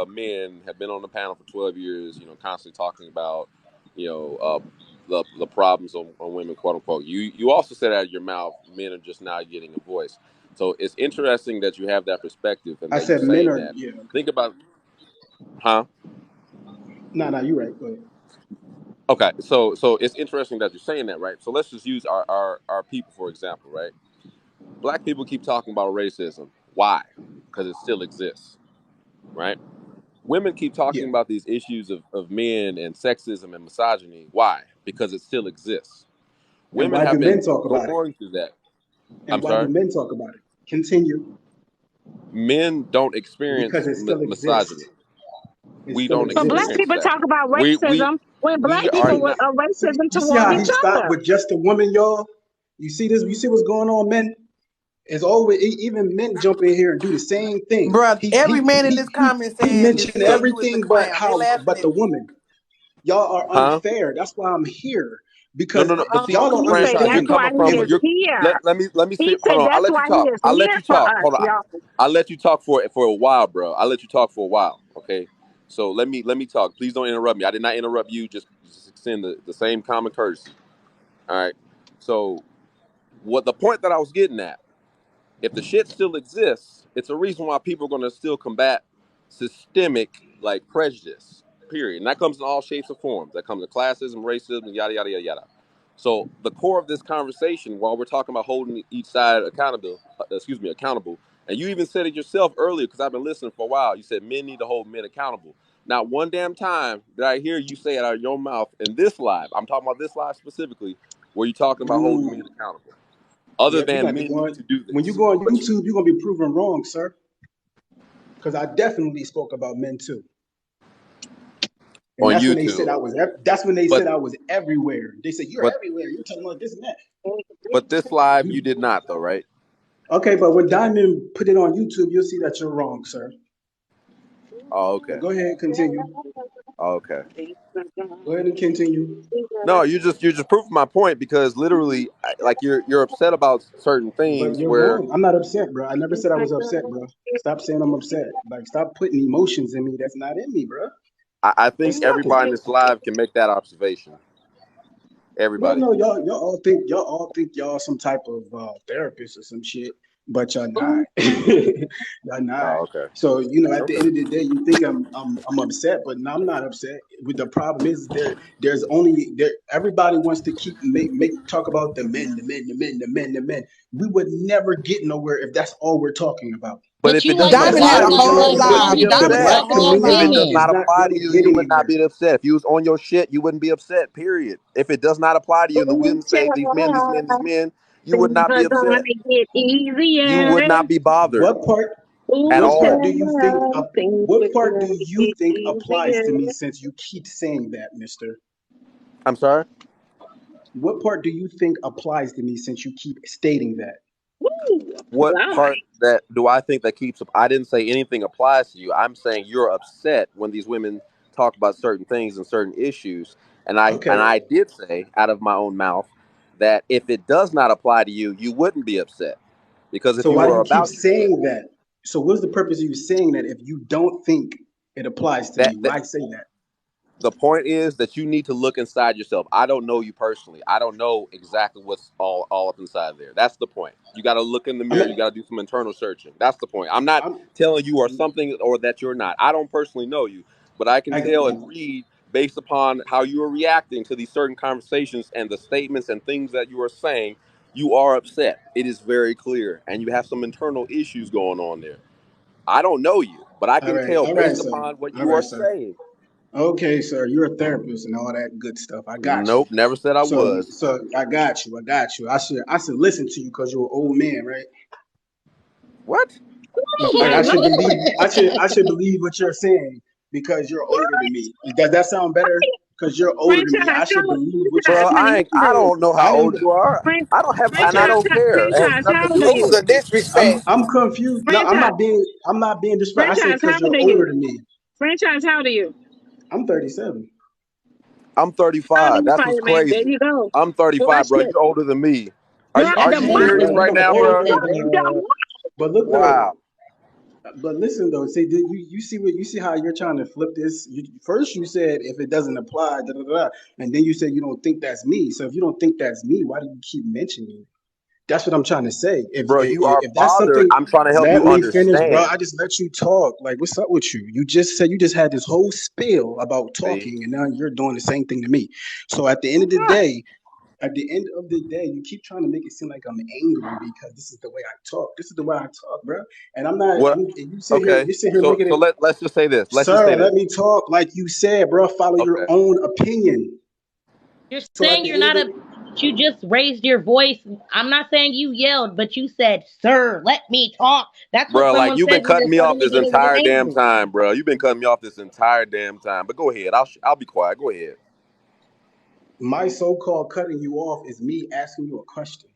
men have been on the panel for 12 years. Constantly talking about the problems on women, quote unquote. You also said out of your mouth, men are just now getting a voice. So it's interesting that you have that perspective and I that you're said men saying are. that. Yeah. Okay. Think about, huh? No, you're right. Go ahead. Okay, so it's interesting that you're saying that, right? So let's just use our people for example, right? Black people keep talking about racism. Why? Because it still exists, right? Women keep Yeah, talking about these issues of men and sexism and misogyny. Why? Because it still exists. and Women why do have been men talk about it? going through that. And I'm why do sorry. men talk about it? Continue, Men don't because experience it still misogyny. exists. It We still don't But black exists. experience people that. talk about We racism when black we are people were not. See, racism you see towards how each he stopped other. with just a woman, y'all? You see this? You see what's going on, men? It's always even men jump in here and do the same thing. Bruh, He every he man in he this he, comment he saying is mentioned saying you is the everything but clown. They how laughing but the at you. woman. Y'all are Huh? unfair. That's why I'm here No, because no, no. But see, y'all don't He said franchise, you're that's understand. why coming he from. If is You're here. let me see. He Hold said on. I'll that's let you why he talk. is I'll let here you for talk. us, Hold on. y'all. I'll let you talk for a while, bro. I'll let you talk for a while. Okay. So let me talk. Please don't interrupt me. I did not interrupt you. Just extend the same common courtesy. All right. So what the point that I was getting at? If the shit still exists, it's a reason why people are going to still combat systemic like prejudice. Period. And that comes in all shapes and forms. That comes in classism, racism, yada yada yada yada. So the core of this conversation, while we're talking about holding each side accountable, and you even said it yourself earlier because I've been listening for a while. You said men need to hold men accountable. Not one damn time did I hear you say it out of your mouth in this live. I'm talking about this live specifically, where you're talking about holding men Ooh, accountable. Other yep, you're than gonna be men need going to do when you this. go on But YouTube, you're gonna be proven wrong, sir. Because I definitely spoke about men too, and on that's when they said YouTube, I was. That's when they but said I was everywhere. They said you're but everywhere. You're talking about this and that. but this live you You did not though, right? okay? But when Diamond put it on YouTube, you'll see that you're wrong, sir. Oh, But okay. go ahead, continue. Oh, okay. Go ahead and continue. No, you're just proving my point because literally, like you're upset about certain But things you're where wrong. I'm not upset, bro. I never said I was upset, bro. Stop saying I'm upset. Like, stop putting emotions in me that's not in me, bro. I think Just stop it. everybody in this live can make that observation. Well, Everybody. no, y'all all think y'all some type of therapist or some shit, but y'all not. Y'all not. Oh, okay. So at the Okay. end of the day, you think I'm upset, but no, I'm not upset. With the problem is there's only there. Everybody wants to keep make talk about the men, the men, the men, the men, the men. We would never get nowhere if that's all we're talking about. But But if it you doesn't like to Diamond apply had say a to men you, whole like you men. wouldn't live. be You don't Diamond want had to upset. a The black whole have If it live. community does is men. not not apply going to to you, get you would not anywhere. be upset. If you was on your shit, you wouldn't be upset. Period. If it does not apply to you, and the women say these men, these men, these men, you would Things not be are gonna upset. get You easier. would not be bothered What part? at Ooh, What part do all. you think? child, things What are part do gonna you get think applies easier. to me since you keep saying that, Mister? I'm sorry. What part do you think applies to me since you keep stating that? Woo, What Lord. part that do I think that keeps up? I didn't say anything applies to you. I'm saying you're upset when these women talk about certain things and certain issues. And Okay. I did say out of my own mouth that if it does not apply to you, you wouldn't be upset. Because if So you why do were you keep about your shit, saying that? So what's the purpose of you saying that if you don't think it applies to me? that Why say that? the point is that you need to look inside yourself. I don't know you personally. I don't know exactly what's all up inside there. That's the point. You got to look in the I'm mirror. You got to do some internal searching. That's the point. I'm not I'm telling you are something or that you're not. I don't personally know you, but I can I tell and read based upon how you are reacting to these certain conversations and the statements and things that you are saying. You are upset. It is very clear, and you have some internal issues going on there. I don't know you, but I can tell all right, based sir. upon what All you are right, sir. saying. Okay, sir. You're a therapist and all that good stuff. I got you. Nope, never said I was. So I got you. I got you. I should listen to you because you're an old man, right? What? Oh Like my I should Lord. believe I should believe what you're saying because you're older than me. Does that sound better? Because you're older than me, Franchise, I should believe what you're franchise, Bro, how saying. I you don't know I how old didn't. you are. do? I don't have, and I Okay. don't care. It has Franchise, nothing how to old do are with This was you? a anything. disrespect. I'm confused. No, Franchise, I'm not being disrespectful. I said franchise, how because old you're are older you? than me. Franchise, how old are you? I'm 37. I'm How old are 35. you, That's what's fireman? There crazy. you go. I'm Watch 35, bro. this. You're older than me. Are You're you at are the you Okay, serious bro. right You now, older bro? than me, bro. But look though. Wow. But listen though. See, you see how you're trying to flip this. First you said if it doesn't apply, da da da, and then you said you don't think that's me. So if you don't think that's me, why do you keep mentioning it? That's what I'm trying to say. If Bro, you are if that's bothered. something, I'm trying to help let you me finish, bro. understand. I just let you talk. Like, what's up with you? You just said you just had this whole spiel about See? talking, and now you're doing the same thing to me. So at the end of the day, you keep trying to make it seem like I'm angry because this is the way I talk. This is the way I talk, bro. And I'm not. What? And Okay. you sit here So making so it, let's just say this. Let's just say sir. this. Let me talk. Like you said, bro. Follow your Okay. own opinion. You're So at saying the you're end of not the a. You just raised your voice. I'm not saying you yelled, but you said, "Sir, let me talk." That's what Bro, like someone you've says been when cutting they're me off starting to this get a little entire damn angry. time, bro. You've been cutting me off this entire damn time. But go ahead. I'll be quiet. Go ahead. my so-called cutting you off is me asking you a question,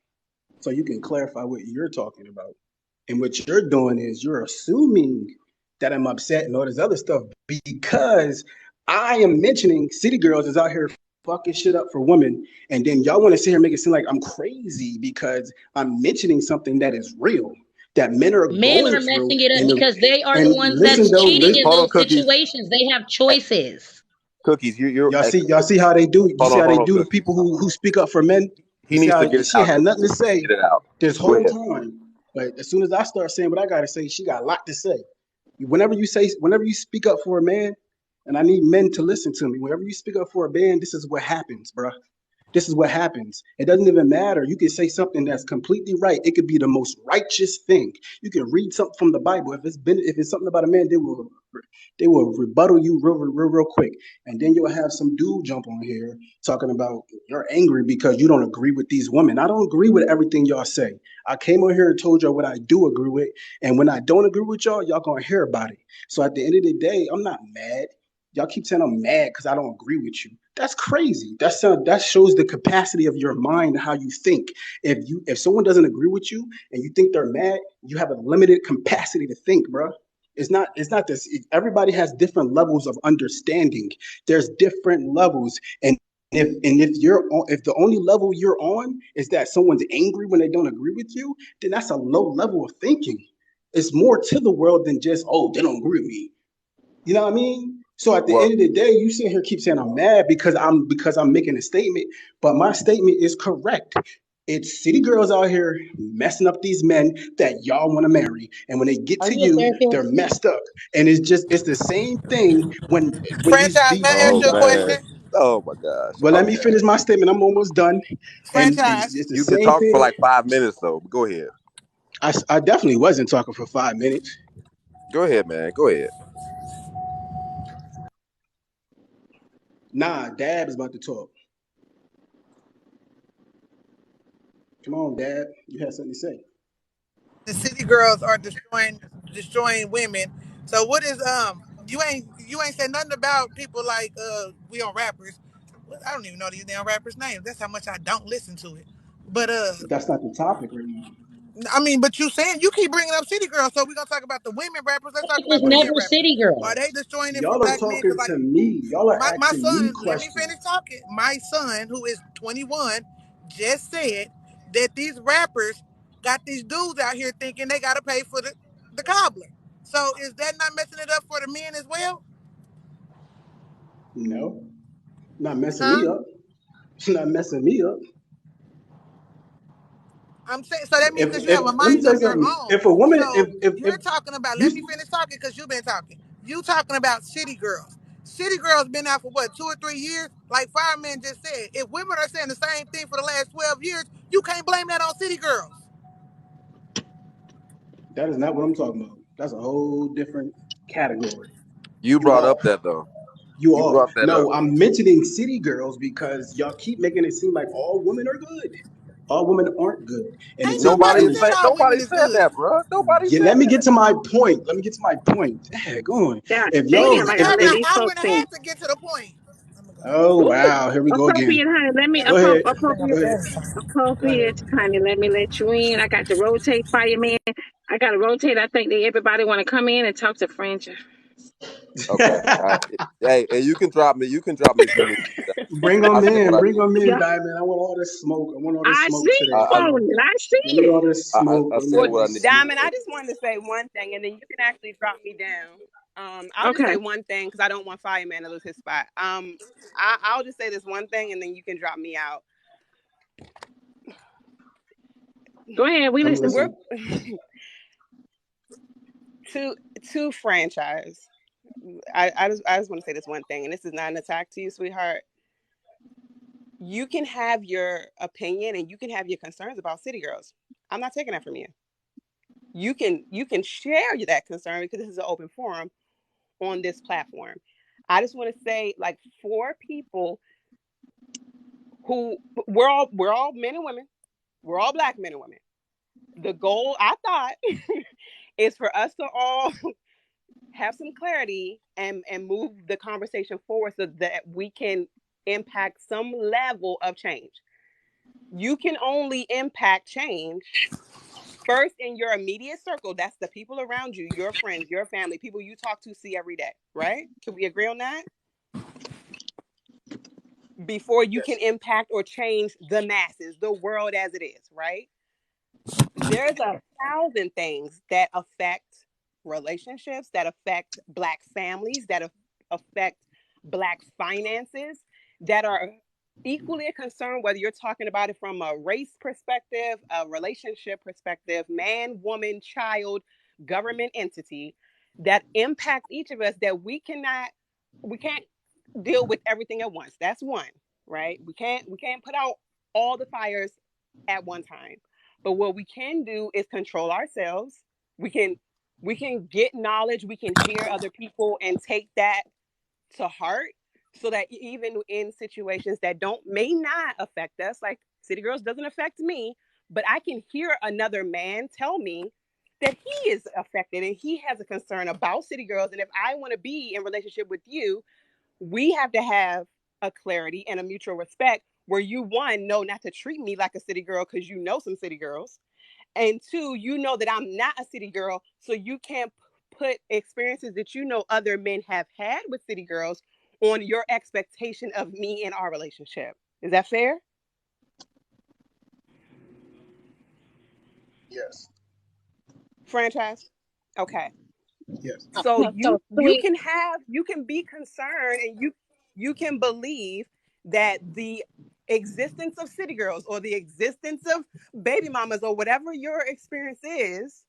so you can clarify what you're talking about. And what you're doing is you're assuming that I'm upset and all this other stuff because I am mentioning city girls is out here fucking shit up for women, and then y'all want to sit here and make it seem like I'm crazy because I'm mentioning something that is real that men are Men going are through. messing it up And because they are the and ones listen that's though, cheating in Hold on, those Cookies. situations. They have Hey, choices. Cookies, you're y'all see how they do. You hold see on, how they hold on, do to Cookies. people who speak up for men. You He see needs to how get it she out. had nothing to Cookies needs to say get it out. this Go whole ahead. time, but as soon as I start saying what I gotta say, she got a lot to say. Whenever you speak up for a man, and I need men to listen to me. Whenever you speak up for a man, this is what happens, bruh. This is what happens. It doesn't even matter. You can say something that's completely right. It could be the most righteous thing. You can read something from the Bible. If it's something about a man, they will rebuttal you real quick. And then you'll have some dude jump on here talking about you're angry because you don't agree with these women. I don't agree with everything y'all say. I came on here and told y'all what I do agree with. And when I don't agree with y'all gonna hear about it. So at the end of the day, I'm not mad. Y'all keep saying I'm mad because I don't agree with you. That's crazy. That shows the capacity of your mind and how you think. If someone doesn't agree with you and you think they're mad, you have a limited capacity to think, bro. It's not this. Everybody has different levels of understanding. There's different levels, and if the only level you're on is that someone's angry when they don't agree with you, then that's a low level of thinking. It's more to the world than just, oh, they don't agree with me. You know what I mean? So at the Well, end of the day, you sit here keep saying I'm mad because I'm making a statement, but my statement is correct. It's city girls out here messing up these men that y'all want to marry, and when they get Are to you a you, they're therapist? messed up. And it's the same thing when Franchise, may I ask oh you a man. question? Oh my gosh. well, let me Okay. finish my statement. I'm almost done, and Franchise. it's the You've been same talking for thing. like 5 minutes though. But go ahead. I definitely wasn't talking for 5 minutes. Go ahead, man. Go ahead. Nah, Dab is about to talk. Come on, Dab, you had something to say. The city girls are destroying women. So what is you ain't said nothing about people like we on rappers. I don't even know these damn rappers' names. That's how much I don't listen to it. But But that's not the topic right now. I mean, but you saying you keep bringing up city girls, so we're gonna talk about the women rappers. Let's talk It was about the men never rappers. city Are they girls. destroying it for Y'all are black men? Because talking like to my Y'all are my asking me son, let me finish questions. talking. My son, who is 21, just said that these rappers got these dudes out here thinking they gotta pay for the cobbler. So is that not messing it up for the men as well? No, not messing Huh? me up. It's not messing me up. I'm saying so that means If because you if have a let me mind tell of you your something. own. If a woman, So if you're talking about. you Let me finish talking because you've been talking. You talking about city girls. City girls been out for what 2 or 3 years? Like Fireman just said, if women are saying the same thing for the last 12 years, you can't blame that on city girls. that is not what I'm talking about. That's a whole different category. You You brought up off. that though. You You off. brought that up. No, I'm mentioning city girls because y'all keep making it seem like all women are good. All women aren't good, and to Ain't take you nobody Nobody from said said all nobody women is said good. that, bro. Nobody yeah, said let me get that. to my point. Let me get to my point. Dang, go on. God If We y'all, damn, didn't I been gotta talking let if an these hour folks and a in. half to get to the point. oh Ooh, wow, here we go again. appropriate, honey. Let me Go ahead. Go ahead. Go ahead. appropriate, honey. Let me let you in. I got to rotate, fireman. I got to rotate. I think that everybody want to come in and talk to French. Okay. Hey, and you can drop me. You can drop me if you need. Bring them I said what in. I Bring need to them say. in, Yeah, Diamond. I want all this smoke. I want all this I smoke see today. you I, on it. I see Give me all it. this I, smoke. I Give me said Well, all what I this need to smoke. Diamond, I say. just wanted to say one thing, and then you can actually drop me down. I'll just Okay. say one thing because I don't want Fireman to lose his spot. I'll just say this one thing, and then you can drop me out. Go ahead. We I'm listen. we're listening. to franchise. I just want to say this one thing, and this is not an attack to you, sweetheart. You can have your opinion and you can have your concerns about City Girls. I'm not taking that from you. You can share that concern because this is an open forum on this platform. I just want to say, like, for people who we're all men and women, we're all Black men and women. The goal, I thought, is for us to all have some clarity and move the conversation forward so that we can impact some level of change. You can only impact change first in your immediate circle. That's the people around you, your friends, your family, people you talk to, see every day, right? Can we agree on that? Before you can Yes. impact or change the masses, the world as it is, right? There's 1,000 things that affect relationships, that affect Black families, that affect Black finances, that are equally a concern, whether you're talking about it from a race perspective, a relationship perspective, man, woman, child, government entity, that impact each of us, that we can't deal with everything at once. That's one, right? We can't put out all the fires at one time. But what we can do is control ourselves. We can get knowledge, we can hear other people and take that to heart so that even in situations that don't may not affect us, like City Girls doesn't affect me, but I can hear another man tell me that he is affected and he has a concern about City Girls. And if I want to be in relationship with you, we have to have a clarity and a mutual respect where you, one, know not to treat me like a city girl because you know some city girls, and two, you know that I'm not a city girl, so you can't put experiences that you know other men have had with city girls on your expectation of me in our relationship. Is that fair? Yes. Franchise? Okay. Yes. So So you sweet. can be concerned and you can believe that the existence of city girls or the existence of baby mamas or whatever your experience is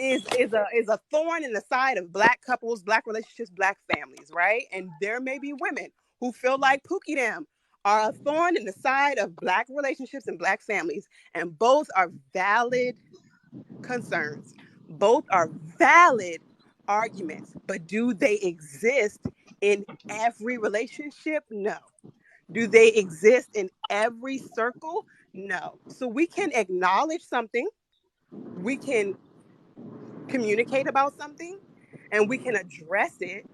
a thorn in the side of Black couples, Black relationships, Black families, right? And there may be women who feel like Pookie them are a thorn in the side of Black relationships and Black families, and both are valid concerns. Both are valid arguments, but do they exist in every relationship? No. Do they exist in every circle? No. So we can acknowledge something, we can communicate about something, and we can address it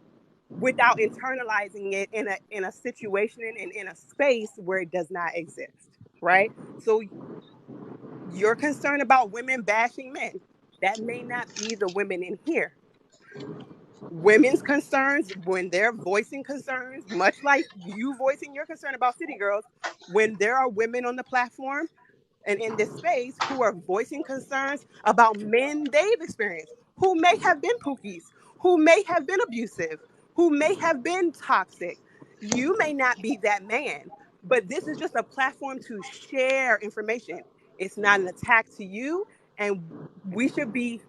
without internalizing it in a situation and in a space where it does not exist, right? So you're concerned about women bashing men. That may not be the women in here. Women's concerns, when they're voicing concerns, much like you voicing your concern about city girls, when there are women on the platform and in this space who are voicing concerns about men they've experienced, who may have been pookies, who may have been abusive, who may have been toxic. You may not be that man, but this is just a platform to share information. It's not an attack to you, and we should be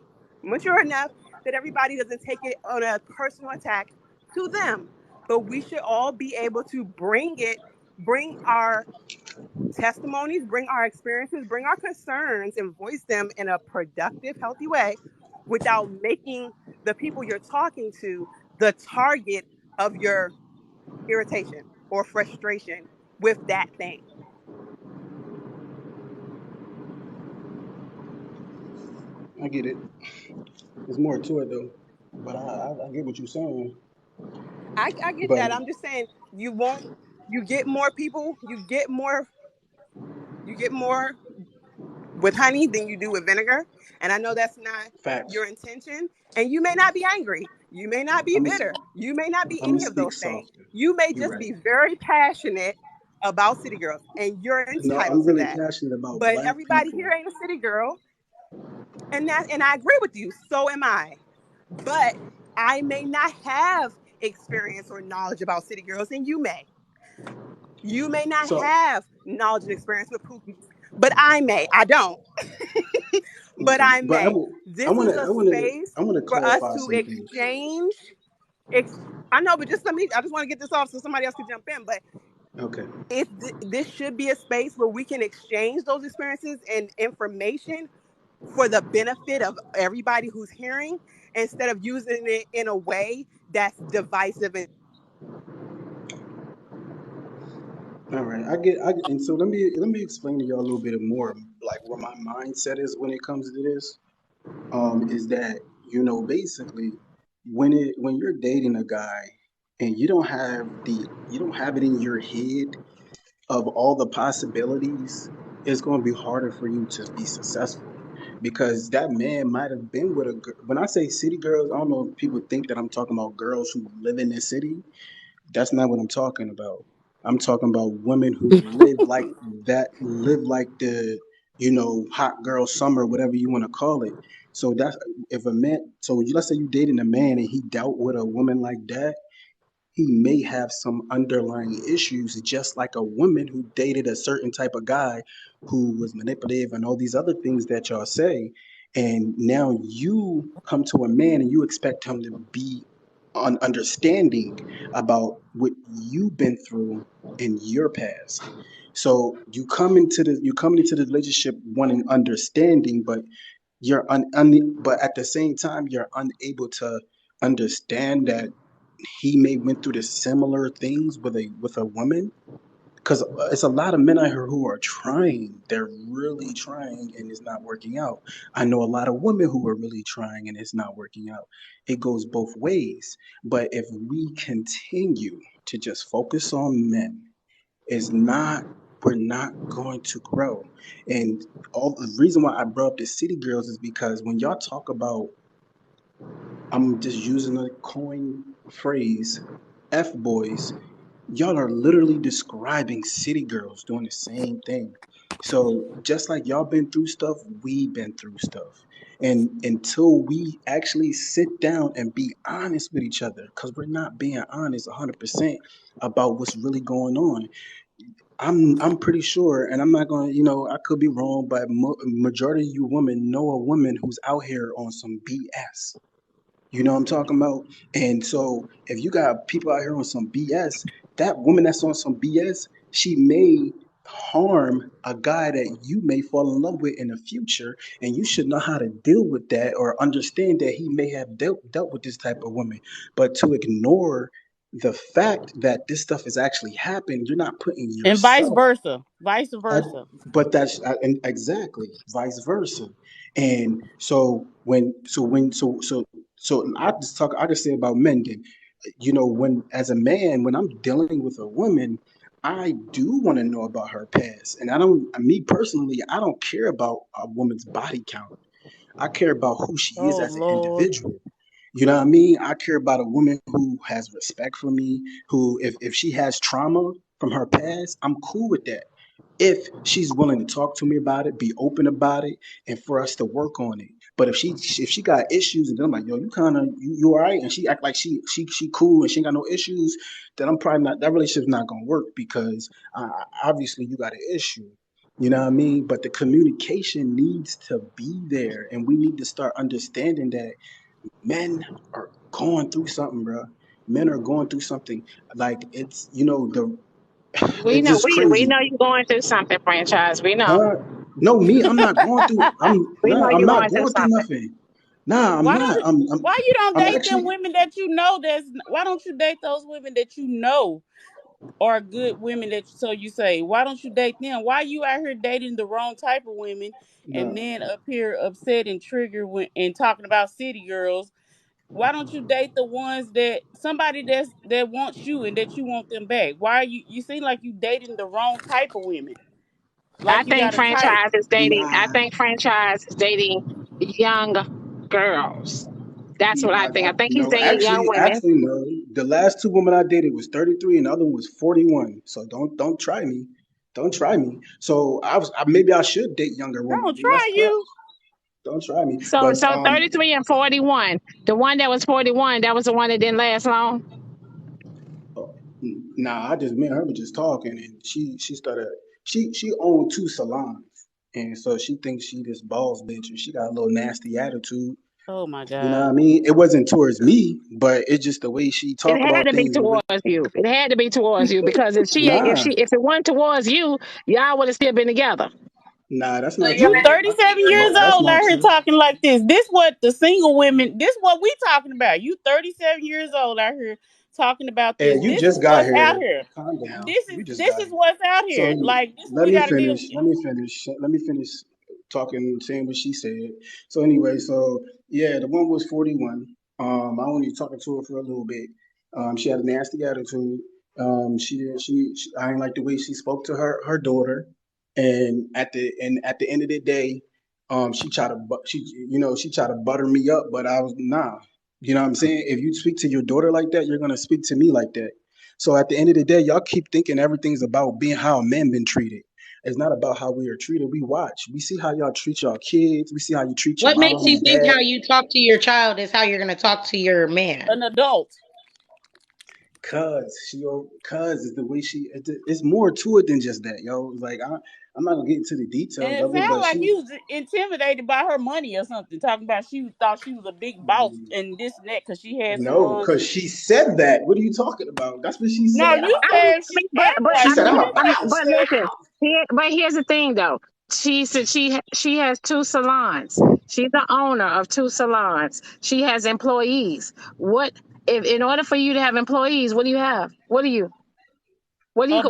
mature enough that everybody doesn't take it on a personal attack to them. But we should all be able to bring our testimonies, bring our experiences, bring our concerns, and voice them in a productive, healthy way without making the people you're talking to the target of your irritation or frustration with that thing. I get it. There's more to it though, but I get what you're saying. I get But that. I'm just saying you won't you get more people, you get more with honey than you do with vinegar. And I know that's not facts. your intention. And you may not be angry. You may not be I'm gonna bitter. You may not be I'm gonna any of speak those things. softer. You may You're just right. be very passionate about city girls, and you're No, entitled I'm to really that. passionate about But Black everybody people. here ain't a city girl, and I agree with you. So am I. But I may not have experience or knowledge about city girls, and you may. You may not So have knowledge and experience with pookies, but I may. I don't. But Okay, I but may. I This want is to, a I want to, space I want to for us clarify to something. exchange. I know, but just let me. I just want to get this off so somebody else can jump in. But Okay. this should be a space where we can exchange those experiences and information for the benefit of everybody who's hearing, instead of using it in a way that's divisive. All right. And so let me explain to y'all a little bit more, like what my mindset is when it comes to this. Is that, basically when you're dating a guy and you don't have it in your head of all the possibilities, it's going to be harder for you to be successful because that man might have been with a girl. When I say city girls, I don't know if people think that I'm talking about girls who live in the city. That's not what I'm talking about. I'm talking about women who live like that, live like the, hot girl summer, whatever you want to call it. So that's if a man, so let's say you dating a man and he dealt with a woman like that, he may have some underlying issues, just like a woman who dated a certain type of guy who was manipulative and all these other things that y'all say. And now you come to a man and you expect him to be understanding about what you've been through in your past. So you come into the relationship wanting understanding, but but at the same time you're unable to understand that he may went through the similar things with a woman, because it's a lot of men out here who are trying, they're really trying, and it's not working out. I know a lot of women who are really trying and it's not working out. It goes both ways. But if we continue to just focus on men, is not we're not going to grow. And all the reason why I brought up the city girls is because when y'all talk about, I'm just using a coin phrase, F boys, y'all are literally describing city girls doing the same thing. So just like y'all been through stuff, we been through stuff. And until we actually sit down and be honest with each other, because we're not being honest 100% about what's really going on. I'm pretty sure, and I'm not going to, I could be wrong, but majority of you women know a woman who's out here on some BS. You know what I'm talking about? And so if you got people out here on some BS, that woman that's on some BS, she may harm a guy that you may fall in love with in the future, and you should know how to deal with that or understand that he may have dealt with this type of woman. But to ignore the fact that this stuff is actually happening, you're not putting And vice yourself. versa. Vice Uh, versa. but that's and exactly vice versa. And so when so when so I just say about men then, when as a man, when I'm dealing with a woman, I do want to know about her past. And I don't, me personally, I don't care about a woman's body count. I care about who she is Oh as an Lord. individual. You know what I mean? I care about a woman who has respect for me, who, if she has trauma from her past, I'm cool with that. If she's willing to talk to me about it, be open about it, and for us to work on it. But if she got issues and then I'm like, yo, you kind of you all right, and she act like she cool and she ain't got no issues, then I'm probably not, that relationship's not gonna work because obviously you got an issue. You know what I mean? But the communication needs to be there, and we need to start understanding that men are going through something, bro. Men are going through something. Like it's, We it's know just we crazy, know you're going through something, franchise. We know. huh? No, me, I'm not going through. We know I'm you're not going through going through something. nothing. Nah, I'm Why not. don't why you don't I'm date them actually. women that you know that's why don't you date those women that you know are good women that so you say, why don't you date them? Why you out here dating the wrong type of women and Nah, then up here upset and triggered when and talking about city girls? Why don't you date the ones that somebody that wants you and that you want them back? Why are you seem like you dating the wrong type of women? I Like you think got a type. franchise is dating. I nah. think franchise is dating young girls. That's what I think. I think he's No, dating young women. actually, no. The last two women I dated was 33, and the other one was 41. So don't try me. Don't try me. So maybe I should date younger women. Don't try That's you. don't try me. So But 33 and 41. The one that was 41, that was the one that didn't last long. oh, nah, me and her were just talking, and she started. She owned two salons. and so she thinks she this boss bitch, and she got a little nasty attitude. Oh my You know what God. I mean? It wasn't towards me, but it's just the way she It talk had about to be things and the way. towards you. It had to be towards you because Nah, if it wasn't towards you, y'all would have still been together. nah, that's not You true. 37 years That's old not out here true. talking like this. This what the single women, this what we talking about. You 37 years old out here talking about this. And you This is just got what's out here. here. Calm down. This is You just this got is here. what's out here. So Like this what let we me gotta deal finish. with. Let me finish talking, saying what she said. So anyway, so yeah, the one was 41. I only talking to her for a little bit. She had a nasty attitude. She didn't. I didn't like the way she spoke to her daughter. And at the end of the day, she tried to butter me up, but I was nah. You know what I'm saying? If you speak to your daughter like that, you're gonna speak to me like that. So at the end of the day, y'all keep thinking everything's about being how men been treated. It's not about how we are treated. We watch. We see how y'all treat y'all kids. We see how you treat your What makes mom you and think dad. how you talk to your child is how you're going to talk to your man? An adult. Cause it's the way it's more to it than just that, yo. Like I'm not gonna get into the And details it of it, sounds but like you was intimidated by her money or something. Talking about she thought she was a big boss and this and that because she had no, salons. cause she said that. What are you talking about? That's what she No, said. you said she act She like said it. I'm a But boss. listen, but here's the thing though. She said she has two salons. She's the owner of two salons. She has employees. What if in order for you to have employees, what do you have? A What do you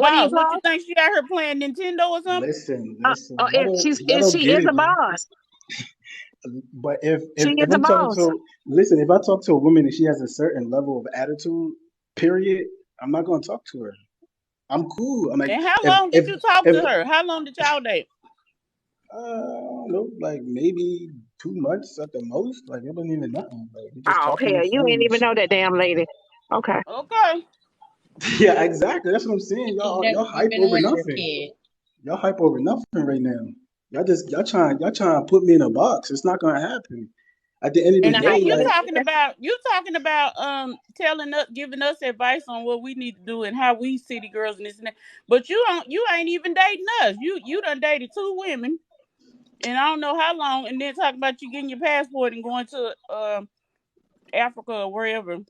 boss. What you call? think she out here playing Nintendo or something? Listen. Y'all If don't she get is it, a man. boss. But if She if is if a I'm talking boss. to listen, if I talk to a woman and she has a certain level of attitude, period, I'm not gonna talk to her. I'm cool. I'm like And how if long did if you talk if to her? How long did y'all date? I don't know, like maybe 2 months at the most. Like it wasn't even nothing. Like we just Oh talking hell, and you ain't friends and even shit. know that damn lady. Okay. Okay. Yeah, exactly. That's what I'm saying. You've Y'all never hype even over met your nothing. kid. Y'all hype over nothing right now. Y'all trying to put me in a box. It's not gonna happen. At the end of the And I You day, you like talking about telling us giving us advice on what we need to do and how we city girls and this and that. But you ain't even dating us. You done dated two women and I don't know how long and then talking about you getting your passport and going to Africa or wherever to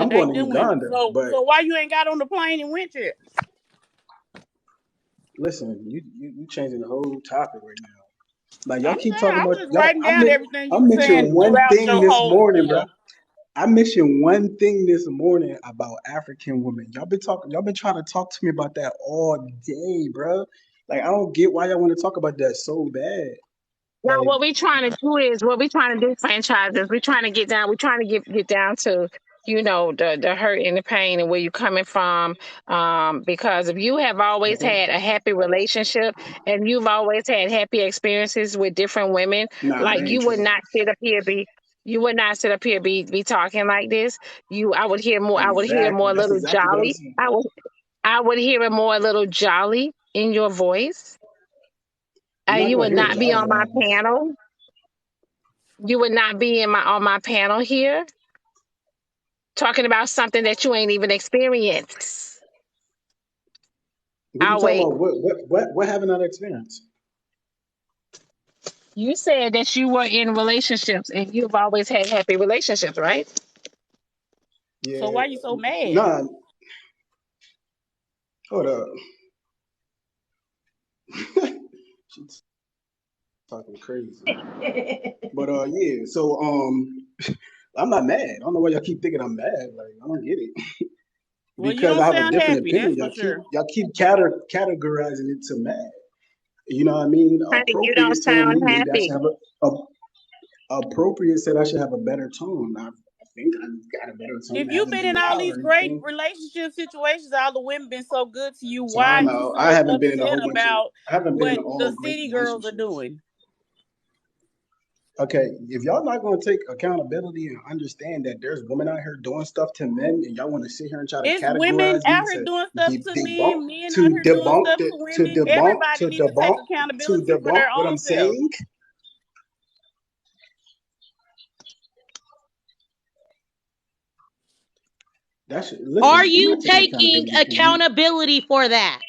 I'm going date to them women. Uganda, but So why you ain't got on the plane and went yet? listen, you changing the whole topic right now. Like y'all I'm keep saying talking I was about just y'all. writing down everything I you saying mentioned one throughout thing your this whole morning, bro. spiel. I mentioned one thing this morning about African women. Y'all been talking. Y'all been trying to talk to me about that all day, bro. Like I don't get why y'all want to talk about that so bad. now Like what we trying to do, franchises. We're trying to get down to, the hurt and the pain and where you're coming from. Because if you have always okay, had a happy relationship and you've always had happy experiences with different women, nah, that like ain't true. you would not sit up here be talking like this. I would hear more Exactly. a That's little exactly what I'm jolly. saying. I would hear it more a little jolly in your voice. You're not You gonna would hear not be Jolly on my Lines. panel. You would not be on my panel here talking about something that you ain't even experienced. What you I'll talking wait. about? What having that experience? You said that you were in relationships and you've always had happy relationships, right? So Yeah. why you so mad? Nah. Hold up. She's talking crazy. But yeah. So I'm not mad. I don't know why y'all keep thinking I'm mad. Like I don't get it. Well, you Because don't I have a sound different happy, opinion. that's for sure. Y'all keep categorizing it to mad. You know what I mean? Honey, you don't Appropriate told sound me maybe I happy. should have appropriate said I should have a better tone. I think I got a better tone. If I you've haven't been been in all wild or these great anything. relationship situations, all the women been so good to you, why are Time you out. I so haven't been in a upset whole bunch of. about I haven't been in what the all great city girls are relationships. doing? Okay, if y'all not gonna take accountability and understand that there's women out here doing stuff to men, and y'all want to sit here and try to It's women categorize me out here to doing stuff to debunk men out here doing stuff to women. Everybody need to take accountability for their what I'm own self. saying. Are Listen. I'm you not taking taking accountability for you. accountability for that?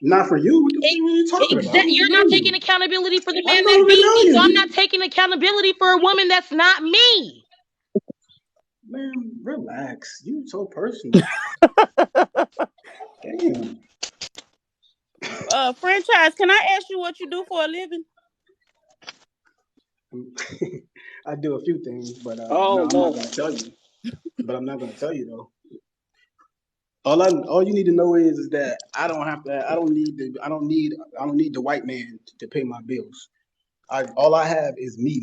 Not for you. What are you talking about? I don't You're even know not taking you. accountability for the I man don't that even beat know me, so I'm you. not taking accountability for a woman that's not me. Man, relax. You so personal. Damn. Franchise, can I ask you what you do for a living? I do a few things, but no, Oh I'm not Lord. gonna tell you. But I'm not gonna tell you though. All you need to know is that I don't have to. I don't need the white man to pay my bills. All I have is me,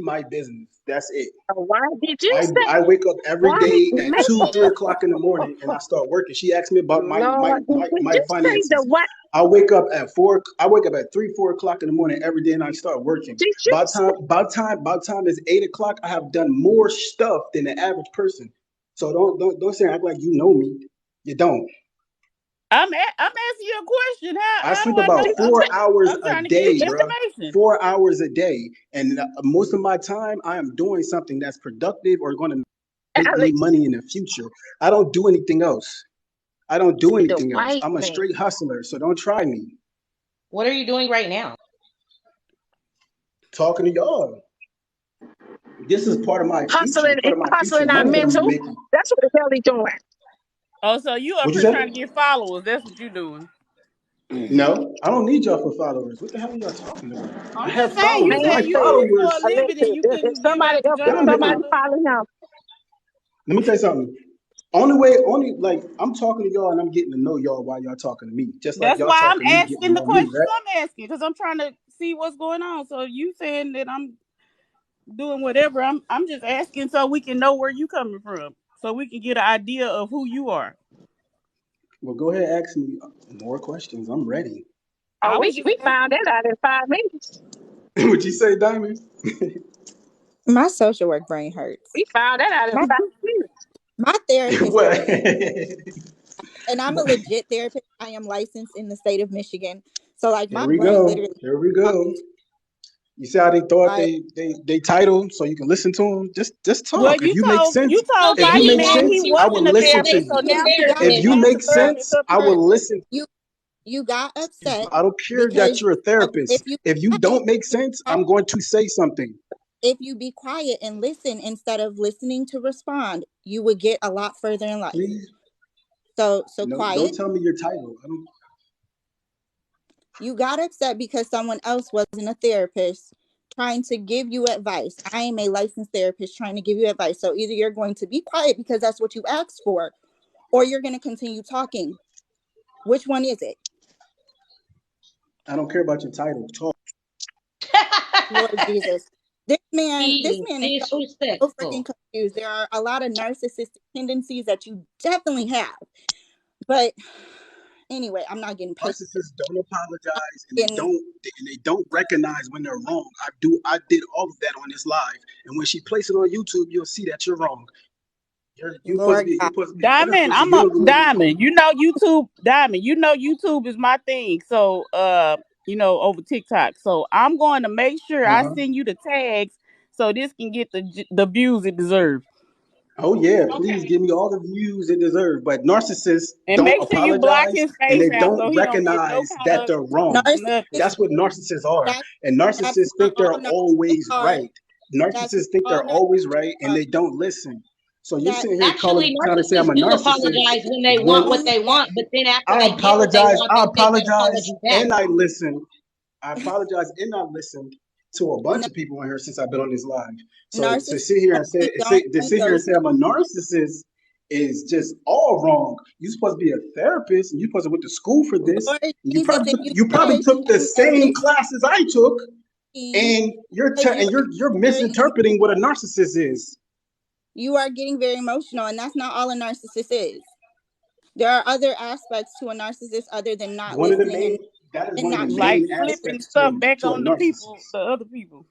my business. That's it. Why did you I say? wake up every Why, day at man? 2, 3 o'clock in the morning and I start working. She asked me about Lord, did my you say the finances. what? I wake up at 4. I wake up at 3, 4 o'clock in the morning every day and I start working. Did you say? By the time it's 8 o'clock, I have done more stuff than the average person. So don't say act like you know me. You don't. I'm asking you a question. I How do sleep I about know? Did you say? 4 hours I'm a trying to get day, bro. information. 4 hours a day, and most of my time I am doing something that's productive or going to make me Alex, money in the future. I don't do anything else. I don't do the anything else. white I'm a man. straight hustler, so don't try me. What are you doing right now? Talking to y'all. This is part of my future, Hustling, part of my future hustling our money that I'm gonna be mental. making. That's what the hell he doing. Oh, so you up What you here say? trying to get followers? That's what you doing. No, I don't need y'all for followers. What the hell are y'all talking about? I I'm have just saying. You followers. said My Man, you do please. it for followers, a living, and Listen, you if couldn't give somebody out else, jump y'all out the somebody niggas. window. follow him. Let me tell you something. Only like I'm talking to y'all and I'm getting to know y'all while y'all talking to me. Just like That's y'all why I'm talking to me, getting to asking the know me, questions right? I'm asking, because I'm trying to see what's going on. So you saying that I'm doing whatever. I'm just asking so we can know where you coming from, so we can get an idea of who you are. Well, go ahead and ask me more questions. I'm ready. Oh, I we was just we found that out in 5 minutes. What you say, Diamond? My social work brain hurts. We found that out in My 5 minutes. my therapist What? told me, and I'm a legit therapist. I am licensed in the state of Michigan. So like Here my we brain go. literally Here we go. You see how they thought like they title so you can listen to them? Just well. talk. If You you make told sense, if you Diamond make that She he sense, I wants will wasn't a to listen to say therapist, so you. she's a now you she got saying If that you therapist. there's a make therapist sense, up I here. will listen. you got upset I don't care that because you're a if therapist. you If you quiet, don't make sense, I'm going to say something. if you be quiet and listen instead of listening to respond, you would get a lot further in life. Please, So no, don't quiet. tell me your title. I don't. You got upset because someone else wasn't a therapist trying to give you advice. I am a licensed therapist trying to give you advice. So either you're going to be quiet because that's what you asked for, or you're going to continue talking. Which one is it? I don't care about your title. Talk. Lord Jesus. This Being man is so freaking disrespectful. confused. There are a lot of narcissistic tendencies that you definitely have. But anyway, I'm not getting paid. Narcissists don't apologize And and they don't recognize when they're wrong. I did all of that on this live, and when she plays it on YouTube, you'll see that you're wrong. Lord God. You're supposed to be a Diamond, therapist, and I'm you a don't do it. Diamond. You know YouTube, Diamond. You know YouTube is my thing. So over TikTok. So I'm going to make sure I Uh-huh. send you the tags so this can get the views it deserves. Oh yeah, please give me all the views it deserves. But narcissists And don't make sure you block apologize his and face they out don't so he don't get no recognize kind that of they're wrong. Narcissists, nothing. That's what narcissists are. that And that's narcissists not think all they're narcissists always are. right. That's Narcissists not think all they're always right and narcissists they don't listen. So you that sitting here Actually, trying to say I'm narcissists a do narcissist apologize when they when want what they that want, but then after I they get what they apologize, want, they take that apology back. and I listen. I apologize and I listened to a bunch no, of people in here since I've been on this live. So to narcissists sit here and only don't to want sit here and those say I'm a narcissist is just all wrong. You're supposed to be a therapist and you're supposed to went to school for this. Lord And Jesus, if you you probably started took the sharing everything same classes I took, and because you you're are very misinterpreting what a narcissist is. you are getting very emotional, and that's not all a narcissist is. There are other aspects to a narcissist other than not One of the listening main That is and one of the not sharing Like main flipping aspects stuff back to a on the people, narcissist. the other people.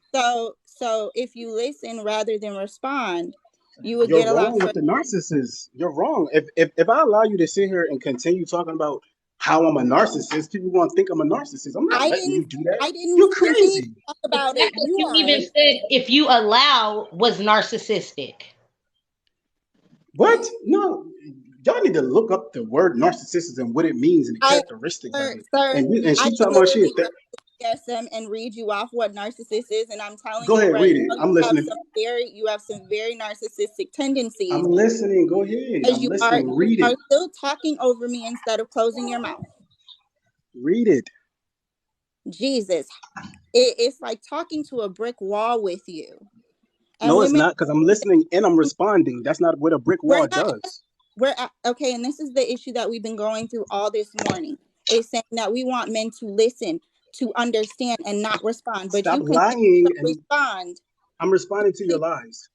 so if you listen rather than respond, you would You're get a wrong lot with further. the narcissist. You're wrong. If I allow you to sit here and continue talking about how I'm a narcissist, people gonna think I'm a narcissist. I'm not I letting didn't you do that. I didn't You're continue to crazy. talk The about it. fact that You you are. even said if you allow was narcissistic. What? No. y'all need to look up the word narcissist and what it means and the I, characteristics of sir, it. sir, And I she could talking about shit. literally go to DSM and read you off what narcissist is, and I'm telling Go you ahead, right read it. now, I'm listening. you have some very narcissistic I'm tendencies, listening. Go ahead. because I'm listening. Read you it. are still talking over me instead of closing your mouth. Read it. Jesus, it's like talking to a brick wall with you. And No, it's women, not, because I'm listening and I'm responding. That's not what a brick we're wall not. does. Okay, and this is the issue that we've been going through all this morning. Is saying that we want men to listen, to understand, and not respond, but Stop you continue lying, to and respond. I'm responding to your lies.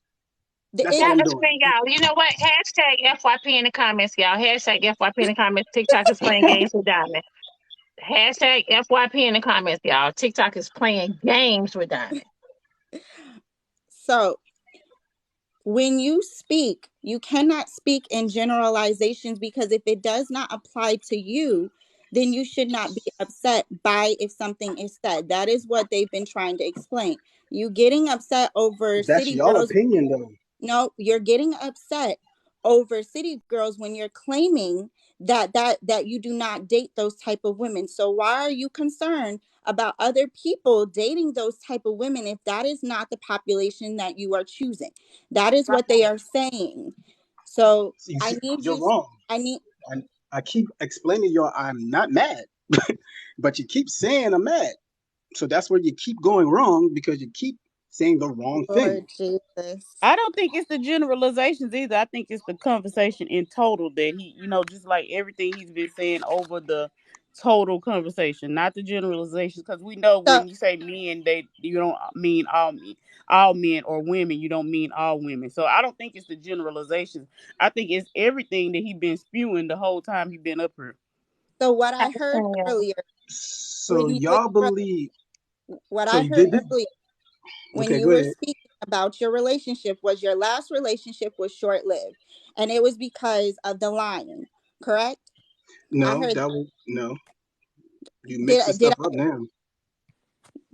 That's all Y'all, I'm doing. y'all. You know what? Hashtag FYP in the comments, y'all. Hashtag FYP in the comments. TikTok is playing games with Diamond. Hashtag FYP in the comments, y'all. TikTok is playing games with Diamond. So when you speak, you cannot speak in generalizations, because if it does not apply to you, then you should not be upset by if something is said. That is what they've been trying to explain. You getting upset over That's city y'all girls. opinion, though. No, you're getting upset over city girls when you're claiming that you do not date those type of women. So why are you concerned about other people dating those type of women if that is not the population that you are choosing? That is what they are saying. So You I see, need you're you. wrong. I need. I keep explaining y'all I'm not mad, but you keep saying I'm mad. So that's where you keep going wrong, because you keep saying the wrong thing. Lord Jesus. I don't think it's the generalizations either. I think it's the conversation in total that he, just like everything he's been saying over the total conversation, not the generalizations. Because we know So when you say men, you don't mean all men, or women, you don't mean all women. So I don't think it's the generalizations. I think it's everything that he been spewing the whole time he been up here. what I heard earlier So when you were y'all believe. what So I you heard did this. earlier when Okay, you go were ahead. speaking about your relationship was your last relationship was short-lived, and it was because of the lying, correct? I No, heard. that was no. You did mixing did stuff up now.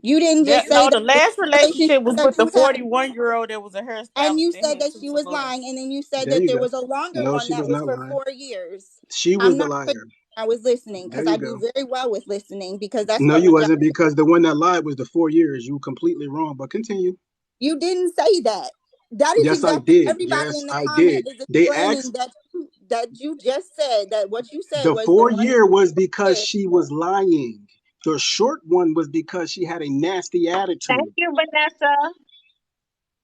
You didn't just say No, that the the last relationship relationship was that with the you had, 41-year-old that was a and hairstylist you that said had that she sense of was love. lying, and then you said There that you there go. was a longer No, one she that was was not for lying. 4 years. She was I'm the not sure liar. I was listening, There because you I go. do very well with listening, because that's No, what you my job. wasn't, because the one that lied was the 4 years. You were completely wrong. But continue. You didn't say that. That is Yes, I exactly did. everybody Yes, in the I comment did. is They explaining asked. that you just said that what you said The was the one. 4 year was because Year. she was lying. The short one was because she had a nasty Thank attitude. you, Vanessa.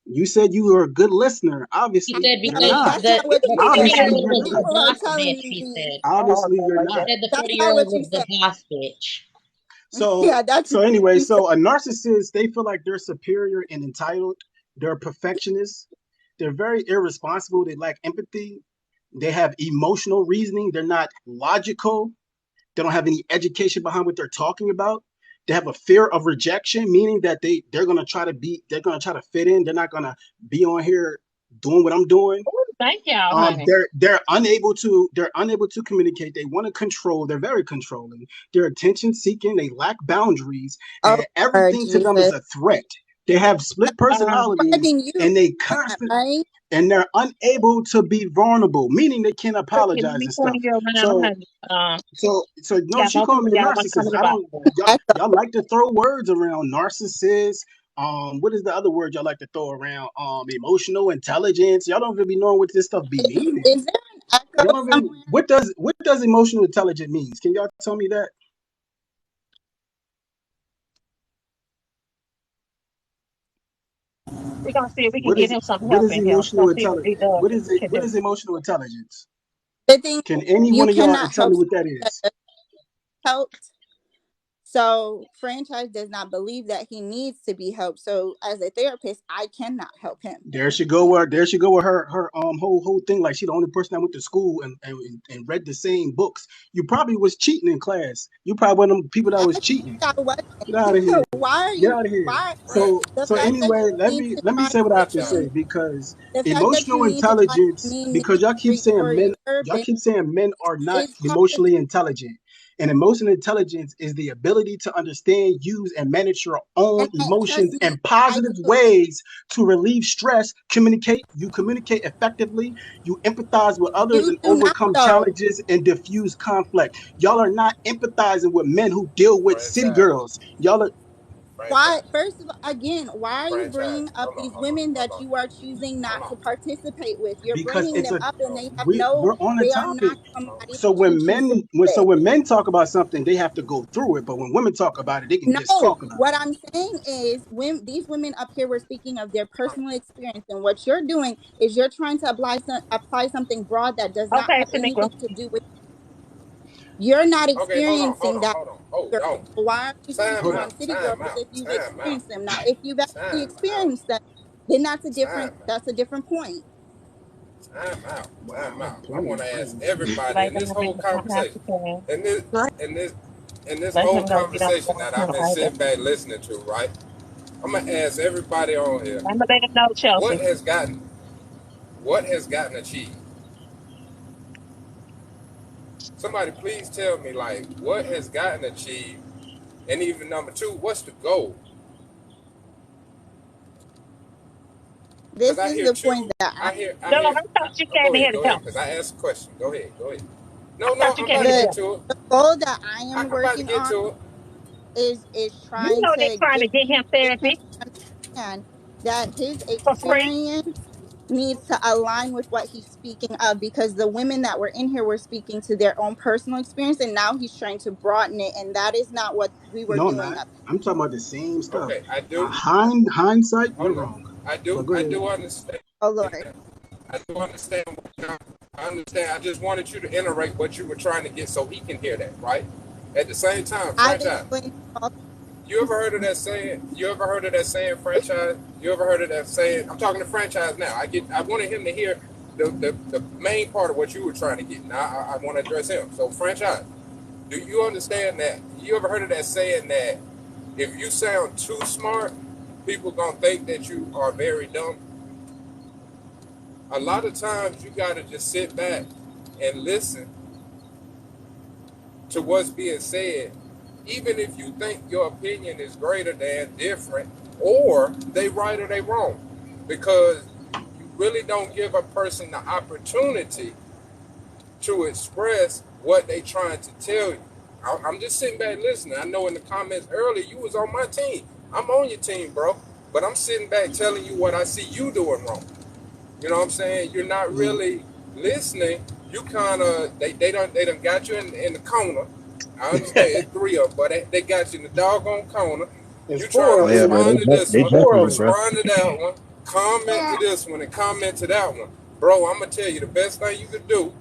You said you were a good listener. She Obviously, said you're because No, not. that's not the, what the you 40 said. year Obviously, old you're was the not. People are boss telling bitch, she me. said. Oh, Obviously, you're Lord. She not. said the That's 40 year not old what you was the said. boss bitch. So Yeah, that's so not what anyway, you said. so a narcissist, they feel like they're superior and entitled. They're perfectionists. They're very irresponsible. They lack empathy. They have emotional reasoning. They're not logical. They don't have any education behind what they're talking about. They have a fear of rejection, meaning that they're gonna try to fit in. They're not gonna be on here doing what I'm doing. Ooh, thank y'all, honey. They're unable to communicate. They want to control. They're very controlling. They're attention seeking. They lack boundaries, Oh, and Lord everything to them is Jesus. a threat. They have split personalities, Charging you, and they constant right? and they're unable to be vulnerable, meaning they can't Okay, let apologize me and turn stuff. you around, So honey. no, Yeah, she most called people me a y'all want to come narcissist. in the I don't. bathroom. Y'all, I thought, y'all like to throw words around, narcissist. What is the other word y'all like to throw around? Emotional intelligence. Y'all don't really know what this stuff be meaning. is there an echo Y'all don't really. somewhere? What does emotional intelligence means? Can y'all tell me that? We're gonna see if we can What get is him some what help is in here. We're emotional gonna see what intelligence? he does What is it? can What do. is emotional intelligence? The thing, Can any you one of y'all cannot tell help me what someone that that is? doesn't help. So franchise does not believe that he needs to be helped. So as a therapist, I cannot help him. There she go with her whole thing, like she the only person that went to school and read the same books. You probably was cheating in class. You probably one of them people that I was cheating. I wasn't. Get out of here. Why are Get you? out of here. Why Right. the So fact that anyway, you let need me to let me try say what I have to to Yeah. say, change because the fact that you emotional need to try to intelligence, mean me because y'all keep saying for your men, y'all therapist keep saying men are not is hard. emotionally intelligent. And emotional intelligence is the ability to understand, use, and manage your own Trust emotions me, in I positive do. ways to relieve stress, communicate. You communicate effectively, you empathize with others You and do not overcome though. challenges and diffuse conflict. Y'all are not empathizing with men who deal with city Franchise, girls. Y'all are Why, franchise, first of all, again, why are you franchise. bringing up Hold on, these hold on, women hold that on, you are choosing hold not on. to participate with? You're because bringing it's them a up and No, they have we're no, on the they are not topic. no. somebody So that you when should sit men with. when men talk about something, they have to go through it. But when women talk about it, they can just No, talk about what I'm saying is when these women up here were speaking of their personal experience, and what you're doing is you're trying to apply something broad that does not Okay, have anything Shaniqua. to do with you're not Okay, hold on, hold experiencing on, that. hold on. Hold Girl. on. So why are you Time speaking it. on out, city girls time as out, if you've time out, experienced them? Now, if you've actually time out, experienced them, then time out, that's a different point. time out, time Wow, out. I want point to ask crazy. everybody Like in them this to be whole the conversation, Pastor King. in this, Right. in this, in this Let whole him go get on conversation the that I've phone been either. sitting back listening to, right? I'm gonna ask everybody on here, I'm gonna let him know, what Chelsea. has gotten, what has gotten achieved? Somebody please tell me, like, what has gotten achieved, and even number two, what's the goal? Because This I is hear the point two, that No, I thought you came go in here ahead, to go help. ahead, because I asked a question. Go ahead, go ahead. No, I no, thought you I'm came about to in to the get help. to it. goal that I am I'm about to working get on to it. is You trying know they to trying to get him get him therapy to understand that his for free. experience needs to align with what he's speaking of, because the women that were in here were speaking to their own personal experience, and now he's trying to broaden it, and that is not what we were No, I'm doing not. up. I'm talking about the same stuff. Okay, I do. Hindsight, you're Hold on. wrong. I But do. go I ahead. do understand Oh Lord, that. I do understand. I understand. I just wanted you to iterate what you were trying to get so he can hear that, right? At the same time, I've franchise. explained all You ever this. heard of that saying? You ever heard of that saying, franchise? You ever heard of that saying? I'm talking to franchise now. I wanted him to hear the main part of what you were trying to get. Now I want to address him. So franchise, do you understand that? You ever heard of that saying that if you sound too smart, people gonna think that you are very dumb? A lot of times you gotta just sit back and listen to what's being said, even if you think your opinion is greater than, different, or they right or they wrong, because you really don't give a person the opportunity to express what they trying to tell you. I'm just sitting back listening. I know in the comments earlier you was on my team. I'm on your team, bro. But I'm sitting back telling you what I see you doing wrong. You know what I'm saying? You're not Mm, really listening. You kind of they done got you in the corner. I understand it's three of them, but they got you in the doggone corner. it's You trying to four Oh of yeah, them. bro. respond to this They one, It's four jumping of you, them. bro. respond to that one, comment to this one, and comment to that one. Bro, I'm gonna tell you the best thing you could do,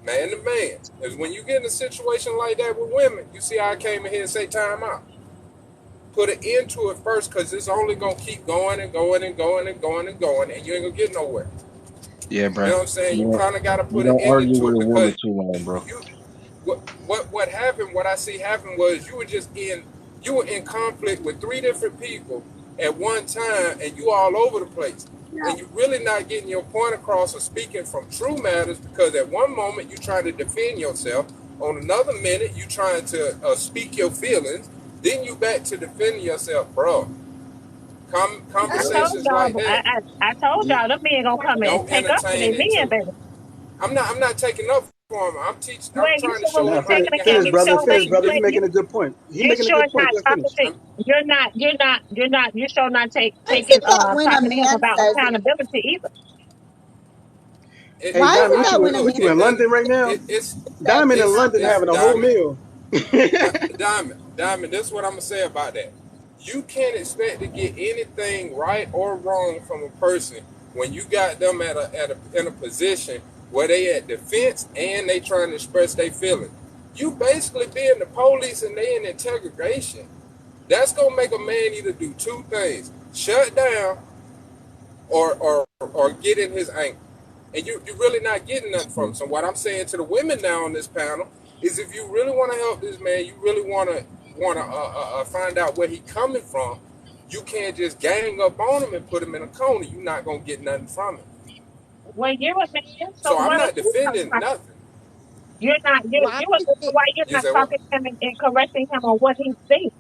man to man, is when you get in a situation like that with women. You see how I came in here and say time out. Put an end to it first, because it's only gonna keep going and going and going and going and going, and you ain't gonna get nowhere. Yeah, You bro. know what I'm saying? You You don't kind of got to you put an don't ending argue to with it, a woman because too long, bro. you what happened? What I see happen was you were in conflict with three different people at one time, and you all over the place, and you really not getting your point across or speaking from true matters, because at one moment you trying to defend yourself, on another minute you trying to speak your feelings, then you back to defending yourself, bro. I told Conversations y'all, like that, I told you y'all, them men gonna come and don't take up for their entertain men, into. baby. I'm not taking up for him. I'm teaching. I'm Well, you trying to sure show Now him ain't how taking he it. can You handle the sure Finish, ain't. brother. situation. You're making a good point. You're You making a sure good it's not point. Go ahead, finish. competent. You sure not Why is taking it that when a talking to him man about says it, accountability either. It, Hey, why is Diamond, it that when a man what you it in doesn't. London right now? It's says Diamond it's in it's not London it's having a competent? whole diamond, meal. diamond. This is what I'm gonna say about that. You can't expect to get anything right or wrong from a person when you got them in a position where they at defense and they trying to express their feelings. You basically being the police and they in interrogation. That's gonna make a man either do two things: shut down or get in his anger. And you're really not getting nothing from him. So what I'm saying to the women now on this panel is, if you really want to help this man, you really want to find out where he coming from. You can't just gang up on him and put him in a corner. You're not gonna get nothing from him. Well, you're a man, so So I'm why don't not you come defending talk? nothing. You're not. Why You is wonder it? why you're You not say what? talking to him and correcting him on what he thinks.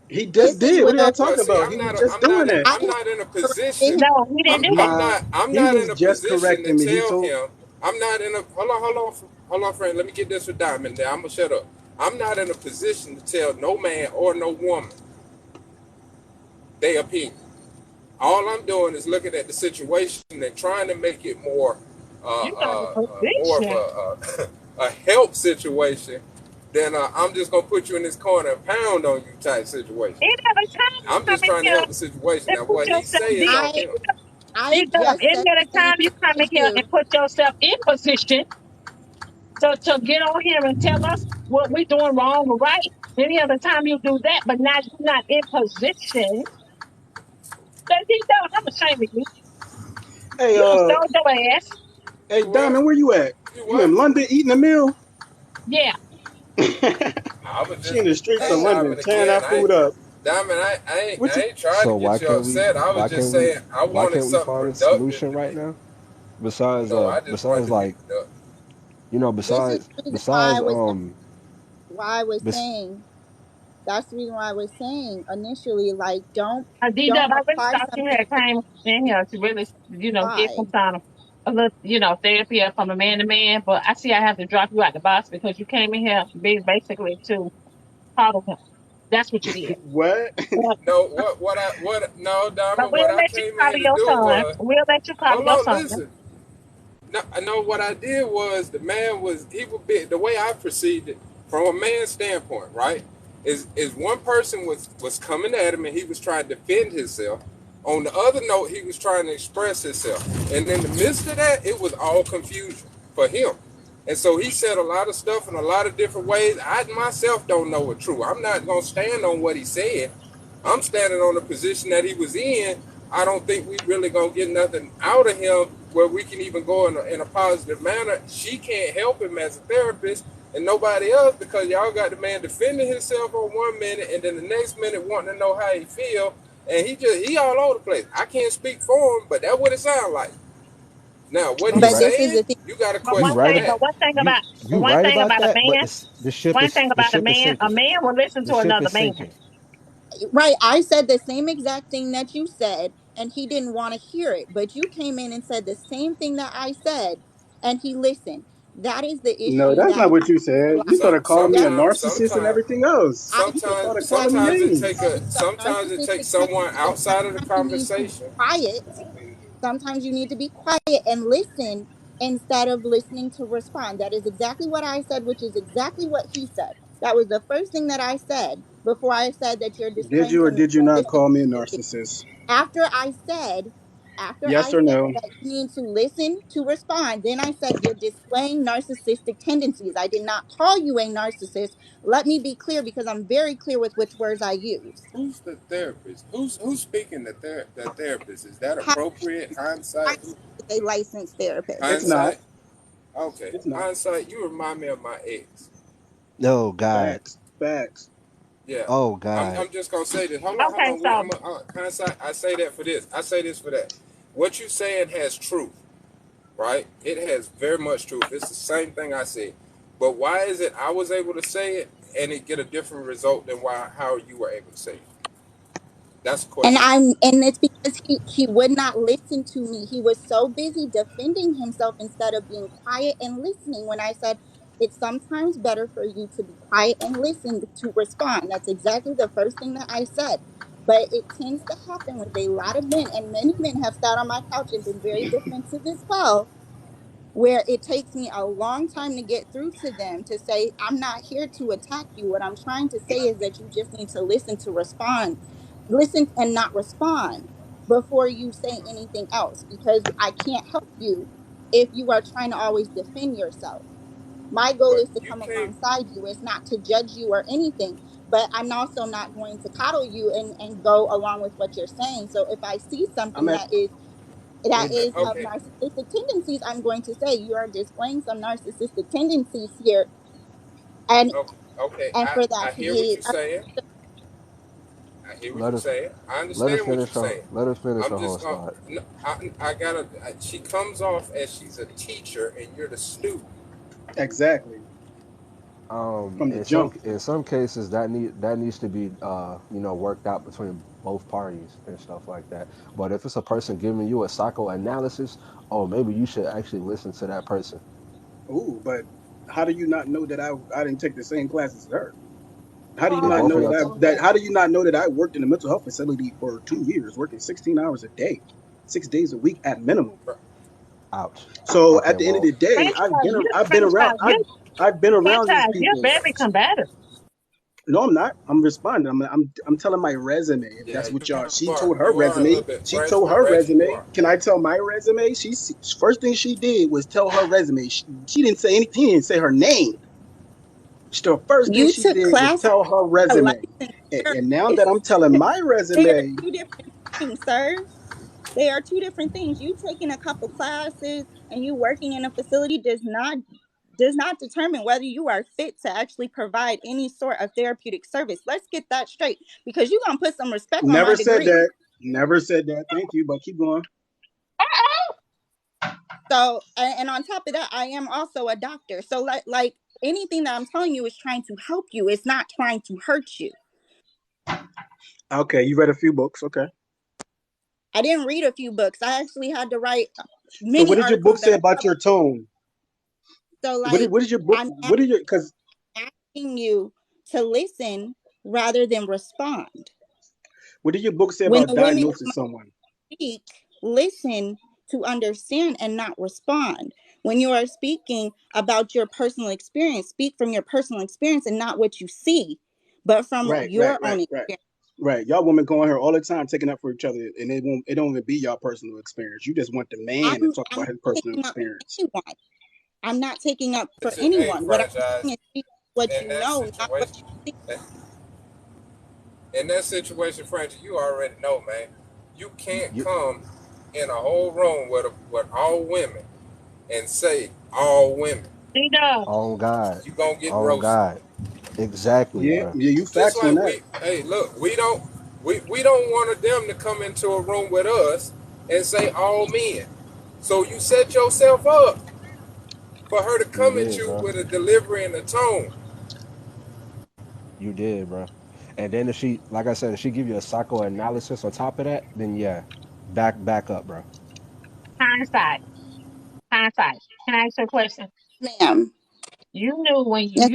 He just This is did. What are y'all where Well, talking see, about? He was just doing that. I I'm have not in a corrected position. him. No, he didn't do that. Nah, I'm he not in was a just position to correcting me. He tell told. him. I'm not in a. Hold on, friend. Let me get this with Diamond. There, I'm gonna shut up. I'm not in a position to tell no man or no woman their opinion. All I'm doing is looking at the situation and trying to make it You got a more of position. a help situation than I'm just gonna put you in this corner and pound on you type situation. Any other time you I'm come just in trying to here help the situation. and Now, put what he yourself say is deep, on I him. I just any said the other same time you thing come to in here and you. put yourself in position to get on here and tell us what we're doing wrong or right. Any other time you do that, but now you're not in position. So he don't. I'm ashamed of you. Hey, You done sold your ass. hey, You what? Diamond, where you at? You You in what? London eating a meal? Yeah. I was She just, in the streets of hey, London Diamond tearing again. that food up. Diamond, What I you? ain't trying to So get you upset. I was just saying I why wanted can't we something find a productive solution to right be. now? No, I just wanted Besides to be like, productive. This is the reason why I besides was why I was bes- saying that's the reason why I was saying initially, like, D-Dub, don't I really apply thought you something had to came in here to really, get apply. some kind of a little, therapy up from a man to man. But I see I have to drop you out the box because you came in here basically to coddle him. That's what you did. What? But, No, no, but Diamond, we'll what I let you came in here coddle to your do son. was, We'll let you coddle hold your on, son. listen. No, I know what I did was the man was he would be the way I perceived it from a man's standpoint, right? Is one person was coming at him and he was trying to defend himself. On the other note, he was trying to express himself. And in the midst of that, it was all confusion for him. And so he said a lot of stuff in a lot of different ways. I myself don't know it true. I'm not gonna stand on what he said. I'm standing on the position that he was in. I don't think we really gonna get nothing out of him where we can even go in a positive manner. She can't help him as a therapist, and nobody else because y'all got the man defending himself on 1 minute, and then the next minute wanting to know how he feel, and he all over the place. I can't speak for him, but that's what it sounds like. Now, what you he's But right this is saying, the thing. you got to But you one question right thing, ab- but that. one thing you about you right about a that, but man, the ship is a sinking. man will listen The to ship another is man. sinking. Right, I said the same exact thing that you said, and he didn't want to hear it. But you came in and said the same thing that I said, and he listened. That is the No, issue that's that not he what you said. You realized. started calling me a That narcissist and everything else. I You just started calling me Sometimes it take names. tell you some sometimes it takes narcissistic someone tendencies, and outside of the sometimes you need to be conversation. quiet. Sometimes you need to be quiet and listen instead of listening to respond. That is exactly what I said, which is exactly what he said. That was the first thing that I said before I said that you're Did displaying you or some did you not narcissistic call me a tendencies. narcissist? After I said, after Yes I or said no? that you need to listen to respond, then I said you're displaying narcissistic tendencies. I did not call you a narcissist. Let me be clear because I'm very clear with which words I use. Who's the therapist? Who's speaking the therapist? Is that How appropriate? I Hindsight? is a licensed therapist. It's not. Hindsight? Okay. It's not. Hindsight, you remind me of my ex. Oh God. Facts. Facts. Yeah. Oh I'm, God. I'm just gonna say this. Hold Okay, on. so Hindsight. I say that for this. I say this for that. What you saying has truth, right? It has very much truth. It's the same thing I said. But why is it I was able to say it and it get a different result than how you were able to say it? That's the And question. it's because he would not listen to me. He was so busy defending himself instead of being quiet and listening when I said it's sometimes better for you to be quiet and listen to respond. That's exactly the first thing that I said. But it tends to happen with a lot of men, and many men have sat on my couch and been very defensive as well, where it takes me a long time to get through to them to say, I'm not here to attack you. What I'm trying to say is that you just need to listen to respond, listen and not respond before you say anything else, because I can't help you if you are trying to always defend yourself. My goal But is to you come can't. alongside you. It's not to judge you or anything, but I'm also not going to coddle you and go along with what you're saying. So if I see I'm something at. that Hey, is hey, of Okay. narcissistic tendencies, I'm going to say you are displaying some narcissistic tendencies here, and Okay. Okay. and for that I to hear what be you're saying. I hear what Let you're us saying. I let us understand what finish you're her. saying. Let us finish I'm her just whole gonna. thought. No, I gotta. She comes off as she's a teacher and you're the student. Exactly. From the jump. In some cases that needs to be worked out between both parties and stuff like that. But if it's a person giving you a psychoanalysis, oh, maybe you should actually listen to that person. Ooh, but how do you not know that I didn't take the same classes as her? How do you If not both know of y'all, that how do you not know that I worked in a mental health facility for 2 years, working 16 hours a day, 6 days a week at minimum? ouch. So Okay, at the end of the well, day, I've been around these You're people. very combative. No, I'm not. I'm responding. I'm telling my resume. If Yeah, that's what you y'all. She are. told her You are a resume. little bit She told her Frenchie. You resume. are. Can I tell my resume? First thing she did was tell her resume. She didn't say anything. She didn't say her name. The first thing You she took did was classes tell her to resume. licensed And now that I'm therapists. telling my They are resume, two different things, sir. They are two different things. You taking a couple classes and you working in a facility does not determine whether you are fit to actually provide any sort of therapeutic service. Let's get that straight because you're gonna put some respect on my never said degree. that. Never said that. Thank you, but keep going. So, and on top of that, I am also a doctor. So, like anything that I'm telling you is trying to help you. It's not trying to hurt you. Okay, you read a few books. Okay. I didn't read a few books. I actually had to write So what many did your book articles say that are about your published. tone? So, like, What did your book? I'm What did your? Because asking you to listen rather than respond. what did your book say When about the women diagnosing come up someone? to speak, listen to understand and not respond. When you are speaking about your personal experience, speak from your personal experience and not what you see, but from Right, right, your right, own right. experience. Right. Y'all women go on here all the time taking up for each other and it don't even be y'all personal experience. You just want the man to talk I'm about not his personal taking up for experience. anyone. I'm not taking up for Hey, anyone. What I'm franchise. saying is speak what In you that know, not what situation, you see. in that situation, Frenchie, you already know, man. You can't you, come in a whole room with all women and say all women. She does. on God, You gonna get on roasted. God, exactly, Yeah, bro. yeah, you Just facts on like that. hey, look, we don't want them to come into a room with us and say all men. So you set yourself up for her to You come at did, you bro. with a delivery and a tone. You did, bro. And then if she, like I said, if she give you a psychoanalysis on top of that, then yeah, back up, bro. Hindsight. Hindsight. Can I ask you a question? Ma'am. You knew when Yes,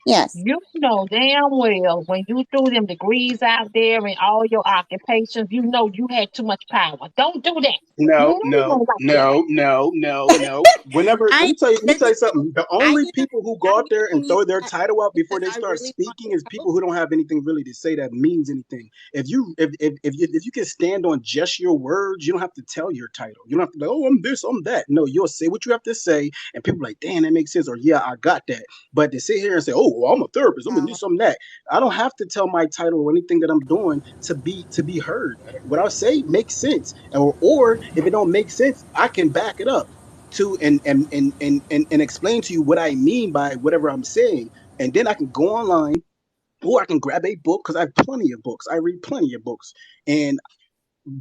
yes. you know damn well when you threw them degrees out there and all your occupations, you know you had too much power. Don't do that. You No, know you no, don't like that. no, no, no, no. Whenever I let me tell you listen. something. The I only am people who go I'm out there and giving you throw their that title out before because they I start really want speaking to is help people who don't have anything really to say that means anything. If you can stand on just your words, you don't have to tell your title. You don't have to be like, oh, I'm this, I'm that. No, you'll say what you have to say, and people are like, damn, that makes sense, or yeah, I got that. But to sit here and say, oh, well, I'm a therapist, I'm a you. this, I'm that. I don't have to tell my title or anything that I'm doing to be heard. What I say makes sense, or if it don't make sense, I can back it up to and explain to you what I mean by whatever I'm saying, and then I can go online or I can grab a book because I have plenty of books. I read plenty of books, and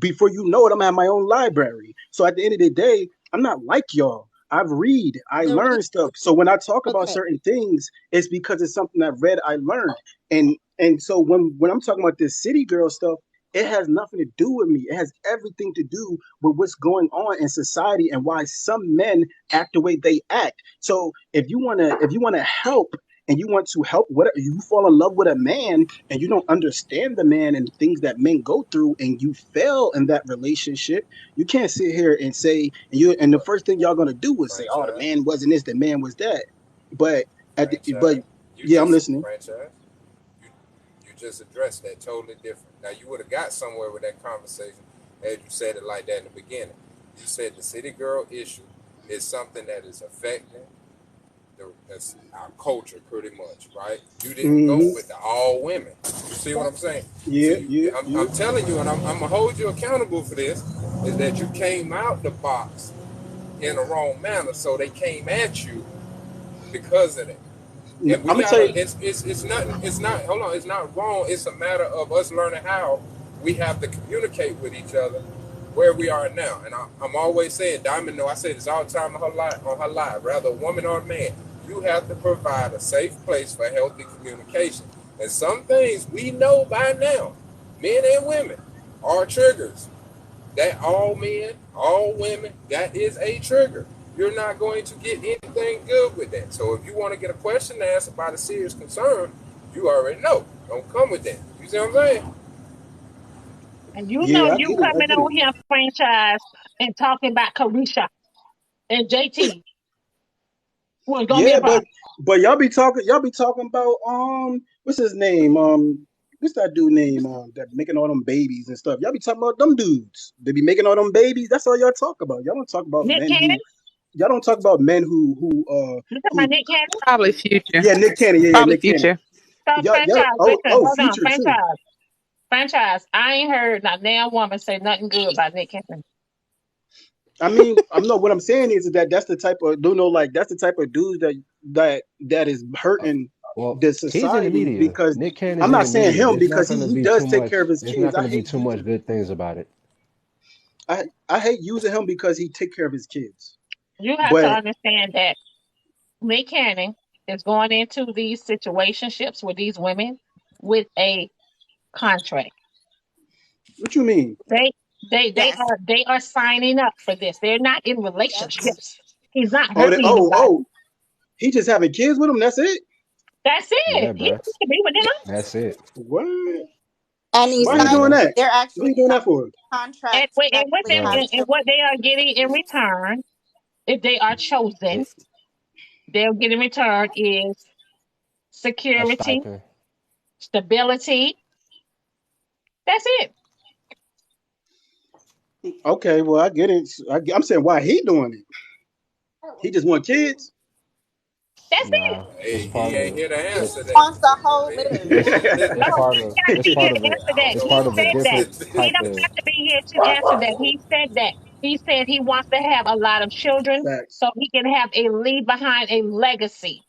before you know it, I'm at my own library. So at the end of the day, I'm not like y'all. I've read, I The learn stuff. So when I talk about okay. certain things, it's because it's something I've read, I learned. And so when I'm talking about this city girl stuff, it has nothing to do with me. It has everything to do with what's going on in society and why some men act the way they act. So if you wanna help and you want to help what you fall in love with a man and you don't understand the man and things that men go through and you fail in that relationship, you can't sit here and say and the first thing y'all gonna do is say, oh, the Franchise, man wasn't this, the man was that. But but franchise. You yeah, I'm just listening. franchise. You you just addressed that totally different. Now you would have got somewhere with that conversation had you said it like that in the beginning. You said the city girl issue is something that is affecting that's our culture pretty much, right? You didn't go Hmm. with the all women. You see what I'm saying? So Yeah, yeah, yeah. I'm telling you, and I'm gonna hold you accountable for this, is that you came out the box in a wrong manner, so they came at you because of that. And we I'm gonna tell gotta, you. it's not, hold on, it's not wrong. It's a matter of us learning how we have to communicate with each other where we are now. And I'm always saying, Diamond, no, I say this all the time on her live, rather a woman or a man. You have to provide a safe place for healthy communication. And some things we know by now, men and women, are triggers. That all men, all women, that is a trigger. You're not going to get anything good with that. So if you want to get a question asked about a serious concern, you already know. Don't come with that. You see what I'm saying? And you know Yeah, I you get it. I coming get it. on here franchise and talking about Carisha and JT was gonna be a Yeah, problem. but y'all be talking about what's his name? What's that dude name that making all them babies and stuff? Y'all be talking about them dudes. They be making all them babies. That's all y'all talk about. Y'all don't talk about Nick men Cannon? who y'all don't talk about men You talking about who Nick Cannon? Probably Future. yeah, Nick Cannon, yeah, Probably Nick Cannon. Future. So Y'all franchise, oh listen, oh hold on, future too. franchise. I ain't heard not damn woman say nothing good about Nick Cannon. I mean, I'm not what I'm saying is that that's the type of like that's the type of dudes that is hurting Well, the he's in the society media. because Nick Cannon's I'm in not the saying media. him There's because not going to he be does too take care much. of his There's kids. not going to be too much good things about it. I hate using him because he take care of his kids. You have to But understand that Nick Cannon is going into these situationships with these women with a contract. what you mean? They they Yes. are they are signing up for this. They're not in Yep. relationships. He's not Oh, hurting anybody. he just having kids with him. That's it. That's it. Yeah, He bruh. needs to be with them. That's it. What? And he's Why he Yeah, signing, doing bruh. that? they're What actually he doing that signing for? And, contracts with- to and what actually they have Bruh. and what they are getting in return, if they are chosen, It, they'll get in return is a security, stipend. stability. That's it. Okay, well I get it. I'm saying why he doing it? He just want kids. That's it. Nah, Hey, it's he part of ain't the. here to It, answer that. wants a whole Go litter. ahead. it's No, it's part he of got to it's be part here of to a I answer don't that. it's know part He of a what said he that. different said. He type don't of. have to be here to answer that. He said that. He said he wants to have a lot of children Facts. so he can have a leave behind a legacy.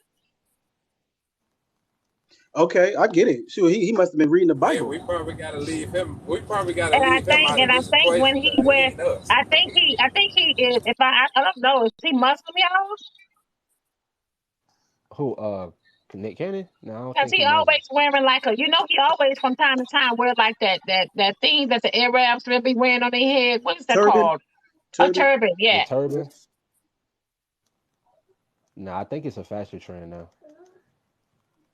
Okay, I get it. Sure, he must have been reading the Hey, Bible. we probably gotta leave him. We probably gotta And I leave him think, out of and I this think when equation he because it went, ain't us. I think he is. If I don't know, is he Muslim, y'all? Who Nick Cannon? No, I don't Because think he he Muslim. always wearing like a, he always from time to time wear like that thing that the Arabs will be wearing on their head. What is that Turban, called? A turban. turban, The yeah. Yeah. turban? Nah, I think it's a fashion trend now.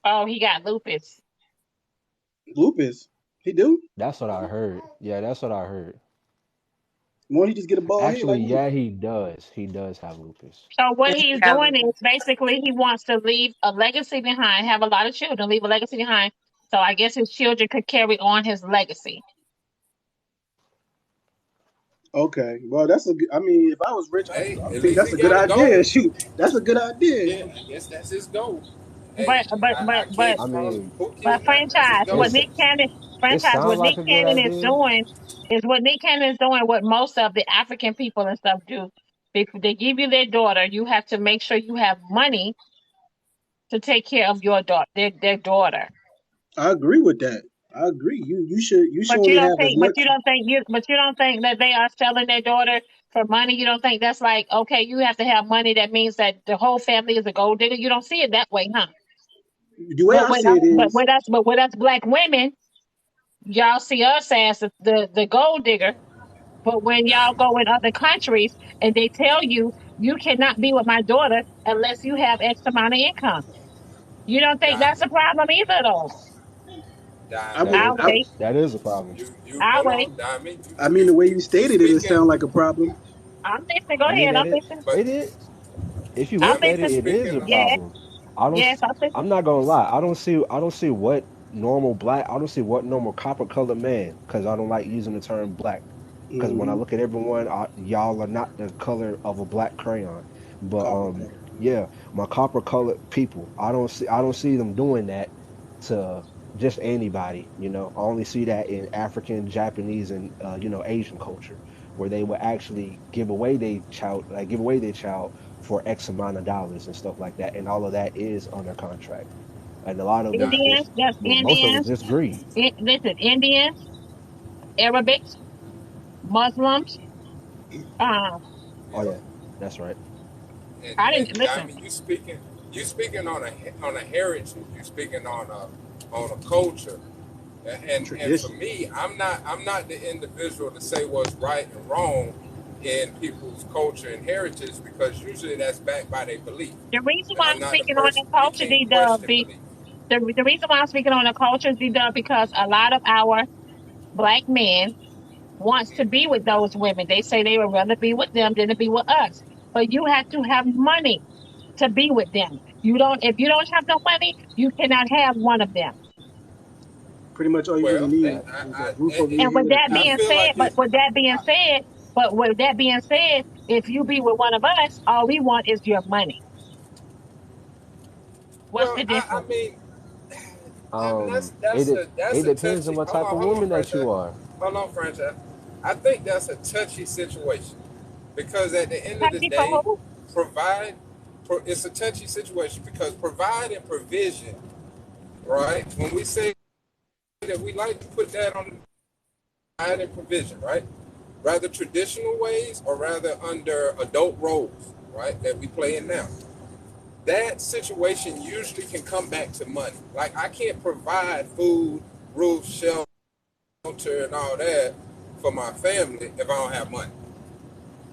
Oh, he got lupus. Lupus. He do. That's what I heard. Yeah, that's what I heard. Won't he just get a bald head Actually, like me? yeah, he does. He does have lupus. So what And he he's got doing lupus. is basically he wants to leave a legacy behind, have a lot of children, leave a legacy behind. So I guess his children could carry on his legacy. Okay. Well, that's a good. I mean, if I was rich, Hey, I at think least that's he a good got a idea. goal. Shoot, that's a good idea. Yeah, I guess that's his goal. Hey, But but but I but can't I cross mean, who but can't that's his franchise, goal. what it's Nick Cannon it franchise, sounds what like Nick a good Cannon is idea. doing is what Nick Cannon is doing, what most of the African people and stuff do. They give you their daughter, you have to make sure you have money to take care of your daughter, their daughter. I agree with that. I agree. You should But you only don't have as think, much. but you don't think that they are selling their daughter for money. You don't think that's like, okay, you have to have money. That means that the whole family is a gold digger. You don't see it that way, huh? The way I see it is, But with us black women, y'all see us as the gold digger. But when y'all go in other countries and they tell you you cannot be with my daughter unless you have X amount of income, you don't think that's Diamond, a problem either, though. I diamond. That would. I'll wait. that is a problem. You I'll hold wait. on, diamond. I mean, the way you You stated it, it speaking, sounds like a problem. I'm listening. Go I mean ahead. I'm that listening. but it is. If you I'm look diamond, at you it, listening. it is a speaking. Yes. problem. I don't. Yes. I'm listening. I'm not gonna lie. I don't see what normal black. I don't see what normal copper colored man. Because I don't like using the term black. Because when I Hmm. look at everyone, y'all are not the color of a black crayon. But Copper color. yeah, my copper colored people. I don't see them doing that to just anybody. You know, I only see that in African, Japanese, and Asian culture, where they would actually give away their child for X amount of dollars and stuff like that, and all of that is under contract, and a lot of it's Diamond, Indians. just, That's well, most of it's Indians. just greed. Listen, Indians, Arabics, Muslims. Uh, Oh yeah. yeah, that's right. I didn't And listen. diamond, you speaking. You speaking on a heritage. You speaking on a culture. And for Tradition. me, I'm not the individual to say what's right and wrong in people's culture and heritage because usually that's backed by their belief. The reason And why I'm I'm not the speaking on person. the We culture, can't D Dub, question belief. the reason why I'm speaking on the culture, D Dub, because a lot of our black men wants to be with those women. They say they would rather be with them than to be with us. But you have to have money to be with them. You don't. If you don't have no money, you cannot have one of them. Pretty much all you really Well, need I, is a I, roof over And your with head, a that I being car. feel said, like it. I, but with that being said, if you be with one of us, all we want is your money. What's well, the I difference? mean, I mean It that's a depends on touchy. what type of Hold on, woman that franchise. you are. Hold on, franchise. I think that's a touchy situation because at the end of the Happy for day, who? provide. It's a touchy situation because provide and provision, right? When we say that, we like to put that on provide and provision, right? Rather traditional ways or rather under adult roles, right? That we play in now. That situation usually can come back to money. Like I can't provide food, roof, shelter, and all that for my family if I don't have money.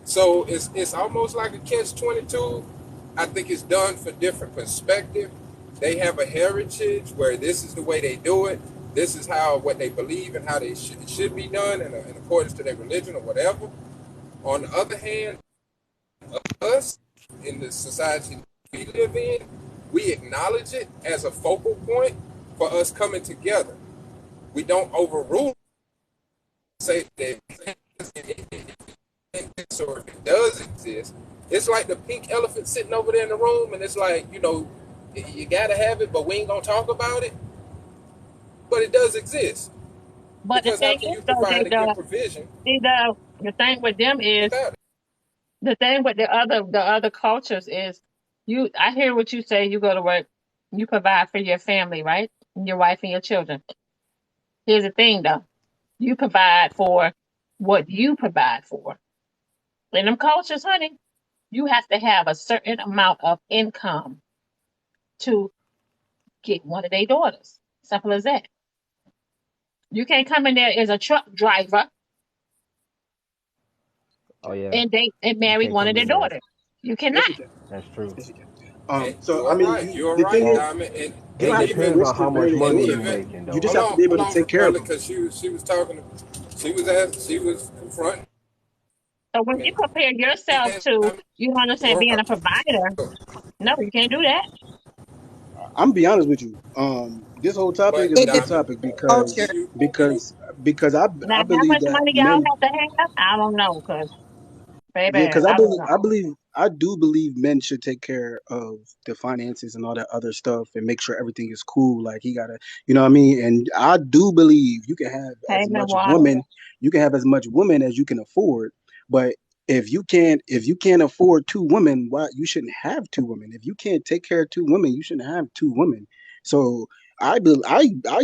So it's almost like a catch 22. I think it's done for different perspective. They have a heritage where this is the way they do it. This is how what they believe and how they should be done in accordance to their religion or whatever. On the other hand, us in the society we live in, we acknowledge it as a focal point for us coming together. We don't overrule, say that or if it does exist, it's like the pink elephant sitting over there in the room, and it's like, you gotta have it, but we ain't gonna talk about it. But it does exist But the because how thing can is, you though, provide and give provision the thing with them is without it? the thing with the other cultures is you. I hear what you say. You go to work, you provide for your family, right? And your wife and your children. Here's the thing, though. You provide for what you provide for. In them cultures, honey, you have to have a certain amount of income to get one of their daughters. Simple as that. You can't come in there as a truck driver Oh yeah, and date and you marry can't one of come their in there. daughters. You Yes, cannot. you can. That's true. Yes, you can. And So I mean, you're the thing right, is, Well, Diamond. And you don't it have to be even depends on rich to how marry much that and money daughter. you even making You though. just hold have to on, be able hold to on, take care of Early, them. because she was confronting So when you me. compare yourself And to, I'm you understand, being a provider, no, you can't do that. I'm gonna be honest with you. This whole topic is but a It good depends Diamond, topic on culture. because you you because because I Now, I how believe much that money y'all men. have to have? I don't know, cause baby, Yeah, because I don't know. I do believe men should take care of the finances and all that other stuff and make sure everything is cool. Like he gotta, you know what I mean? And I do believe you can have Hey, as much Milwaukee. woman, you can have as much woman as you can afford. But if you can't afford two women, why you shouldn't have two women? If you can't take care of two women, you shouldn't have two women. So I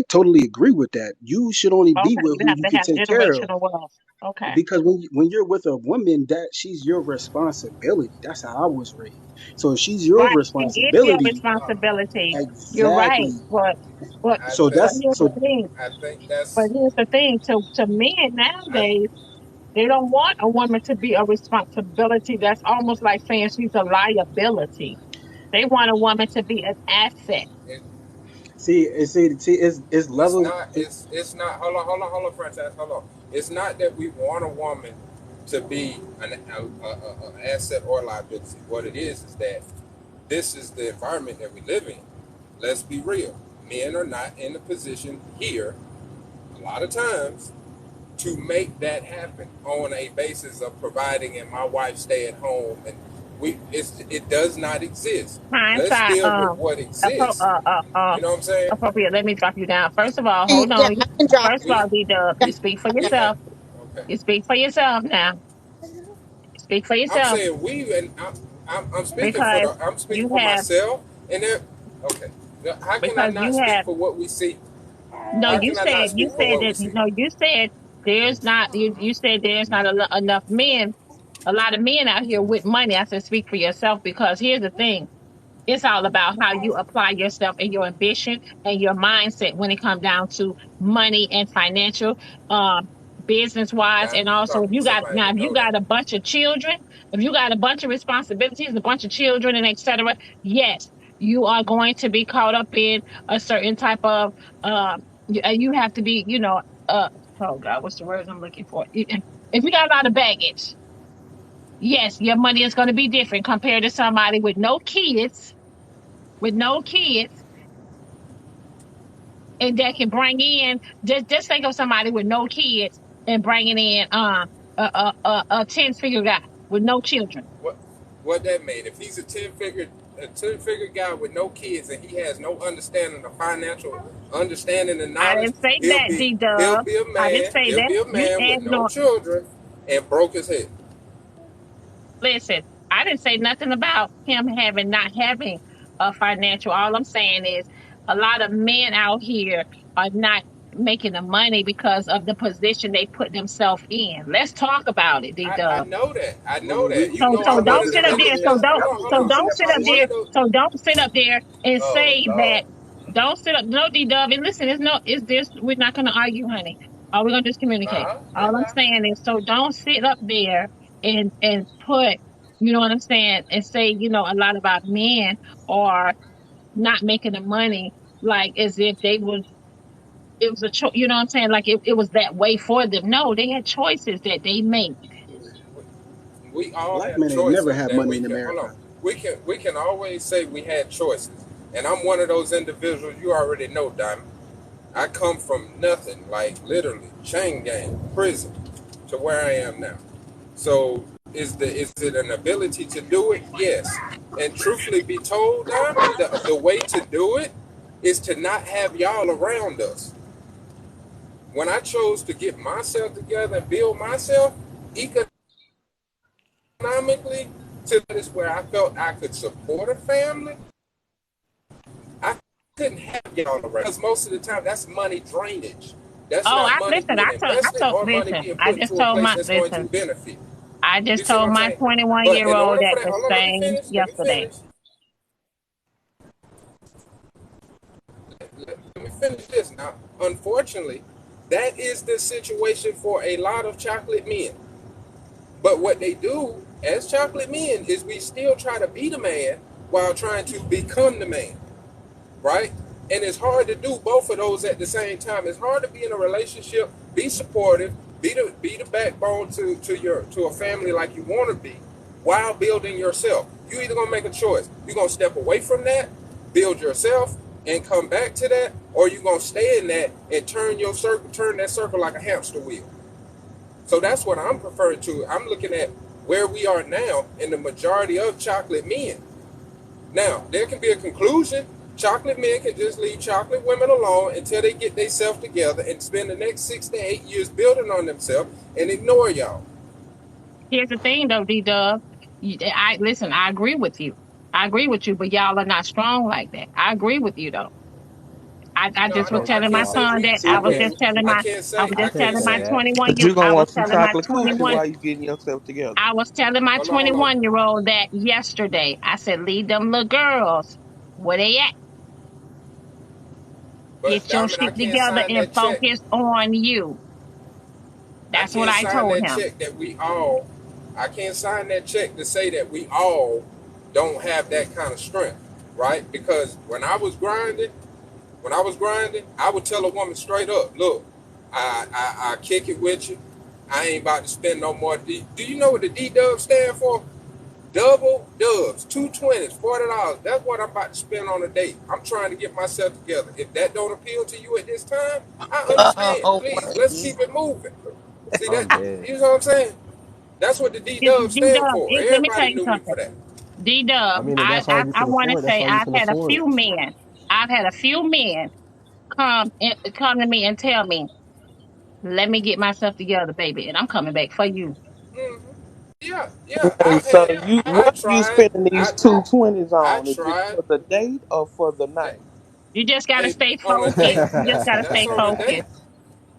totally agree with that. You should only be Okay, with you who have you to can have take care of generational wealth. Okay. because when you're with a woman that she's your responsibility. That's how I was raised. So if she's your Right. It is your responsibility, responsibility. You're right. exactly. But I So think but that's here's the so thing. I think But that's here's the thing. To men I nowadays, they don't want a woman to be a responsibility. That's almost like saying she's a liability. They want a woman to be an asset. it, see it's it's levels. not it's not hold on, franchise, hold on. It's not that we want a woman to be an asset or liability. What it is that this is the environment that we live in. Let's be real. Men are not in the position here a lot of times to make that happen on a basis of providing and my wife stay at home and it does not exist. Let's Hindsight, deal with what exists. appro- You know what I'm saying? appropriate. Let me drop you down. First of all, Hey, hold yeah, on. I can drop First you. of We all, D-Dub, Yeah, you speak for we have yourself. okay. You speak for yourself now. Speak for I'm yourself saying we and because I'm speaking you for have myself and then okay. How can I because not you speak have for what we see? no. How You can I said not speak for what we see? you said there's not you said there's not enough men. A lot of men out here with money. I said speak for yourself because here's the thing. It's all about how you apply yourself and your ambition and your mindset when it comes down to money and financial, um, business wise. Diamond, And you also, if talking to you got somebody now, that if you know that. got a bunch of children, if you got a bunch of responsibilities, a bunch of children, and etc., yes, you are going to be caught up in a certain type of, you have to be, oh God, what's the word I'm looking for? If you got a lot of baggage, yes, your money is going to be different compared to somebody with no kids, and that can bring in, just think of somebody with no kids and bringing in a 10-figure guy with no children. What that mean? If he's a 10-figure guy with no kids and he has no understanding of financial understanding and I knowledge, didn't say he'll that, be D he'll Dub. be a I didn't man. say He'll that. be a You man with adding no on. children and broke his head. Listen, I didn't say nothing about him not having a financial. All I'm saying is a lot of men out here are not making the money because of the position they put themselves in. Let's talk about it, D I Dub. know that. I Well, know that. You So know so I some of don't wanted his to sit up look there. at this. So relationships don't Hold have on, to hold so do on. don't have sit to up do with there. One it. of those. So don't sit up there and Oh say that. Lord. Don't sit up. No, D Dub. And listen, it's this. We're not gonna argue, honey. We're gonna just communicate. Yeah, All I'm nah. saying is, so don't sit up there and put, you know what I'm saying, and say, a lot about men are not making the money like as if it was a choice. You know what I'm saying? Like it was that way for them. No, they had choices that they made. We all Black have men ain't never choices had that money we in can hold America. on. We can always say we had choices. And I'm one of those individuals you already know, Diamond. I come from nothing, like literally chain gang, prison, to where I am now. So is it an ability to do it? Yes. And truthfully be told, Diamond, the way to do it is to not have y'all around us. When I chose to get myself together and build myself economically to this where I felt I could support a family, I couldn't have y'all around because most of the time that's money drainage. That's Oh, not I money listen. being invested or money Listen. being put into a place that's going to benefit. I You just see what told I'm my saying? 21 But year in old order that for that, the hold on, let me same finish. Let me yesterday. finish. Let me finish this now. Unfortunately, that is the situation for a lot of chocolate men. But what they do as chocolate men is we still try to be the man while trying to become the man, right? And it's hard to do both of those at the same time. It's hard to be in a relationship, be supportive, be the backbone to a family like you want to be, while building yourself. You either gonna make a choice. You're gonna step away from that, build yourself, and come back to that, or you gonna stay in that and turn that circle like a hamster wheel. So that's what I'm preferring to. I'm looking at where we are now in the majority of chocolate men. Now, there can be a conclusion. Chocolate men can just leave chocolate women alone until they get themselves together and spend the next 6 to 8 years building on themselves and ignore y'all. Here's the thing, though, D Dub. I listen. I agree with you. I agree with you, but y'all are not strong like that. I agree with you, though. I No, just was I First telling my can't off, say son we. that I I was okay, can't. just telling I my can't I say. was I just can't telling my say. 21 But year you gonna I was want some telling my chocolate coochie 21 while you getting yourself together. I was telling my Hold on. Hold on. 21 year old that yesterday. I said, leave them little girls where they at. But Get your Diamond, I shit can't together sign and that check. focus on you. I That's what can't I sign told that him. check that we all. I can't sign that check to say that we all don't have that kind of strength, right? Because when I was grinding, I would tell a woman straight up, look, I kick it with you. I ain't about to spend no more. Do you know what the D-Dub stand for? Double dubs, 220s, $40. That's what I'm about to spend on a date. I'm trying to get myself together. If that don't appeal to you at this time, I understand. Oh, Please, let's wait. keep it moving. See that? I'm dead. You know what I'm saying? That's what the D-Dub D stand Dub, for. let me tell Everybody you knew me something. for that. D I Dub, mean, if I, that's all I, you I can want to afford, that's say all you can afford. I've had a few men come to me and tell me, let me get myself together, baby, and I'm coming back for you. Hmm. Yeah, yeah. Wait, so you I what are you tried. spending these I 220s I on? Is it tried. for the date or for the night? You just gotta Hey, stay on a focused. date. You just gotta That's stay on a date. focused.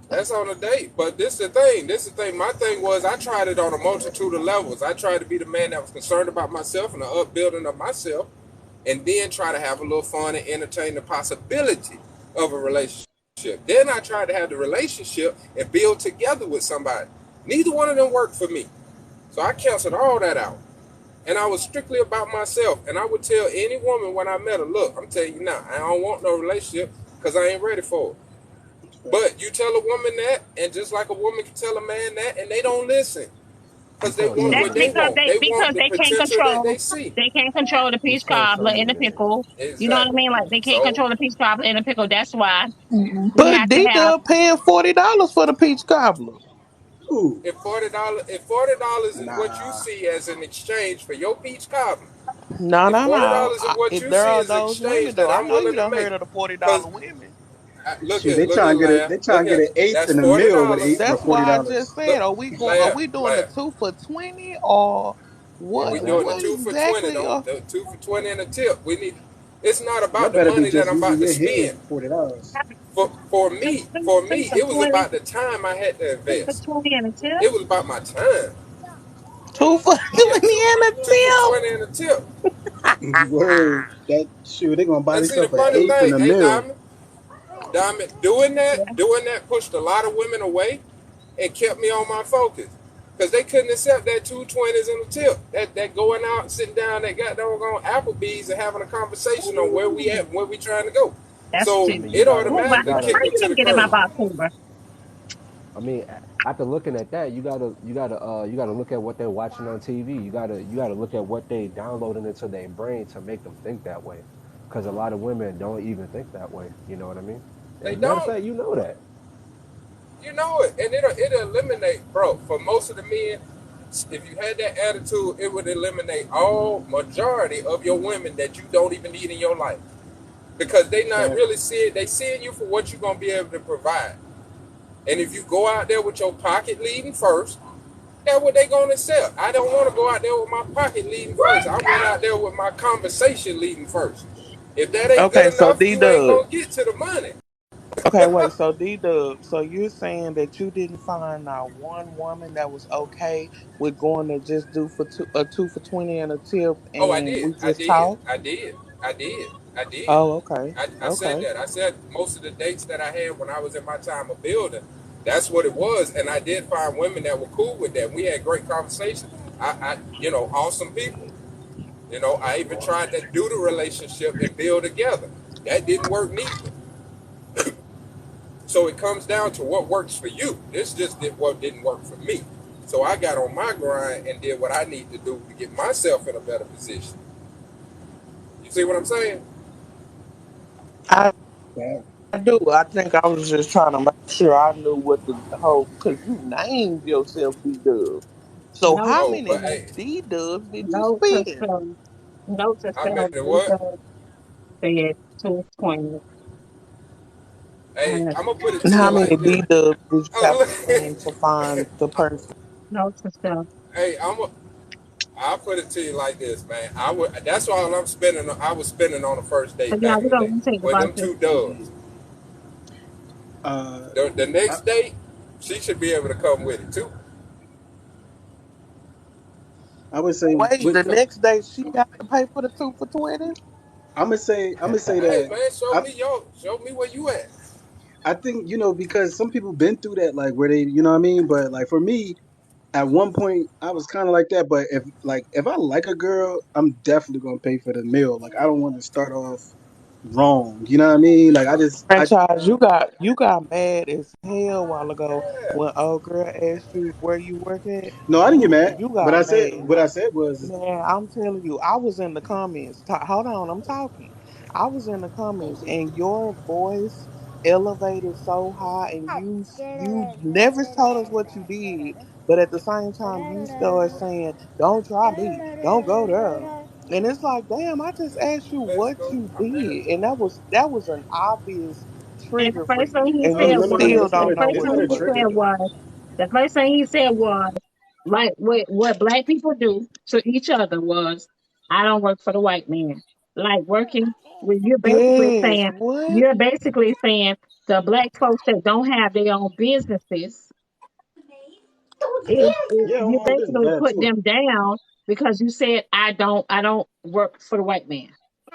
That's on a date. But this is the thing. This is the thing. My thing was I tried it on a multitude of levels. I tried to be the man that was concerned about myself and the upbuilding of myself. and then try to have a little fun and entertain the possibility of a relationship. Then I tried to have the relationship and build together with somebody. Neither one of them worked for me. So I canceled all that out. And I was strictly about myself. And I would tell any woman when I met her, look, I'm telling you now, I don't want no relationship because I ain't ready for it. But you tell a woman that, and just like a woman can tell a man that, and they don't listen. Because they Because want That's what somebody, they because want. They want the they can't potential that control they see. the peach because cobbler some and the women, pickle. You know what I Exactly. mean? Like they can't So control the peach cobbler and the pickle. That's why we But have to D have. Dub paying $40 for the peach cobbler. Ooh, if $40 is what you nah. see as an exchange for your peach cobbler, No, if no, forty no. dollars is what If you there see are as an those exchange women that though, I I'm know you willing to don't make, heard of the $40 because women. look Shoot, at they look at trying to get a Lab, they look trying to get at an it. eighth That's and a forty meal with dollars. That's forty why I just dollars. said, Look, are Lab, we doing the Lab. 2 for 20 or We what? doing the What exactly. 2 for 20 exactly? though. The 2 for 20 and a tip. We need. It's not Y'all about the better be money that just I'm using about to your head spend. for $40. For me, Two for it was 20, about the time I had to two for invest. 20 and a tip. It was about my time. 2 for Yeah, 20 and a two for tip. 20 and a tip. Word. That shoot, they gonna buy And see, the themselves an funny eighth thing, and a hey meal. Diamond, doing that pushed a lot of women away and kept me on my focus. Because they couldn't accept that 220s and a tip. That going out, sitting down, that goddamn on Applebee's and having a conversation on where we at and where we trying to go. That's So I cheap. mean, it Oh, but you automatically gotta. how kicked me you to didn't the get in my curb. box, Uber? I mean, after looking at that, you gotta look at what they're watching on TV. You gotta look at what they downloading into their brain to make them think that way. Because a lot of women don't even think that way. You know what I mean? They And matter of don't. fact, you know that. You know it. And it'll eliminate, bro, for most of the men, if you had that attitude, it would eliminate all majority of your women that you don't even need in your life. Because they not Facts. really seeing you for what you're gonna be able to provide. And if you go out there with your pocket leading first, that's what they gonna accept. I don't want to go out there with my pocket leading first. I went out there with my conversation leading first. If that ain't Okay, good so enough, D you ain't Dub. gonna get to the money. Okay, wait. So D Dub. So you're saying that you didn't find not one woman that was okay with going to just do for a 2 for 20 and a tip, Oh, I and did. we just talk. I did. Oh, okay, I said okay. that. I said most of the dates that I had when I was in my time of building, that's what it was. And I did find women that were cool with that. We had great conversations. Awesome people. I even tried to do the relationship and build together. That didn't work neither. So it comes down to what works for you. This just did what didn't work for me. So I got on my grind and did what I need to do to get myself in a better position. You see what I'm saying? I Facts. I do. I think I was just trying to make sure I knew what the whole, because you named yourself D Dub. So No, how Oh, many but hey, D Dubs did you no to spend? self, no to I self. meant to what? Said 220. Hey, Uh, I'm gonna put it And to how you many like this. D Dubs did you have Oh, to spend to find the person? no to self. hey, I'll put it to you like this, man. I would. That's all I'm spending. I was spending on the first But date yeah, back in we're the day gonna take the with them boxes. two doves. Uh, The I, next date, she should be able to come with it too. I would say Wait, with the next day she got to pay for the 2 for 20? I'm gonna say Hey, that man, I show me where you at. I think because some people been through that, like where they, you know what I mean. But like for me, at one point I was kind of like that. But if I like a girl, I'm definitely gonna pay for the meal. Like I don't want to start off wrong. You know what I mean? Like I Franchise, you got mad as hell a while ago Yeah, when old girl asked you where you work at. no, I didn't get mad. You But got I said mad. what I said was Man, I'm telling you, I was in the comments. Hold on, I'm talking. I was in the comments, and your voice elevated so high, and you never told us what you did, but at the same time, you started saying, "Don't try me, don't go there," and it's like, damn, I just asked you let's what go. you I'm ready. did, and that was an obvious And the trigger for first thing you, he and no, you said no, no, no. was, still It's not don't the a know first it's what not the thing a he fuck trigger said you though. did. was, the first thing he said was, like what black people do to each other was, I don't work for the white man. Like working when Yes, what? you're basically saying the black folks that don't have their own businesses Yeah, you on business basically that put too. them down because you said I don't work for the white man.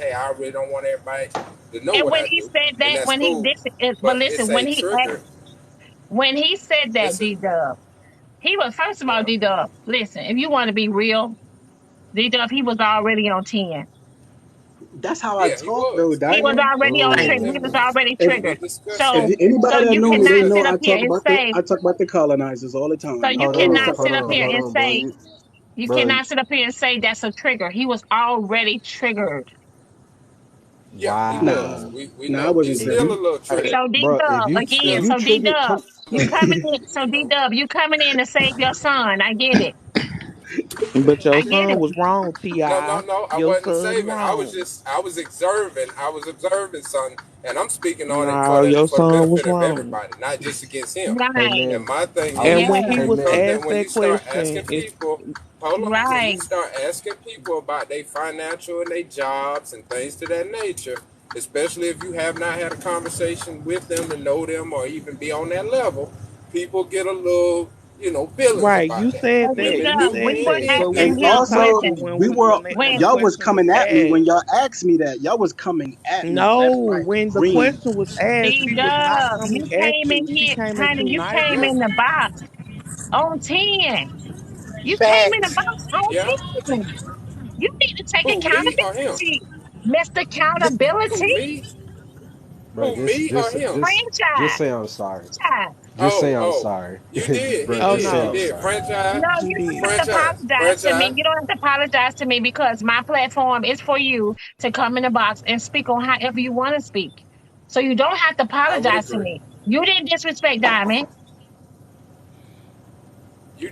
hey, I really don't want everybody to know And what when I he do, said and that, that's when he cool. this, but But it's listen, a trigger. when he said that, It's a D Dub. He was, first of all, Yeah, D Dub, listen, if you want to be real, D Dub, he was already on 10. That's how I yeah, he talk though, was. He was Diamond. already on And trigger. Oh, He and was we already If we triggered. discussed So, that. anybody so that you know me, they cannot know sit up I here talk and about say, the colonizers all the so time. you hold All the on, cannot time. sit up here hold and on, say, bro. you Bro, cannot sit up here and say that's a trigger. He was already triggered. Yeah, he Nah, was. wow. We nah, I know he's wasn't If still triggered. a you, little hey, triggered. So D bro, Dub He's again. still if a you So little D trigger, Dub, come. triggered. you coming in. So D Dub, you coming in to save your son. I get it. But your I get son it. was wrong, No, no, Ti. no. I Your wasn't son saving. wrong. I was observing. I was observing something, and I'm speaking on it No, your for the son was benefit of wrong. everybody, not just against him. Hey Right. And man, my thing I was. And is, when Yeah. he when Hey you was come man, down, asked when that you start question, asking people, hold on, when you Right. start asking people about their financial and their jobs and things to that nature, especially if you have not had a conversation with them to know them or even be on that level, people get a little, feelings right? about You that. said So D that. Women You Dub, do, we said were men, that. But asking when And men him the do. also, question, questions. we were when the When y'all was question was coming at me when asked, y'all asked me that. Y'all was coming at me no, like when the green. question was asked, D she was not Dub, coming you at came in you. She here, came at honey. you You came Yeah, nicely. in the box on 10. You came in the Facts. box on yeah. 10. You need to take Who, me or him? accountability. Mr. Who, Accountability me? bro, Who, me or him? just franchise. say I'm sorry. Franchise. Just Oh, say I'm oh, sorry, you did. He bro. Oh Just did. say He I'm no, did. sorry. Franchise, No, he you don't did. have to franchise, apologize to me. franchise. You don't have to apologize to me because my platform is for you to come in the box and speak on however you want to speak. So you don't have to I would apologize to agree. me. You didn't disrespect Diamond.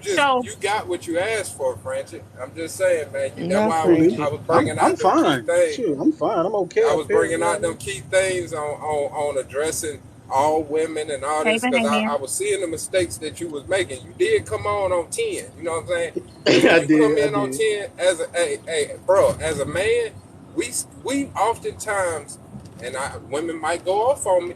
So You got what you asked for, Francis. I'm just saying, man. That's Not why Truly, I Frenchie. was bringing I'm out them key fine. things. Shoot, I'm fine. I'm okay I up was here. bringing You know out what I them mean? key things on addressing all women and all this because I Abraham, was seeing the mistakes that you was making. You did come on 10. You know what I'm saying? And when I you come did. I in on did. 10 as bro, as a man, we oftentimes, and women might go off on me,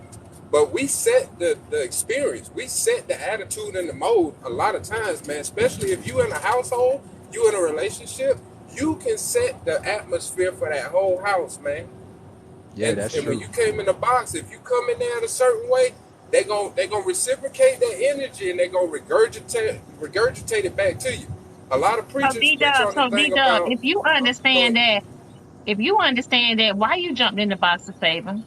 but we set the experience, we set the attitude and the mode a lot of times, man. Especially if you in a household, you in a relationship, you can set the atmosphere for that whole house, man. Yeah, And that's when true. you came in the box, if you come in there in a certain way, they gonna reciprocate that energy and they gonna regurgitate it back to you. A lot of preachers preach on the So D thing Dub, about go ahead. if you understand that, why you jumped in the box to save him?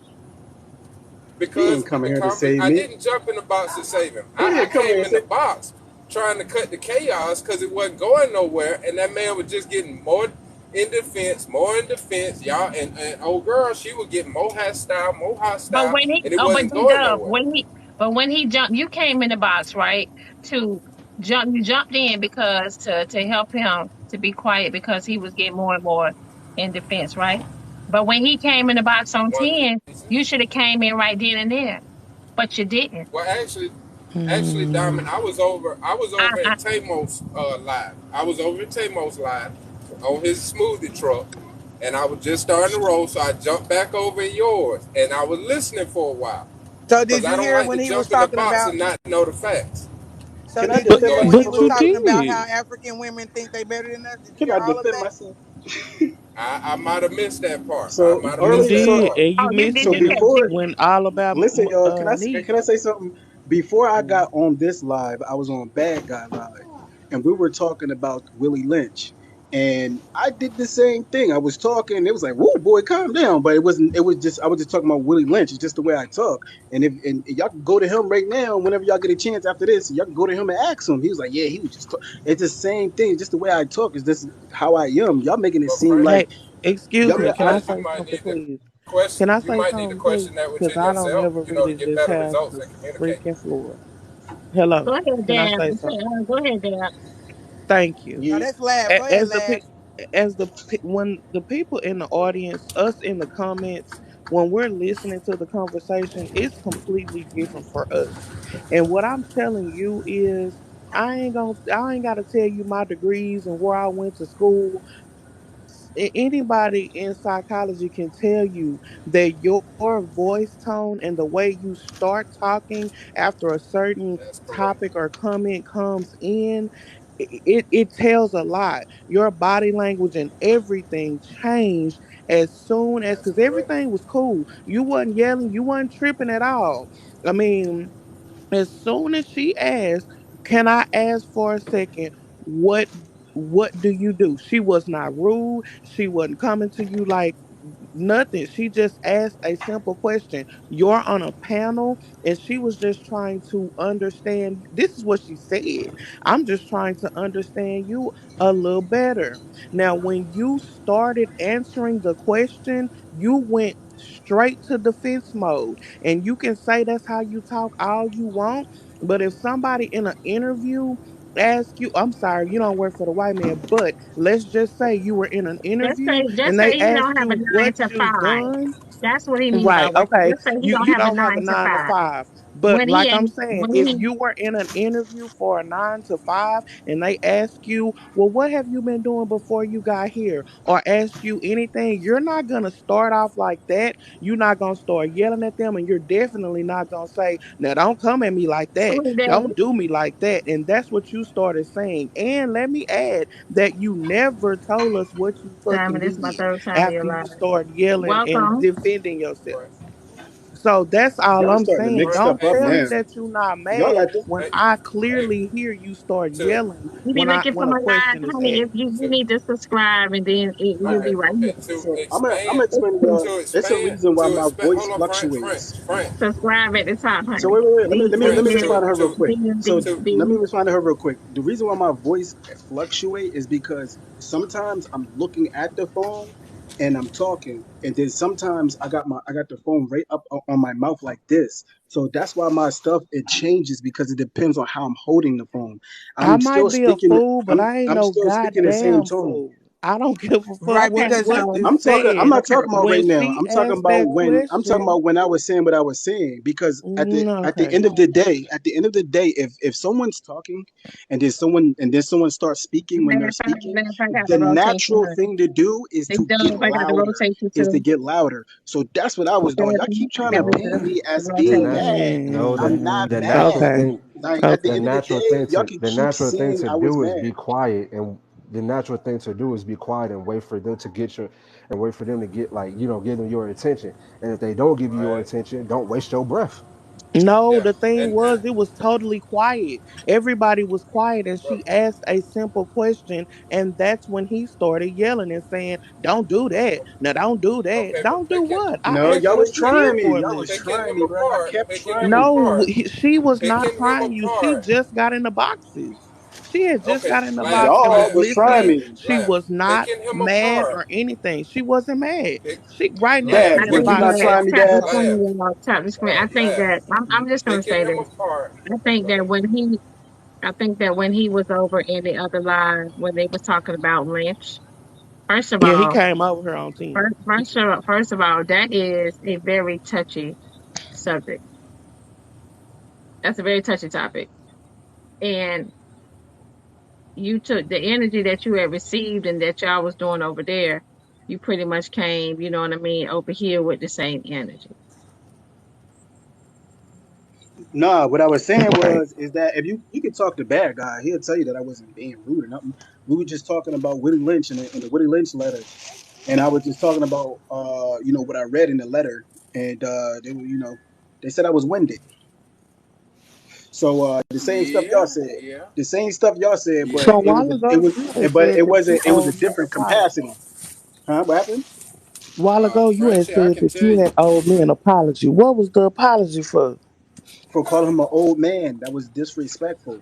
He ain't coming here to save I me. didn't jump in the box to save him. He I didn't come here came to in the save. box trying to cut the chaos because it wasn't going nowhere, and that man was just getting more in defense, y'all. And old girl, she would get more But hostile, when he, and it oh, but wasn't D going Dub, nowhere. when he jumped, you came in the box, right? To you jumped in because to help him to be quiet because he was getting more and more in defense, right? But when he came in the box on One 10, reason. you should have came in right then and there, but you didn't. Well, actually, Diamond, Hmm. I was over I at Tamos live. I was over at Tamos live on his smoothie truck, and I was just starting to roll, so I jumped back over in yours, and I was listening for a while So because did I you don't hear like when to he was jump in the talking box about? and not know the facts. So Can I did you But defend hear go when ahead. he But was you myself? talking about how did. African women think they better than us? Did you Can hear I all of defend that? myself? I might have missed that part. I So might have You missed earlier, that so did, part. and you oh you missed did it so you when said it before, when all about listen, y'all. Neat. Can I say something? Before I got on this live, I was on Bad Guy Live, and we were talking about Willie Lynch. And I did the same thing. I was talking. It was like, "Whoa, boy, calm down." But it wasn't. It was just. I was just talking about Willie Lynch. It's just the way I talk. And y'all can go to him right now. Whenever y'all get a chance after this, y'all can go to him and ask him. He was like, "Yeah, he was just." It's the same thing. Just the way I talk is just how I am. Y'all making it But seem like Hey, excuse y'all. me. Can I Franchise, say something, please? Can I you say might need to something, please? question that Because within I don't yourself, ever to really get just better have results the and communicate. freaking floor. Hello. go ahead, Can I Dan. say something? Go ahead, Dan. Thank you. No, Yeah. that's lab. Go ahead, As the lab. when the people in the audience, us in the comments, when we're listening to the conversation, it's completely different for us. And what I'm telling you is, I ain't gotta tell you my degrees and where I went to school. Anybody in psychology can tell you that your voice tone and the way you start talking after a certain That's correct. topic or comment comes in, it tells a lot. Your body language and everything changed as soon as, That's because correct. everything was cool. You wasn't yelling, you wasn't tripping at all. I mean, as soon as she asked, Can I ask for a second? What what do you do? She was not rude. She wasn't coming to you like nothing. She just asked a simple question. You're on a panel and she was just trying to understand. This is what she said. I'm just trying to understand you a little better. Now, when you started answering the question, you went straight to defense mode. And you can say that's how you talk all you want, but if somebody in an interview ask you, I'm sorry, you don't work for the white man, but let's just say you were in an interview Just and say they he ask don't have you a nine what to you've five. done. That's what he mean by Right. work. Okay. Just say he don't You have a don't have a nine to 5. 9 to 5. But When he like I'm ain't saying, when if he you were in an interview for a 9 to 5 and they ask you, well, what have you been doing before you got here? Or ask you anything, you're not gonna start off like that. You're not gonna start yelling at them, and you're definitely not gonna say, now don't come at me like that. proved that Don't do me like that. And that's what you started saying. And let me add that you never told us what you fucking Diamond, this is my did third time you're after you alive. started yelling and Welcome. defending yourself. Right. So that's all Y'all I'm starting to saying. mix Right. stuff Don't Hey, up tell Frank. me now. that you're not Y'all mad at this. when Hey, I hey, clearly hear you start to yelling You be looking for when a my live, question is honey. If asked. you to need to subscribe, and then you'll okay, be right okay. here. To So I'm expand, explaining to y'all. It's a reason why to my expand. voice Hold on, Frank. fluctuates. Subscribe at the top, So honey. wait. Let me Frank. respond to her real quick. So To let me respond to her real quick. The reason why my voice fluctuate is because sometimes I'm looking at the phone and I'm talking, and then sometimes I got the phone right up on my mouth like this. So that's why my stuff it changes because it depends on how I'm holding the phone. I I'm still might be a speaking. fool, but I ain't I'm no still speaking the same goddamn tone. fool. I don't give a fuck Right, Okay, what because what so is I'm said. not okay, talking about When right now. she asked that I'm talking question, about when I was saying what I was saying because at the okay. end of the day, if someone's talking and then someone starts speaking when they're speaking, matter of fact, I got the to rotate you, natural honey. thing to do is They to done. get I got to louder. rotate you Is to too. get louder. So that's what I was doing. Y'all keep trying to No, paint me as the being Rotate you. natural mad. no I'm Man. not the mad. natural Okay. thing Like at the Okay. end of the day, y'all can the keep natural thing saying to I was do is mad. be quiet, and the natural thing to do is be quiet and wait for them to get your and wait for them to get, like, give them your attention. And if they don't give you your right. attention, don't waste your breath. No, Yeah, the thing and was, it was totally quiet. Everybody was quiet, and well, she asked a simple question, and that's when he started yelling and saying, "Don't do that. Now, don't do that. okay, but Don't do what? I No, asked y'all was what you did trying me. for a Y'all was living." picking trying him me, bro. Y'all apart, kept picking him trying me. No, apart, she was not picking him trying you. She apart. just got in the boxes. She had just Okay, got in the box last, and was Y'all was last, trying last, listening. me. She last, was not picking him mad apart. or anything. She wasn't mad. Pick, She right now Dad, last, I in the was what you you not box say, trying talking. me, tap Dad? the last, screen, tap the screen. I think last, that I'm just gonna picking say him this. apart. I think Go that ahead. I think that when he was over in the other line when they was talking about Lynch, first of Yeah, he all, came over here on 10. first of all, that is a very touchy subject. That's a very touchy topic, and you took the energy that you had received and that y'all was doing over there. You pretty much came, you know what I mean, over here with the same energy. Nah, what I was saying Right. was is that if you can talk to bad guy, he'll tell you that I wasn't being rude or nothing. We were just talking about Willie Lynch and the Willie Lynch letter, and I was just talking about what I read in the letter, and they were they said I was winded. So the same stuff y'all Yeah, said, yeah, the same stuff y'all said, yeah. but So a it was while ago, it was you had but said that you it was a owed me an different apology. capacity, huh? What happened? A while ago, you had Frenchie, I said can that tell you you. had owed me an apology. What was the apology for? For calling him an old man? That was disrespectful.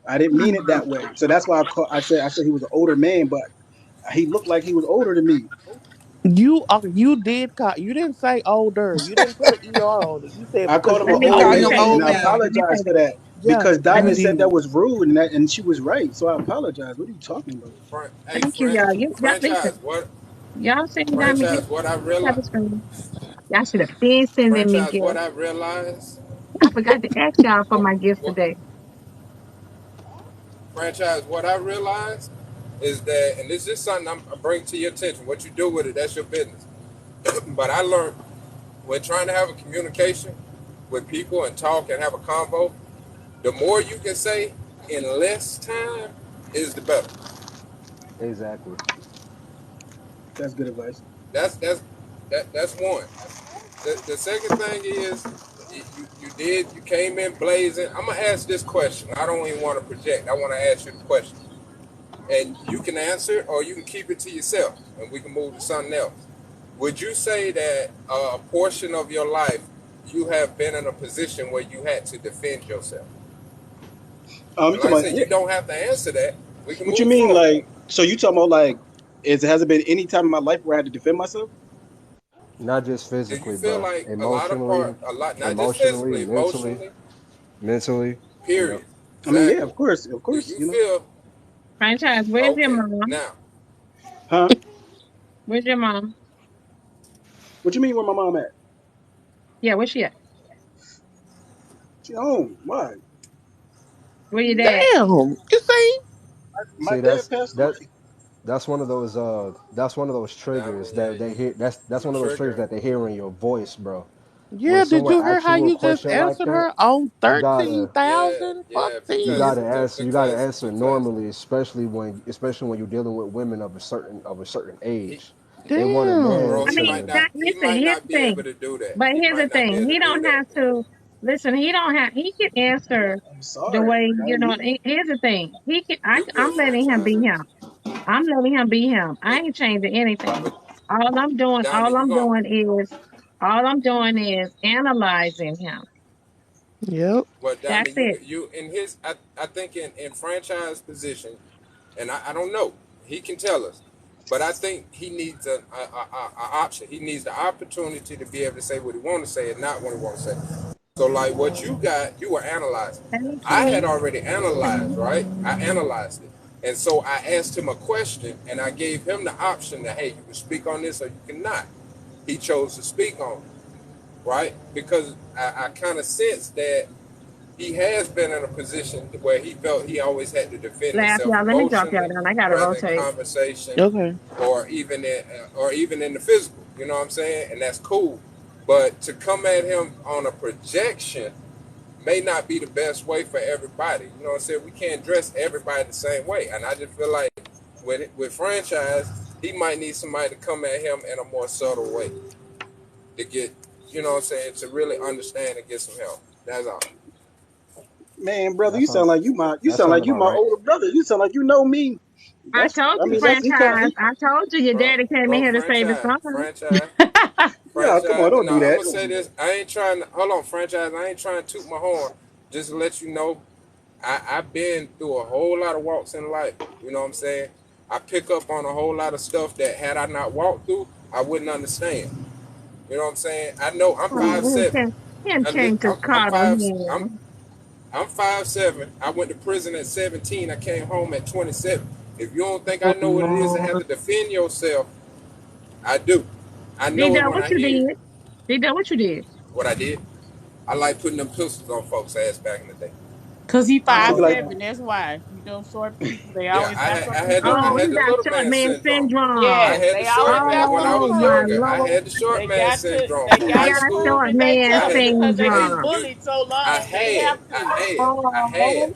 I didn't mean it that way. So that's why I said he was an older man, but he looked like he was older than me. You did call. You didn't say older. You didn't put an ER on it. You said I because called him you an Let me was let old called me him say man, this, and old I y'all. man. Let me say apologized for this. that Yeah, because you Diamond said that did. was rude, and she was right. So I apologized. What are you talking about? Hey, Thank you, y'all. Y'all franchise, listen. what? Y'all seen Diamond Franchise, get what I have realized. a screen. Y'all should have been sending me Franchise, what gifts. I realized. I forgot to ask y'all for What? my gifts What? today. Franchise, what I realized is that, and this is something I bring to your attention. What you do with it, that's your business. But I learned when trying to have a communication with people and talk and have a convo, the more you can say in less time is the better. Exactly. That's good advice. That's one. The second thing is you You came in blazing. I'm gonna ask this question. I don't even want to project. I want to ask you the question, and you can answer it or you can keep it to yourself, and we can move to something else. Would you say that a portion of your life you have been in a position where you had to defend yourself? You And like talking I about said, you don't have to answer that. We can what you move mean? forward. Like, so you talking about like, has it been any time in my life where I had to defend myself? Not just Do you physically, feel bro. like Emotionally, not just physically, mentally, emotionally, mentally. Yep. period? I mean, yeah, Exactly. of Do course, you feel Franchise, where's your okay mom? now? huh? Where's your mom? What you mean where my mom at? Yeah, where's she at? She home. Why? Where your dad? Damn, you see? My See, dad passed away. that's one of those triggers Yeah, that they hear. That's you one of those triggers triggering. that they hear in your voice, bro. When Yeah, did someone you hear asks how you a you just question like answered that, her on you gotta 13,000? Yeah, you because Fuck. gotta answer because normally, especially when you're dealing with women of a certain he age. They want a bro, man I Damn. mean, to that, he listen, might here's not the be able thing. to do that. But He here's the might not be thing. able He to do don't that. have to listen. He don't have. He can answer I'm the sorry, way not me. Here's the thing. He can. You I'm good letting him franchise, be him. I'm letting him be him. I but ain't changing anything. but All I'm doing. Diamond, All I'm doing is analyzing him. Yep. but That's Diamond, it. you in his I think in franchise position, and I don't know. He can tell us, but I think he needs a option. He needs the opportunity to be able to say what he want to say and not what he want to say. So like what you got, you were analyzing. Thank I had you. already analyzed, right? I analyzed it. And so I asked him a question and I gave him the option that, hey, you can speak on this or you cannot. He chose to speak on it, right? Because I kind of sensed that he has been in a position where he felt he always had to defend Laugh, himself y'all. Let me drop y'all emotionally, down. I gotta whether in rotate. conversation Okay. or even in the physical. You know what I'm saying? And that's cool. But to come at him on a projection may not be the best way for everybody. You know what I'm saying? We can't dress everybody the same way. And I just feel like with franchise, he might need somebody to come at him in a more subtle way to get, you know what I'm saying, to really understand and get some help. That's all. Man, brother, that sound you that sound sound like you about my right. older brother. You sound like you know me. I told you, That's he kind of franchise. I told you your daddy came in here to save his son. no, come on, Franchise. don't No, do I'm that. gonna Don't say do this. I ain't trying to hold on, franchise. I ain't trying to toot my horn. Just to let you know, I've been through a whole lot of walks in life. You know what I'm saying? I pick up on a whole lot of stuff that had I not walked through, I wouldn't understand. You know what I'm saying? I know I'm five Oh, seven. him came to I'm coddle five. him. I'm 5'7". I went to prison at 17. I came home at 27. If you don't think I Oh, know what it is to have Lord. to defend yourself, I do. I know it D-Dub, when what I you hear it. did? D-Dub, what you did? What I did, I like putting them pistols on folks' ass back in the day. Cause he that. Oh, five See, like, okay. seven. That's why. You know, short people they Yeah, always got something to Oh, I prove. had he the got little short man man syndrome. I Yes, syndrome. had the they short always got when I something to was Oh, my prove. younger. I Lord. had the short man syndrome They from He high got to got school. prove short and they man I tell had it to. because they've Hey, been syndrome. you. bullied so long. They have to. Oh,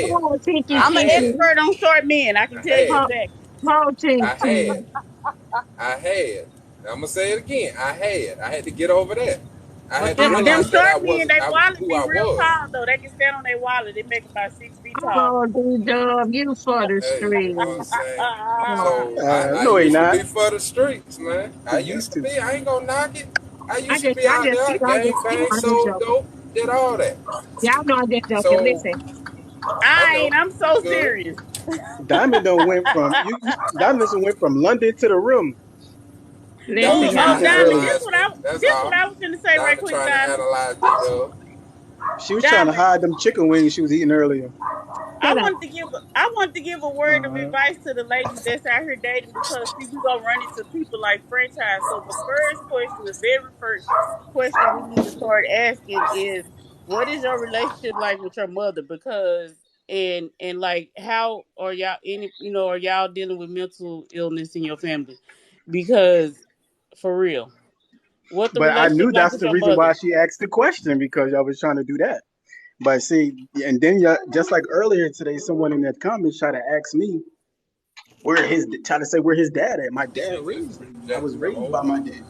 oh, Tinky, I I'm an had, Tinky. expert on short men. I can I tell you had, Oh, exactly. oh, I had. Tinky. I had. I'm gonna say it again. I had to get over that. I But had to Oh, them realize that short men, they wallet who be I real was. tall though. They can stand on their wallet. They make about 6 feet tall. oh, D-Dub, you for the Hey, you know what I'm street. saying? Oh, So I no, he used to not. be for the streets, man. He I used used to to. be. I ain't gonna knock it. I used to be out there, gang bang, I'm just sold joking. dope, did all that. Y'all know I'm just joking. So Listen, I I know ain't. I'm you so good. serious. Diamond done went from Diamond done went from London to the rim. Don't be listen, Trying Oh, y'all. to Diamond, earlier. analyze me. That's this what all. I was gonna say right Diamond quick, trying to Diamond. analyze D-Dub. She was trying to Diamond, hide them chicken wings she was eating earlier. Shut up. I wanted to give a word of Uh, advice to the ladies that's out here dating because see we gonna run into people like franchise. So the first question, the very first question we need to start asking is what is your relationship like with your mother? Because and like how are y'all are y'all dealing with mental illness in your family? Because for real. What the but I relationship knew like that's with the your reason mother? why she asked the question because I was trying to do that. But see, and then just like earlier today, someone in that comments tried to ask me try to say where his dad at. My dad He just raised me. I was projecting a raised whole by my lot. dad.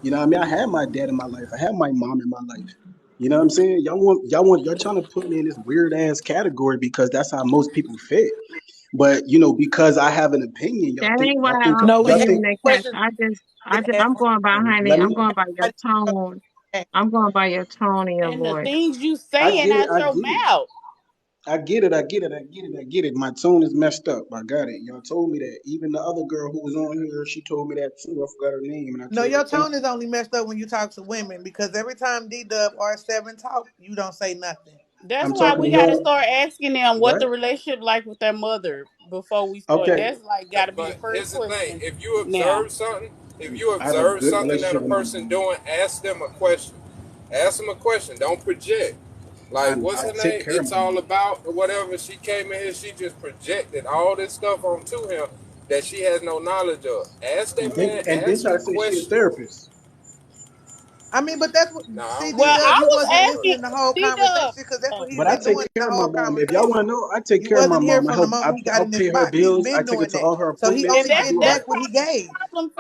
You know what I mean? I had my dad in my life. I had my mom in my life. You know what I'm saying? Y'all trying to put me in this weird ass category because that's how most people fit. But because I have an opinion, That ain't why I'm No, we y'all putting ask you think in that cat. questions. I'm going by, honey. let I'm me. going by your tone. I'm going by your tone and your And the voice. things you I saying get it. out I your get it. mouth. I get it. I get it. I get it. I get it. My tone is messed up. I got it. Y'all told me that. Even the other girl who was on here, she told me that too. I forgot her name, and I No, told her your thank tone you. is only messed up when you talk to women because every time D Dub R7 talk, you don't say nothing. That's I'm why talking we to got to y'all. start asking them what What? the relationship like with their mother before we start. Okay. That's like got to be the But first here's the thing: question if you now. observe something, if you I have a observe good something that relationship a with my person mom. doing, ask them a question. Ask them a question. Don't project. Like, what's I her take name? care of It's my all mom. about or whatever. She came in here, she just projected all this stuff onto him that she has no knowledge of. Ask that man, And then ask try him to say she a questions. therapist. I mean, but that's what. No, I See, don't D believe Well, Dub, I you that. was wasn't asking listening the whole D conversation Dub. because that's what he's But I been take doing care the of my whole mom. If y'all want conversation. to know, I take You care of my wasn't here mom. from the moment he got I'll in this pay her spot. He's bills. I been take her doing to that. all her So he appointments. And only I that's do getting all that's back that. what he probably the gave. problem,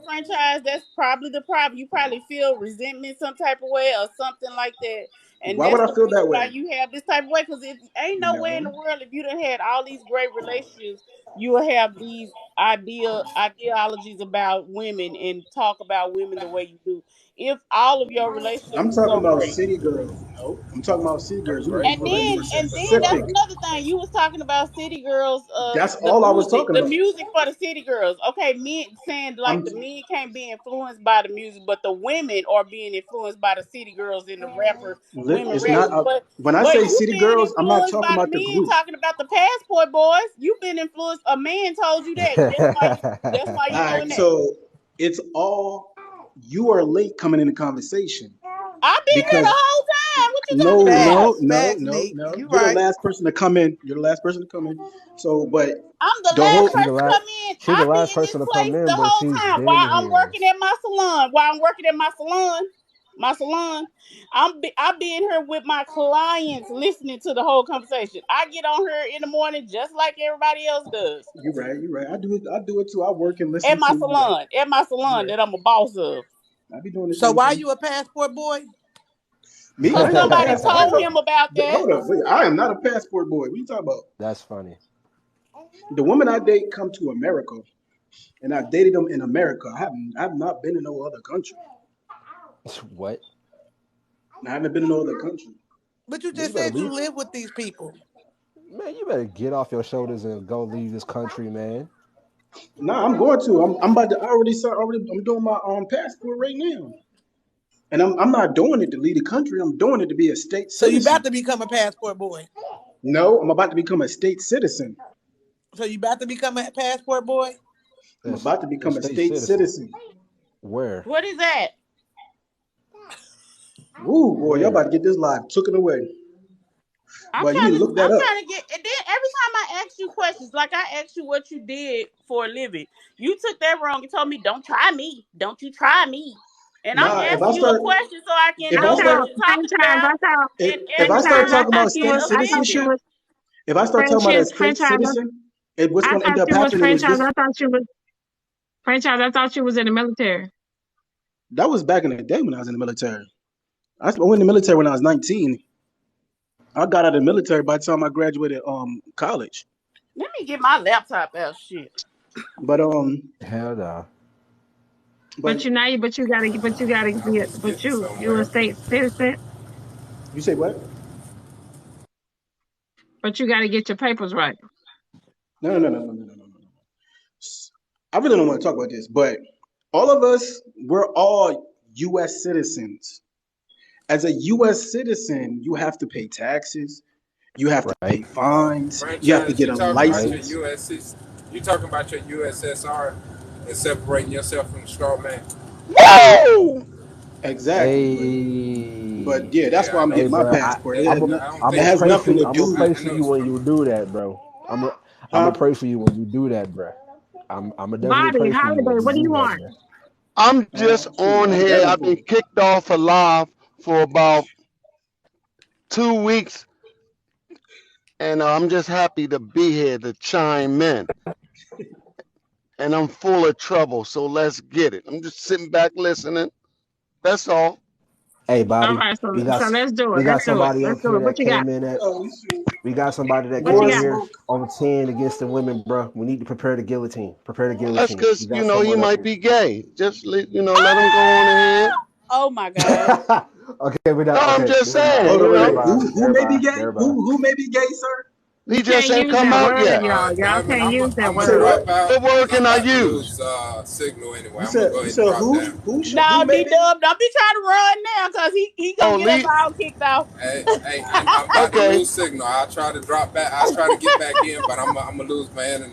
franchise. That's probably the problem. You probably feel resentment some type of way or something like that, and Why would that's I the feel reason that why way? you have this type of way. Because if ain't nowhere in No. the world, if you done had all these great relationships, you will have these ideologies about women and talk about women the way you do. If all of your relationships I'm were talking so about great. city girls. No, I'm talking about city girls. That's You great. And were then more and then that's specific. another thing. You was talking about city girls, That's the all I was music. talking The about. music for the city girls. Okay, men saying like I'm the men can't be influenced by the music, but the women are being influenced by the city girls and the women It's not rappers. up. When I But say you city being girls, I'm not influenced talking by the about the men group. talking about the passport boys. You've been influenced. A man told you that. That's why All you right, doing that. so it's all you are late coming in the conversation I've been here the because whole time. What you no, talking about? no, Facts, no, facts, no, Neek. no. You You're the right. last person to come in. You're the last person to come in. So, but I'm the the last whole she the person to last. come in. She the I'll be last in this person to come place the in, but whole she's time been while in I'm here. working at my salon. While I'm working at my salon, I'll be in here with my clients, listening to the whole conversation. I get on here in the morning just like everybody else does you're right. You're right. I do it. I do it too. I work and at listen my too. You're right. salon. At my You're salon right. that I'm a boss of. I be doing the So same why thing. you a passport boy? Me, I Cause ain't no somebody passport. told him about that. Hold up. Wait, I am not a passport boy. What you talking about? That's funny. The women I date come to America, and I've dated them in America. I have not been in no other country. What? I haven't been in no other country. But you Man, you just better said you leave. live with these people. Man, you better get off your shoulders and go leave this country, man. Nah, I'm going to. I'm about to. I already saw. Already, I'm doing my passport right now, and I'm not doing it to leave the country. I'm doing it to be a state So you about citizen. to become a passport boy. No, I'm about to become a state citizen. So you about to become a passport boy. I'm That's about to a become a state state citizen. citizen. Where? What is that? Woo, boy, y'all about Where? to get this live taken away. Boy, you need to look that I'm up. trying to get, and then every time I ask you questions, like I asked you what you did for a living, you took that wrong and told me, "Don't try me, don't you try me." And I'm Nah, asking you a question so I can if know I what start, I you're talking franchise. about. And if every I start time I I, talking I about thought you get state was. I thought you offended. citizenship, was if I start talking about a state franchise. citizen, what's I going to end thought up you was happening is franchise. this. I thought you was franchise. I thought you was in the military. That was back in the day when I was in the military. I went in the military when I was 19. I got out of the military by the time I graduated college. Let me get my laptop out. Shit. But Hell no. but But you gotta, get, He's but getting you a somewhere. state citizen, you say what? but you gotta get your papers right. No. I really don't want to talk about this, but all of us, we're all U.S. citizens. As a U.S. citizen, you have to pay taxes, you have to Right? pay fines, you have to Franchise, get you a talking about Right? your license. USC, you talking about your USSR and separating yourself from the straw man. Woo! Exactly, but Hey, yeah, that's Yeah, why I I'm know. hey, getting my bro. passport. That, I don't It I'm gonna think has you pray know. for nothing you. to I'm gonna do, pray I for know you it's when from. you do that, bro. I'm gonna huh? pray for you when you do that, bro. I'm gonna definitely Body pray for you holiday. when you What do you do that, want? bro. I'm just Shoot, on I'm here. down I've for been it. kicked off alive for about 2 weeks, and I'm just happy to be here to chime in. And I'm full of trouble, so let's get it. I'm just sitting back listening. That's all. Hey, All Bobby, right, so we got so let's do we it. got Let's do it. somebody Let's up do here it. What that you got? came in at. Oh, shit. We got somebody that What came you More in got? here smoke. on 10 against the women, bro. We need to prepare the guillotine. Prepare the That's guillotine. We because got he someone up might here. be gay. Just let him go on ahead. Oh my God. Okay, we're No, not. I'm Okay, just never mind. saying. Hold on, wait, Never wait. mind. Who Never may be mind. gay? Never mind. Who may be gay, sir? You He just can't ain't use come that out word, yet. y'all. Y'all Diamond, can't use that I'm You gonna said word. what? drop out What because word I'm can I about to use? lose signal anyway. You I'm gonna said go you ahead and said drop down. who No, may D be? Dub, don't be trying to run now, cause he gonna Oh, get us Lee. all kicked off. Hey, I'm about to Okay. lose signal. I'll try to drop back. I'll try to get back in, but I'm gonna lose my internet.